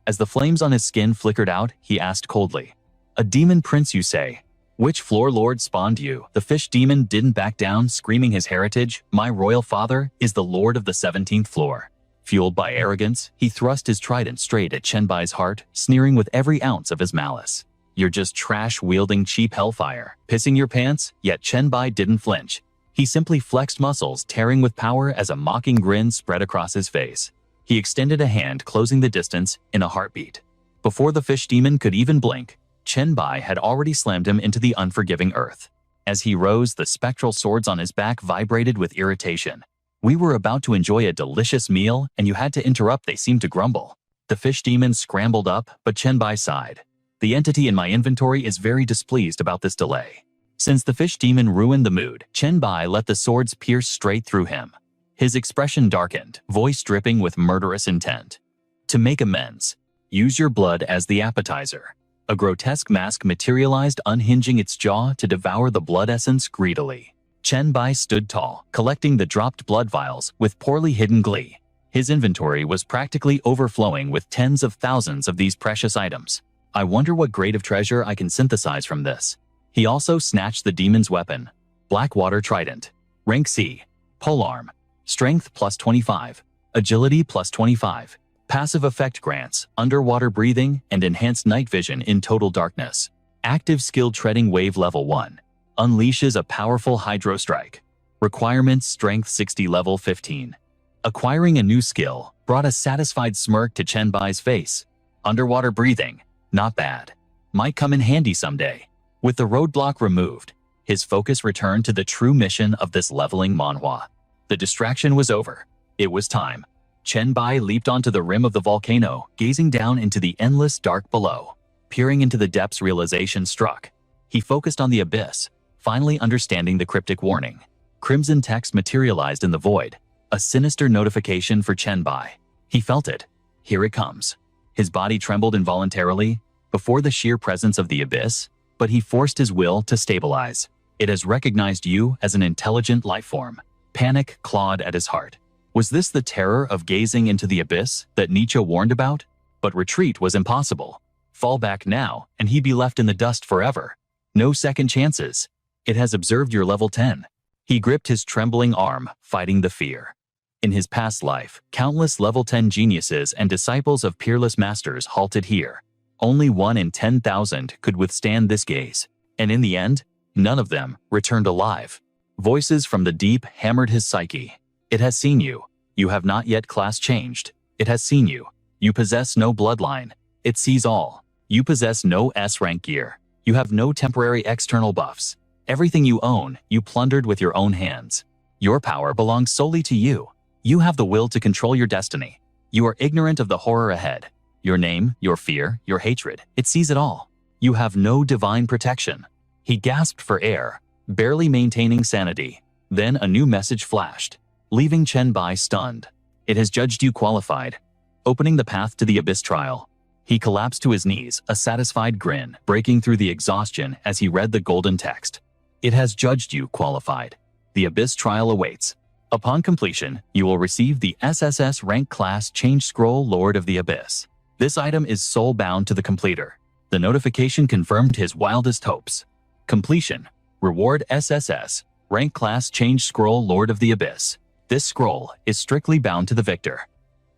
A: As the flames on his skin flickered out, he asked coldly, "A demon prince, you say? Which floor lord spawned you?" The fish demon didn't back down, screaming his heritage. My royal father is the lord of the 17th floor. Fueled by arrogance, he thrust his trident straight at Chen Bai's heart, sneering with every ounce of his malice. You're just trash-wielding cheap hellfire, pissing your pants? Yet Chen Bai didn't flinch. He simply flexed muscles, tearing with power as a mocking grin spread across his face. He extended a hand, closing the distance in a heartbeat. Before the fish demon could even blink, Chen Bai had already slammed him into the unforgiving earth. As he rose, the spectral swords on his back vibrated with irritation. We were about to enjoy a delicious meal, and you had to interrupt, they seemed to grumble. The fish demon scrambled up, but Chen Bai sighed. The entity in my inventory is very displeased about this delay. Since the fish demon ruined the mood, Chen Bai let the swords pierce straight through him. His expression darkened, voice dripping with murderous intent. To make amends, use your blood as the appetizer. A grotesque mask materialized, unhinging its jaw to devour the blood essence greedily. Chen Bai stood tall, collecting the dropped blood vials with poorly hidden glee. His inventory was practically overflowing with tens of thousands of these precious items. I wonder what grade of treasure I can synthesize from this. He also snatched the demon's weapon. Blackwater Trident. Rank C. Polearm. Strength plus 25. Agility plus 25. Passive effect grants underwater breathing and enhanced night vision in total darkness. Active skill treading wave level 1. Unleashes a powerful hydro strike. Requirements strength 60 level 15. Acquiring a new skill brought a satisfied smirk to Chen Bai's face. Underwater breathing. Not bad. Might come in handy someday. With the roadblock removed, his focus returned to the true mission of this leveling manhwa. The distraction was over. It was time. Chen Bai leaped onto the rim of the volcano, gazing down into the endless dark below. Peering into the depths, realization struck. He focused on the abyss, finally understanding the cryptic warning. Crimson text materialized in the void. A sinister notification for Chenbai. He felt it. Here it comes. His body trembled involuntarily before the sheer presence of the abyss, but he forced his will to stabilize. It has recognized you as an intelligent life form. Panic clawed at his heart. Was this the terror of gazing into the abyss that Nietzsche warned about? But retreat was impossible. Fall back now, and he'd be left in the dust forever. No second chances. It has observed your level 10. He gripped his trembling arm, fighting the fear. In his past life, countless level 10 geniuses and disciples of peerless masters halted here. Only 1 in 10,000 could withstand this gaze. And in the end, none of them returned alive. Voices from the deep hammered his psyche. It has seen you. You have not yet class changed. It has seen you. You possess no bloodline. It sees all. You possess no S-rank gear. You have no temporary external buffs. Everything you own, you plundered with your own hands. Your power belongs solely to you. You have the will to control your destiny. You are ignorant of the horror ahead. Your name, your fear, your hatred, it sees it all. You have no divine protection. He gasped for air, barely maintaining sanity. Then a new message flashed, leaving Chenbai stunned. It has judged you qualified, opening the path to the Abyss trial. He collapsed to his knees, a satisfied grin breaking through the exhaustion as he read the golden text. It has judged you qualified. The Abyss trial awaits. Upon completion, you will receive the SSS-Rank class Change Scroll Lord of the Abyss. This item is soul-bound to the completer. The notification confirmed his wildest hopes. Completion. Reward SSS. Rank class Change Scroll Lord of the Abyss. This scroll is strictly bound to the victor.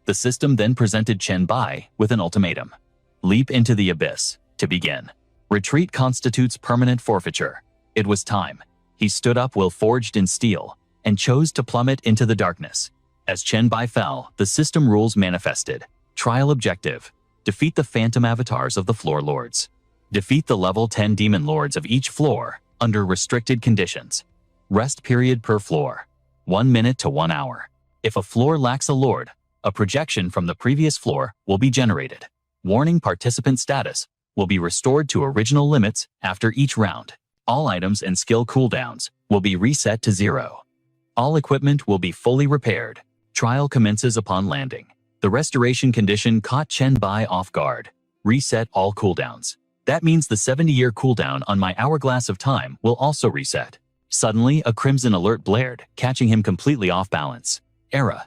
A: The system then presented Chenbai with an ultimatum. Leap into the abyss. To begin. Retreat constitutes permanent forfeiture. It was time. He stood up, will forged in steel, and chose to plummet into the darkness. As Chenbai fell, the system rules manifested. Trial objective. Defeat the phantom avatars of the floor lords. Defeat the level 10 demon lords of each floor under restricted conditions. Rest period per floor. 1 minute to 1 hour. If a floor lacks a lord, a projection from the previous floor will be generated. Warning: participant status will be restored to original limits after each round. All items and skill cooldowns will be reset to 0. All equipment will be fully repaired. Trial commences upon landing. The restoration condition caught Chenbai off guard. Reset all cooldowns. That means the 70-year cooldown on my hourglass of time will also reset. Suddenly, a crimson alert blared, catching him completely off balance. Error.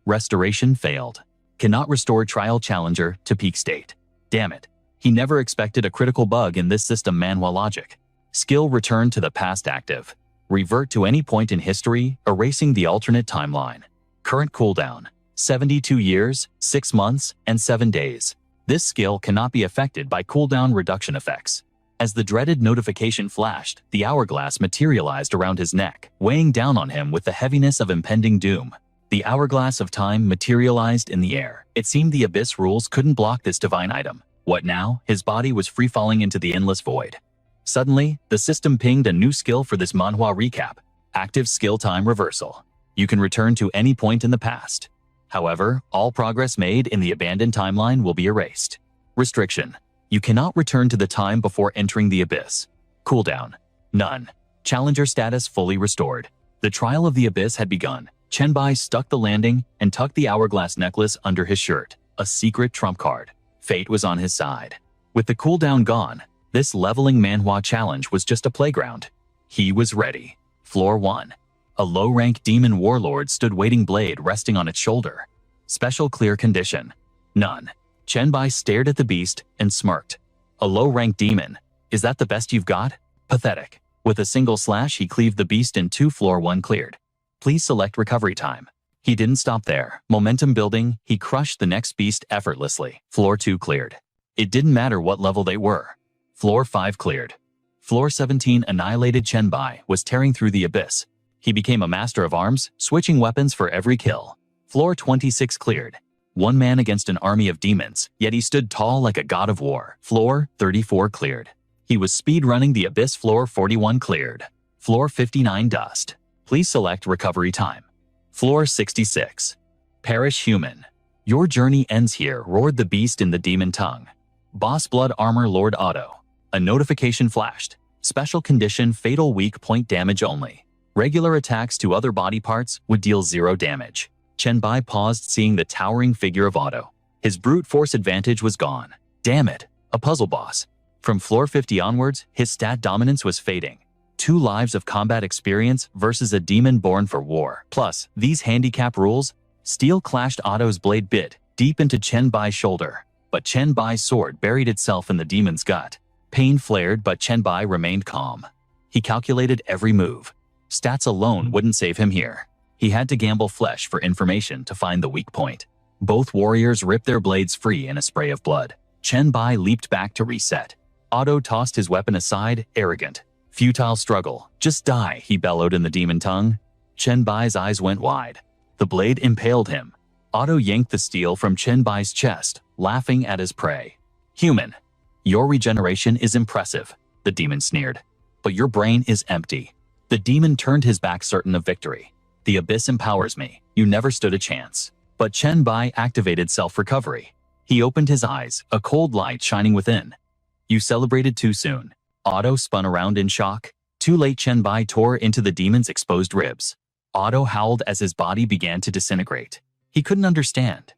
A: Restoration failed. Cannot restore trial challenger to peak state. Damn it. He never expected a critical bug in this system manhwa logic. Skill return to the past active. Revert to any point in history, erasing the alternate timeline. Current cooldown: 72 years, 6 months, and 7 days. This skill cannot be affected by cooldown reduction effects. As the dreaded notification flashed, the hourglass materialized around his neck, weighing down on him with the heaviness of impending doom. The hourglass of time materialized in the air. It seemed the abyss rules couldn't block this divine item. What now? His body was free-falling into the endless void. Suddenly, the system pinged a new skill for this manhwa recap. Active skill time reversal. You can return to any point in the past. However, all progress made in the abandoned timeline will be erased. Restriction. You cannot return to the time before entering the abyss. Cooldown: none. Challenger status fully restored. The trial of the abyss had begun. Chenbai stuck the landing and tucked the hourglass necklace under his shirt, a secret trump card. Fate was on his side. With the cooldown gone, this leveling manhwa challenge was just a playground. He was ready. Floor 1. A low-rank demon warlord stood waiting, blade resting on its shoulder. Special clear condition: none. Chenbai stared at the beast and smirked. A low-rank demon? Is that the best you've got? Pathetic. With a single slash, he cleaved the beast in two. Floor 1 cleared. Please select recovery time. He didn't stop there. Momentum building, he crushed the next beast effortlessly. Floor 2 cleared. It didn't matter what level they were. Floor 5 cleared. Floor 17 annihilated. Chenbai was tearing through the abyss. He became a master of arms, switching weapons for every kill. Floor 26 cleared. One man against an army of demons, yet he stood tall like a god of war. Floor 34 cleared. He was speed-running the abyss. Floor 41 cleared. Floor 59 dust. Please select recovery time. Floor 66. Perish human. Your journey ends here, roared the beast in the demon tongue. Boss blood armor Lord Otto. A notification flashed. Special condition: fatal weak point damage only. Regular attacks to other body parts would deal 0 damage. Chen Bai paused, seeing the towering figure of Otto. His brute force advantage was gone. Damn it, a puzzle boss. From floor 50 onwards, his stat dominance was fading. 2 lives of combat experience versus a demon born for war. Plus, these handicap rules, steel clashed Otto's blade bit deep into Chen Bai's shoulder. But Chen Bai's sword buried itself in the demon's gut. Pain flared, but Chen Bai remained calm. He calculated every move. Stats alone wouldn't save him here. He had to gamble flesh for information to find the weak point. Both warriors ripped their blades free in a spray of blood. Chen Bai leaped back to reset. Otto tossed his weapon aside, arrogant. Futile struggle. Just die, he bellowed in the demon tongue. Chen Bai's eyes went wide. The blade impaled him. Otto yanked the steel from Chen Bai's chest, laughing at his prey. Human, your regeneration is impressive, the demon sneered. But your brain is empty. The demon turned his back, certain of victory. The abyss empowers me. You never stood a chance. But Chen Bai activated self-recovery. He opened his eyes, a cold light shining within. You celebrated too soon. Otto spun around in shock. Too late. Chen Bai tore into the demon's exposed ribs. Otto howled as his body began to disintegrate. He couldn't understand.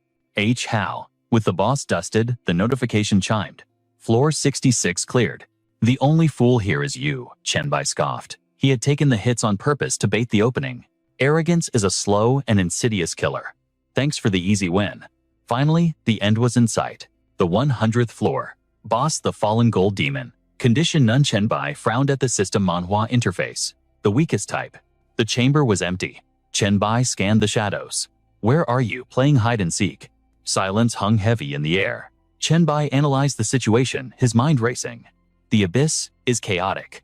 A: How? With the boss dusted, the notification chimed. Floor 66 cleared. The only fool here is you, Chen Bai scoffed. He had taken the hits on purpose to bait the opening. Arrogance is a slow and insidious killer. Thanks for the easy win. Finally, the end was in sight. The 100th floor. Boss the fallen gold demon. Condition none. Chen Bai frowned at the system manhwa interface. The weakest type. The chamber was empty. Chen Bai scanned the shadows. Where are you? Playing hide and seek. Silence hung heavy in the air. Chen Bai analyzed the situation, his mind racing. The abyss is chaotic.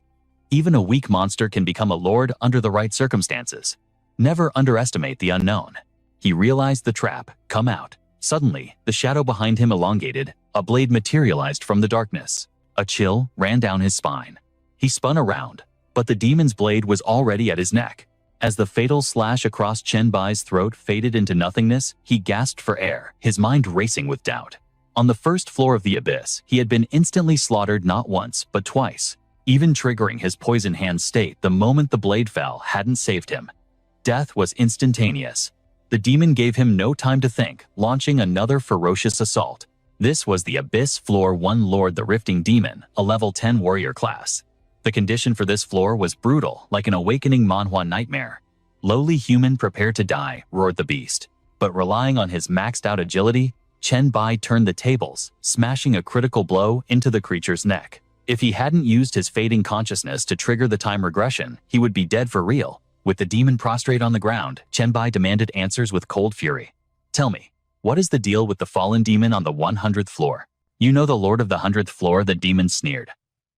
A: Even a weak monster can become a lord under the right circumstances. Never underestimate the unknown. He realized the trap. Come out. Suddenly, the shadow behind him elongated. A blade materialized from the darkness. A chill ran down his spine. He spun around, but the demon's blade was already at his neck. As the fatal slash across Chen Bai's throat faded into nothingness, he gasped for air, his mind racing with doubt. On the first floor of the abyss, he had been instantly slaughtered not once, but twice. Even triggering his poison hand state the moment the blade fell hadn't saved him. Death was instantaneous. The demon gave him no time to think, launching another ferocious assault. This was the Abyss Floor 1 Lord the Rifting Demon, a level 10 warrior class. The condition for this floor was brutal, like an awakening manhwa nightmare. Lowly human, prepare to die, roared the beast. But relying on his maxed-out agility, Chen Bai turned the tables, smashing a critical blow into the creature's neck. If he hadn't used his fading consciousness to trigger the time regression, he would be dead for real. With the demon prostrate on the ground, Chen Bai demanded answers with cold fury. Tell me, what is the deal with the fallen demon on the 100th floor? You know the lord of the 100th floor, the demon sneered.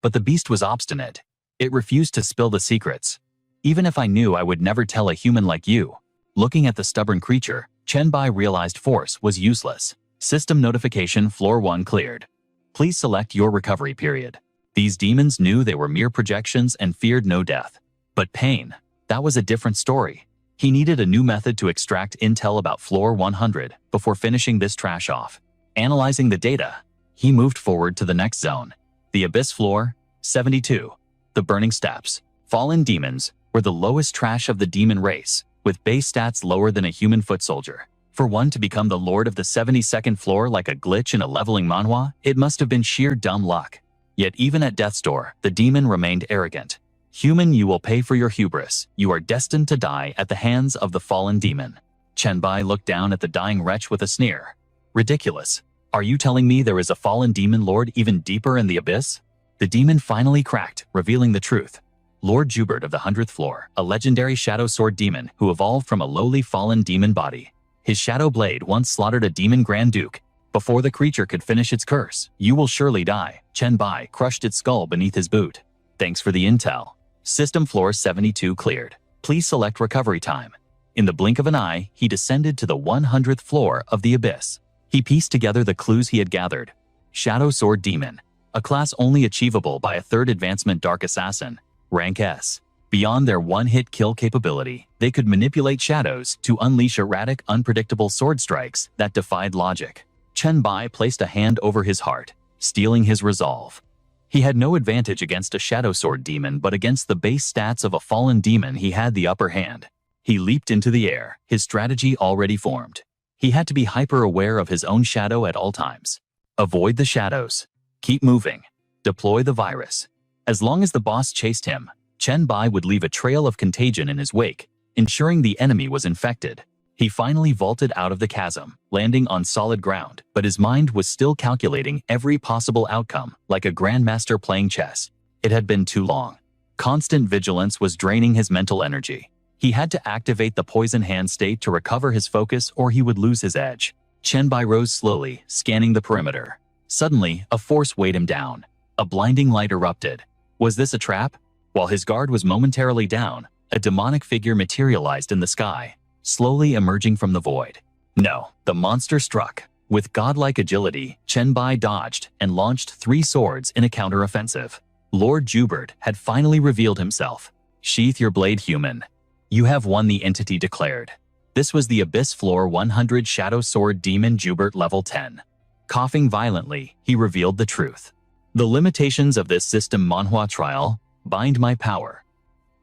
A: But the beast was obstinate. It refused to spill the secrets. Even if I knew, I would never tell a human like you. Looking at the stubborn creature, Chen Bai realized force was useless. System notification, floor 1 cleared. Please select your recovery period. These demons knew they were mere projections and feared no death. But pain, that was a different story. He needed a new method to extract intel about floor 100 before finishing this trash off. Analyzing the data, he moved forward to the next zone. The Abyss Floor, 72. The Burning Steps. Fallen demons were the lowest trash of the demon race, with base stats lower than a human foot soldier. For one to become the lord of the 72nd floor like a glitch in a leveling manhwa, it must have been sheer dumb luck. Yet even at death's door, the demon remained arrogant. Human, you will pay for your hubris. You are destined to die at the hands of the fallen demon. Chen Bai looked down at the dying wretch with a sneer. Ridiculous. Are you telling me there is a fallen demon lord even deeper in the abyss? The demon finally cracked, revealing the truth. Lord Jubert of the 100th floor, a legendary shadow sword demon who evolved from a lowly fallen demon body. His shadow blade once slaughtered a demon Grand Duke. Before the creature could finish its curse, you will surely die. Chen Bai crushed its skull beneath his boot. Thanks for the intel. System floor 72 cleared. Please select recovery time. In the blink of an eye, he descended to the 100th floor of the abyss. He pieced together the clues he had gathered. Shadow Sword Demon, a class only achievable by a 3rd advancement Dark Assassin, rank S. Beyond their one-hit kill capability, they could manipulate shadows to unleash erratic, unpredictable sword strikes that defied logic. Chen Bai placed a hand over his heart, steeling his resolve. He had no advantage against a Shadow Sword demon, but against the base stats of a fallen demon he had the upper hand. He leaped into the air, his strategy already formed. He had to be hyper-aware of his own shadow at all times. Avoid the shadows. Keep moving. Deploy the virus. As long as the boss chased him, Chen Bai would leave a trail of contagion in his wake, ensuring the enemy was infected. He finally vaulted out of the chasm, landing on solid ground, but his mind was still calculating every possible outcome, like a grandmaster playing chess. It had been too long. Constant vigilance was draining his mental energy. He had to activate the poison hand state to recover his focus, or he would lose his edge. Chen Bai rose slowly, scanning the perimeter. Suddenly, a force weighed him down. A blinding light erupted. Was this a trap? While his guard was momentarily down, a demonic figure materialized in the sky, slowly emerging from the void. No, the monster struck. With godlike agility, Chen Bai dodged and launched 3 swords in a counter-offensive. Lord Jubert had finally revealed himself. Sheath your blade, human. You have won, the entity declared. This was the Abyss Floor 100 Shadow Sword Demon Jubert level 10. Coughing violently, he revealed the truth. The limitations of this system manhwa trial bind my power,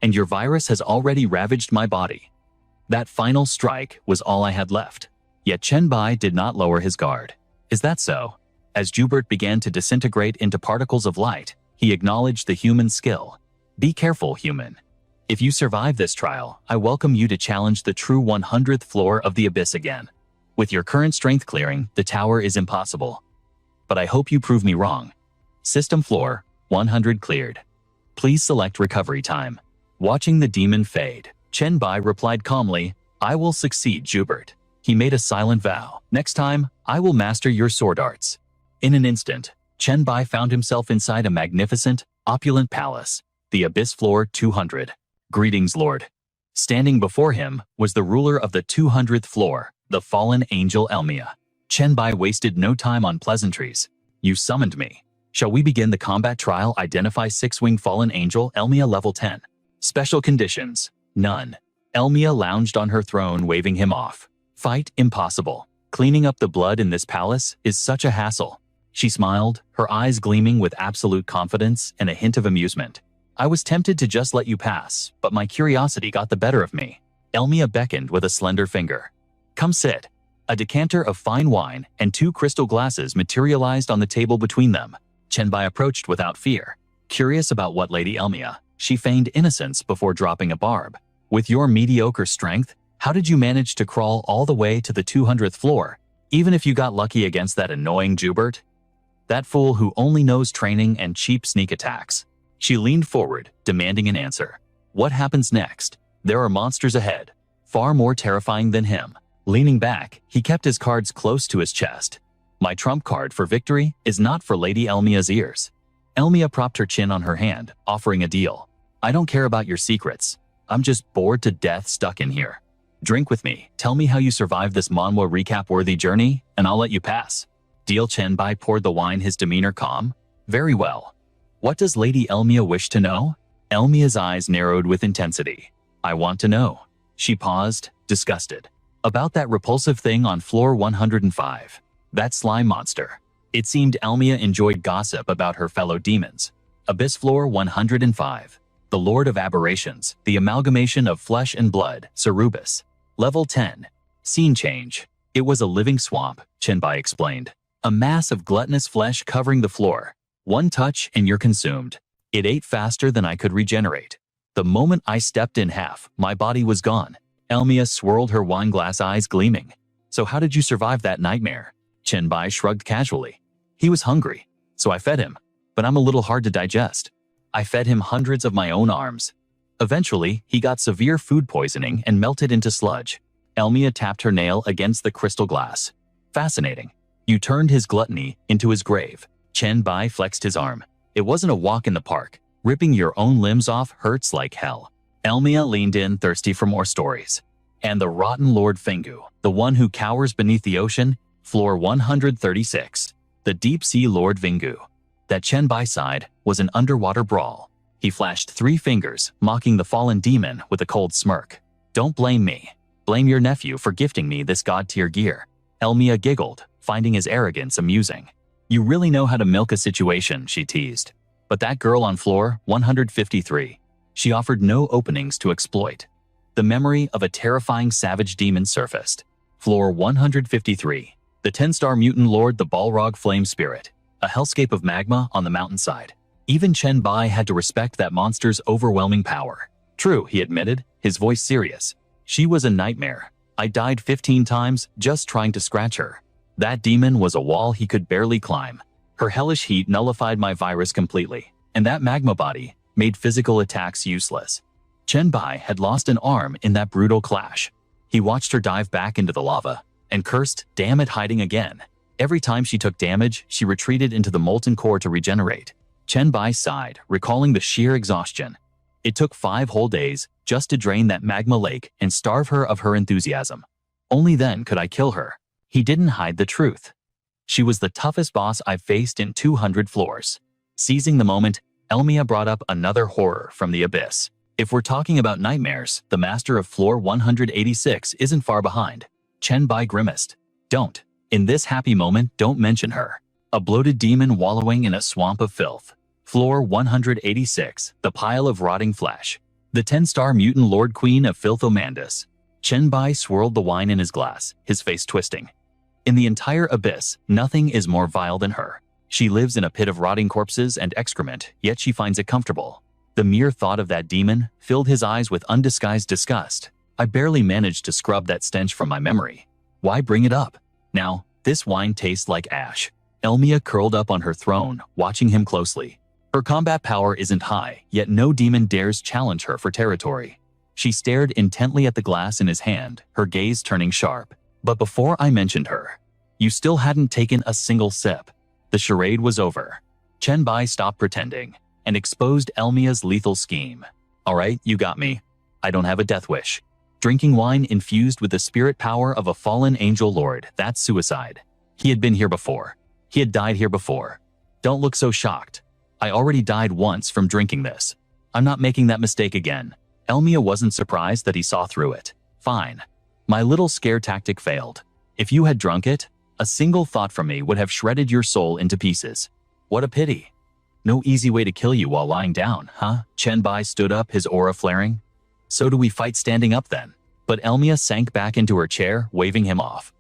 A: and your virus has already ravaged my body. That final strike was all I had left. Yet Chen Bai did not lower his guard. Is that so? As Jubert began to disintegrate into particles of light, he acknowledged the human skill. Be careful, human. If you survive this trial, I welcome you to challenge the true 100th floor of the Abyss again. With your current strength clearing, the tower is impossible. But I hope you prove me wrong. System floor 100 cleared. Please select recovery time. Watching the demon fade, Chen Bai replied calmly, I will succeed, Jubert. He made a silent vow. Next time, I will master your sword arts. In an instant, Chen Bai found himself inside a magnificent, opulent palace, the Abyss Floor 200. Greetings, Lord. Standing before him was the ruler of the 200th floor, the fallen angel Elmia. Chen Bai wasted no time on pleasantries. You summoned me. Shall we begin the combat trial? Identify 6-winged fallen angel Elmia level 10. Special conditions. None. Elmia lounged on her throne, waving him off. Fight? Impossible. Cleaning up the blood in this palace is such a hassle. She smiled, her eyes gleaming with absolute confidence and a hint of amusement. I was tempted to just let you pass, but my curiosity got the better of me. Elmia beckoned with a slender finger. Come sit. A decanter of fine wine and 2 crystal glasses materialized on the table between them. Chen Bai approached without fear. Curious about what Lady Elmia, she feigned innocence before dropping a barb. With your mediocre strength, how did you manage to crawl all the way to the 200th floor, even if you got lucky against that annoying Jubert? That fool who only knows training and cheap sneak attacks. She leaned forward, demanding an answer. What happens next? There are monsters ahead, far more terrifying than him. Leaning back, he kept his cards close to his chest. My trump card for victory is not for Lady Elmia's ears. Elmia propped her chin on her hand, offering a deal. I don't care about your secrets. I'm just bored to death stuck in here. Drink with me, tell me how you survived this manhwa recap-worthy journey, and I'll let you pass. Deal. Chen Bai poured the wine, his demeanor calm. Very well. What does Lady Elmia wish to know? Elmia's eyes narrowed with intensity. I want to know. She paused, disgusted. About that repulsive thing on floor 105. That slime monster. It seemed Elmia enjoyed gossip about her fellow demons. Abyss Floor 105. The Lord of Aberrations, the amalgamation of flesh and blood, Cerubus. Level 10. Scene change. It was a living swamp, Chen Bai explained. A mass of gluttonous flesh covering the floor. One touch and you're consumed. It ate faster than I could regenerate. The moment I stepped in half, my body was gone. Elmia swirled her wineglass, eyes gleaming. So how did you survive that nightmare? Chen Bai shrugged casually. He was hungry, so I fed him, but I'm a little hard to digest. I fed him hundreds of my own arms. Eventually, he got severe food poisoning and melted into sludge. Elmia tapped her nail against the crystal glass. Fascinating. You turned his gluttony into his grave. Chen Bai flexed his arm. It wasn't a walk in the park. Ripping your own limbs off hurts like hell. Elmia leaned in, thirsty for more stories. And the rotten Lord Fingu, the one who cowers beneath the ocean, floor 136. The deep-sea Lord Vingu. That Chen Bai sighed was an underwater brawl. He flashed 3 fingers, mocking the fallen demon with a cold smirk. Don't blame me. Blame your nephew for gifting me this god-tier gear. Elmia giggled, finding his arrogance amusing. You really know how to milk a situation, she teased. But that girl on floor 153, she offered no openings to exploit. The memory of a terrifying savage demon surfaced. Floor 153, the 10-star mutant lord, the Balrog Flame Spirit, a hellscape of magma on the mountainside. Even Chen Bai had to respect that monster's overwhelming power. True, he admitted, his voice serious. She was a nightmare. I died 15 times just trying to scratch her. That demon was a wall he could barely climb. Her hellish heat nullified my virus completely, and that magma body made physical attacks useless. Chen Bai had lost an arm in that brutal clash. He watched her dive back into the lava and cursed, "Damn it, hiding again." Every time she took damage, she retreated into the molten core to regenerate. Chen Bai sighed, recalling the sheer exhaustion. It took 5 whole days just to drain that magma lake and starve her of her enthusiasm. Only then could I kill her. He didn't hide the truth. She was the toughest boss I've faced in 200 floors. Seizing the moment, Elmia brought up another horror from the abyss. If we're talking about nightmares, the master of floor 186 isn't far behind. Chen Bai grimaced. Don't. In this happy moment, don't mention her. A bloated demon wallowing in a swamp of filth. Floor 186, the pile of rotting flesh. The 10-star mutant lord queen of Filthomandus. Chen Bai swirled the wine in his glass, his face twisting. In the entire abyss, nothing is more vile than her. She lives in a pit of rotting corpses and excrement, yet she finds it comfortable. The mere thought of that demon filled his eyes with undisguised disgust. I barely managed to scrub that stench from my memory. Why bring it up? Now, this wine tastes like ash. Elmia curled up on her throne, watching him closely. Her combat power isn't high, yet no demon dares challenge her for territory. She stared intently at the glass in his hand, her gaze turning sharp. But before I mentioned her, you still hadn't taken a single sip. The charade was over. Chen Bai stopped pretending and exposed Elmia's lethal scheme. All right, you got me. I don't have a death wish. Drinking wine infused with the spirit power of a fallen angel lord, that's suicide. He had been here before. He had died here before. Don't look so shocked. I already died once from drinking this. I'm not making that mistake again. Elmia wasn't surprised that he saw through it. Fine. My little scare tactic failed. If you had drunk it, a single thought from me would have shredded your soul into pieces. What a pity. No easy way to kill you while lying down, huh? Chen Bai stood up, his aura flaring. So do we fight standing up then? But Elmia sank back into her chair, waving him off.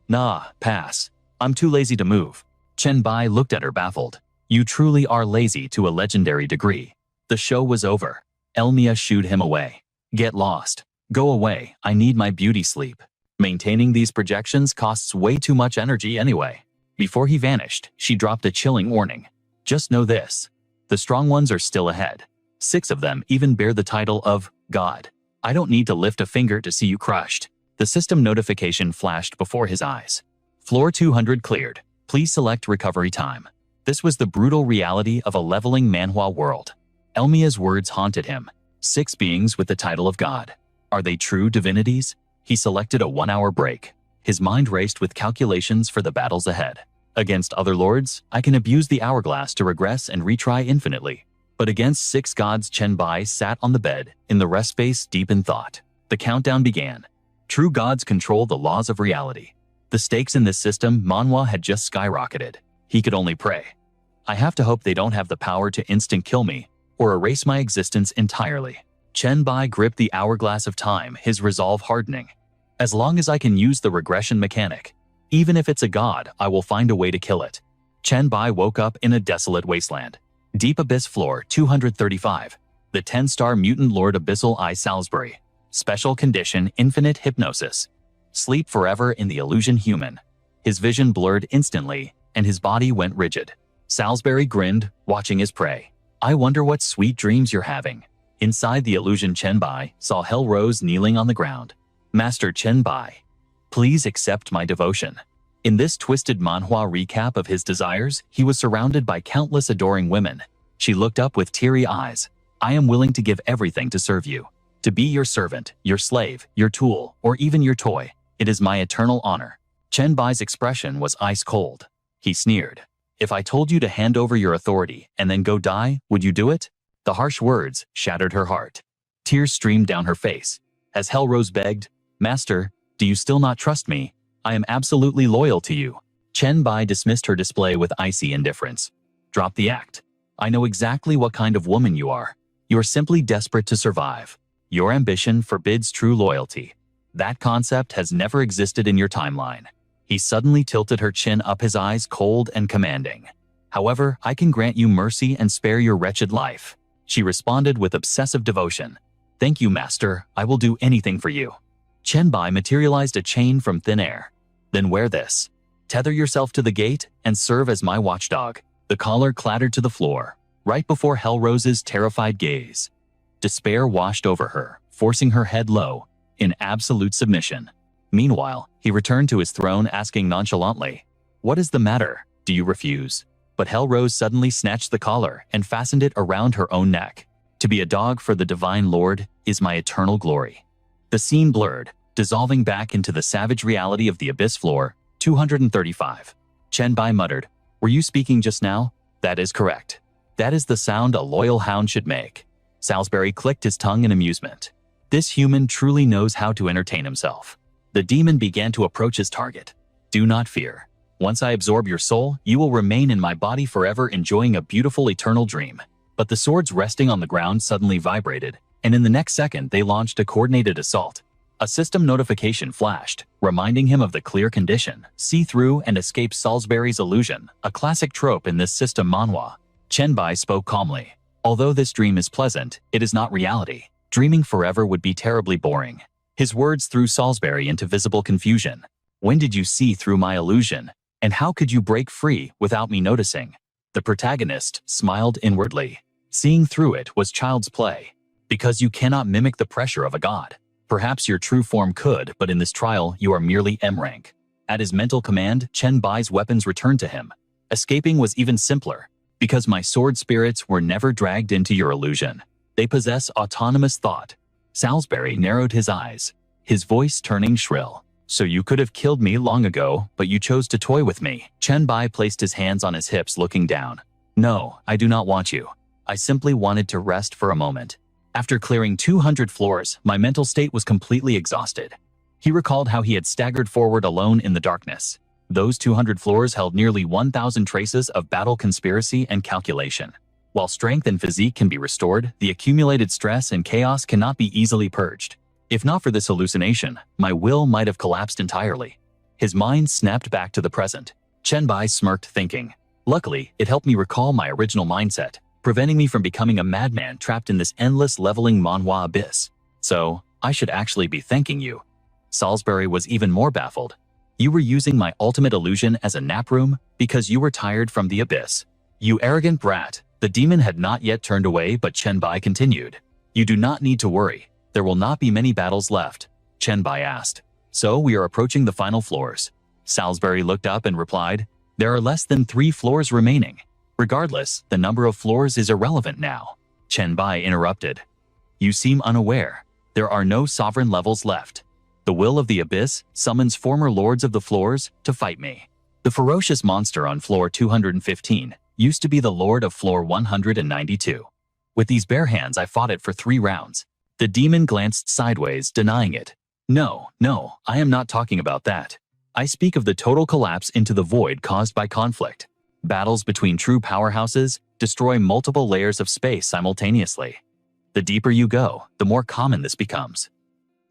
A: Nah, pass. I'm too lazy to move. Chen Bai looked at her baffled. You truly are lazy to a legendary degree. The show was over. Elmia shooed him away. Get lost. Go away, I need my beauty sleep. Maintaining these projections costs way too much energy anyway. Before he vanished, she dropped a chilling warning. Just know this. The strong ones are still ahead. 6 of them even bear the title of God. I don't need to lift a finger to see you crushed. The system notification flashed before his eyes. Floor 200 cleared. Please select recovery time. This was the brutal reality of a leveling manhwa world. Elmia's words haunted him. 6 beings with the title of God. Are they true divinities? He selected a 1-hour break. His mind raced with calculations for the battles ahead. Against other lords, I can abuse the hourglass to regress and retry infinitely. But against 6 gods, Chen Bai sat on the bed, in the rest space deep in thought. The countdown began. True gods control the laws of reality. The stakes in this system, Manhwa had just skyrocketed. He could only pray. I have to hope they don't have the power to instant kill me, or erase my existence entirely. Chen Bai gripped the hourglass of time, his resolve hardening. As long as I can use the regression mechanic, even if it's a god, I will find a way to kill it. Chen Bai woke up in a desolate wasteland. Deep Abyss Floor 235. The 10-star mutant lord Abyssal Eye Salisbury. Special condition, infinite hypnosis. Sleep forever in the illusion human. His vision blurred instantly, and his body went rigid. Salisbury grinned, watching his prey. I wonder what sweet dreams you're having. Inside the illusion, Chen Bai saw Hell Rose kneeling on the ground. Master Chen Bai, please accept my devotion. In this twisted manhwa recap of his desires, he was surrounded by countless adoring women. She looked up with teary eyes. I am willing to give everything to serve you. To be your servant, your slave, your tool, or even your toy. It is my eternal honor. Chen Bai's expression was ice cold. He sneered. If I told you to hand over your authority and then go die, would you do it? The harsh words shattered her heart. Tears streamed down her face. As Hell Rose begged, Master, do you still not trust me? I am absolutely loyal to you. Chen Bai dismissed her display with icy indifference. Drop the act. I know exactly what kind of woman you are. You are simply desperate to survive. Your ambition forbids true loyalty. That concept has never existed in your timeline. He suddenly tilted her chin up, his eyes cold and commanding. However, I can grant you mercy and spare your wretched life. She responded with obsessive devotion. Thank you, master. I will do anything for you. Chenbai materialized a chain from thin air. Then wear this. Tether yourself to the gate and serve as my watchdog. The collar clattered to the floor, right before Hellrose's terrified gaze. Despair washed over her, forcing her head low, in absolute submission. Meanwhile, he returned to his throne, asking nonchalantly, "What is the matter? Do you refuse?" But Hellrose suddenly snatched the collar and fastened it around her own neck. To be a dog for the Divine Lord is my eternal glory. The scene blurred, dissolving back into the savage reality of the abyss floor. 235. Chenbai muttered, "Were you speaking just now?" "That is correct. That is the sound a loyal hound should make." Salisbury clicked his tongue in amusement. This human truly knows how to entertain himself. The demon began to approach his target. "Do not fear. Once I absorb your soul, you will remain in my body forever, enjoying a beautiful eternal dream." But the swords resting on the ground suddenly vibrated, and in the next second they launched a coordinated assault. A system notification flashed, reminding him of the clear condition, see through and escape Salisbury's illusion, a classic trope in this system manhwa. Chenbai spoke calmly. "Although this dream is pleasant, it is not reality. Dreaming forever would be terribly boring." His words threw Salisbury into visible confusion. "When did you see through my illusion? And how could you break free without me noticing?" The protagonist smiled inwardly. Seeing through it was child's play. Because you cannot mimic the pressure of a god. Perhaps your true form could, but in this trial you are merely M rank. At his mental command, Chenbai's weapons returned to him. Escaping was even simpler. Because my sword spirits were never dragged into your illusion. They possess autonomous thought. Salisbury narrowed his eyes, his voice turning shrill. "So you could have killed me long ago, but you chose to toy with me." Chenbai placed his hands on his hips, looking down. "No, I do not want you. I simply wanted to rest for a moment. After clearing 200 floors, my mental state was completely exhausted." He recalled how he had staggered forward alone in the darkness. Those 200 floors held nearly 1,000 traces of battle, conspiracy, and calculation. While strength and physique can be restored, the accumulated stress and chaos cannot be easily purged. If not for this hallucination, my will might have collapsed entirely. His mind snapped back to the present. Chenbai smirked, thinking, "Luckily, it helped me recall my original mindset, preventing me from becoming a madman trapped in this endless leveling manhwa abyss. So, I should actually be thanking you." Salisbury was even more baffled. "You were using my ultimate illusion as a nap room because you were tired from the abyss. You arrogant brat." The demon had not yet turned away, but Chenbai continued. "You do not need to worry. There will not be many battles left." Chenbai asked, "So we are approaching the final floors?" Salisbury looked up and replied, "There are less than 3 floors remaining. Regardless, the number of floors is irrelevant now." Chenbai interrupted. "You seem unaware. There are no sovereign levels left. The will of the abyss summons former lords of the floors to fight me. The ferocious monster on floor 215 used to be the lord of floor 192. With these bare hands I fought it for 3 rounds. The demon glanced sideways, denying it. No, I am not talking about that. I speak of the total collapse into the void caused by conflict. Battles between true powerhouses destroy multiple layers of space simultaneously. The deeper you go, the more common this becomes."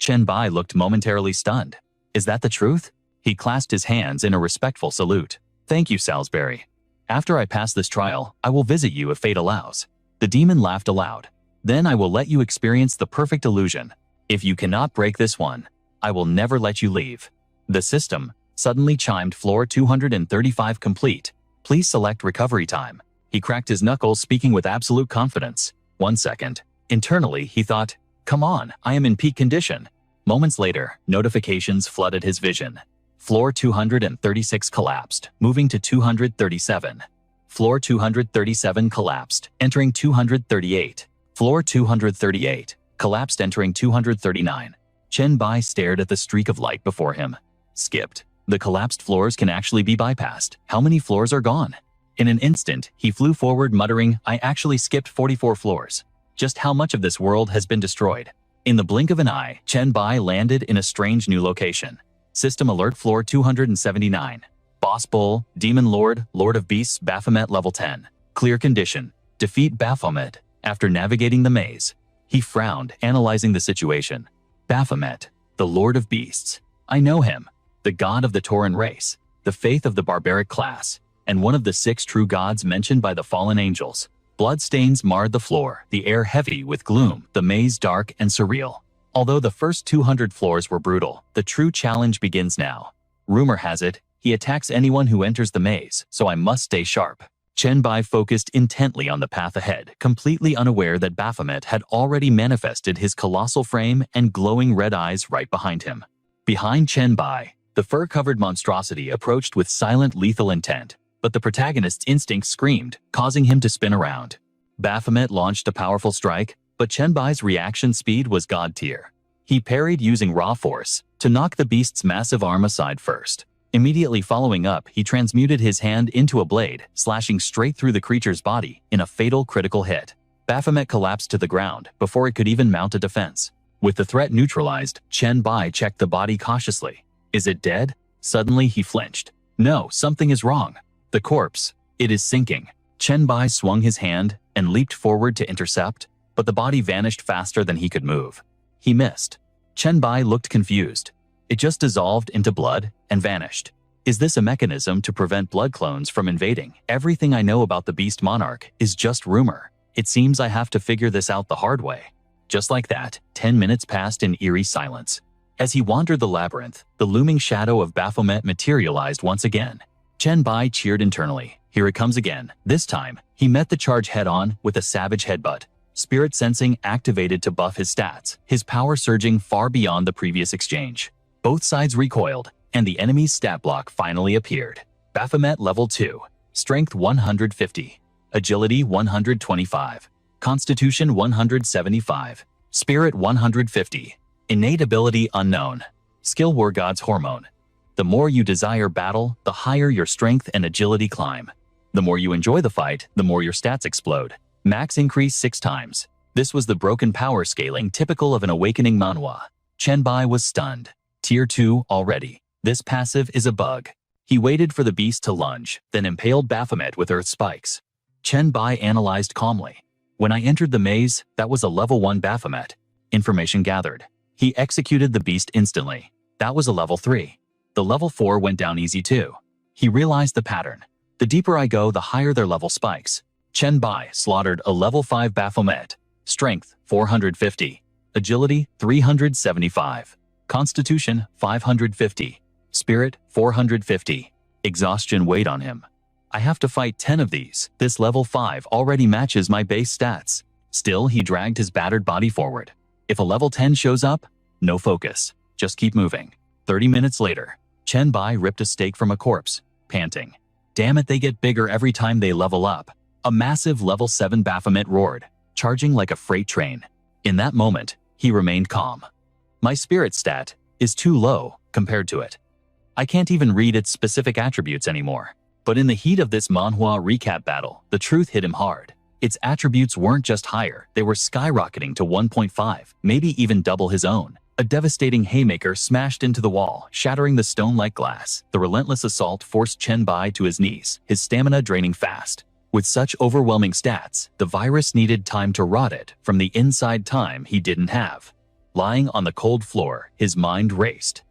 A: Chenbai looked momentarily stunned. "Is that the truth?" He clasped his hands in a respectful salute. "Thank you, Salisbury. After I pass this trial, I will visit you if fate allows." The demon laughed aloud. "Then I will let you experience the perfect illusion. If you cannot break this one, I will never let you leave." The system suddenly chimed, "Floor 235 complete. Please select recovery time." He cracked his knuckles, speaking with absolute confidence. 1 second. Internally, he thought, "Come on, I am in peak condition." Moments later, notifications flooded his vision. Floor 236 collapsed, moving to 237. Floor 237 collapsed, entering 238. Floor 238 collapsed, entering 239. Chenbai stared at the streak of light before him. Skipped. The collapsed floors can actually be bypassed. How many floors are gone? In an instant, he flew forward, muttering, "I actually skipped 44 floors. Just how much of this world has been destroyed?" In the blink of an eye, Chenbai landed in a strange new location. System alert: floor 279. Boss Bull, Demon Lord, Lord of Beasts, Baphomet level 10. Clear condition. Defeat Baphomet. After navigating the maze, he frowned, analyzing the situation. Baphomet, the Lord of Beasts. I know him. The god of the Tauran race, the faith of the barbaric class, and one of the 6 true gods mentioned by the fallen angels. Bloodstains marred the floor, the air heavy with gloom, the maze dark and surreal. Although the first 200 floors were brutal, the true challenge begins now. Rumor has it, he attacks anyone who enters the maze, so I must stay sharp. Chen Bai focused intently on the path ahead, completely unaware that Baphomet had already manifested his colossal frame and glowing red eyes right behind him. Behind Chen Bai, the fur-covered monstrosity approached with silent lethal intent, but the protagonist's instinct screamed, causing him to spin around. Baphomet launched a powerful strike, but Chen Bai's reaction speed was god tier. He parried using raw force to knock the beast's massive arm aside first. Immediately following up, he transmuted his hand into a blade, slashing straight through the creature's body in a fatal critical hit. Baphomet collapsed to the ground before it could even mount a defense. With the threat neutralized, Chen Bai checked the body cautiously. Is it dead? Suddenly he flinched. No, something is wrong. The corpse. It is sinking. Chen Bai swung his hand and leaped forward to intercept, but the body vanished faster than he could move. He missed. Chen Bai looked confused. It just dissolved into blood and vanished. Is this a mechanism to prevent blood clones from invading? Everything I know about the Beast Monarch is just rumor. It seems I have to figure this out the hard way. Just like that, 10 minutes passed in eerie silence. As he wandered the labyrinth, the looming shadow of Baphomet materialized once again. Chen Bai cheered internally. Here it comes again. This time, he met the charge head-on with a savage headbutt. Spirit sensing activated to buff his stats, his power surging far beyond the previous exchange. Both sides recoiled, and the enemy's stat block finally appeared. Baphomet level 2, Strength 150, Agility 125, Constitution 175, Spirit 150, Innate Ability Unknown, Skill War God's Hormone. The more you desire battle, the higher your strength and agility climb. The more you enjoy the fight, the more your stats explode. Max increase 6 times. This was the broken power scaling typical of an awakening manhwa. Chen Bai was stunned. Tier 2 already. This passive is a bug. He waited for the beast to lunge, then impaled Baphomet with earth spikes. Chen Bai analyzed calmly. When I entered the maze, that was a level 1 Baphomet. Information gathered. He executed the beast instantly. That was a level 3. The level 4 went down easy too. He realized the pattern. The deeper I go, the higher their level spikes. Chen Bai slaughtered a level 5 Baphomet. Strength 450. Agility 375. Constitution 550. Spirit 450. Exhaustion weighed on him. I have to fight 10 of these. This level 5 already matches my base stats. Still, he dragged his battered body forward. If a level 10 shows up, no focus. Just keep moving. 30 minutes later, Chen Bai ripped a steak from a corpse, panting. Damn it, they get bigger every time they level up. A massive level 7 Baphomet roared, charging like a freight train. In that moment, he remained calm. My spirit stat is too low compared to it. I can't even read its specific attributes anymore. But in the heat of this manhwa recap battle, the truth hit him hard. Its attributes weren't just higher, they were skyrocketing to 1.5, maybe even double his own. A devastating haymaker smashed into the wall, shattering the stone like glass. The relentless assault forced Chen Bai to his knees, his stamina draining fast. With such overwhelming stats, the virus needed time to rot it from the inside, time he didn't have. Lying on the cold floor, his mind raced.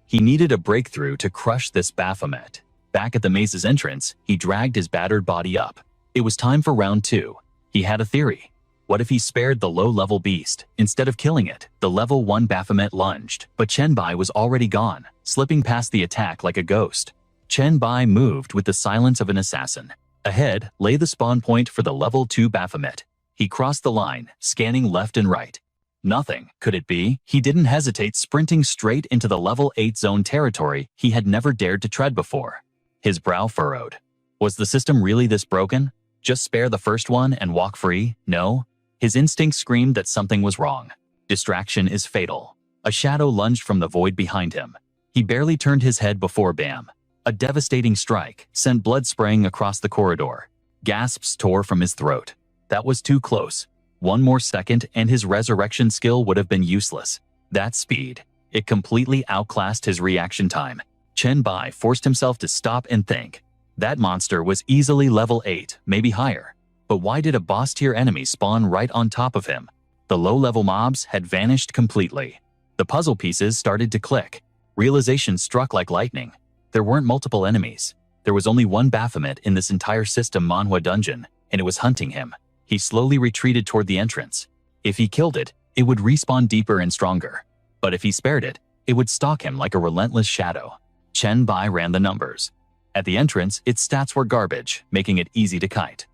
A: He needed a breakthrough to crush this Baphomet. Back at the maze's entrance, he dragged his battered body up. It was time for round 2. He had a theory. What if he spared the low-level beast? Instead of killing it, the level 1 Baphomet lunged, but Chen Bai was already gone, slipping past the attack like a ghost. Chen Bai moved with the silence of an assassin. Ahead lay the spawn point for the level 2 Baphomet. He crossed the line, scanning left and right. Nothing, could it be? He didn't hesitate, sprinting straight into the level 8 zone territory he had never dared to tread before. His brow furrowed. Was the system really this broken? Just spare the first one and walk free? No. His instinct screamed that something was wrong. Distraction is fatal. A shadow lunged from the void behind him. He barely turned his head before bam. A devastating strike sent blood spraying across the corridor. Gasps tore from his throat. That was too close. One more second and his resurrection skill would have been useless. That speed. It completely outclassed his reaction time. Chen Bai forced himself to stop and think. That monster was easily level 8, maybe higher. But why did a boss-tier enemy spawn right on top of him? The low-level mobs had vanished completely. The puzzle pieces started to click. Realization struck like lightning. There weren't multiple enemies. There was only one Baphomet in this entire system Manhwa dungeon, and it was hunting him. He slowly retreated toward the entrance. If he killed it, it would respawn deeper and stronger. But if he spared it, it would stalk him like a relentless shadow. Chen Bai ran the numbers. At the entrance, its stats were garbage, making it easy to kite.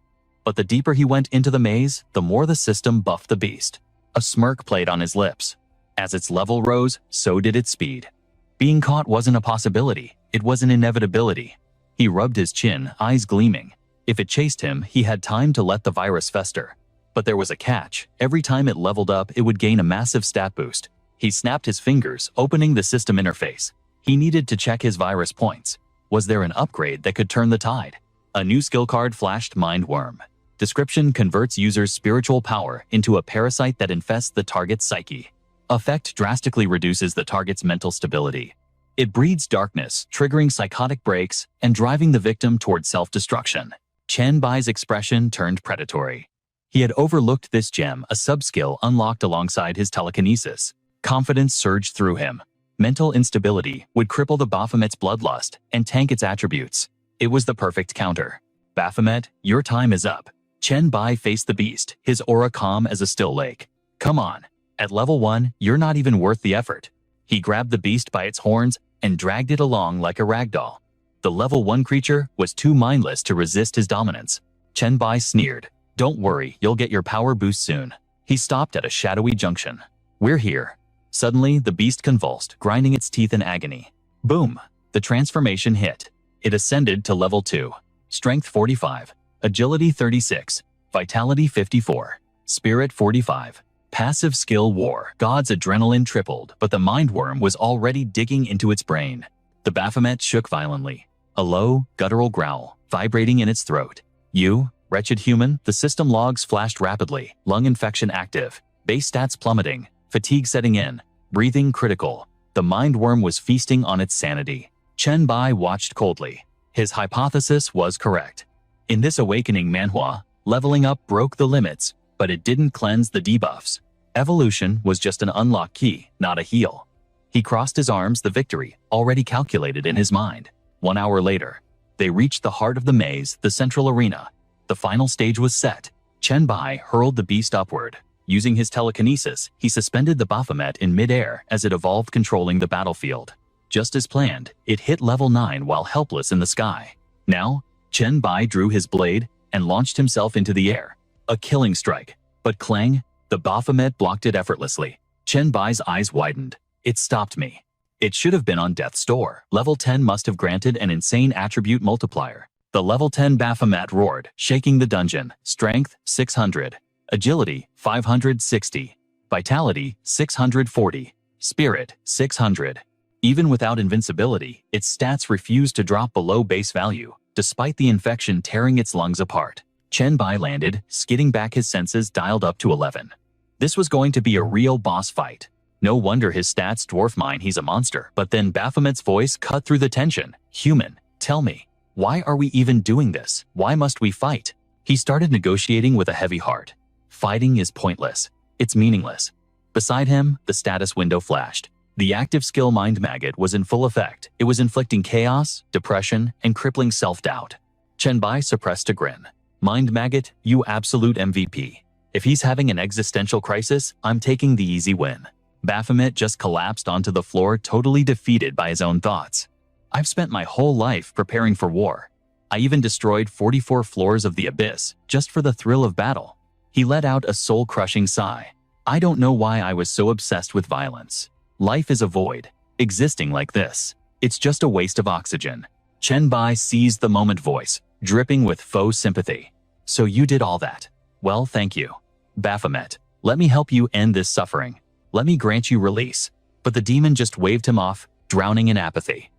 A: But the deeper he went into the maze, the more the system buffed the beast. A smirk played on his lips. As its level rose, so did its speed. Being caught wasn't a possibility, it was an inevitability. He rubbed his chin, eyes gleaming. If it chased him, he had time to let the virus fester. But there was a catch. Every time it leveled up, it would gain a massive stat boost. He snapped his fingers, opening the system interface. He needed to check his virus points. Was there an upgrade that could turn the tide? A new skill card flashed: Mind Worm. Description: converts user's spiritual power into a parasite that infests the target's psyche. Effect: drastically reduces the target's mental stability. It breeds darkness, triggering psychotic breaks and driving the victim toward self-destruction. Chen Bai's expression turned predatory. He had overlooked this gem, a sub-skill unlocked alongside his telekinesis. Confidence surged through him. Mental instability would cripple the Baphomet's bloodlust and tank its attributes. It was the perfect counter. Baphomet, your time is up. Chen Bai faced the beast, his aura calm as a still lake. Come on. At level 1, you're not even worth the effort. He grabbed the beast by its horns and dragged it along like a ragdoll. The level 1 creature was too mindless to resist his dominance. Chen Bai sneered. Don't worry, you'll get your power boost soon. He stopped at a shadowy junction. We're here. Suddenly, the beast convulsed, grinding its teeth in agony. Boom! The transformation hit. It ascended to level 2. Strength 45. Agility 36. Vitality 54. Spirit 45. Passive skill War. God's adrenaline tripled, but the mind worm was already digging into its brain. The Baphomet shook violently. A low, guttural growl, vibrating in its throat. You, wretched human, the system logs flashed rapidly. Lung infection active. Base stats plummeting. Fatigue setting in. Breathing critical. The mind worm was feasting on its sanity. Chen Bai watched coldly. His hypothesis was correct. In this awakening manhwa, leveling up broke the limits, but it didn't cleanse the debuffs. Evolution was just an unlock key, not a heal. He crossed his arms, the victory, already calculated in his mind. 1 hour later, they reached the heart of the maze, the central arena. The final stage was set. Chen Bai hurled the beast upward. Using his telekinesis, he suspended the Baphomet in midair as it evolved, controlling the battlefield. Just as planned, it hit level 9 while helpless in the sky. Now, Chen Bai drew his blade and launched himself into the air. A killing strike. But clang, the Baphomet blocked it effortlessly. Chen Bai's eyes widened. It stopped me. It should have been on death's door. Level 10 must have granted an insane attribute multiplier. The level 10 Baphomet roared, shaking the dungeon. Strength, 600. Agility, 560. Vitality, 640. Spirit, 600. Even without invincibility, its stats refused to drop below base value, despite the infection tearing its lungs apart. Chen Bai landed, skidding back, his senses dialed up to 11. This was going to be a real boss fight. No wonder his stats dwarf mine, he's a monster. But then Baphomet's voice cut through the tension. Human, tell me, why are we even doing this? Why must we fight? He started negotiating with a heavy heart. Fighting is pointless. It's meaningless. Beside him, the status window flashed. The active skill Mind Maggot was in full effect. It was inflicting chaos, depression, and crippling self-doubt. Chen Bai suppressed a grin. Mind Maggot, you absolute MVP. If he's having an existential crisis, I'm taking the easy win. Baphomet just collapsed onto the floor, totally defeated by his own thoughts. I've spent my whole life preparing for war. I even destroyed 44 floors of the abyss, just for the thrill of battle. He let out a soul-crushing sigh. I don't know why I was so obsessed with violence. Life is a void. Existing like this, it's just a waste of oxygen. Chen Bai seized the moment, voice dripping with faux sympathy. So you did all that? Well, thank you. Baphomet, let me help you end this suffering. Let me grant you release. But the demon just waved him off, drowning in apathy.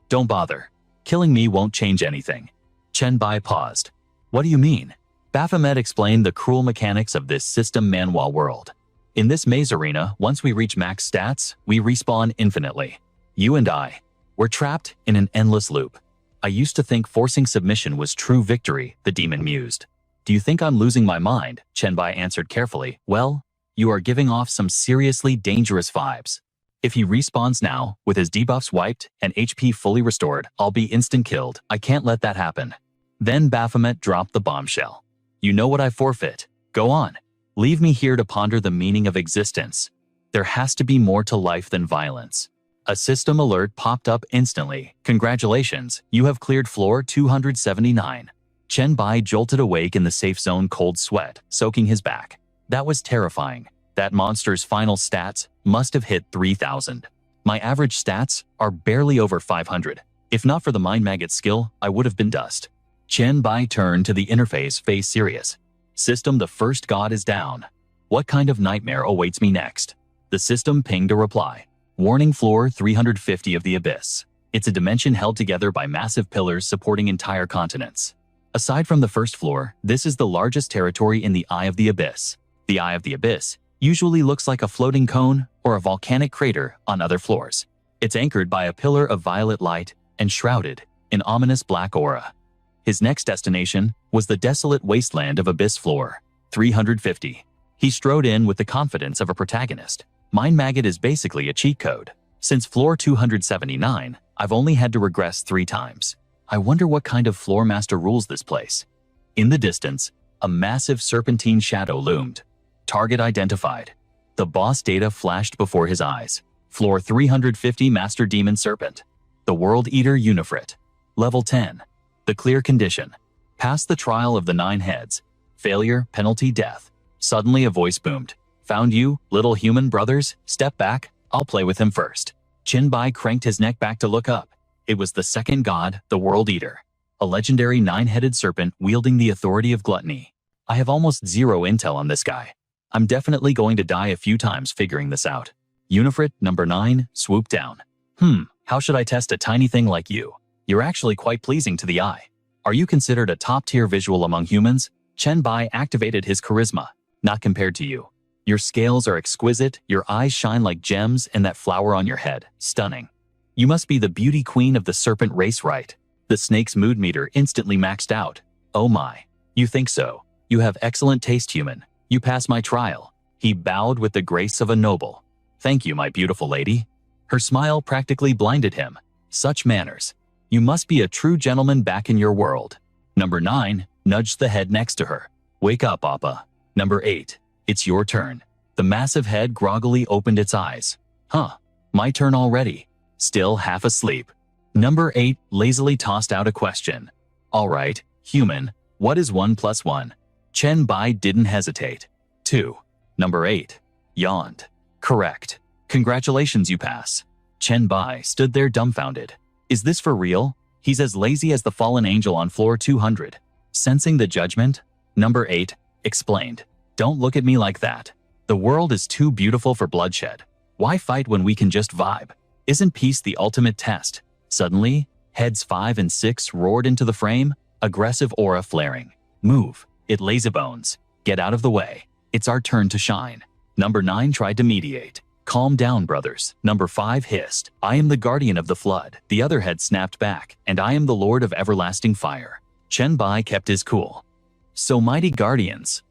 A: Don't bother. Killing me won't change anything. Chen Bai paused. What do you mean? Baphomet explained the cruel mechanics of this system manhwa world. In this maze arena, once we reach max stats, we respawn infinitely. You and I, we're trapped in an endless loop. I used to think forcing submission was true victory, the demon mused. Do you think I'm losing my mind? Chenbai answered carefully. Well, you are giving off some seriously dangerous vibes. If he respawns now, with his debuffs wiped and HP fully restored, I'll be instant killed. I can't let that happen. Then Baphomet dropped the bombshell. You know what I forfeit. Go on. Leave me here to ponder the meaning of existence. There has to be more to life than violence. A system alert popped up instantly. Congratulations, you have cleared floor 279. Chenbai jolted awake in the safe zone, cold sweat soaking his back. That was terrifying. That monster's final stats must have hit 3,000. My average stats are barely over 500. If not for the mind maggot skill, I would have been dust. Chenbai turned to the interface, face serious. System, the first god is down. What kind of nightmare awaits me next? The system pinged a reply. Warning, floor 350 of the abyss. It's a dimension held together by massive pillars supporting entire continents. Aside from the first floor, this is the largest territory in the Eye of the Abyss. The Eye of the Abyss usually looks like a floating cone or a volcanic crater on other floors. It's anchored by a pillar of violet light and shrouded in ominous black aura. His next destination was the desolate wasteland of Abyss Floor 350. He strode in with the confidence of a protagonist. Mind Maggot is basically a cheat code. Since floor 279, I've only had to regress 3 times. I wonder what kind of floor master rules this place. In the distance, a massive serpentine shadow loomed. Target identified. The boss data flashed before his eyes. Floor 350, Master Demon Serpent. The World Eater Unifrit. Level 10. The clear condition. Pass the trial of the 9 heads. Failure, penalty, death. Suddenly a voice boomed. Found you, little human brothers. Step back, I'll play with him first. Chenbai cranked his neck back to look up. It was the second god, the World Eater. A legendary 9-headed serpent wielding the authority of gluttony. I have almost zero intel on this guy. I'm definitely going to die a few times figuring this out. Unifrit, number 9, swooped down. How should I test a tiny thing like you? You're actually quite pleasing to the eye. Are you considered a top-tier visual among humans? Chenbai activated his charisma. Not compared to you. Your scales are exquisite, your eyes shine like gems, and that flower on your head, stunning. You must be the beauty queen of the serpent race, right? The snake's mood meter instantly maxed out. Oh my. You think so? You have excellent taste, human. You pass my trial. He bowed with the grace of a noble. Thank you, my beautiful lady. Her smile practically blinded him. Such manners. You must be a true gentleman back in your world. Number 9 nudged the head next to her. Wake up, Appa. Number 8. It's your turn. The massive head groggily opened its eyes. My turn already. Still half asleep. Number 8 lazily tossed out a question. All right, human, what is 1 plus 1? Chenbai didn't hesitate. 2. Number 8 yawned. Correct. Congratulations, you pass. Chenbai stood there dumbfounded. Is this for real? He's as lazy as the fallen angel on floor 200. Sensing the judgment, number 8 explained. Don't look at me like that. The world is too beautiful for bloodshed. Why fight when we can just vibe? Isn't peace the ultimate test? Suddenly, heads 5 and 6 roared into the frame, aggressive aura flaring. Move, it lazybones. Get out of the way. It's our turn to shine. Number 9 tried to mediate. Calm down, brothers. Number 5 hissed. I am the guardian of the flood. The other head snapped back. And I am the lord of everlasting fire. Chenbai kept his cool. So mighty guardians.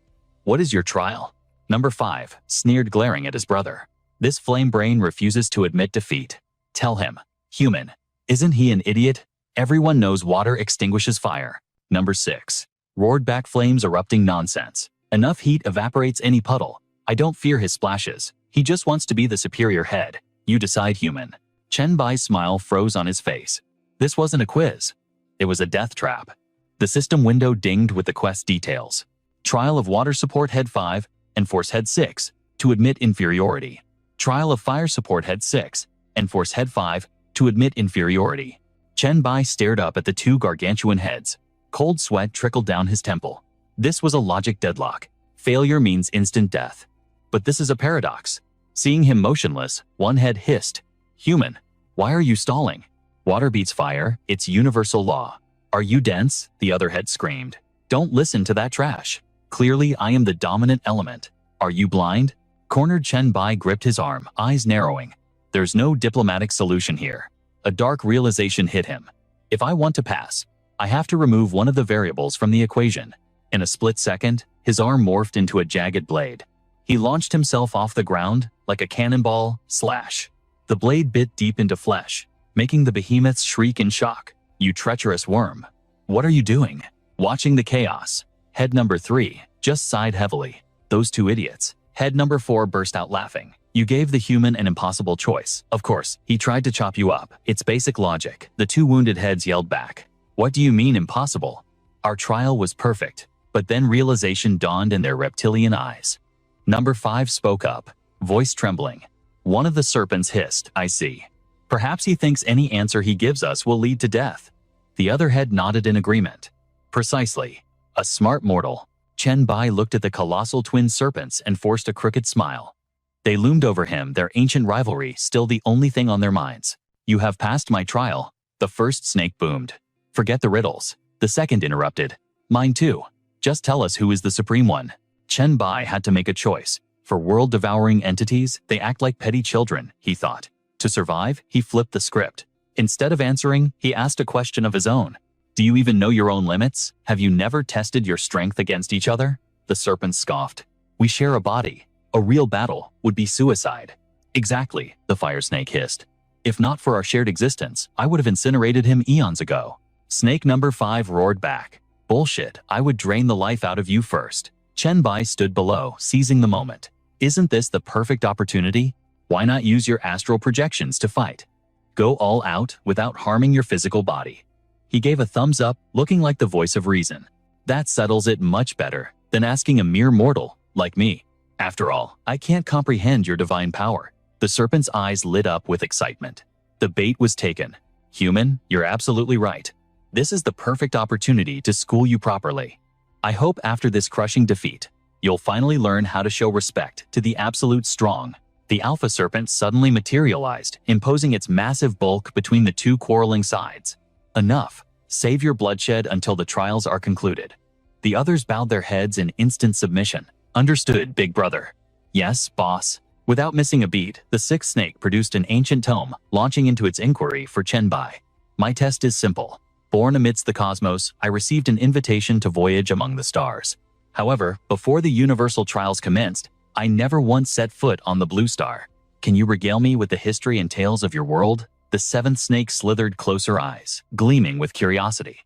A: What is your trial? Number 5 sneered, glaring at his brother. This flame brain refuses to admit defeat. Tell him. Human. Isn't he an idiot? Everyone knows water extinguishes fire. Number 6 roared back, flames erupting. Nonsense. Enough heat evaporates any puddle. I don't fear his splashes. He just wants to be the superior head. You decide, human. Chenbai's smile froze on his face. This wasn't a quiz. It was a death trap. The system window dinged with the quest details. Trial of Water Support Head 5 and Force Head 6 to admit inferiority. Trial of Fire Support Head 6 and Force Head 5 to admit inferiority. Chenbai stared up at the 2 gargantuan heads. Cold sweat trickled down his temple. This was a logic deadlock. Failure means instant death. But this is a paradox. Seeing him motionless, one head hissed. Human, why are you stalling? Water beats fire, it's universal law. Are you dense? The other head screamed. Don't listen to that trash. Clearly I am the dominant element. Are you blind? Cornered, Chenbai gripped his arm, eyes narrowing. There's no diplomatic solution here. A dark realization hit him. If I want to pass, I have to remove one of the variables from the equation. In a split second, his arm morphed into a jagged blade. He launched himself off the ground like a cannonball. Slash. The blade bit deep into flesh, making the behemoths shriek in shock. "You treacherous worm. What are you doing?" Watching the chaos, head number 3 just sighed heavily. "Those two idiots." Head number 4 burst out laughing. "You gave the human an impossible choice. Of course, he tried to chop you up. It's basic logic." The two wounded heads yelled back. "What do you mean impossible? Our trial was perfect." But then realization dawned in their reptilian eyes. Number 5 spoke up, voice trembling. One of the serpents hissed, "I see. Perhaps he thinks any answer he gives us will lead to death." The other head nodded in agreement. "Precisely. A smart mortal." Chen Bai looked at the colossal twin serpents and forced a crooked smile. They loomed over him, their ancient rivalry still the only thing on their minds. "You have passed my trial," the first snake boomed. "Forget the riddles," the second interrupted. "Mine too. Just tell us who is the supreme one." Chen Bai had to make a choice. For world-devouring entities, they act like petty children, he thought. To survive, he flipped the script. Instead of answering, he asked a question of his own. "Do you even know your own limits? Have you never tested your strength against each other?" The serpent scoffed. "We share a body. A real battle would be suicide." "Exactly," the fire snake hissed. "If not for our shared existence, I would have incinerated him eons ago." Snake number 5 roared back. "Bullshit, I would drain the life out of you first." Chen Bai stood below, seizing the moment. "Isn't this the perfect opportunity? Why not use your astral projections to fight? Go all out without harming your physical body." He gave a thumbs up, looking like the voice of reason. "That settles it much better than asking a mere mortal, like me. After all, I can't comprehend your divine power." The serpent's eyes lit up with excitement. The bait was taken. "Human, you're absolutely right. This is the perfect opportunity to school you properly. I hope after this crushing defeat, you'll finally learn how to show respect to the absolute strong." The alpha serpent suddenly materialized, imposing its massive bulk between the two quarreling sides. "Enough. Save your bloodshed until the trials are concluded." The others bowed their heads in instant submission. "Understood, big brother." "Yes, boss." Without missing a beat, the sixth snake produced an ancient tome, launching into its inquiry for Chen Bai. "My test is simple. Born amidst the cosmos, I received an invitation to voyage among the stars. However, before the universal trials commenced, I never once set foot on the blue star. Can you regale me with the history and tales of your world?" The seventh snake slithered closer, eyes gleaming with curiosity.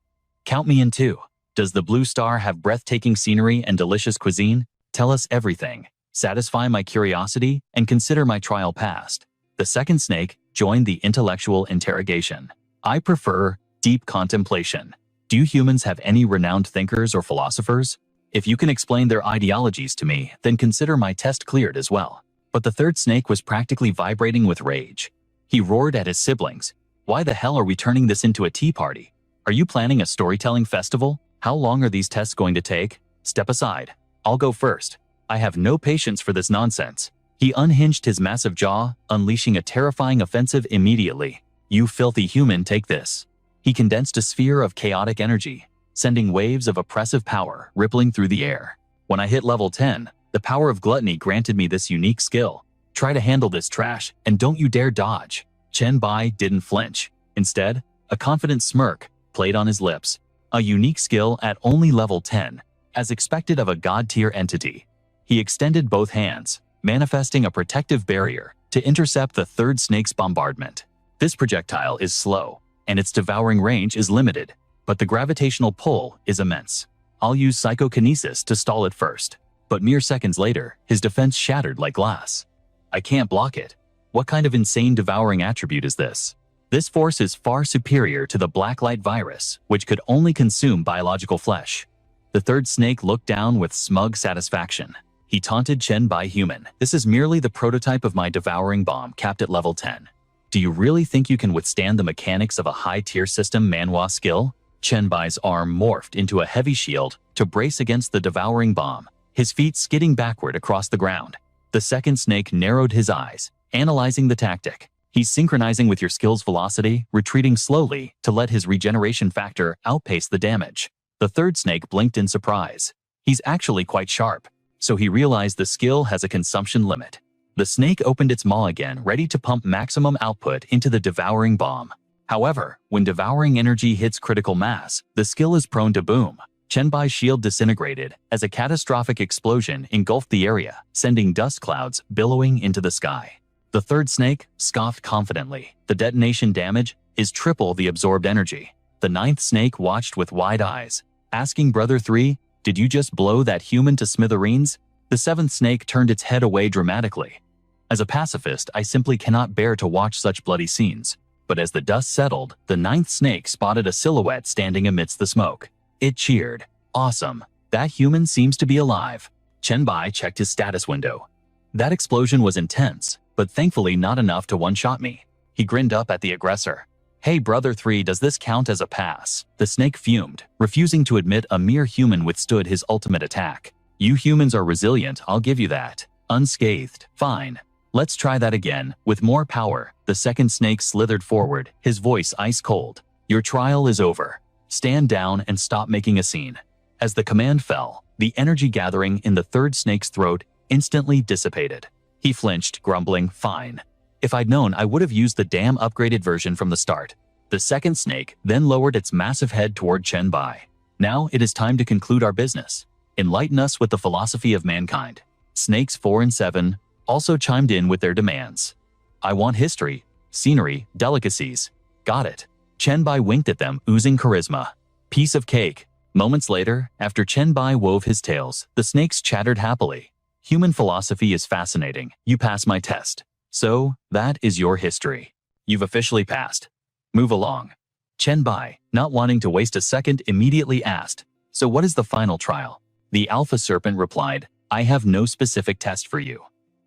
A: "Count me in too. Does the blue star have breathtaking scenery and delicious cuisine? Tell us everything. Satisfy my curiosity and consider my trial passed." The second snake joined the intellectual interrogation. "I prefer deep contemplation. Do you humans have any renowned thinkers or philosophers? If you can explain their ideologies to me, then consider my test cleared as well." But the third snake was practically vibrating with rage. He roared at his siblings. "Why the hell are we turning this into a tea party? Are you planning a storytelling festival? How long are these tests going to take? Step aside. I'll go first. I have no patience for this nonsense." He unhinged his massive jaw, unleashing a terrifying offensive immediately. "You filthy human, take this." He condensed a sphere of chaotic energy, sending waves of oppressive power rippling through the air. "When I hit level 10, the power of gluttony granted me this unique skill. Try to handle this trash, and don't you dare dodge." Chen Bai didn't flinch. Instead, a confident smirk played on his lips. A unique skill at only level 10, as expected of a god-tier entity. He extended both hands, manifesting a protective barrier to intercept the third snake's bombardment. This projectile is slow, and its devouring range is limited, but the gravitational pull is immense. I'll use psychokinesis to stall it first. But mere seconds later, his defense shattered like glass. "I can't block it. What kind of insane devouring attribute is this?" This force is far superior to the blacklight virus, which could only consume biological flesh. The third snake looked down with smug satisfaction. He taunted Chen Bai, "Human, this is merely the prototype of my devouring bomb capped at level 10. Do you really think you can withstand the mechanics of a high-tier system manhwa skill?" Chen Bai's arm morphed into a heavy shield to brace against the devouring bomb, his feet skidding backward across the ground. The second snake narrowed his eyes, analyzing the tactic. He's synchronizing with your skill's velocity, retreating slowly to let his regeneration factor outpace the damage. The third snake blinked in surprise. He's actually quite sharp, so he realized the skill has a consumption limit. The snake opened its maw again, ready to pump maximum output into the devouring bomb. However, when devouring energy hits critical mass, the skill is prone to boom. Chenbai's shield disintegrated as a catastrophic explosion engulfed the area, sending dust clouds billowing into the sky. The third snake scoffed confidently. The detonation damage is triple the absorbed energy. The ninth snake watched with wide eyes, asking Brother 3, "Did you just blow that human to smithereens?" The seventh snake turned its head away dramatically. As a pacifist, I simply cannot bear to watch such bloody scenes. But as the dust settled, the ninth snake spotted a silhouette standing amidst the smoke. It cheered. "Awesome. That human seems to be alive." Chenbai checked his status window. That explosion was intense, but thankfully not enough to one-shot me. He grinned up at the aggressor. "Hey, Brother 3, does this count as a pass?" The snake fumed, refusing to admit a mere human withstood his ultimate attack. "You humans are resilient, I'll give you that." Unscathed. "Fine. Let's try that again, with more power." The second snake slithered forward, his voice ice-cold. "Your trial is over. Stand down and stop making a scene." As the command fell, the energy gathering in the third snake's throat instantly dissipated. He flinched, grumbling, "Fine. If I'd known, I would have used the damn upgraded version from the start." The second snake then lowered its massive head toward Chenbai. "Now it is time to conclude our business. Enlighten us with the philosophy of mankind." Snakes 4 and 7 also chimed in with their demands. "I want history, scenery, delicacies." "Got it." Chenbai winked at them, oozing charisma. "Piece of cake." Moments later, after Chenbai wove his tales, the snakes chattered happily. "Human philosophy is fascinating. You pass my test. So, that is your history. You've officially passed. Move along." Chenbai, not wanting to waste a second, immediately asked, "So what is the final trial?" The Alpha Serpent replied, "I have no specific test for you.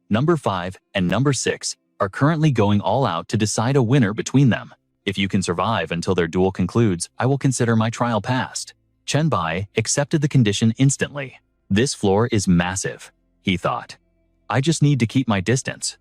A: Number 5 and number 6 are currently going all out to decide a winner between them. If you can survive until their duel concludes, I will consider my trial passed." Chenbai accepted the condition instantly. "This floor is massive," he thought. "I just need to keep my distance."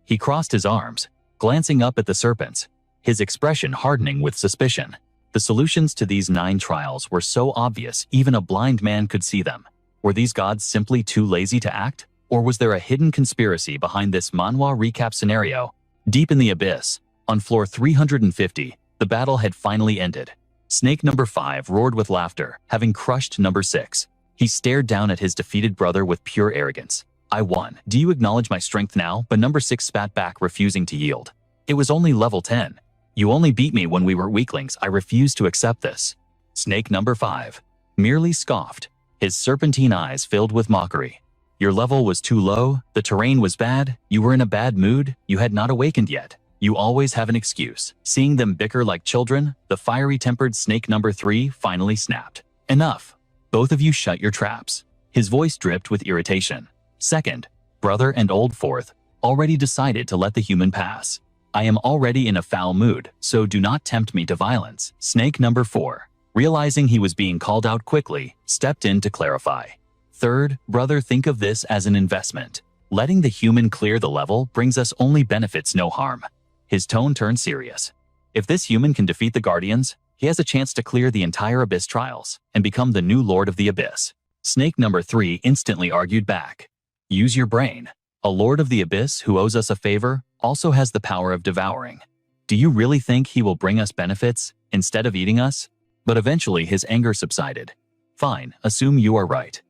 A: He crossed his arms, glancing up at the serpents, his expression hardening with suspicion. The solutions to these 9 trials were so obvious even a blind man could see them. Were these gods simply too lazy to act? Or was there a hidden conspiracy behind this manhwa recap scenario? Deep in the abyss, on floor 350, the battle had finally ended. Snake number 5 roared with laughter, having crushed number 6. He stared down at his defeated brother with pure arrogance. "I won. Do you acknowledge my strength now?" But number 6 spat back, refusing to yield. "It was only level 10. You only beat me when we were weaklings. I refuse to accept this." Snake number 5 merely scoffed, his serpentine eyes filled with mockery. "Your level was too low, the terrain was bad, you were in a bad mood, you had not awakened yet. You always have an excuse." Seeing them bicker like children, the fiery-tempered snake number 3 finally snapped. "Enough. Both of you shut your traps." His voice dripped with irritation. "Second, brother and old fourth, already decided to let the human pass. I am already in a foul mood, so do not tempt me to violence." Snake number 4, realizing he was being called out quickly, stepped in to clarify. "Third, brother, think of this as an investment. Letting the human clear the level brings us only benefits, no harm." His tone turned serious. "If this human can defeat the Guardians, he has a chance to clear the entire Abyss trials and become the new Lord of the Abyss." Snake number 3 instantly argued back. "Use your brain. A Lord of the Abyss who owes us a favor also has the power of devouring. Do you really think he will bring us benefits instead of eating us?" But eventually his anger subsided. "Fine, assume you are right.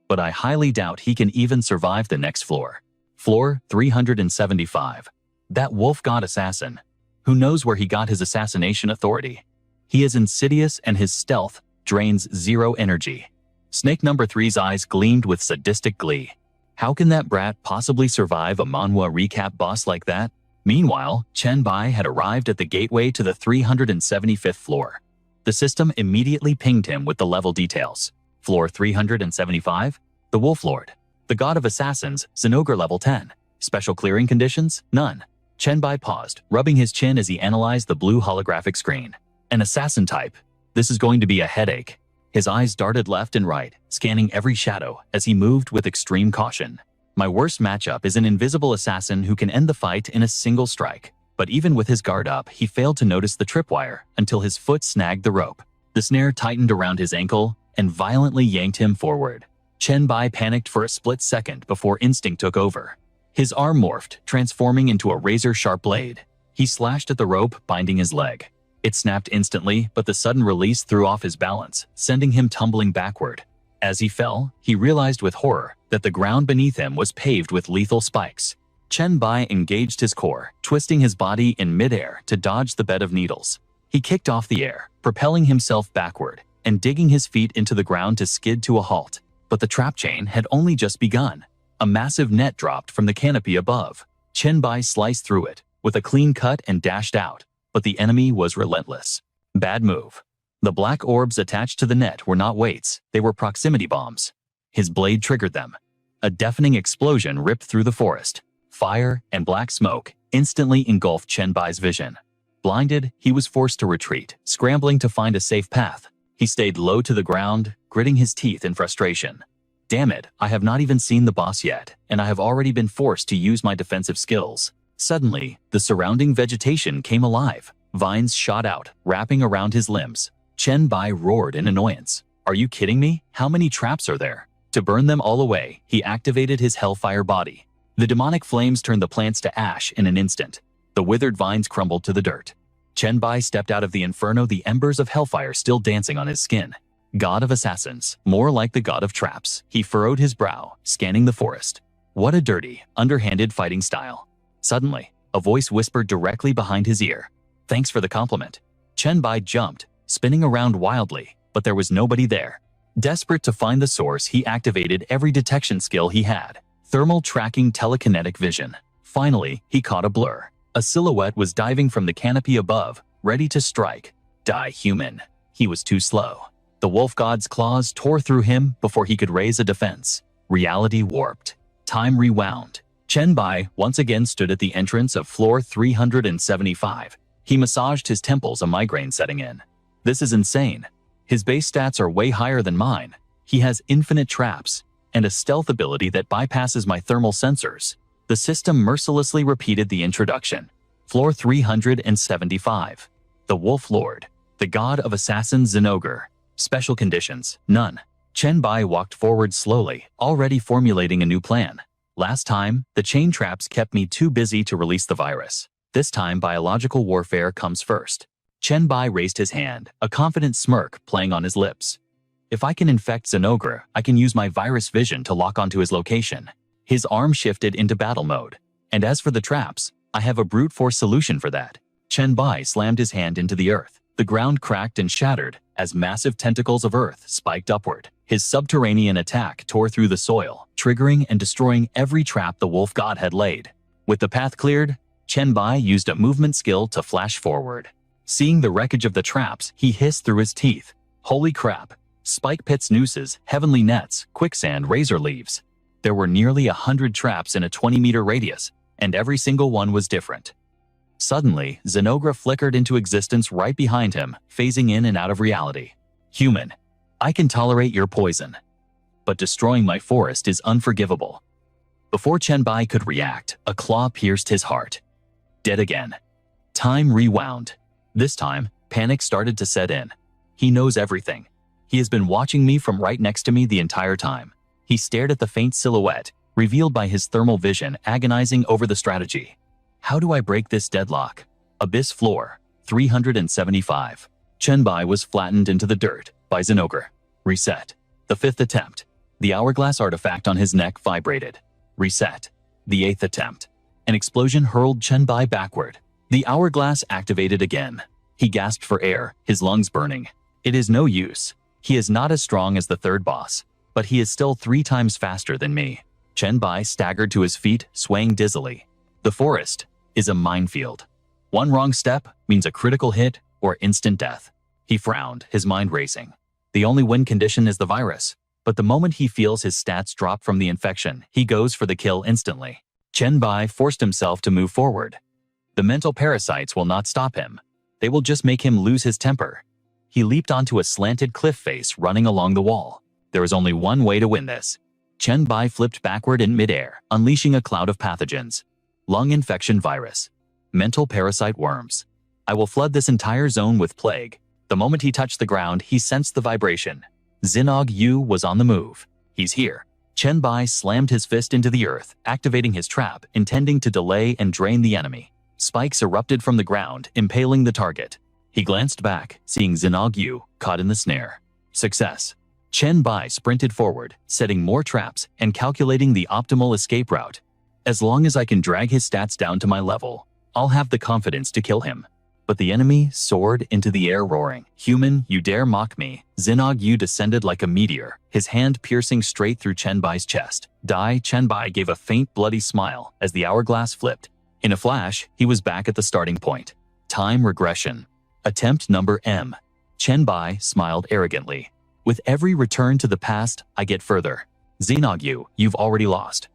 A: But I highly doubt he can even survive the next floor. Floor 375. That wolf god assassin. Who knows where he got his assassination authority? He is insidious and his stealth drains 0 energy." Snake number 3's eyes gleamed with sadistic glee. How can that brat possibly survive a manhwa recap boss like that? Meanwhile, Chenbai had arrived at the gateway to the 375th floor. The system immediately pinged him with the level details. Floor 375, the Wolf Lord. The God of Assassins, Zinogre level 10. Special clearing conditions? None. Chenbai paused, rubbing his chin as he analyzed the blue holographic screen. An assassin type. This is going to be a headache. His eyes darted left and right, scanning every shadow as he moved with extreme caution. My worst matchup is an invisible assassin who can end the fight in a single strike. But even with his guard up, he failed to notice the tripwire until his foot snagged the rope. The snare tightened around his ankle and violently yanked him forward. Chenbai panicked for a split second before instinct took over. His arm morphed, transforming into a razor-sharp blade. He slashed at the rope, binding his leg. It snapped instantly, but the sudden release threw off his balance, sending him tumbling backward. As he fell, he realized with horror that the ground beneath him was paved with lethal spikes. Chen Bai engaged his core, twisting his body in midair to dodge the bed of needles. He kicked off the air, propelling himself backward, and digging his feet into the ground to skid to a halt. But the trap chain had only just begun. A massive net dropped from the canopy above. Chen Bai sliced through it, with a clean cut and dashed out. But the enemy was relentless. Bad move. The black orbs attached to the net were not weights, they were proximity bombs. His blade triggered them. A deafening explosion ripped through the forest. Fire and black smoke instantly engulfed Chen Bai's vision. Blinded, he was forced to retreat, scrambling to find a safe path. He stayed low to the ground, gritting his teeth in frustration. Damn it, I have not even seen the boss yet, and I have already been forced to use my defensive skills. Suddenly, the surrounding vegetation came alive. Vines shot out, wrapping around his limbs. Chen Bai roared in annoyance. Are you kidding me? How many traps are there? To burn them all away, he activated his hellfire body. The demonic flames turned the plants to ash in an instant. The withered vines crumbled to the dirt. Chen Bai stepped out of the inferno, the embers of hellfire still dancing on his skin. God of assassins, more like the god of traps. He furrowed his brow, scanning the forest. What a dirty, underhanded fighting style. Suddenly, a voice whispered directly behind his ear. Thanks for the compliment. Chen Bai jumped, spinning around wildly, but there was nobody there. Desperate to find the source, he activated every detection skill he had. Thermal tracking, telekinetic vision. Finally, he caught a blur. A silhouette was diving from the canopy above, ready to strike. Die, human. He was too slow. The wolf god's claws tore through him before he could raise a defense. Reality warped. Time rewound. Chen Bai once again stood at the entrance of floor 375. He massaged his temples, a migraine setting in. This is insane. His base stats are way higher than mine. He has infinite traps and a stealth ability that bypasses my thermal sensors. The system mercilessly repeated the introduction. Floor 375. The Wolf Lord. The god of assassins, Zinogre. Special conditions, none. Chen Bai walked forward slowly, already formulating a new plan. Last time, the chain traps kept me too busy to release the virus. This time, biological warfare comes first. Chen Bai raised his hand, a confident smirk playing on his lips. If I can infect Zinogre, I can use my virus vision to lock onto his location. His arm shifted into battle mode. And as for the traps, I have a brute force solution for that. Chen Bai slammed his hand into the earth. The ground cracked and shattered as massive tentacles of earth spiked upward. His subterranean attack tore through the soil, triggering and destroying every trap the wolf god had laid. With the path cleared, Chen Bai used a movement skill to flash forward. Seeing the wreckage of the traps, he hissed through his teeth. Holy crap! Spike pits, nooses, heavenly nets, quicksand, razor leaves. There were nearly 100 traps in a 20-meter radius, and every single one was different. Suddenly, Zinogre flickered into existence right behind him, phasing in and out of reality. Human, I can tolerate your poison, but destroying my forest is unforgivable. Before Chen Bai could react, a claw pierced his heart. Dead again. Time rewound. This time, panic started to set in. He knows everything. He has been watching me from right next to me the entire time. He stared at the faint silhouette, revealed by his thermal vision, agonizing over the strategy. How do I break this deadlock? Abyss floor, 375. Chen Bai was flattened into the dirt by Zinogre. Reset. The 5th attempt. The hourglass artifact on his neck vibrated. Reset. The 8th attempt. An explosion hurled Chen Bai backward. The hourglass activated again. He gasped for air, his lungs burning. It is no use. He is not as strong as the third boss, but he is still 3 times faster than me. Chen Bai staggered to his feet, swaying dizzily. The forest is a minefield. One wrong step means a critical hit or instant death. He frowned, his mind racing. The only win condition is the virus, but the moment he feels his stats drop from the infection, he goes for the kill instantly. Chen Bai forced himself to move forward. The mental parasites will not stop him. They will just make him lose his temper. He leaped onto a slanted cliff face running along the wall. There is only one way to win this. Chen Bai flipped backward in midair, unleashing a cloud of pathogens. Lung infection virus. Mental parasite worms. I will flood this entire zone with plague. The moment he touched the ground, he sensed the vibration. Zinog Yu was on the move. He's here. Chen Bai slammed his fist into the earth, activating his trap, intending to delay and drain the enemy. Spikes erupted from the ground, impaling the target. He glanced back, seeing Xinag Yu caught in the snare. Success. Chen Bai sprinted forward, setting more traps and calculating the optimal escape route. As long as I can drag his stats down to my level, I'll have the confidence to kill him. But the enemy soared into the air roaring. Human, you dare mock me? Xinag Yu descended like a meteor, his hand piercing straight through Chen Bai's chest. Chen Bai gave a faint bloody smile as the hourglass flipped. In a flash, he was back at the starting point. Time regression. Attempt number M. Chen Bai smiled arrogantly. With every return to the past, I get further. Xinag Yu, you've already lost.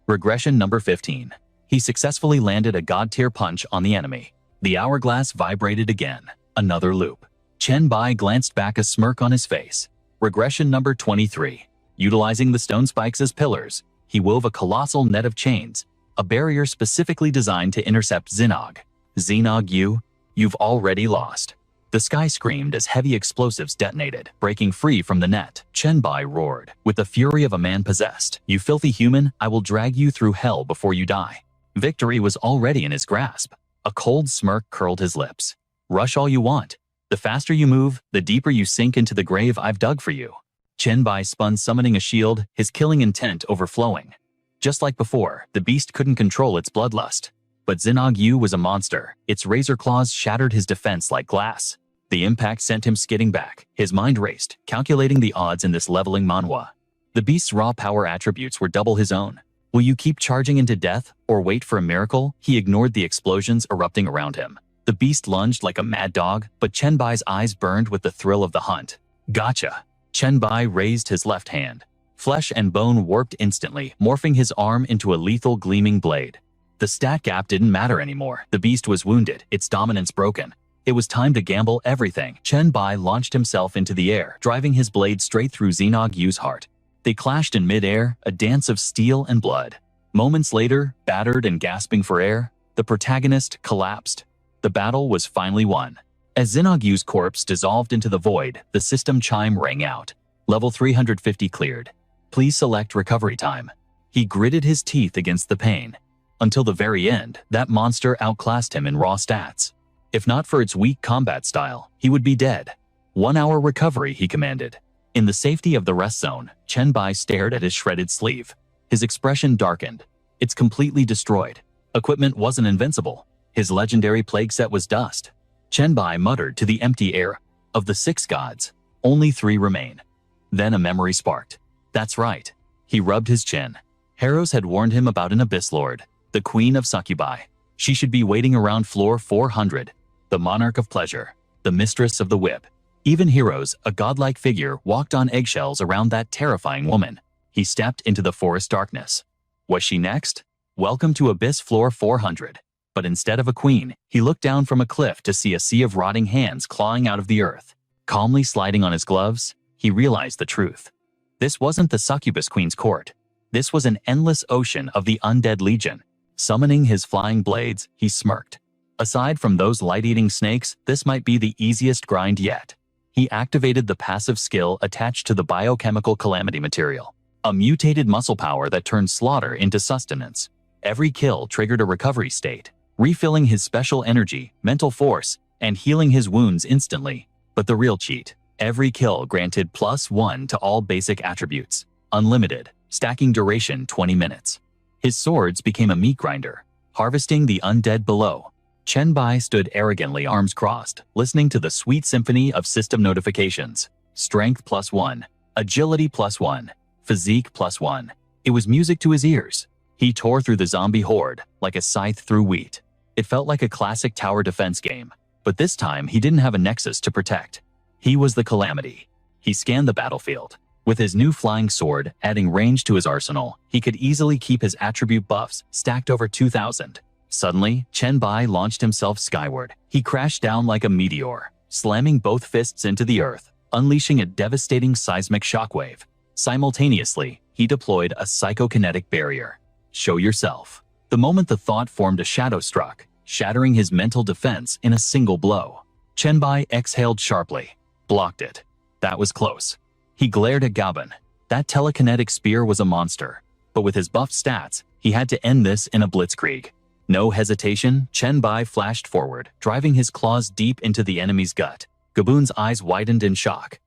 A: Regression number 15. He successfully landed a god-tier punch on the enemy. The hourglass vibrated again. Another loop. Chen Bai glanced back, a smirk on his face. Regression number 23. Utilizing the stone spikes as pillars, he wove a colossal net of chains, a barrier specifically designed to intercept Xinag. Xinag Yu, you've already lost. The sky screamed as heavy explosives detonated, breaking free from the net. Chen Bai roared, with the fury of a man possessed. You filthy human, I will drag you through hell before you die. Victory was already in his grasp. A cold smirk curled his lips. Rush all you want. The faster you move, the deeper you sink into the grave I've dug for you. Chen Bai spun, summoning a shield, his killing intent overflowing. Just like before, the beast couldn't control its bloodlust. But Xinag Yu was a monster. Its razor claws shattered his defense like glass. The impact sent him skidding back. His mind raced, calculating the odds in this leveling manhwa. The beast's raw power attributes were double his own. Will you keep charging into death, or wait for a miracle? He ignored the explosions erupting around him. The beast lunged like a mad dog, but Chen Bai's eyes burned with the thrill of the hunt. Gotcha! Chen Bai raised his left hand. Flesh and bone warped instantly, morphing his arm into a lethal gleaming blade. The stat gap didn't matter anymore. The beast was wounded, its dominance broken. It was time to gamble everything. Chen Bai launched himself into the air, driving his blade straight through Xinag Yu's heart. They clashed in mid-air, a dance of steel and blood. Moments later, battered and gasping for air, the protagonist collapsed. The battle was finally won. As Xinag Yu's corpse dissolved into the void, the system chime rang out. Level 350 cleared. Please select recovery time. He gritted his teeth against the pain. Until the very end, that monster outclassed him in raw stats. If not for its weak combat style, he would be dead. 1 hour recovery, he commanded. In the safety of the rest zone, Chen Bai stared at his shredded sleeve. His expression darkened. It's completely destroyed. Equipment wasn't invincible. His legendary plague set was dust. Chen Bai muttered to the empty air. Of the 6 gods, only 3 remain. Then a memory sparked. That's right. He rubbed his chin. Heros had warned him about an Abyss Lord, the Queen of Succubi. She should be waiting around floor 400. The monarch of pleasure, the mistress of the whip. Even Heroes, a godlike figure, walked on eggshells around that terrifying woman. He stepped into the forest darkness. Was she next? Welcome to Abyss Floor 400. But instead of a queen, he looked down from a cliff to see a sea of rotting hands clawing out of the earth. Calmly sliding on his gloves, he realized the truth. This wasn't the succubus queen's court. This was an endless ocean of the undead legion. Summoning his flying blades, he smirked. Aside from those light-eating snakes, this might be the easiest grind yet. He activated the passive skill attached to the biochemical calamity material, a mutated muscle power that turned slaughter into sustenance. Every kill triggered a recovery state, refilling his special energy, mental force, and healing his wounds instantly. But the real cheat, every kill granted +1 to all basic attributes, unlimited, stacking duration 20 minutes. His swords became a meat grinder, harvesting the undead below. Chen Bai stood arrogantly, arms crossed, listening to the sweet symphony of system notifications. Strength +1, agility +1, physique +1. It was music to his ears. He tore through the zombie horde like a scythe through wheat. It felt like a classic tower defense game, but this time he didn't have a nexus to protect. He was the calamity. He scanned the battlefield. With his new flying sword adding range to his arsenal, he could easily keep his attribute buffs stacked over 2,000. Suddenly, Chen Bai launched himself skyward. He crashed down like a meteor, slamming both fists into the earth, unleashing a devastating seismic shockwave. Simultaneously, he deployed a psychokinetic barrier. Show yourself. The moment the thought formed, a shadow struck, shattering his mental defense in a single blow. Chen Bai exhaled sharply, blocked it. That was close. He glared at Gaben. That telekinetic spear was a monster, but with his buffed stats, he had to end this in a blitzkrieg. No hesitation, Chen Bai flashed forward, driving his claws deep into the enemy's gut. Gabun's eyes widened in shock.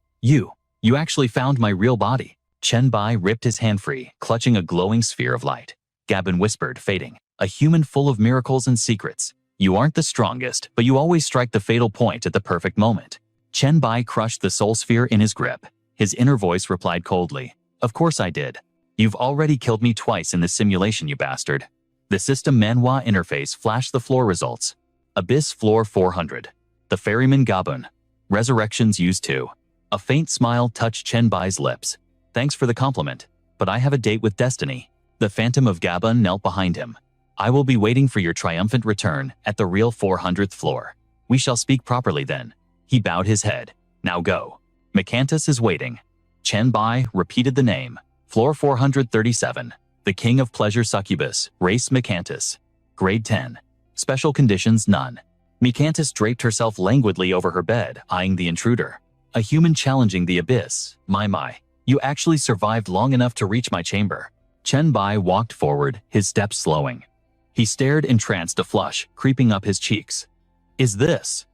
A: You actually found my real body. Chen Bai ripped his hand free, clutching a glowing sphere of light. Gabun whispered, fading. A human full of miracles and secrets. You aren't the strongest, but you always strike the fatal point at the perfect moment. Chen Bai crushed the soul sphere in his grip. His inner voice replied coldly. Of course I did. You've already killed me twice in this simulation, you bastard. The system manhwa interface flashed the floor results. Abyss floor 400. The ferryman Gabun. Resurrections used 2. A faint smile touched Chen Bai's lips. Thanks for the compliment, but I have a date with destiny. The phantom of Gabun knelt behind him. I will be waiting for your triumphant return at the real 400th floor. We shall speak properly then. He bowed his head. Now go. Macantus is waiting. Chen Bai repeated the name. Floor 437. The King of Pleasure Succubus, Race Macantus. Grade 10. Special conditions none. Macantus draped herself languidly over her bed, eyeing the intruder. A human challenging the abyss. My. You actually survived long enough to reach my chamber. Chen Bai walked forward, his steps slowing. He stared entranced, a flush creeping up his cheeks. Is this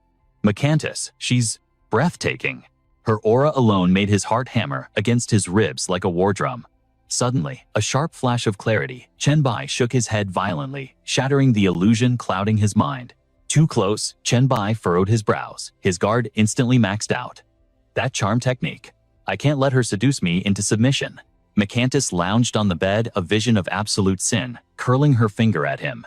A: Macantus? She's breathtaking. Her aura alone made his heart hammer against his ribs like a war drum. Suddenly, a sharp flash of clarity, Chen Bai shook his head violently, shattering the illusion clouding his mind. Too close, Chen Bai furrowed his brows, his guard instantly maxed out. That charm technique. I can't let her seduce me into submission. Macantus lounged on the bed, a vision of absolute sin, curling her finger at him.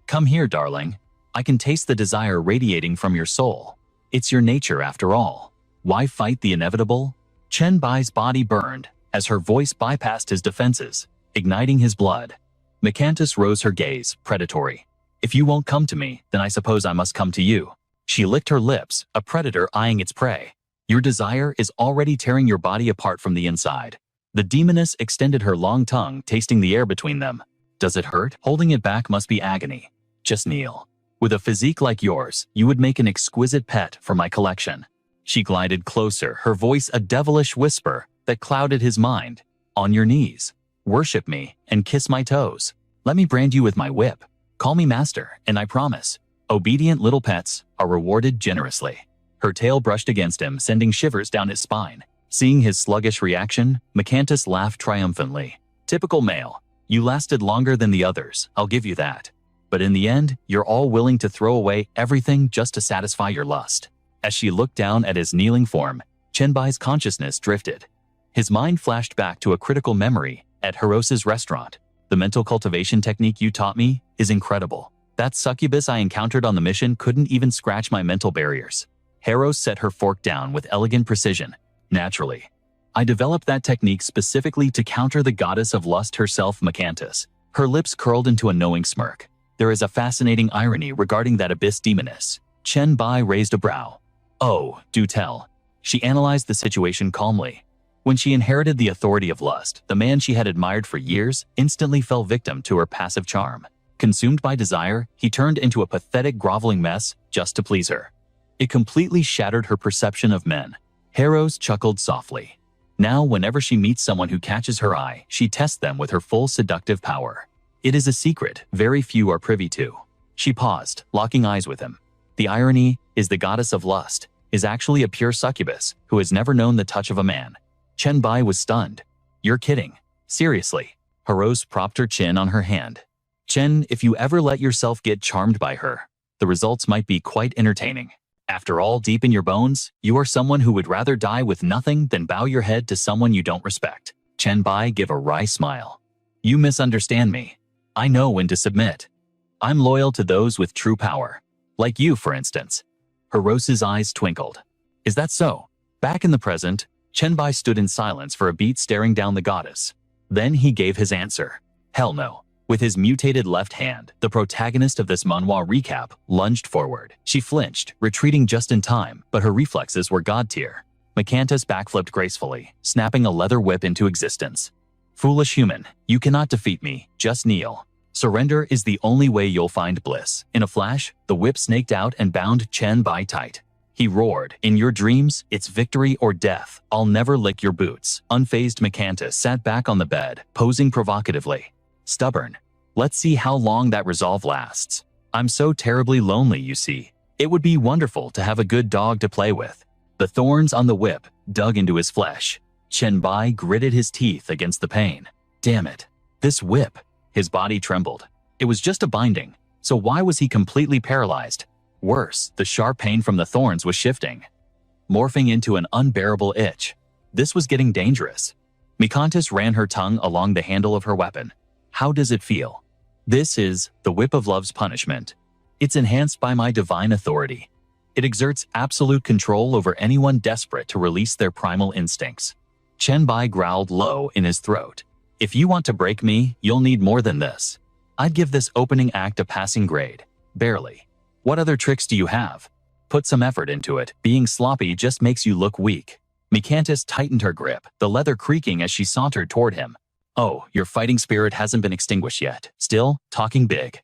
A: Come here, darling. I can taste the desire radiating from your soul. It's your nature after all. Why fight the inevitable? Chen Bai's body burned as her voice bypassed his defenses, igniting his blood. Macantus rose her gaze, predatory. If you won't come to me, then I suppose I must come to you. She licked her lips, a predator eyeing its prey. Your desire is already tearing your body apart from the inside. The demoness extended her long tongue, tasting the air between them. Does it hurt? Holding it back must be agony. Just kneel. With a physique like yours, you would make an exquisite pet for my collection. She glided closer, her voice a devilish whisper that clouded his mind. On your knees. Worship me and kiss my toes. Let me brand you with my whip. Call me master, and I promise, obedient little pets are rewarded generously. Her tail brushed against him, sending shivers down his spine. Seeing his sluggish reaction, Macantus laughed triumphantly. Typical male. You lasted longer than the others, I'll give you that. But in the end, you're all willing to throw away everything just to satisfy your lust. As she looked down at his kneeling form, Chen Bai's consciousness drifted. His mind flashed back to a critical memory at Hiros's restaurant. The mental cultivation technique you taught me is incredible. That succubus I encountered on the mission couldn't even scratch my mental barriers. Hiros set her fork down with elegant precision. Naturally, I developed that technique specifically to counter the goddess of lust herself, Macantus. Her lips curled into a knowing smirk. There is a fascinating irony regarding that abyss demoness. Chen Bai raised a brow. Oh, do tell. She analyzed the situation calmly. When she inherited the authority of lust, the man she had admired for years instantly fell victim to her passive charm. Consumed by desire, he turned into a pathetic groveling mess just to please her. It completely shattered her perception of men. Hiros chuckled softly. Now, whenever she meets someone who catches her eye, she tests them with her full seductive power. It is a secret very few are privy to. She paused, locking eyes with him. The irony is the goddess of lust is actually a pure succubus who has never known the touch of a man. Chen Bai was stunned. You're kidding. Seriously. Hiros propped her chin on her hand. Chen, if you ever let yourself get charmed by her, the results might be quite entertaining. After all, deep in your bones, you are someone who would rather die with nothing than bow your head to someone you don't respect. Chen Bai gave a wry smile. You misunderstand me. I know when to submit. I'm loyal to those with true power. Like you, for instance. Hiros's eyes twinkled. Is that so? Back in the present, Chen Bai stood in silence for a beat, staring down the goddess. Then he gave his answer. Hell no. With his mutated left hand, the protagonist of this manhwa recap lunged forward. She flinched, retreating just in time, but her reflexes were god tier. Macantus backflipped gracefully, snapping a leather whip into existence. Foolish human, you cannot defeat me, just kneel. Surrender is the only way you'll find bliss. In a flash, the whip snaked out and bound Chen Bai tight. He roared, in your dreams, it's victory or death. I'll never lick your boots. Unfazed Macantus sat back on the bed, posing provocatively. Stubborn. Let's see how long that resolve lasts. I'm so terribly lonely, you see. It would be wonderful to have a good dog to play with. The thorns on the whip dug into his flesh. Chenbai gritted his teeth against the pain. Damn it. This whip. His body trembled. It was just a binding, so why was he completely paralyzed? Worse, the sharp pain from the thorns was shifting, morphing into an unbearable itch. This was getting dangerous. Mikantis ran her tongue along the handle of her weapon. How does it feel? This is the Whip of Love's punishment. It's enhanced by my divine authority. It exerts absolute control over anyone desperate to release their primal instincts. Chenbai growled low in his throat. If you want to break me, you'll need more than this. I'd give this opening act a passing grade. Barely. What other tricks do you have? Put some effort into it. Being sloppy just makes you look weak. Mikantis tightened her grip, the leather creaking as she sauntered toward him. Oh, your fighting spirit hasn't been extinguished yet. Still, talking big.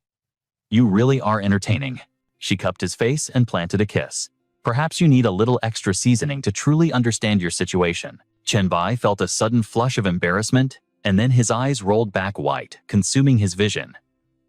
A: You really are entertaining. She cupped his face and planted a kiss. Perhaps you need a little extra seasoning to truly understand your situation. Chenbai felt a sudden flush of embarrassment, and then his eyes rolled back white, consuming his vision.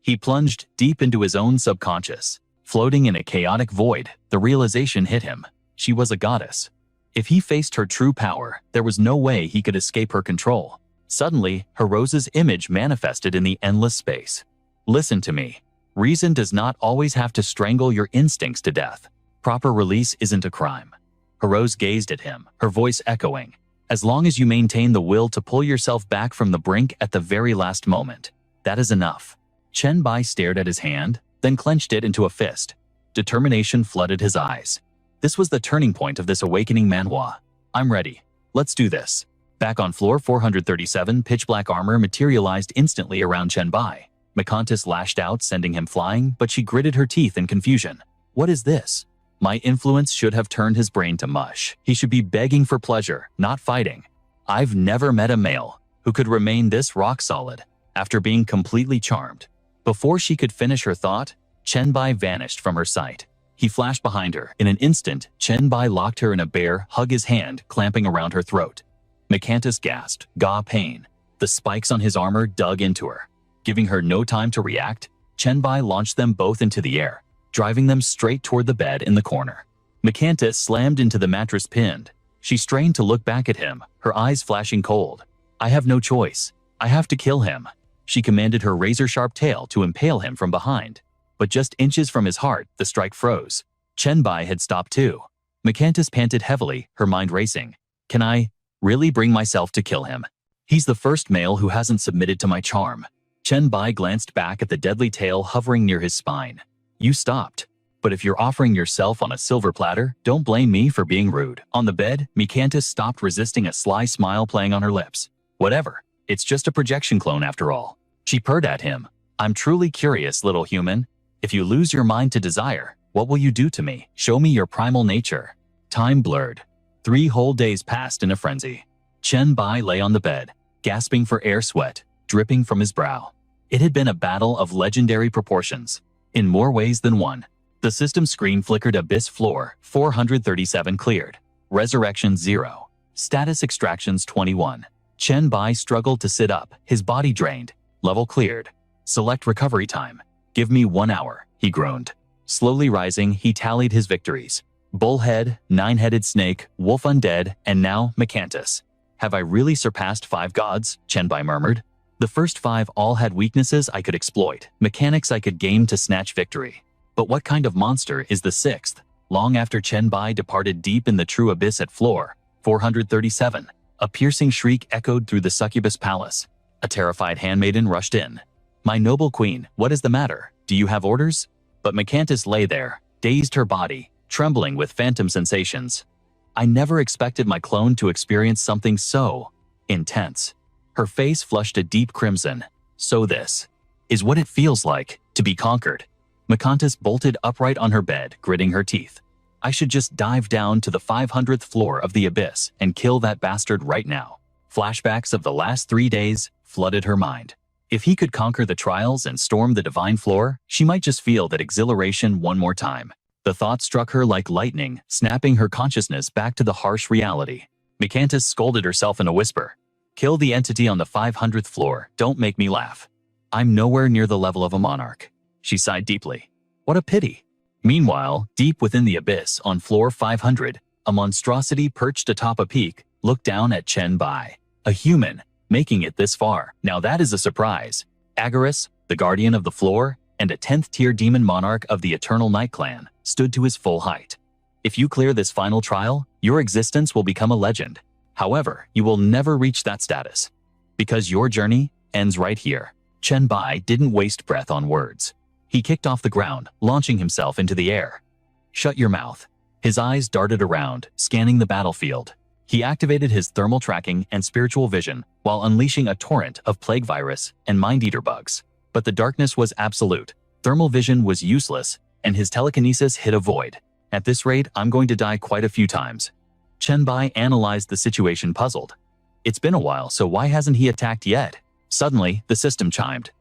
A: He plunged deep into his own subconscious. Floating in a chaotic void, the realization hit him. She was a goddess. If he faced her true power, there was no way he could escape her control. Suddenly, Hirose's image manifested in the endless space. Listen to me. Reason does not always have to strangle your instincts to death. Proper release isn't a crime. Hirose gazed at him, her voice echoing. As long as you maintain the will to pull yourself back from the brink at the very last moment, that is enough. Chenbai stared at his hand, then clenched it into a fist. Determination flooded his eyes. This was the turning point of this awakening manhwa. I'm ready. Let's do this. Back on floor 437, pitch-black armor materialized instantly around Chenbai. Mikantis lashed out, sending him flying, but she gritted her teeth in confusion. What is this? My influence should have turned his brain to mush. He should be begging for pleasure, not fighting. I've never met a male who could remain this rock-solid after being completely charmed. Before she could finish her thought, Chenbai vanished from her sight. He flashed behind her. In an instant, Chenbai locked her in a bear hug, his hand clamping around her throat. Mikantis gasped, "Gah pain." The spikes on his armor dug into her. Giving her no time to react, Chenbai launched them both into the air, driving them straight toward the bed in the corner. Mikantis slammed into the mattress pinned. She strained to look back at him, her eyes flashing cold. I have no choice. I have to kill him. She commanded her razor-sharp tail to impale him from behind. But just inches from his heart, the strike froze. Chenbai had stopped too. Mikantis panted heavily, her mind racing. Can I really bring myself to kill him? He's the first male who hasn't submitted to my charm. Chenbai glanced back at the deadly tail hovering near his spine. You stopped. But if you're offering yourself on a silver platter, don't blame me for being rude. On the bed, Mikantis stopped, resisting a sly smile playing on her lips. Whatever. It's just a projection clone after all. She purred at him. I'm truly curious, little human. If you lose your mind to desire, what will you do to me? Show me your primal nature. Time blurred. 3 whole days passed in a frenzy. Chenbai lay on the bed, gasping for air, sweat dripping from his brow. It had been a battle of legendary proportions, in more ways than one. The system screen flickered. Abyss floor 437 cleared. Resurrection 0. Status extractions 21. Chenbai struggled to sit up, his body drained. Level cleared. Select recovery time. Give me 1 hour, he groaned. Slowly rising, he tallied his victories. Bullhead, 9-headed snake, wolf undead, and now Mikantis. Have I really surpassed 5 gods? Chenbai murmured. The first 5 all had weaknesses I could exploit, mechanics I could game to snatch victory. But what kind of monster is the 6th? Long after Chenbai departed deep in the true abyss at floor 437, a piercing shriek echoed through the succubus palace. A terrified handmaiden rushed in. My noble queen, what is the matter? Do you have orders? But Mikantis lay there, dazed, her body trembling with phantom sensations. I never expected my clone to experience something so intense. Her face flushed a deep crimson. So this is what it feels like to be conquered. Mikantis bolted upright on her bed, gritting her teeth. I should just dive down to the 500th floor of the abyss and kill that bastard right now. Flashbacks of the last 3 days flooded her mind. If he could conquer the trials and storm the divine floor, she might just feel that exhilaration one more time. The thought struck her like lightning, snapping her consciousness back to the harsh reality. Mikantis scolded herself in a whisper. Kill the entity on the 500th floor, don't make me laugh. I'm nowhere near the level of a monarch. She sighed deeply. What a pity. Meanwhile, deep within the abyss on floor 500, a monstrosity perched atop a peak looked down at Chen Bai. A human, making it this far. Now that is a surprise. Agarus, the guardian of the floor, and a 10th-tier demon monarch of the Eternal Night Clan, stood to his full height. If you clear this final trial, your existence will become a legend. However, you will never reach that status. Because your journey ends right here. Chen Bai didn't waste breath on words. He kicked off the ground, launching himself into the air. Shut your mouth. His eyes darted around, scanning the battlefield. He activated his thermal tracking and spiritual vision while unleashing a torrent of plague virus and mind-eater bugs. But the darkness was absolute. Thermal vision was useless, and his telekinesis hit a void. At this rate, I'm going to die quite a few times. Chen Bai analyzed the situation puzzled. It's been a while, so why hasn't he attacked yet? Suddenly, the system chimed.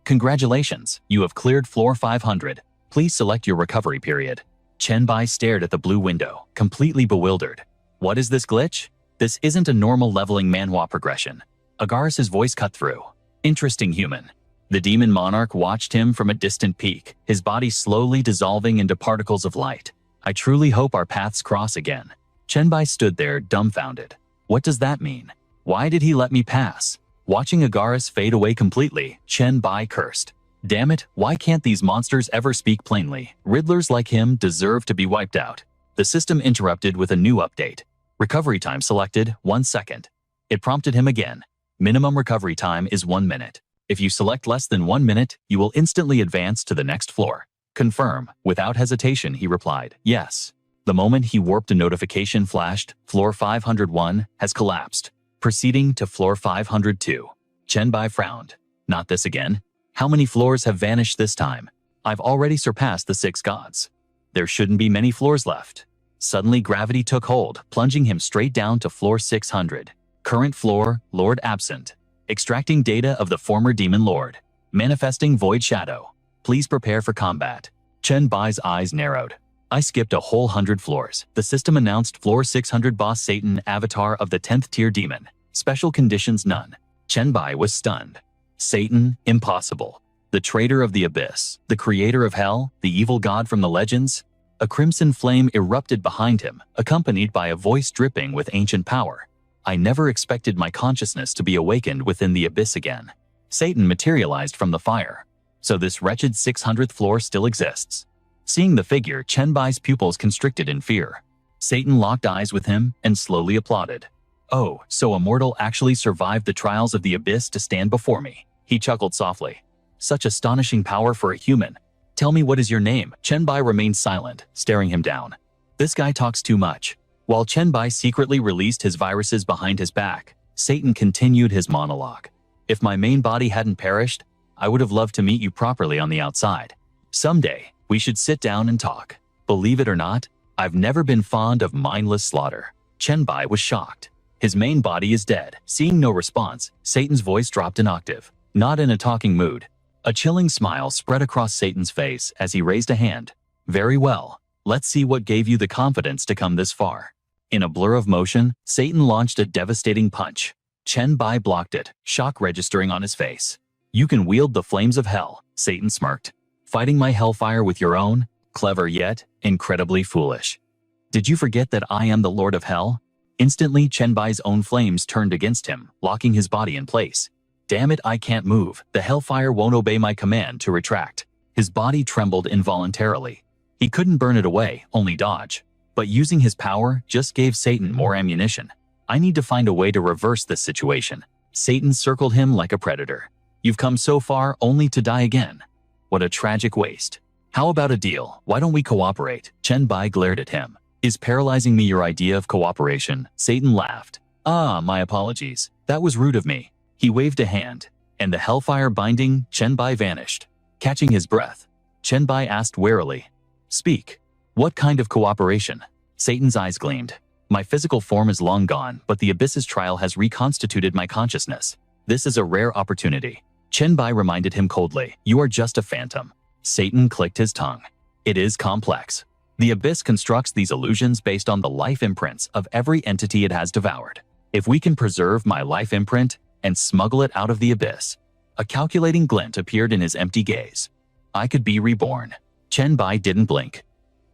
A: Congratulations, you have cleared floor 500. Please select your recovery period. Chen Bai stared at the blue window, completely bewildered. What is this glitch? This isn't a normal leveling manhwa progression. Agarus' voice cut through. Interesting human. The demon monarch watched him from a distant peak, his body slowly dissolving into particles of light. I truly hope our paths cross again. Chen Bai stood there dumbfounded. What does that mean? Why did he let me pass? Watching Agarus fade away completely, Chen Bai cursed. Damn it, why can't these monsters ever speak plainly? Riddlers like him deserve to be wiped out. The system interrupted with a new update. Recovery time selected, 1 second. It prompted him again. Minimum recovery time is 1 minute. If you select less than 1 minute, you will instantly advance to the next floor. Confirm. Without hesitation, he replied, yes. The moment he warped, a notification flashed, floor 501 has collapsed. Proceeding to floor 502. Chen Bai frowned. Not this again. How many floors have vanished this time? I've already surpassed the 6 gods. There shouldn't be many floors left. Suddenly gravity took hold, plunging him straight down to floor 600. Current floor, Lord absent. Extracting data of the former demon lord. Manifesting void shadow. Please prepare for combat. Chen Bai's eyes narrowed. I skipped a whole 100 floors. The system announced floor 600 boss Satan, avatar of the 10th tier demon. Special conditions none. Chen Bai was stunned. Satan, impossible. The traitor of the abyss, the creator of hell, the evil god from the legends. A crimson flame erupted behind him, accompanied by a voice dripping with ancient power. I never expected my consciousness to be awakened within the abyss again. Satan materialized from the fire. So this wretched 600th floor still exists. Seeing the figure, Chen Bai's pupils constricted in fear. Satan locked eyes with him and slowly applauded. Oh, so a mortal actually survived the trials of the abyss to stand before me. He chuckled softly. Such astonishing power for a human. Tell me, what is your name? Chen Bai remained silent, staring him down. This guy talks too much. While Chen Bai secretly released his viruses behind his back, Satan continued his monologue. If my main body hadn't perished, I would have loved to meet you properly on the outside. Someday, we should sit down and talk. Believe it or not, I've never been fond of mindless slaughter. Chen Bai was shocked. His main body is dead. Seeing no response, Satan's voice dropped an octave. Not in a talking mood. A chilling smile spread across Satan's face as he raised a hand. Very well. Let's see what gave you the confidence to come this far. In a blur of motion, Satan launched a devastating punch. Chen Bai blocked it, shock registering on his face. You can wield the flames of hell, Satan smirked. Fighting my hellfire with your own? Clever yet incredibly foolish. Did you forget that I am the Lord of Hell? Instantly, Chen Bai's own flames turned against him, locking his body in place. Damn it, I can't move. The hellfire won't obey my command to retract. His body trembled involuntarily. He couldn't burn it away, only dodge. But using his power just gave Satan more ammunition. I need to find a way to reverse this situation. Satan circled him like a predator. You've come so far only to die again. What a tragic waste. How about a deal? Why don't we cooperate? Chen Bai glared at him. Is paralyzing me your idea of cooperation? Satan laughed. Ah, my apologies. That was rude of me. He waved a hand, and the hellfire binding Chen Bai vanished. Catching his breath, Chen Bai asked warily. Speak. What kind of cooperation? Satan's eyes gleamed. My physical form is long gone, but the abyss's trial has reconstituted my consciousness. This is a rare opportunity. Chen Bai reminded him coldly. You are just a phantom. Satan clicked his tongue. It is complex. The abyss constructs these illusions based on the life imprints of every entity it has devoured. If we can preserve my life imprint and smuggle it out of the abyss, A calculating glint appeared in his empty gaze. I could be reborn. Chen Bai didn't blink.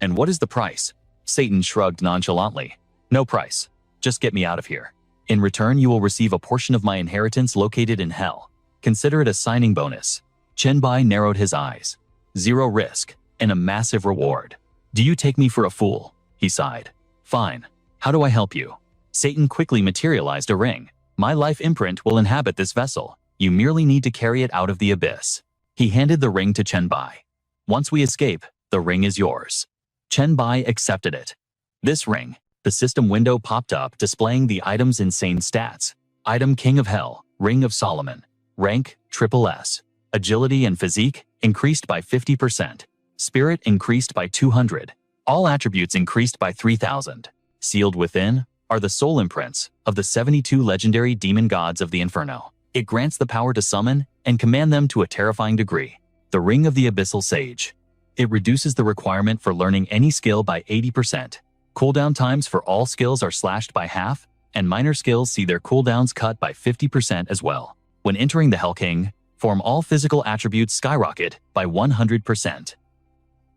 A: And what is the price? Satan shrugged nonchalantly. No price. Just get me out of here. In return, you will receive a portion of my inheritance located in hell. Consider it a signing bonus. Chen Bai narrowed his eyes. 0 risk, and a massive reward. Do you take me for a fool? He sighed. Fine. How do I help you? Satan quickly materialized a ring. My life imprint will inhabit this vessel. You merely need to carry it out of the abyss. He handed the ring to Chen Bai. Once we escape, the ring is yours. Chen Bai accepted it. This ring, the system window popped up displaying the item's insane stats. Item King of Hell, Ring of Solomon. Rank, SSS. Agility and physique, increased by 50%. Spirit increased by 200. All attributes increased by 3,000. Sealed within are the soul imprints of the 72 legendary demon gods of the Inferno. It grants the power to summon and command them to a terrifying degree. The Ring of the Abyssal Sage. It reduces the requirement for learning any skill by 80%. Cooldown times for all skills are slashed by half, and minor skills see their cooldowns cut by 50% as well. When entering the Hell King, form all physical attributes skyrocket by 100%.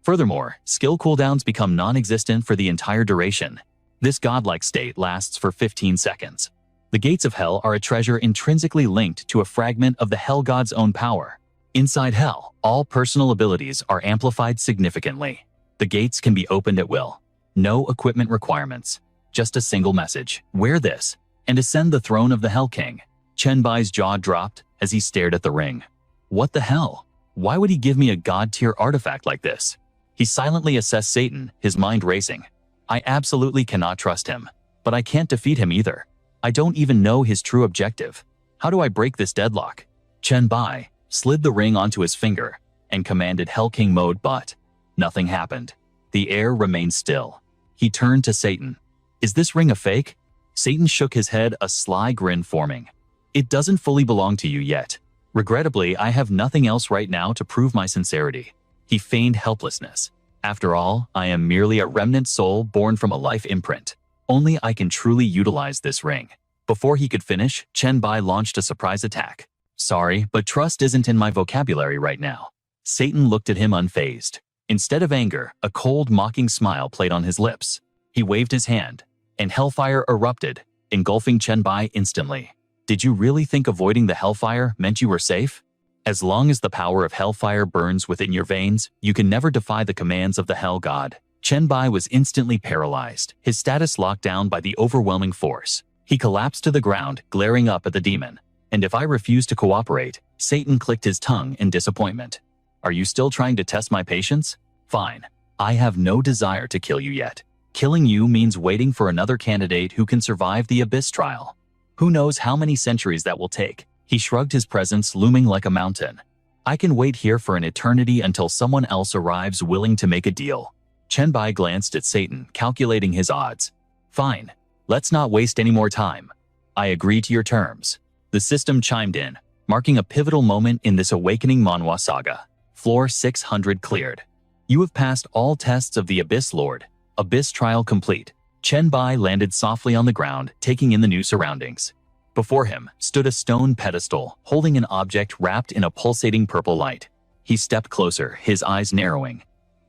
A: Furthermore, skill cooldowns become non-existent for the entire duration. This godlike state lasts for 15 seconds. The gates of hell are a treasure intrinsically linked to a fragment of the hell god's own power. Inside hell, all personal abilities are amplified significantly. The gates can be opened at will. No equipment requirements. Just a single message. Wear this, and ascend the throne of the Hell King. Chen Bai's jaw dropped as he stared at the ring. What the hell? Why would he give me a god-tier artifact like this? He silently assessed Satan, his mind racing. I absolutely cannot trust him, but I can't defeat him either. I don't even know his true objective. How do I break this deadlock? Chen Bai slid the ring onto his finger and commanded Hell King mode, but nothing happened. The air remained still. He turned to Satan. Is this ring a fake? Satan shook his head, a sly grin forming. It doesn't fully belong to you yet. Regrettably, I have nothing else right now to prove my sincerity. He feigned helplessness. After all, I am merely a remnant soul born from a life imprint. Only I can truly utilize this ring. Before he could finish, Chen Bai launched a surprise attack. Sorry, but trust isn't in my vocabulary right now. Satan looked at him unfazed. Instead of anger, a cold, mocking smile played on his lips. He waved his hand, and hellfire erupted, engulfing Chen Bai instantly. Did you really think avoiding the hellfire meant you were safe? As long as the power of hellfire burns within your veins, you can never defy the commands of the Hell God. Chen Bai was instantly paralyzed, his status locked down by the overwhelming force. He collapsed to the ground, glaring up at the demon. And if I refuse to cooperate, Satan clicked his tongue in disappointment. Are you still trying to test my patience? Fine. I have no desire to kill you yet. Killing you means waiting for another candidate who can survive the Abyss trial. Who knows how many centuries that will take? He shrugged, his presence looming like a mountain. I can wait here for an eternity until someone else arrives willing to make a deal. Chen Bai glanced at Satan, calculating his odds. Fine. Let's not waste any more time. I agree to your terms. The system chimed in, marking a pivotal moment in this awakening manhwa saga. Floor 600 cleared. You have passed all tests of the Abyss Lord. Abyss trial complete. Chen Bai landed softly on the ground, taking in the new surroundings. Before him stood a stone pedestal, holding an object wrapped in a pulsating purple light. He stepped closer, his eyes narrowing.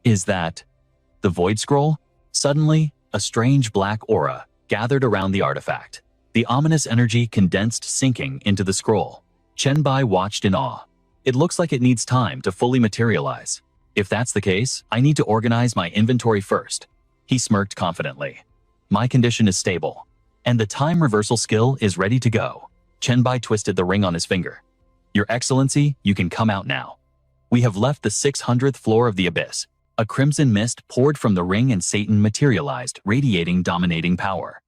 A: Is that the Void Scroll? Suddenly, a strange black aura gathered around the artifact. The ominous energy condensed, sinking into the scroll. Chen Bai watched in awe. It looks like it needs time to fully materialize. If that's the case, I need to organize my inventory first. He smirked confidently. My condition is stable, and the time reversal skill is ready to go. Chen Bai twisted the ring on his finger. Your Excellency, you can come out now. We have left the 600th floor of the Abyss. A crimson mist poured from the ring and Satan materialized, radiating dominating power.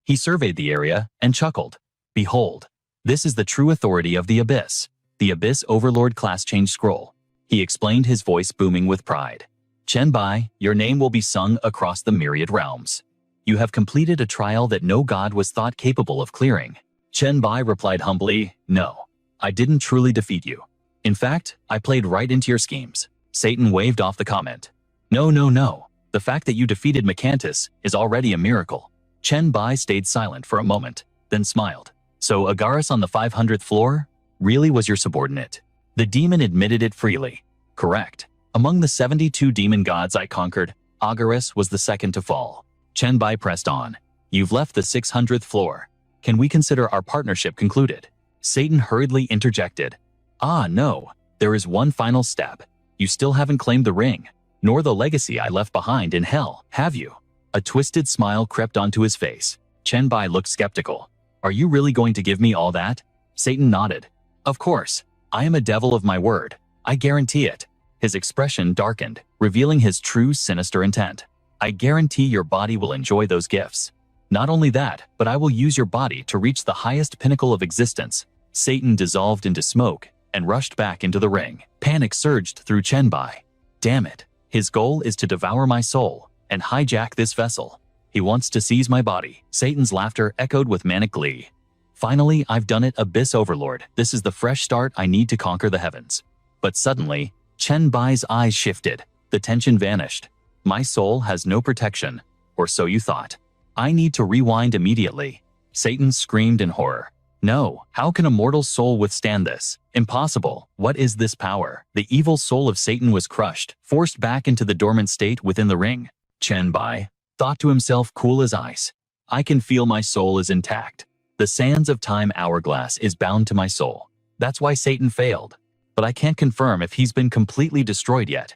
A: He surveyed the area and chuckled. Behold, this is the true authority of the Abyss. The Abyss Overlord class change scroll. He explained, his voice booming with pride. Chen Bai, your name will be sung across the myriad realms. You have completed a trial that no god was thought capable of clearing. Chen Bai replied humbly, no, I didn't truly defeat you. In fact, I played right into your schemes. Satan waved off the comment. No. The fact that you defeated Macantus is already a miracle. Chen Bai stayed silent for a moment, then smiled. So Agaris on the 500th floor? really was your subordinate. The demon admitted it freely. Correct. Among the 72 demon gods I conquered, Agaris was the second to fall. Chenbai pressed on. You've left the 600th floor. Can we consider our partnership concluded? Satan hurriedly interjected. Ah, no. There is one final step. You still haven't claimed the ring, nor the legacy I left behind in hell, have you? A twisted smile crept onto his face. Chenbai looked skeptical. Are you really going to give me all that? Satan nodded. Of course. I am a devil of my word. I guarantee it. His expression darkened, revealing his true sinister intent. I guarantee your body will enjoy those gifts. Not only that, but I will use your body to reach the highest pinnacle of existence. Satan dissolved into smoke and rushed back into the ring. Panic surged through Chenbai. Damn it. His goal is to devour my soul and hijack this vessel. He wants to seize my body. Satan's laughter echoed with manic glee. Finally, I've done it, Abyss Overlord. This is the fresh start I need to conquer the heavens. But suddenly, Chenbai's eyes shifted. The tension vanished. My soul has no protection, or so you thought. I need to rewind immediately. Satan screamed in horror. No, how can a mortal soul withstand this? Impossible. What is this power? The evil soul of Satan was crushed, forced back into the dormant state within the ring. Chenbai thought to himself, cool as ice. I can feel my soul is intact. The sands of time hourglass is bound to my soul. That's why Satan failed. But I can't confirm if he's been completely destroyed yet.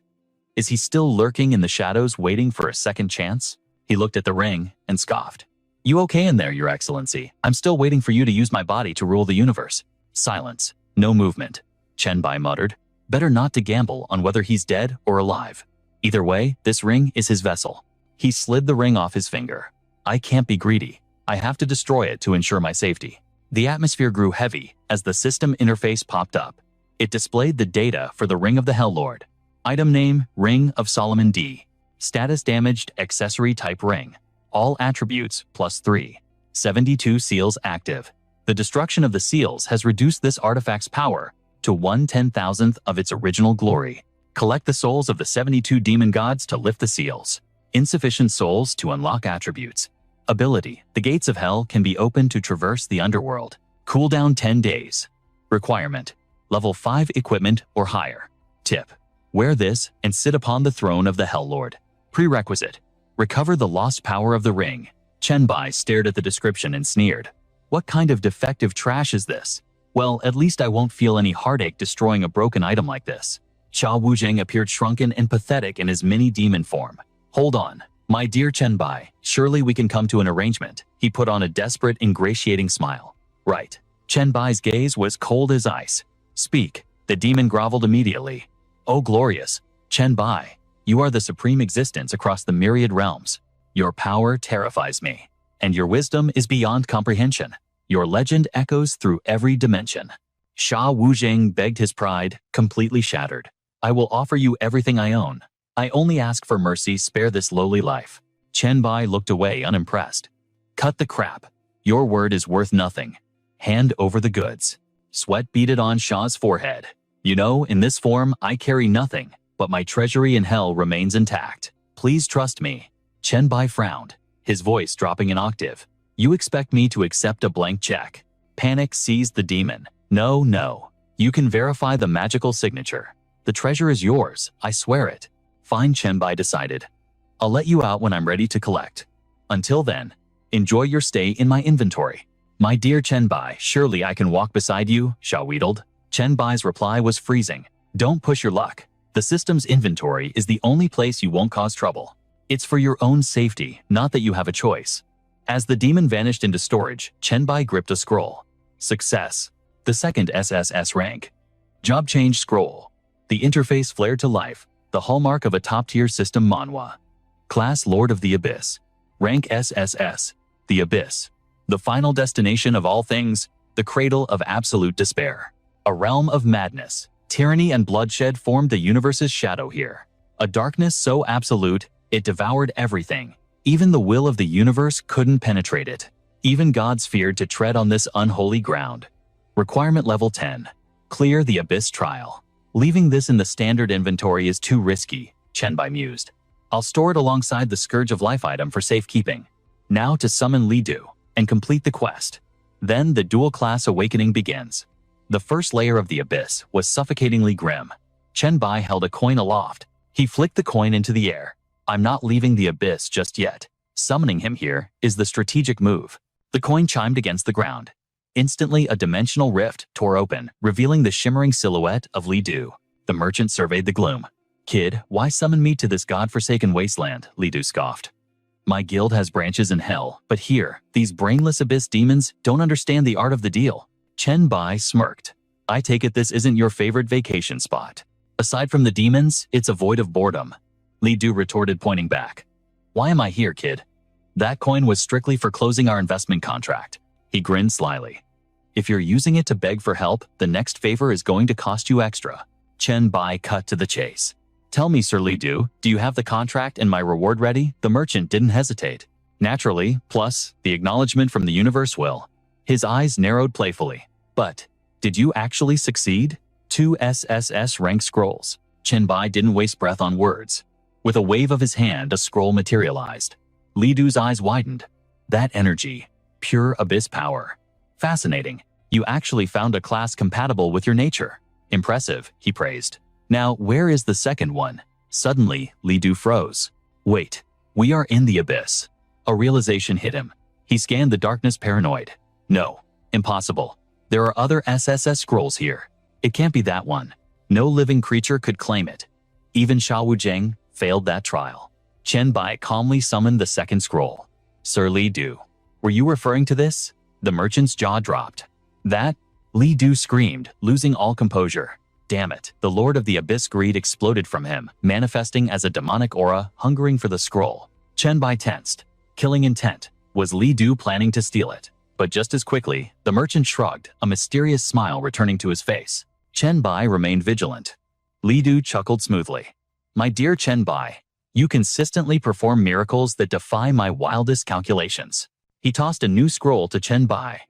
A: Is he still lurking in the shadows waiting for a second chance? He looked at the ring and scoffed. You okay in there, Your Excellency? I'm still waiting for you to use my body to rule the universe. Silence. No movement. Chenbai muttered. Better not to gamble on whether he's dead or alive. Either way, this ring is his vessel. He slid the ring off his finger. I can't be greedy. I have to destroy it to ensure my safety. The atmosphere grew heavy as the system interface popped up. It displayed the data for the Ring of the Hell-Lord. Item name, Ring of Solomon D. Status damaged, accessory type ring. All attributes, +3. 72 seals active. The destruction of the seals has reduced this artifact's power to 1/10,000th of its original glory. Collect the souls of the 72 demon gods to lift the seals. Insufficient souls to unlock attributes. Ability. The gates of hell can be opened to traverse the underworld. Cooldown 10 days. Requirement. Level 5 equipment or higher. Tip. Wear this and sit upon the throne of the Hell-Lord. Prerequisite. Recover the lost power of the ring. Chenbai stared at the description and sneered. What kind of defective trash is this? Well, at least I won't feel any heartache destroying a broken item like this. Xia Wuzheng appeared shrunken and pathetic in his mini-demon form. Hold on. My dear Chenbai, surely we can come to an arrangement. He put on a desperate, ingratiating smile. Right. Chenbai's gaze was cold as ice. Speak. The demon groveled immediately. Oh glorious. Chenbai, you are the supreme existence across the myriad realms. Your power terrifies me, and your wisdom is beyond comprehension. Your legend echoes through every dimension. Xia Wuzheng begged, his pride completely shattered. I will offer you everything I own. I only ask for mercy, spare this lowly life. Chenbai looked away unimpressed. Cut the crap. Your word is worth nothing. Hand over the goods. Sweat beaded on Xia's forehead. You know, in this form, I carry nothing, but my treasury in hell remains intact. Please trust me. Chenbai frowned, his voice dropping an octave. You expect me to accept a blank check? Panic seized the demon. No, no. You can verify the magical signature. The treasure is yours, I swear it. Fine, Chenbai decided. I'll let you out when I'm ready to collect. Until then, enjoy your stay in my inventory. My dear Chenbai, surely I can walk beside you, Xia wheedled. Chenbai's reply was freezing. Don't push your luck. The system's inventory is the only place you won't cause trouble. It's for your own safety, not that you have a choice. As the demon vanished into storage, Chenbai gripped a scroll. Success. The second SSS rank. Job change scroll. The interface flared to life, the hallmark of a top-tier system manhwa. Class Lord of the Abyss. Rank SSS. The Abyss. The final destination of all things, the cradle of absolute despair. A realm of madness, tyranny and bloodshed formed the universe's shadow here. A darkness so absolute, it devoured everything. Even the will of the universe couldn't penetrate it. Even gods feared to tread on this unholy ground. Requirement level 10. Clear the Abyss trial. Leaving this in the standard inventory is too risky, Chenbai mused. I'll store it alongside the Scourge of Life item for safekeeping. Now to summon Li Du and complete the quest. Then the dual-class awakening begins. The first layer of the abyss was suffocatingly grim. Chen Bai held a coin aloft. He flicked the coin into the air. I'm not leaving the abyss just yet. Summoning him here is the strategic move. The coin chimed against the ground. Instantly, a dimensional rift tore open, revealing the shimmering silhouette of Li Du. The merchant surveyed the gloom. Kid, why summon me to this godforsaken wasteland? Li Du scoffed. My guild has branches in hell, but here, these brainless abyss demons don't understand the art of the deal. Chen Bai smirked. I take it this isn't your favorite vacation spot. Aside from the demons, it's a void of boredom. Li Du retorted, pointing back. Why am I here, kid? That coin was strictly for closing our investment contract. He grinned slyly. If you're using it to beg for help, the next favor is going to cost you extra. Chen Bai cut to the chase. Tell me, Sir Li Du, do you have the contract and my reward ready? The merchant didn't hesitate. Naturally, plus, the acknowledgement from the universe will. His eyes narrowed playfully. But, did you actually succeed? 2 SSS rank scrolls. Chen Bai didn't waste breath on words. With a wave of his hand, a scroll materialized. Li Du's eyes widened. That energy. Pure abyss power. Fascinating. You actually found a class compatible with your nature. Impressive, he praised. Now, where is the second one? Suddenly, Li Du froze. Wait, we are in the abyss. A realization hit him. He scanned the darkness, paranoid. No, impossible. There are other SSS scrolls here. It can't be that one. No living creature could claim it. Even Sha Wuzheng failed that trial. Chen Bai calmly summoned the second scroll. Sir Li Du, were you referring to this? The merchant's jaw dropped. That? Li Du screamed, losing all composure. Damn it, the Lord of the Abyss greed exploded from him, manifesting as a demonic aura, hungering for the scroll. Chen Bai tensed. Killing intent. Was Li Du planning to steal it? But just as quickly, the merchant shrugged, a mysterious smile returning to his face. Chen Bai remained vigilant. Li Du chuckled smoothly. My dear Chen Bai, you consistently perform miracles that defy my wildest calculations. He tossed a new scroll to Chen Bai.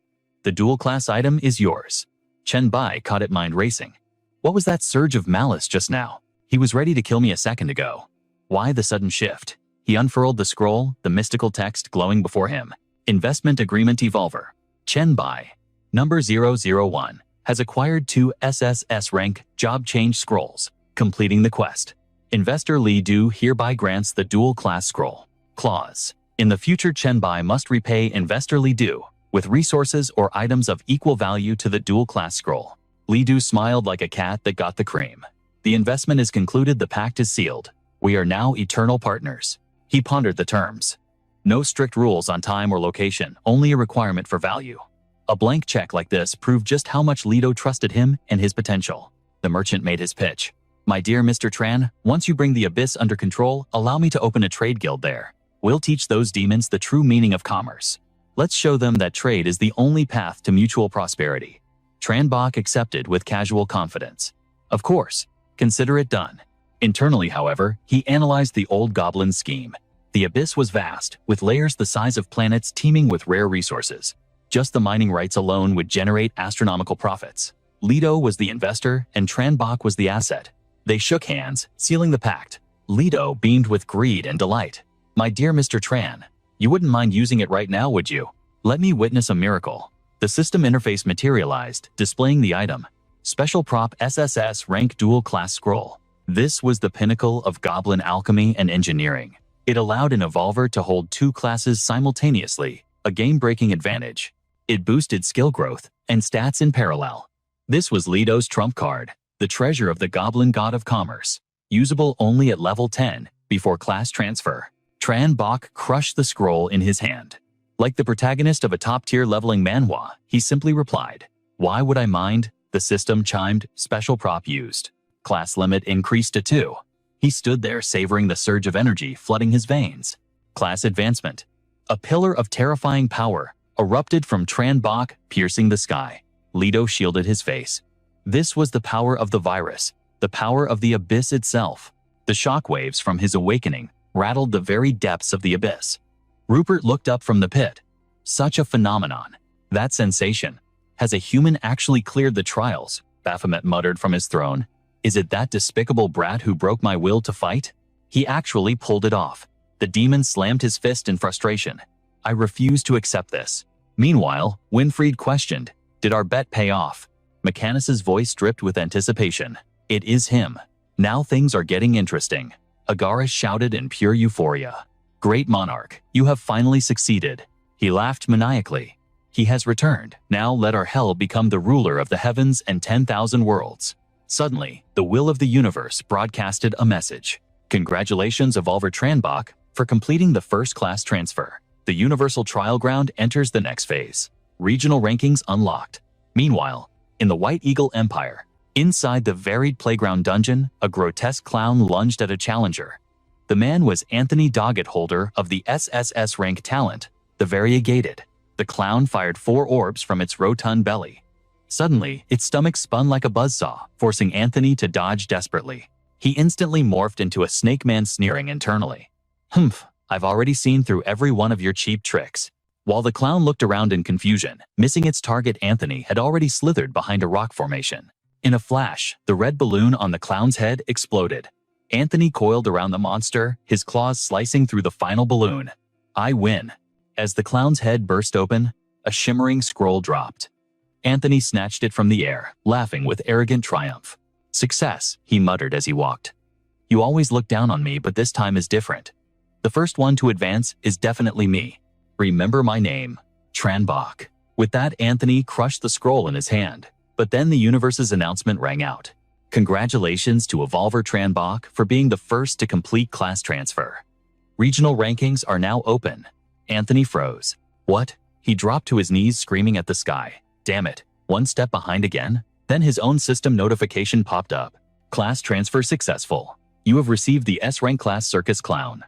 A: The dual-class item is yours. Chen Bai caught it, mind racing. What was that surge of malice just now? He was ready to kill me a second ago. Why the sudden shift? He unfurled the scroll, the mystical text glowing before him. Investment Agreement Evolver. Chen Bai, number 001, has acquired 2 SSS rank job change scrolls, completing the quest. Investor Li Du hereby grants the dual-class scroll. Clause. In the future, Chen Bai must repay Investor Li Du with resources or items of equal value to the dual-class scroll. Li Du smiled like a cat that got the cream. The investment is concluded, the pact is sealed. We are now eternal partners. He pondered the terms. No strict rules on time or location, only a requirement for value. A blank check like this proved just how much Li Du trusted him and his potential. The merchant made his pitch. My dear Mr. Tran, once you bring the abyss under control, allow me to open a trade guild there. We'll teach those demons the true meaning of commerce. Let's show them that trade is the only path to mutual prosperity. Tran Bok accepted with casual confidence. Of course, consider it done. Internally, however, he analyzed the old goblin scheme. The abyss was vast, with layers the size of planets teeming with rare resources. Just the mining rights alone would generate astronomical profits. Lido was the investor and Tran Bok was the asset. They shook hands, sealing the pact. Lido beamed with greed and delight. My dear Mr. Tran, you wouldn't mind using it right now, would you? Let me witness a miracle. The system interface materialized, displaying the item. Special Prop SSS Rank Dual Class Scroll. This was the pinnacle of goblin alchemy and engineering. It allowed an evolver to hold 2 classes simultaneously, a game-breaking advantage. It boosted skill growth and stats in parallel. This was Lido's trump card, the treasure of the goblin god of commerce, usable only at level 10 before class transfer. Tran Bok crushed the scroll in his hand. Like the protagonist of a top-tier leveling manhwa, he simply replied, "Why would I mind?" The system chimed, special prop used. Class limit increased to 2. He stood there savoring the surge of energy flooding his veins. Class advancement. A pillar of terrifying power erupted from Tran Bok, piercing the sky. Lido shielded his face. This was the power of the virus, the power of the abyss itself. The shockwaves from his awakening rattled the very depths of the abyss. Rupert looked up from the pit. Such a phenomenon. That sensation. Has a human actually cleared the trials? Baphomet muttered from his throne. Is it that despicable brat who broke my will to fight? He actually pulled it off. The demon slammed his fist in frustration. I refuse to accept this. Meanwhile, Winfried questioned, did our bet pay off? Mechanus's voice dripped with anticipation. It is him. Now things are getting interesting. Agaris shouted in pure euphoria. Great monarch, you have finally succeeded. He laughed maniacally. He has returned. Now let our hell become the ruler of the heavens and 10,000 worlds. Suddenly, the will of the universe broadcasted a message. Congratulations, Evolver Tranbach, for completing the first class transfer. The Universal Trial Ground enters the next phase. Regional rankings unlocked. Meanwhile, in the White Eagle Empire, inside the varied playground dungeon, a grotesque clown lunged at a challenger. The man was Anthony Doggett, holder of the SSS-Rank talent, the Variegated. The clown fired 4 orbs from its rotund belly. Suddenly, its stomach spun like a buzzsaw, forcing Anthony to dodge desperately. He instantly morphed into a snake man, sneering internally. Humph, I've already seen through every one of your cheap tricks. While the clown looked around in confusion, missing its target, Anthony had already slithered behind a rock formation. In a flash, the red balloon on the clown's head exploded. Anthony coiled around the monster, his claws slicing through the final balloon. I win. As the clown's head burst open, a shimmering scroll dropped. Anthony snatched it from the air, laughing with arrogant triumph. Success, he muttered as he walked. You always look down on me, but this time is different. The first one to advance is definitely me. Remember my name, Tranbach. With that, Anthony crushed the scroll in his hand. But then the universe's announcement rang out. Congratulations to Evolver Tranbach for being the first to complete class transfer. Regional rankings are now open. Anthony froze. What? He dropped to his knees, screaming at the sky. Damn it, one step behind again? Then his own system notification popped up. Class transfer successful. You have received the S-Rank class Circus Clown.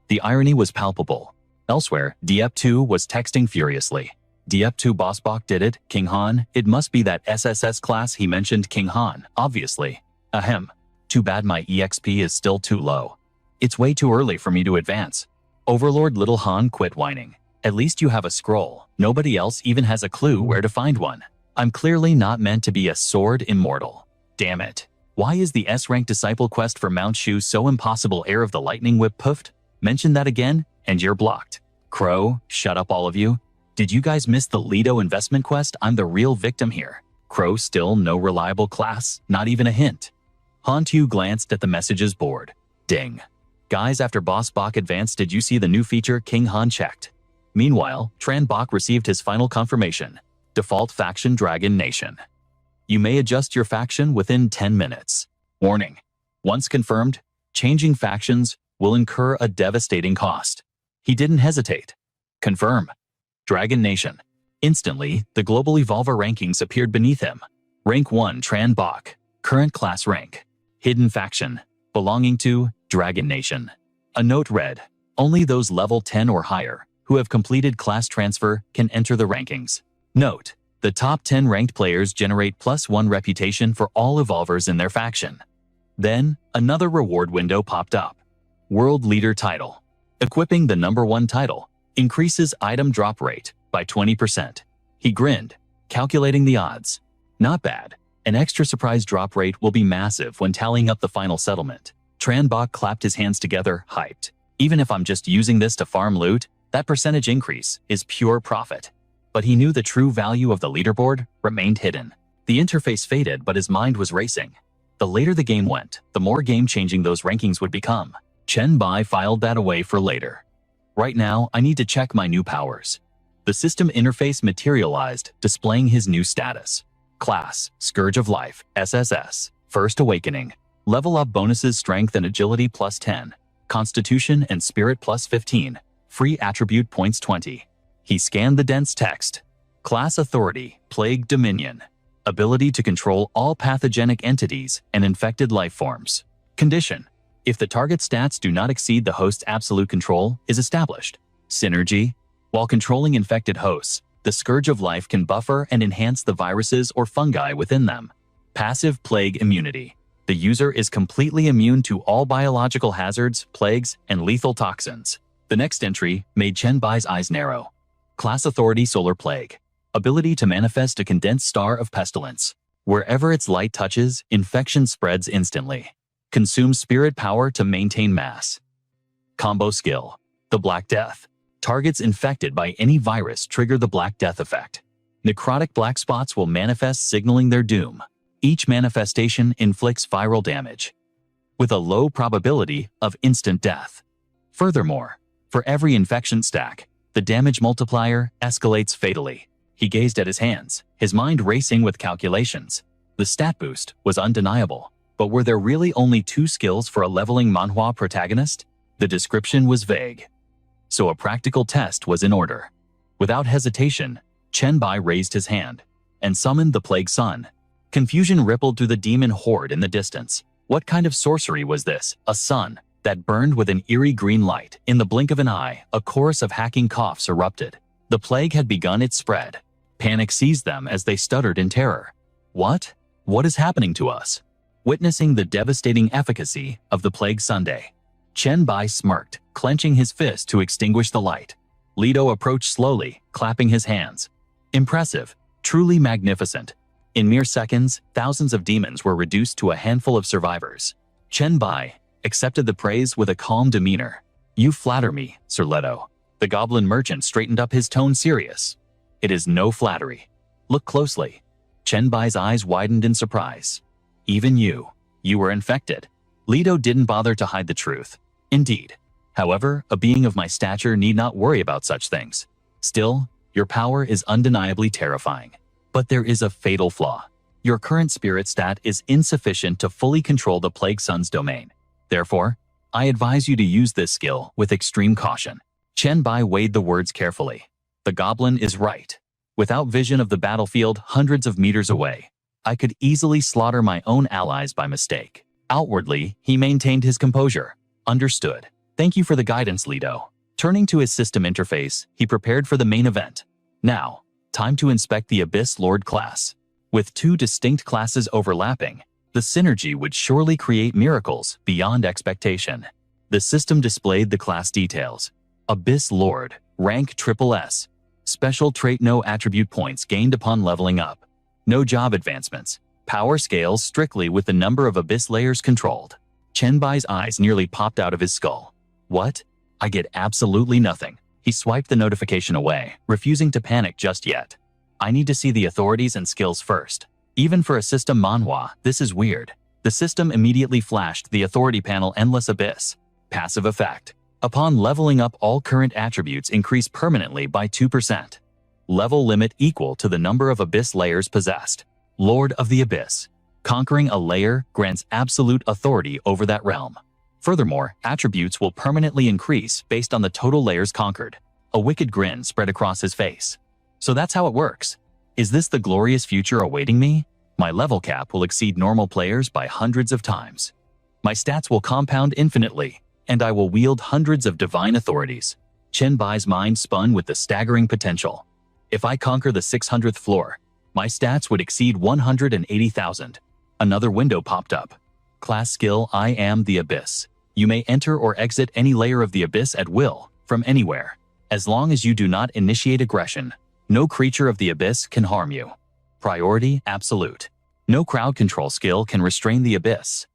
A: The irony was palpable. Elsewhere, Diep2 was texting furiously. Diep2 Bossbach did it, King Han. It must be that SSS class he mentioned, King Han, obviously. Ahem. Too bad my EXP is still too low. It's way too early for me to advance. Overlord Little Han quit whining. At least you have a scroll. Nobody else even has a clue where to find one. I'm clearly not meant to be a sword immortal. Damn it. Why is the S-Rank disciple quest for Mount Shu so impossible? Heir of the Lightning Whip puffed. Mention that again, and you're blocked. Crow, shut up all of you. Did you guys miss the Lido investment quest? I'm the real victim here. Crow, still no reliable class, not even a hint. Hantu glanced at the messages board. Ding. Guys, after Boss Bach advanced, did you see the new feature King Han checked? Meanwhile, Tran Bach received his final confirmation. Default faction Dragon Nation. You may adjust your faction within 10 minutes. Warning. Once confirmed, changing factions will incur a devastating cost. He didn't hesitate. Confirm. Dragon Nation. Instantly, the global Evolver rankings appeared beneath him. Rank 1 Tran Bach. Current class rank. Hidden faction. Belonging to Dragon Nation. A note read, only those level 10 or higher who have completed class transfer can enter the rankings. Note, the top 10 ranked players generate +1 reputation for all Evolvers in their faction. Then, another reward window popped up. World Leader title. Equipping the #1 title increases item drop rate by 20%. He grinned, calculating the odds. Not bad. An extra surprise drop rate will be massive when tallying up the final settlement. Tran Bach clapped his hands together, hyped. Even if I'm just using this to farm loot, that percentage increase is pure profit. But he knew the true value of the leaderboard remained hidden. The interface faded, but his mind was racing. The later the game went, the more game-changing those rankings would become. Chen Bai filed that away for later. Right now, I need to check my new powers. The system interface materialized, displaying his new status. Class, Scourge of Life, SSS, First Awakening. Level up bonuses Strength and Agility +10, Constitution and Spirit +15, free attribute points 20. He scanned the dense text. Class Authority, Plague Dominion. Ability to control all pathogenic entities and infected life forms. Condition: if the target stats do not exceed the host's absolute control, is established. Synergy: while controlling infected hosts, the Scourge of Life can buffer and enhance the viruses or fungi within them. Passive Plague Immunity: the user is completely immune to all biological hazards, plagues, and lethal toxins. The next entry made Chen Bai's eyes narrow. Class Authority Solar Plague. Ability to manifest a condensed star of pestilence. Wherever its light touches, infection spreads instantly. Consumes spirit power to maintain mass. Combo Skill: the Black Death. Targets infected by any virus trigger the Black Death effect. Necrotic black spots will manifest, signaling their doom. Each manifestation inflicts viral damage, with a low probability of instant death. Furthermore, for every infection stack, the damage multiplier escalates fatally. He gazed at his hands, his mind racing with calculations. The stat boost was undeniable, but were there really only 2 skills for a leveling manhwa protagonist? The description was vague. So a practical test was in order. Without hesitation, Chen Bai raised his hand and summoned the Plague Sun. Confusion rippled through the demon horde in the distance. What kind of sorcery was this? A sun that burned with an eerie green light. In the blink of an eye, a chorus of hacking coughs erupted. The plague had begun its spread. Panic seized them as they stuttered in terror. What? What is happening to us? Witnessing the devastating efficacy of the Plague Sunday, Chen Bai smirked, clenching his fist to extinguish the light. Lido approached slowly, clapping his hands. Impressive, truly magnificent. In mere seconds, thousands of demons were reduced to a handful of survivors. Chen Bai accepted the praise with a calm demeanor. You flatter me, Sir Leto. The goblin merchant straightened up, his tone serious. It is no flattery. Look closely. Chen Bai's eyes widened in surprise. Even you were infected. Lido didn't bother to hide the truth. Indeed. However, a being of my stature need not worry about such things. Still, your power is undeniably terrifying. But there is a fatal flaw. Your current spirit stat is insufficient to fully control the Plague Sun's domain. Therefore, I advise you to use this skill with extreme caution. Chen Bai weighed the words carefully. The goblin is right. Without vision of the battlefield hundreds of meters away, I could easily slaughter my own allies by mistake. Outwardly, he maintained his composure. Understood. Thank you for the guidance, Lido. Turning to his system interface, he prepared for the main event. Now, time to inspect the Abyss Lord class. With 2 distinct classes overlapping, the synergy would surely create miracles beyond expectation. The system displayed the class details. Abyss Lord, rank SSS. Special trait, no attribute points gained upon leveling up. No job advancements. Power scales strictly with the number of Abyss layers controlled. Chen Bai's eyes nearly popped out of his skull. What? I get absolutely nothing. He swiped the notification away, refusing to panic just yet. I need to see the authorities and skills first. Even for a system manhwa, this is weird. The system immediately flashed the authority panel Endless Abyss. Passive effect. Upon leveling up, all current attributes increase permanently by 2%. Level limit equal to the number of Abyss layers possessed. Lord of the Abyss. Conquering a layer grants absolute authority over that realm. Furthermore, attributes will permanently increase based on the total layers conquered. A wicked grin spread across his face. So that's how it works. Is this the glorious future awaiting me? My level cap will exceed normal players by hundreds of times. My stats will compound infinitely, and I will wield hundreds of divine authorities. Chen Bai's mind spun with the staggering potential. If I conquer the 600th floor, my stats would exceed 180,000. Another window popped up. Class skill, I am the Abyss. You may enter or exit any layer of the Abyss at will, from anywhere. As long as you do not initiate aggression, no creature of the Abyss can harm you. Priority, absolute. No crowd control skill can restrain the Abyss.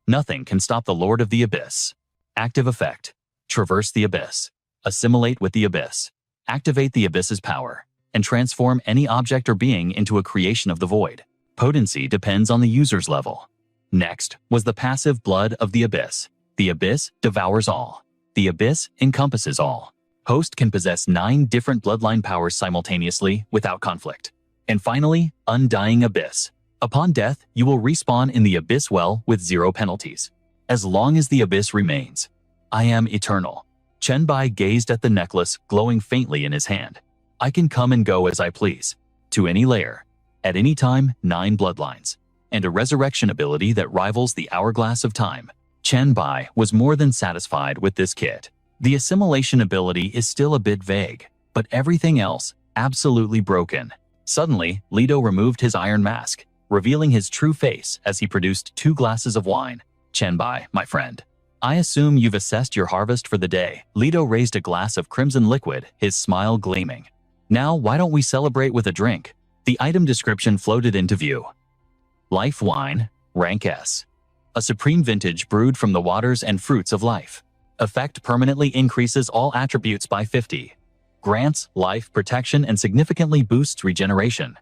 A: Nothing can stop the Lord of the Abyss. Active effect. Traverse the Abyss. Assimilate with the Abyss. Activate the Abyss's power, and transform any object or being into a creation of the void. Potency depends on the user's level. Next was the passive Blood of the Abyss. The Abyss devours all. The Abyss encompasses all. Host can possess 9 different bloodline powers simultaneously without conflict. And finally, Undying Abyss. Upon death, you will respawn in the Abyss well with 0 penalties. As long as the Abyss remains. I am eternal. Chen Bai gazed at the necklace glowing faintly in his hand. I can come and go as I please. To any layer. At any time, 9 bloodlines. And a resurrection ability that rivals the hourglass of time. Chen Bai was more than satisfied with this kit. The assimilation ability is still a bit vague, but everything else, absolutely broken. Suddenly, Lido removed his iron mask, revealing his true face as he produced 2 glasses of wine. Chen Bai, my friend. I assume you've assessed your harvest for the day. Lido raised a glass of crimson liquid, his smile gleaming. Now, why don't we celebrate with a drink? The item description floated into view. Life wine, rank S. A supreme vintage brewed from the waters and fruits of life. Effect permanently increases all attributes by 50. Grants life protection and significantly boosts regeneration.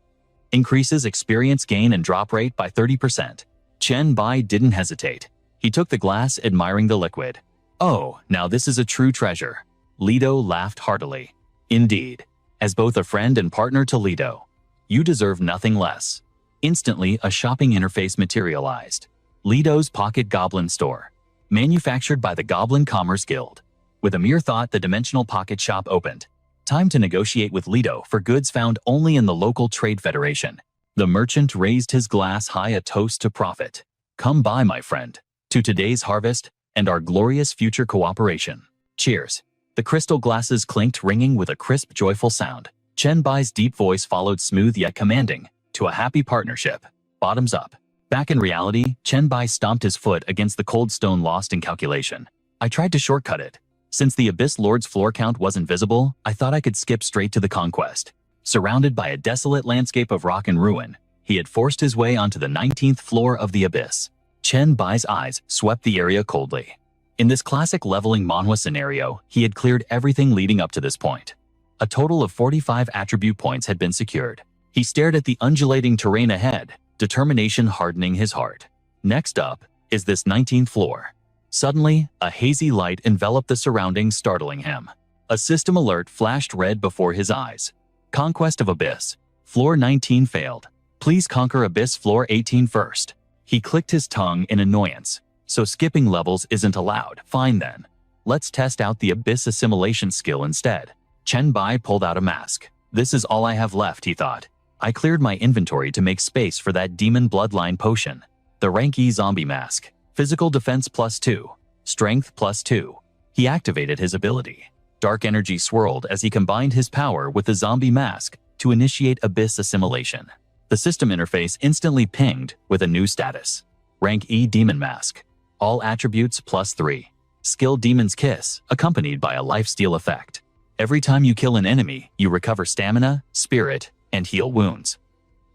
A: Increases experience gain and drop rate by 30%. Chen Bai didn't hesitate. He took the glass, admiring the liquid. "Oh, now this is a true treasure." Lido laughed heartily. "Indeed. As both a friend and partner to Lido, you deserve nothing less." Instantly, a shopping interface materialized. Lido's Pocket Goblin Store. Manufactured by the Goblin Commerce Guild. With a mere thought, the Dimensional Pocket Shop opened. Time to negotiate with Lido for goods found only in the local trade federation. The merchant raised his glass high, a toast to profit. "Come by, my friend, to today's harvest and our glorious future cooperation. Cheers." The crystal glasses clinked, ringing with a crisp, joyful sound. Chen Bai's deep voice followed, smooth yet commanding. "To a happy partnership. Bottoms up." Back in reality, Chen Bai stomped his foot against the cold stone, lost in calculation. "I tried to shortcut it. Since the Abyss Lord's floor count wasn't visible, I thought I could skip straight to the conquest." Surrounded by a desolate landscape of rock and ruin, he had forced his way onto the 19th floor of the Abyss. Chen Bai's eyes swept the area coldly. In this classic leveling manhwa scenario, he had cleared everything leading up to this point. A total of 45 attribute points had been secured. He stared at the undulating terrain ahead, determination hardening his heart. Next up is this 19th floor. Suddenly, a hazy light enveloped the surroundings, startling him. A system alert flashed red before his eyes. "Conquest of Abyss. Floor 19 failed. Please conquer Abyss Floor 18 first." He clicked his tongue in annoyance. "So skipping levels isn't allowed. Fine then. Let's test out the Abyss assimilation skill instead." Chen Bai pulled out a mask. "This is all I have left," he thought. "I cleared my inventory to make space for that demon bloodline potion. The rank E zombie mask. Physical defense +2. Strength +2. He activated his ability. Dark energy swirled as he combined his power with the zombie mask to initiate Abyss assimilation. The system interface instantly pinged with a new status. Rank E Demon Mask. All attributes +3. Skill Demon's Kiss, accompanied by a lifesteal effect. Every time you kill an enemy, you recover stamina, spirit, and heal wounds.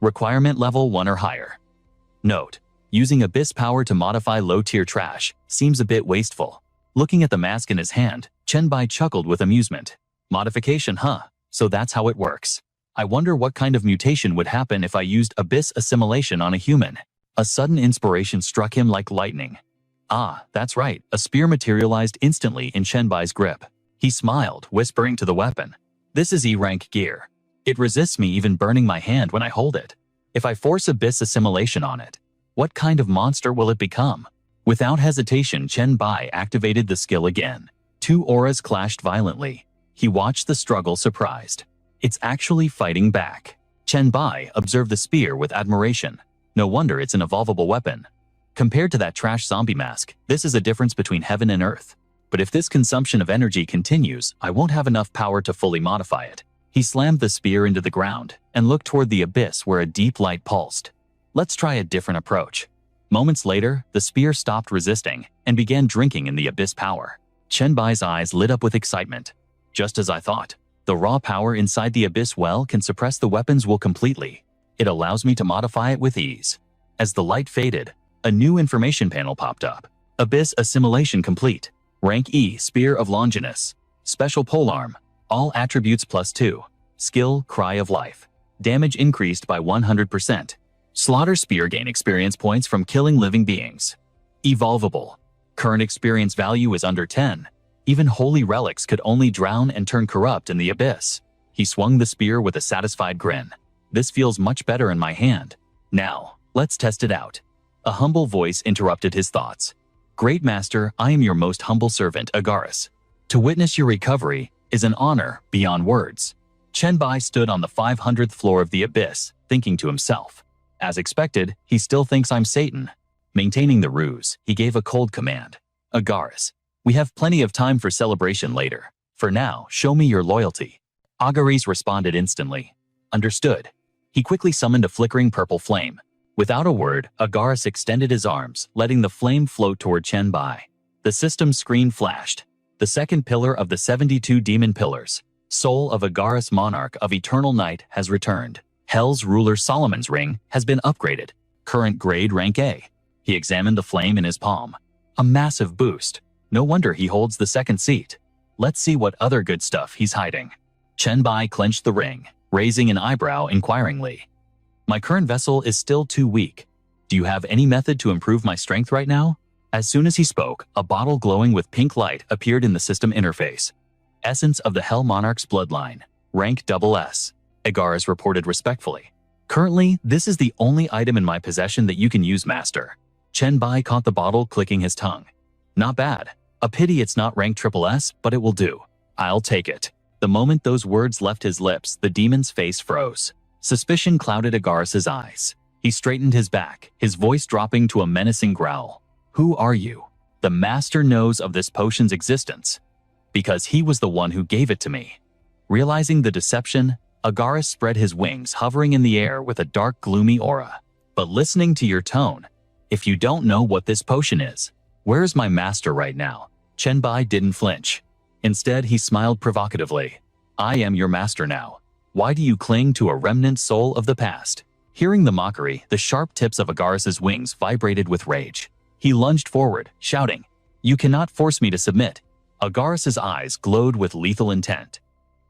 A: Requirement level 1 or higher. Note: using Abyss power to modify low-tier trash seems a bit wasteful. Looking at the mask in his hand, Chen Bai chuckled with amusement. Modification, huh? So that's how it works. I wonder what kind of mutation would happen if I used Abyss assimilation on a human. A sudden inspiration struck him like lightning. Ah, that's right, a spear materialized instantly in Chen Bai's grip. He smiled, whispering to the weapon. "This is E-rank gear. It resists me even burning my hand when I hold it. If I force Abyss assimilation on it, what kind of monster will it become?" Without hesitation, Chen Bai activated the skill again. Two auras clashed violently. He watched the struggle, surprised. It's actually fighting back. Chen Bai observed the spear with admiration. No wonder it's an evolvable weapon. Compared to that trash zombie mask, this is a difference between heaven and earth. But if this consumption of energy continues, I won't have enough power to fully modify it. He slammed the spear into the ground and looked toward the abyss where a deep light pulsed. Let's try a different approach. Moments later, the spear stopped resisting and began drinking in the abyss power. Chen Bai's eyes lit up with excitement. Just as I thought, the raw power inside the abyss well can suppress the weapon's will completely. It allows me to modify it with ease. As the light faded, a new information panel popped up. Abyss assimilation complete. Rank E, Spear of Longinus. Special polearm. All attributes +2. Skill, Cry of Life. Damage increased by 100%. Slaughter Spear, gain experience points from killing living beings. Evolvable. Current experience value is under 10. Even holy relics could only drown and turn corrupt in the abyss. He swung the spear with a satisfied grin. This feels much better in my hand. Now, let's test it out. A humble voice interrupted his thoughts. Great Master, I am your most humble servant, Agaris. To witness your recovery is an honor beyond words. Chen Bai stood on the 500th floor of the abyss, thinking to himself. As expected, he still thinks I'm Satan. Maintaining the ruse, he gave a cold command. Agaris, we have plenty of time for celebration later. For now, show me your loyalty. Agaris responded instantly. Understood. He quickly summoned a flickering purple flame. Without a word, Agaris extended his arms, letting the flame float toward Chen Bai. The system screen flashed. The second pillar of the 72 demon pillars, soul of Agaris, monarch of eternal night, has returned. Hell's ruler Solomon's ring has been upgraded. Current grade rank A. He examined the flame in his palm. A massive boost. No wonder he holds the second seat. Let's see what other good stuff he's hiding. Chen Bai clenched the ring, raising an eyebrow inquiringly. My current vessel is still too weak. Do you have any method to improve my strength right now? As soon as he spoke, a bottle glowing with pink light appeared in the system interface. Essence of the Hell Monarch's bloodline. Rank SS. Agaris reported respectfully. Currently, this is the only item in my possession that you can use, Master. Chen Bai caught the bottle, clicking his tongue. Not bad. A pity it's not rank SS, but it will do. I'll take it. The moment those words left his lips, the demon's face froze. Suspicion clouded Agaris's eyes. He straightened his back, his voice dropping to a menacing growl. Who are you? The master knows of this potion's existence, because he was the one who gave it to me. Realizing the deception, Agaris spread his wings, hovering in the air with a dark, gloomy aura. But listening to your tone, if you don't know what this potion is, where's my master right now? Chen Bai didn't flinch. Instead, he smiled provocatively. I am your master now. Why do you cling to a remnant soul of the past? Hearing the mockery, the sharp tips of Agaris's wings vibrated with rage. He lunged forward, shouting, You cannot force me to submit. Agaris's eyes glowed with lethal intent.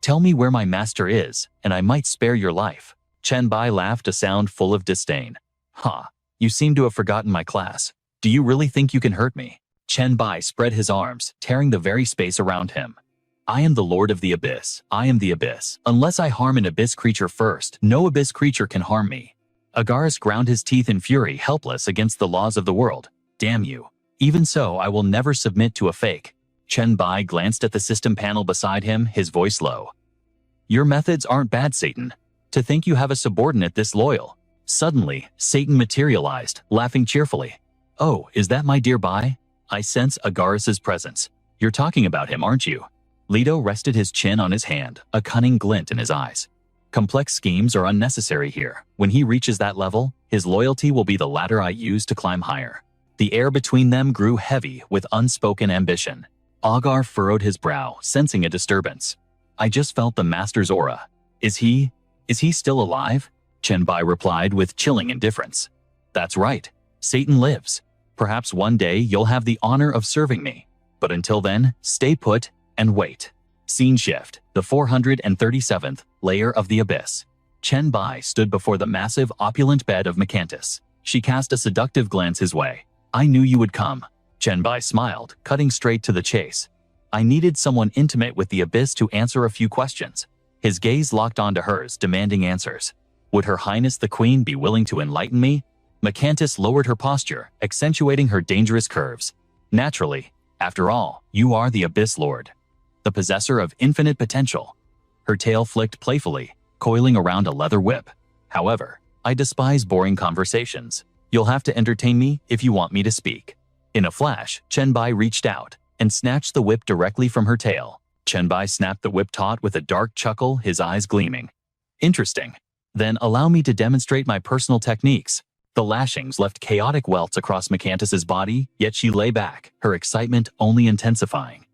A: Tell me where my master is, and I might spare your life. Chen Bai laughed, a sound full of disdain. You seem to have forgotten my class. Do you really think you can hurt me? Chen Bai spread his arms, tearing the very space around him. I am the Lord of the Abyss. I am the Abyss. Unless I harm an Abyss creature first, no Abyss creature can harm me. Agaris ground his teeth in fury, helpless against the laws of the world. Damn you. Even so, I will never submit to a fake. Chen Bai glanced at the system panel beside him, his voice low. Your methods aren't bad, Satan. To think you have a subordinate this loyal. Suddenly, Satan materialized, laughing cheerfully. Oh, is that my dear Bai? I sense Agaris's presence. You're talking about him, aren't you? Leto rested his chin on his hand, a cunning glint in his eyes. Complex schemes are unnecessary here. When he reaches that level, his loyalty will be the ladder I use to climb higher. The air between them grew heavy with unspoken ambition. Agar furrowed his brow, sensing a disturbance. I just felt the master's aura. Is he still alive? Chen Bai replied with chilling indifference. That's right. Satan lives. Perhaps one day you'll have the honor of serving me. But until then, stay put and wait. Scene shift, the 437th layer of the Abyss. Chen Bai stood before the massive, opulent bed of Macantus. She cast a seductive glance his way. I knew you would come. Chen Bai smiled, cutting straight to the chase. I needed someone intimate with the Abyss to answer a few questions. His gaze locked onto hers, demanding answers. Would Her Highness the Queen be willing to enlighten me? Macantus lowered her posture, accentuating her dangerous curves. Naturally. After all, you are the Abyss Lord, the possessor of infinite potential. Her tail flicked playfully, coiling around a leather whip. However, I despise boring conversations. You'll have to entertain me if you want me to speak. In a flash, Chen Bai reached out and snatched the whip directly from her tail. Chen Bai snapped the whip taut with a dark chuckle, his eyes gleaming. Interesting. Then allow me to demonstrate my personal techniques. The lashings left chaotic welts across Macantus's body, yet she lay back, her excitement only intensifying.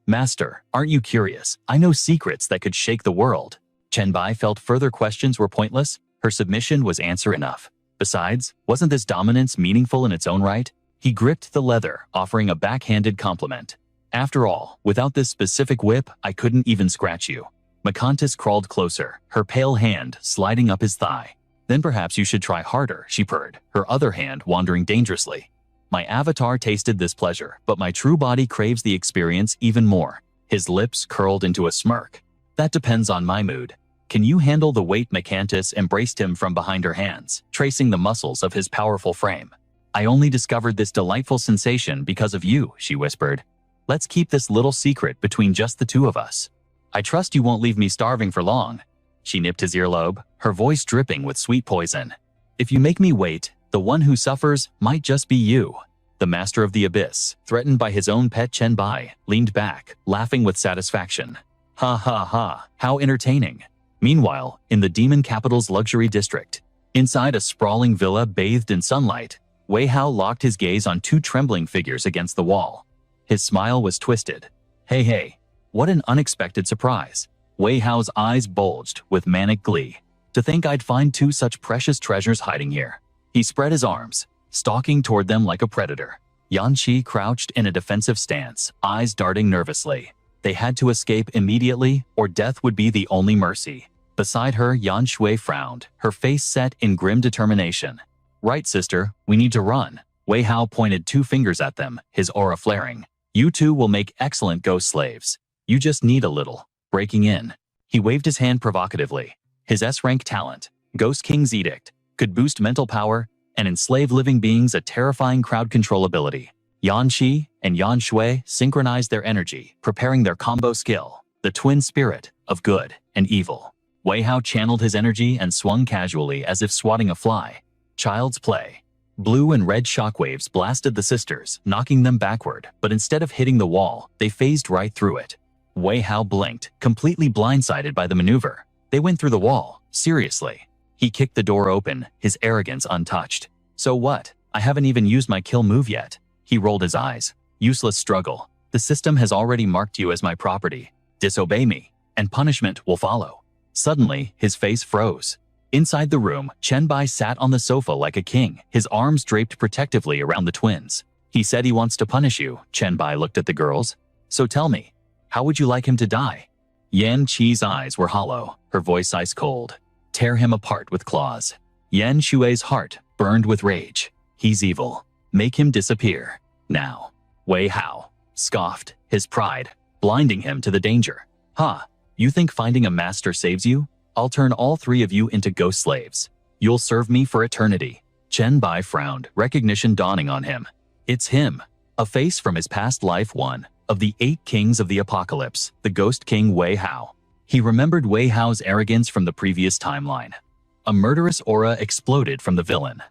A: Master, aren't you curious? I know secrets that could shake the world. Chen Bai felt further questions were pointless. Her submission was answer enough. Besides, wasn't this dominance meaningful in its own right? He gripped the leather, offering a backhanded compliment. After all, without this specific whip, I couldn't even scratch you. Macantus crawled closer, her pale hand sliding up his thigh. Then perhaps you should try harder, she purred, her other hand wandering dangerously. My avatar tasted this pleasure, but my true body craves the experience even more. His lips curled into a smirk. That depends on my mood. Can you handle the weight? Macantus embraced him from behind her hands, tracing the muscles of his powerful frame. I only discovered this delightful sensation because of you, she whispered. Let's keep this little secret between just the two of us. I trust you won't leave me starving for long. She nipped his earlobe, her voice dripping with sweet poison. If you make me wait, the one who suffers might just be you. The master of the Abyss, threatened by his own pet Chen Bai, leaned back, laughing with satisfaction. Ha ha ha, how entertaining. Meanwhile, in the demon capital's luxury district, inside a sprawling villa bathed in sunlight, Wei Hao locked his gaze on two trembling figures against the wall. His smile was twisted. Hey, what an unexpected surprise. Wei Hao's eyes bulged with manic glee. To think I'd find two such precious treasures hiding here. He spread his arms, stalking toward them like a predator. Yan Qi crouched in a defensive stance, eyes darting nervously. They had to escape immediately, or death would be the only mercy. Beside her, Yan Shui frowned, her face set in grim determination. Right, sister, we need to run. Wei Hao pointed 2 fingers at them, his aura flaring. You two will make excellent ghost slaves. You just need a little breaking in. He waved his hand provocatively. His S-rank talent, Ghost King's Edict, could boost mental power and enslave living beings a terrifying crowd control ability. Yan Qi and Yan Shui synchronized their energy, preparing their combo skill, the twin spirit of good and evil. Wei Hao channeled his energy and swung casually as if swatting a fly. Child's play. Blue and red shockwaves blasted the sisters, knocking them backward, but instead of hitting the wall, they phased right through it. Wei Hao blinked, completely blindsided by the maneuver. They went through the wall, seriously. He kicked the door open, his arrogance untouched. So what? I haven't even used my kill move yet. He rolled his eyes. Useless struggle. The system has already marked you as my property. Disobey me, and punishment will follow. Suddenly, his face froze. Inside the room, Chen Bai sat on the sofa like a king, his arms draped protectively around the twins. He said he wants to punish you. Chen Bai looked at the girls. So tell me, how would you like him to die? Yan Qi's eyes were hollow, her voice ice cold. Tear him apart with claws. Yan Shui's heart burned with rage. He's evil. Make him disappear. Now. Wei Hao scoffed, his pride blinding him to the danger. Ha! You think finding a master saves you? I'll turn all 3 of you into ghost slaves. You'll serve me for eternity. Chen Bai frowned, recognition dawning on him. It's him. A face from his past life, one of the 8 kings of the apocalypse, the Ghost King Wei Hao. He remembered Wei Hao's arrogance from the previous timeline. A murderous aura exploded from the villain.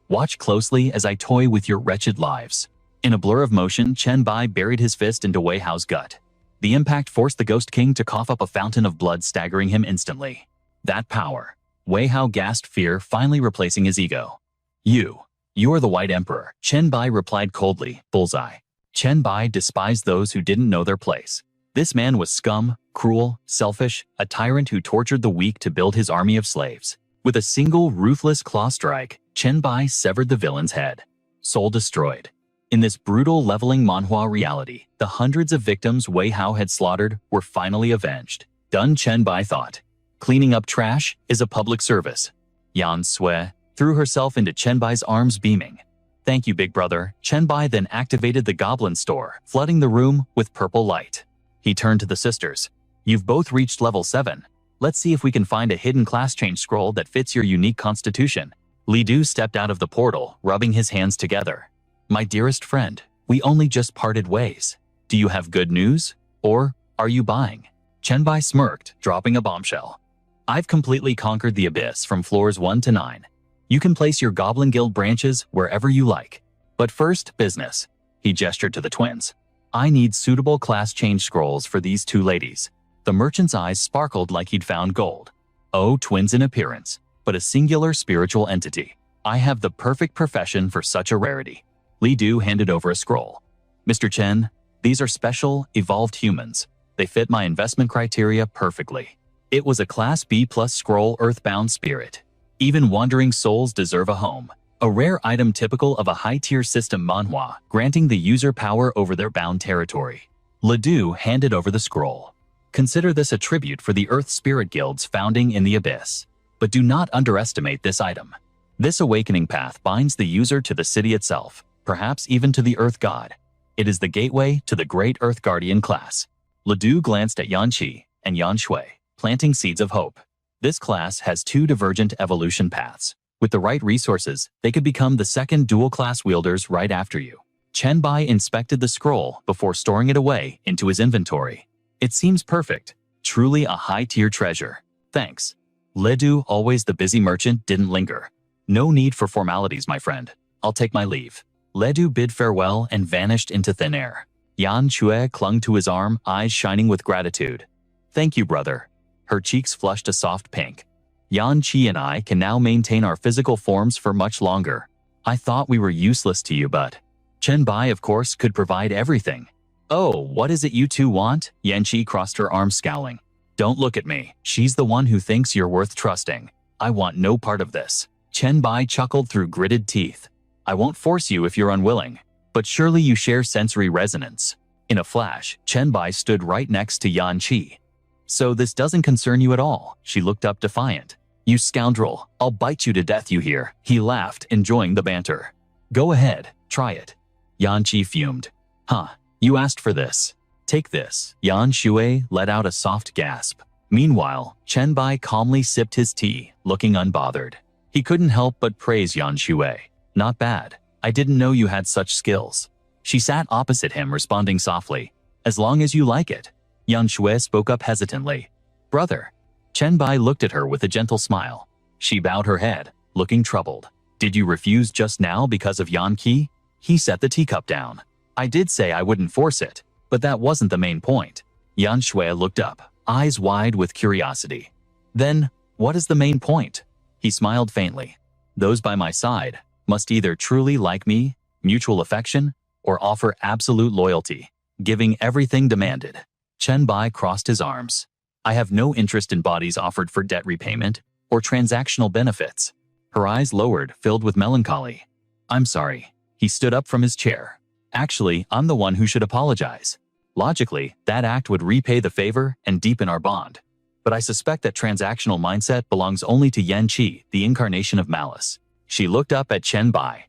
A: Watch closely as I toy with your wretched lives. In a blur of motion, Chen Bai buried his fist into Wei Hao's gut. The impact forced the Ghost King to cough up a fountain of blood, staggering him instantly. That power. Wei Hao gasped fear, finally replacing his ego. You are the White Emperor, Chen Bai replied coldly, bullseye. Chen Bai despised those who didn't know their place. This man was scum, cruel, selfish, a tyrant who tortured the weak to build his army of slaves. With a single ruthless claw strike, Chen Bai severed the villain's head. Soul destroyed. In this brutal leveling manhwa reality, the hundreds of victims Wei Hao had slaughtered were finally avenged. Done, Chen Bai thought. Cleaning up trash is a public service. Yan Sui threw herself into Chen Bai's arms, beaming. Thank you, big brother. Chen Bai then activated the goblin store, flooding the room with purple light. He turned to the sisters. You've both reached level 7. Let's see if we can find a hidden class change scroll that fits your unique constitution. Li Du stepped out of the portal, rubbing his hands together. My dearest friend, we only just parted ways. Do you have good news? Or are you buying? Chen Bai smirked, dropping a bombshell. I've completely conquered the abyss from floors 1 to 9. You can place your Goblin Guild branches wherever you like. But first, business. He gestured to the twins. I need suitable class change scrolls for these 2 ladies. The merchant's eyes sparkled like he'd found gold. Oh, twins in appearance, but a singular spiritual entity. I have the perfect profession for such a rarity. Li Du handed over a scroll. Mr. Chen, these are special, evolved humans. They fit my investment criteria perfectly. It was a Class B+ scroll, Earthbound Spirit. Even wandering souls deserve a home. A rare item typical of a high-tier system manhwa, granting the user power over their bound territory. Li Du handed over the scroll. Consider this a tribute for the Earth Spirit Guild's founding in the Abyss. But do not underestimate this item. This awakening path binds the user to the city itself, perhaps even to the Earth God. It is the gateway to the Great Earth Guardian class. Li Du glanced at Yan Qi and Yan Shui, planting seeds of hope. This class has 2 divergent evolution paths. With the right resources, they could become the second dual-class wielders right after you. Chen Bai inspected the scroll before storing it away into his inventory. It seems perfect. Truly a high-tier treasure. Thanks. Li Du, always the busy merchant, didn't linger. No need for formalities, my friend. I'll take my leave. Li Du bid farewell and vanished into thin air. Yan Shui clung to his arm, eyes shining with gratitude. Thank you, brother. Her cheeks flushed a soft pink. Yan Qi and I can now maintain our physical forms for much longer. I thought we were useless to you, but Chen Bai, of course, could provide everything. Oh, what is it you 2 want? Yan Qi crossed her arms, scowling. Don't look at me. She's the one who thinks you're worth trusting. I want no part of this. Chen Bai chuckled through gritted teeth. I won't force you if you're unwilling, but surely you share sensory resonance. In a flash, Chen Bai stood right next to Yan Qi. So this doesn't concern you at all, she looked up defiant. You scoundrel, I'll bite you to death you hear, he laughed, enjoying the banter. Go ahead, try it. Yan Qi fumed. Huh, you asked for this. Take this. Yan Shui let out a soft gasp. Meanwhile, Chen Bai calmly sipped his tea, looking unbothered. He couldn't help but praise Yan Shui. Not bad. I didn't know you had such skills. She sat opposite him, responding softly. As long as you like it. Yan Shui spoke up hesitantly. Brother. Chen Bai looked at her with a gentle smile. She bowed her head, looking troubled. Did you refuse just now because of Yan Qi? He set the teacup down. I did say I wouldn't force it, but that wasn't the main point. Yan Shui looked up, eyes wide with curiosity. Then, what is the main point? He smiled faintly. Those by my side must either truly like me, mutual affection, or offer absolute loyalty, giving everything demanded. Chen Bai crossed his arms. I have no interest in bodies offered for debt repayment or transactional benefits. Her eyes lowered, filled with melancholy. I'm sorry. He stood up from his chair. Actually, I'm the one who should apologize. Logically, that act would repay the favor and deepen our bond. But I suspect that transactional mindset belongs only to Yan Qi, the incarnation of malice. She looked up at Chen Bai.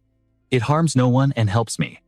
A: It harms no one and helps me.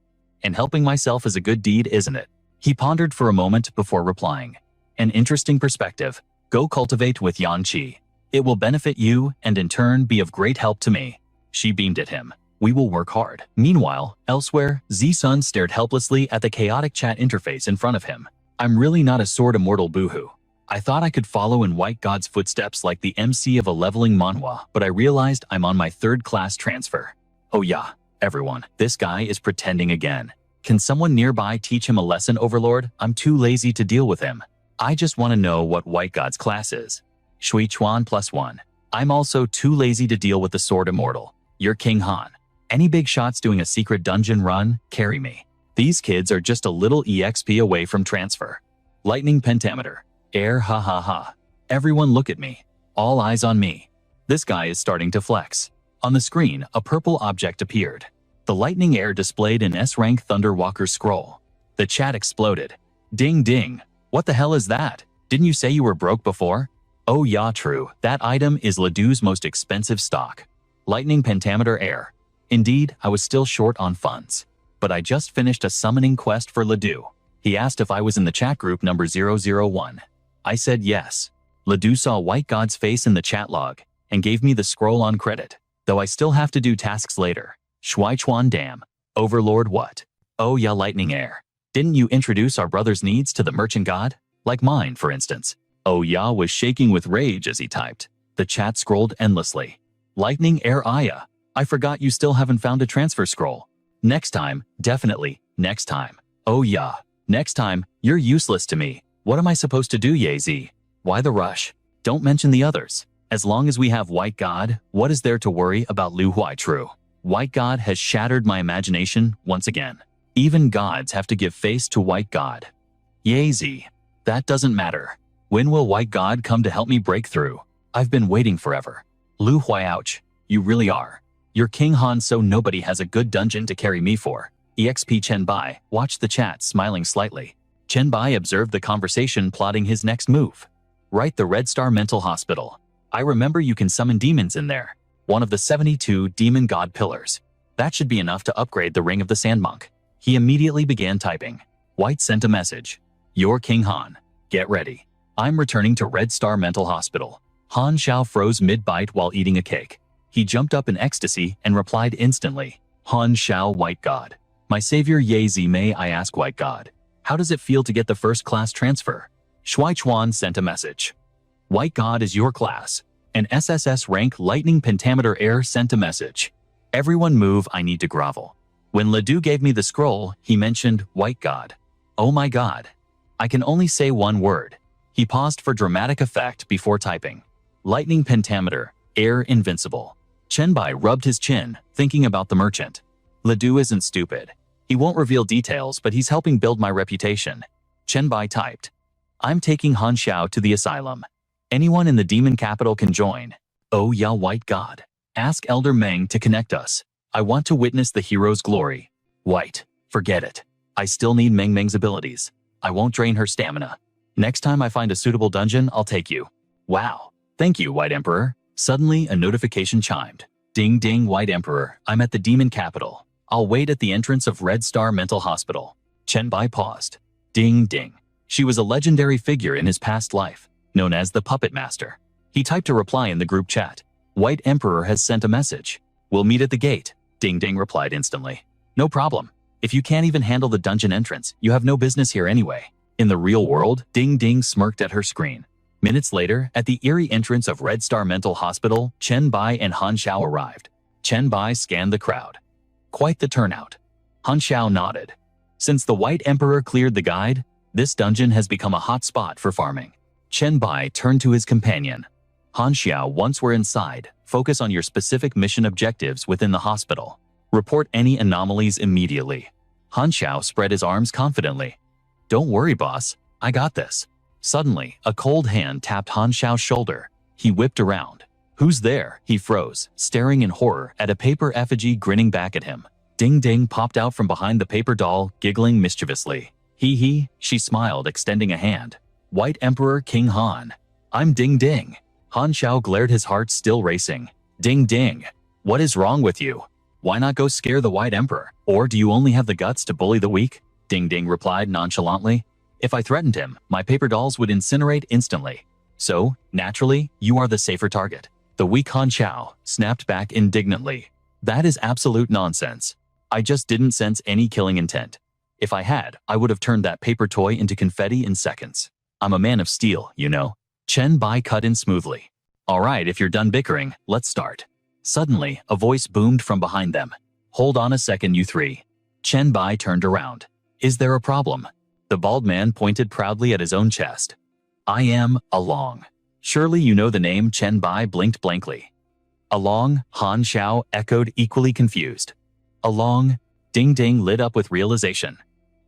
A: And helping myself is a good deed, isn't it? He pondered for a moment before replying. An interesting perspective. Go cultivate with Yan Qi. It will benefit you and in turn be of great help to me. She beamed at him. We will work hard. Meanwhile, elsewhere, Z-Sun stared helplessly at the chaotic chat interface in front of him. I'm really not a sword immortal boohoo. I thought I could follow in White God's footsteps like the MC of a leveling manhwa, but I realized I'm on my third-class transfer. Oh yeah, everyone, this guy is pretending again. Can someone nearby teach him a lesson, Overlord? I'm too lazy to deal with him. I just want to know what White God's class is. Shui Chuan +1. I'm also too lazy to deal with the Sword Immortal. You're King Han. Any big shots doing a secret dungeon run, carry me. These kids are just a little EXP away from transfer. Lightning pentameter. Air ha ha ha. Everyone look at me. All eyes on me. This guy is starting to flex. On the screen, a purple object appeared. The lightning air displayed an S-rank Thunderwalker scroll. The chat exploded. Ding ding. What the hell is that? Didn't you say you were broke before? Oh yeah, true. That item is Ledou's most expensive stock. Lightning pentameter air. Indeed, I was still short on funds. But I just finished a summoning quest for Ledou. He asked if I was in the chat group number 001. I said yes. Ledou saw White God's face in the chat log and gave me the scroll on credit, though I still have to do tasks later. Shui Chuan Dam. Overlord what? Oh yeah, lightning air. Didn't you introduce our brother's needs to the merchant god? Like mine, for instance. Oh yeah was shaking with rage as he typed. The chat scrolled endlessly. Lightning air Aya. I forgot you still haven't found a transfer scroll. Next time, definitely, next time. Oh yeah, next time, you're useless to me. What am I supposed to do, Ye-Z? Why the rush? Don't mention the others. As long as we have White God, what is there to worry about Lu Huai True? White God has shattered my imagination once again. Even gods have to give face to White God. Ye-Z. That doesn't matter. When will White God come to help me break through? I've been waiting forever. Lu Huai ouch. You really are. You're King Han, so nobody has a good dungeon to carry me for. EXP Chen Bai watched the chat, smiling slightly. Chen Bai observed the conversation, plotting his next move. Right, the Red Star Mental Hospital. I remember you can summon demons in there. One of the 72 demon god pillars. That should be enough to upgrade the Ring of the Sand Monk. He immediately began typing. White sent a message. You're King Han. Get ready. I'm returning to Red Star Mental Hospital. Han Xiao froze mid-bite while eating a cake. He jumped up in ecstasy and replied instantly. Han Xiao White God. My savior Ye-Z, may I ask White God, how does it feel to get the first-class transfer? Shui Chuan sent a message. White God is your class. An SSS-Rank Lightning Pentameter Air sent a message. Everyone move, I need to grovel. When Ledou gave me the scroll, he mentioned White God. Oh my God. I can only say one word. He paused for dramatic effect before typing. Lightning Pentameter, Air Invincible. Chen Bai rubbed his chin, thinking about the merchant. Ledou isn't stupid. He won't reveal details, but he's helping build my reputation. Chen Bai typed. I'm taking Han Xiao to the asylum. Anyone in the demon capital can join. Oh yeah, White God. Ask Elder Meng to connect us. I want to witness the hero's glory. White, forget it. I still need Meng Meng's abilities. I won't drain her stamina. Next time I find a suitable dungeon, I'll take you. Wow. Thank you, White Emperor. Suddenly, a notification chimed. Ding ding, White Emperor. I'm at the demon capital. I'll wait at the entrance of Red Star Mental Hospital. Chen Bai paused. Ding ding. She was a legendary figure in his past life, known as the Puppet Master. He typed a reply in the group chat. White Emperor has sent a message. We'll meet at the gate. Ding ding replied instantly. No problem. If you can't even handle the dungeon entrance, you have no business here anyway. In the real world, Ding Ding smirked at her screen. Minutes later, at the eerie entrance of Red Star Mental Hospital, Chen Bai and Han Xiao arrived. Chen Bai scanned the crowd. Quite the turnout. Han Xiao nodded. Since the White Emperor cleared the guide, this dungeon has become a hot spot for farming. Chen Bai turned to his companion. Han Xiao, once we're inside, focus on your specific mission objectives within the hospital. Report any anomalies immediately. Han Xiao spread his arms confidently. Don't worry, boss. I got this. Suddenly, a cold hand tapped Han Xiao's shoulder. He whipped around. Who's there? He froze, staring in horror at a paper effigy grinning back at him. Ding Ding popped out from behind the paper doll, giggling mischievously. Hee hee, she smiled, extending a hand. White Emperor King Han. I'm Ding Ding. Han Xiao glared, his heart still racing. Ding Ding. What is wrong with you? Why not go scare the White Emperor? Or do you only have the guts to bully the weak? Ding Ding replied nonchalantly. If I threatened him, my paper dolls would incinerate instantly. So, naturally, you are the safer target. The weak Han Xiao snapped back indignantly. That is absolute nonsense. I just didn't sense any killing intent. If I had, I would have turned that paper toy into confetti in seconds. I'm a man of steel, you know. Chen Bai cut in smoothly. All right, if you're done bickering, let's start. Suddenly, a voice boomed from behind them. Hold on a second, you three. Chen Bai turned around. Is there a problem? The bald man pointed proudly at his own chest. I am Along. Surely you know the name. Chen Bai blinked blankly. Along, Han Xiao echoed, equally confused. Along, Ding Ding lit up with realization.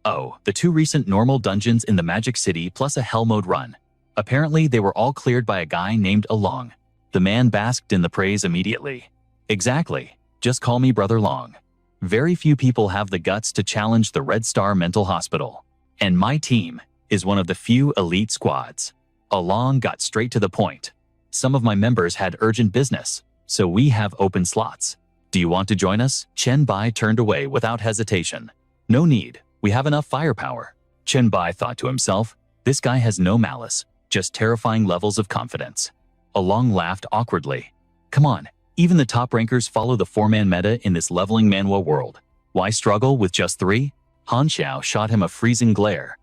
A: Oh, the two recent normal dungeons in the Magic City plus a Hell Mode run. Apparently they were all cleared by a guy named Along. The man basked in the praise immediately. Exactly. Just call me Brother Long. Very few people have the guts to challenge the Red Star Mental Hospital. And my team is one of the few elite squads. Along got straight to the point. Some of my members had urgent business, so we have open slots. Do you want to join us? Chen Bai turned away without hesitation. No need. We have enough firepower. Chen Bai thought to himself, this guy has no malice, just terrifying levels of confidence. Along laughed awkwardly. Come on, even the top rankers follow the four-man meta in this leveling manhwa world. Why struggle with just three? Han Xiao shot him a freezing glare.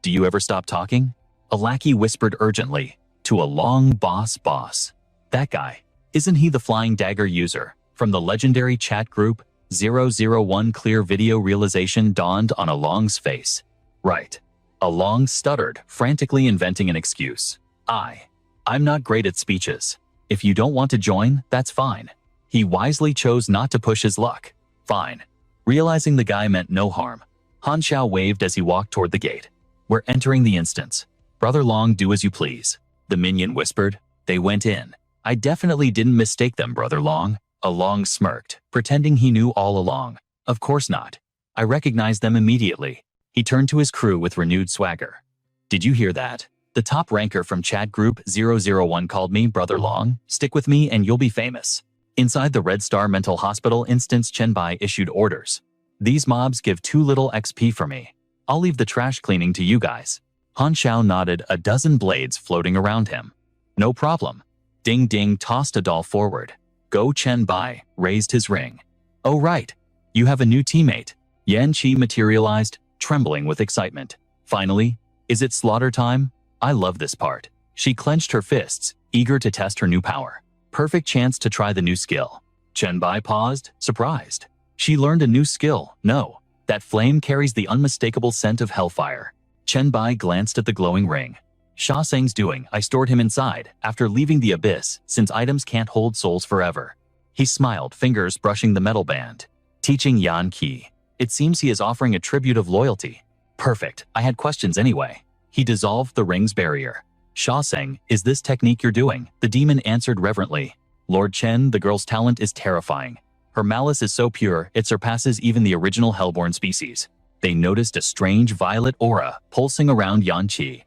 A: Do you ever stop talking? A lackey whispered urgently. To Along, boss. That guy. Isn't he the flying dagger user? From the legendary chat group, 001. Clear video realization dawned on Along's face. Right. Along stuttered, frantically inventing an excuse. I'm not great at speeches. If you don't want to join, that's fine. He wisely chose not to push his luck. Fine. Realizing the guy meant no harm, Han Xiao waved as he walked toward the gate. We're entering the instance. Brother Long, do as you please. The minion whispered. They went in. I definitely didn't mistake them, Brother Long. Along smirked, pretending he knew all along. Of course not. I recognized them immediately. He turned to his crew with renewed swagger. Did you hear that? The top ranker from chat group 001 called me Brother Long. Stick with me and you'll be famous. Inside the Red Star Mental Hospital instance, Chen Bai issued orders. These mobs give too little XP for me. I'll leave the trash cleaning to you guys. Han Xiao nodded, a dozen blades floating around him. No problem. Ding Ding tossed a doll forward. Go. Chen Bai raised his ring. Oh right. You have a new teammate. Yan Qi materialized, trembling with excitement. Finally, is it slaughter time? I love this part. She clenched her fists, eager to test her new power. Perfect chance to try the new skill. Chen Bai paused, surprised. She learned a new skill. No, that flame carries the unmistakable scent of hellfire. Chen Bai glanced at the glowing ring. Sha Seng's doing. I stored him inside after leaving the abyss, since items can't hold souls forever. He smiled, fingers brushing the metal band. Teaching Yan Qi. It seems he is offering a tribute of loyalty. Perfect. I had questions anyway. He dissolved the ring's barrier. Sha Seng, is this technique you're doing? The demon answered reverently. Lord Chen, the girl's talent is terrifying. Her malice is so pure, it surpasses even the original Hellborn species. They noticed a strange violet aura pulsing around Yanqi.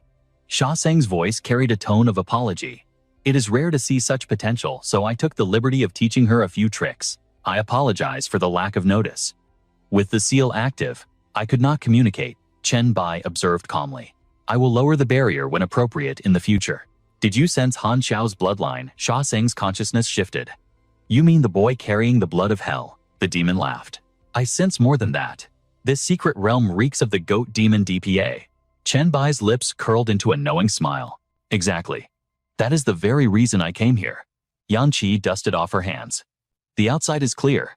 A: Sha Seng's voice carried a tone of apology. It is rare to see such potential, so I took the liberty of teaching her a few tricks. I apologize for the lack of notice. With the seal active, I could not communicate, Chen Bai observed calmly. I will lower the barrier when appropriate in the future. Did you sense Han Xiao's bloodline? Sha Seng's consciousness shifted. You mean the boy carrying the blood of hell? The demon laughed. I sense more than that. This secret realm reeks of the goat demon DPA. Chen Bai's lips curled into a knowing smile. Exactly. That is the very reason I came here. Yanqi dusted off her hands. The outside is clear.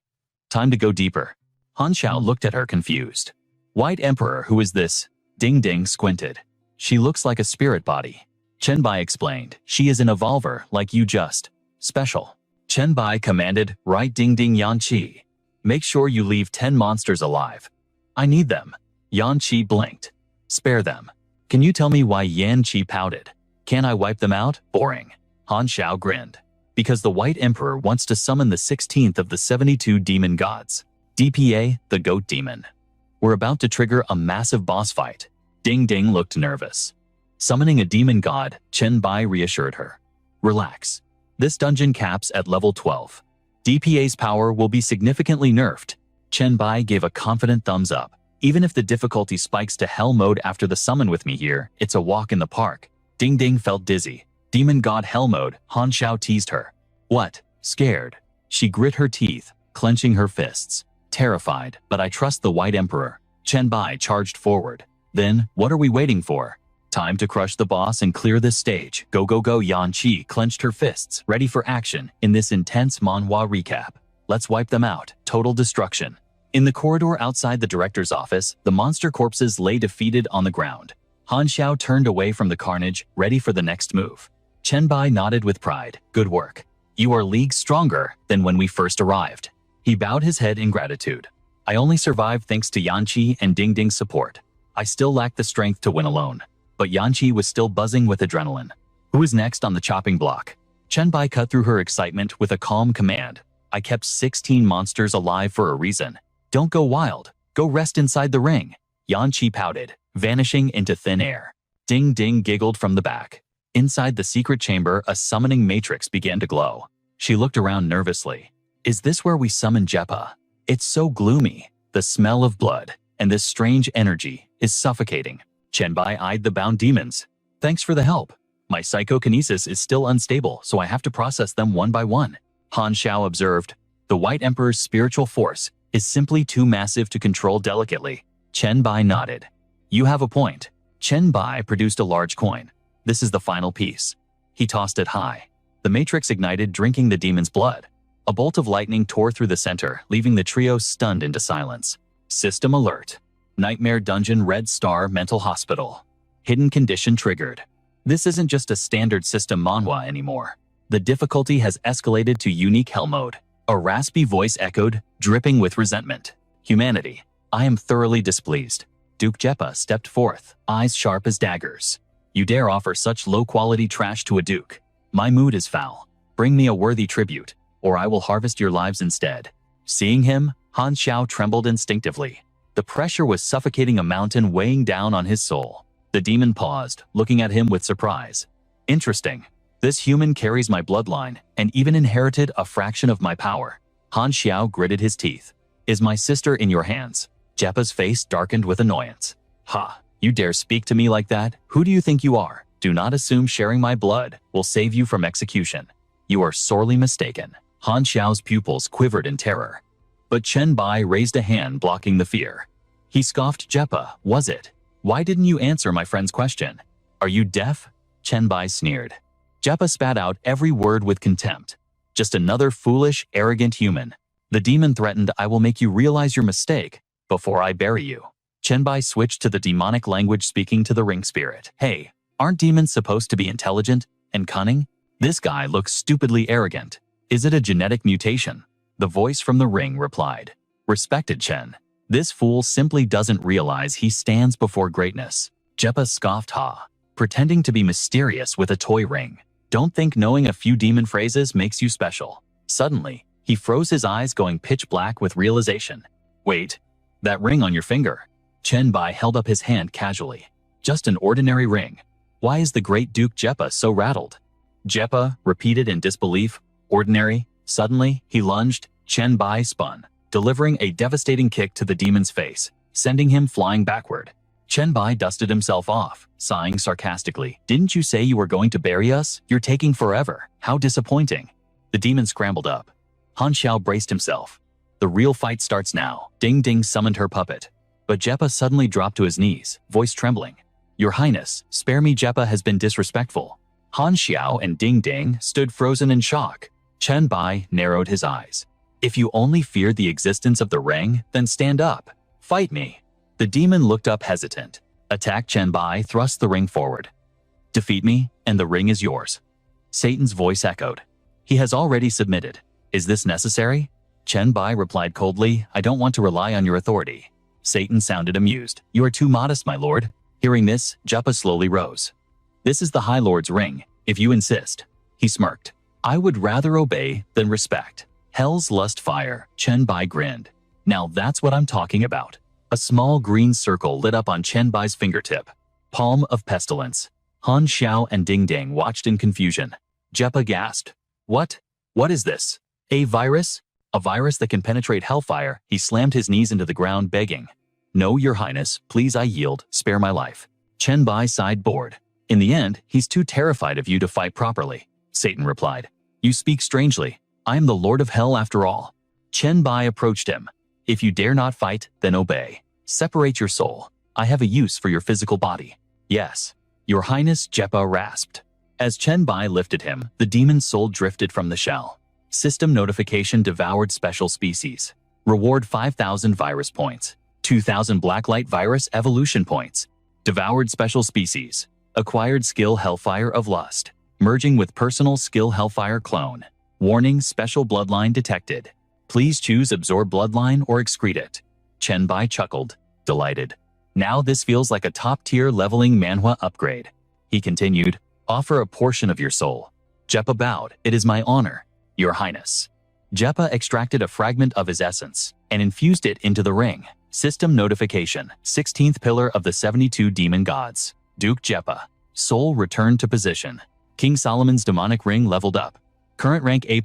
A: Time to go deeper. Han Xiao looked at her confused. White Emperor, who is this? Ding Ding squinted. She looks like a spirit body. Chen Bai explained. She is an evolver, like you just. Special. Chen Bai commanded, right Ding Ding Yanqi. Make sure you leave 10 monsters alive. I need them. Yanqi blinked. Spare them. Can you tell me why Yanqi pouted? Can I wipe them out? Boring. Han Xiao grinned. Because the White Emperor wants to summon the 16th of the 72 demon gods. DPA, the goat demon. We're about to trigger a massive boss fight. Ding Ding looked nervous. Summoning a demon god, Chen Bai reassured her. Relax. This dungeon caps at level 12. DPA's power will be significantly nerfed. Chen Bai gave a confident thumbs up. Even if the difficulty spikes to hell mode after the summon with me here, it's a walk in the park. Ding Ding felt dizzy. Demon god hell mode, Han Xiao teased her. What? Scared? She grit her teeth, clenching her fists. Terrified, but I trust the White Emperor. Chen Bai charged forward. Then, what are we waiting for? Time to crush the boss and clear this stage. Go go go. Yanqi clenched her fists, ready for action in this intense manhwa recap. Let's wipe them out. Total destruction. In the corridor outside the director's office, the monster corpses lay defeated on the ground. Han Xiao turned away from the carnage, ready for the next move. Chen Bai nodded with pride. Good work. You are leagues stronger than when we first arrived. He bowed his head in gratitude. I only survived thanks to Yanqi and Ding Ding's support. I still lacked the strength to win alone. But Yanqi was still buzzing with adrenaline. Who is next on the chopping block? Chen Bai cut through her excitement with a calm command. I kept 16 monsters alive for a reason. Don't go wild. Go rest inside the ring. Yanqi pouted, vanishing into thin air. Ding Ding giggled from the back. Inside the secret chamber, a summoning matrix began to glow. She looked around nervously. Is this where we summon Jeppa? It's so gloomy. The smell of blood and this strange energy is suffocating. Chen Bai eyed the bound demons. Thanks for the help. My psychokinesis is still unstable, so I have to process them one by one. Han Xiao observed. The White Emperor's spiritual force is simply too massive to control delicately. Chen Bai nodded. You have a point. Chen Bai produced a large coin. This is the final piece. He tossed it high. The matrix ignited, drinking the demon's blood. A bolt of lightning tore through the center, leaving the trio stunned into silence. System alert. Nightmare Dungeon Red Star Mental Hospital. Hidden condition triggered. This isn't just a standard system manhwa anymore. The difficulty has escalated to unique hell mode. A raspy voice echoed, dripping with resentment. Humanity, I am thoroughly displeased. Duke Jeppa stepped forth, eyes sharp as daggers. You dare offer such low-quality trash to a duke? My mood is foul. Bring me a worthy tribute, or I will harvest your lives instead. Seeing him, Han Xiao trembled instinctively. The pressure was suffocating, a mountain weighing down on his soul. The demon paused, looking at him with surprise. Interesting. This human carries my bloodline and even inherited a fraction of my power. Han Xiao gritted his teeth. Is my sister in your hands? Jeppa's face darkened with annoyance. Ha! You dare speak to me like that? Who do you think you are? Do not assume sharing my blood will save you from execution. You are sorely mistaken. Han Xiao's pupils quivered in terror. But Chen Bai raised a hand, blocking the fear. He scoffed. Jeppa, was it? Why didn't you answer my friend's question? Are you deaf? Chen Bai sneered. Jeppa spat out every word with contempt. Just another foolish, arrogant human. The demon threatened, I will make you realize your mistake before I bury you. Chen Bai switched to the demonic language, speaking to the ring spirit. Hey, aren't demons supposed to be intelligent and cunning? This guy looks stupidly arrogant. Is it a genetic mutation? The voice from the ring replied. Respected Chen, this fool simply doesn't realize he stands before greatness. Jeppa scoffed. Ha, pretending to be mysterious with a toy ring. Don't think knowing a few demon phrases makes you special. Suddenly, he froze, his eyes going pitch black with realization. Wait, that ring on your finger. Chen Bai held up his hand casually. Just an ordinary ring. Why is the great Duke Jeppa so rattled? Jeppa repeated in disbelief. Ordinary. Suddenly, he lunged. Chen Bai spun, delivering a devastating kick to the demon's face, sending him flying backward. Chen Bai dusted himself off, sighing sarcastically. Didn't you say you were going to bury us? You're taking forever. How disappointing. The demon scrambled up. Han Xiao braced himself. The real fight starts now. Ding Ding summoned her puppet. But Jeppa suddenly dropped to his knees, voice trembling. Your Highness, spare me. Jeppa has been disrespectful. Han Xiao and Ding Ding stood frozen in shock. Chen Bai narrowed his eyes. If you only feared the existence of the ring, then stand up. Fight me. The demon looked up hesitant. Attack. Chen Bai thrust the ring forward. Defeat me, and the ring is yours. Satan's voice echoed. He has already submitted. Is this necessary? Chen Bai replied coldly, I don't want to rely on your authority. Satan sounded amused. You are too modest, my lord. Hearing this, Jeppa slowly rose. This is the High Lord's ring, if you insist. He smirked. I would rather obey than respect. Hell's lust fire. Chen Bai grinned. Now that's what I'm talking about. A small green circle lit up on Chen Bai's fingertip. Palm of pestilence. Han Xiao and Ding Ding watched in confusion. Jeppa gasped. What? What is this? A virus? A virus that can penetrate hellfire. He slammed his knees into the ground, begging. No, your highness, please, I yield, spare my life. Chen Bai sighed, bored. In the end, he's too terrified of you to fight properly. Satan replied. You speak strangely. I am the Lord of Hell after all. Chen Bai approached him. If you dare not fight, then obey. Separate your soul. I have a use for your physical body. Yes. Your highness, Jeppa rasped. As Chen Bai lifted him, the demon's soul drifted from the shell. System notification devoured special species. Reward 5,000 virus points. 2,000 blacklight virus evolution points. Devoured special species. Acquired skill Hellfire of Lust. Merging with personal skill Hellfire clone. Warning, special bloodline detected. Please choose absorb bloodline or excrete it. Chen Bai chuckled, delighted. Now this feels like a top-tier leveling manhwa upgrade. He continued, offer a portion of your soul. Jeppa bowed, it is my honor, your highness. Jeppa extracted a fragment of his essence and infused it into the ring. System notification, 16th pillar of the 72 demon gods. Duke Jeppa. Soul returned to position. King Solomon's demonic ring leveled up. Current rank A+.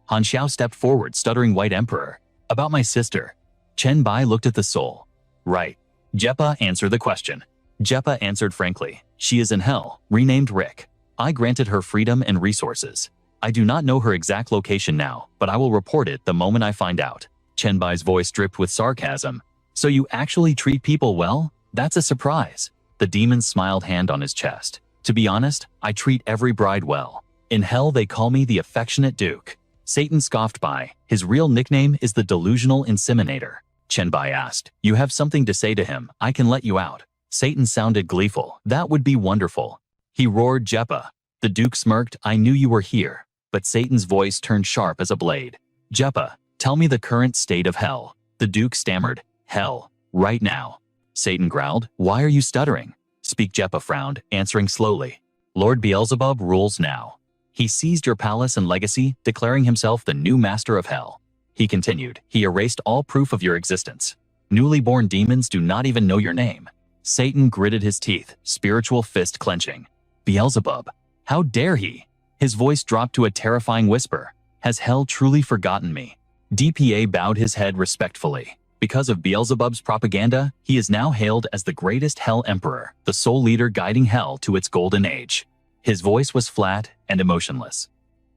A: Han Xiao stepped forward, stuttering, White Emperor. About my sister. Chen Bai looked at the soul. Right. Jeppa answered the question. Jeppa answered frankly. She is in hell, renamed Rick. I granted her freedom and resources. I do not know her exact location now, but I will report it the moment I find out. Chen Bai's voice dripped with sarcasm. So you actually treat people well? That's a surprise. The demon smiled, hand on his chest. To be honest, I treat every bride well. In hell they call me the affectionate Duke. Satan scoffed by. His real nickname is the delusional inseminator. Chen Bai asked, you have something to say to him, I can let you out. Satan sounded gleeful. That would be wonderful. He roared, Jeppa. The Duke smirked, I knew you were here. But Satan's voice turned sharp as a blade. Jeppa, tell me the current state of hell. The Duke stammered, hell, right now. Satan growled, why are you stuttering? Speak. Jeppa frowned, answering slowly. Lord Beelzebub rules now. He seized your palace and legacy, declaring himself the new master of hell. He continued, he erased all proof of your existence. Newly born demons do not even know your name. Satan gritted his teeth, spiritual fist clenching. Beelzebub, how dare he? His voice dropped to a terrifying whisper. Has hell truly forgotten me? DPA bowed his head respectfully. Because of Beelzebub's propaganda, he is now hailed as the greatest Hell Emperor, the sole leader guiding hell to its golden age. His voice was flat and emotionless.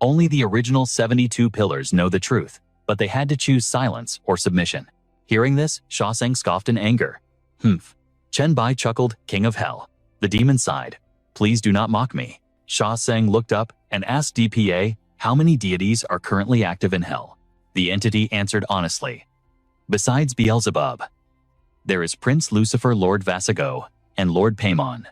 A: Only the original 72 pillars know the truth, but they had to choose silence or submission. Hearing this, Sha Sang scoffed in anger. Humph. Chen Bai chuckled, King of Hell. The demon sighed. Please do not mock me. Sha Sang looked up and asked DPA, how many deities are currently active in hell? The entity answered honestly. Besides Beelzebub, there is Prince Lucifer, Lord Vasigo, and Lord Paimon.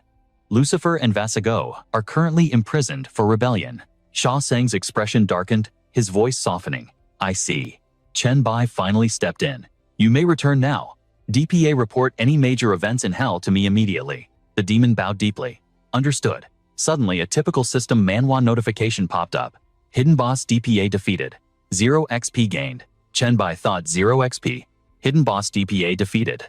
A: Lucifer and Vasigo are currently imprisoned for rebellion. Sha Sang's expression darkened, his voice softening. I see. Chen Bai finally stepped in. You may return now. DPA report any major events in hell to me immediately. The demon bowed deeply. Understood. Suddenly, a typical system manhwa notification popped up. Hidden boss DPA defeated. 0 XP gained. Chen Bai thought 0 XP. Hidden boss DPA defeated.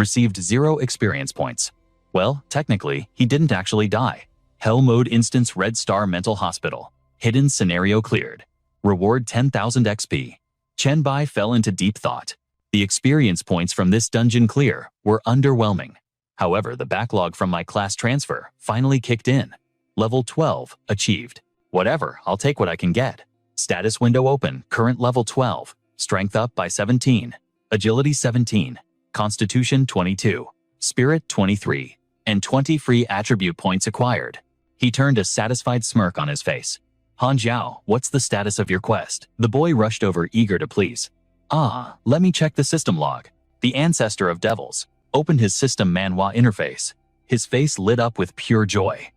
A: Received 0 experience points. Well, technically, he didn't actually die. Hell mode instance red star mental hospital. Hidden scenario cleared. Reward 10,000 XP. Chen Bai fell into deep thought. The experience points from this dungeon clear were underwhelming. However, the backlog from my class transfer finally kicked in. Level 12 achieved. Whatever, I'll take what I can get. Status window open, current level 12. Strength up by 17. Agility 17. Constitution 22. Spirit 23. And 20 free attribute points acquired. He turned a satisfied smirk on his face. Han Jiao, what's the status of your quest? The boy rushed over, eager to please. Ah, let me check the system log. The ancestor of devils opened his system manhwa interface. His face lit up with pure joy.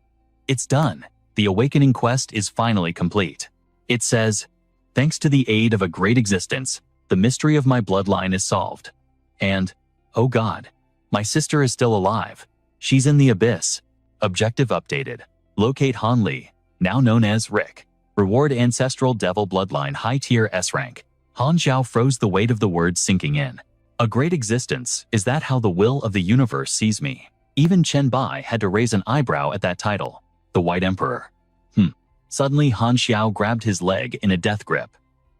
A: It's done. The awakening quest is finally complete. It says, thanks to the aid of a great existence, the mystery of my bloodline is solved. And, oh God, my sister is still alive. She's in the abyss. Objective updated. Locate Han Li, now known as Rick. Reward ancestral devil bloodline high tier S rank. Han Xiao froze, the weight of the words sinking in. A great existence, is that how the will of the universe sees me? Even Chen Bai had to raise an eyebrow at that title. The White Emperor. Suddenly Han Xiao grabbed his leg in a death grip.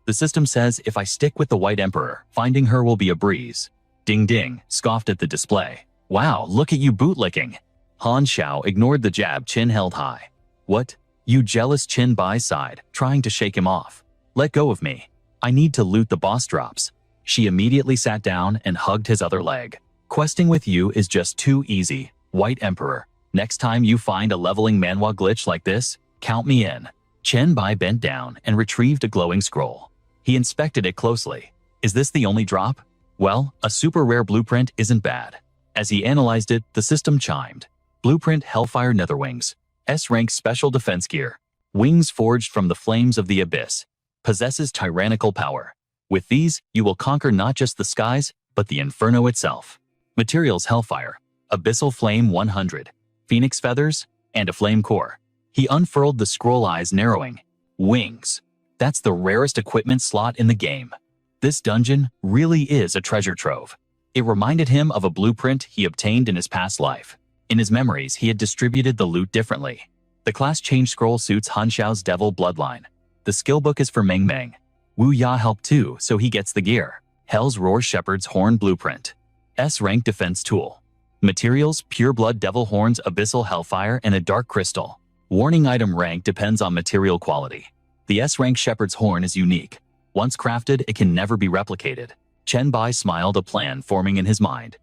A: The system says if I stick with the White Emperor, finding her will be a breeze. Ding ding, scoffed at the display. Wow, look at you bootlicking. Han Xiao ignored the jab Chin held high. What? You jealous? Chin Bai sighed, trying to shake him off. Let go of me. I need to loot the boss drops. She immediately sat down and hugged his other leg. Questing with you is just too easy, White Emperor. Next time you find a leveling manhwa glitch like this, count me in. Chen Bai bent down and retrieved a glowing scroll. He inspected it closely. Is this the only drop? Well, a super rare blueprint isn't bad. As he analyzed it, the system chimed. Blueprint Hellfire Netherwings. S-rank special defense gear. Wings forged from the flames of the abyss. Possesses tyrannical power. With these, you will conquer not just the skies, but the inferno itself. Materials Hellfire. Abyssal Flame 100. Phoenix Feathers, and a Flame Core. He unfurled the scroll, eyes narrowing. Wings. That's the rarest equipment slot in the game. This dungeon really is a treasure trove. It reminded him of a blueprint he obtained in his past life. In his memories, he had distributed the loot differently. The class change scroll suits Han Xiao's devil bloodline. The skill book is for Meng Meng. Wu Ya helped too, so he gets the gear. Hell's Roar Shepherd's Horn Blueprint. S-rank defense tool. Materials, pure blood devil horns, abyssal hellfire, and a dark crystal. Warning, item rank depends on material quality. The S-rank Shepherd's Horn is unique. Once crafted, it can never be replicated. Chen Bai smiled, a plan forming in his mind.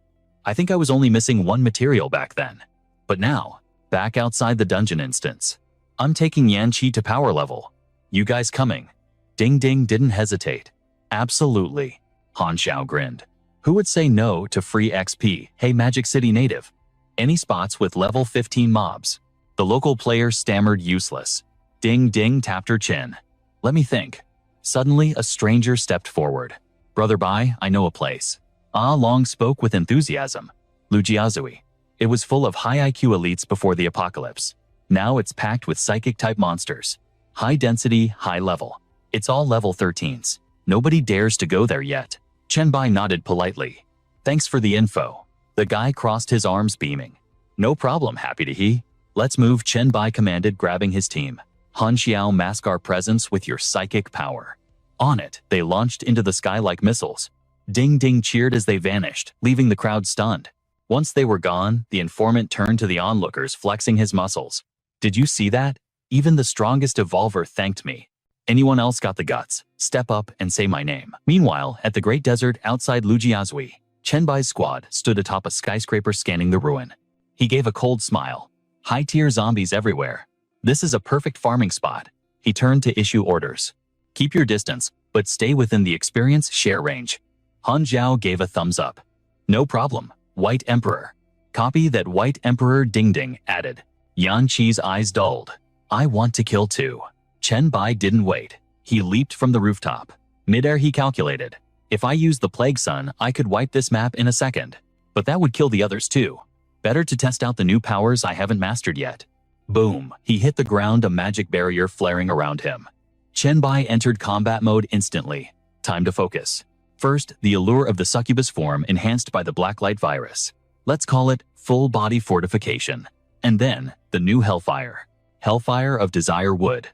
A: I think I was only missing one material back then. But now, back outside the dungeon instance. I'm taking Yan Qi to power level. You guys coming? Ding Ding didn't hesitate. Absolutely. Han Xiao grinned. Who would say no to free XP? Hey Magic City native. Any spots with level 15 mobs? The local player stammered, useless. Ding Ding tapped her chin. Let me think. Suddenly, a stranger stepped forward. Brother Bai, I know a place. Ah Long spoke with enthusiasm. Lujiazui. It was full of high IQ elites before the apocalypse. Now it's packed with psychic-type monsters. High density, high level. It's all level 13s. Nobody dares to go there yet. Chen Bai nodded politely. Thanks for the info. The guy crossed his arms, beaming. No problem, happy to he. Let's move, Chen Bai commanded, grabbing his team. Han Xiao, mask our presence with your psychic power. On it, they launched into the sky like missiles. Ding Ding cheered as they vanished, leaving the crowd stunned. Once they were gone, the informant turned to the onlookers, flexing his muscles. Did you see that? Even the strongest evolver thanked me. Anyone else got the guts? Step up and say my name. Meanwhile, at the Great Desert outside Lujiazui, Chen Bai's squad stood atop a skyscraper scanning the ruin. He gave a cold smile. High-tier zombies everywhere. This is a perfect farming spot. He turned to issue orders. Keep your distance, but stay within the experience share range. Han Jiao gave a thumbs up. No problem, White Emperor. Copy that, White Emperor. Ding Ding added. Yan Qi's eyes dulled. I want to kill too. Chen Bai didn't wait. He leaped from the rooftop. Midair he calculated. If I use the Plague Sun, I could wipe this map in a second. But that would kill the others too. Better to test out the new powers I haven't mastered yet. Boom, he hit the ground, a magic barrier flaring around him. Chen Bai entered combat mode instantly. Time to focus. First, the allure of the succubus form enhanced by the blacklight virus. Let's call it full-body fortification. And then, the new Hellfire. Hellfire of Desire Wood.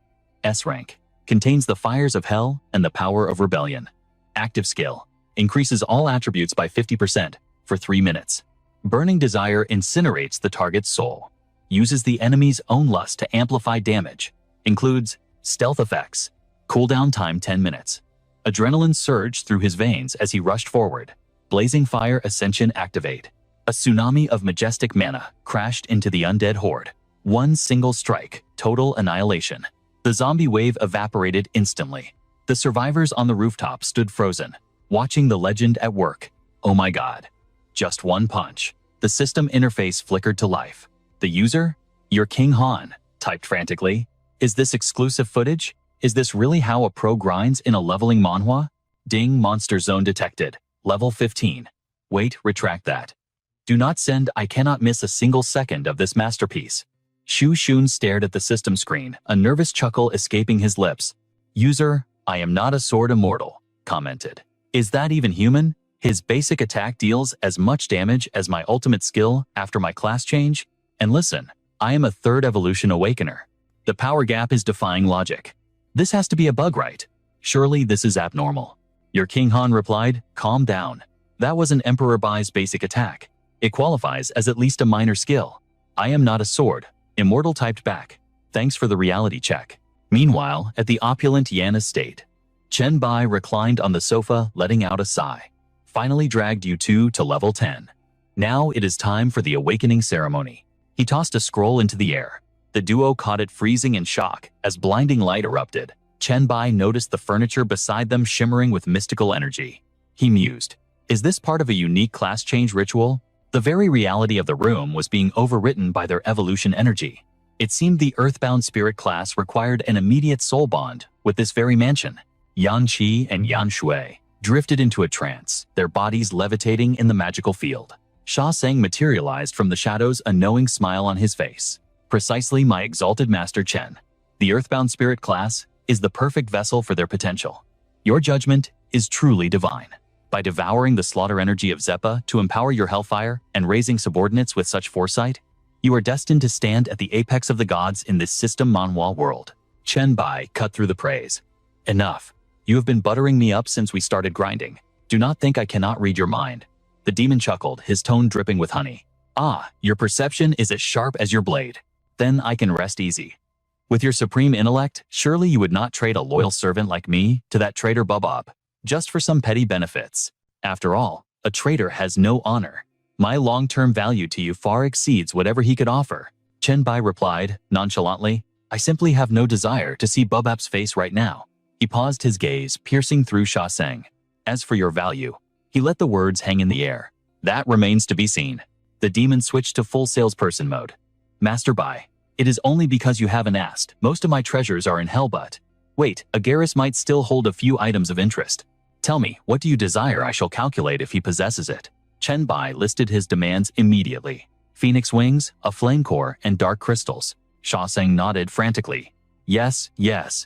A: S-Rank. Contains the fires of hell and the power of rebellion. Active skill. Increases all attributes by 50% for 3 minutes. Burning Desire incinerates the target's soul. Uses the enemy's own lust to amplify damage. Includes stealth effects. Cooldown time 10 minutes. Adrenaline surged through his veins as he rushed forward. Blazing Fire Ascension activate. A tsunami of majestic mana crashed into the undead horde. One single strike, total annihilation. The zombie wave evaporated instantly. The survivors on the rooftop stood frozen, watching the legend at work. Oh my god. Just one punch. The system interface flickered to life. The user? Your King Han, typed frantically. Is this exclusive footage? Is this really how a pro grinds in a leveling manhwa? Ding, monster zone detected. Level 15. Wait, retract that. Do not send. I cannot miss a single second of this masterpiece. Shu Shun stared at the system screen, a nervous chuckle escaping his lips. User, I am not a sword immortal, commented. Is that even human? His basic attack deals as much damage as my ultimate skill after my class change? And listen, I am a 3rd evolution awakener. The power gap is defying logic. This has to be a bug, right? Surely this is abnormal. Your King Han replied, calm down. That was an Emperor Bai's basic attack. It qualifies as at least a minor skill. I am not a sword. Immortal typed back. Thanks for the reality check. Meanwhile, at the opulent Yan estate, Chen Bai reclined on the sofa, letting out a sigh. Finally dragged you two to level 10. Now it is time for the awakening ceremony. He tossed a scroll into the air. The duo caught it freezing in shock as blinding light erupted. Chen Bai noticed the furniture beside them shimmering with mystical energy. He mused. Is this part of a unique class change ritual? The very reality of the room was being overwritten by their evolution energy. It seemed the earthbound spirit class required an immediate soul bond with this very mansion. Yan Qi and Yan Shui drifted into a trance, their bodies levitating in the magical field. Sha Sang materialized from the shadows, a knowing smile on his face. Precisely, my exalted master Chen. The earthbound spirit class is the perfect vessel for their potential. Your judgment is truly divine. By devouring the slaughter energy of Zeppa to empower your hellfire and raising subordinates with such foresight, you are destined to stand at the apex of the gods in this system manhwa world. Chen Bai cut through the praise. Enough. You have been buttering me up since we started grinding. Do not think I cannot read your mind. The demon chuckled, his tone dripping with honey. Ah, your perception is as sharp as your blade. Then I can rest easy. With your supreme intellect, surely you would not trade a loyal servant like me to that traitor Bubab, just for some petty benefits. After all, a traitor has no honor. My long-term value to you far exceeds whatever he could offer. Chen Bai replied, nonchalantly, I simply have no desire to see Bubab's face right now. He paused, his gaze piercing through Sha Sang. As for your value, he let the words hang in the air. That remains to be seen. The demon switched to full salesperson mode. Master Bai, it is only because you haven't asked. Most of my treasures are in hell, but wait, Agaris might still hold a few items of interest. Tell me, what do you desire? I shall calculate if he possesses it. Chen Bai listed his demands immediately. Phoenix wings, a flame core, and dark crystals. Sha Sang nodded frantically. Yes,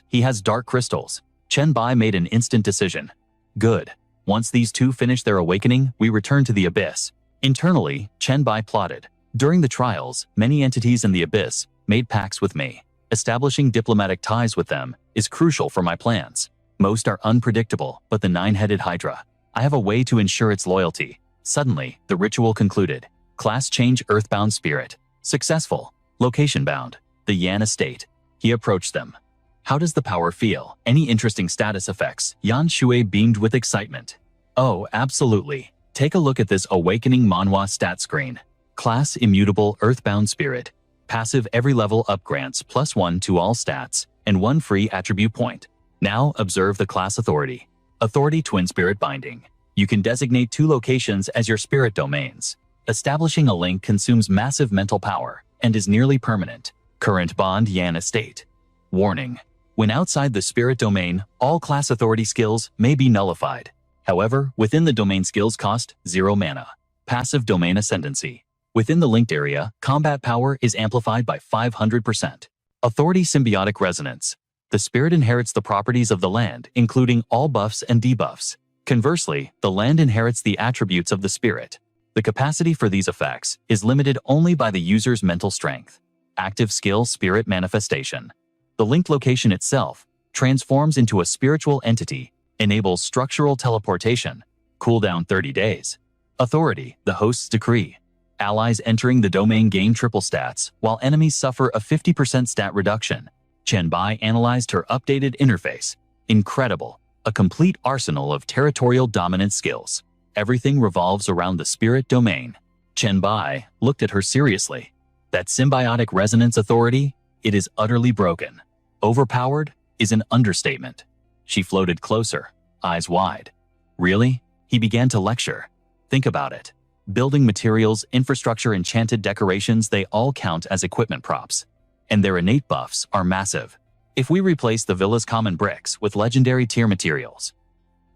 A: he has dark crystals. Chen Bai made an instant decision. Good. Once these two finish their awakening, we return to the Abyss. Internally, Chen Bai plotted. During the trials, many entities in the Abyss made pacts with me. Establishing diplomatic ties with them is crucial for my plans. Most are unpredictable, but the nine-headed Hydra, I have a way to ensure its loyalty. Suddenly, the ritual concluded. Class change, earthbound spirit. Successful. Location bound. The Yan estate. He approached them. How does the power feel? Any interesting status effects? Yan Shui beamed with excitement. Oh, absolutely. Take a look at this awakening manhwa stat screen. Class immutable earthbound spirit. Passive every level up grants +1 to all stats and 1 free attribute point. Now observe the class authority. Authority twin spirit binding. You can designate 2 locations as your spirit domains. Establishing a link consumes massive mental power and is nearly permanent. Current bond Yan estate. Warning. When outside the spirit domain, all class authority skills may be nullified. However, within the domain skills cost 0 mana. Passive domain ascendancy. Within the linked area, combat power is amplified by 500%. Authority symbiotic resonance. The spirit inherits the properties of the land, including all buffs and debuffs. Conversely, the land inherits the attributes of the spirit. The capacity for these effects is limited only by the user's mental strength. Active skill spirit manifestation. The linked location itself transforms into a spiritual entity, enables structural teleportation, cooldown 30 days. Authority, the host's decree. Allies entering the domain gain triple stats, while enemies suffer a 50% stat reduction. Chenbai analyzed her updated interface. Incredible. A complete arsenal of territorial dominance skills. Everything revolves around the spirit domain. Chenbai looked at her seriously. That symbiotic resonance authority, it is utterly broken. Overpowered is an understatement. She floated closer, eyes wide. Really? He began to lecture. Think about it. Building materials, infrastructure, enchanted decorations, they all count as equipment props. And their innate buffs are massive. If we replace the villa's common bricks with legendary tier materials,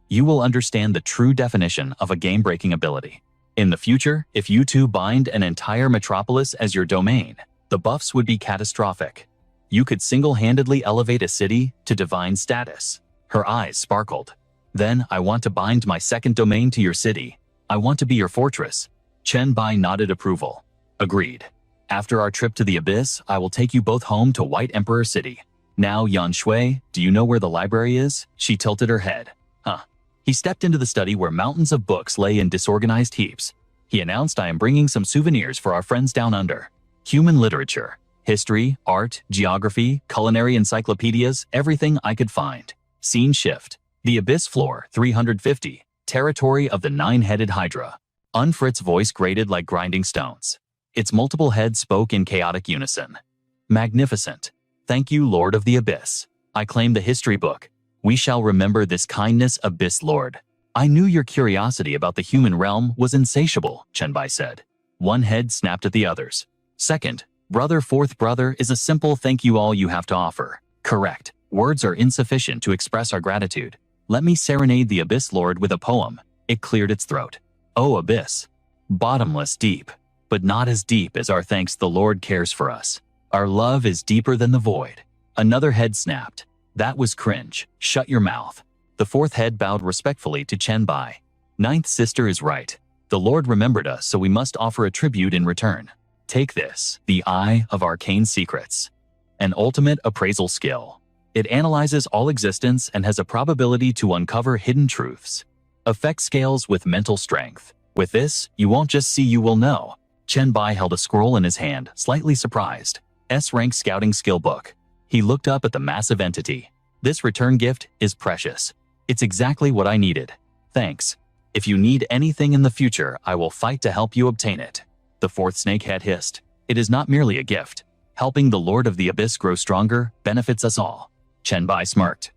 A: you will understand the true definition of a game-breaking ability. In the future, if you two bind an entire metropolis as your domain, the buffs would be catastrophic. You could single-handedly elevate a city to divine status. Her eyes sparkled. Then, I want to bind my second domain to your city. I want to be your fortress. Chenbai nodded approval. Agreed. After our trip to the Abyss, I will take you both home to White Emperor City. Now, Yan Shui, do you know where the library is? She tilted her head. Huh. He stepped into the study where mountains of books lay in disorganized heaps. He announced, I am bringing some souvenirs for our friends down under. Human literature, history, art, geography, culinary encyclopedias, everything I could find. Scene shift. The Abyss floor, 350. Territory of the nine-headed Hydra. Unfrit's voice grated like grinding stones. Its multiple heads spoke in chaotic unison. Magnificent. Thank you, Lord of the Abyss. I claim the history book. We shall remember this kindness, Abyss Lord. I knew your curiosity about the human realm was insatiable, Chenbai said. One head snapped at the others. Second, brother, fourth brother is a simple thank you all you have to offer. Correct. Words are insufficient to express our gratitude. Let me serenade the Abyss Lord with a poem. It cleared its throat. Oh, Abyss. Bottomless deep, but not as deep as our thanks the Lord cares for us. Our love is deeper than the void. Another head snapped. That was cringe. Shut your mouth. The fourth head bowed respectfully to Chenbai. Ninth sister is right. The Lord remembered us, so we must offer a tribute in return. Take this, the Eye of Arcane Secrets. An ultimate appraisal skill. It analyzes all existence and has a probability to uncover hidden truths. Effect scales with mental strength. With this, you won't just see, you will know. Chenbai held a scroll in his hand, slightly surprised. S-rank scouting skill book. He looked up at the massive entity. This return gift is precious. It's exactly what I needed. Thanks. If you need anything in the future, I will fight to help you obtain it. The fourth snakehead hissed. It is not merely a gift. Helping the Lord of the Abyss grow stronger benefits us all. Chenbai smirked.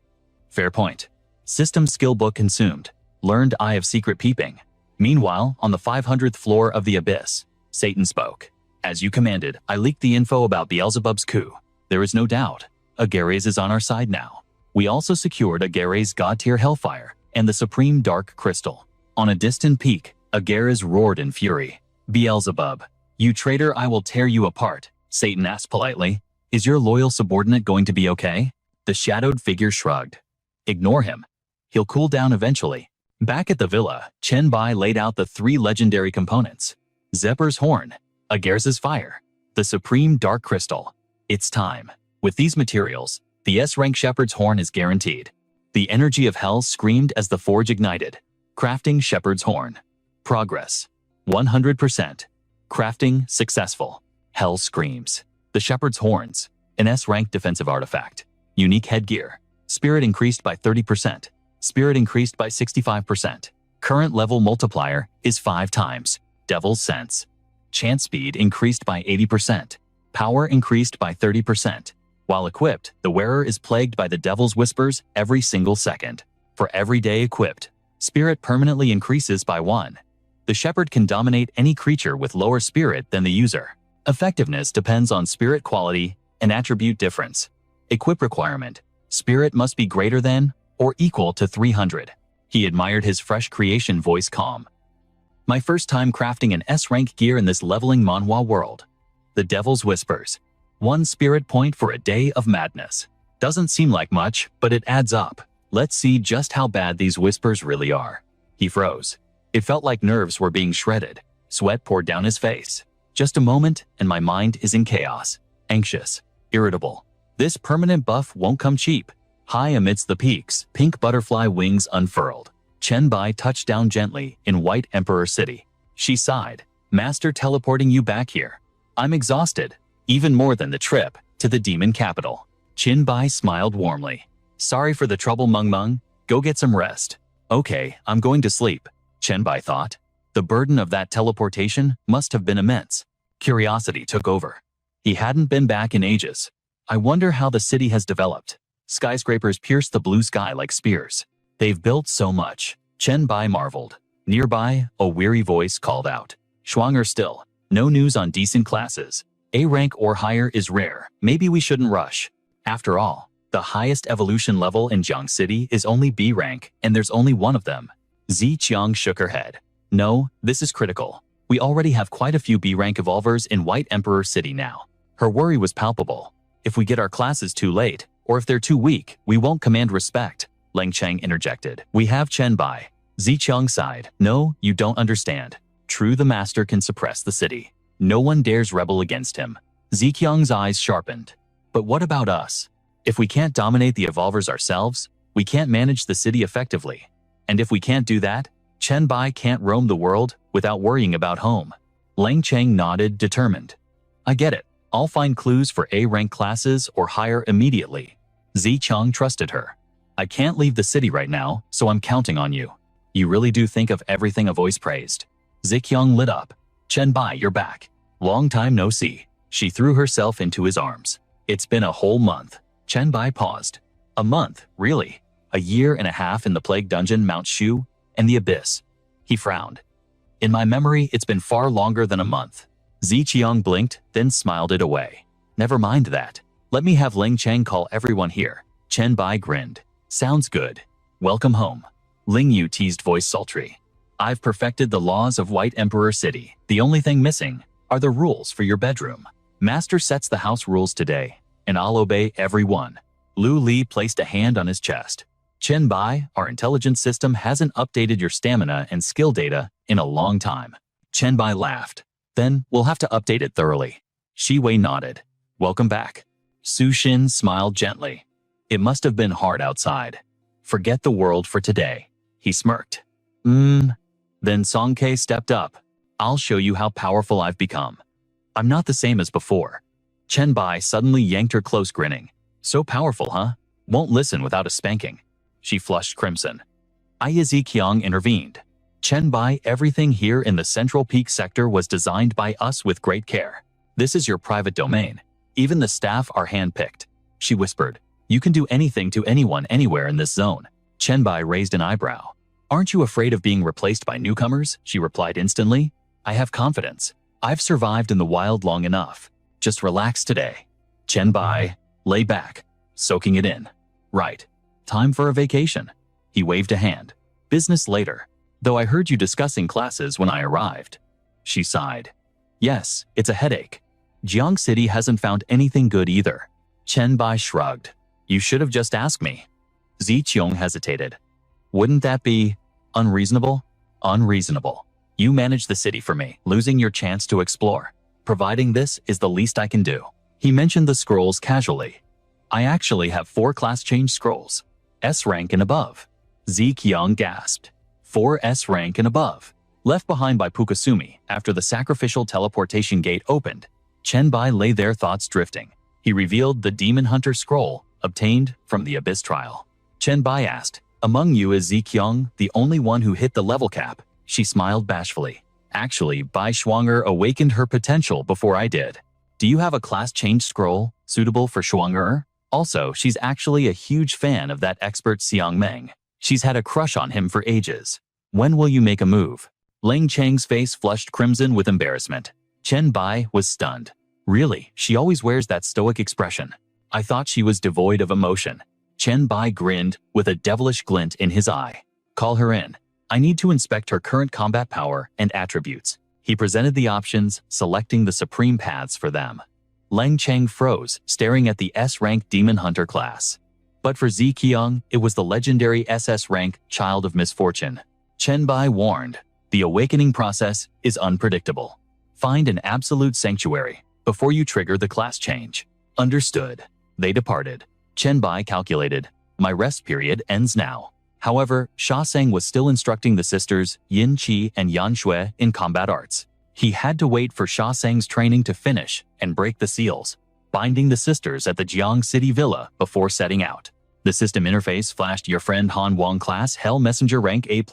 A: Fair point. System skill book consumed. Learned Eye of Secret Peeping. Meanwhile, on the 500th floor of the Abyss, Satan spoke. As you commanded, I leaked the info about Beelzebub's coup. There is no doubt. Agares is on our side now. We also secured Agares' god-tier Hellfire and the Supreme Dark Crystal. On a distant peak, Agares roared in fury. Beelzebub, you traitor, I will tear you apart, Satan asked politely. Is your loyal subordinate going to be okay? The shadowed figure shrugged. Ignore him. He'll cool down eventually. Back at the villa, Chenbai laid out the three legendary components. Zephyr's Horn, Agares' Fire, the Supreme Dark Crystal. It's time. With these materials, the S-rank Shepherd's Horn is guaranteed. The energy of hell screamed as the forge ignited. Crafting Shepherd's Horn. Progress. 100%. Crafting successful. Hell screams. The Shepherd's Horns. An S-rank defensive artifact. Unique headgear. Spirit increased by 30%. Spirit increased by 65%. Current level multiplier is 5 times. Devil's Sense. Chance speed increased by 80%. Power increased by 30%. While equipped, the wearer is plagued by the Devil's Whispers every single second. For every day equipped, spirit permanently increases by 1. The shepherd can dominate any creature with lower spirit than the user. Effectiveness depends on spirit quality and attribute difference. Equip requirement. Spirit must be greater than or equal to 300. He admired his fresh creation, voice calm. My first time crafting an S-rank gear in this leveling manhwa world. The Devil's Whispers. 1 spirit point for a day of madness. Doesn't seem like much, but it adds up. Let's see just how bad these whispers really are. He froze. It felt like nerves were being shredded. Sweat poured down his face. Just a moment, and my mind is in chaos. Anxious. Irritable. This permanent buff won't come cheap. High amidst the peaks, pink butterfly wings unfurled. Chen Bai touched down gently in White Emperor City. She sighed. Master teleporting you back here. I'm exhausted. Even more than the trip to the demon capital. Chen Bai smiled warmly. Sorry for the trouble, Meng Meng. Go get some rest. Okay, I'm going to sleep. Chen Bai thought. The burden of that teleportation must have been immense. Curiosity took over. He hadn't been back in ages. I wonder how the city has developed. Skyscrapers pierce the blue sky like spears. They've built so much. Chen Bai marveled. Nearby, a weary voice called out. Schwanger still. No news on decent classes. A rank or higher is rare. Maybe we shouldn't rush. After all, the highest evolution level in Jiang City is only B rank, and there's only one of them. Zi Qiang shook her head. No, this is critical. We already have quite a few B rank evolvers in White Emperor City now. Her worry was palpable. If we get our classes too late, or if they're too weak, we won't command respect. Leng Cheng interjected. We have Chen Bai. Zi Qiang sighed. No, you don't understand. True, the master can suppress the city. No one dares rebel against him. Zi Qiang's eyes sharpened. But what about us? If we can't dominate the evolvers ourselves, we can't manage the city effectively. And if we can't do that, Chen Bai can't roam the world without worrying about home. Leng Cheng nodded, determined. I get it. I'll find clues for A-rank classes or higher immediately. Zi Qiang trusted her. I can't leave the city right now, so I'm counting on you. You really do think of everything a voice praised. Zi Qiang lit up. Chen Bai, you're back. Long time no see. She threw herself into his arms. It's been a whole month. Chen Bai paused. A month, really? A year and a half in the Plague Dungeon, Mount Shu, and the Abyss. He frowned. In my memory, it's been far longer than a month. Zi Qiang blinked, then smiled it away. Never mind that. Let me have Leng Cheng call everyone here. Chen Bai grinned. Sounds good. Welcome home. Ling Yu teased, voice sultry. I've perfected the laws of White Emperor City. The only thing missing are the rules for your bedroom. Master sets the house rules today, and I'll obey every one. Lu Li placed a hand on his chest. Chen Bai, our intelligence system hasn't updated your stamina and skill data in a long time. Chen Bai laughed. Then we'll have to update it thoroughly. Shi Wei nodded. Welcome back. Su Xin smiled gently. It must have been hard outside. Forget the world for today. He smirked. Then Song Ke stepped up. I'll show you how powerful I've become. I'm not the same as before. Chen Bai suddenly yanked her close, grinning. So powerful, huh? Won't listen without a spanking. She flushed crimson. Zi Qiang intervened. Chen Bai, everything here in the Central Peak sector was designed by us with great care. This is your private domain. Even the staff are handpicked. She whispered. You can do anything to anyone anywhere in this zone. Chen Bai raised an eyebrow. Aren't you afraid of being replaced by newcomers? She replied instantly. I have confidence. I've survived in the wild long enough. Just relax today. Chen Bai lay back, soaking it in. Right. Time for a vacation. He waved a hand. Business later. Though I heard you discussing classes when I arrived. She sighed. Yes, it's a headache. Jiang City hasn't found anything good either. Chen Bai shrugged. You should have just asked me. Zi Qiang hesitated. Wouldn't that be unreasonable? Unreasonable. You manage the city for me, losing your chance to explore. Providing this is the least I can do. He mentioned the scrolls casually. I actually have 4 class change scrolls. S rank and above. Zi Qiang gasped. 4 S rank and above. Left behind by Pukasumi after the sacrificial teleportation gate opened. Chen Bai lay there, thoughts drifting. He revealed the Demon Hunter scroll, obtained from the Abyss trial. Chen Bai asked, among you is Zi Qiang the only one who hit the level cap? She smiled bashfully. Actually, Bai Schwanger awakened her potential before I did. Do you have a class change scroll suitable for Schwanger? Also, she's actually a huge fan of that expert Xiang Meng. She's had a crush on him for ages. When will you make a move? Leng Cheng's face flushed crimson with embarrassment. Chen Bai was stunned. Really, she always wears that stoic expression. I thought she was devoid of emotion. Chen Bai grinned with a devilish glint in his eye. Call her in. I need to inspect her current combat power and attributes. He presented the options, selecting the supreme paths for them. Leng Cheng froze, staring at the S-rank Demon Hunter class. But for Ziqiang, it was the legendary SS rank Child of Misfortune. Chen Bai warned, the awakening process is unpredictable. Find an absolute sanctuary before you trigger the class change. Understood. They departed. Chen Bai calculated, my rest period ends now. However, Sha Sang was still instructing the sisters Yin Qi and Yan Shui in combat arts. He had to wait for Sha Sang's training to finish and break the seals, binding the sisters at the Jiang City Villa before setting out. The system interface flashed your friend Han Wang class Hell Messenger rank A+.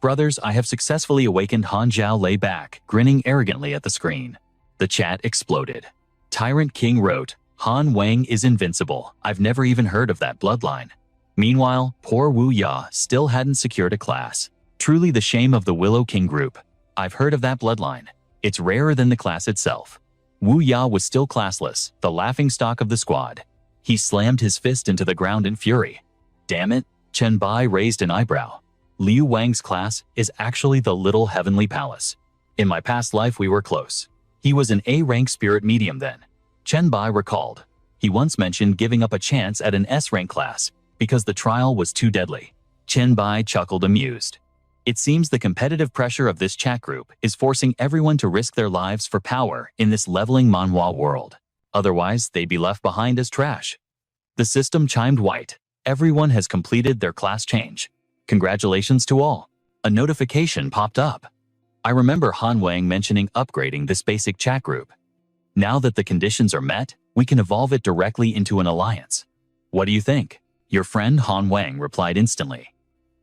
A: Brothers, I have successfully awakened. Han Zhao lay back, grinning arrogantly at the screen. The chat exploded. Tyrant King wrote, Han Wang is invincible. I've never even heard of that bloodline. Meanwhile, poor Wu Ya still hadn't secured a class. Truly the shame of the Willow King group. I've heard of that bloodline. It's rarer than the class itself. Wu Ya was still classless, the laughingstock of the squad. He slammed his fist into the ground in fury. Damn it, Chen Bai raised an eyebrow. Liu Wang's class is actually the Little Heavenly Palace. In my past life we were close. He was an A-rank spirit medium then. Chen Bai recalled. He once mentioned giving up a chance at an S-rank class because the trial was too deadly. Chen Bai chuckled amused. It seems the competitive pressure of this chat group is forcing everyone to risk their lives for power in this leveling manhwa world. Otherwise, they'd be left behind as trash. The system chimed white. Everyone has completed their class change. Congratulations to all. A notification popped up. I remember Han Wang mentioning upgrading this basic chat group. Now that the conditions are met, we can evolve it directly into an alliance. What do you think? Your friend Han Wang replied instantly.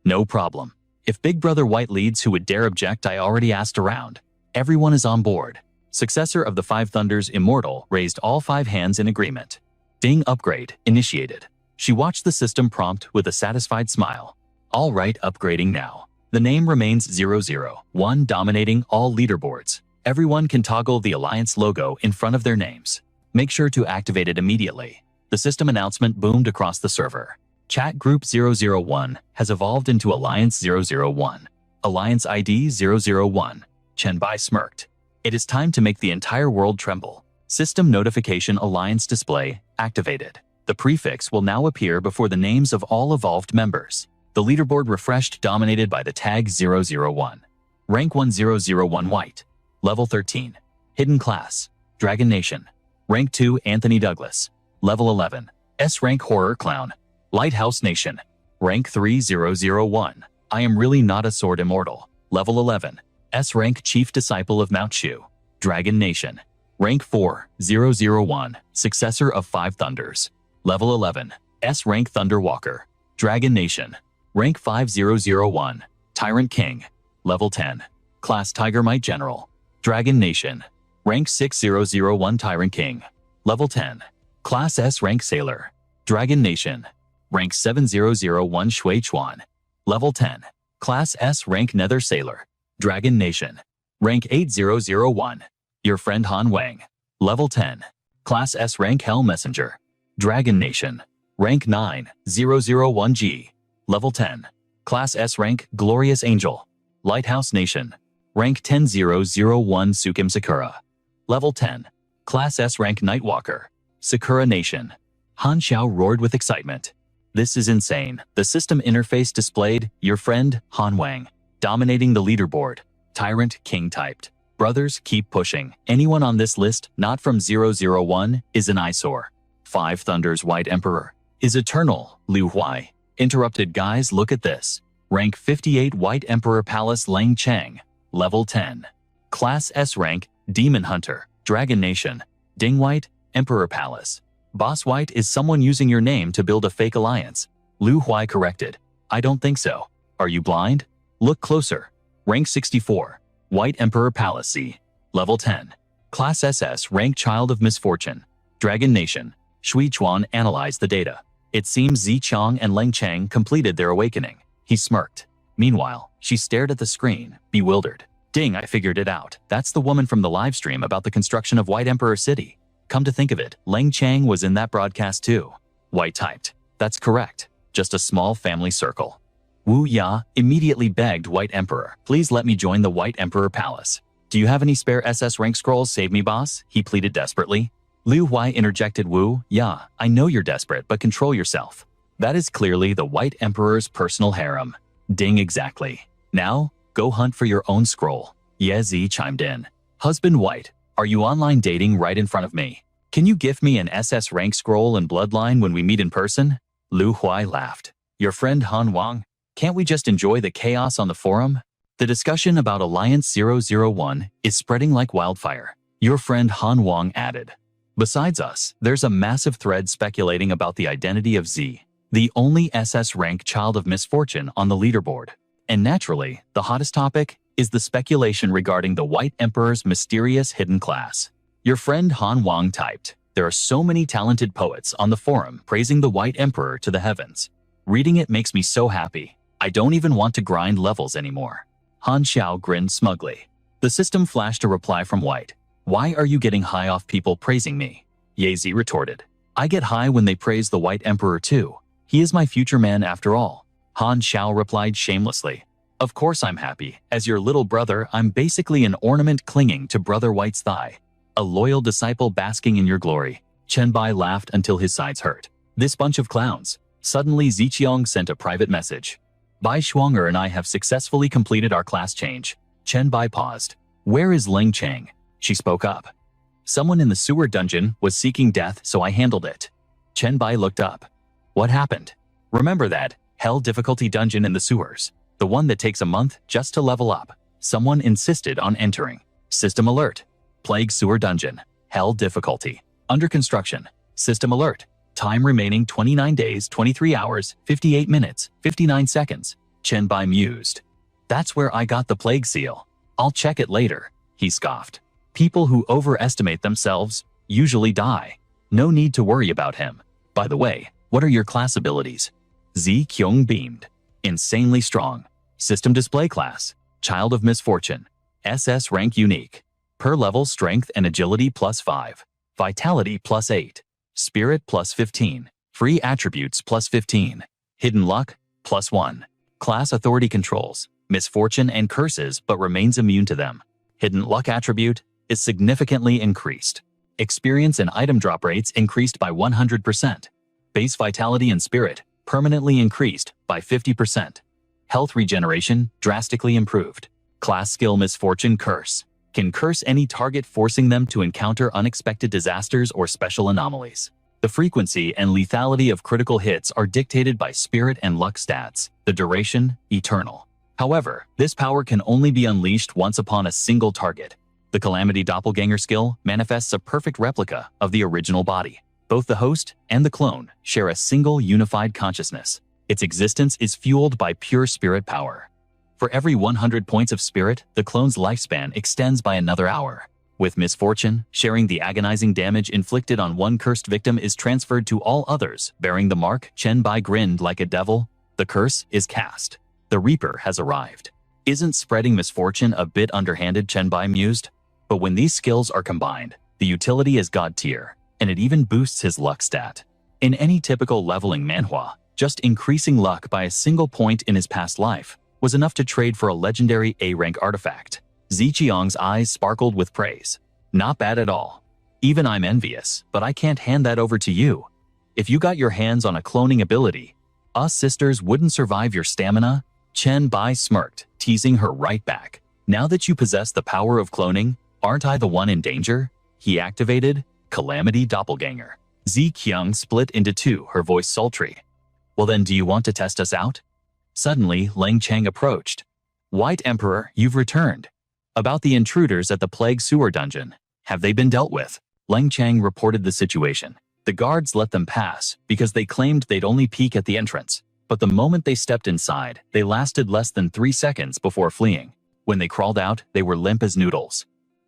A: No problem. If Big Brother White leads, who would dare object? I already asked around. Everyone is on board. Successor of the Five Thunders Immortal raised all 5 hands in agreement. Ding upgrade initiated. She watched the system prompt with a satisfied smile. All right, upgrading now. The name remains 001, dominating all leaderboards. Everyone can toggle the Alliance logo in front of their names. Make sure to activate it immediately. The system announcement boomed across the server. Chat Group 001 has evolved into Alliance 001. Alliance ID 001. Chen Bai smirked. It is time to make the entire world tremble. System notification Alliance display activated. The prefix will now appear before the names of all evolved members. The leaderboard refreshed, dominated by the tag 001. Rank 1001 White. Level 13. Hidden class. Dragon Nation. Rank 2 Anthony Douglas. Level 11. S rank Horror Clown. Lighthouse Nation. Rank 3001. I am really not a sword immortal. Level 11. S rank Chief Disciple of Mount Shu. Dragon Nation. Rank 4001. Successor of 5 Thunders. Level 11. S rank Thunderwalker. Dragon Nation. Rank 5001. Tyrant King. Level 10. Class Tigermite General. Dragon Nation. Rank 6001 Tyrant King. Level 10. Class S rank Sailor. Dragon Nation. Rank 7001 Shui Chuan. Level 10. Class S rank Nether Sailor. Dragon Nation. Rank 8001. Your friend Han Wang. Level 10. Class S rank Hell Messenger. Dragon Nation. Rank 9001G. Level 10. Class S rank Glorious Angel. Lighthouse Nation. Rank 10001 Sukim Sakura. Level 10. Class S rank Nightwalker. Sakura Nation. Han Xiao roared with excitement. This is insane. The system interface displayed your friend Han Wang, dominating the leaderboard. Tyrant King typed. Brothers, keep pushing. Anyone on this list not from 001 is an eyesore. 5 Thunders White Emperor is eternal. Liu Huai interrupted. Guys, look at this. Rank 58 White Emperor Palace Lang Cheng. Level 10. Class S rank Demon Hunter. Dragon Nation. Ding White Emperor Palace. Boss White is someone using your name to build a fake alliance. Liu Huai corrected. I don't think so. Are you blind? Look closer. Rank 64. White Emperor Palace C. Level 10. Class SS rank Child of Misfortune. Dragon Nation. Shui Chuan analyzed the data. It seems Zi Chang and Leng Chang completed their awakening. He smirked. Meanwhile, she stared at the screen, bewildered. Ding, I figured it out. That's the woman from the livestream about the construction of White Emperor City. Come to think of it, Leng Chang was in that broadcast too. White typed. That's correct. Just a small family circle. Wu Ya immediately begged White Emperor, please let me join the White Emperor Palace. Do you have any spare SS rank scrolls? Save me, boss, he pleaded desperately. Liu Huai interjected. Wu, yeah, I know you're desperate, but control yourself. That is clearly the White Emperor's personal harem. Ding, exactly. Now, go hunt for your own scroll. Ye Zi chimed in. Husband White, are you online dating right in front of me? Can you give me an SS rank scroll and bloodline when we meet in person? Liu Huai laughed. Your friend Han Wang? Can't we just enjoy the chaos on the forum? The discussion about Alliance 001 is spreading like wildfire. Your friend Han Wang added. Besides us, there's a massive thread speculating about the identity of Z, the only SS rank child of misfortune on the leaderboard. And naturally, the hottest topic is the speculation regarding the White Emperor's mysterious hidden class. Your friend Han Wang typed, there are so many talented poets on the forum praising the White Emperor to the heavens. Reading it makes me so happy. I don't even want to grind levels anymore. Han Xiao grinned smugly. The system flashed a reply from White. Why are you getting high off people praising me? Ye Zi retorted. I get high when they praise the White Emperor too. He is my future man after all. Han Xiao replied shamelessly. Of course I'm happy. As your little brother, I'm basically an ornament clinging to Brother White's thigh. A loyal disciple basking in your glory. Chen Bai laughed until his sides hurt. This bunch of clowns. Suddenly Ziqiang sent a private message. Bai Shuanger and I have successfully completed our class change. Chen Bai paused. Where is Ling Chang? She spoke up. Someone in the sewer dungeon was seeking death, so I handled it. Chen Bai looked up. What happened? Remember that hell difficulty dungeon in the sewers? The one that takes a month just to level up. Someone insisted on entering. System alert. Plague sewer dungeon. Hell difficulty. Under construction. System alert. Time remaining 29 days, 23 hours, 58 minutes, 59 seconds. Chen Bai mused. That's where I got the plague seal. I'll check it later. He scoffed. People who overestimate themselves usually die. No need to worry about him. By the way, what are your class abilities? Zi Qiong beamed. Insanely strong. System display class. Child of misfortune. SS rank unique. Per level strength and agility +5. Vitality +8. Spirit +15. Free attributes +15. Hidden luck +1. Class authority controls misfortune and curses but remains immune to them. Hidden luck attribute is significantly increased. Experience and item drop rates increased by 100%. Base vitality and spirit permanently increased by 50%. Health regeneration drastically improved. Class skill misfortune curse. Can curse any target, forcing them to encounter unexpected disasters or special anomalies. The frequency and lethality of critical hits are dictated by spirit and luck stats. The duration, eternal. However, this power can only be unleashed once upon a single target. The Calamity Doppelganger skill manifests a perfect replica of the original body. Both the host and the clone share a single unified consciousness. Its existence is fueled by pure spirit power. For every 100 points of spirit, the clone's lifespan extends by another hour. With misfortune, sharing the agonizing damage inflicted on one cursed victim is transferred to all others, bearing the mark. Chen Bai grinned like a devil. The curse is cast. The Reaper has arrived. Isn't spreading misfortune a bit underhanded? Chen Bai mused. But when these skills are combined, the utility is god tier, and it even boosts his luck stat. In any typical leveling manhwa, just increasing luck by a single point in his past life was enough to trade for a legendary A-rank artifact. Ziqiang's eyes sparkled with praise. Not bad at all. Even I'm envious, but I can't hand that over to you. If you got your hands on a cloning ability, us sisters wouldn't survive your stamina. Chen Bai smirked, teasing her right back. Now that you possess the power of cloning, aren't I the one in danger? He activated Calamity Doppelganger. Ziqiang split into two, her voice sultry. Well then, do you want to test us out? Suddenly, Lang Chang approached. White Emperor, you've returned. About the intruders at the Plague Sewer Dungeon. Have they been dealt with? Lang Chang reported the situation. The guards let them pass because they claimed they'd only peek at the entrance. But the moment they stepped inside, they lasted less than 3 seconds before fleeing. When they crawled out, they were limp as noodles.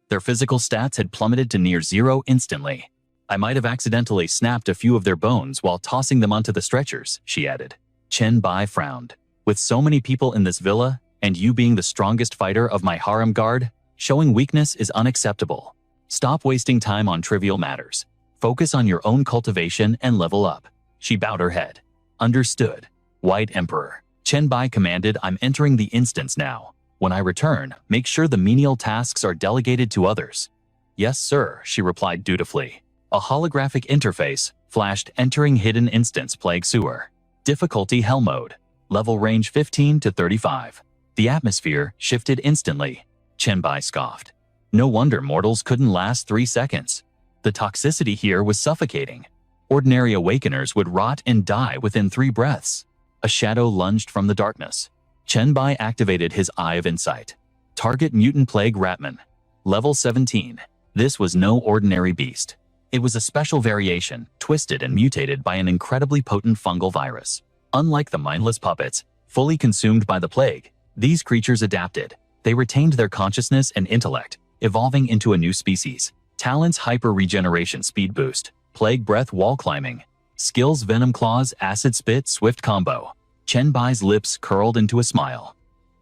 A: Their physical stats had plummeted to near zero instantly. I might have accidentally snapped a few of their bones while tossing them onto the stretchers, she added. Chen Bai frowned. With so many people in this villa, and you being the strongest fighter of my harem guard, showing weakness is unacceptable. Stop wasting time on trivial matters. Focus on your own cultivation and level up. She bowed her head. Understood. White Emperor. Chen Bai commanded. I'm entering the instance now. When I return, make sure the menial tasks are delegated to others. Yes, sir, she replied dutifully. A holographic interface flashed entering hidden instance plague sewer. Difficulty hell mode. Level range 15 to 35. The atmosphere shifted instantly. Chenbai scoffed. No wonder mortals couldn't last 3 seconds. The toxicity here was suffocating. Ordinary awakeners would rot and die within 3 breaths. A shadow lunged from the darkness. Chenbai activated his Eye of Insight. Target Mutant Plague Ratman. Level 17. This was no ordinary beast. It was a special variation, twisted and mutated by an incredibly potent fungal virus. Unlike the mindless puppets, fully consumed by the plague, these creatures adapted. They retained their consciousness and intellect, evolving into a new species. Talents Hyper-Regeneration Speed Boost, Plague Breath Wall Climbing, Skills Venom Claws Acid Spit Swift Combo. Chenbai's lips curled into a smile.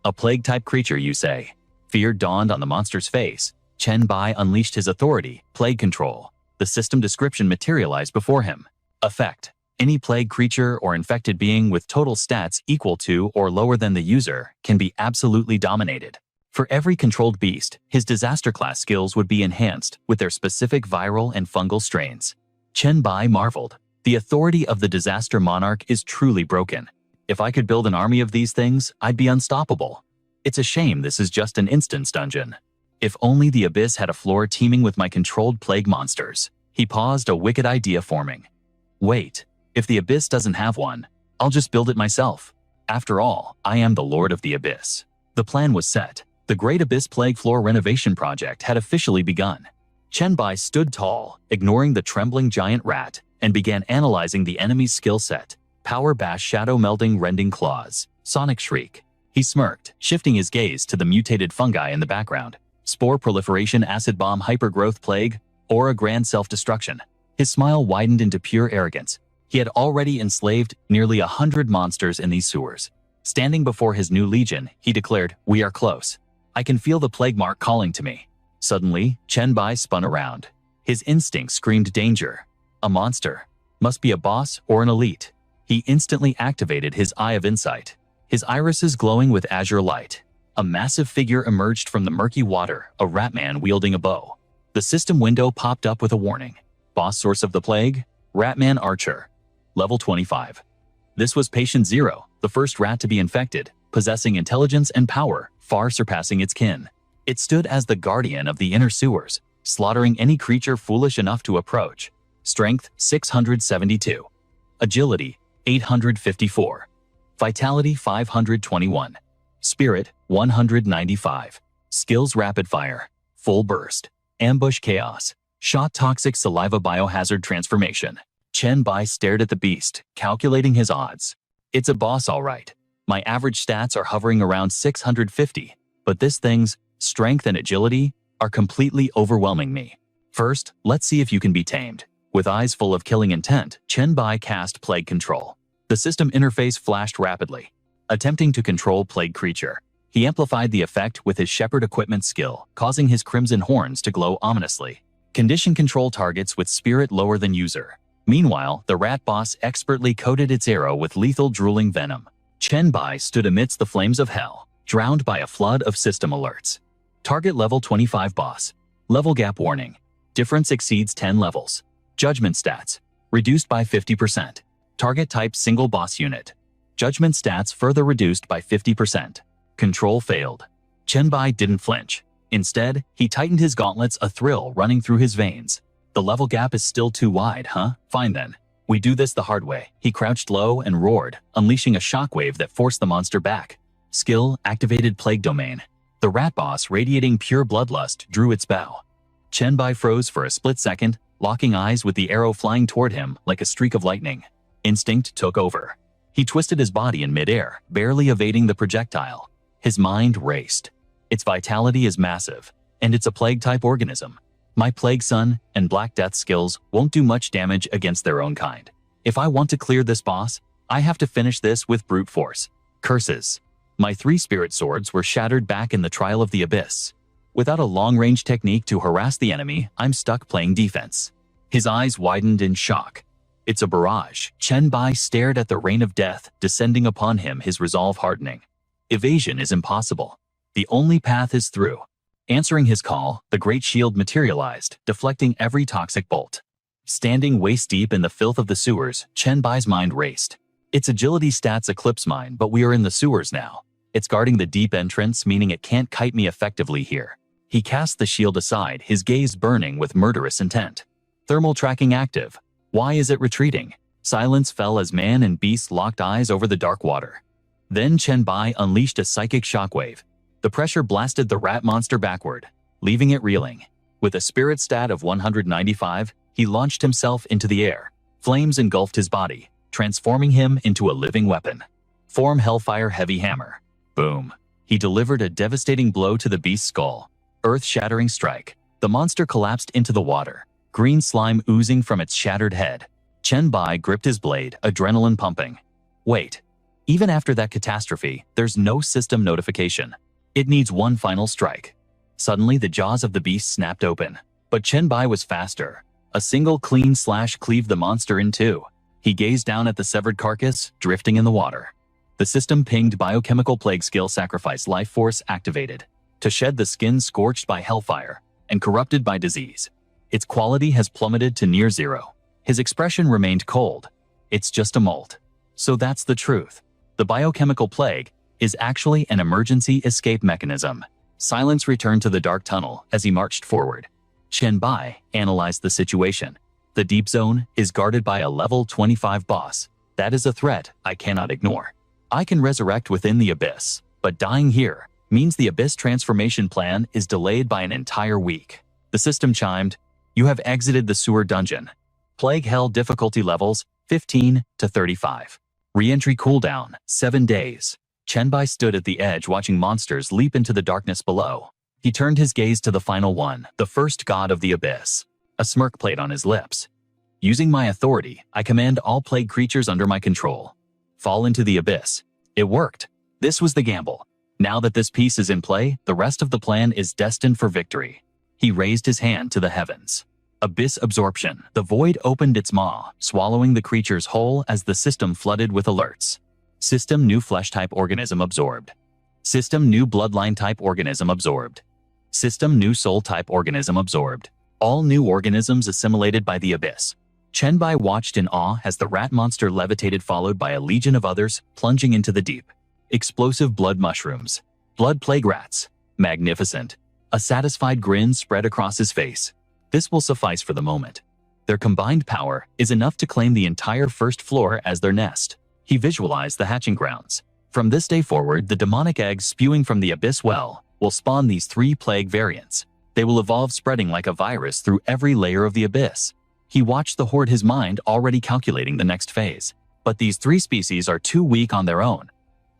A: A plague-type creature, you say? Fear dawned on the monster's face. Chenbai unleashed his authority, Plague Control. The system description materialized before him. Effect: any plague creature or infected being with total stats equal to or lower than the user can be absolutely dominated. For every controlled beast, his disaster class skills would be enhanced with their specific viral and fungal strains. Chenbai marveled. The authority of the disaster monarch is truly broken. If I could build an army of these things, I'd be unstoppable. It's a shame this is just an instance dungeon. If only the abyss had a floor teeming with my controlled plague monsters. He paused, a wicked idea forming. Wait, if the abyss doesn't have one, I'll just build it myself. After all, I am the Lord of the Abyss. The plan was set. The Great Abyss Plague Floor renovation project had officially begun. Chenbai stood tall, ignoring the trembling giant rat, and began analyzing the enemy's skill set. Power Bash, Shadow Melding, Rending Claws, Sonic Shriek. He smirked, shifting his gaze to the mutated fungi in the background. Spore Proliferation, Acid Bomb, Hypergrowth Plague, Aura Grand Self-Destruction. His smile widened into pure arrogance. He had already enslaved nearly 100 monsters in these sewers. Standing before his new legion, he declared, "We are close. I can feel the plague mark calling to me." Suddenly, Chenbai spun around. His instinct screamed danger. A monster. Must be a boss or an elite. He instantly activated his Eye of Insight. His irises glowing with azure light. A massive figure emerged from the murky water, a rat man wielding a bow. The system window popped up with a warning. Boss source of the plague? Ratman Archer. Level 25. This was Patient Zero, the first rat to be infected, possessing intelligence and power far surpassing its kin. It stood as the guardian of the inner sewers, slaughtering any creature foolish enough to approach. Strength 672. Agility 854. Vitality 521. Spirit 195. Skills Rapid Fire, Full Burst, Ambush Chaos, Shot Toxic Saliva Biohazard Transformation. Chenbai stared at the beast, calculating his odds. It's a boss all right. My average stats are hovering around 650, but this thing's strength and agility are completely overwhelming me. First, let's see if you can be tamed. With eyes full of killing intent, Chenbai cast Plague Control. The system interface flashed rapidly. Attempting to control plague creature, he amplified the effect with his Shepherd Equipment skill, causing his crimson horns to glow ominously. Condition control targets with spirit lower than user. Meanwhile, the rat boss expertly coated its arrow with lethal drooling venom. Chenbai stood amidst the flames of hell, drowned by a flood of system alerts. Target level 25 boss. Level gap warning. Difference exceeds 10 levels. Judgment stats. Reduced by 50%. Target type single boss unit. Judgment stats further reduced by 50%. Control failed. Chenbai didn't flinch. Instead, he tightened his gauntlets, a thrill running through his veins. The level gap is still too wide, huh? Fine then. We do this the hard way. He crouched low and roared, unleashing a shockwave that forced the monster back. Skill activated Plague Domain. The rat boss, radiating pure bloodlust, drew its bow. Chenbai froze for a split second, locking eyes with the arrow flying toward him like a streak of lightning. Instinct took over. He twisted his body in midair, barely evading the projectile. His mind raced. Its vitality is massive, and it's a plague-type organism. My Plague Sun and Black Death skills won't do much damage against their own kind. If I want to clear this boss, I have to finish this with brute force. Curses. My 3 spirit swords were shattered back in the trial of the abyss. Without a long-range technique to harass the enemy, I'm stuck playing defense. His eyes widened in shock. It's a barrage. Chenbai stared at the rain of death descending upon him, his resolve hardening. Evasion is impossible. The only path is through. Answering his call, the great shield materialized, deflecting every toxic bolt. Standing waist-deep in the filth of the sewers, Chen Bai's mind raced. Its agility stats eclipse mine, but we are in the sewers now. It's guarding the deep entrance, meaning it can't kite me effectively here. He cast the shield aside, his gaze burning with murderous intent. Thermal tracking active. Why is it retreating? Silence fell as man and beast locked eyes over the dark water. Then Chen Bai unleashed a psychic shockwave. The pressure blasted the rat monster backward, leaving it reeling. With a spirit stat of 195, he launched himself into the air. Flames engulfed his body, transforming him into a living weapon. Form Hellfire Heavy Hammer. Boom. He delivered a devastating blow to the beast's skull. Earth-shattering strike. The monster collapsed into the water, green slime oozing from its shattered head. Chen Bai gripped his blade, adrenaline pumping. Wait. Even after that catastrophe, there's no system notification. It needs one final strike. Suddenly, the jaws of the beast snapped open. But Chen Bai was faster. A single clean slash cleaved the monster in two. He gazed down at the severed carcass, drifting in the water. The system pinged biochemical plague skill sacrifice life force activated. To shed the skin scorched by hellfire and corrupted by disease. Its quality has plummeted to near zero. His expression remained cold. It's just a molt. So that's the truth. The biochemical plague is actually an emergency escape mechanism. Silence returned to the dark tunnel as he marched forward. Chen Bai analyzed the situation. The deep zone is guarded by a level 25 boss. That is a threat I cannot ignore. I can resurrect within the abyss, but dying here means the abyss transformation plan is delayed by an entire week. The system chimed, "You have exited the sewer dungeon. Plague Hell difficulty levels 15 to 35. Re-entry cooldown 7 days." Chen Bai stood at the edge watching monsters leap into the darkness below. He turned his gaze to the final one, the first god of the abyss. A smirk played on his lips. "Using my authority, I command all plague creatures under my control. Fall into the abyss." It worked. This was the gamble. Now that this piece is in play, the rest of the plan is destined for victory. He raised his hand to the heavens. Abyss absorption. The void opened its maw, swallowing the creatures whole as the system flooded with alerts. System new flesh-type organism absorbed. System new bloodline-type organism absorbed. System new soul-type organism absorbed. All new organisms assimilated by the abyss. Chen Bai watched in awe as the rat monster levitated, followed by a legion of others plunging into the deep. Explosive blood mushrooms. Blood plague rats. Magnificent. A satisfied grin spread across his face. This will suffice for the moment. Their combined power is enough to claim the entire first floor as their nest. He visualized the hatching grounds. From this day forward, the demonic eggs spewing from the abyss well will spawn these 3 plague variants. They will evolve, spreading like a virus through every layer of the abyss. He watched the horde, his mind already calculating the next phase. But these 3 species are too weak on their own.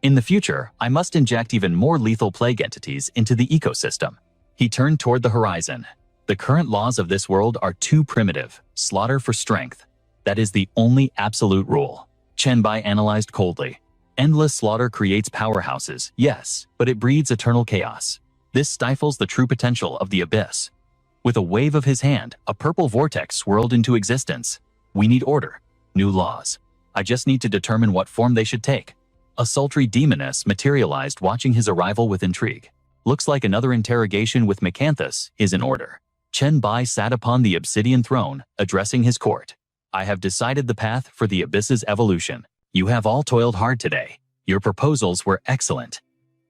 A: In the future, I must inject even more lethal plague entities into the ecosystem. He turned toward the horizon. The current laws of this world are too primitive. Slaughter for strength. That is the only absolute rule. Chen Bai analyzed coldly. Endless slaughter creates powerhouses, yes, but it breeds eternal chaos. This stifles the true potential of the abyss. With a wave of his hand, a purple vortex swirled into existence. We need order. New laws. I just need to determine what form they should take. A sultry demoness materialized, watching his arrival with intrigue. Looks like another interrogation with Macanthus is in order. Chen Bai sat upon the obsidian throne, addressing his court. I have decided the path for the abyss's evolution. You have all toiled hard today. Your proposals were excellent.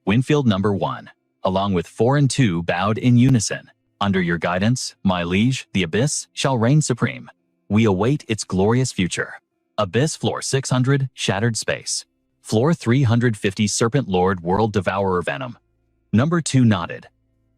A: Winfield number 1, along with 4 and 2, bowed in unison. Under your guidance, my liege, the abyss shall reign supreme. We await its glorious future. Abyss floor 600, shattered space. Floor 350, serpent lord, world devourer venom. Number 2 nodded.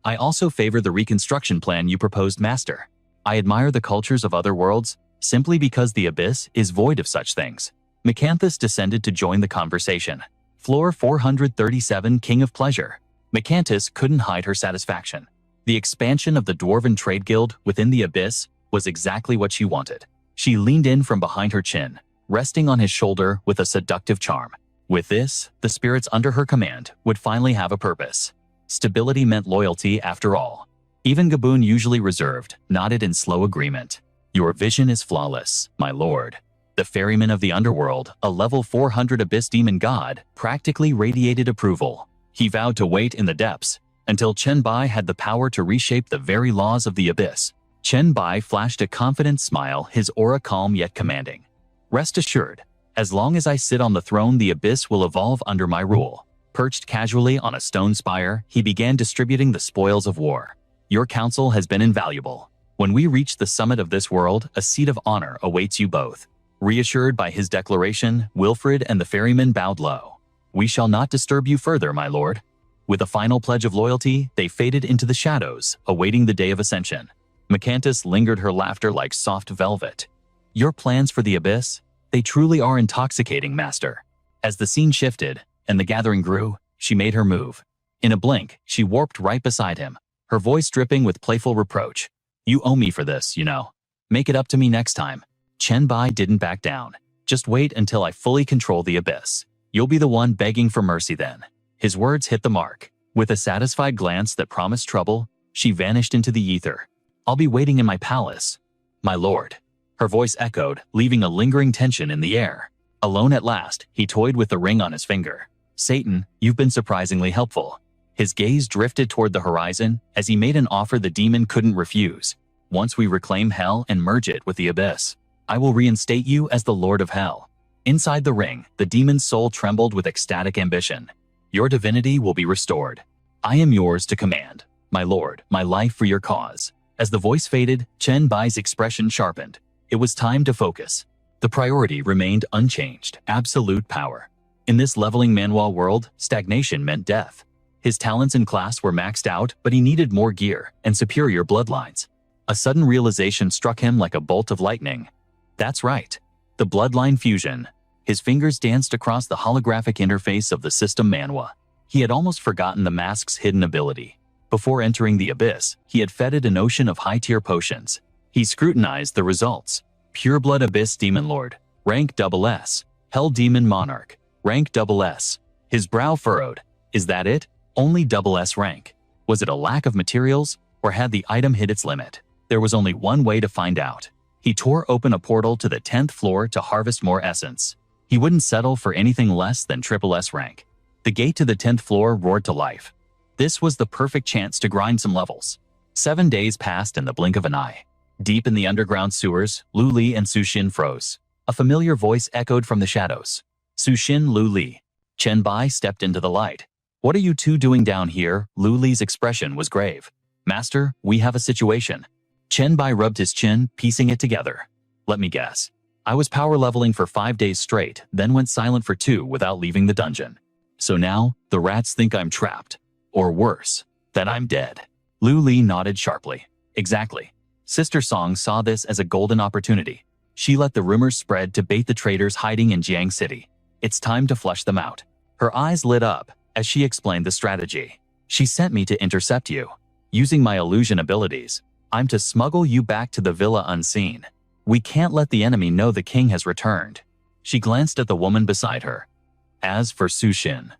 A: I also favor the reconstruction plan you proposed, master. I admire the cultures of other worlds, simply because the abyss is void of such things. Macanthus descended to join the conversation. Floor 437, king of pleasure. Macanthus couldn't hide her satisfaction. The expansion of the Dwarven Trade Guild within the abyss was exactly what she wanted. She leaned in from behind her chin, resting on his shoulder with a seductive charm. With this, the spirits under her command would finally have a purpose. Stability meant loyalty after all. Even Gaboon, usually reserved, nodded in slow agreement. Your vision is flawless, my lord. The ferryman of the underworld, a level 400 abyss demon god, practically radiated approval. He vowed to wait in the depths until Chen Bai had the power to reshape the very laws of the abyss. Chen Bai flashed a confident smile, his aura calm yet commanding. Rest assured, as long as I sit on the throne, the abyss will evolve under my rule. Perched casually on a stone spire, he began distributing the spoils of war. Your counsel has been invaluable. When we reach the summit of this world, a seat of honor awaits you both. Reassured by his declaration, Wilfred and the ferryman bowed low. We shall not disturb you further, my lord. With a final pledge of loyalty, they faded into the shadows, awaiting the day of ascension. Macanthus lingered, her laughter like soft velvet. Your plans for the abyss? They truly are intoxicating, master. As the scene shifted, and the gathering grew, she made her move. In a blink, she warped right beside him, her voice dripping with playful reproach. You owe me for this, you know. Make it up to me next time. Chen Bai didn't back down. Just wait until I fully control the abyss. You'll be the one begging for mercy then. His words hit the mark. With a satisfied glance that promised trouble, she vanished into the ether. I'll be waiting in my palace. My lord. Her voice echoed, leaving a lingering tension in the air. Alone at last, he toyed with the ring on his finger. Satan, you've been surprisingly helpful. His gaze drifted toward the horizon as he made an offer the demon couldn't refuse. Once we reclaim hell and merge it with the abyss, I will reinstate you as the Lord of Hell. Inside the ring, the demon's soul trembled with ecstatic ambition. Your divinity will be restored. I am yours to command, my lord, my life for your cause. As the voice faded, Chen Bai's expression sharpened. It was time to focus. The priority remained unchanged, absolute power. In this leveling manhwa world, stagnation meant death. His talents in class were maxed out, but he needed more gear and superior bloodlines. A sudden realization struck him like a bolt of lightning. That's right. The bloodline fusion. His fingers danced across the holographic interface of the system manhwa. He had almost forgotten the mask's hidden ability. Before entering the abyss, he had feted an ocean of high-tier potions. He scrutinized the results. Pureblood Abyss Demon Lord, rank SS. Hell Demon Monarch, rank SS. His brow furrowed. Is that it? Only SS rank. Was it a lack of materials, or had the item hit its limit? There was only one way to find out. He tore open a portal to the 10th floor to harvest more essence. He wouldn't settle for anything less than SS rank. The gate to the 10th floor roared to life. This was the perfect chance to grind some levels. 7 days passed in the blink of an eye. Deep in the underground sewers, Lu Li and Su Xin froze. A familiar voice echoed from the shadows. Su Xin, Lu Li. Chen Bai stepped into the light. What are you two doing down here? Lu Li's expression was grave. Master, we have a situation. Chen Bai rubbed his chin, piecing it together. Let me guess. I was power leveling for 5 days straight, then went silent for 2 without leaving the dungeon. So now, the rats think I'm trapped. Or worse, that I'm dead. Lu Li nodded sharply. Exactly. Sister Song saw this as a golden opportunity. She let the rumors spread to bait the traitors hiding in Jiang City. It's time to flush them out. Her eyes lit up as she explained the strategy. She sent me to intercept you. Using my illusion abilities, I'm to smuggle you back to the villa unseen. We can't let the enemy know the king has returned. She glanced at the woman beside her. As for Su Xin,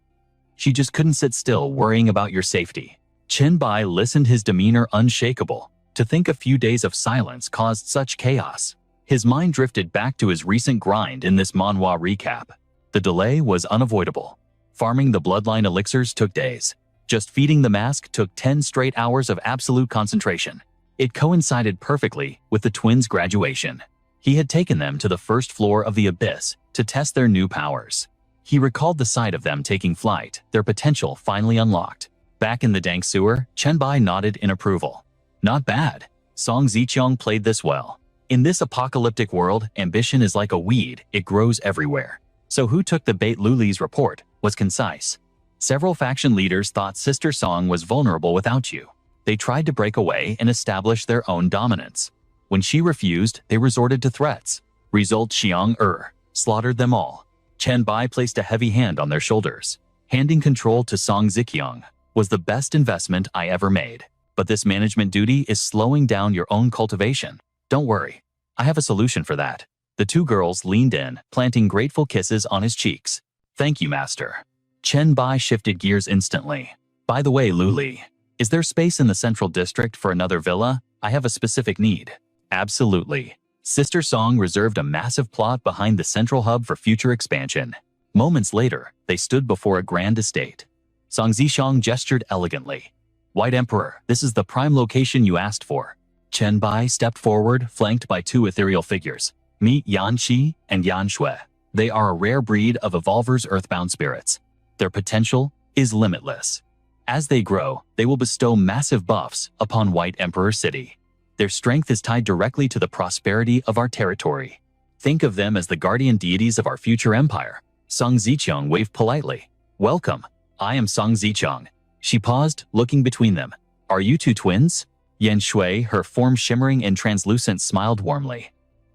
A: she just couldn't sit still worrying about your safety. Chen Bai listened, his demeanor unshakable. To think a few days of silence caused such chaos. His mind drifted back to his recent grind in this manhwa recap. The delay was unavoidable. Farming the bloodline elixirs took days. Just feeding the mask took 10 straight hours of absolute concentration. It coincided perfectly with the twins' graduation. He had taken them to the first floor of the abyss to test their new powers. He recalled the sight of them taking flight, their potential finally unlocked. Back in the dank sewer, Chen Bai nodded in approval. Not bad. Song Ziqiang played this well. In this apocalyptic world, ambition is like a weed, it grows everywhere. So who took the bait? Lu Li's report was concise. Several faction leaders thought Sister Song was vulnerable without you. They tried to break away and establish their own dominance. When she refused, they resorted to threats. Result, Xiang slaughtered them all. Chen Bai placed a heavy hand on their shoulders. Handing control to Song Ziqiang was the best investment I ever made. But this management duty is slowing down your own cultivation. Don't worry. I have a solution for that. The two girls leaned in, planting grateful kisses on his cheeks. Thank you, master. Chen Bai shifted gears instantly. By the way, Lu Li, is there space in the central district for another villa? I have a specific need. Absolutely. Sister Song reserved a massive plot behind the central hub for future expansion. Moments later, they stood before a grand estate. Song Ziqiang gestured elegantly. White Emperor, this is the prime location you asked for. Chen Bai stepped forward, flanked by two ethereal figures. Meet Yan Qi and Yan Shui. They are a rare breed of evolvers' earthbound spirits. Their potential is limitless. As they grow, they will bestow massive buffs upon White Emperor City. Their strength is tied directly to the prosperity of our territory. Think of them as the guardian deities of our future empire. Song Ziqiang waved politely. Welcome. I am Song Ziqiang. She paused, looking between them. Are you two twins? Yan Shui, her form shimmering and translucent, smiled warmly.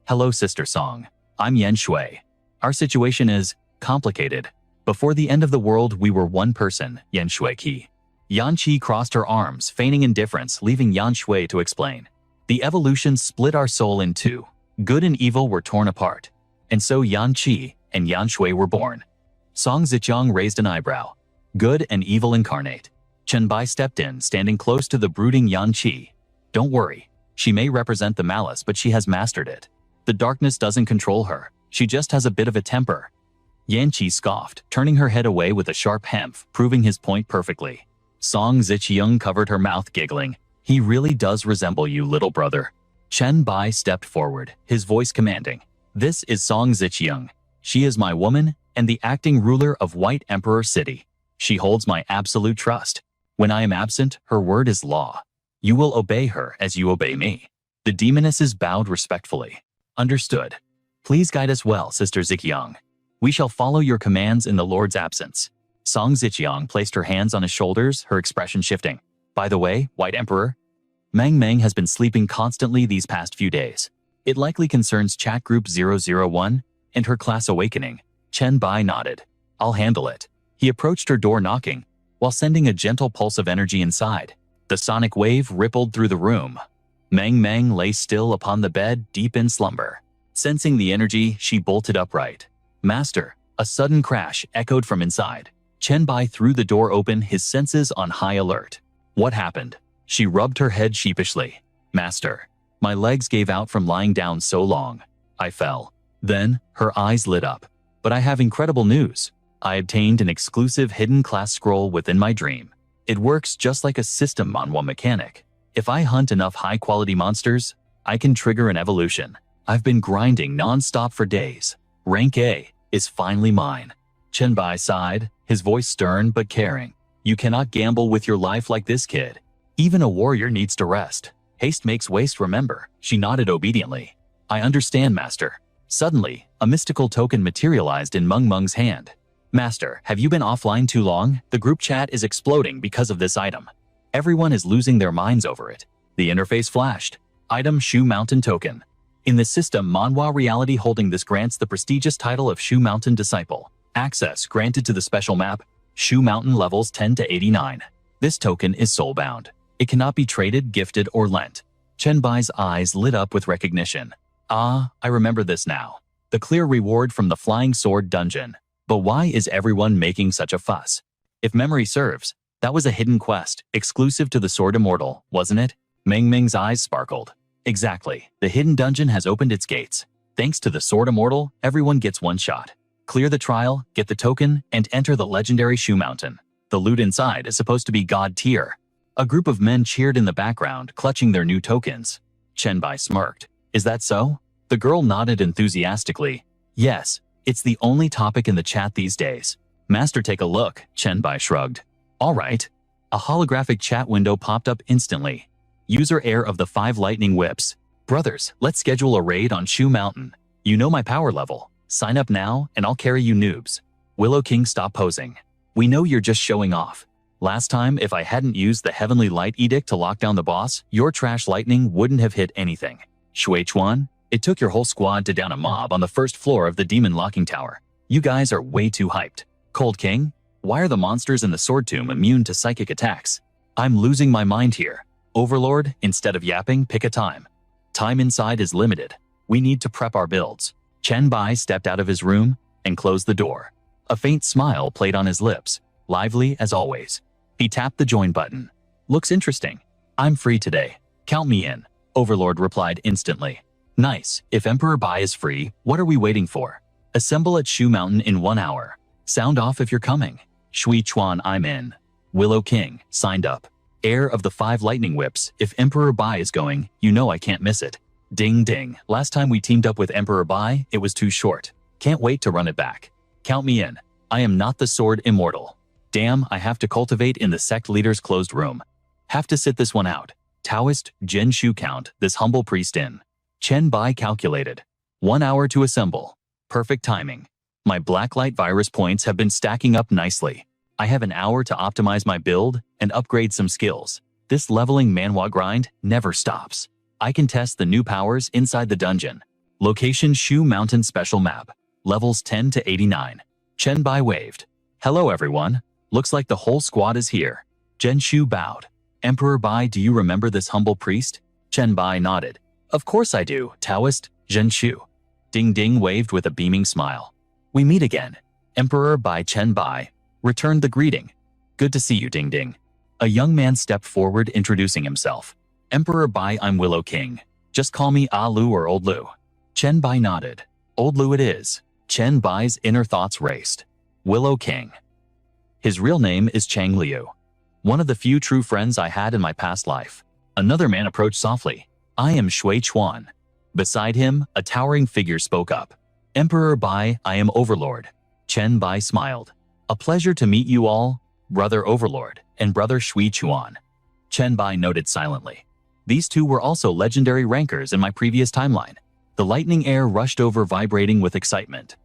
A: Hello, Sister Song. I'm Yan Shui. Our situation is complicated. Before the end of the world, we were one person, Yan Shui Qi. Yan Qi crossed her arms, feigning indifference, leaving Yan Shui to explain. The evolution split our soul in two. Good and evil were torn apart. And so Yan Qi and Yan Shui were born. Song Ziqiang raised an eyebrow. Good and evil incarnate. Chen Bai stepped in, standing close to the brooding Yan Qi. Don't worry. She may represent the malice, but she has mastered it. The darkness doesn't control her. She just has a bit of a temper. Yan Qi scoffed, turning her head away with a sharp hemph, proving his point perfectly. Song Ziqiang covered her mouth, giggling. He really does resemble you, little brother. Chen Bai stepped forward, his voice commanding. This is Song Ziqiang. She is my woman and the acting ruler of White Emperor City. She holds my absolute trust. When I am absent, her word is law. You will obey her as you obey me. The demonesses bowed respectfully. Understood. Please guide us well, Sister Ziqiang. We shall follow your commands in the Lord's absence. Song Ziqiang placed her hands on his shoulders, her expression shifting. By the way, White Emperor, Mang has been sleeping constantly these past few days. It likely concerns Chat Group 001 and her class awakening. Chen Bai nodded. I'll handle it. He approached her door, knocking, while sending a gentle pulse of energy inside. The sonic wave rippled through the room. Mang lay still upon the bed, deep in slumber. Sensing the energy, she bolted upright. Master, a sudden crash echoed from inside. Chen Bai threw the door open, his senses on high alert. What happened? She rubbed her head sheepishly. Master, my legs gave out from lying down so long. I fell. Then, her eyes lit up. But I have incredible news. I obtained an exclusive hidden class scroll within my dream. It works just like a system manhwa mechanic. If I hunt enough high-quality monsters, I can trigger an evolution. I've been grinding non-stop for days. Rank A is finally mine. Chen Bai sighed, his voice stern but caring. You cannot gamble with your life like this, kid. Even a warrior needs to rest. Haste makes waste, remember. She nodded obediently. I understand, Master. Suddenly, a mystical token materialized in Mung's hand. Master, have you been offline too long? The group chat is exploding because of this item. Everyone is losing their minds over it. The interface flashed. Item Shu Mountain Token. In the system, Manhwa reality holding this grants the prestigious title of Shu Mountain Disciple. Access granted to the special map, Shu Mountain levels 10 to 89. This token is soulbound. It cannot be traded, gifted, or lent. Chen Bai's eyes lit up with recognition. Ah, I remember this now. The clear reward from the Flying Sword Dungeon. But why is everyone making such a fuss? If memory serves, that was a hidden quest, exclusive to the Sword Immortal, wasn't it? Ming's eyes sparkled. Exactly. The hidden dungeon has opened its gates. Thanks to the Sword Immortal, everyone gets one shot. Clear the trial, get the token, and enter the legendary Shu Mountain. The loot inside is supposed to be God tier. A group of men cheered in the background, clutching their new tokens. Chen Bai smirked. Is that so? The girl nodded enthusiastically. Yes, it's the only topic in the chat these days. Master, take a look, Chen Bai shrugged. All right. A holographic chat window popped up instantly. User heir of the 5 lightning whips. Brothers, let's schedule a raid on Shu Mountain. You know my power level. Sign up now, and I'll carry you noobs. Willow King, stop posing. We know you're just showing off. Last time, if I hadn't used the Heavenly Light Edict to lock down the boss, your trash lightning wouldn't have hit anything. Shui Chuan, it took your whole squad to down a mob on the first floor of the Demon Locking Tower. You guys are way too hyped. Cold King, why are the monsters in the Sword Tomb immune to psychic attacks? I'm losing my mind here. Overlord, instead of yapping, pick a time. Time inside is limited. We need to prep our builds. Chen Bai stepped out of his room and closed the door. A faint smile played on his lips, lively as always. He tapped the join button. Looks interesting. I'm free today. Count me in, Overlord replied instantly. Nice. If Emperor Bai is free, what are we waiting for? Assemble at Shu Mountain in 1 hour. Sound off if you're coming. Shui Chuan, I'm in. Willow King, signed up. Heir of the 5 lightning whips, if Emperor Bai is going, you know I can't miss it. Ding ding, last time we teamed up with Emperor Bai, it was too short. Can't wait to run it back. Count me in. I am not the sword immortal. Damn, I have to cultivate in the sect leader's closed room. Have to sit this one out. Taoist, Jin Shu count, this humble priest in. Chen Bai calculated. 1 hour to assemble. Perfect timing. My blacklight virus points have been stacking up nicely. I have an hour to optimize my build and upgrade some skills. This leveling manhwa grind never stops. I can test the new powers inside the dungeon. Location Shu Mountain Special Map. Levels 10 to 89. Chen Bai waved. Hello everyone. Looks like the whole squad is here. Jen Shu bowed. Emperor Bai, do you remember this humble priest? Chen Bai nodded. Of course I do, Taoist, Jen Shu. Ding Ding waved with a beaming smile. We meet again. Emperor Bai Chen Bai returned the greeting. Good to see you, Ding Ding. A young man stepped forward introducing himself. Emperor Bai, I'm Willow King. Just call me Ah Lu or Old Lu. Chen Bai nodded. Old Lu it is. Chen Bai's inner thoughts raced. Willow King. His real name is Chang Liu. One of the few true friends I had in my past life. Another man approached softly. I am Shui Chuan. Beside him, a towering figure spoke up. Emperor Bai, I am Overlord. Chen Bai smiled. A pleasure to meet you all, Brother Overlord and Brother Shui Chuan. Chen Bai noted silently. These two were also legendary rankers in my previous timeline. The lightning air rushed over, vibrating with excitement.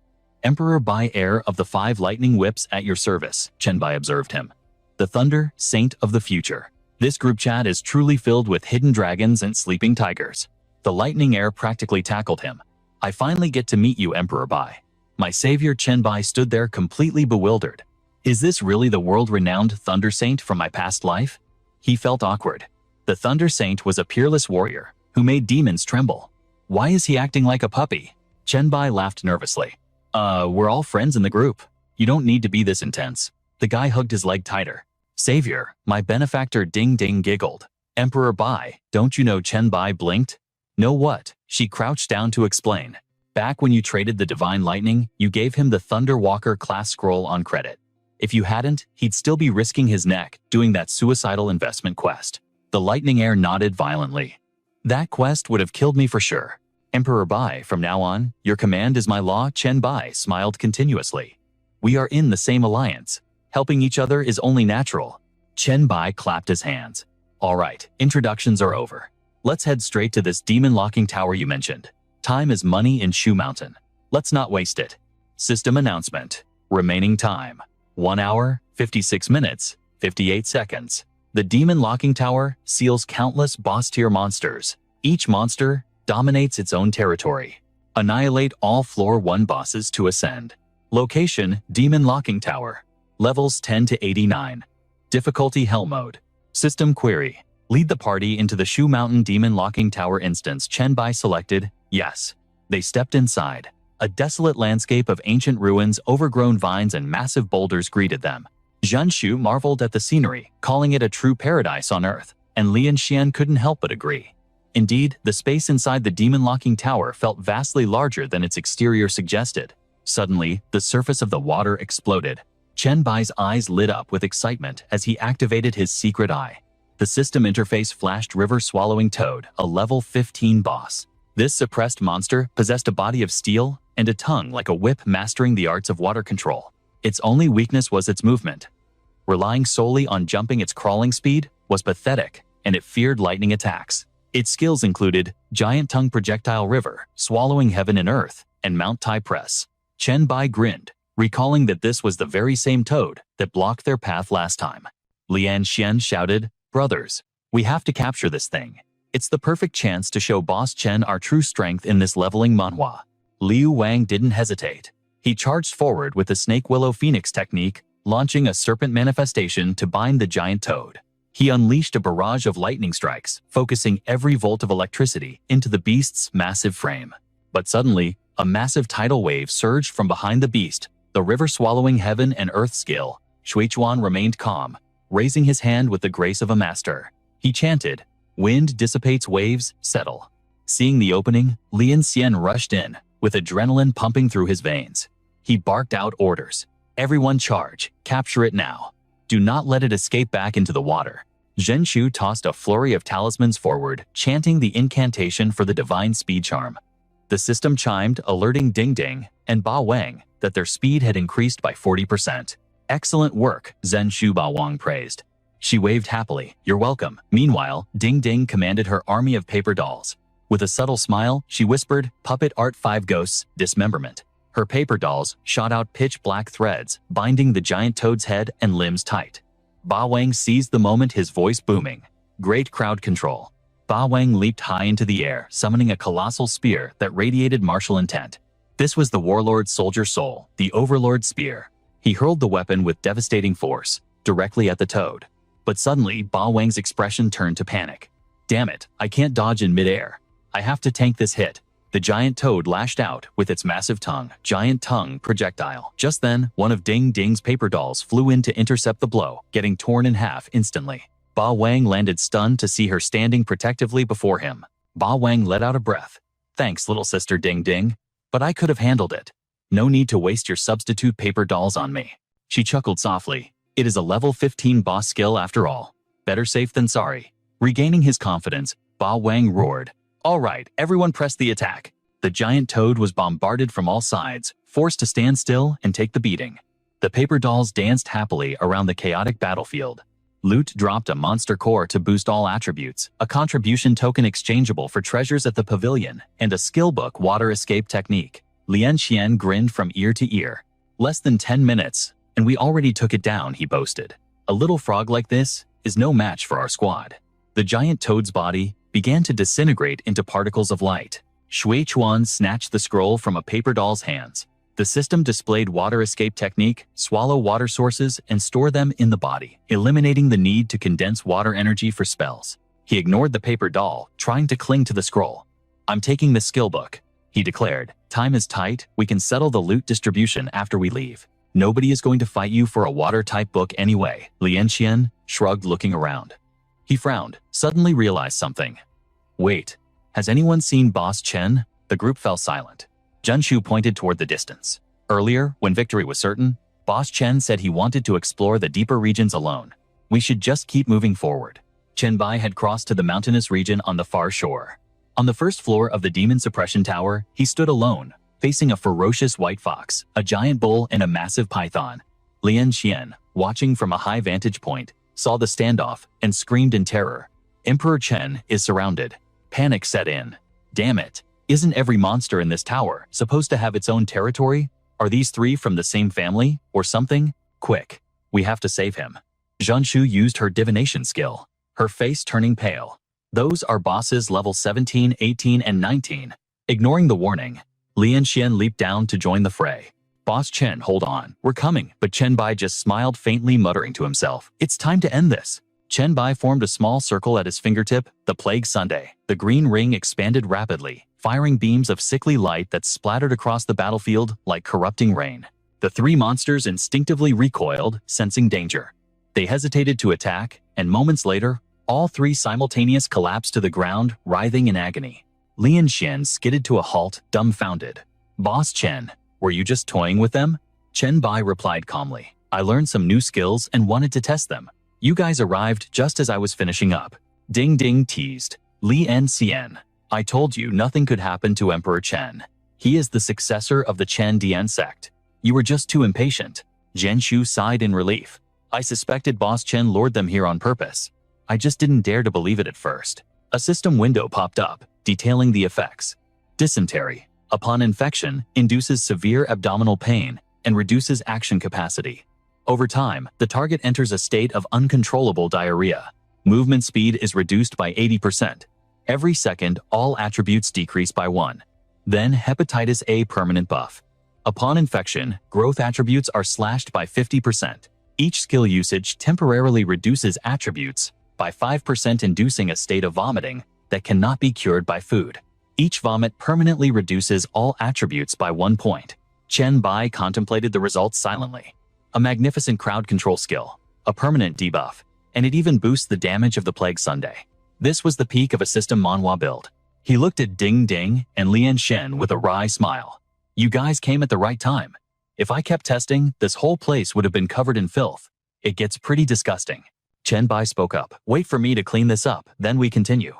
A: Emperor Bai, heir of the 5 lightning whips at your service, Chen Bai observed him. The Thunder, Saint of the Future. This group chat is truly filled with hidden dragons and sleeping tigers. The lightning air practically tackled him. I finally get to meet you, Emperor Bai. My savior Chen Bai stood there completely bewildered. Is this really the world-renowned Thunder Saint from my past life? He felt awkward. The Thunder Saint was a peerless warrior who made demons tremble. Why is he acting like a puppy? Chen Bai laughed nervously. We're all friends in the group. You don't need to be this intense. The guy hugged his leg tighter. Savior, my benefactor Ding Ding giggled. Emperor Bai, don't you know? Chen Bai blinked. Know what? She crouched down to explain. Back when you traded the Divine Lightning, you gave him the Thunder Walker class scroll on credit. If you hadn't, he'd still be risking his neck doing that suicidal investment quest. The lightning heir nodded violently. That quest would have killed me for sure. Emperor Bai, from now on, your command is my law. Chen Bai smiled continuously. We are in the same alliance. Helping each other is only natural. Chen Bai clapped his hands. All right, introductions are over. Let's head straight to this demon locking tower you mentioned. Time is money in Shu Mountain. Let's not waste it. System announcement. Remaining time. 1 hour, 56 minutes, 58 seconds. The demon locking tower seals countless boss-tier monsters. Each monster dominates its own territory. Annihilate all floor 1 bosses to ascend. Location, demon locking tower. Levels 10 to 89. Difficulty hell mode. System query. Lead the party into the Shu Mountain demon locking tower instance. Chen Bai selected yes. They stepped inside. A desolate landscape of ancient ruins, overgrown vines, and massive boulders greeted them. Zhen Shu marveled at the scenery, calling it a true paradise on earth, and Lian Xian couldn't help but agree. Indeed, the space inside the demon-locking tower felt vastly larger than its exterior suggested. Suddenly, the surface of the water exploded. Chen Bai's eyes lit up with excitement as he activated his secret eye. The system interface flashed river-swallowing toad, a level 15 boss. This suppressed monster possessed a body of steel and a tongue like a whip, mastering the arts of water control. Its only weakness was its movement. Relying solely on jumping, its crawling speed was pathetic, and it feared lightning attacks. Its skills included Giant Tongue Projectile River, Swallowing Heaven and Earth, and Mount Tai Press. Chen Bai grinned, recalling that this was the very same toad that blocked their path last time. Lian Xian shouted, "Brothers, we have to capture this thing. It's the perfect chance to show Boss Chen our true strength in this leveling manhwa." Liu Wang didn't hesitate. He charged forward with the Snake Willow Phoenix technique, launching a serpent manifestation to bind the giant toad. He unleashed a barrage of lightning strikes, focusing every volt of electricity into the beast's massive frame. But suddenly, a massive tidal wave surged from behind the beast. The river swallowing heaven and earth skill. Shuichuan remained calm, raising his hand with the grace of a master. He chanted, "Wind dissipates, waves settle." Seeing the opening, Lian Xian rushed in, with adrenaline pumping through his veins. He barked out orders. "Everyone charge, capture it now. Do not let it escape back into the water." Zhenshu tossed a flurry of talismans forward, chanting the incantation for the divine speed charm. The system chimed, alerting Ding Ding and Ba Wang that their speed had increased by 40%. Excellent work, Zhenshu Ba Wang praised. She waved happily, "You're welcome." Meanwhile, Ding Ding commanded her army of paper dolls. With a subtle smile, she whispered, "Puppet Art 5 Ghosts, Dismemberment." Her paper dolls shot out pitch-black threads, binding the giant toad's head and limbs tight. Ba Wang seized the moment, his voice booming. Great crowd control. Ba Wang leaped high into the air, summoning a colossal spear that radiated martial intent. This was the warlord's soldier soul, the overlord spear. He hurled the weapon with devastating force, directly at the toad. But suddenly, Ba Wang's expression turned to panic. "Damn it, I can't dodge in midair. I have to tank this hit." The giant toad lashed out with its massive giant tongue projectile. Just then, one of Ding Ding's paper dolls flew in to intercept the blow, getting torn in half instantly. Ba Wang landed stunned to see her standing protectively before him. Ba Wang let out a breath. "Thanks, little sister Ding Ding, but I could have handled it. No need to waste your substitute paper dolls on me." She chuckled softly. It is a level 15 boss skill after all. Better safe than sorry. Regaining his confidence, Ba Wang roared, "All right, everyone press the attack." The giant toad was bombarded from all sides, forced to stand still and take the beating. The paper dolls danced happily around the chaotic battlefield. Loot dropped a monster core to boost all attributes, a contribution token exchangeable for treasures at the pavilion, and a skill book water escape technique. Lian Xian grinned from ear to ear. "Less than 10 minutes, and we already took it down," he boasted. "A little frog like this is no match for our squad." The giant toad's body began to disintegrate into particles of light. Shui Chuan snatched the scroll from a paper doll's hands. The system displayed water escape technique, swallow water sources, and store them in the body, eliminating the need to condense water energy for spells. He ignored the paper doll, trying to cling to the scroll. "I'm taking the skill book," he declared. "Time is tight, we can settle the loot distribution after we leave. Nobody is going to fight you for a water-type book anyway." Lian Xian shrugged, looking around. He frowned, suddenly realized something. "Wait, has anyone seen Boss Chen?" The group fell silent. Zhenshu pointed toward the distance. Earlier, when victory was certain, Boss Chen said he wanted to explore the deeper regions alone. "We should just keep moving forward." Chen Bai had crossed to the mountainous region on the far shore. On the first floor of the Demon Suppression Tower, he stood alone, facing a ferocious white fox, a giant bull, and a massive python. Lian Xian, watching from a high vantage point, saw the standoff and screamed in terror. Emperor Chen is surrounded. Panic set in. "Damn it! Isn't every monster in this tower supposed to have its own territory? Are these three from the same family, or something? Quick, we have to save him." Zhenshu used her divination skill, her face turning pale. "Those are bosses level 17, 18, and 19. Ignoring the warning, Lian Xian leaped down to join the fray. "Boss Chen, hold on, we're coming." But Chen Bai just smiled faintly, muttering to himself, "It's time to end this." Chen Bai formed a small circle at his fingertip, the Plague Sunday. The green ring expanded rapidly, firing beams of sickly light that splattered across the battlefield like corrupting rain. The three monsters instinctively recoiled, sensing danger. They hesitated to attack, and moments later, all three simultaneously collapsed to the ground, writhing in agony. Lian Xian skidded to a halt, dumbfounded. "Boss Chen, were you just toying with them?" Chen Bai replied calmly. "I learned some new skills and wanted to test them. You guys arrived just as I was finishing up." Ding Ding teased. "Lian Xian, I told you nothing could happen to Emperor Chen. He is the successor of the Chen Dian sect. You were just too impatient." Zhenshu sighed in relief. "I suspected Boss Chen lured them here on purpose. I just didn't dare to believe it at first." A system window popped up, detailing the effects. Dysentery, upon infection, induces severe abdominal pain and reduces action capacity. Over time, the target enters a state of uncontrollable diarrhea. Movement speed is reduced by 80%. Every second, all attributes decrease by 1. Then hepatitis A permanent buff. Upon infection, growth attributes are slashed by 50%. Each skill usage temporarily reduces attributes by 5%, inducing a state of vomiting that cannot be cured by food. Each vomit permanently reduces all attributes by 1 point. Chen Bai contemplated the results silently. A magnificent crowd control skill, a permanent debuff, and it even boosts the damage of the Plague Sunday. This was the peak of a system manhwa build. He looked at Ding Ding and Lian Xian with a wry smile. "You guys came at the right time. If I kept testing, this whole place would have been covered in filth. It gets pretty disgusting." Chen Bai spoke up. Wait for me to clean this up, then we continue.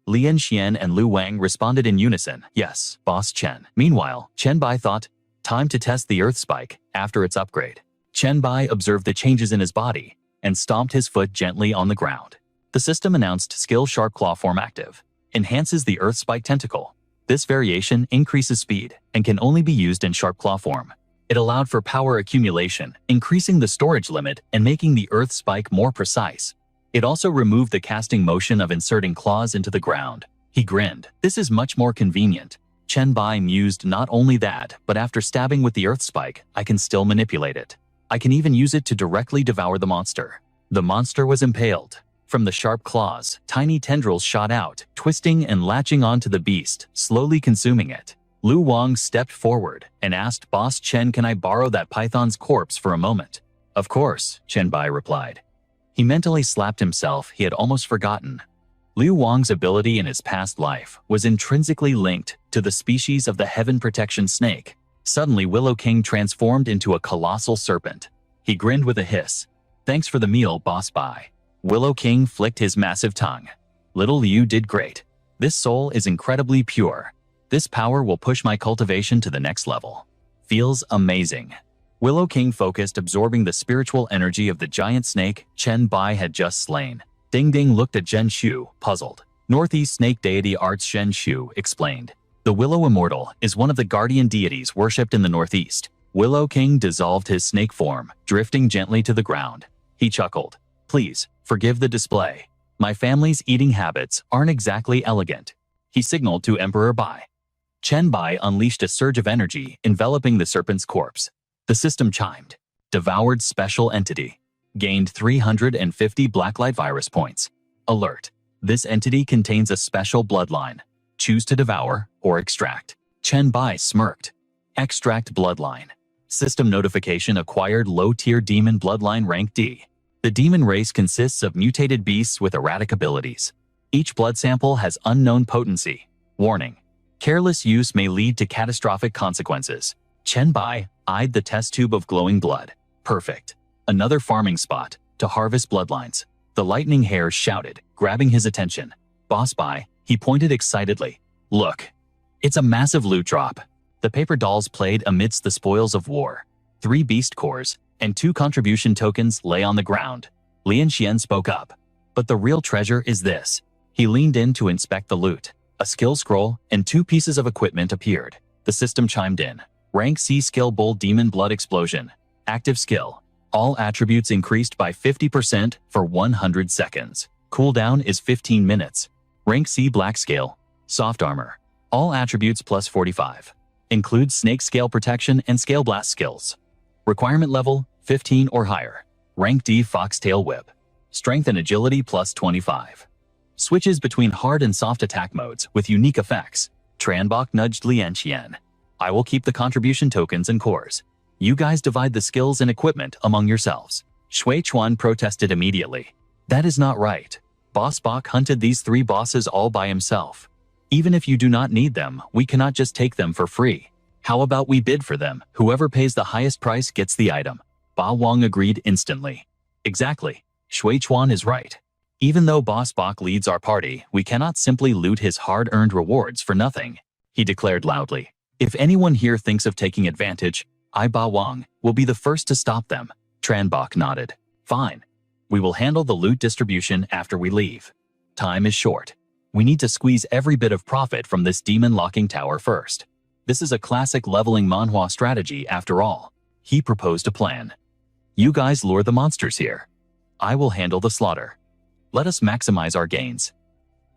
A: Lian Xian and Lu Wang responded in unison. Yes, Boss Chen. Meanwhile, Chen Bai thought, time to test the Earth Spike after its upgrade. Chen Bai observed the changes in his body and stomped his foot gently on the ground. The system announced Skill Sharp Claw Form active. Enhances the Earth Spike tentacle. This variation increases speed and can only be used in Sharp Claw form. It allowed for power accumulation, increasing the storage limit and making the Earth Spike more precise. It also removed the casting motion of inserting claws into the ground. He grinned. This is much more convenient. Chen Bai mused. Not only that, but after stabbing with the Earth Spike, I can still manipulate it. I can even use it to directly devour the monster. The monster was impaled. From the sharp claws, tiny tendrils shot out, twisting and latching onto the beast, slowly consuming it. Lu Wang stepped forward and asked Boss Chen, can I borrow that python's corpse for a moment? Of course, Chen Bai replied. He mentally slapped himself. He had almost forgotten. Liu Wang's ability in his past life was intrinsically linked to the species of the heaven protection snake. Suddenly, Willow King transformed into a colossal serpent. He grinned with a hiss. Thanks for the meal, Boss Bai. Willow King flicked his massive tongue. Little Liu did great. This soul is incredibly pure. This power will push my cultivation to the next level. Feels amazing. Willow King focused, absorbing the spiritual energy of the giant snake Chen Bai had just slain. Ding Ding looked at Zhen Shu, puzzled. Northeast Snake Deity Arts. Zhen Shu explained. The Willow Immortal is one of the guardian deities worshipped in the Northeast. Willow King dissolved his snake form, drifting gently to the ground. He chuckled. Please, forgive the display. My family's eating habits aren't exactly elegant. He signaled to Emperor Bai. Chen Bai unleashed a surge of energy, enveloping the serpent's corpse. The system chimed. Devoured special entity. Gained 350 Blacklight virus points. Alert. This entity contains a special bloodline. Choose to devour or extract. Chen Bai smirked. Extract bloodline. System notification acquired low-tier demon bloodline rank D. The demon race consists of mutated beasts with erratic abilities. Each blood sample has unknown potency. Warning. Careless use may lead to catastrophic consequences. Chen Bai eyed the test tube of glowing blood. Perfect. Another farming spot to harvest bloodlines. The lightning hares shouted, grabbing his attention. Boss Bai, he pointed excitedly. Look. It's a massive loot drop. The paper dolls played amidst the spoils of war. 3 beast cores and 2 contribution tokens lay on the ground. Lian Xian spoke up. But the real treasure is this. He leaned in to inspect the loot. A skill scroll and 2 pieces of equipment appeared. The system chimed in. Rank C skill Bull Demon Blood Explosion. Active skill. All attributes increased by 50% for 100 seconds. Cooldown is 15 minutes. Rank C Black Scale. Soft Armor. All attributes plus 45. Includes Snake Scale Protection and Scale Blast skills. Requirement level 15 or higher. Rank D Foxtail Whip. Strength and Agility plus 25. Switches between hard and soft attack modes with unique effects. Tranbok nudged Lian Xian. I will keep the contribution tokens and cores. You guys divide the skills and equipment among yourselves. Shui Chuan protested immediately. That is not right. Boss Bok hunted these 3 bosses all by himself. Even if you do not need them, we cannot just take them for free. How about we bid for them? Whoever pays the highest price gets the item. Ba Wang agreed instantly. Exactly. Shui Chuan is right. Even though Boss Bok leads our party, we cannot simply loot his hard-earned rewards for nothing, he declared loudly. If anyone here thinks of taking advantage, I, Ba Wang, will be the first to stop them. Tranbok nodded. Fine. We will handle the loot distribution after we leave. Time is short. We need to squeeze every bit of profit from this demon locking tower first. This is a classic leveling manhwa strategy after all. He proposed a plan. You guys lure the monsters here. I will handle the slaughter. Let us maximize our gains.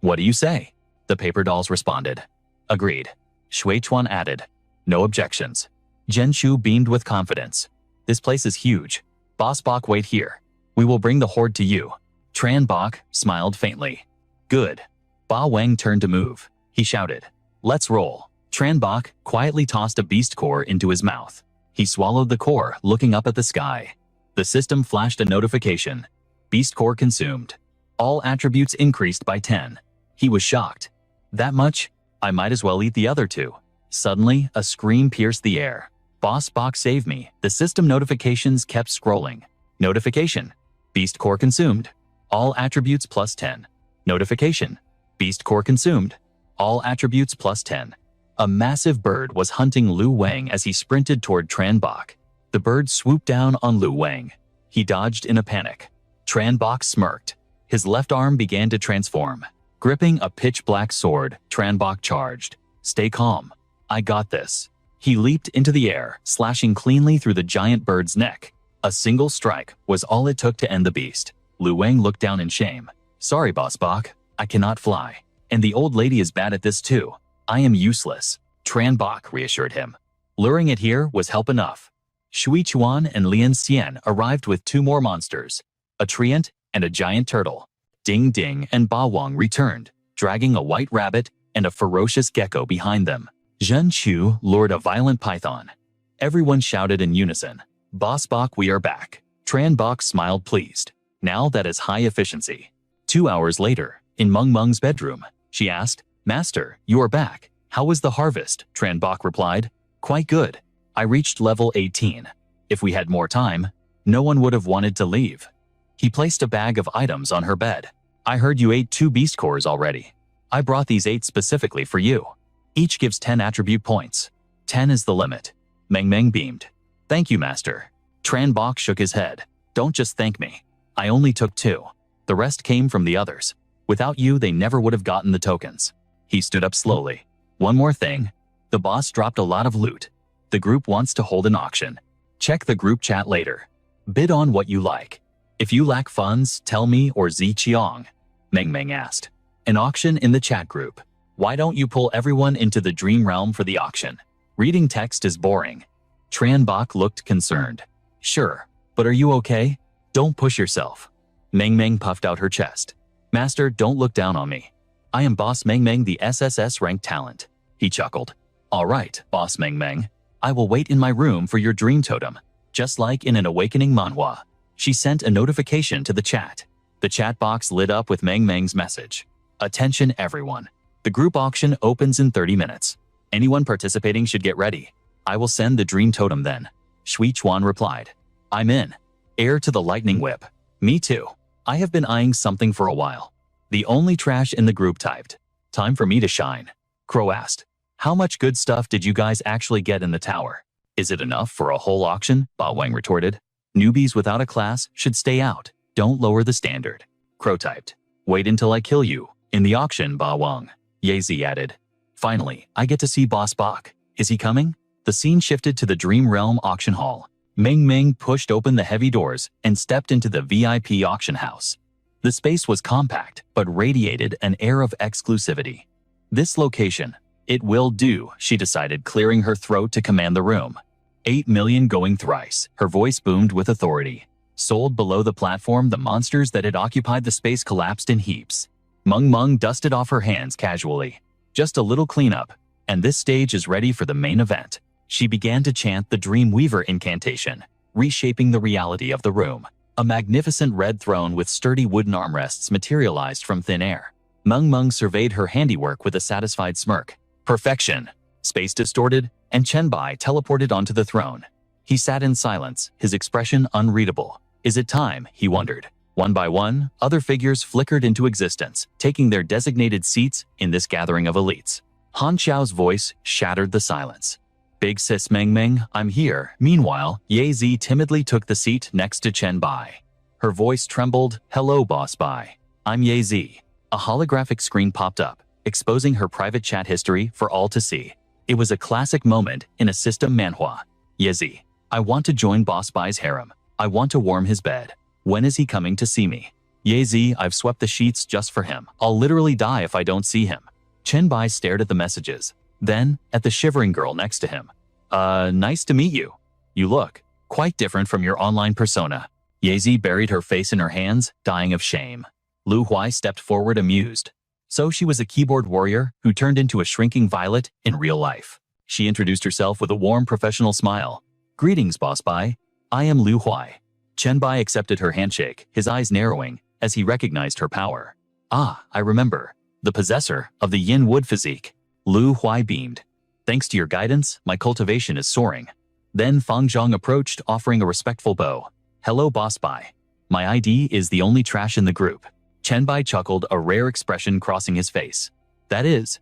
A: What do you say? The paper dolls responded. Agreed. Shui Chuan added. No objections. Zhen Shu beamed with confidence. This place is huge. Boss Bok, wait here. We will bring the horde to you. Tran Bok smiled faintly. Good. Ba Wang turned to move. He shouted. Let's roll. Tran Bok quietly tossed a beast core into his mouth. He swallowed the core, looking up at the sky. The system flashed a notification. Beast core consumed. All attributes increased by 10. He was shocked. That much? I might as well eat the other 2. Suddenly, a scream pierced the air. Boss Bok, save me. The system notifications kept scrolling. Notification. Beast core consumed. All attributes plus 10. Notification. Beast core consumed. All attributes plus 10. A massive bird was hunting Lu Wang as he sprinted toward Tran Bok. The bird swooped down on Lu Wang. He dodged in a panic. Tran Bok smirked. His left arm began to transform. Gripping a pitch-black sword, Tran Bok charged. Stay calm. I got this. He leaped into the air, slashing cleanly through the giant bird's neck. A single strike was all it took to end the beast. Lu Wang looked down in shame. Sorry, Boss Bok. I cannot fly. And the old lady is bad at this too. I am useless. Tran Bok reassured him. Luring it here was help enough. Shui Chuan and Lian Xian arrived with 2 more monsters, a treant and a giant turtle. Ding Ding and Ba Wang returned, dragging a white rabbit and a ferocious gecko behind them. Zhen Chu lured a violent python. Everyone shouted in unison, Boss Bok, we are back. Tran Bok smiled pleased. Now that is high efficiency. 2 hours later, in Meng Meng's bedroom, she asked, Master, you are back. How was the harvest? Tran Bok replied, Quite good. I reached level 18. If we had more time, no one would have wanted to leave. He placed a bag of items on her bed. I heard you ate 2 beast cores already. I brought these 8 specifically for you. Each gives 10 attribute points. 10 is the limit. Meng Meng beamed. Thank you, Master. Tran Bok shook his head. Don't just thank me. I only took 2. The rest came from the others. Without you, they never would have gotten the tokens. He stood up slowly. One more thing. The boss dropped a lot of loot. The group wants to hold an auction. Check the group chat later. Bid on what you like. If you lack funds, tell me or Zi Qiang. Meng Meng asked. An auction in the chat group. Why don't you pull everyone into the dream realm for the auction? Reading text is boring. Tran Bok looked concerned. Sure, but are you okay? Don't push yourself. Meng Meng puffed out her chest. Master, don't look down on me. I am Boss Meng Meng, the SSS-Rank talent. He chuckled. All right, Boss Meng Meng. I will wait in my room for your dream totem. Just like in an Awakening manhwa. She sent a notification to the chat. The chat box lit up with Meng Meng's message. Attention everyone. The group auction opens in 30 minutes. Anyone participating should get ready. I will send the dream totem then. Shui Chuan replied. I'm in. Heir to the lightning whip. Me too. I have been eyeing something for a while. The only trash in the group typed. Time for me to shine. Crow asked. How much good stuff did you guys actually get in the tower? Is it enough for a whole auction? Ba Wang retorted. Newbies without a class should stay out. Don't lower the standard. Crow typed. Wait until I kill you. In the auction, Ba Wang. Yazi added. Finally, I get to see Boss Bok. Is he coming? The scene shifted to the Dream Realm auction hall. Meng Meng pushed open the heavy doors and stepped into the VIP auction house. The space was compact, but radiated an air of exclusivity. This location, it will do, she decided, clearing her throat to command the room. 8 million going thrice, her voice boomed with authority. Sold below the platform, the monsters that had occupied the space collapsed in heaps. Meng Meng dusted off her hands casually. Just a little cleanup, and this stage is ready for the main event. She began to chant the Dreamweaver incantation, reshaping the reality of the room. A magnificent red throne with sturdy wooden armrests materialized from thin air. Meng Meng surveyed her handiwork with a satisfied smirk. Perfection! Space distorted, and Chen Bai teleported onto the throne. He sat in silence, his expression unreadable. Is it time? He wondered. One by one, other figures flickered into existence, taking their designated seats in this gathering of elites. Han Xiao's voice shattered the silence. Big sis Meng Meng, I'm here. Meanwhile, Ye Zi timidly took the seat next to Chen Bai. Her voice trembled. Hello, Boss Bai. I'm Ye Zi. A holographic screen popped up, exposing her private chat history for all to see. It was a classic moment in a system manhwa. Ye Zi, I want to join Boss Bai's harem. I want to warm his bed. When is he coming to see me? Ye Zi, I've swept the sheets just for him. I'll literally die if I don't see him. Chen Bai stared at the messages, then at the shivering girl next to him. Nice to meet you. You look quite different from your online persona. Ye Zi buried her face in her hands, dying of shame. Lu Huai stepped forward amused. So she was a keyboard warrior who turned into a shrinking violet in real life. She introduced herself with a warm professional smile. Greetings, Boss Bai. I am Lu Huai. Chen Bai accepted her handshake, his eyes narrowing as he recognized her power. Ah, I remember. The possessor of the yin wood physique. Lu Huai beamed. Thanks to your guidance, my cultivation is soaring. Then Fang Zhang approached, offering a respectful bow. Hello, Boss Bai. My ID is the only trash in the group. Chen Bai chuckled, a rare expression crossing his face. That is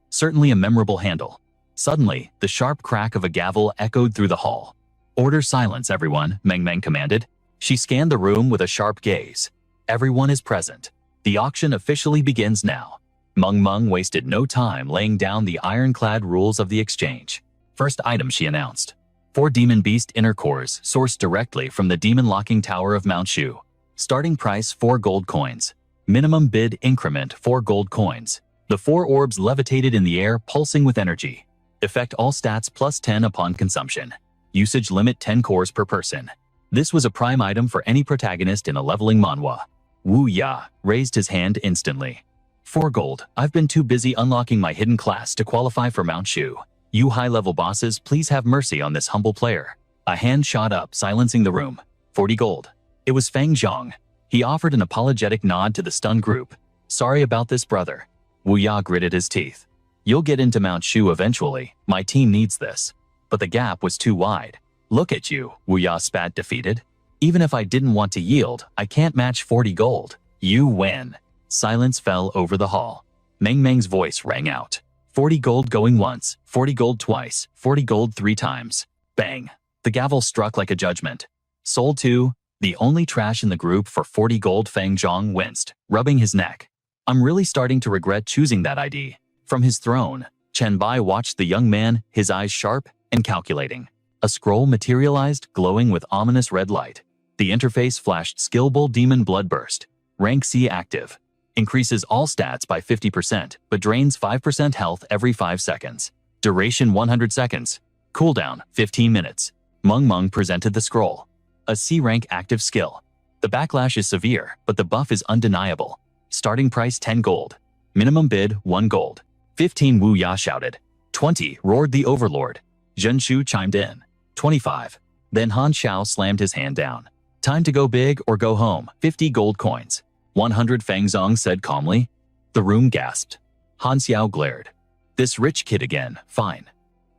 A: certainly a memorable handle. Suddenly, the sharp crack of a gavel echoed through the hall. Order silence, everyone, Meng commanded. She scanned the room with a sharp gaze. Everyone is present. The auction officially begins now. Meng wasted no time laying down the ironclad rules of the exchange. First item, she announced. 4 Demon Beast inner cores sourced directly from the Demon Locking Tower of Mount Shu. Starting price 4 gold coins. Minimum bid increment 4 gold coins. The 4 orbs levitated in the air, pulsing with energy. Effect all stats plus 10 upon consumption. Usage limit 10 cores per person. This was a prime item for any protagonist in a leveling manhwa. Wu Ya raised his hand instantly. 4 gold. I've been too busy unlocking my hidden class to qualify for Mount Shu. You high-level bosses, please have mercy on this humble player. A hand shot up, silencing the room. 40 gold. It was Fang Zhang. He offered an apologetic nod to the stunned group. Sorry about this, brother. Wu Ya gritted his teeth. You'll get into Mount Shu eventually. My team needs this. But the gap was too wide. Look at you, Wu Ya spat, defeated. Even if I didn't want to yield, I can't match 40 gold. You win. Silence fell over the hall. Meng's voice rang out. 40 gold going once, 40 gold twice, 40 gold 3 times. Bang. The gavel struck like a judgment. Sold to the only trash in the group for 40 gold. Fang Zhang winced, rubbing his neck. I'm really starting to regret choosing that ID. From his throne, Chen Bai watched the young man, his eyes sharp and calculating. A scroll materialized, glowing with ominous red light. The interface flashed Skill Bull Demon Bloodburst. Rank C active. Increases all stats by 50%, but drains 5% health every 5 seconds. Duration 100 seconds. Cooldown 15 minutes. Meng presented the scroll. A C rank active skill. The backlash is severe, but the buff is undeniable. Starting price 10 gold. Minimum bid 1 gold. 15, Wu Ya shouted. 20, roared the overlord. Zhen Shu chimed in. 25. Then Han Xiao slammed his hand down. Time to go big or go home. 50 gold coins. 100, Fang Zhang said calmly. The room gasped. Han Xiao glared. This rich kid again, fine.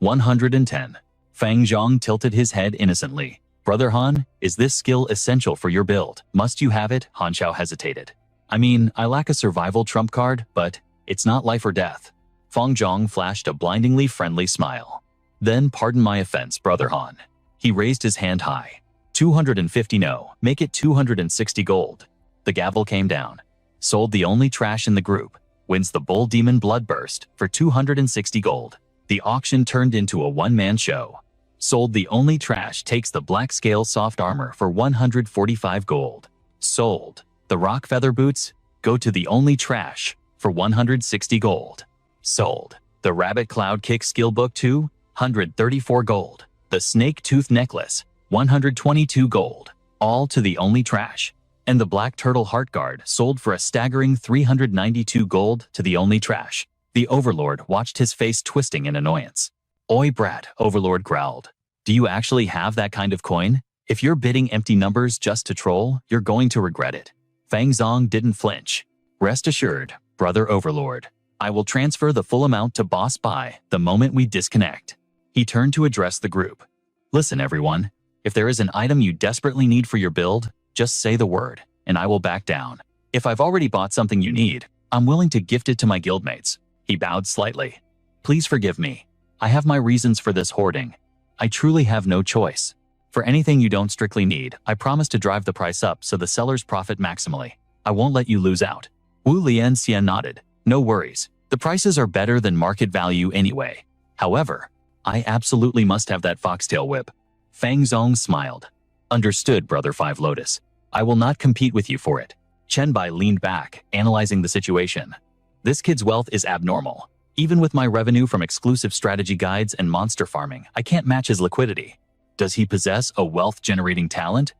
A: 110. Fang Zhang tilted his head innocently. Brother Han, is this skill essential for your build? Must you have it? Han Xiao hesitated. I mean, I lack a survival trump card, but it's not life or death. Fang Zhang flashed a blindingly friendly smile. Then pardon my offense, Brother Han. He raised his hand high. 250 no, make it 260 gold. The gavel came down. Sold the only trash in the group. Wins the Bull Demon Bloodburst for 260 gold. The auction turned into a one-man show. Sold the only trash takes the Black Scale Soft Armor for 145 gold. Sold. The Rock Feather Boots go to the only trash for 160 gold. Sold. The Rabbit Cloud Kick Skill Book 234 gold. The Snake Tooth Necklace 122 gold. All to the only trash. And the Black Turtle Heart Guard sold for a staggering 392 gold to the only trash. The Overlord watched, his face twisting in annoyance. Oi brat, Overlord growled. Do you actually have that kind of coin? If you're bidding empty numbers just to troll, you're going to regret it. Fang Zhang didn't flinch. Rest assured, Brother Overlord. I will transfer the full amount to Boss Bai the moment we disconnect. He turned to address the group. Listen everyone, if there is an item you desperately need for your build, just say the word, and I will back down. If I've already bought something you need, I'm willing to gift it to my guildmates. He bowed slightly. Please forgive me. I have my reasons for this hoarding. I truly have no choice. For anything you don't strictly need, I promise to drive the price up so the sellers profit maximally. I won't let you lose out. Wu Lianxian nodded. No worries. The prices are better than market value anyway. However, I absolutely must have that foxtail whip. Fang Zhang smiled. Understood, Brother Five Lotus. I will not compete with you for it. Chen Bai leaned back, analyzing the situation. This kid's wealth is abnormal. Even with my revenue from exclusive strategy guides and monster farming, I can't match his liquidity. Does he possess a wealth-generating talent?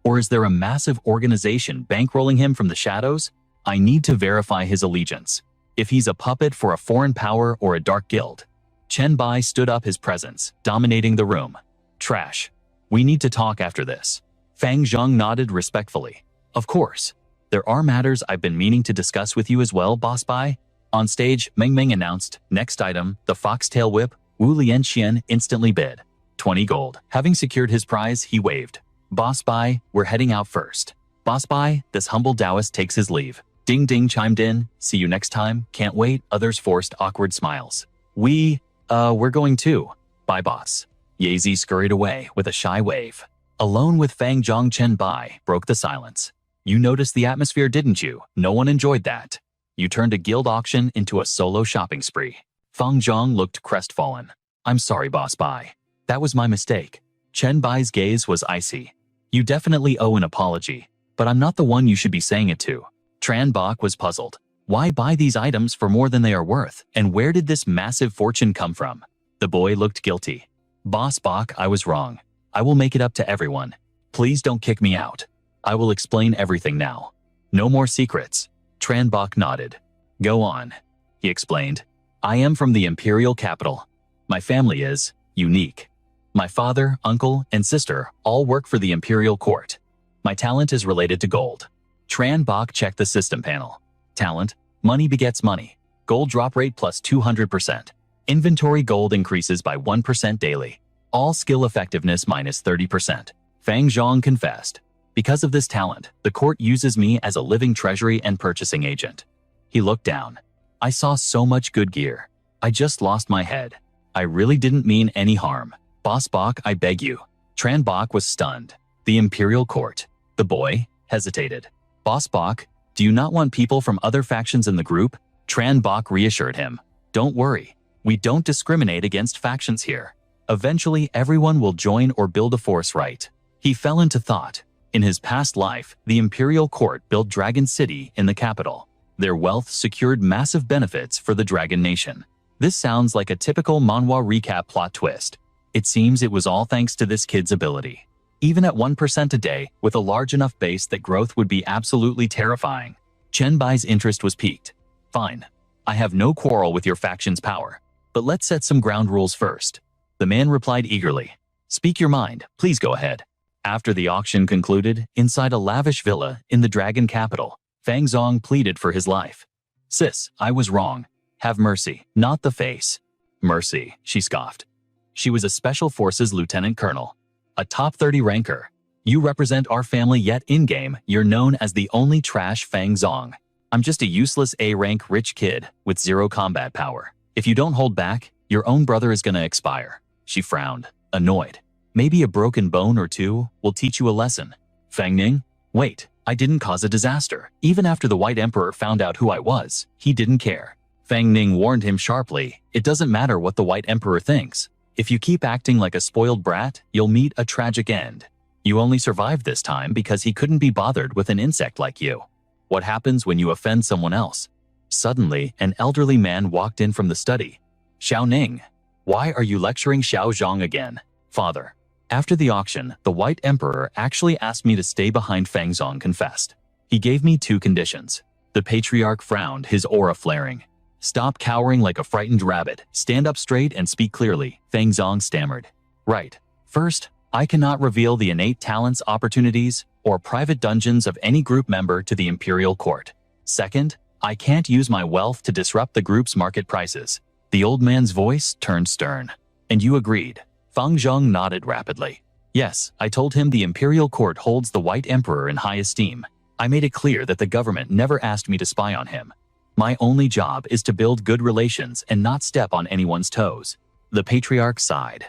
A: Or is there a massive organization bankrolling him from the shadows? I need to verify his allegiance. If he's a puppet for a foreign power or a dark guild. Chen Bai stood up, his presence dominating the room. Trash. We need to talk after this. Fang Zhang nodded respectfully. Of course. There are matters I've been meaning to discuss with you as well, Boss Bai. On stage, Meng announced, next item, the foxtail whip. Wu Lianxian instantly bid. 20 gold. Having secured his prize, he waved. Boss Bai, we're heading out first. Boss bye, this humble Taoist takes his leave. Ding ding chimed in, see you next time, can't wait, others forced awkward smiles. We're going too. Bye boss. Yazi scurried away with a shy wave. Alone with Fang Zhong, Chen Bai broke the silence. You noticed the atmosphere, didn't you? No one enjoyed that. You turned a guild auction into a solo shopping spree. Fang Zhong looked crestfallen. I'm sorry, boss bye. That was my mistake. Chen Bai's gaze was icy. You definitely owe an apology, but I'm not the one you should be saying it to. Tran Bok was puzzled. Why buy these items for more than they are worth, and where did this massive fortune come from? The boy looked guilty. Boss Bok, I was wrong. I will make it up to everyone. Please don't kick me out. I will explain everything now. No more secrets. Tran Bok nodded. Go on, he explained. I am from the imperial capital. My family is unique. My father, uncle, and sister all work for the imperial court. My talent is related to gold. Tran Bok checked the system panel. Talent, money begets money. Gold drop rate plus 200%. Inventory gold increases by 1% daily. All skill effectiveness minus 30%. Fang Zhong confessed. Because of this talent, the court uses me as a living treasury and purchasing agent. He looked down. I saw so much good gear. I just lost my head. I really didn't mean any harm. Boss Bok, I beg you. Tran Bok was stunned. The imperial court. The boy hesitated. Boss Bok, do you not want people from other factions in the group? Tran Bok reassured him. Don't worry. We don't discriminate against factions here. Eventually, everyone will join or build a force, right? He fell into thought. In his past life, the imperial court built Dragon City in the capital. Their wealth secured massive benefits for the Dragon Nation. This sounds like a typical manhwa recap plot twist. It seems it was all thanks to this kid's ability. Even at 1% a day, with a large enough base that growth would be absolutely terrifying. Chen Bai's interest was piqued. Fine. I have no quarrel with your faction's power. But let's set some ground rules first. The man replied eagerly. Speak your mind, please go ahead. After the auction concluded, inside a lavish villa in the Dragon capital, Fang Zhong pleaded for his life. Sis, I was wrong. Have mercy, not the face. Mercy, she scoffed. She was a Special Forces Lieutenant Colonel. A top 30 ranker. You represent our family, yet in-game, you're known as the only trash Fang Zhong. I'm just a useless A-rank rich kid with zero combat power. If you don't hold back, your own brother is gonna expire. She frowned, annoyed. Maybe a broken bone or two will teach you a lesson. Fang Ning? Wait, I didn't cause a disaster. Even after the White Emperor found out who I was, he didn't care. Fang Ning warned him sharply, it doesn't matter what the White Emperor thinks. If you keep acting like a spoiled brat, you'll meet a tragic end. You only survived this time because he couldn't be bothered with an insect like you. What happens when you offend someone else? Suddenly, an elderly man walked in from the study. Xiao Ning, why are you lecturing Xiao Zhang again? Father. After the auction, the White Emperor actually asked me to stay behind, Fang Zhong confessed. He gave me 2 conditions. The patriarch frowned, his aura flaring. Stop cowering like a frightened rabbit. Stand up straight and speak clearly, Fang Zhong stammered. Right. First, I cannot reveal the innate talents, opportunities, or private dungeons of any group member to the imperial court. Second, I can't use my wealth to disrupt the group's market prices. The old man's voice turned stern. And you agreed? Fang Zhong nodded rapidly. Yes, I told him the imperial court holds the White Emperor in high esteem. I made it clear that the government never asked me to spy on him. My only job is to build good relations and not step on anyone's toes. The patriarch sighed.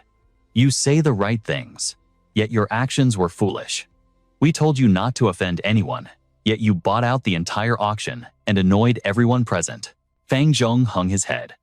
A: You say the right things, yet your actions were foolish. We told you not to offend anyone, yet you bought out the entire auction and annoyed everyone present. Fang Zhong hung his head.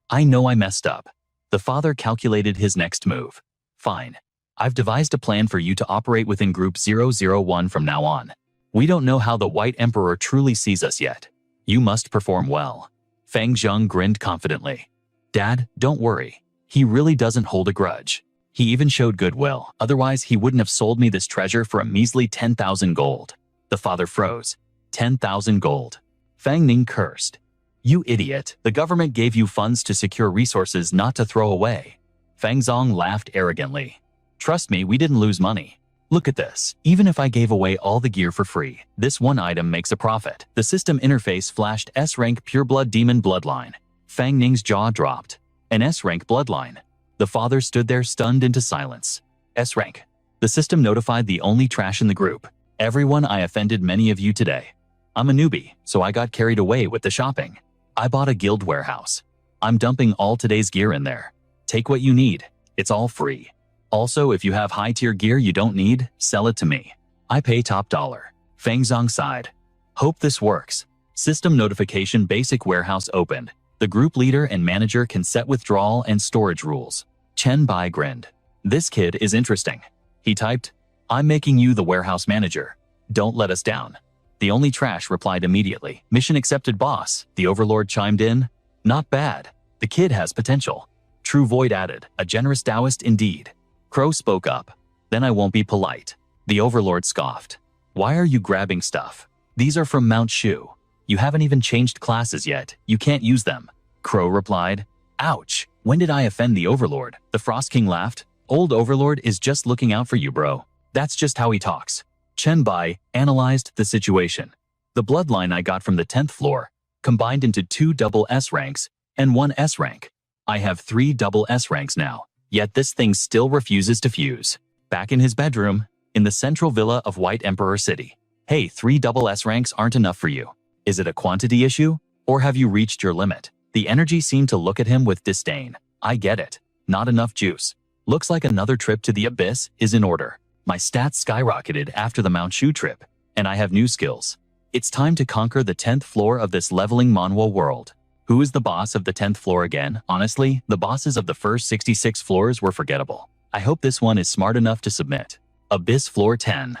A: I know I messed up. The father calculated his next move. Fine. I've devised a plan for you to operate within Group 001 from now on. We don't know how the White Emperor truly sees us yet. You must perform well. Fang Zhong grinned confidently. Dad, don't worry. He really doesn't hold a grudge. He even showed goodwill, otherwise he wouldn't have sold me this treasure for a measly 10,000 gold. The father froze. 10,000 gold. Fang Ning cursed. You idiot, the government gave you funds to secure resources not to throw away. Fang Zhong laughed arrogantly. Trust me, we didn't lose money. Look at this. Even if I gave away all the gear for free, this one item makes a profit. The system interface flashed S-rank pureblood demon bloodline. Fang Ning's jaw dropped. An S-rank bloodline. The father stood there stunned into silence. S-rank. The system notified the only trash in the group. Everyone, I offended many of you today. I'm a newbie, so I got carried away with the shopping. I bought a guild warehouse. I'm dumping all today's gear in there. Take what you need. It's all free. Also, if you have high-tier gear you don't need, sell it to me. I pay top dollar. Fangzong sighed. Hope this works. System notification. Basic warehouse opened. The group leader and manager can set withdrawal and storage rules. Chen Bai grinned. This kid is interesting. He typed, I'm making you the warehouse manager. Don't let us down. The only trash replied immediately. Mission accepted, boss. The overlord chimed in. Not bad. The kid has potential. True Void added, a generous Taoist indeed. Crow spoke up. Then I won't be polite. The overlord scoffed. Why are you grabbing stuff? These are from Mount Shu. You haven't even changed classes yet. You can't use them. Crow replied. Ouch. When did I offend the overlord? The Frost King laughed. Old overlord is just looking out for you, bro. That's just how he talks. Chen Bai analyzed the situation. The bloodline I got from the 10th floor combined into 2 double S ranks and 1 S rank. I have 3 double S ranks now, yet this thing still refuses to fuse. Back in his bedroom, in the central villa of White Emperor City. Hey, 3 double S ranks aren't enough for you. Is it a quantity issue? Or have you reached your limit? The energy seemed to look at him with disdain. I get it. Not enough juice. Looks like another trip to the abyss is in order. My stats skyrocketed after the Mount Shu trip, and I have new skills. It's time to conquer the 10th floor of this leveling manhwa world. Who is the boss of the 10th floor again? Honestly, the bosses of the first 66 floors were forgettable. I hope this one is smart enough to submit. Abyss Floor 10.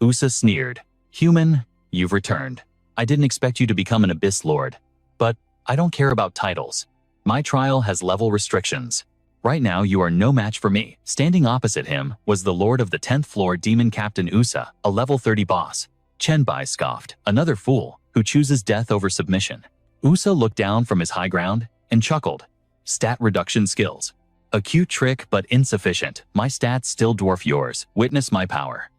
A: Usa sneered. Human, you've returned. I didn't expect you to become an Abyss Lord. But I don't care about titles. My trial has level restrictions. Right now you are no match for me. Standing opposite him was the Lord of the 10th floor Demon Captain Usa, a level 30 boss. Chen Bai scoffed. Another fool who chooses death over submission. Usa looked down from his high ground and chuckled. Stat reduction skills. A cute trick but insufficient. My stats still dwarf yours. Witness my power.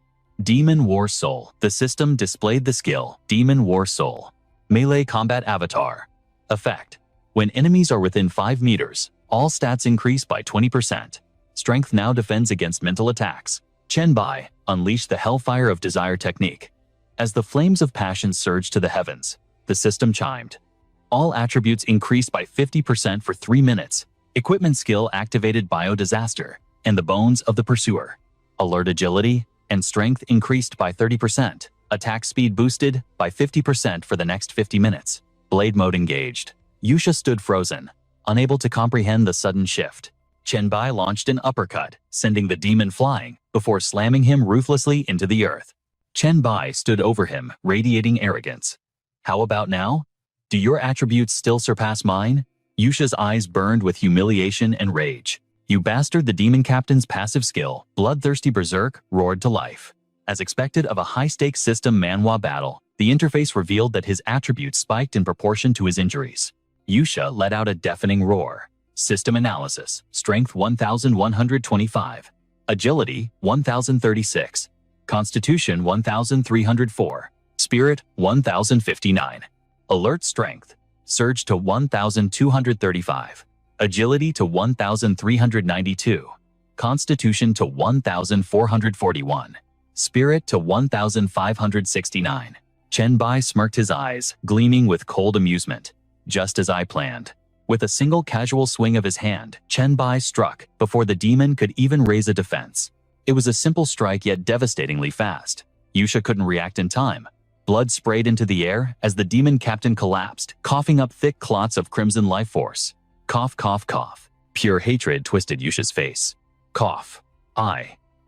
A: Demon War Soul. The system displayed the skill Demon War Soul. Melee Combat Avatar. Effect. When enemies are within 5 meters, all stats increase by 20%. Strength now defends against mental attacks. Chen Bai unleashed the Hellfire of Desire technique. As the flames of passion surged to the heavens, the system chimed. All attributes increased by 50% for 3 minutes. Equipment skill activated Bio-Disaster and the Bones of the Pursuer. Alert agility and strength increased by 30%. Attack speed boosted by 50% for the next 50 minutes. Blade mode engaged. Yusha stood frozen, unable to comprehend the sudden shift. Chen Bai launched an uppercut, sending the demon flying, before slamming him ruthlessly into the earth. Chen Bai stood over him, radiating arrogance. How about now? Do your attributes still surpass mine? Yusha's eyes burned with humiliation and rage. You bastard! The demon captain's passive skill, Bloodthirsty Berserk, roared to life. As expected of a high-stakes system manhwa battle, the interface revealed that his attributes spiked in proportion to his injuries. Yusha let out a deafening roar. System analysis. Strength 1125. Agility 1036. Constitution 1304. Spirit 1059. Alert strength. Surge to 1235. Agility to 1392. Constitution to 1441. Spirit to 1569. Chen Bai smirked his eyes, gleaming with cold amusement. Just as I planned. With a single casual swing of his hand, Chen Bai struck before the demon could even raise a defense. It was a simple strike yet devastatingly fast. Yusha couldn't react in time. Blood sprayed into the air as the demon captain collapsed, coughing up thick clots of crimson life force. Cough, cough, cough. Pure hatred twisted Yusha's face. Cough.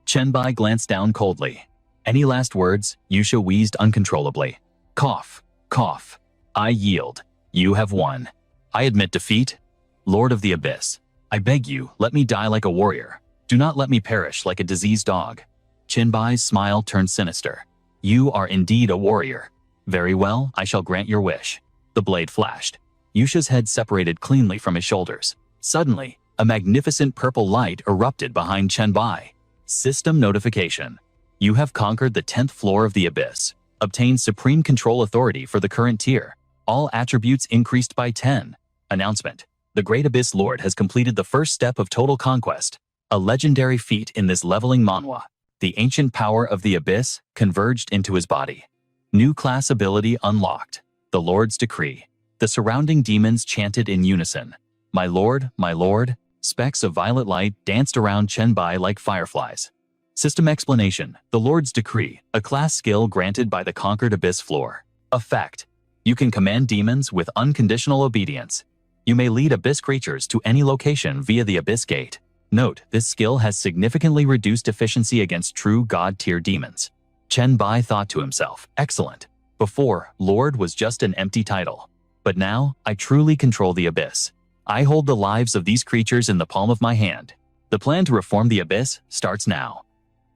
A: Chen Bai glanced down coldly. Any last words? Yusha wheezed uncontrollably. Cough. Cough. I yield. You have won. I admit defeat. Lord of the Abyss. I beg you, let me die like a warrior. Do not let me perish like a diseased dog. Chen Bai's smile turned sinister. You are indeed a warrior. Very well, I shall grant your wish. The blade flashed. Yusha's head separated cleanly from his shoulders. Suddenly, a magnificent purple light erupted behind Chen Bai. System notification. You have conquered the 10th floor of the Abyss. Obtained supreme control authority for the current tier. All attributes increased by 10. Announcement. The Great Abyss Lord has completed the first step of total conquest. A legendary feat in this leveling manhwa. The ancient power of the abyss converged into his body. New class ability unlocked. The Lord's Decree. The surrounding demons chanted in unison. My lord, my lord. Specks of violet light danced around Chenbai like fireflies. System explanation. The Lord's Decree, a class skill granted by the conquered abyss floor. Effect. You can command demons with unconditional obedience. You may lead abyss creatures to any location via the abyss gate. Note, this skill has significantly reduced efficiency against true god-tier demons. Chenbai thought to himself, excellent. Before, Lord was just an empty title. But now, I truly control the abyss. I hold the lives of these creatures in the palm of my hand. The plan to reform the abyss starts now.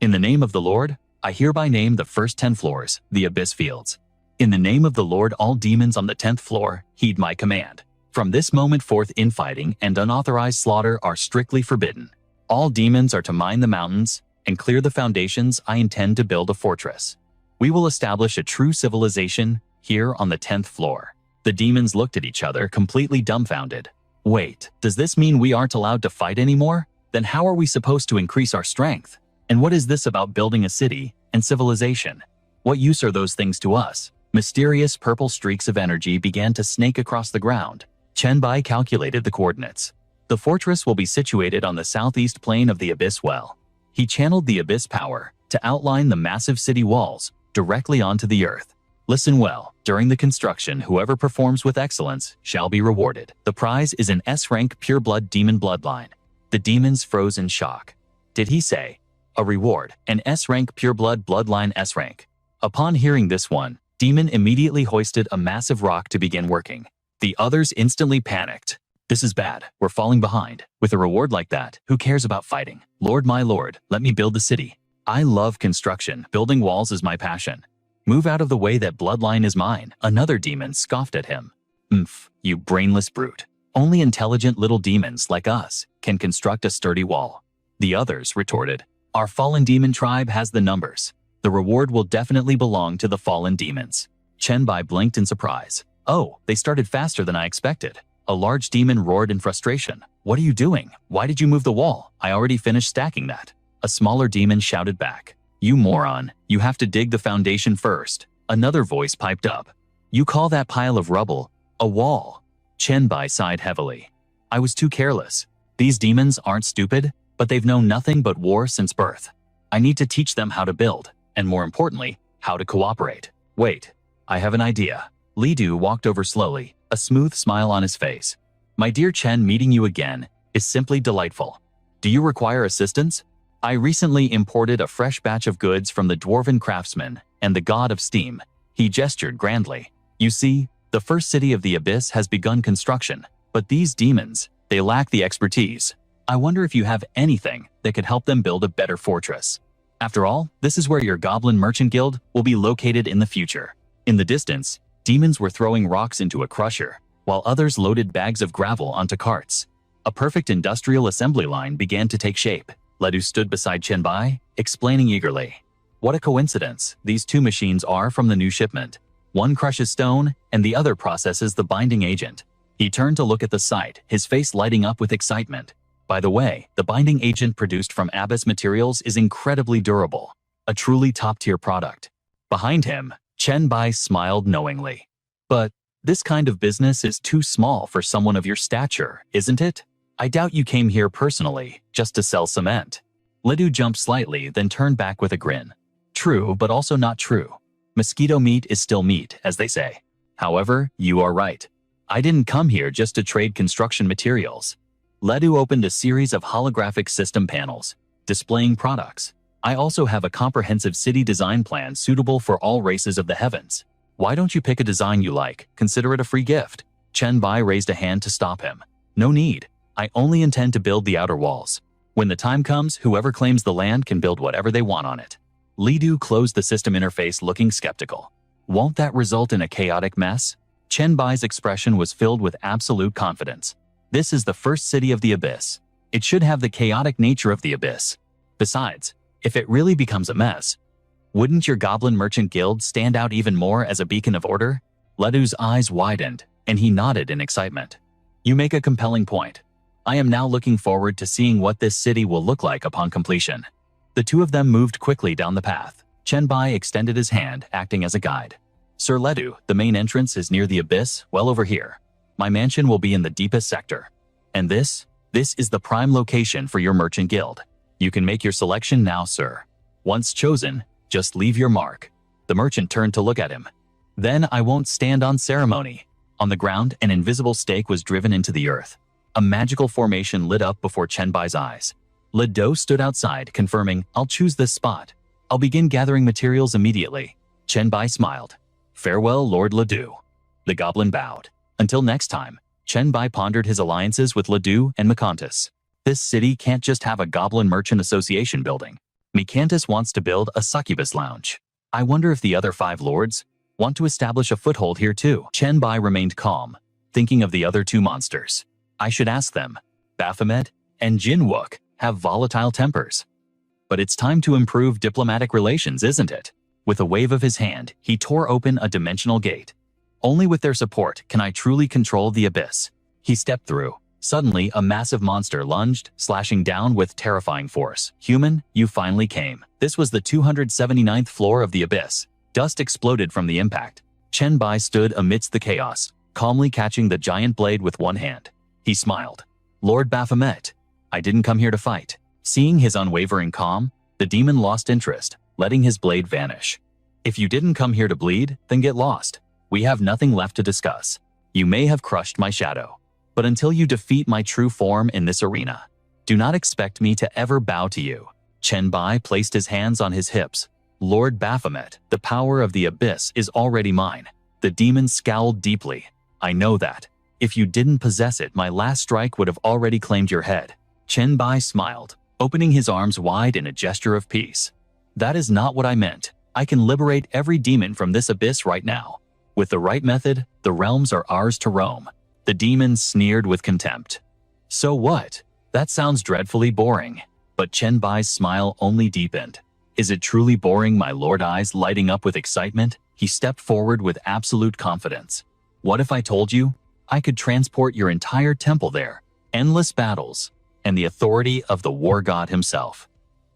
A: In the name of the Lord, I hereby name the first 10 floors, the abyss fields. In the name of the Lord, all demons on the 10th floor, heed my command. From this moment forth, infighting and unauthorized slaughter are strictly forbidden. All demons are to mine the mountains and clear the foundations. I intend to build a fortress. We will establish a true civilization here on the 10th floor. The demons looked at each other, completely dumbfounded. Wait, does this mean we aren't allowed to fight anymore? Then how are we supposed to increase our strength? And what is this about building a city and civilization? What use are those things to us? Mysterious purple streaks of energy began to snake across the ground. Chenbai calculated the coordinates. The fortress will be situated on the southeast plane of the abyss well. He channeled the abyss power to outline the massive city walls directly onto the earth. Listen well, during the construction, whoever performs with excellence shall be rewarded. The prize is an S-rank pure-blood demon bloodline. The demons froze in shock. Did he say? A reward, an S-rank pure-blood bloodline S-rank. Upon hearing this one, Demon immediately hoisted a massive rock to begin working. The others instantly panicked. This is bad, we're falling behind. With a reward like that, who cares about fighting? Lord, my lord, let me build the city. I love construction, building walls is my passion. Move out of the way, that bloodline is mine. Another demon scoffed at him. You brainless brute. Only intelligent little demons like us can construct a sturdy wall. The others retorted. Our fallen demon tribe has the numbers. The reward will definitely belong to the fallen demons. Chenbai blinked in surprise. Oh, they started faster than I expected. A large demon roared in frustration. What are you doing? Why did you move the wall? I already finished stacking that. A smaller demon shouted back. You moron, you have to dig the foundation first. Another voice piped up. You call that pile of rubble a wall? Chenbai sighed heavily. I was too careless. These demons aren't stupid, but they've known nothing but war since birth. I need to teach them how to build, and more importantly, how to cooperate. Wait, I have an idea. Li Du walked over slowly, a smooth smile on his face. My dear Chen, meeting you again is simply delightful. Do you require assistance? I recently imported a fresh batch of goods from the dwarven craftsman and the god of steam. He gestured grandly. You see, the first city of the abyss has begun construction, but these demons, they lack the expertise. I wonder if you have anything that could help them build a better fortress. After all, this is where your Goblin Merchant Guild will be located in the future. In the distance, demons were throwing rocks into a crusher, while others loaded bags of gravel onto carts. A perfect industrial assembly line began to take shape. Ledu stood beside Chenbai, explaining eagerly. What a coincidence, these two machines are from the new shipment. One crushes stone, and the other processes the binding agent. He turned to look at the site, his face lighting up with excitement. By the way, the binding agent produced from abyss materials is incredibly durable, a truly top-tier product. Behind him, Chenbai smiled knowingly. But this kind of business is too small for someone of your stature, isn't it? I doubt you came here personally, just to sell cement. Ledu jumped slightly, then turned back with a grin. True, but also not true. Mosquito meat is still meat, as they say. However, you are right. I didn't come here just to trade construction materials. Ledu opened a series of holographic system panels, displaying products. I also have a comprehensive city design plan suitable for all races of the heavens. Why don't you pick a design you like? Consider it a free gift. Chenbai raised a hand to stop him. No need. I only intend to build the outer walls. When the time comes, whoever claims the land can build whatever they want on it. Li Du closed the system interface, looking skeptical. Won't that result in a chaotic mess? Chenbai's expression was filled with absolute confidence. This is the first city of the abyss. It should have the chaotic nature of the abyss. Besides, if it really becomes a mess, wouldn't your Goblin Merchant Guild stand out even more as a beacon of order? Ledu's eyes widened, and he nodded in excitement. You make a compelling point. I am now looking forward to seeing what this city will look like upon completion. The two of them moved quickly down the path. Chenbai extended his hand, acting as a guide. Sir Ledu, the main entrance is near the abyss, well over here. My mansion will be in the deepest sector. And this is the prime location for your merchant guild. You can make your selection now, sir. Once chosen, just leave your mark. The merchant turned to look at him. Then I won't stand on ceremony. On the ground, an invisible stake was driven into the earth. A magical formation lit up before Chenbai's eyes. Ledu stood outside, confirming, I'll choose this spot. I'll begin gathering materials immediately. Chenbai smiled. Farewell, Lord Ledu. The goblin bowed. Until next time, Chenbai pondered his alliances with Ledu and Mikantis. This city can't just have a goblin merchant association building. Mikantis wants to build a succubus lounge. I wonder if the other 5 lords want to establish a foothold here too. Chenbai remained calm, thinking of the other 2 monsters. I should ask them. Baphomet and Jinwook have volatile tempers. But it's time to improve diplomatic relations, isn't it? With a wave of his hand, he tore open a dimensional gate. Only with their support can I truly control the abyss. He stepped through. Suddenly, a massive monster lunged, slashing down with terrifying force. Human, you finally came. This was the 279th floor of the abyss. Dust exploded from the impact. Chenbai stood amidst the chaos, calmly catching the giant blade with one hand. He smiled. Lord Baphomet, I didn't come here to fight. Seeing his unwavering calm, the demon lost interest, letting his blade vanish. If you didn't come here to bleed, then get lost. We have nothing left to discuss. You may have crushed my shadow, but until you defeat my true form in this arena, do not expect me to ever bow to you. Chenbai placed his hands on his hips. Lord Baphomet, the power of the abyss is already mine. The demon scowled deeply. I know that. If you didn't possess it, my last strike would have already claimed your head. Chenbai smiled, opening his arms wide in a gesture of peace. That is not what I meant. I can liberate every demon from this abyss right now. With the right method, the realms are ours to roam. The demon sneered with contempt. So what? That sounds dreadfully boring. But Chenbai's smile only deepened. Is it truly boring? My lord, eyes lighting up with excitement, he stepped forward with absolute confidence. What if I told you? I could transport your entire temple there, endless battles, and the authority of the war god himself.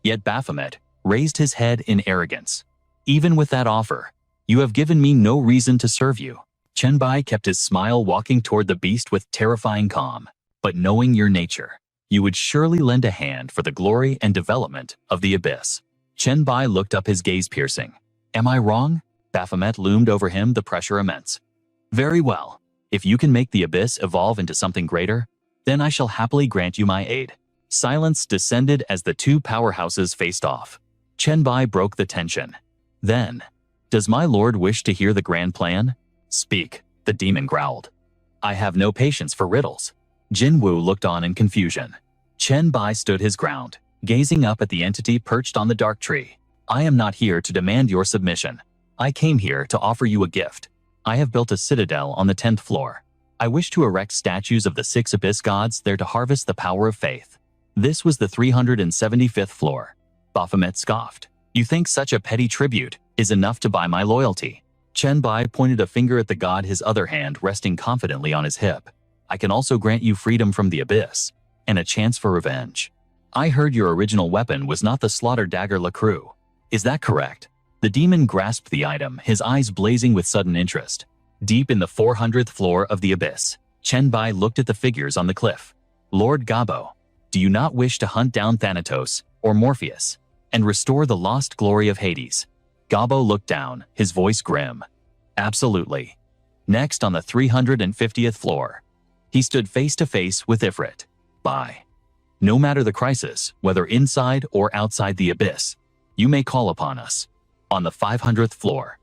A: Yet Baphomet raised his head in arrogance. Even with that offer, you have given me no reason to serve you. Chenbai kept his smile, walking toward the beast with terrifying calm. But knowing your nature, you would surely lend a hand for the glory and development of the abyss. Chenbai looked up, his gaze piercing. Am I wrong? Baphomet loomed over him, the pressure immense. Very well. If you can make the abyss evolve into something greater, then I shall happily grant you my aid. Silence descended as the 2 powerhouses faced off. Chenbai broke the tension. Then, does my lord wish to hear the grand plan? Speak, the demon growled. I have no patience for riddles. Jinwoo looked on in confusion. Chenbai stood his ground, gazing up at the entity perched on the dark tree. I am not here to demand your submission. I came here to offer you a gift. I have built a citadel on the 10th floor. I wish to erect statues of the 6 abyss gods there to harvest the power of faith. This was the 375th floor. Baphomet scoffed. You think such a petty tribute is enough to buy my loyalty? Chenbai pointed a finger at the god, his other hand resting confidently on his hip. I can also grant you freedom from the abyss, and a chance for revenge. I heard your original weapon was not the slaughter dagger Lacroix. Is that correct? The demon grasped the item, his eyes blazing with sudden interest. Deep in the 400th floor of the abyss, Chenbai looked at the figures on the cliff. Lord Gabo, do you not wish to hunt down Thanatos or Morpheus and restore the lost glory of Hades? Gabo looked down, his voice grim. Absolutely. Next, on the 350th floor, he stood face to face with Ifrit. Bye. No matter the crisis, whether inside or outside the abyss, you may call upon us. On the 500th floor,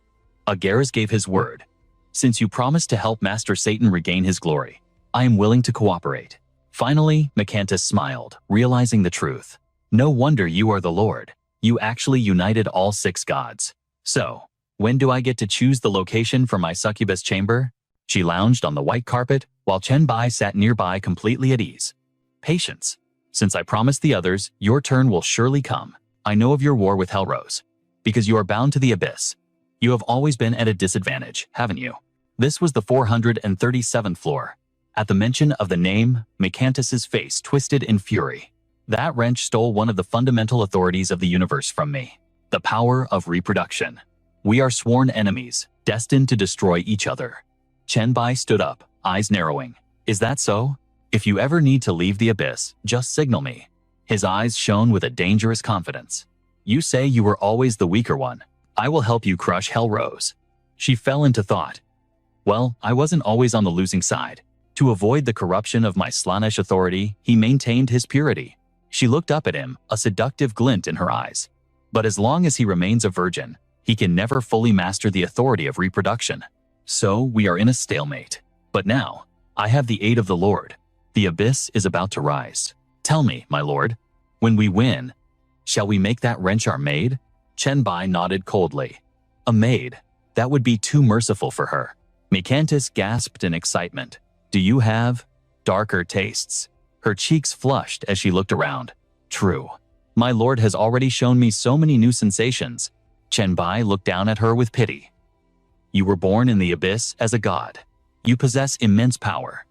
A: Agares gave his word. Since you promised to help Master Satan regain his glory, I am willing to cooperate. Finally, Mikantis smiled, realizing the truth. No wonder you are the Lord. You actually united all 6 gods. So, when do I get to choose the location for my succubus chamber? She lounged on the white carpet, while Chenbai sat nearby completely at ease. Patience. Since I promised the others, your turn will surely come. I know of your war with Hellrose. Because you are bound to the abyss. You have always been at a disadvantage, haven't you? This was the 437th floor. At the mention of the name, Mikantis's face twisted in fury. That wrench stole one of the fundamental authorities of the universe from me. The power of reproduction. We are sworn enemies, destined to destroy each other. Chenbai stood up, eyes narrowing. Is that so? If you ever need to leave the abyss, just signal me. His eyes shone with a dangerous confidence. You say you were always the weaker one. I will help you crush Hellrose. She fell into thought. Well, I wasn't always on the losing side. To avoid the corruption of my Slaanesh authority, he maintained his purity. She looked up at him, a seductive glint in her eyes. But as long as he remains a virgin, he can never fully master the authority of reproduction. So we are in a stalemate. But now, I have the aid of the Lord. The abyss is about to rise. Tell me, my lord, when we win, shall we make that wrench our maid? Chenbai nodded coldly. A maid? That would be too merciful for her. Mikantis gasped in excitement. Do you have darker tastes? Her cheeks flushed as she looked around. True. My lord has already shown me so many new sensations. Chenbai looked down at her with pity. You were born in the abyss as a god. You possess immense power.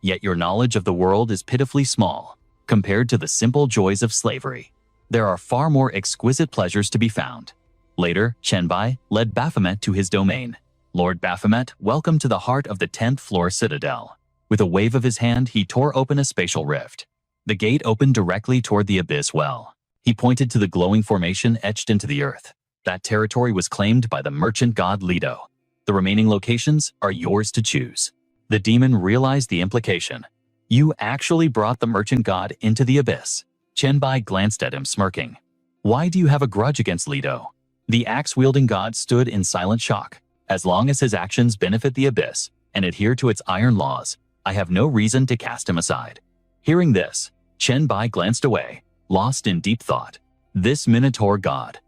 A: Yet your knowledge of the world is pitifully small, compared to the simple joys of slavery. There are far more exquisite pleasures to be found. Later, Chenbai led Baphomet to his domain. Lord Baphomet, welcome to the heart of the 10th floor citadel. With a wave of his hand, he tore open a spatial rift. The gate opened directly toward the abyss well. He pointed to the glowing formation etched into the earth. That territory was claimed by the merchant god Leto. The remaining locations are yours to choose. The demon realized the implication. You actually brought the merchant god into the abyss. Chenbai glanced at him, smirking. Why do you have a grudge against Leto? The axe-wielding god stood in silent shock. As long as his actions benefit the abyss and adhere to its iron laws, I have no reason to cast him aside. Hearing this, Chenbai glanced away, lost in deep thought. This Minotaur god.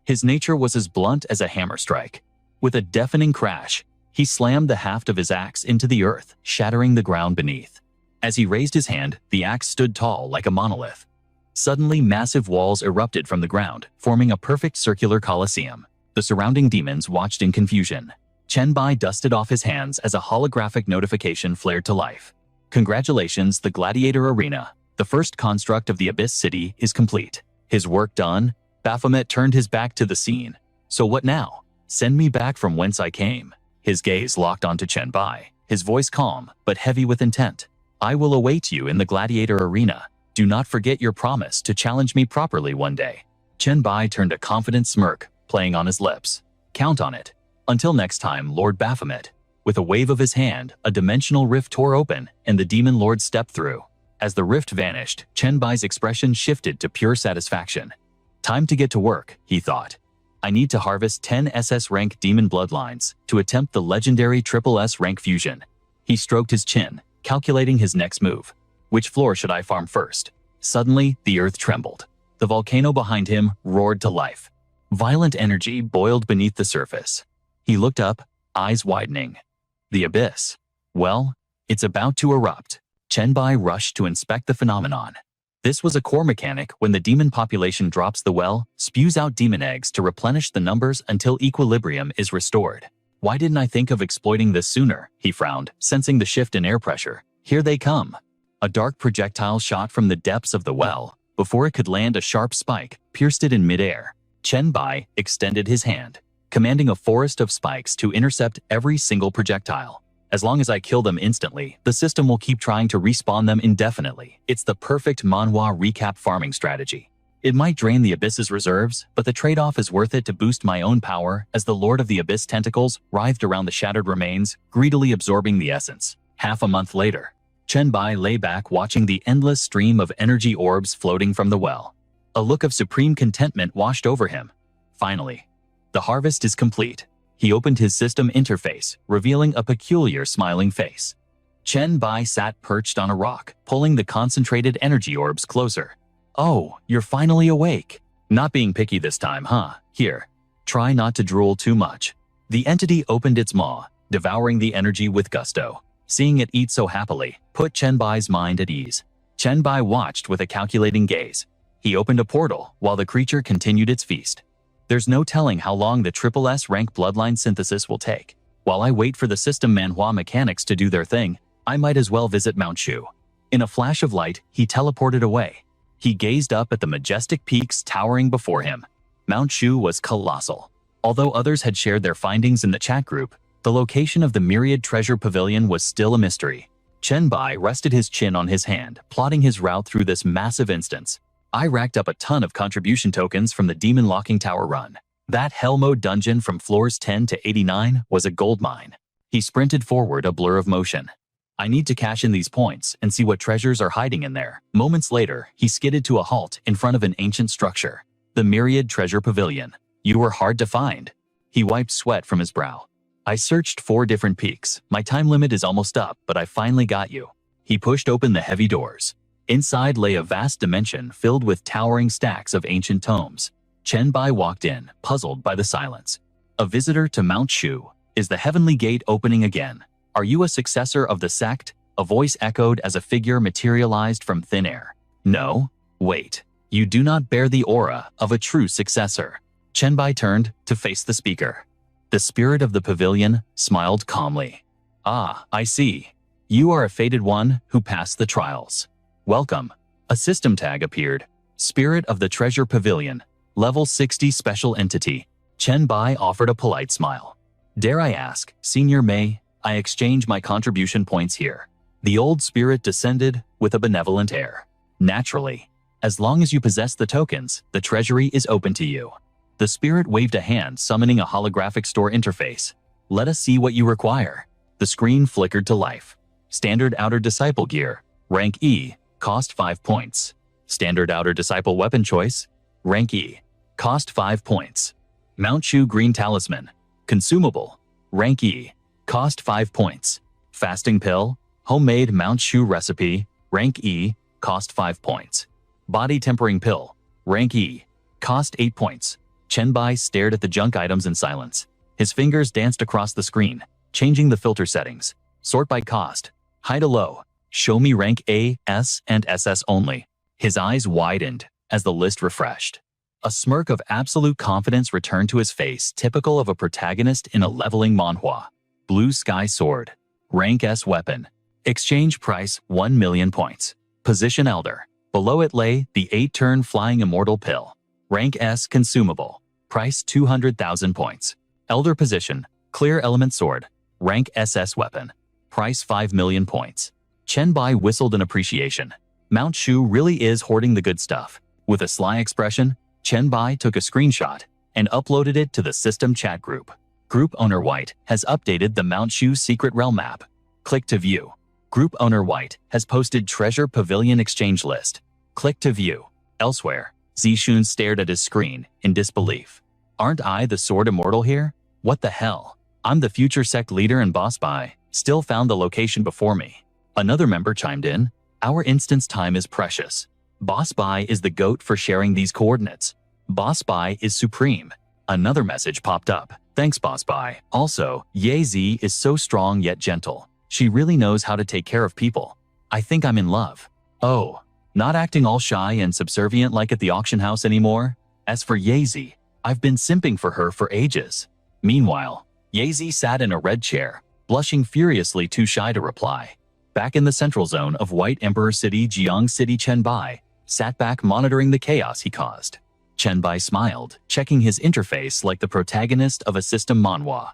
A: His nature was as blunt as a hammer strike. With a deafening crash, he slammed the haft of his axe into the earth, shattering the ground beneath. As he raised his hand, the axe stood tall like a monolith. Suddenly, massive walls erupted from the ground, forming a perfect circular coliseum. The surrounding demons watched in confusion. Chenbai dusted off his hands as a holographic notification flared to life. Congratulations, the Gladiator Arena, the first construct of the Abyss City, is complete. His work done, Baphomet turned his back to the scene. So what now? Send me back from whence I came. His gaze locked onto Chenbai, his voice calm, but heavy with intent. I will await you in the Gladiator Arena. Do not forget your promise to challenge me properly one day. Chenbai turned a confident smirk, playing on his lips. Count on it. Until next time, Lord Baphomet. With a wave of his hand, a dimensional rift tore open, and the demon lord stepped through. As the rift vanished, Chenbai's expression shifted to pure satisfaction. Time to get to work, he thought. I need to harvest 10 SS rank demon bloodlines to attempt the legendary triple S rank fusion. He stroked his chin, calculating his next move. Which floor should I farm first? Suddenly, the earth trembled. The volcano behind him roared to life. Violent energy boiled beneath the surface. He looked up, eyes widening. The abyss. Well, it's about to erupt. Chenbai rushed to inspect the phenomenon. This was a core mechanic. When the demon population drops the well, spews out demon eggs to replenish the numbers until equilibrium is restored. Why didn't I think of exploiting this sooner? He frowned, sensing the shift in air pressure. Here they come. A dark projectile shot from the depths of the well. Before it could land, a sharp spike pierced it in midair. Chenbai extended his hand, commanding a forest of spikes to intercept every single projectile. As long as I kill them instantly, the system will keep trying to respawn them indefinitely. It's the perfect manhwa recap farming strategy. It might drain the Abyss's reserves, but the trade-off is worth it to boost my own power as the Lord of the Abyss tentacles writhed around the shattered remains, greedily absorbing the essence. Half a month later, Chenbai lay back watching the endless stream of energy orbs floating from the well. A look of supreme contentment washed over him. Finally, the harvest is complete. He opened his system interface, revealing a peculiar smiling face. Chenbai sat perched on a rock, pulling the concentrated energy orbs closer. Oh, you're finally awake. Not being picky this time, huh? Here, try not to drool too much. The entity opened its maw, devouring the energy with gusto. Seeing it eat so happily put Chenbai's mind at ease. Chenbai watched with a calculating gaze. He opened a portal while the creature continued its feast. There's no telling how long the triple S rank bloodline synthesis will take. While I wait for the system manhwa mechanics to do their thing, I might as well visit Mount Shu. In a flash of light, he teleported away. He gazed up at the majestic peaks towering before him. Mount Shu was colossal. Although others had shared their findings in the chat group, the location of the myriad treasure pavilion was still a mystery. Chen Bai rested his chin on his hand, plotting his route through this massive instance. I racked up a ton of contribution tokens from the Demon Locking Tower run. That Hell Mode dungeon from floors 10 to 89 was a goldmine. He sprinted forward, a blur of motion. I need to cash in these points and see what treasures are hiding in there. Moments later, he skidded to a halt in front of an ancient structure. The Myriad Treasure Pavilion. You were hard to find. He wiped sweat from his brow. I searched 4 different peaks. My time limit is almost up, but I finally got you. He pushed open the heavy doors. Inside lay a vast dimension filled with towering stacks of ancient tomes. Chen Bai walked in, puzzled by the silence. A visitor to Mount Shu. Is the heavenly gate opening again? Are you a successor of the sect? A voice echoed as a figure materialized from thin air. No. Wait. You do not bear the aura of a true successor. Chen Bai turned to face the speaker. The spirit of the pavilion smiled calmly. Ah, I see. You are a fated one who passed the trials. Welcome. A system tag appeared. Spirit of the Treasure Pavilion. Level 60 Special Entity. Chen Bai offered a polite smile. Dare I ask, Senior Mei, I exchange my contribution points here. The old spirit descended with a benevolent air. Naturally. As long as you possess the tokens, the treasury is open to you. The spirit waved a hand, summoning a holographic store interface. Let us see what you require. The screen flickered to life. Standard Outer Disciple Gear. Rank E. Cost 5 points. Standard Outer Disciple Weapon Choice. Rank E. Cost 5 points. Mount Shu Green Talisman. Consumable. Rank E. Cost 5 points. Fasting Pill. Homemade Mount Shu Recipe. Rank E. Cost 5 points. Body Tempering Pill. Rank E. Cost 8 points. Chen Bai stared at the junk items in silence. His fingers danced across the screen, changing the filter settings. Sort by cost. High to low. Show me rank A, S, and SS only. His eyes widened as the list refreshed. A smirk of absolute confidence returned to his face, typical of a protagonist in a leveling manhwa. Blue Sky Sword. Rank S weapon. Exchange price 1 million points. Position Elder. Below it lay the 8-turn Flying Immortal Pill. Rank S consumable. Price 200,000 points. Elder position. Clear Element Sword. Rank SS weapon. Price 5 million points. Chen Bai whistled in appreciation. Mount Shu really is hoarding the good stuff. With a sly expression, Chen Bai took a screenshot and uploaded it to the system chat group. Group owner White has updated the Mount Shu secret realm map. Click to view. Group owner White has posted Treasure Pavilion Exchange List. Click to view. Elsewhere, Zishun stared at his screen in disbelief. Aren't I the Sword Immortal here? What the hell? I'm the future sect leader and Boss Bai. Still found the location before me. Another member chimed in. Our instance time is precious. Boss Bai is the GOAT for sharing these coordinates. Boss Bai is supreme. Another message popped up. Thanks, Boss Bai. Also, Ye Z is so strong yet gentle. She really knows how to take care of people. I think I'm in love. Oh. Not acting all shy and subservient like at the auction house anymore. As for Yazy, I've been simping for her for ages. Meanwhile, Yazy sat in a red chair, blushing furiously, too shy to reply. Back in the central zone of White Emperor City, Jiang City, Chen Bai sat back monitoring the chaos he caused. Chen Bai smiled, checking his interface like the protagonist of a system manhwa.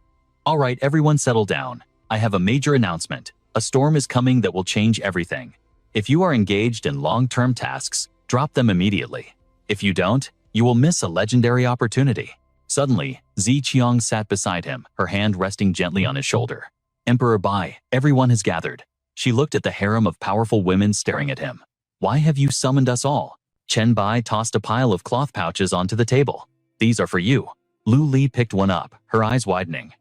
A: All right, everyone settle down. I have a major announcement. A storm is coming that will change everything. If you are engaged in long-term tasks, drop them immediately. If you don't, you will miss a legendary opportunity. Suddenly, Zi Qiang sat beside him, her hand resting gently on his shoulder. Emperor Bai, everyone has gathered. She looked at the harem of powerful women staring at him. Why have you summoned us all? Chen Bai tossed a pile of cloth pouches onto the table. These are for you. Lu Li picked one up, her eyes widening.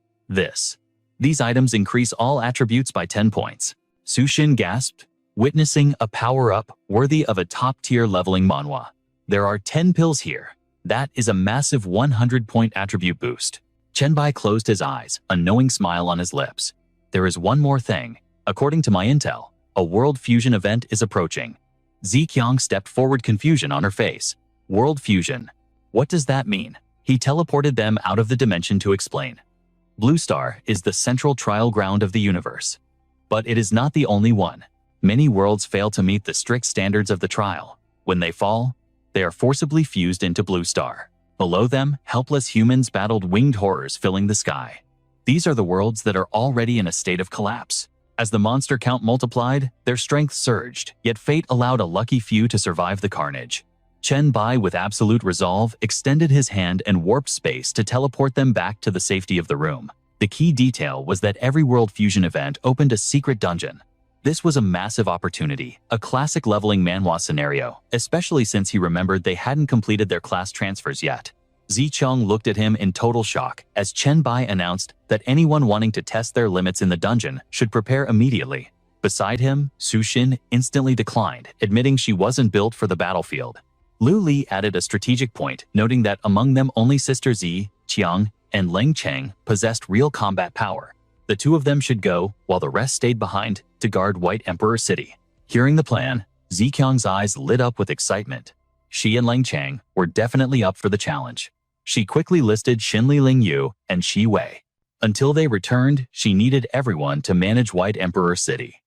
A: These items increase all attributes by 10 points. Su Xin gasped, witnessing a power-up worthy of a top-tier leveling manhwa. There are 10 pills here. That is a massive 100-point attribute boost. Chen Bai closed his eyes, a knowing smile on his lips. There is one more thing. According to my intel, a World Fusion event is approaching. Zi Qiang stepped forward, confusion on her face. World Fusion. What does that mean? He teleported them out of the dimension to explain. Blue Star is the central trial ground of the universe. But it is not the only one. Many worlds fail to meet the strict standards of the trial. When they fall, they are forcibly fused into Blue Star. Below them, helpless humans battled winged horrors filling the sky. These are the worlds that are already in a state of collapse. As the monster count multiplied, their strength surged, yet fate allowed a lucky few to survive the carnage. Chen Bai, with absolute resolve, extended his hand and warped space to teleport them back to the safety of the room. The key detail was that every world fusion event opened a secret dungeon. This was a massive opportunity, a classic leveling manhwa scenario, especially since he remembered they hadn't completed their class transfers yet. Zicheng looked at him in total shock as Chen Bai announced that anyone wanting to test their limits in the dungeon should prepare immediately. Beside him, Su Xin instantly declined, admitting she wasn't built for the battlefield. Lu Li added a strategic point, noting that among them only Sister Zi, Qiang, and Leng Cheng possessed real combat power. The two of them should go, while the rest stayed behind to guard White Emperor City. Hearing the plan, Ziqiang's eyes lit up with excitement. She and Leng Cheng were definitely up for the challenge. She quickly listed Xinli Lingyu and Shi Wei. Until they returned, she needed everyone to manage White Emperor City.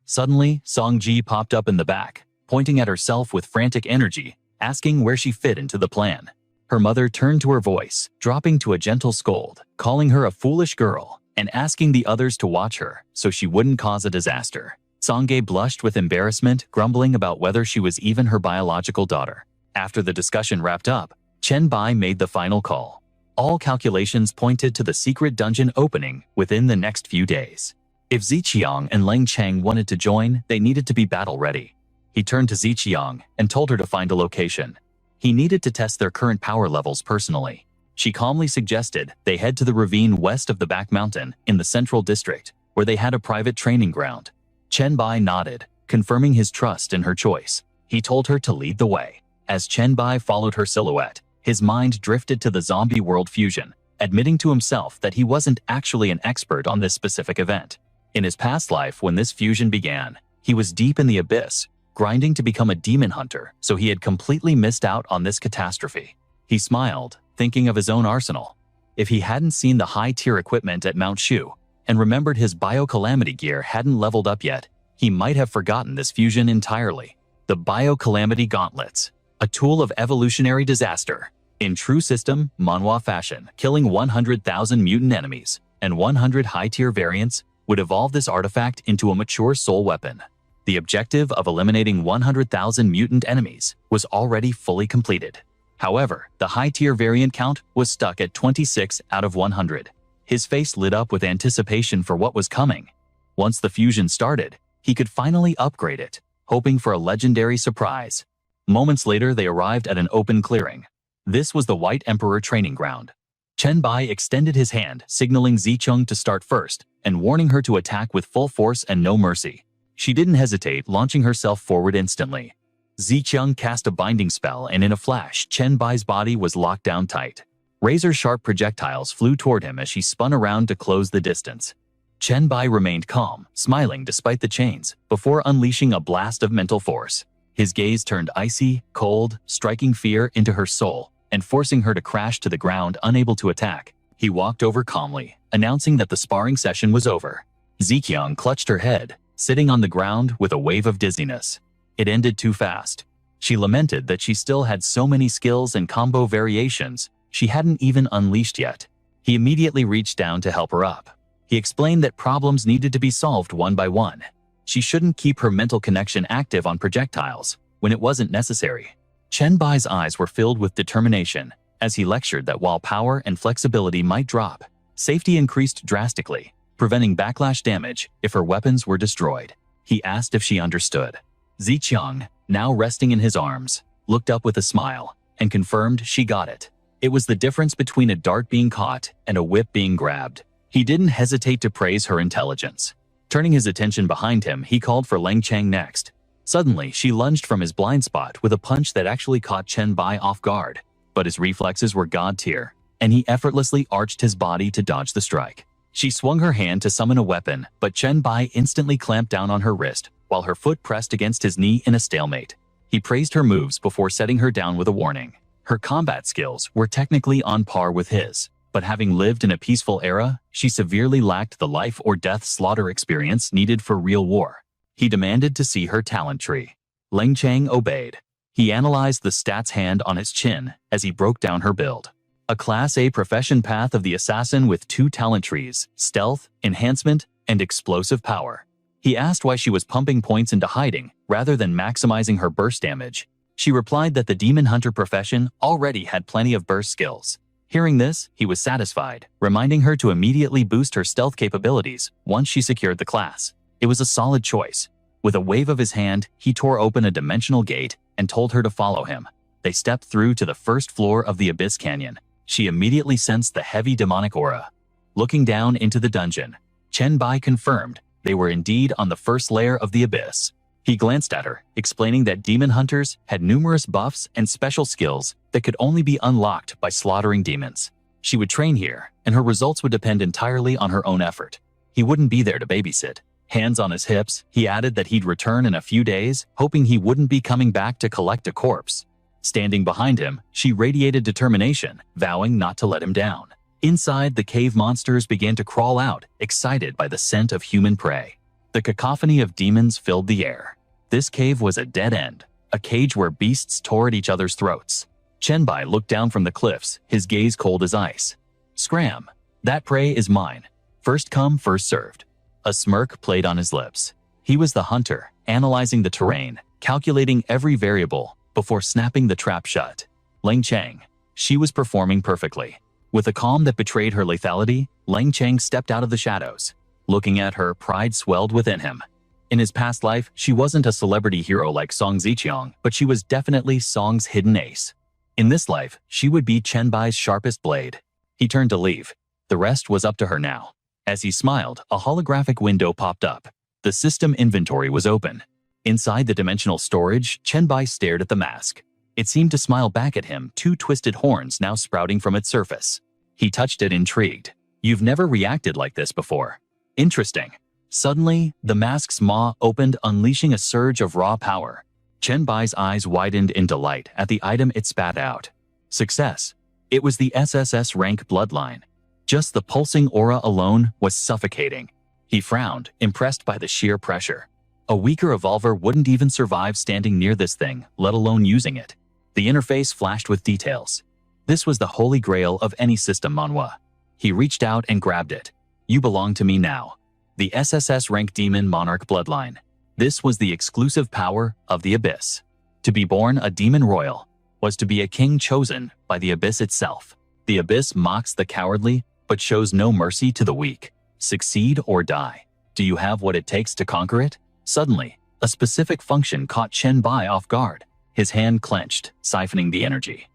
A: Suddenly, Song Ji popped up in the back, pointing at herself with frantic energy, asking where she fit into the plan. Her mother turned to her voice, dropping to a gentle scold, calling her a foolish girl, and asking the others to watch her so she wouldn't cause a disaster. Songye blushed with embarrassment, grumbling about whether she was even her biological daughter. After the discussion wrapped up, Chen Bai made the final call. All calculations pointed to the secret dungeon opening within the next few days. If Ziqiang and Leng Cheng wanted to join, they needed to be battle-ready. He turned to Ziqiang and told her to find a location. He needed to test their current power levels personally. She calmly suggested they head to the ravine west of the Back Mountain in the Central District, where they had a private training ground. Chen Bai nodded, confirming his trust in her choice. He told her to lead the way. As Chen Bai followed her silhouette, his mind drifted to the zombie world fusion, admitting to himself that he wasn't actually an expert on this specific event. In his past life, when this fusion began, he was deep in the abyss, grinding to become a demon hunter, so he had completely missed out on this catastrophe. He smiled, thinking of his own arsenal. If he hadn't seen the high-tier equipment at Mount Shu, and remembered his bio-calamity gear hadn't leveled up yet, he might have forgotten this fusion entirely. The bio-calamity gauntlets, a tool of evolutionary disaster. In true system, manhwa fashion, killing 100,000 mutant enemies, and 100 high-tier variants would evolve this artifact into a mature soul weapon. The objective of eliminating 100,000 mutant enemies was already fully completed. However, the high-tier variant count was stuck at 26 out of 100. His face lit up with anticipation for what was coming. Once the fusion started, he could finally upgrade it, hoping for a legendary surprise. Moments later, they arrived at an open clearing. This was the White Emperor training ground. Chen Bai extended his hand, signaling Zicheng to start first, and warning her to attack with full force and no mercy. She didn't hesitate, launching herself forward instantly. Zicheng cast a binding spell, and in a flash, Chen Bai's body was locked down tight. Razor-sharp projectiles flew toward him as she spun around to close the distance. Chen Bai remained calm, smiling despite the chains, before unleashing a blast of mental force. His gaze turned icy, cold, striking fear into her soul, and forcing her to crash to the ground, unable to attack. He walked over calmly, announcing that the sparring session was over. Ziqiang clutched her head, sitting on the ground with a wave of dizziness. It ended too fast. She lamented that she still had so many skills and combo variations she hadn't even unleashed yet. He immediately reached down to help her up. He explained that problems needed to be solved one by one. She shouldn't keep her mental connection active on projectiles when it wasn't necessary. Chen Bai's eyes were filled with determination as he lectured that while power and flexibility might drop, safety increased drastically, preventing backlash damage if her weapons were destroyed. He asked if she understood. Ziqiang, now resting in his arms, looked up with a smile and confirmed she got it. It was the difference between a dart being caught and a whip being grabbed. He didn't hesitate to praise her intelligence. Turning his attention behind him, he called for Leng Cheng next. Suddenly, she lunged from his blind spot with a punch that actually caught Chen Bai off guard, but his reflexes were god tier, and he effortlessly arched his body to dodge the strike. She swung her hand to summon a weapon, but Chen Bai instantly clamped down on her wrist, while her foot pressed against his knee in a stalemate. He praised her moves before setting her down with a warning. Her combat skills were technically on par with his, but having lived in a peaceful era, she severely lacked the life-or-death slaughter experience needed for real war. He demanded to see her talent tree. Leng Cheng obeyed. He analyzed the stats hand on his chin as he broke down her build. A Class A profession path of the assassin with 2 talent trees, stealth, enhancement, and explosive power. He asked why she was pumping points into hiding rather than maximizing her burst damage. She replied that the demon hunter profession already had plenty of burst skills. Hearing this, he was satisfied, reminding her to immediately boost her stealth capabilities once she secured the class. It was a solid choice. With a wave of his hand, he tore open a dimensional gate and told her to follow him. They stepped through to the first floor of the Abyss Canyon. She immediately sensed the heavy demonic aura. Looking down into the dungeon, Chen Bai confirmed they were indeed on the first layer of the Abyss. He glanced at her, explaining that demon hunters had numerous buffs and special skills that could only be unlocked by slaughtering demons. She would train here, and her results would depend entirely on her own effort. He wouldn't be there to babysit. Hands on his hips, he added that he'd return in a few days, hoping he wouldn't be coming back to collect a corpse. Standing behind him, she radiated determination, vowing not to let him down. Inside, the cave monsters began to crawl out, excited by the scent of human prey. The cacophony of demons filled the air. This cave was a dead end, a cage where beasts tore at each other's throats. Chen Bai looked down from the cliffs, his gaze cold as ice. Scram! That prey is mine. First come, first served. A smirk played on his lips. He was the hunter, analyzing the terrain, calculating every variable before snapping the trap shut. Lang Chang. She was performing perfectly. With a calm that betrayed her lethality, Lang Chang stepped out of the shadows. Looking at her, pride swelled within him. In his past life, she wasn't a celebrity hero like Song Ziqiang, but she was definitely Song's hidden ace. In this life, she would be Chen Bai's sharpest blade. He turned to leave. The rest was up to her now. As he smiled, a holographic window popped up. The system inventory was open. Inside the dimensional storage, Chen Bai stared at the mask. It seemed to smile back at him, 2 twisted horns now sprouting from its surface. He touched it, intrigued. You've never reacted like this before. Interesting. Suddenly, the mask's maw opened, unleashing a surge of raw power. Chen Bai's eyes widened in delight at the item it spat out. Success. It was the SSS-Rank bloodline. Just the pulsing aura alone was suffocating. He frowned, impressed by the sheer pressure. A weaker evolver wouldn't even survive standing near this thing, let alone using it. The interface flashed with details. This was the holy grail of any system manhwa. He reached out and grabbed it. You belong to me now. The SSS-Rank Demon Monarch bloodline. This was the exclusive power of the Abyss. To be born a demon royal was to be a king chosen by the Abyss itself. The Abyss mocks the cowardly, but shows no mercy to the weak. Succeed or die. Do you have what it takes to conquer it? Suddenly, a specific function caught Chen Bai off guard. His hand clenched, siphoning the energy.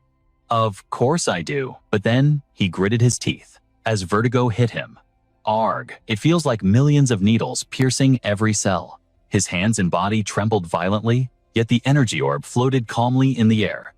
A: Of course I do, but then he gritted his teeth as vertigo hit him. Arg, it feels like millions of needles piercing every cell. His hands and body trembled violently, yet the energy orb floated calmly in the air.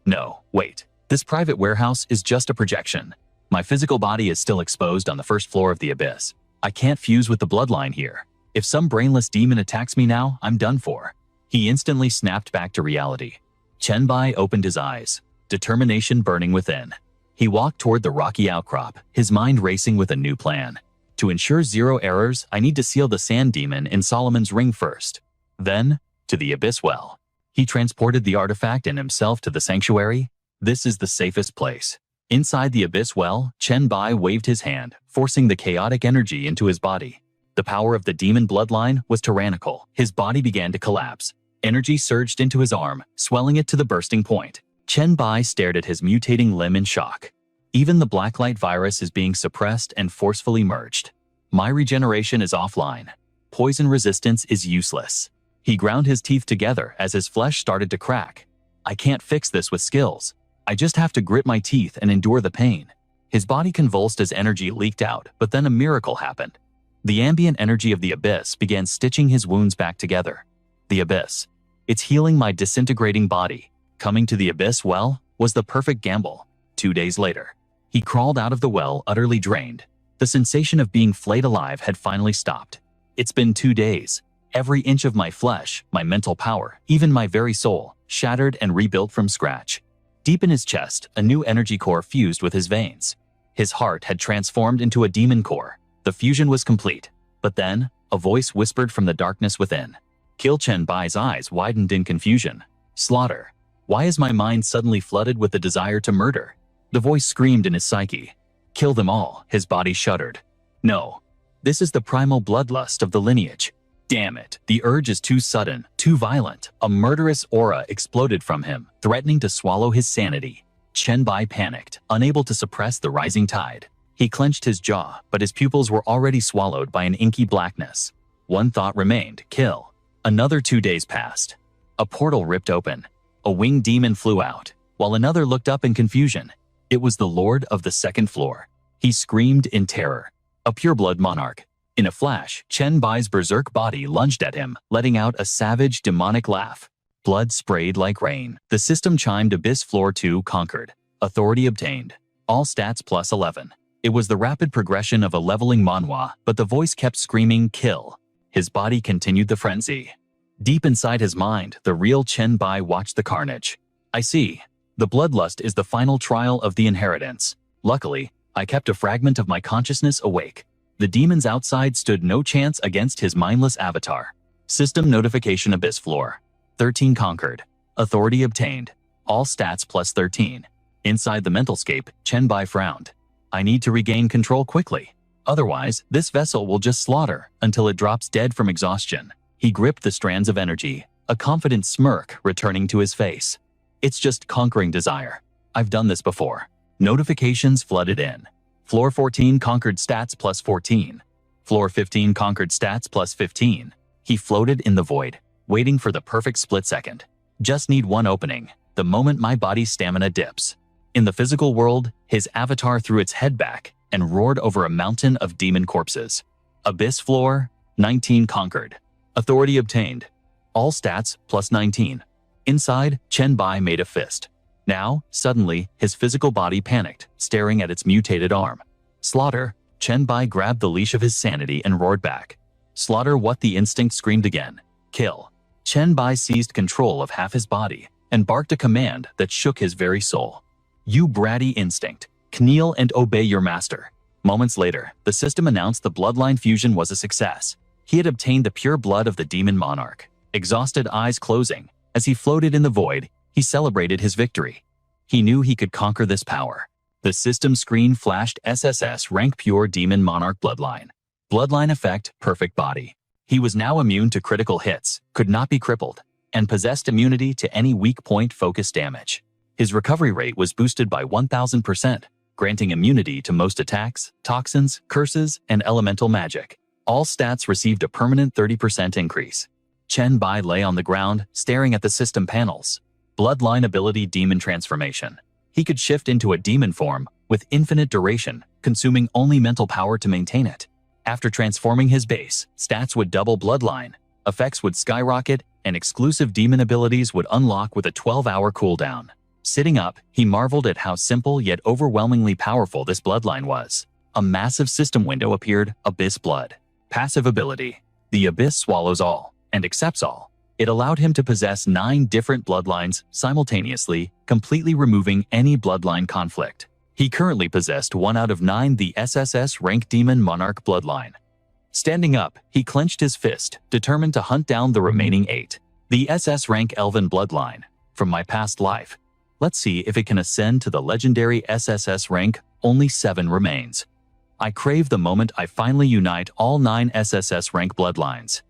A: No, wait, this private warehouse is just a projection. My physical body is still exposed on the first floor of the Abyss. I can't fuse with the bloodline here. If some brainless demon attacks me now, I'm done for. He instantly snapped back to reality. Chen Bai opened his eyes, determination burning within. He walked toward the rocky outcrop, his mind racing with a new plan. To ensure 0 errors, I need to seal the sand demon in Solomon's ring first. Then, to the Abyss well. He transported the artifact and himself to the sanctuary. This is the safest place. Inside the Abyss well, Chen Bai waved his hand, forcing the chaotic energy into his body. The power of the demon bloodline was tyrannical. His body began to collapse. Energy surged into his arm, swelling it to the bursting point. Chen Bai stared at his mutating limb in shock. Even the blacklight virus is being suppressed and forcefully merged. My regeneration is offline. Poison resistance is useless. He ground his teeth together as his flesh started to crack. I can't fix this with skills. I just have to grit my teeth and endure the pain. His body convulsed as energy leaked out, but then a miracle happened. The ambient energy of the Abyss began stitching his wounds back together. The Abyss. It's healing my disintegrating body. Coming to the Abyss well was the perfect gamble. 2 days later, he crawled out of the well utterly drained. The sensation of being flayed alive had finally stopped. It's been 2 days. Every inch of my flesh, my mental power, even my very soul, shattered and rebuilt from scratch. Deep in his chest, a new energy core fused with his veins. His heart had transformed into a demon core. The fusion was complete. But then, a voice whispered from the darkness within. Chen Bai's eyes widened in confusion. Slaughter. Why is my mind suddenly flooded with the desire to murder? The voice screamed in his psyche. Kill them all, his body shuddered. No. This is the primal bloodlust of the lineage. Damn it, the urge is too sudden, too violent. A murderous aura exploded from him, threatening to swallow his sanity. Chenbai panicked, unable to suppress the rising tide. He clenched his jaw, but his pupils were already swallowed by an inky blackness. One thought remained, kill. Another 2 days passed. A portal ripped open. A winged demon flew out, while another looked up in confusion. It was the lord of the second floor. He screamed in terror. A pureblood monarch. In a flash, Chenbai's berserk body lunged at him, letting out a savage, demonic laugh. Blood sprayed like rain. The system chimed Abyss Floor 2 conquered. Authority obtained. All stats plus 11. It was the rapid progression of a leveling manhwa, but the voice kept screaming, kill. His body continued the frenzy. Deep inside his mind, the real Chenbai watched the carnage. I see. The bloodlust is the final trial of the inheritance. Luckily, I kept a fragment of my consciousness awake. The demons outside stood no chance against his mindless avatar. System notification Abyss Floor. 13 conquered. Authority obtained. All stats plus 13. Inside the mentalscape, Chenbai frowned. I need to regain control quickly. Otherwise, this vessel will just slaughter until it drops dead from exhaustion. He gripped the strands of energy, a confident smirk returning to his face. It's just conquering desire. I've done this before. Notifications flooded in. Floor 14 conquered stats plus 14. Floor 15 conquered stats plus 15. He floated in the void, waiting for the perfect split second. Just need one opening, the moment my body's stamina dips. In the physical world, his avatar threw its head back and roared over a mountain of demon corpses. Abyss Floor, 19 conquered. Authority obtained. All stats plus 19. Inside, Chenbai made a fist. Now, suddenly, his physical body panicked, staring at its mutated arm. Slaughter. Chenbai grabbed the leash of his sanity and roared back. Slaughter what the instinct screamed again. Kill. Chenbai seized control of half his body and barked a command that shook his very soul. You bratty instinct. Kneel and obey your master. Moments later, the system announced the bloodline fusion was a success. He had obtained the pure blood of the demon monarch. Exhausted eyes closing, as he floated in the void, he celebrated his victory. He knew he could conquer this power. The system screen flashed SSS-Rank Pure Demon Monarch Bloodline. Bloodline effect, perfect body. He was now immune to critical hits, could not be crippled, and possessed immunity to any weak point focus damage. His recovery rate was boosted by 1000%, granting immunity to most attacks, toxins, curses, and elemental magic. All stats received a permanent 30% increase. Chenbai lay on the ground, staring at the system panels. Bloodline ability demon transformation. He could shift into a demon form with infinite duration, consuming only mental power to maintain it. After transforming his base, stats would double bloodline, effects would skyrocket, and exclusive demon abilities would unlock with a 12-hour cooldown. Sitting up, he marveled at how simple yet overwhelmingly powerful this bloodline was. A massive system window appeared, Abyss Blood. Passive ability. The Abyss swallows all and accepts all. It allowed him to possess 9 different bloodlines simultaneously, completely removing any bloodline conflict. He currently possessed 1 out of 9 the SSS-Rank Demon Monarch bloodline. Standing up, he clenched his fist, determined to hunt down the remaining 8. The SS-Rank Elven bloodline. From my past life. Let's see if it can ascend to the legendary SSS rank. Only 7 remains. I crave the moment I finally unite all 9 SSS rank bloodlines.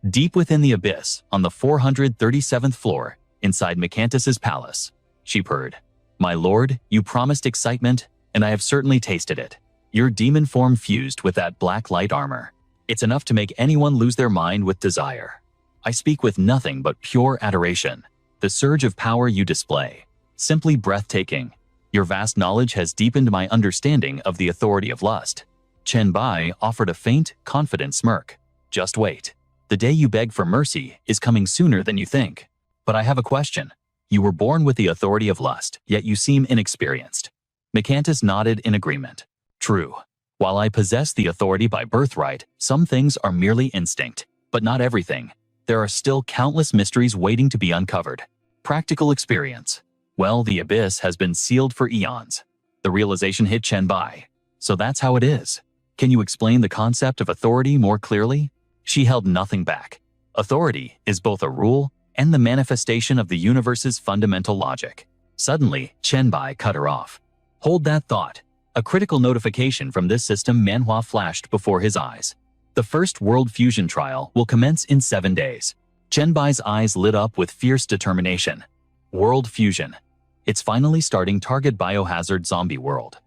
A: Deep within the abyss, on the 437th floor, inside Macantus's palace, she purred. My lord, you promised excitement, and I have certainly tasted it. Your demon form fused with that black light armor. It's enough to make anyone lose their mind with desire. I speak with nothing but pure adoration. The surge of power you display. Simply breathtaking. Your vast knowledge has deepened my understanding of the authority of lust. Chenbai offered a faint, confident smirk. Just wait. The day you beg for mercy is coming sooner than you think. But I have a question. You were born with the authority of lust, yet you seem inexperienced. Macantus nodded in agreement. True. While I possess the authority by birthright, some things are merely instinct, but not everything. There are still countless mysteries waiting to be uncovered. Practical experience. Well, the abyss has been sealed for eons. The realization hit Chenbai. So that's how it is. Can you explain the concept of authority more clearly? She held nothing back. Authority is both a rule and the manifestation of the universe's fundamental logic. Suddenly, Chenbai cut her off. Hold that thought. A critical notification from this system manhwa flashed before his eyes. The first world fusion trial will commence in 7 days. Chenbai's eyes lit up with fierce determination. World fusion. It's finally starting. Target biohazard zombie world.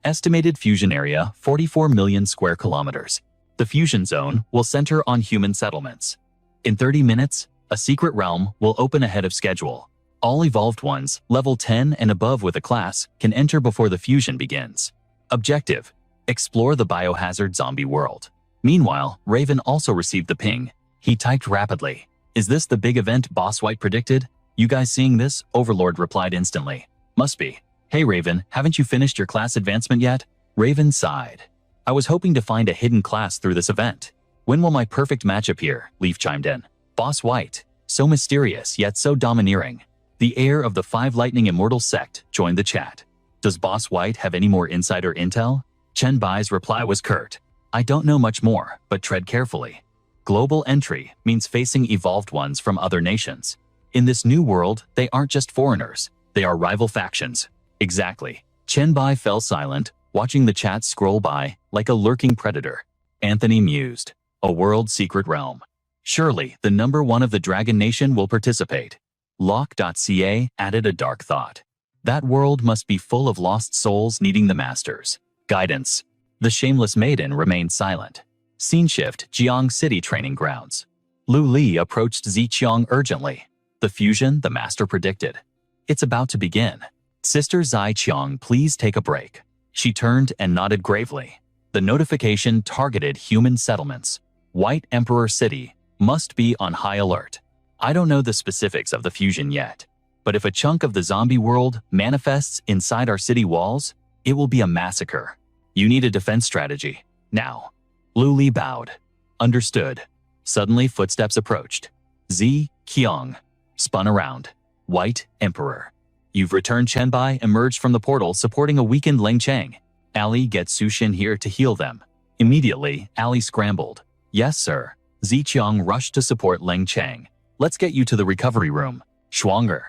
A: Estimated fusion area 44 million square kilometers. The fusion zone will center on human settlements. In 30 minutes, a secret realm will open ahead of schedule. All evolved ones, level 10 and above with a class, can enter before the fusion begins. Objective: explore the biohazard zombie world. Meanwhile, Raven also received the ping. He typed rapidly. Is this the big event Boss White predicted? You guys seeing this? Overlord replied instantly. Must be. Hey Raven, haven't you finished your class advancement yet? Raven sighed. I was hoping to find a hidden class through this event. When will my perfect match appear? Leaf chimed in. Boss White, so mysterious yet so domineering. The heir of the Five Lightning Immortal sect joined the chat. Does Boss White have any more insider intel? Chenbai's reply was curt. I don't know much more, but tread carefully. Global entry means facing evolved ones from other nations. In this new world, they aren't just foreigners. They are rival factions. Exactly. Chenbai fell silent, watching the chat scroll by like a lurking predator. Anthony mused. A world secret realm. Surely, the #1 of the Dragon Nation will participate. Lock.ca added a dark thought. That world must be full of lost souls needing the masters. Guidance. The shameless maiden remained silent. Scene shift: Jiang City training grounds. Lu Li approached Ziqiang urgently. The fusion the master predicted. It's about to begin. Sister Ziqiang, please take a break. She turned and nodded gravely. The notification targeted human settlements. White Emperor City must be on high alert. I don't know the specifics of the fusion yet, but if a chunk of the zombie world manifests inside our city walls, it will be a massacre. You need a defense strategy. Now. Lu Li bowed. Understood. Suddenly footsteps approached. Ziqiang spun around. White Emperor. You've returned. Chenbai emerged from the portal supporting a weakened Ling Chang. Ali, get Sushin here to heal them. Immediately, Ali scrambled. Yes, sir. Ziqiang rushed to support Ling Chang. Let's get you to the recovery room. Schwanger.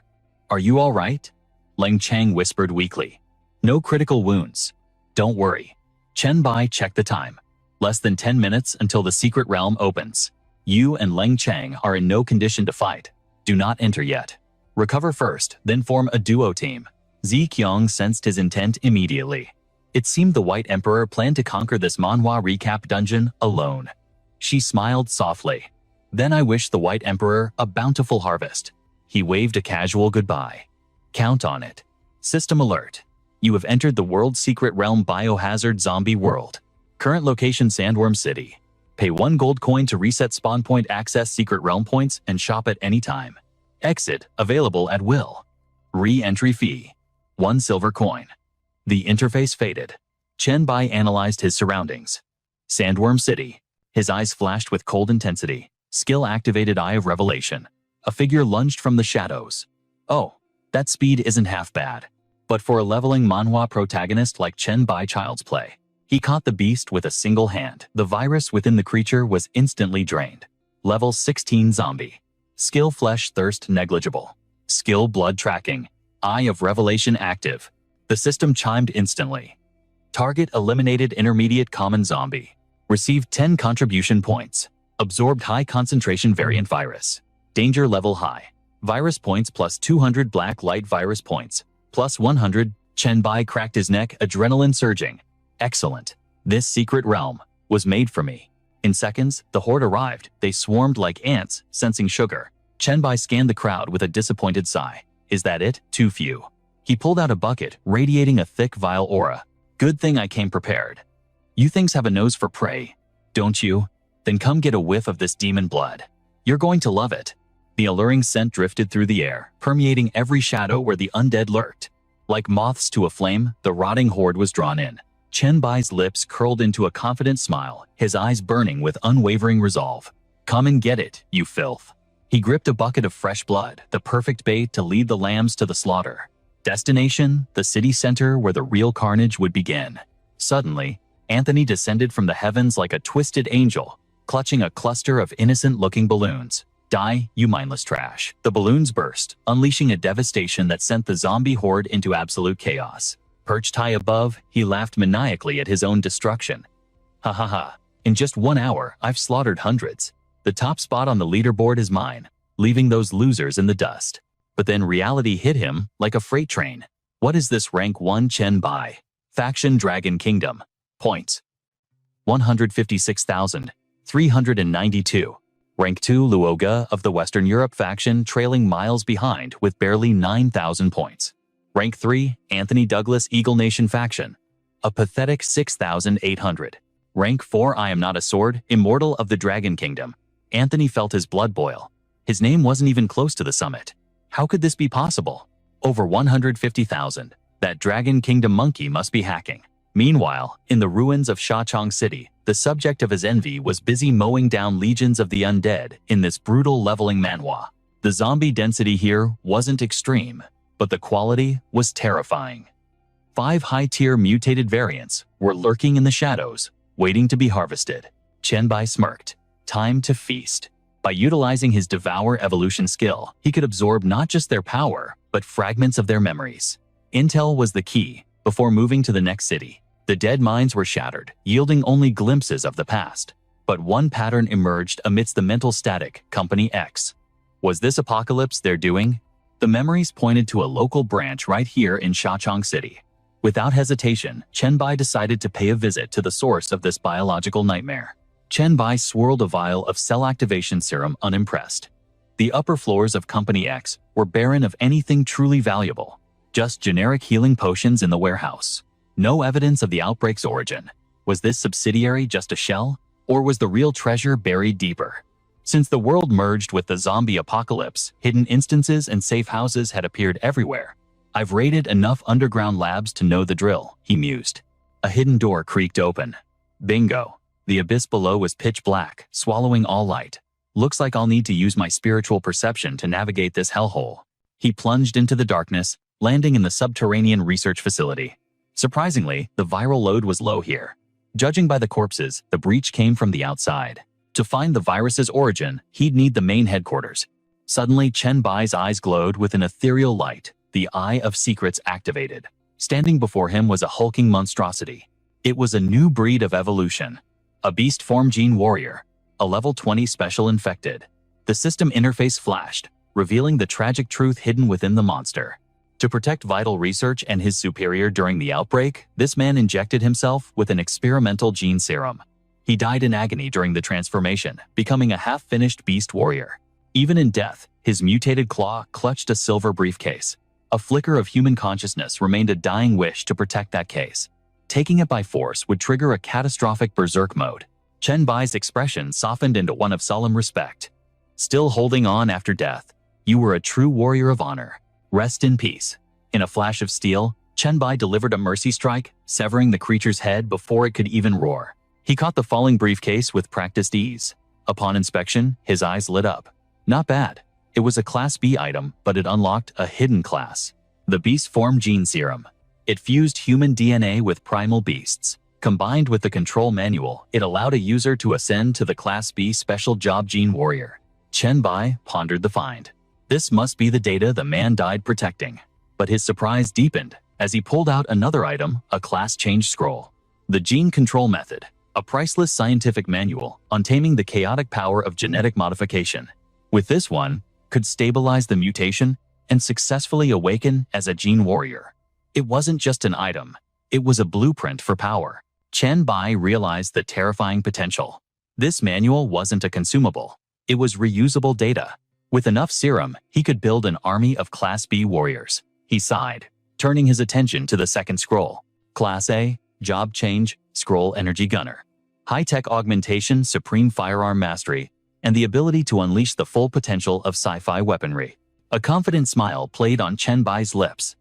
A: Are you all right? Ling Chang whispered weakly. No critical wounds. Don't worry. Chenbai checked the time. Less than 10 minutes until the secret realm opens. You and Ling Chang are in no condition to fight. Do not enter yet. Recover first, then form a duo team. Ziqiang sensed his intent immediately. It seemed the White Emperor planned to conquer this manhwa recap dungeon alone. She smiled softly. Then I wish the White Emperor a bountiful harvest. He waved a casual goodbye. Count on it. System alert. You have entered the world secret realm biohazard zombie world. Current location Sandworm City. Pay 1 gold coin to reset spawn point, access secret realm points, and shop at any time. Exit available at will. Re-entry fee 1 silver coin. The interface faded. Chenbai analyzed his surroundings. Sandworm City. His eyes flashed with cold intensity. Skill activated Eye of Revelation. A figure lunged from the shadows. Oh, that speed isn't half bad. But for a leveling manhwa protagonist like Chenbai, child's play. He caught the beast with a single hand. The virus within the creature was instantly drained. Level 16 zombie. Skill Flesh Thirst negligible. Skill Blood Tracking. Eye of Revelation active. The system chimed instantly. Target eliminated intermediate common zombie. Received 10 contribution points. Absorbed high concentration variant virus. Danger level high. Virus points plus 200 black light virus points. Plus 100. Chenbai cracked his neck, adrenaline surging. Excellent. This secret realm was made for me. In seconds, the horde arrived. They swarmed like ants, sensing sugar. Chenbai scanned the crowd with a disappointed sigh. Is that it? Too few. He pulled out a bucket, radiating a thick, vile aura. Good thing I came prepared. You things have a nose for prey, don't you? Then come get a whiff of this demon blood. You're going to love it. The alluring scent drifted through the air, permeating every shadow where the undead lurked. Like moths to a flame, the rotting horde was drawn in. Chenbai's lips curled into a confident smile, his eyes burning with unwavering resolve. Come and get it, you filth. He gripped a bucket of fresh blood, the perfect bait to lead the lambs to the slaughter. Destination, the city center where the real carnage would begin. Suddenly, Anthony descended from the heavens like a twisted angel, clutching a cluster of innocent-looking balloons. Die, you mindless trash. The balloons burst, unleashing a devastation that sent the zombie horde into absolute chaos. Perched high above, he laughed maniacally at his own destruction. Ha ha ha. In just 1 hour, I've slaughtered hundreds. The top spot on the leaderboard is mine, leaving those losers in the dust. But then reality hit him like a freight train. What is this rank 1 Chen Bai? Faction Dragon Kingdom. Points: 156,392. Rank 2 Luoga of the Western Europe faction trailing miles behind with barely 9,000 points. Rank 3 Anthony Douglas Eagle Nation faction. A pathetic 6,800. Rank 4 I Am Not a Sword, Immortal of the Dragon Kingdom. Anthony felt his blood boil. His name wasn't even close to the summit. How could this be possible? Over 150,000. That Dragon Kingdom monkey must be hacking. Meanwhile, in the ruins of Shachong City, the subject of his envy was busy mowing down legions of the undead in this brutal leveling manhwa. The zombie density here wasn't extreme, but the quality was terrifying. 5 high-tier mutated variants were lurking in the shadows, waiting to be harvested. Chen Bai smirked. Time to feast. By utilizing his Devour evolution skill, he could absorb not just their power, but fragments of their memories. Intel was the key. Before moving to the next city, the dead minds were shattered, yielding only glimpses of the past. But one pattern emerged amidst the mental static. Company X. Was this apocalypse their doing? The memories pointed to a local branch right here in Shachong City. Without hesitation, Chen Bai decided to pay a visit to the source of this biological nightmare. Chen Bai swirled a vial of cell activation serum unimpressed. The upper floors of Company X were barren of anything truly valuable. Just generic healing potions in the warehouse. No evidence of the outbreak's origin. Was this subsidiary just a shell? Or was the real treasure buried deeper? Since the world merged with the zombie apocalypse, hidden instances and safe houses had appeared everywhere. I've raided enough underground labs to know the drill, he mused. A hidden door creaked open. Bingo. The abyss below was pitch black, swallowing all light. Looks like I'll need to use my spiritual perception to navigate this hellhole. He plunged into the darkness, landing in the subterranean research facility. Surprisingly, the viral load was low here. Judging by the corpses, the breach came from the outside. To find the virus's origin, he'd need the main headquarters. Suddenly, Chen Bai's eyes glowed with an ethereal light. The Eye of Secrets activated. Standing before him was a hulking monstrosity. It was a new breed of evolution. A beast form gene warrior. A level 20 special infected. The system interface flashed, revealing the tragic truth hidden within the monster. To protect vital research and his superior during the outbreak, this man injected himself with an experimental gene serum. He died in agony during the transformation, becoming a half-finished beast warrior. Even in death, his mutated claw clutched a silver briefcase. A flicker of human consciousness remained a dying wish to protect that case. Taking it by force would trigger a catastrophic berserk mode. Chen Bai's expression softened into one of solemn respect. Still holding on after death, you were a true warrior of honor. Rest in peace. In a flash of steel, Chen Bai delivered a mercy strike, severing the creature's head before it could even roar. He caught the falling briefcase with practiced ease. Upon inspection, his eyes lit up. Not bad. It was a Class B item, but it unlocked a hidden class. The Beast Form Gene Serum. It fused human DNA with primal beasts. Combined with the control manual, it allowed a user to ascend to the Class B Special Job Gene Warrior. Chen Bai pondered the find. This must be the data the man died protecting. But his surprise deepened as he pulled out another item, a class change scroll. The Gene Control Method, a priceless scientific manual on taming the chaotic power of genetic modification. With this one, could stabilize the mutation and successfully awaken as a gene warrior. It wasn't just an item, it was a blueprint for power. Chen Bai realized the terrifying potential. This manual wasn't a consumable, it was reusable data. With enough serum, he could build an army of Class B warriors. He sighed, turning his attention to the second scroll. Class A, Job Change, Scroll Energy Gunner. High-tech augmentation, supreme firearm mastery, and the ability to unleash the full potential of sci-fi weaponry. A confident smile played on Chen Bai's lips.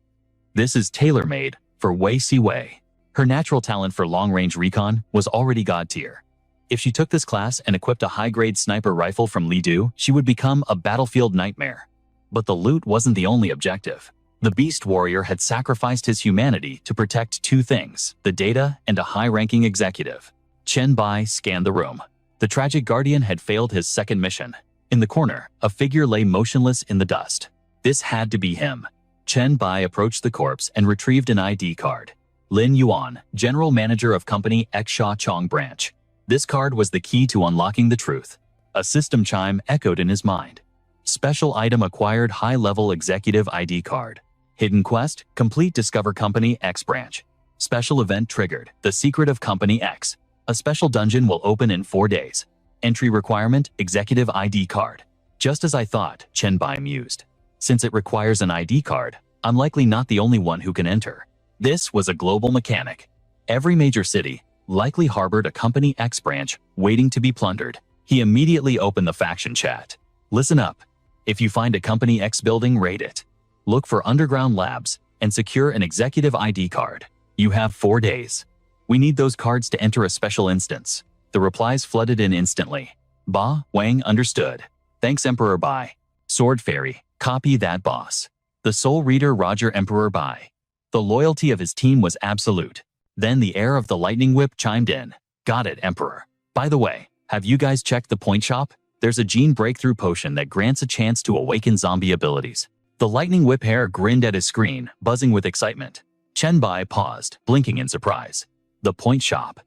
A: This is tailor-made for Wei Siwei. Her natural talent for long-range recon was already god-tier. If she took this class and equipped a high-grade sniper rifle from Li Du, she would become a battlefield nightmare. But the loot wasn't the only objective. The Beast Warrior had sacrificed his humanity to protect two things, the data and a high-ranking executive. Chen Bai scanned the room. The tragic guardian had failed his second mission. In the corner, a figure lay motionless in the dust. This had to be him. Chen Bai approached the corpse and retrieved an ID card. Lin Yuan, General Manager of Company X Sha Chong Branch. This card was the key to unlocking the truth. A system chime echoed in his mind. Special item acquired, high-level executive ID card. Hidden quest, complete Discover Company X branch. Special event triggered, the secret of Company X. A special dungeon will open in 4 days. Entry requirement, executive ID card. Just as I thought, Chen Bai mused. Since it requires an ID card, I'm likely not the only one who can enter. This was a global mechanic. Every major city likely harbored a Company X branch waiting to be plundered. He immediately opened the faction chat. Listen up. If you find a Company X building, raid it. Look for underground labs and secure an executive ID card. You have 4 days. We need those cards to enter a special instance. The replies flooded in instantly. Ba Wang understood. Thanks Emperor Bai. Sword Fairy, copy that boss. The Soul Reader Roger Emperor Bai. The loyalty of his team was absolute. Then the heir of the Lightning Whip chimed in. Got it, Emperor. By the way, have you guys checked the point shop? There's a gene breakthrough potion that grants a chance to awaken zombie abilities. The Lightning Whip heir grinned at his screen, buzzing with excitement. Chen Bai paused, blinking in surprise. The point shop.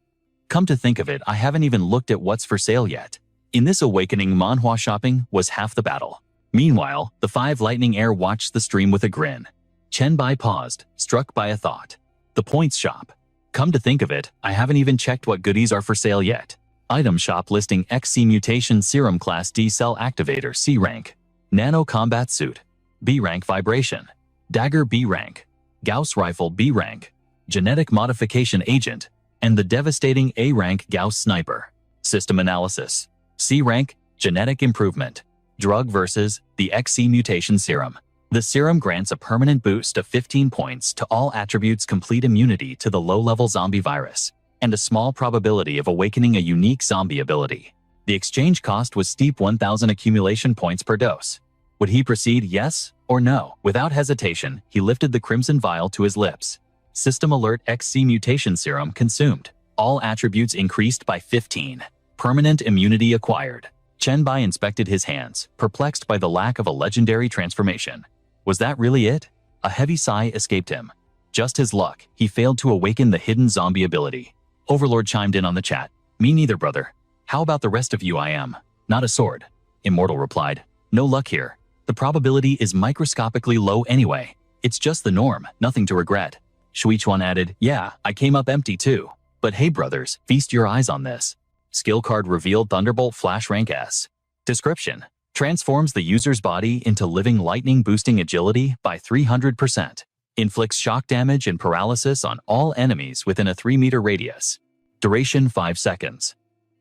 A: Come to think of it, I haven't even looked at what's for sale yet. In this awakening, manhwa shopping was half the battle. Meanwhile, the 5 Lightning Heir watched the stream with a grin. Chen Bai paused, struck by a thought. The points shop. Come to think of it, I haven't even checked what goodies are for sale yet. Item shop listing XC Mutation Serum Class D Cell Activator C Rank. Nano Combat Suit. B Rank Vibration. Dagger B Rank. Gauss Rifle B Rank. Genetic Modification Agent. And the devastating A Rank Gauss Sniper. System Analysis. C Rank, Genetic Improvement. Drug versus the XC Mutation Serum. The serum grants a permanent boost of 15 points to all attributes, complete immunity to the low-level zombie virus, and a small probability of awakening a unique zombie ability. The exchange cost was steep, 1,000 accumulation points per dose. Would he proceed, yes or no? Without hesitation, he lifted the crimson vial to his lips. System alert: XC Mutation Serum consumed. All attributes increased by 15. Permanent immunity acquired. Chen Bai inspected his hands, perplexed by the lack of a legendary transformation. Was that really it? A heavy sigh escaped him. Just his luck, he failed to awaken the hidden zombie ability. Overlord chimed in on the chat. Me neither, brother. How about the rest of you? I am not a sword. Immortal replied. No luck here. The probability is microscopically low anyway. It's just the norm, nothing to regret. Shuichuan added, yeah, I came up empty too. But hey brothers, feast your eyes on this. Skill card revealed: Thunderbolt Flash Rank S. Description: transforms the user's body into living lightning, boosting agility by 300%. Inflicts shock damage and paralysis on all enemies within a 3-meter radius. Duration 5 seconds.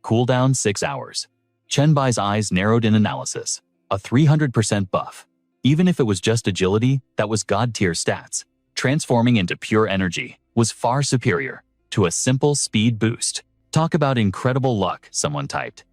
A: Cooldown 6 hours. Chen Bai's eyes narrowed in analysis. A 300% buff. Even if it was just agility, that was god-tier stats. Transforming into pure energy was far superior to a simple speed boost. Talk about incredible luck, someone typed.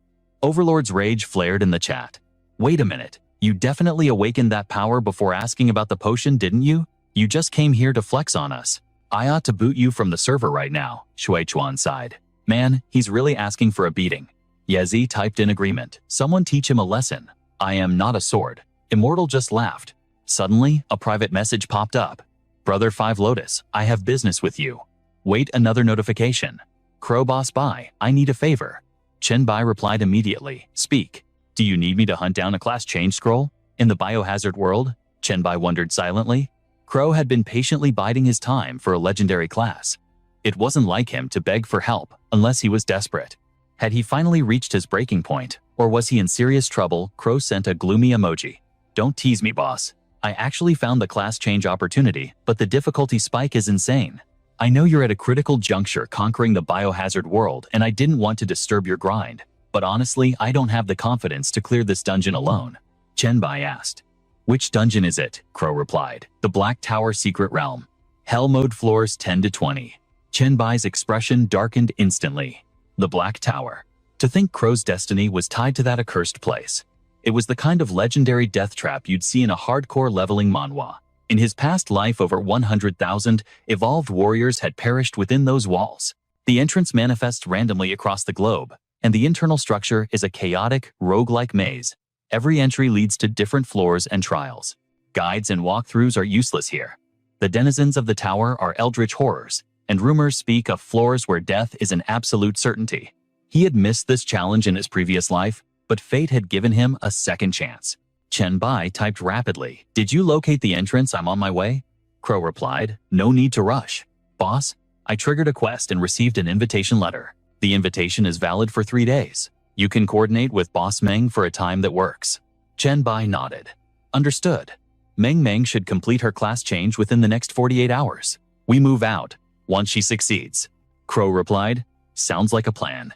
A: Overlord's rage flared in the chat. Wait a minute, you definitely awakened that power before asking about the potion, didn't you? You just came here to flex on us. I ought to boot you from the server right now, Shuichuan sighed. Man, he's really asking for a beating. Yezi typed in agreement. Someone teach him a lesson. I am not a sword. Immortal just laughed. Suddenly, a private message popped up. Brother 5 Lotus, I have business with you. Wait, another notification. Crow Boss Bai, I need a favor. Chen Bai replied immediately. Speak. Do you need me to hunt down a class change scroll? In the biohazard world? Chen Bai wondered silently. Crow had been patiently biding his time for a legendary class. It wasn't like him to beg for help unless he was desperate. Had he finally reached his breaking point, or was he in serious trouble? Crow sent a gloomy emoji. Don't tease me, boss. I actually found the class change opportunity, but the difficulty spike is insane. I know you're at a critical juncture conquering the biohazard world, and I didn't want to disturb your grind. But honestly, I don't have the confidence to clear this dungeon alone. Chen Bai asked. Which dungeon is it? Crow replied. The Black Tower Secret Realm. Hell mode floors 10 to 20. Chen Bai's expression darkened instantly. The Black Tower. To think Crow's destiny was tied to that accursed place. It was the kind of legendary death trap you'd see in a hardcore leveling manhwa. In his past life, over 100,000 evolved warriors had perished within those walls. The entrance manifests randomly across the globe, and the internal structure is a chaotic, roguelike maze. Every entry leads to different floors and trials. Guides and walkthroughs are useless here. The denizens of the tower are eldritch horrors, and rumors speak of floors where death is an absolute certainty. He had missed this challenge in his previous life, but fate had given him a second chance. Chen Bai typed rapidly, "Did you locate the entrance? I'm on my way." Crow replied, "No need to rush. Boss, I triggered a quest and received an invitation letter. The invitation is valid for 3 days. You can coordinate with Boss Meng for a time that works." Chen Bai nodded. "Understood. Meng should complete her class change within the next 48 hours. We move out once she succeeds." Crow replied, "Sounds like a plan.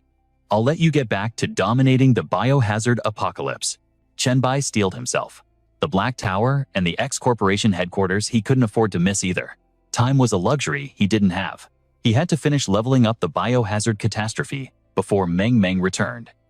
A: I'll let you get back to dominating the biohazard apocalypse." Chen Bai steeled himself. The Black Tower and the X-Corporation headquarters he couldn't afford to miss either. Time was a luxury he didn't have. He had to finish leveling up the biohazard catastrophe before Meng returned.